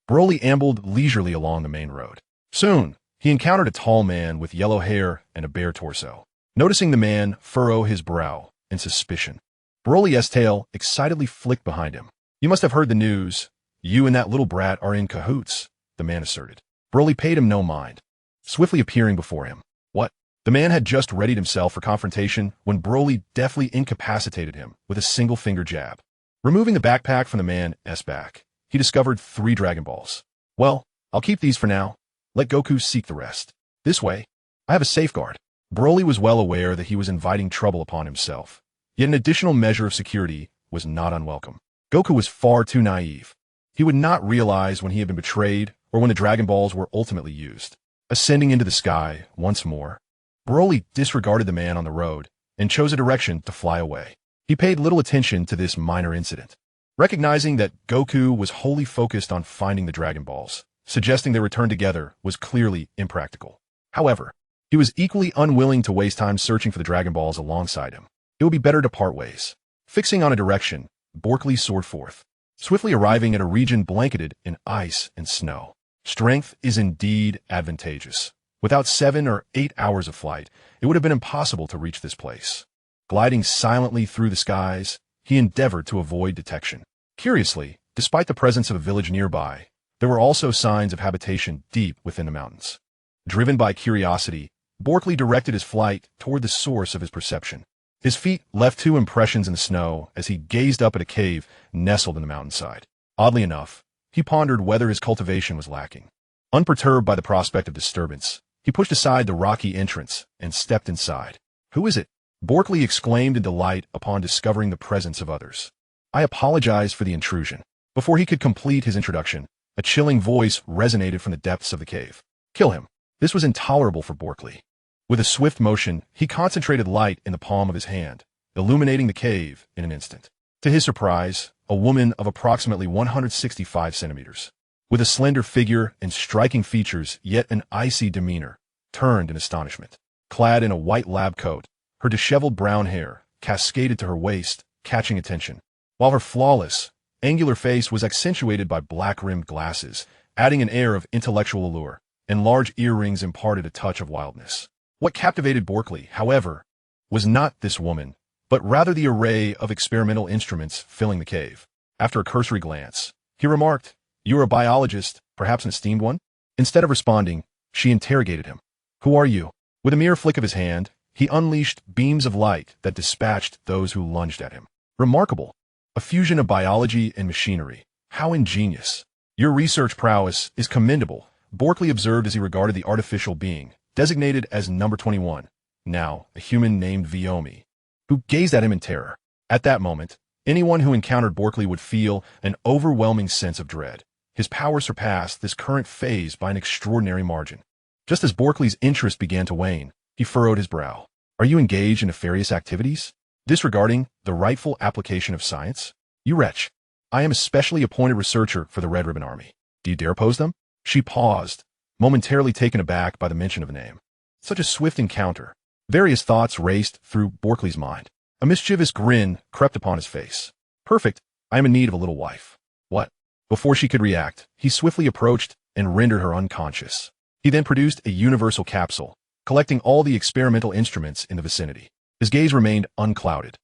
Broly ambled leisurely along the main road. Soon, he encountered a tall man with yellow hair and a bare torso. Noticing the man furrow his brow in suspicion, Broly's tail excitedly flicked behind him. You must have heard the news. You and that little brat are in cahoots, the man asserted. Broly paid him no mind, swiftly appearing before him. What? The man had just readied himself for confrontation when Broly deftly incapacitated him with a single finger jab. Removing the backpack from the man's back, he discovered 3 Dragon Balls. Well, I'll keep these for now. Let Goku seek the rest. This way, I have a safeguard. Broly was well aware that he was inviting trouble upon himself. Yet an additional measure of security was not unwelcome. Goku was far too naive. He would not realize when he had been betrayed or when the Dragon Balls were ultimately used. Ascending into the sky once more, Broly disregarded the man on the road and chose a direction to fly away. He paid little attention to this minor incident, recognizing that Goku was wholly focused on finding the Dragon Balls. Suggesting they return together was clearly impractical. However, he was equally unwilling to waste time searching for the Dragon Balls alongside him. It would be better to part ways. Fixing on a direction, Boreklee soared forth, swiftly arriving at a region blanketed in ice and snow. Strength is indeed advantageous. Without 7 or 8 hours of flight, it would have been impossible to reach this place. Gliding silently through the skies, he endeavored to avoid detection. Curiously, despite the presence of a village nearby, there were also signs of habitation deep within the mountains. Driven by curiosity, Boreklee directed his flight toward the source of his perception. His feet left 2 impressions in the snow as he gazed up at a cave nestled in the mountainside. Oddly enough, he pondered whether his cultivation was lacking. Unperturbed by the prospect of disturbance, he pushed aside the rocky entrance and stepped inside. Who is it? Boreklee exclaimed in delight upon discovering the presence of others. I apologize for the intrusion. Before he could complete his introduction, a chilling voice resonated from the depths of the cave. Kill him. This was intolerable for Boreklee. With a swift motion, he concentrated light in the palm of his hand, illuminating the cave in an instant. To his surprise, a woman of approximately 165 centimeters, with a slender figure and striking features yet an icy demeanor, turned in astonishment. Clad in a white lab coat, her disheveled brown hair cascaded to her waist, catching attention, while her flawless, angular face was accentuated by black-rimmed glasses, adding an air of intellectual allure, and large earrings imparted a touch of wildness. What captivated Boreklee, however, was not this woman, but rather the array of experimental instruments filling the cave. After a cursory glance, he remarked, "You are a biologist, perhaps an esteemed one?" Instead of responding, she interrogated him. "Who are you?" With a mere flick of his hand, he unleashed beams of light that dispatched those who lunged at him. Remarkable. A fusion of biology and machinery. How ingenious. Your research prowess is commendable, Boreklee observed as he regarded the artificial being, designated as number 21, now a human named Vyomi, who gazed at him in terror. At that moment, anyone who encountered Boreklee would feel an overwhelming sense of dread. His power surpassed this current phase by an extraordinary margin. Just as Boreklee's interest began to wane, he furrowed his brow. Are you engaged in nefarious activities? Disregarding the rightful application of science? You wretch. I am a specially appointed researcher for the Red Ribbon Army. Do you dare oppose them? She paused, momentarily taken aback by the mention of a name. Such a swift encounter. Various thoughts raced through Boreklee's mind. A mischievous grin crept upon his face. Perfect. I am in need of a little wife. What? Before she could react, he swiftly approached and rendered her unconscious. He then produced a universal capsule, collecting all the experimental instruments in the vicinity. His gaze remained unclouded,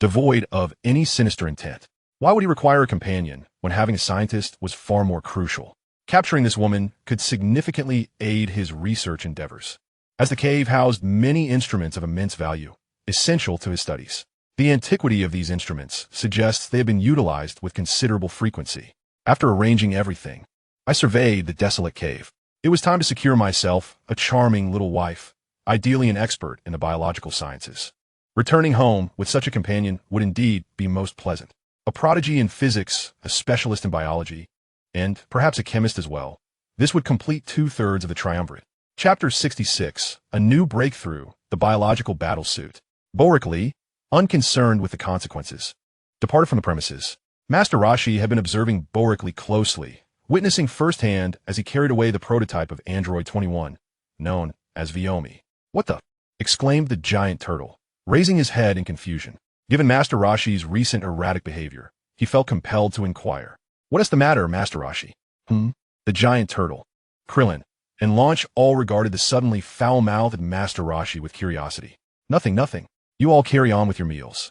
devoid of any sinister intent. Why would he require a companion when having a scientist was far more crucial? Capturing this woman could significantly aid his research endeavors, as the cave housed many instruments of immense value, essential to his studies. The antiquity of these instruments suggests they have been utilized with considerable frequency. After arranging everything, I surveyed the desolate cave. It was time to secure myself a charming little wife, ideally an expert in the biological sciences. Returning home with such a companion would indeed be most pleasant. A prodigy in physics, a specialist in biology, and perhaps a chemist as well. This would complete 2/3 of the triumvirate. Chapter 66, A New Breakthrough, the Biological Battlesuit. Boreklee, unconcerned with the consequences, departed from the premises. Master Roshi had been observing Boreklee closely, witnessing firsthand as he carried away the prototype of Android 21, known as Vyomi. What the? Exclaimed the giant turtle, raising his head in confusion. Given Master Roshi's recent erratic behavior, he felt compelled to inquire. What is the matter, Master Roshi? The giant turtle, Krillin, and Launch all regarded the suddenly foul-mouthed Master Roshi with curiosity. Nothing. You all carry on with your meals.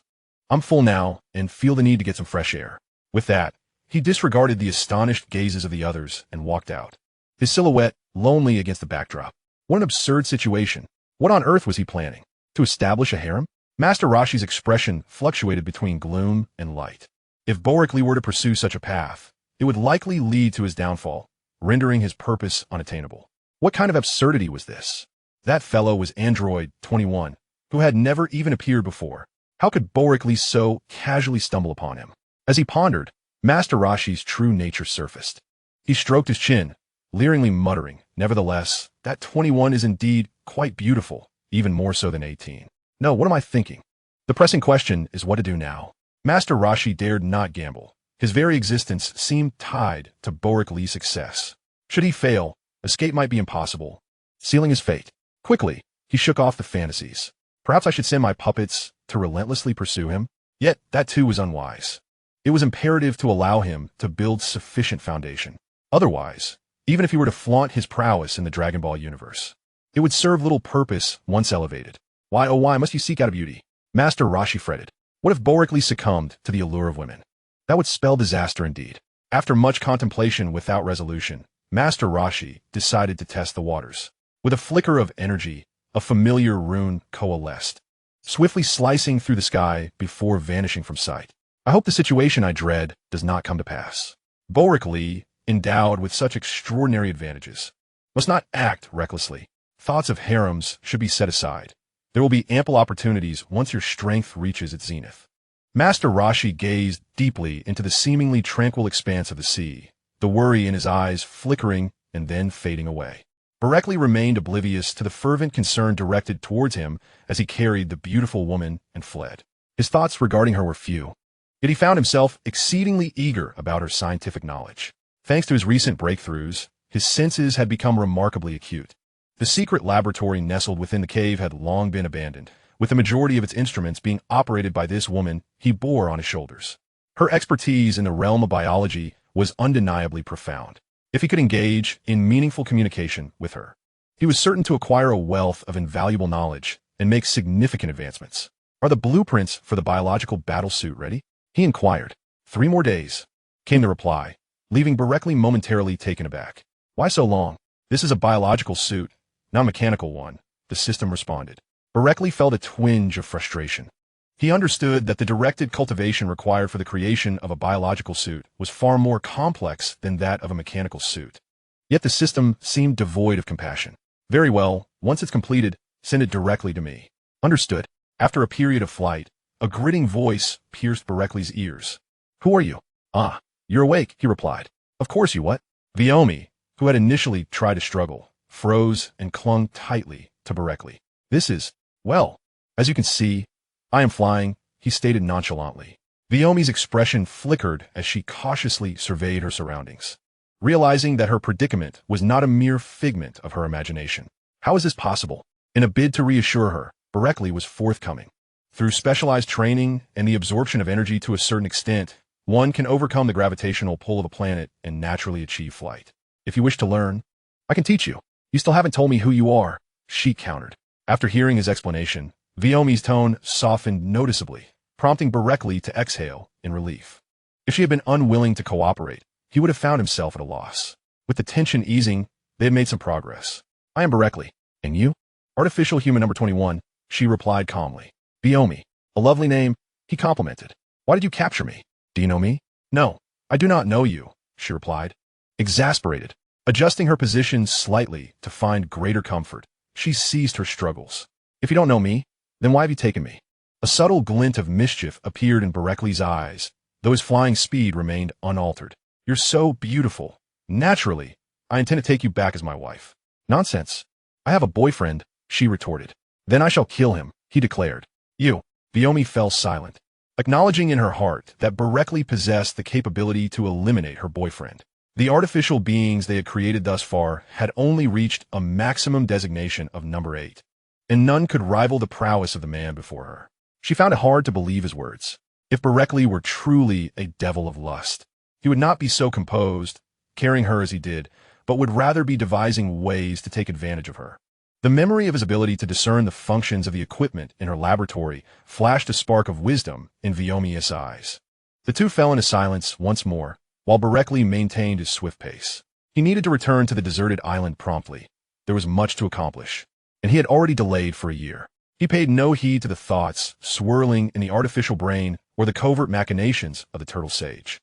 I'm full now and feel the need to get some fresh air. With that, he disregarded the astonished gazes of the others and walked out, his silhouette lonely against the backdrop. What an absurd situation. What on earth was he planning? To establish a harem? Master Roshi's expression fluctuated between gloom and light. If Boreklee were to pursue such a path, it would likely lead to his downfall, rendering his purpose unattainable. What kind of absurdity was this? That fellow was Android 21, who had never even appeared before. How could Boreklee so casually stumble upon him? As he pondered, Master Roshi's true nature surfaced. He stroked his chin, leeringly muttering, nevertheless, that 21 is indeed quite beautiful, even more so than 18. No, what am I thinking? The pressing question is what to do now. Master Roshi dared not gamble. His very existence seemed tied to Boreklee's success. Should he fail, escape might be impossible, sealing his fate. Quickly, he shook off the fantasies. Perhaps I should send my puppets to relentlessly pursue him? Yet, that too was unwise. It was imperative to allow him to build sufficient foundation. Otherwise, even if he were to flaunt his prowess in the Dragon Ball universe, it would serve little purpose once elevated. Why, oh why must you seek out beauty? Master Roshi fretted. What if Boreklee succumbed to the allure of women? That would spell disaster indeed. After much contemplation without resolution, Master Roshi decided to test the waters. With a flicker of energy, a familiar rune coalesced, swiftly slicing through the sky before vanishing from sight. I hope the situation I dread does not come to pass. Boreklee, endowed with such extraordinary advantages, must not act recklessly. Thoughts of harems should be set aside. There will be ample opportunities once your strength reaches its zenith. Master Roshi gazed deeply into the seemingly tranquil expanse of the sea, the worry in his eyes flickering and then fading away. Boreklee remained oblivious to the fervent concern directed towards him as he carried the beautiful woman and fled. His thoughts regarding her were few, yet he found himself exceedingly eager about her scientific knowledge. Thanks to his recent breakthroughs, his senses had become remarkably acute. The secret laboratory nestled within the cave had long been abandoned, with the majority of its instruments being operated by this woman he bore on his shoulders. Her expertise in the realm of biology was undeniably profound. If he could engage in meaningful communication with her, he was certain to acquire a wealth of invaluable knowledge and make significant advancements. Are the blueprints for the biological battlesuit ready? He inquired. 3 more days, came the reply, leaving Boreklee momentarily taken aback. Why so long? This is a biological suit, not a mechanical one, the system responded. Boreklee felt a twinge of frustration. He understood that the directed cultivation required for the creation of a biological suit was far more complex than that of a mechanical suit. Yet the system seemed devoid of compassion. Very well, once it's completed, send it directly to me. Understood. After a period of flight, a gritting voice pierced Boreklee's ears. Who are you? Ah, you're awake, he replied. Of course you what? Viomi, who had initially tried to struggle, froze and clung tightly to Boreklee. This is, well, as you can see, I am flying, he stated nonchalantly. Viomi's expression flickered as she cautiously surveyed her surroundings, realizing that her predicament was not a mere figment of her imagination. How is this possible? In a bid to reassure her, Boreklee was forthcoming. Through specialized training and the absorption of energy to a certain extent, one can overcome the gravitational pull of a planet and naturally achieve flight. If you wish to learn, I can teach you. You still haven't told me who you are, she countered. After hearing his explanation, Viomi's tone softened noticeably, prompting Boreklee to exhale in relief. If she had been unwilling to cooperate, he would have found himself at a loss. With the tension easing, they had made some progress. I am Boreklee. And you? Artificial human number 21, she replied calmly. Viomi. A lovely name, he complimented. Why did you capture me? Do you know me? No, I do not know you, she replied. Exasperated, adjusting her position slightly to find greater comfort, she ceased her struggles. If you don't know me, then why have you taken me? A subtle glint of mischief appeared in Boreklee's eyes, though his flying speed remained unaltered. You're so beautiful. Naturally, I intend to take you back as my wife. Nonsense. I have a boyfriend, she retorted. Then I shall kill him, he declared. You. Viomi fell silent, acknowledging in her heart that Boreklee possessed the capability to eliminate her boyfriend. The artificial beings they had created thus far had only reached a maximum designation of number 8, and none could rival the prowess of the man before her. She found it hard to believe his words. If Boreklee were truly a devil of lust, he would not be so composed, carrying her as he did, but would rather be devising ways to take advantage of her. The memory of his ability to discern the functions of the equipment in her laboratory flashed a spark of wisdom in Viomi's eyes. The two fell into silence once more, while Boreklee maintained his swift pace. He needed to return to the deserted island promptly. There was much to accomplish, and he had already delayed for a year. He paid no heed to the thoughts swirling in the artificial brain or the covert machinations of the turtle sage.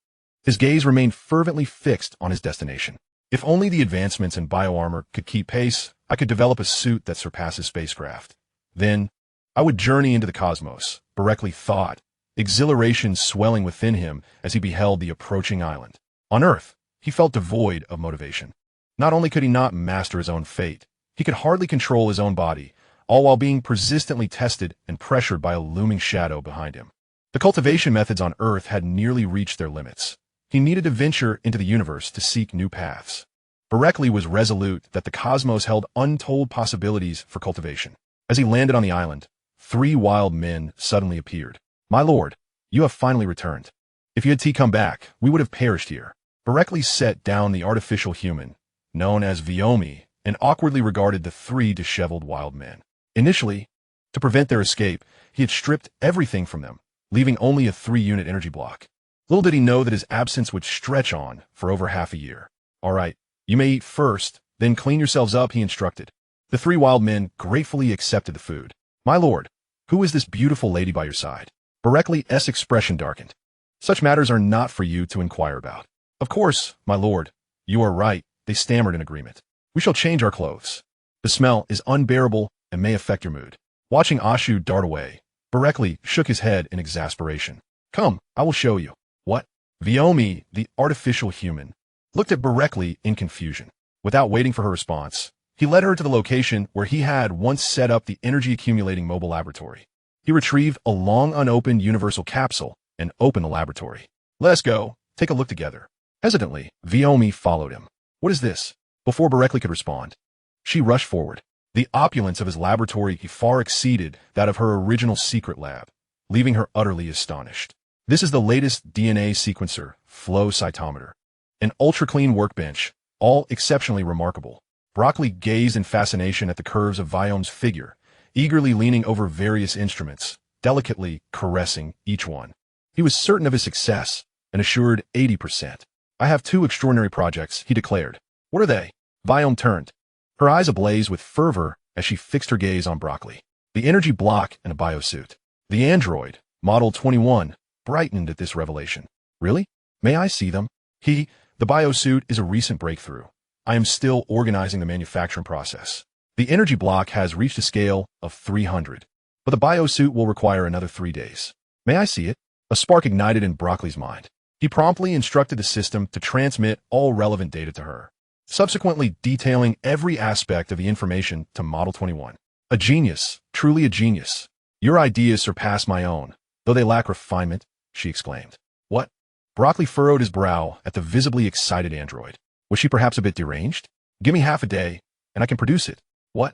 His gaze remained fervently fixed on his destination. If only the advancements in bioarmor could keep pace, I could develop a suit that surpasses spacecraft. Then, I would journey into the cosmos, Boreklee thought, exhilaration swelling within him as he beheld the approaching island. On Earth, he felt devoid of motivation. Not only could he not master his own fate, he could hardly control his own body, all while being persistently tested and pressured by a looming shadow behind him. The cultivation methods on Earth had nearly reached their limits. He needed to venture into the universe to seek new paths. Boreklee was resolute that the cosmos held untold possibilities for cultivation. As he landed on the island, 3 wild men suddenly appeared. My lord, you have finally returned. If you had come back, we would have perished here. Boreklee set down the artificial human, known as Viomi, and awkwardly regarded the 3 disheveled wild men. Initially, to prevent their escape, he had stripped everything from them, leaving only a 3-unit energy block. Little did he know that his absence would stretch on for over half a year. All right, you may eat first, then clean yourselves up, he instructed. The 3 wild men gratefully accepted the food. My lord, who is this beautiful lady by your side? Boreklee's expression darkened. Such matters are not for you to inquire about. Of course, my lord, you are right, they stammered in agreement. We shall change our clothes. The smell is unbearable and may affect your mood. Watching Ashu dart away, Boreklee shook his head in exasperation. Come, I will show you. What? Viomi, the artificial human, looked at Boreklee in confusion. Without waiting for her response, he led her to the location where he had once set up the energy-accumulating mobile laboratory. He retrieved a long unopened universal capsule and opened the laboratory. Let us go. Take a look together. Hesitantly, Viomi followed him. What is this? Before Boreklee could respond, she rushed forward. The opulence of his laboratory far exceeded that of her original secret lab, leaving her utterly astonished. This is the latest DNA sequencer, flow cytometer, an ultra-clean workbench, all exceptionally remarkable. Boreklee gazed in fascination at the curves of Viomi's figure, eagerly leaning over various instruments, delicately caressing each one. He was certain of his success, an assured 80%. I have 2 extraordinary projects, he declared. What are they? Viomi turned, her eyes ablaze with fervor as she fixed her gaze on Boreklee. The energy block and a biosuit. The android, Model 21 brightened at this revelation. Really? May I see them? The biosuit is a recent breakthrough. I am still organizing the manufacturing process. The energy block has reached a scale of 300, but the biosuit will require another 3 days. May I see it? A spark ignited in Boreklee's mind. He promptly instructed the system to transmit all relevant data to her, subsequently detailing every aspect of the information to Model 21. A genius, truly a genius. Your ideas surpass my own, though they lack refinement, she exclaimed. What? Boreklee furrowed his brow at the visibly excited android. Was she perhaps a bit deranged? Give me half a day, and I can produce it. What?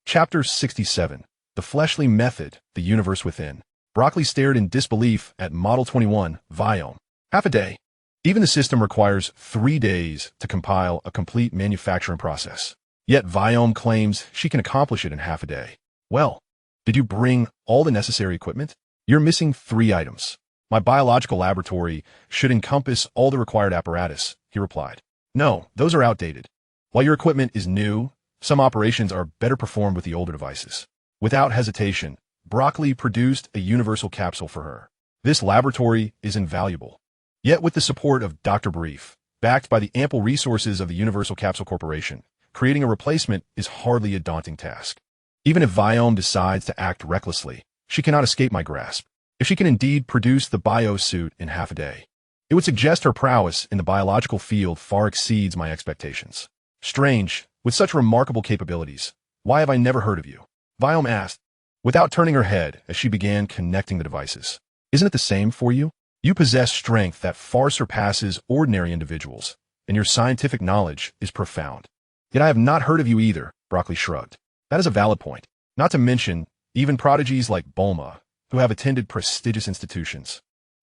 Chapter 67. The Fleshly Method, the Universe Within. Boreklee stared in disbelief at Model 21, Viome. Half a day. Even the system requires 3 days to compile a complete manufacturing process. Yet Viome claims she can accomplish it in half a day. Well, did you bring all the necessary equipment? You're missing 3 items. My biological laboratory should encompass all the required apparatus, he replied. No, those are outdated. While your equipment is new, some operations are better performed with the older devices. Without hesitation, Boreklee produced a universal capsule for her. This laboratory is invaluable. Yet with the support of Dr. Brief, backed by the ample resources of the Universal Capsule Corporation, creating a replacement is hardly a daunting task. Even if Viome decides to act recklessly, she cannot escape my grasp. If she can indeed produce the biosuit in half a day, it would suggest her prowess in the biological field far exceeds my expectations. Strange, with such remarkable capabilities, why have I never heard of you? Viome asked, without turning her head as she began connecting the devices. Isn't it the same for you? You possess strength that far surpasses ordinary individuals, and your scientific knowledge is profound. Yet I have not heard of you either, Boreklee shrugged. That is a valid point. Not to mention, even prodigies like Bulma, who have attended prestigious institutions,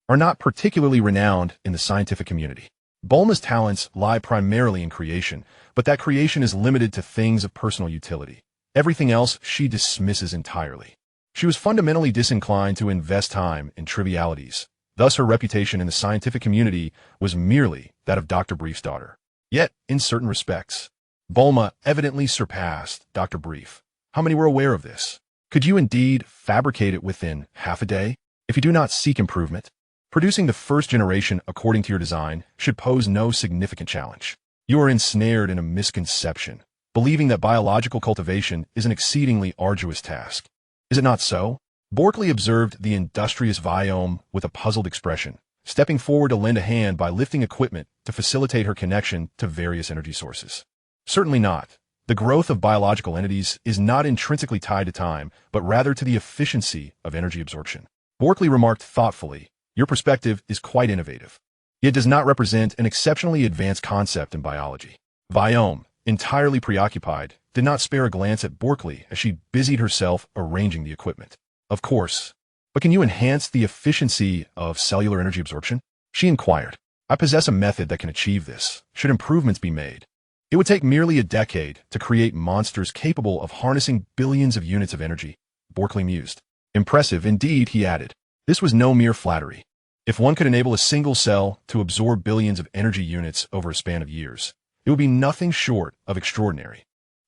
are not particularly renowned in the scientific community. Bulma's talents lie primarily in creation, but that creation is limited to things of personal utility. Everything else she dismisses entirely. She was fundamentally disinclined to invest time in trivialities. Thus her reputation in the scientific community was merely that of Dr. Brief's daughter. Yet, in certain respects, Bulma evidently surpassed Dr. Brief. How many were aware of this? Could you indeed fabricate it within half a day? If you do not seek improvement, producing the first generation according to your design should pose no significant challenge. You are ensnared in a misconception, believing that biological cultivation is an exceedingly arduous task. Is it not so? Boreklee observed the industrious Viome with a puzzled expression, stepping forward to lend a hand by lifting equipment to facilitate her connection to various energy sources. Certainly not. The growth of biological entities is not intrinsically tied to time, but rather to the efficiency of energy absorption. Boreklee remarked thoughtfully, your perspective is quite innovative. It does not represent an exceptionally advanced concept in biology. Viome, entirely preoccupied, did not spare a glance at Boreklee as she busied herself arranging the equipment. Of course. But can you enhance the efficiency of cellular energy absorption? She inquired. I possess a method that can achieve this, should improvements be made. It would take merely a decade to create monsters capable of harnessing billions of units of energy, Boreklee mused. Impressive indeed, he added. This was no mere flattery. If one could enable a single cell to absorb billions of energy units over a span of years, it would be nothing short of extraordinary.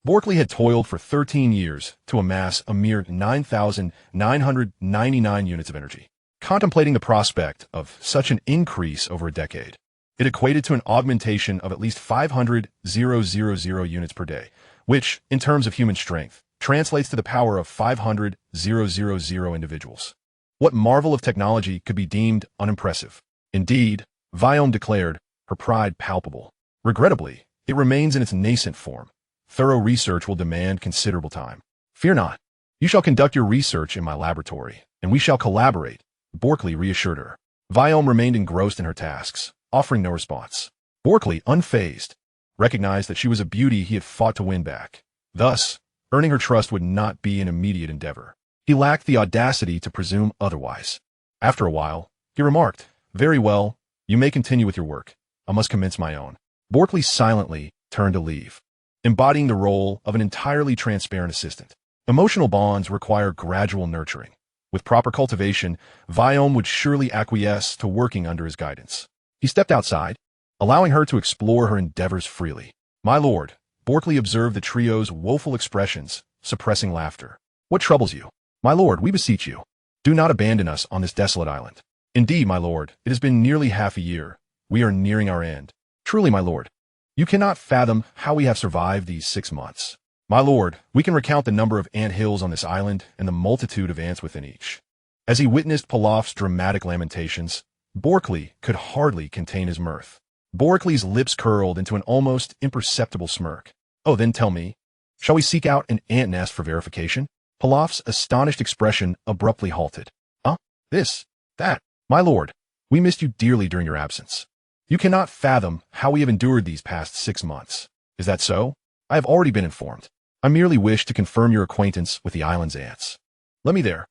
Boreklee had toiled for 13 years to amass a mere 9,999 units of energy. Contemplating the prospect of such an increase over a decade, it equated to an augmentation of at least 500,000 units per day, which, in terms of human strength, translates to the power of 500,000 individuals. What marvel of technology could be deemed unimpressive? Indeed, Viome declared, her pride palpable. Regrettably, it remains in its nascent form. Thorough research will demand considerable time. Fear not. You shall conduct your research in my laboratory, and we shall collaborate, Boreklee reassured her. Viome remained engrossed in her tasks, offering no response. Boreklee, unfazed, recognized that she was a beauty he had fought to win back. Thus, earning her trust would not be an immediate endeavor. He lacked the audacity to presume otherwise. After a while, he remarked, very well, you may continue with your work. I must commence my own. Boreklee silently turned to leave, embodying the role of an entirely transparent assistant. Emotional bonds require gradual nurturing. With proper cultivation, Viome would surely acquiesce to working under his guidance. He stepped outside, allowing her to explore her endeavors freely. My lord, Boreklee observed the trio's woeful expressions, suppressing laughter. What troubles you? My lord, we beseech you. Do not abandon us on this desolate island. Indeed, my lord, it has been nearly half a year. We are nearing our end. Truly, my lord, you cannot fathom how we have survived these 6 months. My lord, we can recount the number of ant hills on this island and the multitude of ants within each. As he witnessed Pilaf's dramatic lamentations, Boreklee could hardly contain his mirth. Boreklee's lips curled into an almost imperceptible smirk. Oh, then tell me, shall we seek out an ant nest for verification? Pilaf's astonished expression abruptly halted. Huh? This? That? My lord, we missed you dearly during your absence. You cannot fathom how we have endured these past 6 months. Is that so? I have already been informed. I merely wish to confirm your acquaintance with the island's ants. Let me there.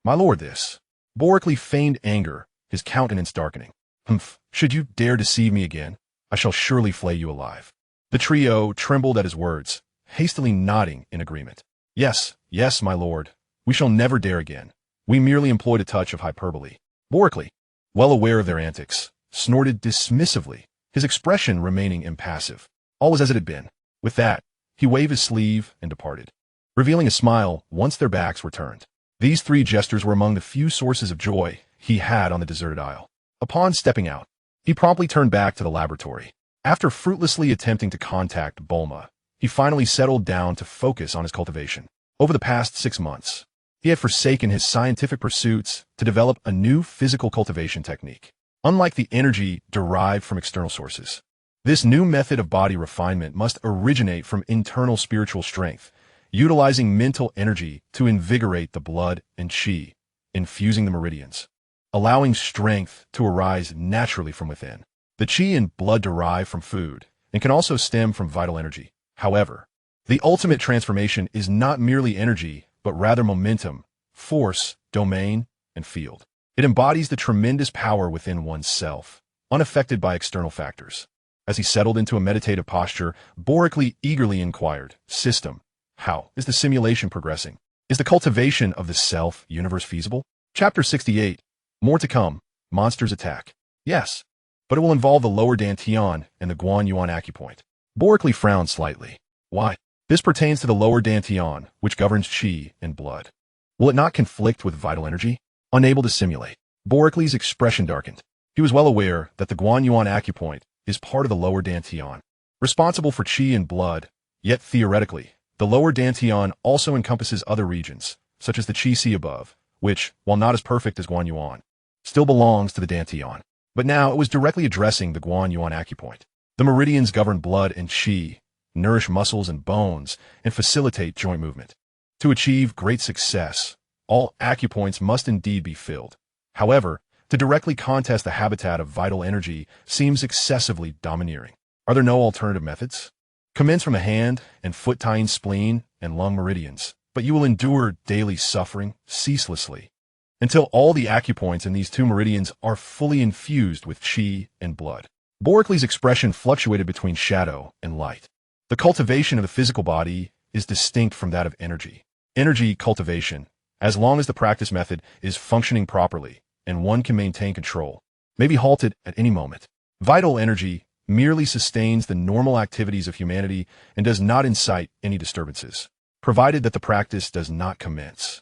My lord, this. Boreklee feigned anger, his countenance darkening. Humph, should you dare deceive me again, I shall surely flay you alive. The trio trembled at his words, hastily nodding in agreement. Yes, yes, my lord. We shall never dare again. We merely employed a touch of hyperbole. Boreklee, well aware of their antics, snorted dismissively, his expression remaining impassive. All was as it had been. With that, he waved his sleeve and departed, revealing a smile once their backs were turned. These 3 gestures were among the few sources of joy he had on the deserted isle. Upon stepping out, he promptly turned back to the laboratory. After fruitlessly attempting to contact Bulma, he finally settled down to focus on his cultivation. Over the past 6 months, he had forsaken his scientific pursuits to develop a new physical cultivation technique. Unlike the energy derived from external sources, this new method of body refinement must originate from internal spiritual strength, utilizing mental energy to invigorate the blood and chi, infusing the meridians, allowing strength to arise naturally from within. The chi and blood derive from food and can also stem from vital energy. However, the ultimate transformation is not merely energy, but rather momentum, force, domain, and field. It embodies the tremendous power within oneself, unaffected by external factors. As he settled into a meditative posture, Boreklee eagerly inquired, System, how is the simulation progressing? Is the cultivation of the self-universe feasible? Chapter 68. More to come. Monsters attack. Yes, but it will involve the lower dantian and the Guan Yuan acupoint. Boreklee frowned slightly. Why? This pertains to the lower dantian, which governs chi and blood. Will it not conflict with vital energy? Unable to simulate. Boreklee's expression darkened. He was well aware that the Guan Yuan acupoint is part of the lower dantian, responsible for chi and blood, yet theoretically, the lower dantian also encompasses other regions, such as the chi si above, which, while not as perfect as Guan Yuan, still belongs to the dantian. But now it was directly addressing the Guan Yuan acupoint. The meridians govern blood and chi, nourish muscles and bones, and facilitate joint movement. To achieve great success, all acupoints must indeed be filled. However, to directly contest the habitat of vital energy seems excessively domineering. Are there no alternative methods? Commence from the hand and foot tying spleen and lung meridians, but you will endure daily suffering ceaselessly until all the acupoints in these 2 meridians are fully infused with chi and blood. Boreklee's expression fluctuated between shadow and light. The cultivation of the physical body is distinct from that of energy. Energy cultivation, as long as the practice method is functioning properly and one can maintain control, may be halted at any moment. Vital energy merely sustains the normal activities of humanity and does not incite any disturbances, provided that the practice does not commence.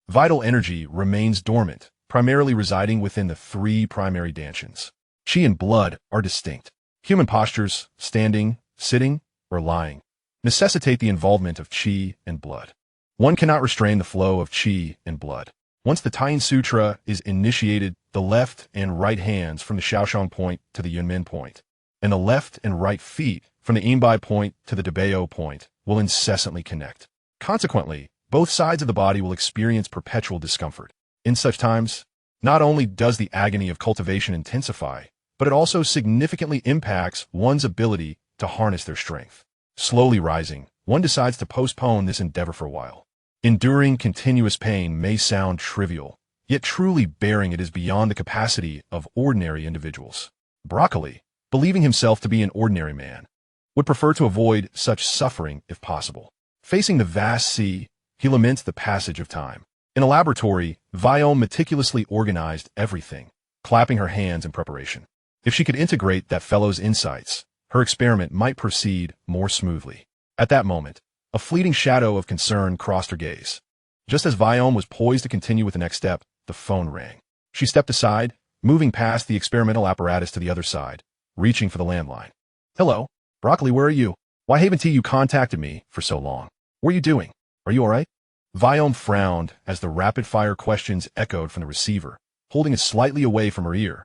Vital energy remains dormant, primarily residing within the 3 primary dantians. Chi and blood are distinct. Human postures, standing, sitting, or lying, necessitate the involvement of chi and blood. One cannot restrain the flow of chi and blood. Once the Taiyin Sutra is initiated, the left and right hands from the Shaoshang point to the Yunmen point, and the left and right feet from the Yinbai point to the Debao point will incessantly connect. Consequently, both sides of the body will experience perpetual discomfort. In such times, not only does the agony of cultivation intensify, but it also significantly impacts one's ability to harness their strength. Slowly rising, one decides to postpone this endeavor for a while. Enduring continuous pain may sound trivial, yet truly bearing it is beyond the capacity of ordinary individuals. Boreklee, believing himself to be an ordinary man, would prefer to avoid such suffering if possible. Facing the vast sea, he laments the passage of time. In a laboratory, Viome meticulously organized everything, clapping her hands in preparation. If she could integrate that fellow's insights, her experiment might proceed more smoothly. At that moment, a fleeting shadow of concern crossed her gaze. Just as Viome was poised to continue with the next step, the phone rang. She stepped aside, moving past the experimental apparatus to the other side, reaching for the landline. Hello, Broccoli, where are you? Why haven't you contacted me for so long? What are you doing? Are you all right? Viome frowned as the rapid-fire questions echoed from the receiver, holding it slightly away from her ear.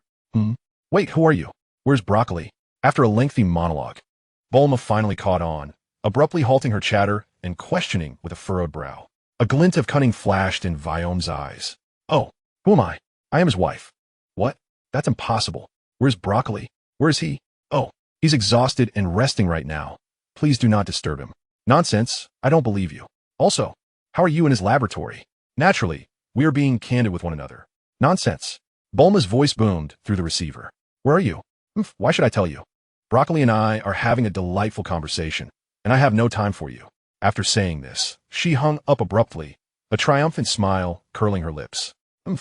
Wait, who are you? Where's Broccoli? After a lengthy monologue, Bulma finally caught on, abruptly halting her chatter and questioning with a furrowed brow. A glint of cunning flashed in Viome's eyes. Oh, who am I? I am his wife. What? That's impossible. Where's Broccoli? Where is he? Oh, he's exhausted and resting right now. Please do not disturb him. Nonsense, I don't believe you. Also, how are you in his laboratory? Naturally, we are being candid with one another. Nonsense. Bulma's voice boomed through the receiver. Where are you? Why should I tell you? Broccoli and I are having a delightful conversation, and I have no time for you. After saying this, she hung up abruptly, a triumphant smile curling her lips. A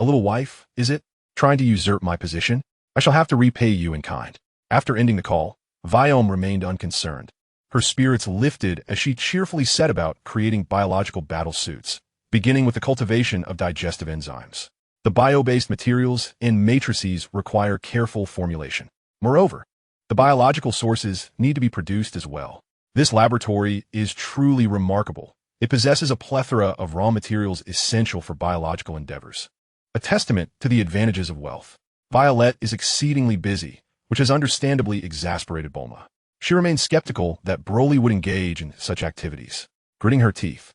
little wife, is it? Trying to usurp my position? I shall have to repay you in kind. After ending the call, Viome remained unconcerned. Her spirits lifted as she cheerfully set about creating biological battle suits, beginning with the cultivation of digestive enzymes. The bio-based materials and matrices require careful formulation. Moreover, the biological sources need to be produced as well. This laboratory is truly remarkable. It possesses a plethora of raw materials essential for biological endeavors. A testament to the advantages of wealth. Violet is exceedingly busy, which has understandably exasperated Bulma. She remains skeptical that Broly would engage in such activities. Gritting her teeth,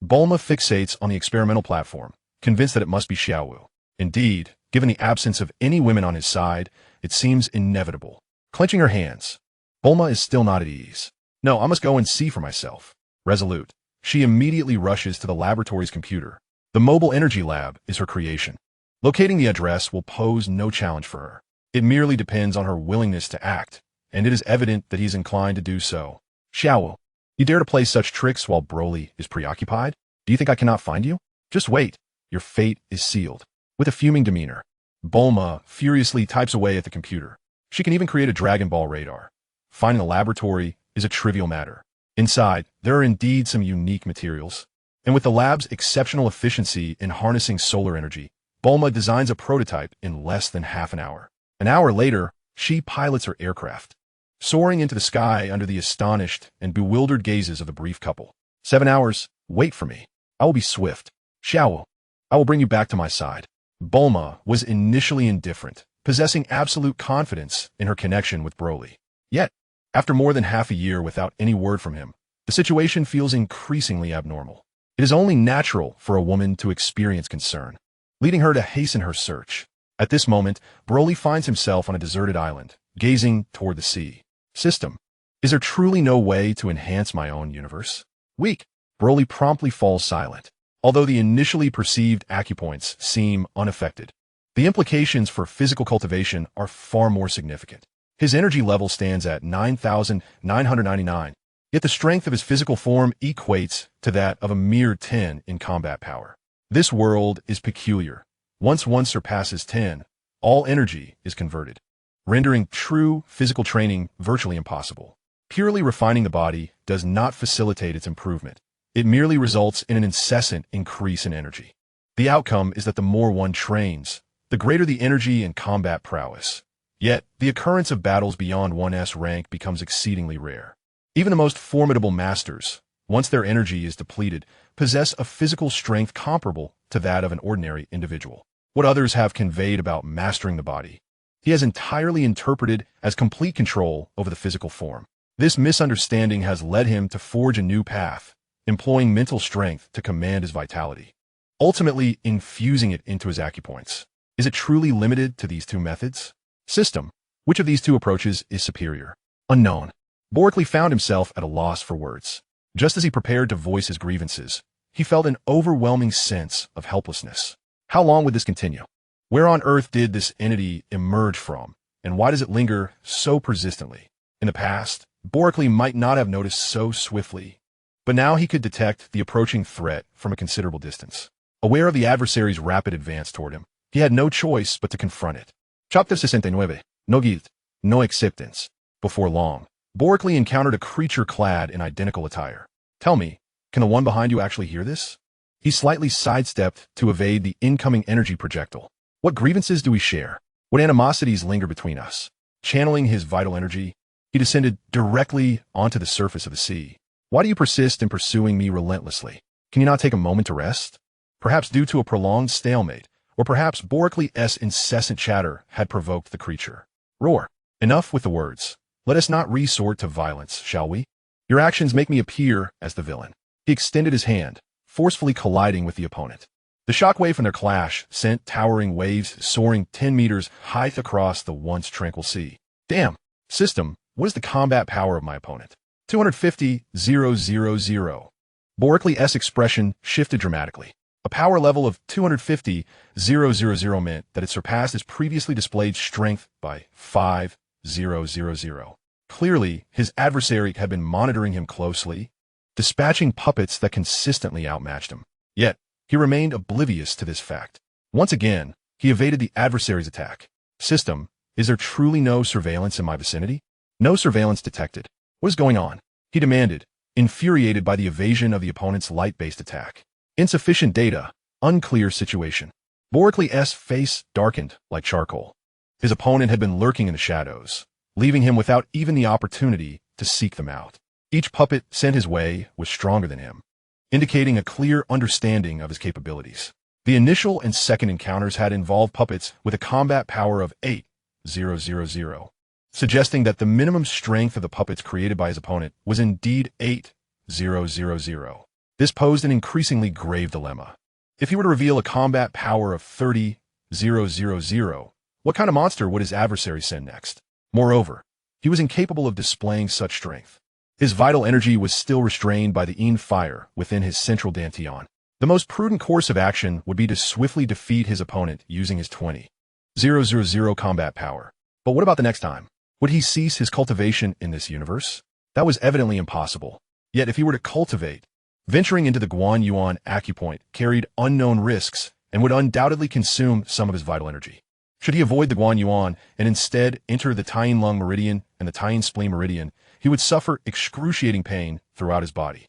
Bulma fixates on the experimental platform, convinced that it must be Xiaowu. Indeed, given the absence of any women on his side, it seems inevitable. Clenching her hands, Bulma is still not at ease. No, I must go and see for myself. Resolute, she immediately rushes to the laboratory's computer. The mobile energy lab is her creation. Locating the address will pose no challenge for her. It merely depends on her willingness to act, and it is evident that he's inclined to do so. Xiaowu, you dare to play such tricks while Broly is preoccupied? Do you think I cannot find you? Just wait. Your fate is sealed. With a fuming demeanor, Bulma furiously types away at the computer. She can even create a Dragon Ball radar. Finding the laboratory is a trivial matter. Inside, there are indeed some unique materials. And with the lab's exceptional efficiency in harnessing solar energy, Bulma designs a prototype in less than half an hour. An hour later, she pilots her aircraft, soaring into the sky under the astonished and bewildered gazes of the brief couple. 7 hours, wait for me. I will be swift. Xiaowu, I will bring you back to my side. Bulma was initially indifferent, possessing absolute confidence in her connection with Broly. Yet, after more than half a year without any word from him, the situation feels increasingly abnormal. It is only natural for a woman to experience concern, leading her to hasten her search. At this moment, Broly finds himself on a deserted island, gazing toward the sea. System, is there truly no way to enhance my own universe? Weak. Broly promptly falls silent, although the initially perceived acupoints seem unaffected. The implications for physical cultivation are far more significant. His energy level stands at 9,999, yet the strength of his physical form equates to that of a mere 10 in combat power. This world is peculiar. Once one surpasses 10, all energy is converted, rendering true physical training virtually impossible. Purely refining the body does not facilitate its improvement. It merely results in an incessant increase in energy. The outcome is that the more one trains, the greater the energy and combat prowess. Yet, the occurrence of battles beyond 1's rank becomes exceedingly rare. Even the most formidable masters, once their energy is depleted, possess a physical strength comparable to that of an ordinary individual. What others have conveyed about mastering the body, he has entirely interpreted as complete control over the physical form. This misunderstanding has led him to forge a new path, employing mental strength to command his vitality, ultimately infusing it into his acupoints. Is it truly limited to these two methods? System, which of these two approaches is superior? Unknown. Boreklee found himself at a loss for words. Just as he prepared to voice his grievances, he felt an overwhelming sense of helplessness. How long would this continue? Where on earth did this entity emerge from, and why does it linger so persistently? In the past, Boreklee might not have noticed so swiftly, but now he could detect the approaching threat from a considerable distance. Aware of the adversary's rapid advance toward him, he had no choice but to confront it. Chapter 69. No guilt, no acceptance. Before long, Boreklee encountered a creature clad in identical attire. Tell me, can the one behind you actually hear this? He slightly sidestepped to evade the incoming energy projectile. What grievances do we share? What animosities linger between us? Channeling his vital energy, he descended directly onto the surface of the sea. Why do you persist in pursuing me relentlessly? Can you not take a moment to rest? Perhaps due to a prolonged stalemate, or perhaps Boreklee's incessant chatter had provoked the creature. Roar. Enough with the words. Let us not resort to violence, shall we? Your actions make me appear as the villain. He extended his hand, forcefully colliding with the opponent. The shockwave from their clash sent towering waves soaring 10 meters high across the once tranquil sea. Damn. System, what is the combat power of my opponent? 250,000. Boreklee's expression shifted dramatically. A power level of 250,000 meant that it surpassed his previously displayed strength by 5,000. Clearly, his adversary had been monitoring him closely, dispatching puppets that consistently outmatched him. Yet, he remained oblivious to this fact. Once again, he evaded the adversary's attack. System, is there truly no surveillance in my vicinity? No surveillance detected. What is going on? He demanded, infuriated by the evasion of the opponent's light-based attack. Insufficient data, unclear situation. Boreklee's face darkened like charcoal. His opponent had been lurking in the shadows, leaving him without even the opportunity to seek them out. Each puppet sent his way was stronger than him, indicating a clear understanding of his capabilities. The initial and second encounters had involved puppets with a combat power of 8,000, suggesting that the minimum strength of the puppets created by his opponent was indeed 8,000. This posed an increasingly grave dilemma. If he were to reveal a combat power of 30,000, what kind of monster would his adversary send next? Moreover, he was incapable of displaying such strength. His vital energy was still restrained by the Yin fire within his central dantian. The most prudent course of action would be to swiftly defeat his opponent using his 20,000 combat power. But what about the next time? Would he cease his cultivation in this universe? That was evidently impossible. Yet if he were to cultivate, venturing into the Guan Yuan acupoint carried unknown risks and would undoubtedly consume some of his vital energy. Should he avoid the Guan Yuan and instead enter the Taiyin Lung Meridian and the Taiyin Spleen Meridian, he would suffer excruciating pain throughout his body.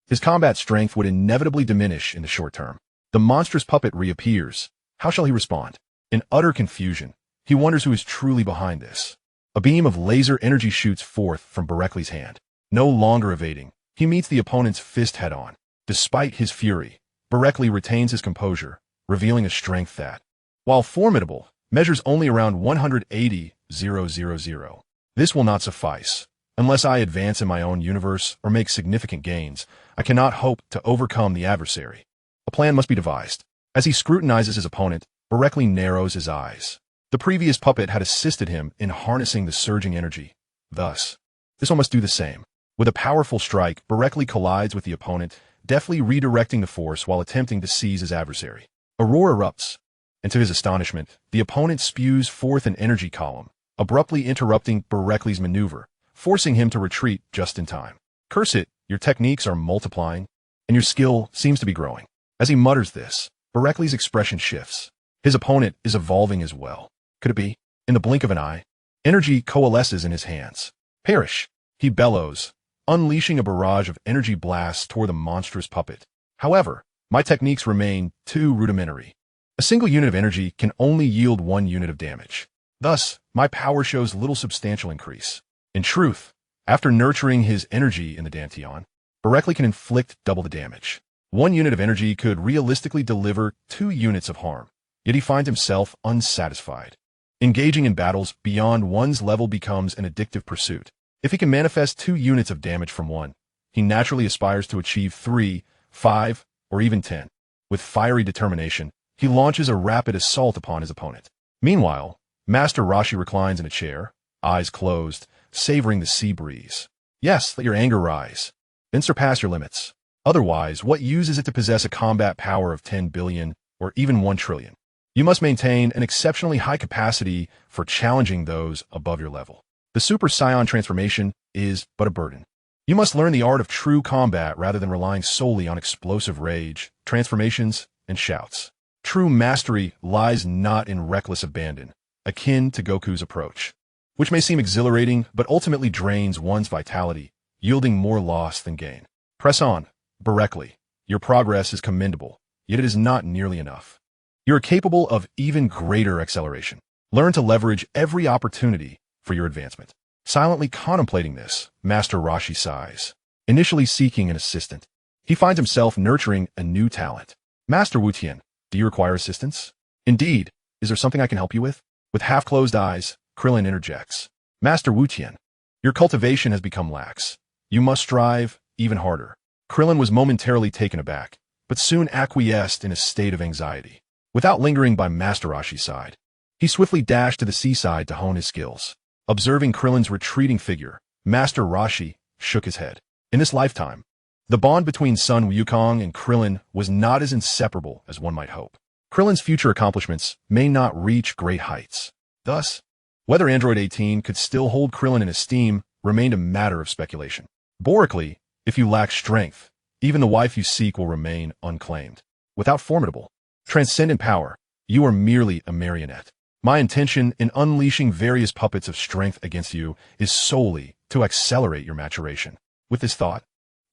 His combat strength would inevitably diminish in the short term. The monstrous puppet reappears. How shall he respond? In utter confusion, he wonders who is truly behind this. A beam of laser energy shoots forth from Boreklee's hand. No longer evading, he meets the opponent's fist head-on. Despite his fury, Boreklee retains his composure, revealing a strength that, while formidable, measures only around 180,000. This will not suffice. Unless I advance in my own universe or make significant gains, I cannot hope to overcome the adversary. A plan must be devised. As he scrutinizes his opponent, Boreklee narrows his eyes. The previous puppet had assisted him in harnessing the surging energy. Thus, this one must do the same. With a powerful strike, Boreklee collides with the opponent, deftly redirecting the force while attempting to seize his adversary. A roar erupts, and to his astonishment, the opponent spews forth an energy column, abruptly interrupting Boreklee's maneuver, forcing him to retreat just in time. Curse it, your techniques are multiplying, and your skill seems to be growing. As he mutters this, Boreklee's expression shifts. His opponent is evolving as well. Could it be? In the blink of an eye, energy coalesces in his hands. Perish! He bellows, unleashing a barrage of energy blasts toward the monstrous puppet. However, my techniques remain too rudimentary. A single unit of energy can only yield 1 unit of damage. Thus, my power shows little substantial increase. In truth, after nurturing his energy in the dantian, Boreklee can inflict double the damage. 1 unit of energy could realistically deliver 2 units of harm, yet he finds himself unsatisfied. Engaging in battles beyond one's level becomes an addictive pursuit. If he can manifest 2 units of damage from one, he naturally aspires to achieve 3, 5, or even 10. With fiery determination, he launches a rapid assault upon his opponent. Meanwhile, Master Rashi reclines in a chair, eyes closed, savoring the sea breeze. Yes, let your anger rise. Then surpass your limits. Otherwise, what use is it to possess a combat power of 10 billion or even 1 trillion? You must maintain an exceptionally high capacity for challenging those above your level. The Super Saiyan transformation is but a burden. You must learn the art of true combat rather than relying solely on explosive rage, transformations, and shouts. True mastery lies not in reckless abandon, akin to Goku's approach, which may seem exhilarating but ultimately drains one's vitality, yielding more loss than gain. Press on, Boreklee. Your progress is commendable, yet it is not nearly enough. You are capable of even greater acceleration. Learn to leverage every opportunity for your advancement. Silently contemplating this, Master Roshi sighs, initially seeking an assistant. He finds himself nurturing a new talent. Master Wutian, do you require assistance? Indeed. Is there something I can help you with? With half-closed eyes, Krillin interjects. Master Wutian, your cultivation has become lax. You must strive even harder. Krillin was momentarily taken aback, but soon acquiesced in a state of anxiety. Without lingering by Master Roshi's side, he swiftly dashed to the seaside to hone his skills. Observing Krillin's retreating figure, Master Roshi shook his head. In this lifetime, the bond between Sun Wukong and Krillin was not as inseparable as one might hope. Krillin's future accomplishments may not reach great heights. Thus, whether Android 18 could still hold Krillin in esteem remained a matter of speculation. Boreklee, if you lack strength, even the wife you seek will remain unclaimed. Without formidable, transcendent power, you are merely a marionette. My intention in unleashing various puppets of strength against you is solely to accelerate your maturation. With this thought,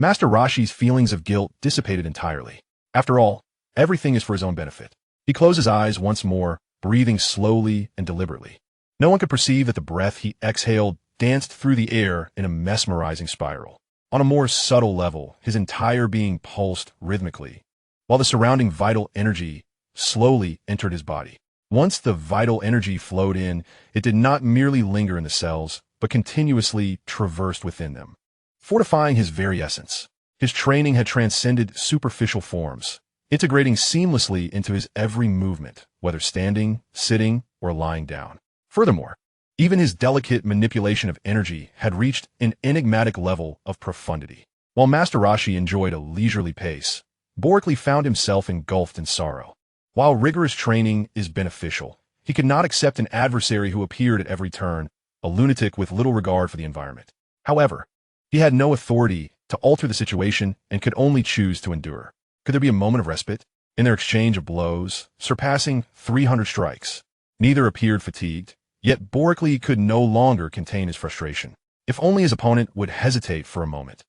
Master Roshi's feelings of guilt dissipated entirely. After all, everything is for his own benefit. He closed his eyes once more, breathing slowly and deliberately. No one could perceive that the breath he exhaled danced through the air in a mesmerizing spiral. On a more subtle level, his entire being pulsed rhythmically, while the surrounding vital energy slowly entered his body. Once the vital energy flowed in, it did not merely linger in the cells, but continuously traversed within them, fortifying his very essence. His training had transcended superficial forms, integrating seamlessly into his every movement, whether standing, sitting, or lying down. Furthermore, even his delicate manipulation of energy had reached an enigmatic level of profundity. While Master Roshi enjoyed a leisurely pace, Boreklee found himself engulfed in sorrow. While rigorous training is beneficial, he could not accept an adversary who appeared at every turn, a lunatic with little regard for the environment. However, he had no authority to alter the situation and could only choose to endure. Could there be a moment of respite? In their exchange of blows, surpassing 300 strikes, neither appeared fatigued, yet Boreklee could no longer contain his frustration. If only his opponent would hesitate for a moment,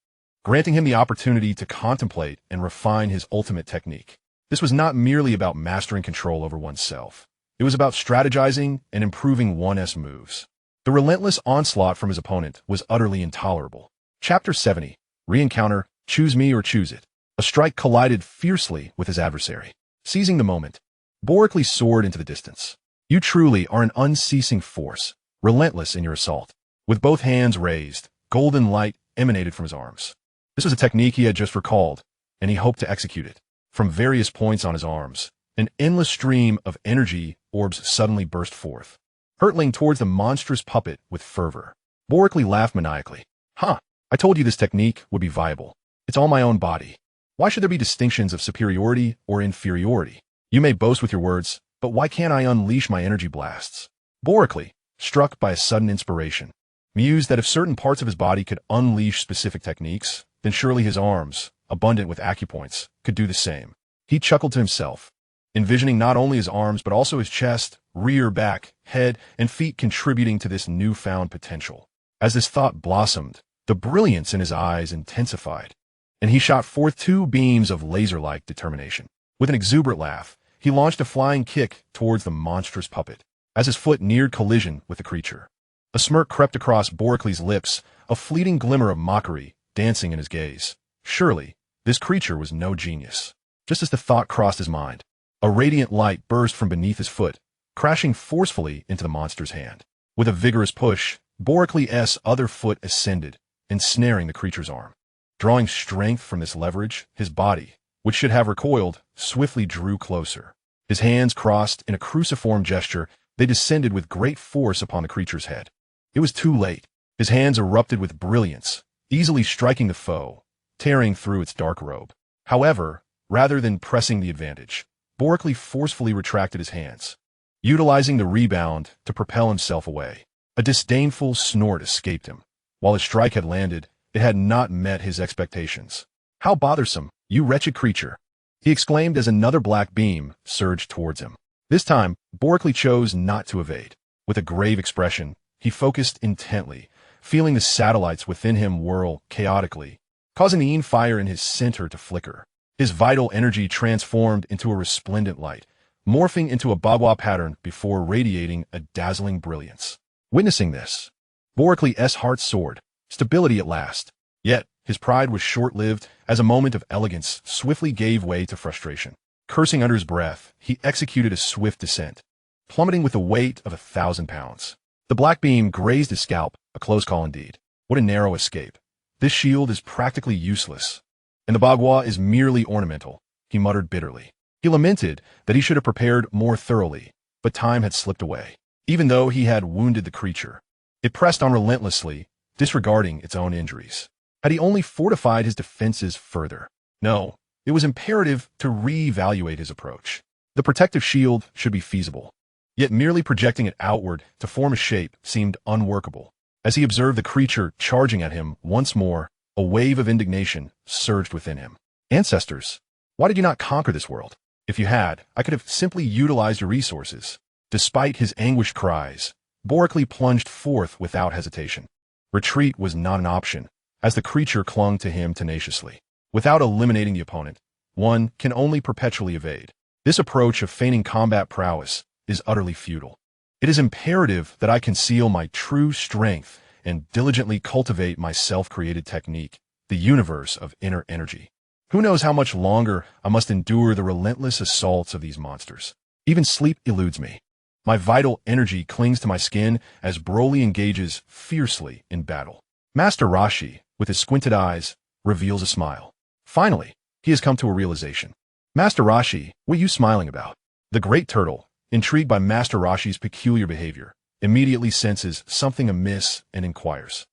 granting him the opportunity to contemplate and refine his ultimate technique. This was not merely about mastering control over oneself. It was about strategizing and improving one's moves. The relentless onslaught from his opponent was utterly intolerable. Chapter 70. Re-encounter, choose me or choose it. A strike collided fiercely with his adversary. Seizing the moment, Boreklee soared into the distance. You truly are an unceasing force, relentless in your assault. With both hands raised, golden light emanated from his arms. This was a technique he had just recalled, and he hoped to execute it. From various points on his arms, an endless stream of energy orbs suddenly burst forth, hurtling towards the monstrous puppet with fervor. Boreklee laughed maniacally. Huh, I told you this technique would be viable. It's all my own body. Why should there be distinctions of superiority or inferiority? You may boast with your words, but why can't I unleash my energy blasts? Boreklee, struck by a sudden inspiration, mused that if certain parts of his body could unleash specific techniques, then surely his arms, abundant with acupoints, could do the same. He chuckled to himself, envisioning not only his arms but also his chest, rear, back, head, and feet contributing to this newfound potential. As this thought blossomed, the brilliance in his eyes intensified, and he shot forth two beams of laser-like determination. With an exuberant laugh, he launched a flying kick towards the monstrous puppet. As his foot neared collision with the creature, a smirk crept across Boreklee's lips, a fleeting glimmer of mockery dancing in his gaze. Surely, this creature was no genius. Just as the thought crossed his mind, a radiant light burst from beneath his foot, crashing forcefully into the monster's hand. With a vigorous push, Boreklee's other foot ascended, ensnaring the creature's arm. Drawing strength from this leverage, his body, which should have recoiled, swiftly drew closer. His hands crossed in a cruciform gesture, they descended with great force upon the creature's head. It was too late. His hands erupted with brilliance, easily striking the foe, tearing through its dark robe. However, rather than pressing the advantage, Boreklee forcefully retracted his hands, utilizing the rebound to propel himself away. A disdainful snort escaped him. While his strike had landed, it had not met his expectations. How bothersome, you wretched creature! He exclaimed as another black beam surged towards him. This time, Boreklee chose not to evade. With a grave expression, he focused intently, feeling the satellites within him whirl chaotically, causing the fire in his center to flicker. His vital energy transformed into a resplendent light, morphing into a bagua pattern before radiating a dazzling brilliance. Witnessing this, Boreklee's heart soared, stability at last. Yet, his pride was short-lived as a moment of elegance swiftly gave way to frustration. Cursing under his breath, he executed a swift descent, plummeting with the weight of 1,000 pounds. The black beam grazed his scalp, a close call indeed. What a narrow escape. This shield is practically useless, and the bagua is merely ornamental, he muttered bitterly. He lamented that he should have prepared more thoroughly, but time had slipped away. Even though he had wounded the creature, it pressed on relentlessly, disregarding its own injuries. Had he only fortified his defenses further? No, it was imperative to re-evaluate his approach. The protective shield should be feasible, yet merely projecting it outward to form a shape seemed unworkable. As he observed the creature charging at him once more, a wave of indignation surged within him. Ancestors, why did you not conquer this world? If you had, I could have simply utilized your resources. Despite his anguished cries, Boreklee plunged forth without hesitation. Retreat was not an option, as the creature clung to him tenaciously. Without eliminating the opponent, one can only perpetually evade. This approach of feigning combat prowess is utterly futile. It is imperative that I conceal my true strength and diligently cultivate my self-created technique, the universe of inner energy. Who knows how much longer I must endure the relentless assaults of these monsters. Even sleep eludes me. My vital energy clings to my skin as Broly engages fiercely in battle. Master Roshi, with his squinted eyes, reveals a smile. Finally, he has come to a realization. Master Roshi, what are you smiling about? The great turtle, intrigued by Master Roshi's peculiar behavior, immediately senses something amiss and inquires.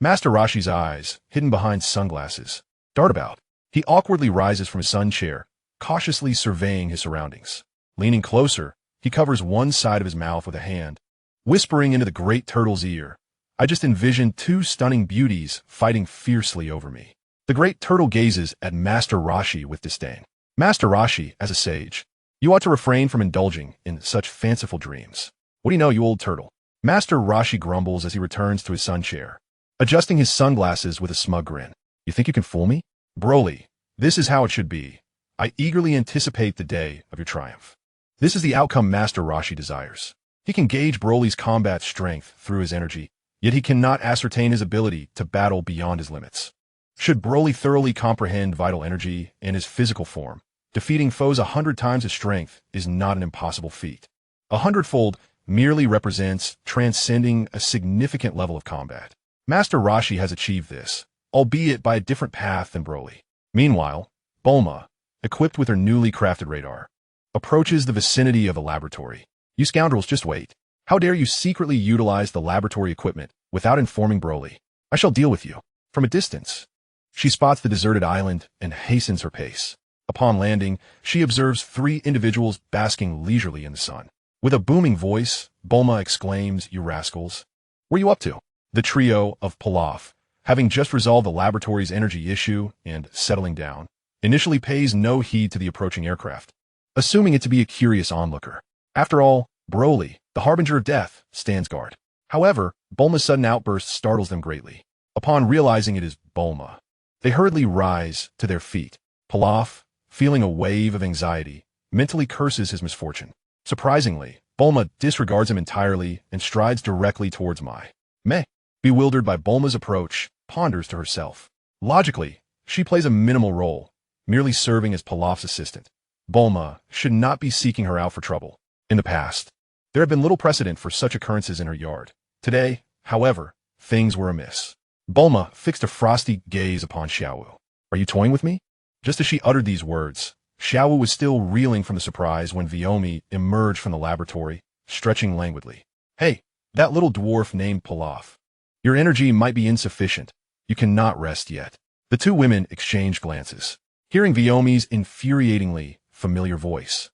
Master Roshi's eyes, hidden behind sunglasses, dart about. He awkwardly rises from his sun chair, cautiously surveying his surroundings. Leaning closer, he covers one side of his mouth with a hand, whispering into the great turtle's ear. I just envisioned two stunning beauties fighting fiercely over me. The great turtle gazes at Master Roshi with disdain. Master Roshi, as a sage, you ought to refrain from indulging in such fanciful dreams. What do you know, you old turtle? Master Roshi grumbles as he returns to his sun chair, adjusting his sunglasses with a smug grin. You think you can fool me? Broly, this is how it should be. I eagerly anticipate the day of your triumph. This is the outcome Master Roshi desires. He can gauge Broly's combat strength through his energy, yet he cannot ascertain his ability to battle beyond his limits. Should Broly thoroughly comprehend vital energy and his physical form, defeating foes 100 times his strength is not an impossible feat. 100-fold merely represents transcending a significant level of combat. Master Roshi has achieved this, albeit by a different path than Broly. Meanwhile, Bulma, equipped with her newly crafted radar, approaches the vicinity of a laboratory. You scoundrels, just wait. How dare you secretly utilize the laboratory equipment without informing Broly? I shall deal with you. From a distance, she spots the deserted island and hastens her pace. Upon landing, she observes 3 individuals basking leisurely in the sun. With a booming voice, Bulma exclaims, "You rascals! Where are you up to?" The trio of Pilaf, having just resolved the laboratory's energy issue and settling down, initially pays no heed to the approaching aircraft, assuming it to be a curious onlooker. After all, Broly, the harbinger of death, stands guard. However, Bulma's sudden outburst startles them greatly. Upon realizing it is Bulma, they hurriedly rise to their feet. Pilaf, feeling a wave of anxiety, mentally curses his misfortune. Surprisingly, Bulma disregards him entirely and strides directly towards Mei. Bewildered by Bulma's approach, ponders to herself. Logically, she plays a minimal role, merely serving as Pilaf's assistant. Bulma should not be seeking her out for trouble. In the past, there had been little precedent for such occurrences in her yard. Today, however, things were amiss. Bulma fixed a frosty gaze upon Xiaowu. Are you toying with me? Just as she uttered these words, Xiaowu was still reeling from the surprise when Viomi emerged from the laboratory, stretching languidly. Hey, that little dwarf named Pilaf. Your energy might be insufficient. You cannot rest yet. The 2 women exchanged glances. Hearing Viomi's infuriatingly familiar voice,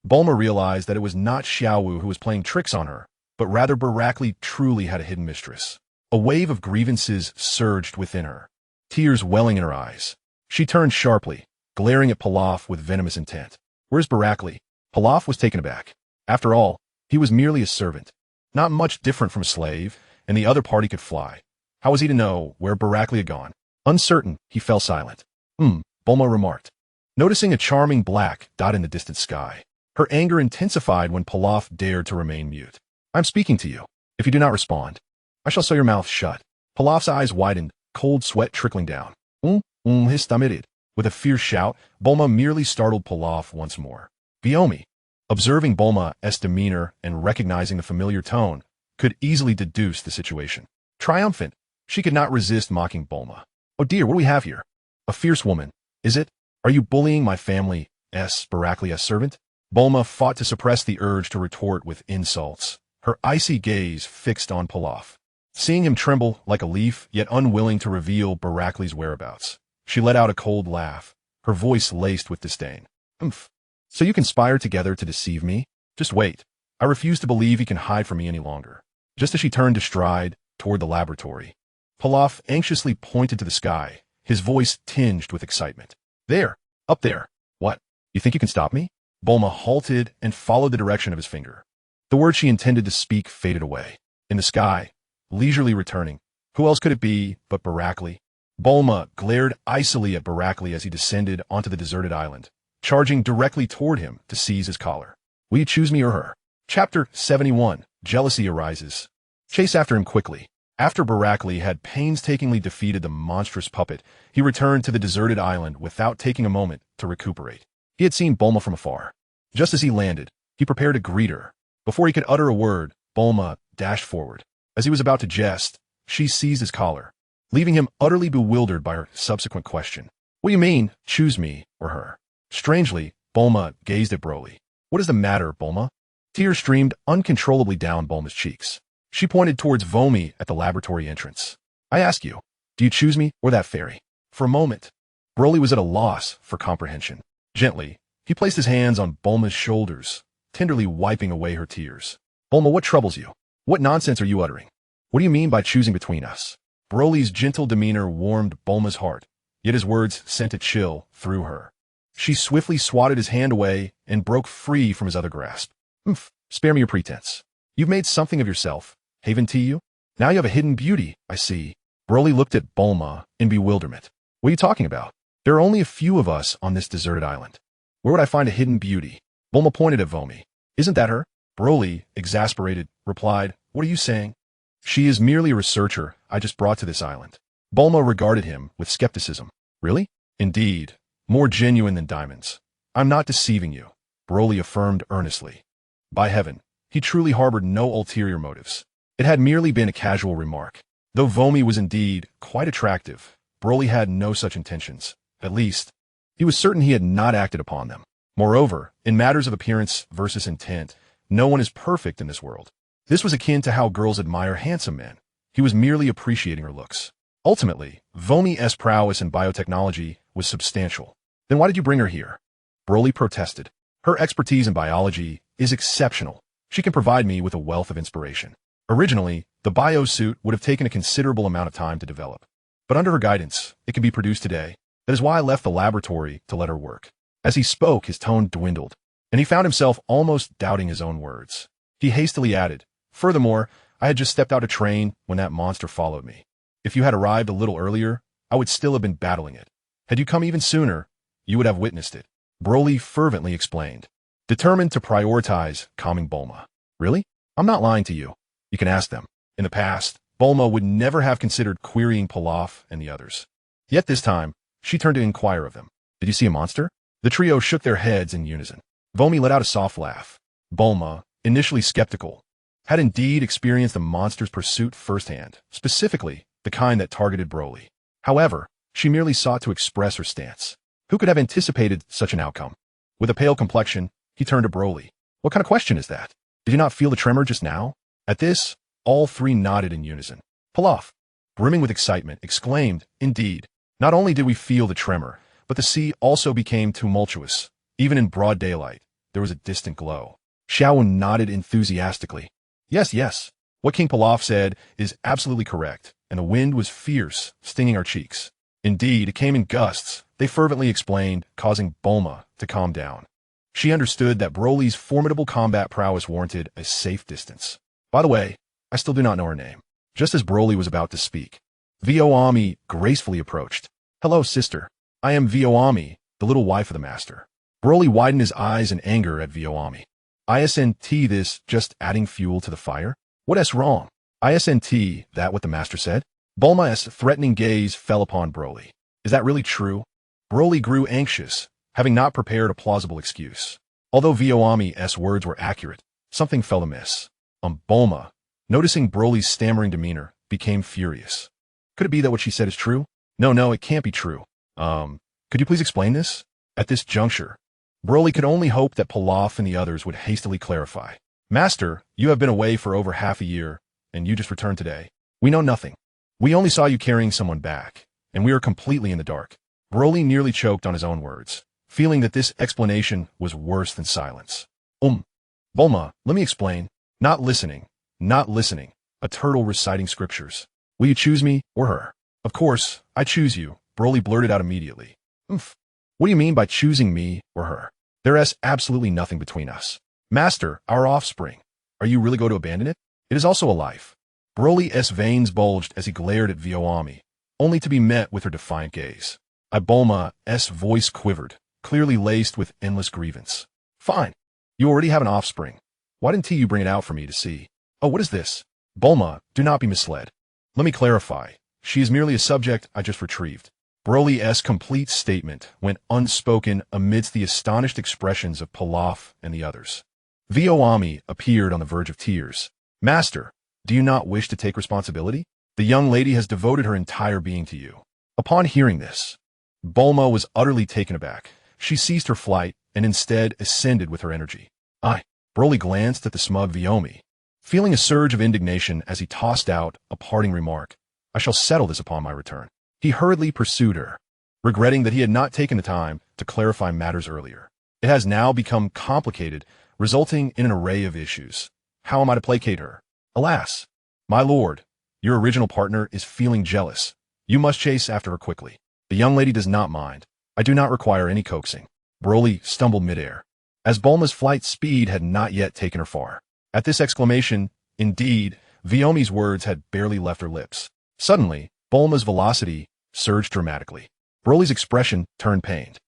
Bulma realized that it was not Xiaowu who was playing tricks on her, but rather Boreklee truly had a hidden mistress. A wave of grievances surged within her, tears welling in her eyes. She turned sharply, glaring at Pilaf with venomous intent. Where's Boreklee? Pilaf was taken aback. After all, he was merely a servant, not much different from a slave, and the other party could fly. How was he to know where Boreklee had gone? Uncertain, he fell silent. Bulma remarked. noticing a charming black dot in the distant sky. Her anger intensified when Pilaf dared to remain mute. I'm speaking to you. If you do not respond, I shall sew your mouth shut. Pilaf's eyes widened, cold sweat trickling down. His stomach. With a fierce shout, Bulma merely startled Pilaf once more. Viomi, observing Bulma's demeanor and recognizing the familiar tone, could easily deduce the situation. Triumphant, she could not resist mocking Bulma. Oh dear, what do we have here? A fierce woman, is it? Are you bullying my family's Boreklee's servant? Bulma fought to suppress the urge to retort with insults, her icy gaze fixed on Pilaf. Seeing him tremble like a leaf, yet unwilling to reveal Boreklee's whereabouts, she let out a cold laugh, her voice laced with disdain. So you conspired together to deceive me? Just wait. I refuse to believe you can hide from me any longer. Just as she turned to stride toward the laboratory, Pilaf anxiously pointed to the sky, his voice tinged with excitement. There, up there. What? You think you can stop me? Bulma halted and followed the direction of his finger. The word she intended to speak faded away. In the sky, leisurely returning, who else could it be but Boreklee? Bulma glared icily at Boreklee as he descended onto the deserted island, charging directly toward him to seize his collar. Will you choose me or her? Chapter 71. Jealousy arises. Chase after him quickly. After Boreklee had painstakingly defeated the monstrous puppet, he returned to the deserted island without taking a moment to recuperate. He had seen Bulma from afar. Just as he landed, he prepared to greet her. Before he could utter a word, Bulma dashed forward. As he was about to jest, she seized his collar, leaving him utterly bewildered by her subsequent question. What do you mean, choose me or her? Strangely, Bulma gazed at Broly. What is the matter, Bulma? Tears streamed uncontrollably down Bulma's cheeks. She pointed towards Vomi at the laboratory entrance. I ask you, do you choose me or that fairy? For a moment, Broly was at a loss for comprehension. Gently, he placed his hands on Bulma's shoulders, tenderly wiping away her tears. Bulma, what troubles you? What nonsense are you uttering? What do you mean by choosing between us? Broly's gentle demeanor warmed Bulma's heart, yet his words sent a chill through her. She swiftly swatted his hand away and broke free from his other grasp. Spare me your pretense. You've made something of yourself. Haven to you? Now you have a hidden beauty, I see. Broly looked at Bulma in bewilderment. What are you talking about? There are only a few of us on this deserted island. Where would I find a hidden beauty? Bulma pointed at Vomi. Isn't that her? Broly, exasperated, replied, What are you saying? She is merely a researcher I just brought to this island. Bulma regarded him with skepticism. Really? Indeed. More genuine than diamonds. I'm not deceiving you, Broly affirmed earnestly. By heaven, he truly harbored no ulterior motives. It had merely been a casual remark. Though Vomi was indeed quite attractive, Broly had no such intentions. At least, he was certain he had not acted upon them. Moreover, in matters of appearance versus intent, no one is perfect in this world. This was akin to how girls admire handsome men. He was merely appreciating her looks. Ultimately, Vomi's prowess in biotechnology was substantial. Then why did you bring her here? Broly protested. Her expertise in biology is exceptional. She can provide me with a wealth of inspiration. Originally, the biosuit would have taken a considerable amount of time to develop. But under her guidance, it can be produced today. That is why I left the laboratory to let her work. As he spoke, his tone dwindled, and he found himself almost doubting his own words. He hastily added, Furthermore, I had just stepped out to train when that monster followed me. If you had arrived a little earlier, I would still have been battling it. Had you come even sooner, you would have witnessed it. Broly fervently explained, determined to prioritize calming Bulma. Really? I'm not lying to you. You can ask them. In the past, Bulma would never have considered querying Pilaf and the others. Yet this time, she turned to inquire of them. Did you see a monster? The trio shook their heads in unison. Vomi let out a soft laugh. Bulma, initially skeptical, had indeed experienced the monster's pursuit firsthand, specifically the kind that targeted Broly. However, she merely sought to express her stance. Who could have anticipated such an outcome? With a pale complexion, he turned to Broly. What kind of question is that? Did you not feel the tremor just now? At this, all three nodded in unison. Pilaf, brimming with excitement, exclaimed, Indeed, not only did we feel the tremor, but the sea also became tumultuous. Even in broad daylight, there was a distant glow. Xiaowen nodded enthusiastically. Yes. What King Pilaf said is absolutely correct, and the wind was fierce, stinging our cheeks. Indeed, it came in gusts, they fervently explained, causing Bulma to calm down. She understood that Broly's formidable combat prowess warranted a safe distance. By the way, I still do not know her name. Just as Broly was about to speak, Vioami gracefully approached. Hello, sister. I am Vioami, the little wife of the master. Broly widened his eyes in anger at Viyoami. Isn't this just adding fuel to the fire? What's wrong? Isn't that what the master said? Bulma's threatening gaze fell upon Broly. Is that really true? Broly grew anxious, having not prepared a plausible excuse. Although Viyoami's words were accurate, something fell amiss. Bulma, noticing Broly's stammering demeanor, became furious. Could it be that what she said is true? No, it can't be true. Could you please explain this? At this juncture, Broly could only hope that Pilaf and the others would hastily clarify. Master, you have been away for over half a year, and you just returned today. We know nothing. We only saw you carrying someone back, and we are completely in the dark. Broly nearly choked on his own words, feeling that this explanation was worse than silence. Bulma, let me explain. Not listening. A turtle reciting scriptures. Will you choose me or her? Of course, I choose you, Broly blurted out immediately. What do you mean by choosing me or her? There is absolutely nothing between us. Master, our offspring. Are you really going to abandon it? It is also a life. Broly's veins bulged as he glared at Viyoami, only to be met with her defiant gaze. Bulma's voice quivered, clearly laced with endless grievance. Fine. You already have an offspring. Why didn't you bring it out for me to see? Oh, what is this? Bulma, do not be misled. Let me clarify. She is merely a subject I just retrieved. Broly's complete statement went unspoken amidst the astonished expressions of Pilaf and the others. Viyoami appeared on the verge of tears. Master, do you not wish to take responsibility? The young lady has devoted her entire being to you. Upon hearing this, Bulma was utterly taken aback. She ceased her flight and instead ascended with her energy. Broly glanced at the smug Viyoami, feeling a surge of indignation as he tossed out a parting remark. I shall settle this upon my return. He hurriedly pursued her, regretting that he had not taken the time to clarify matters earlier. It has now become complicated, resulting in an array of issues. How am I to placate her? Alas, my lord, your original partner is feeling jealous. You must chase after her quickly. The young lady does not mind. I do not require any coaxing. Broly stumbled midair, as Bulma's flight speed had not yet taken her far. At this exclamation, indeed, Viyoami's words had barely left her lips. Suddenly, Bulma's velocity surged dramatically. Broly's expression turned pained.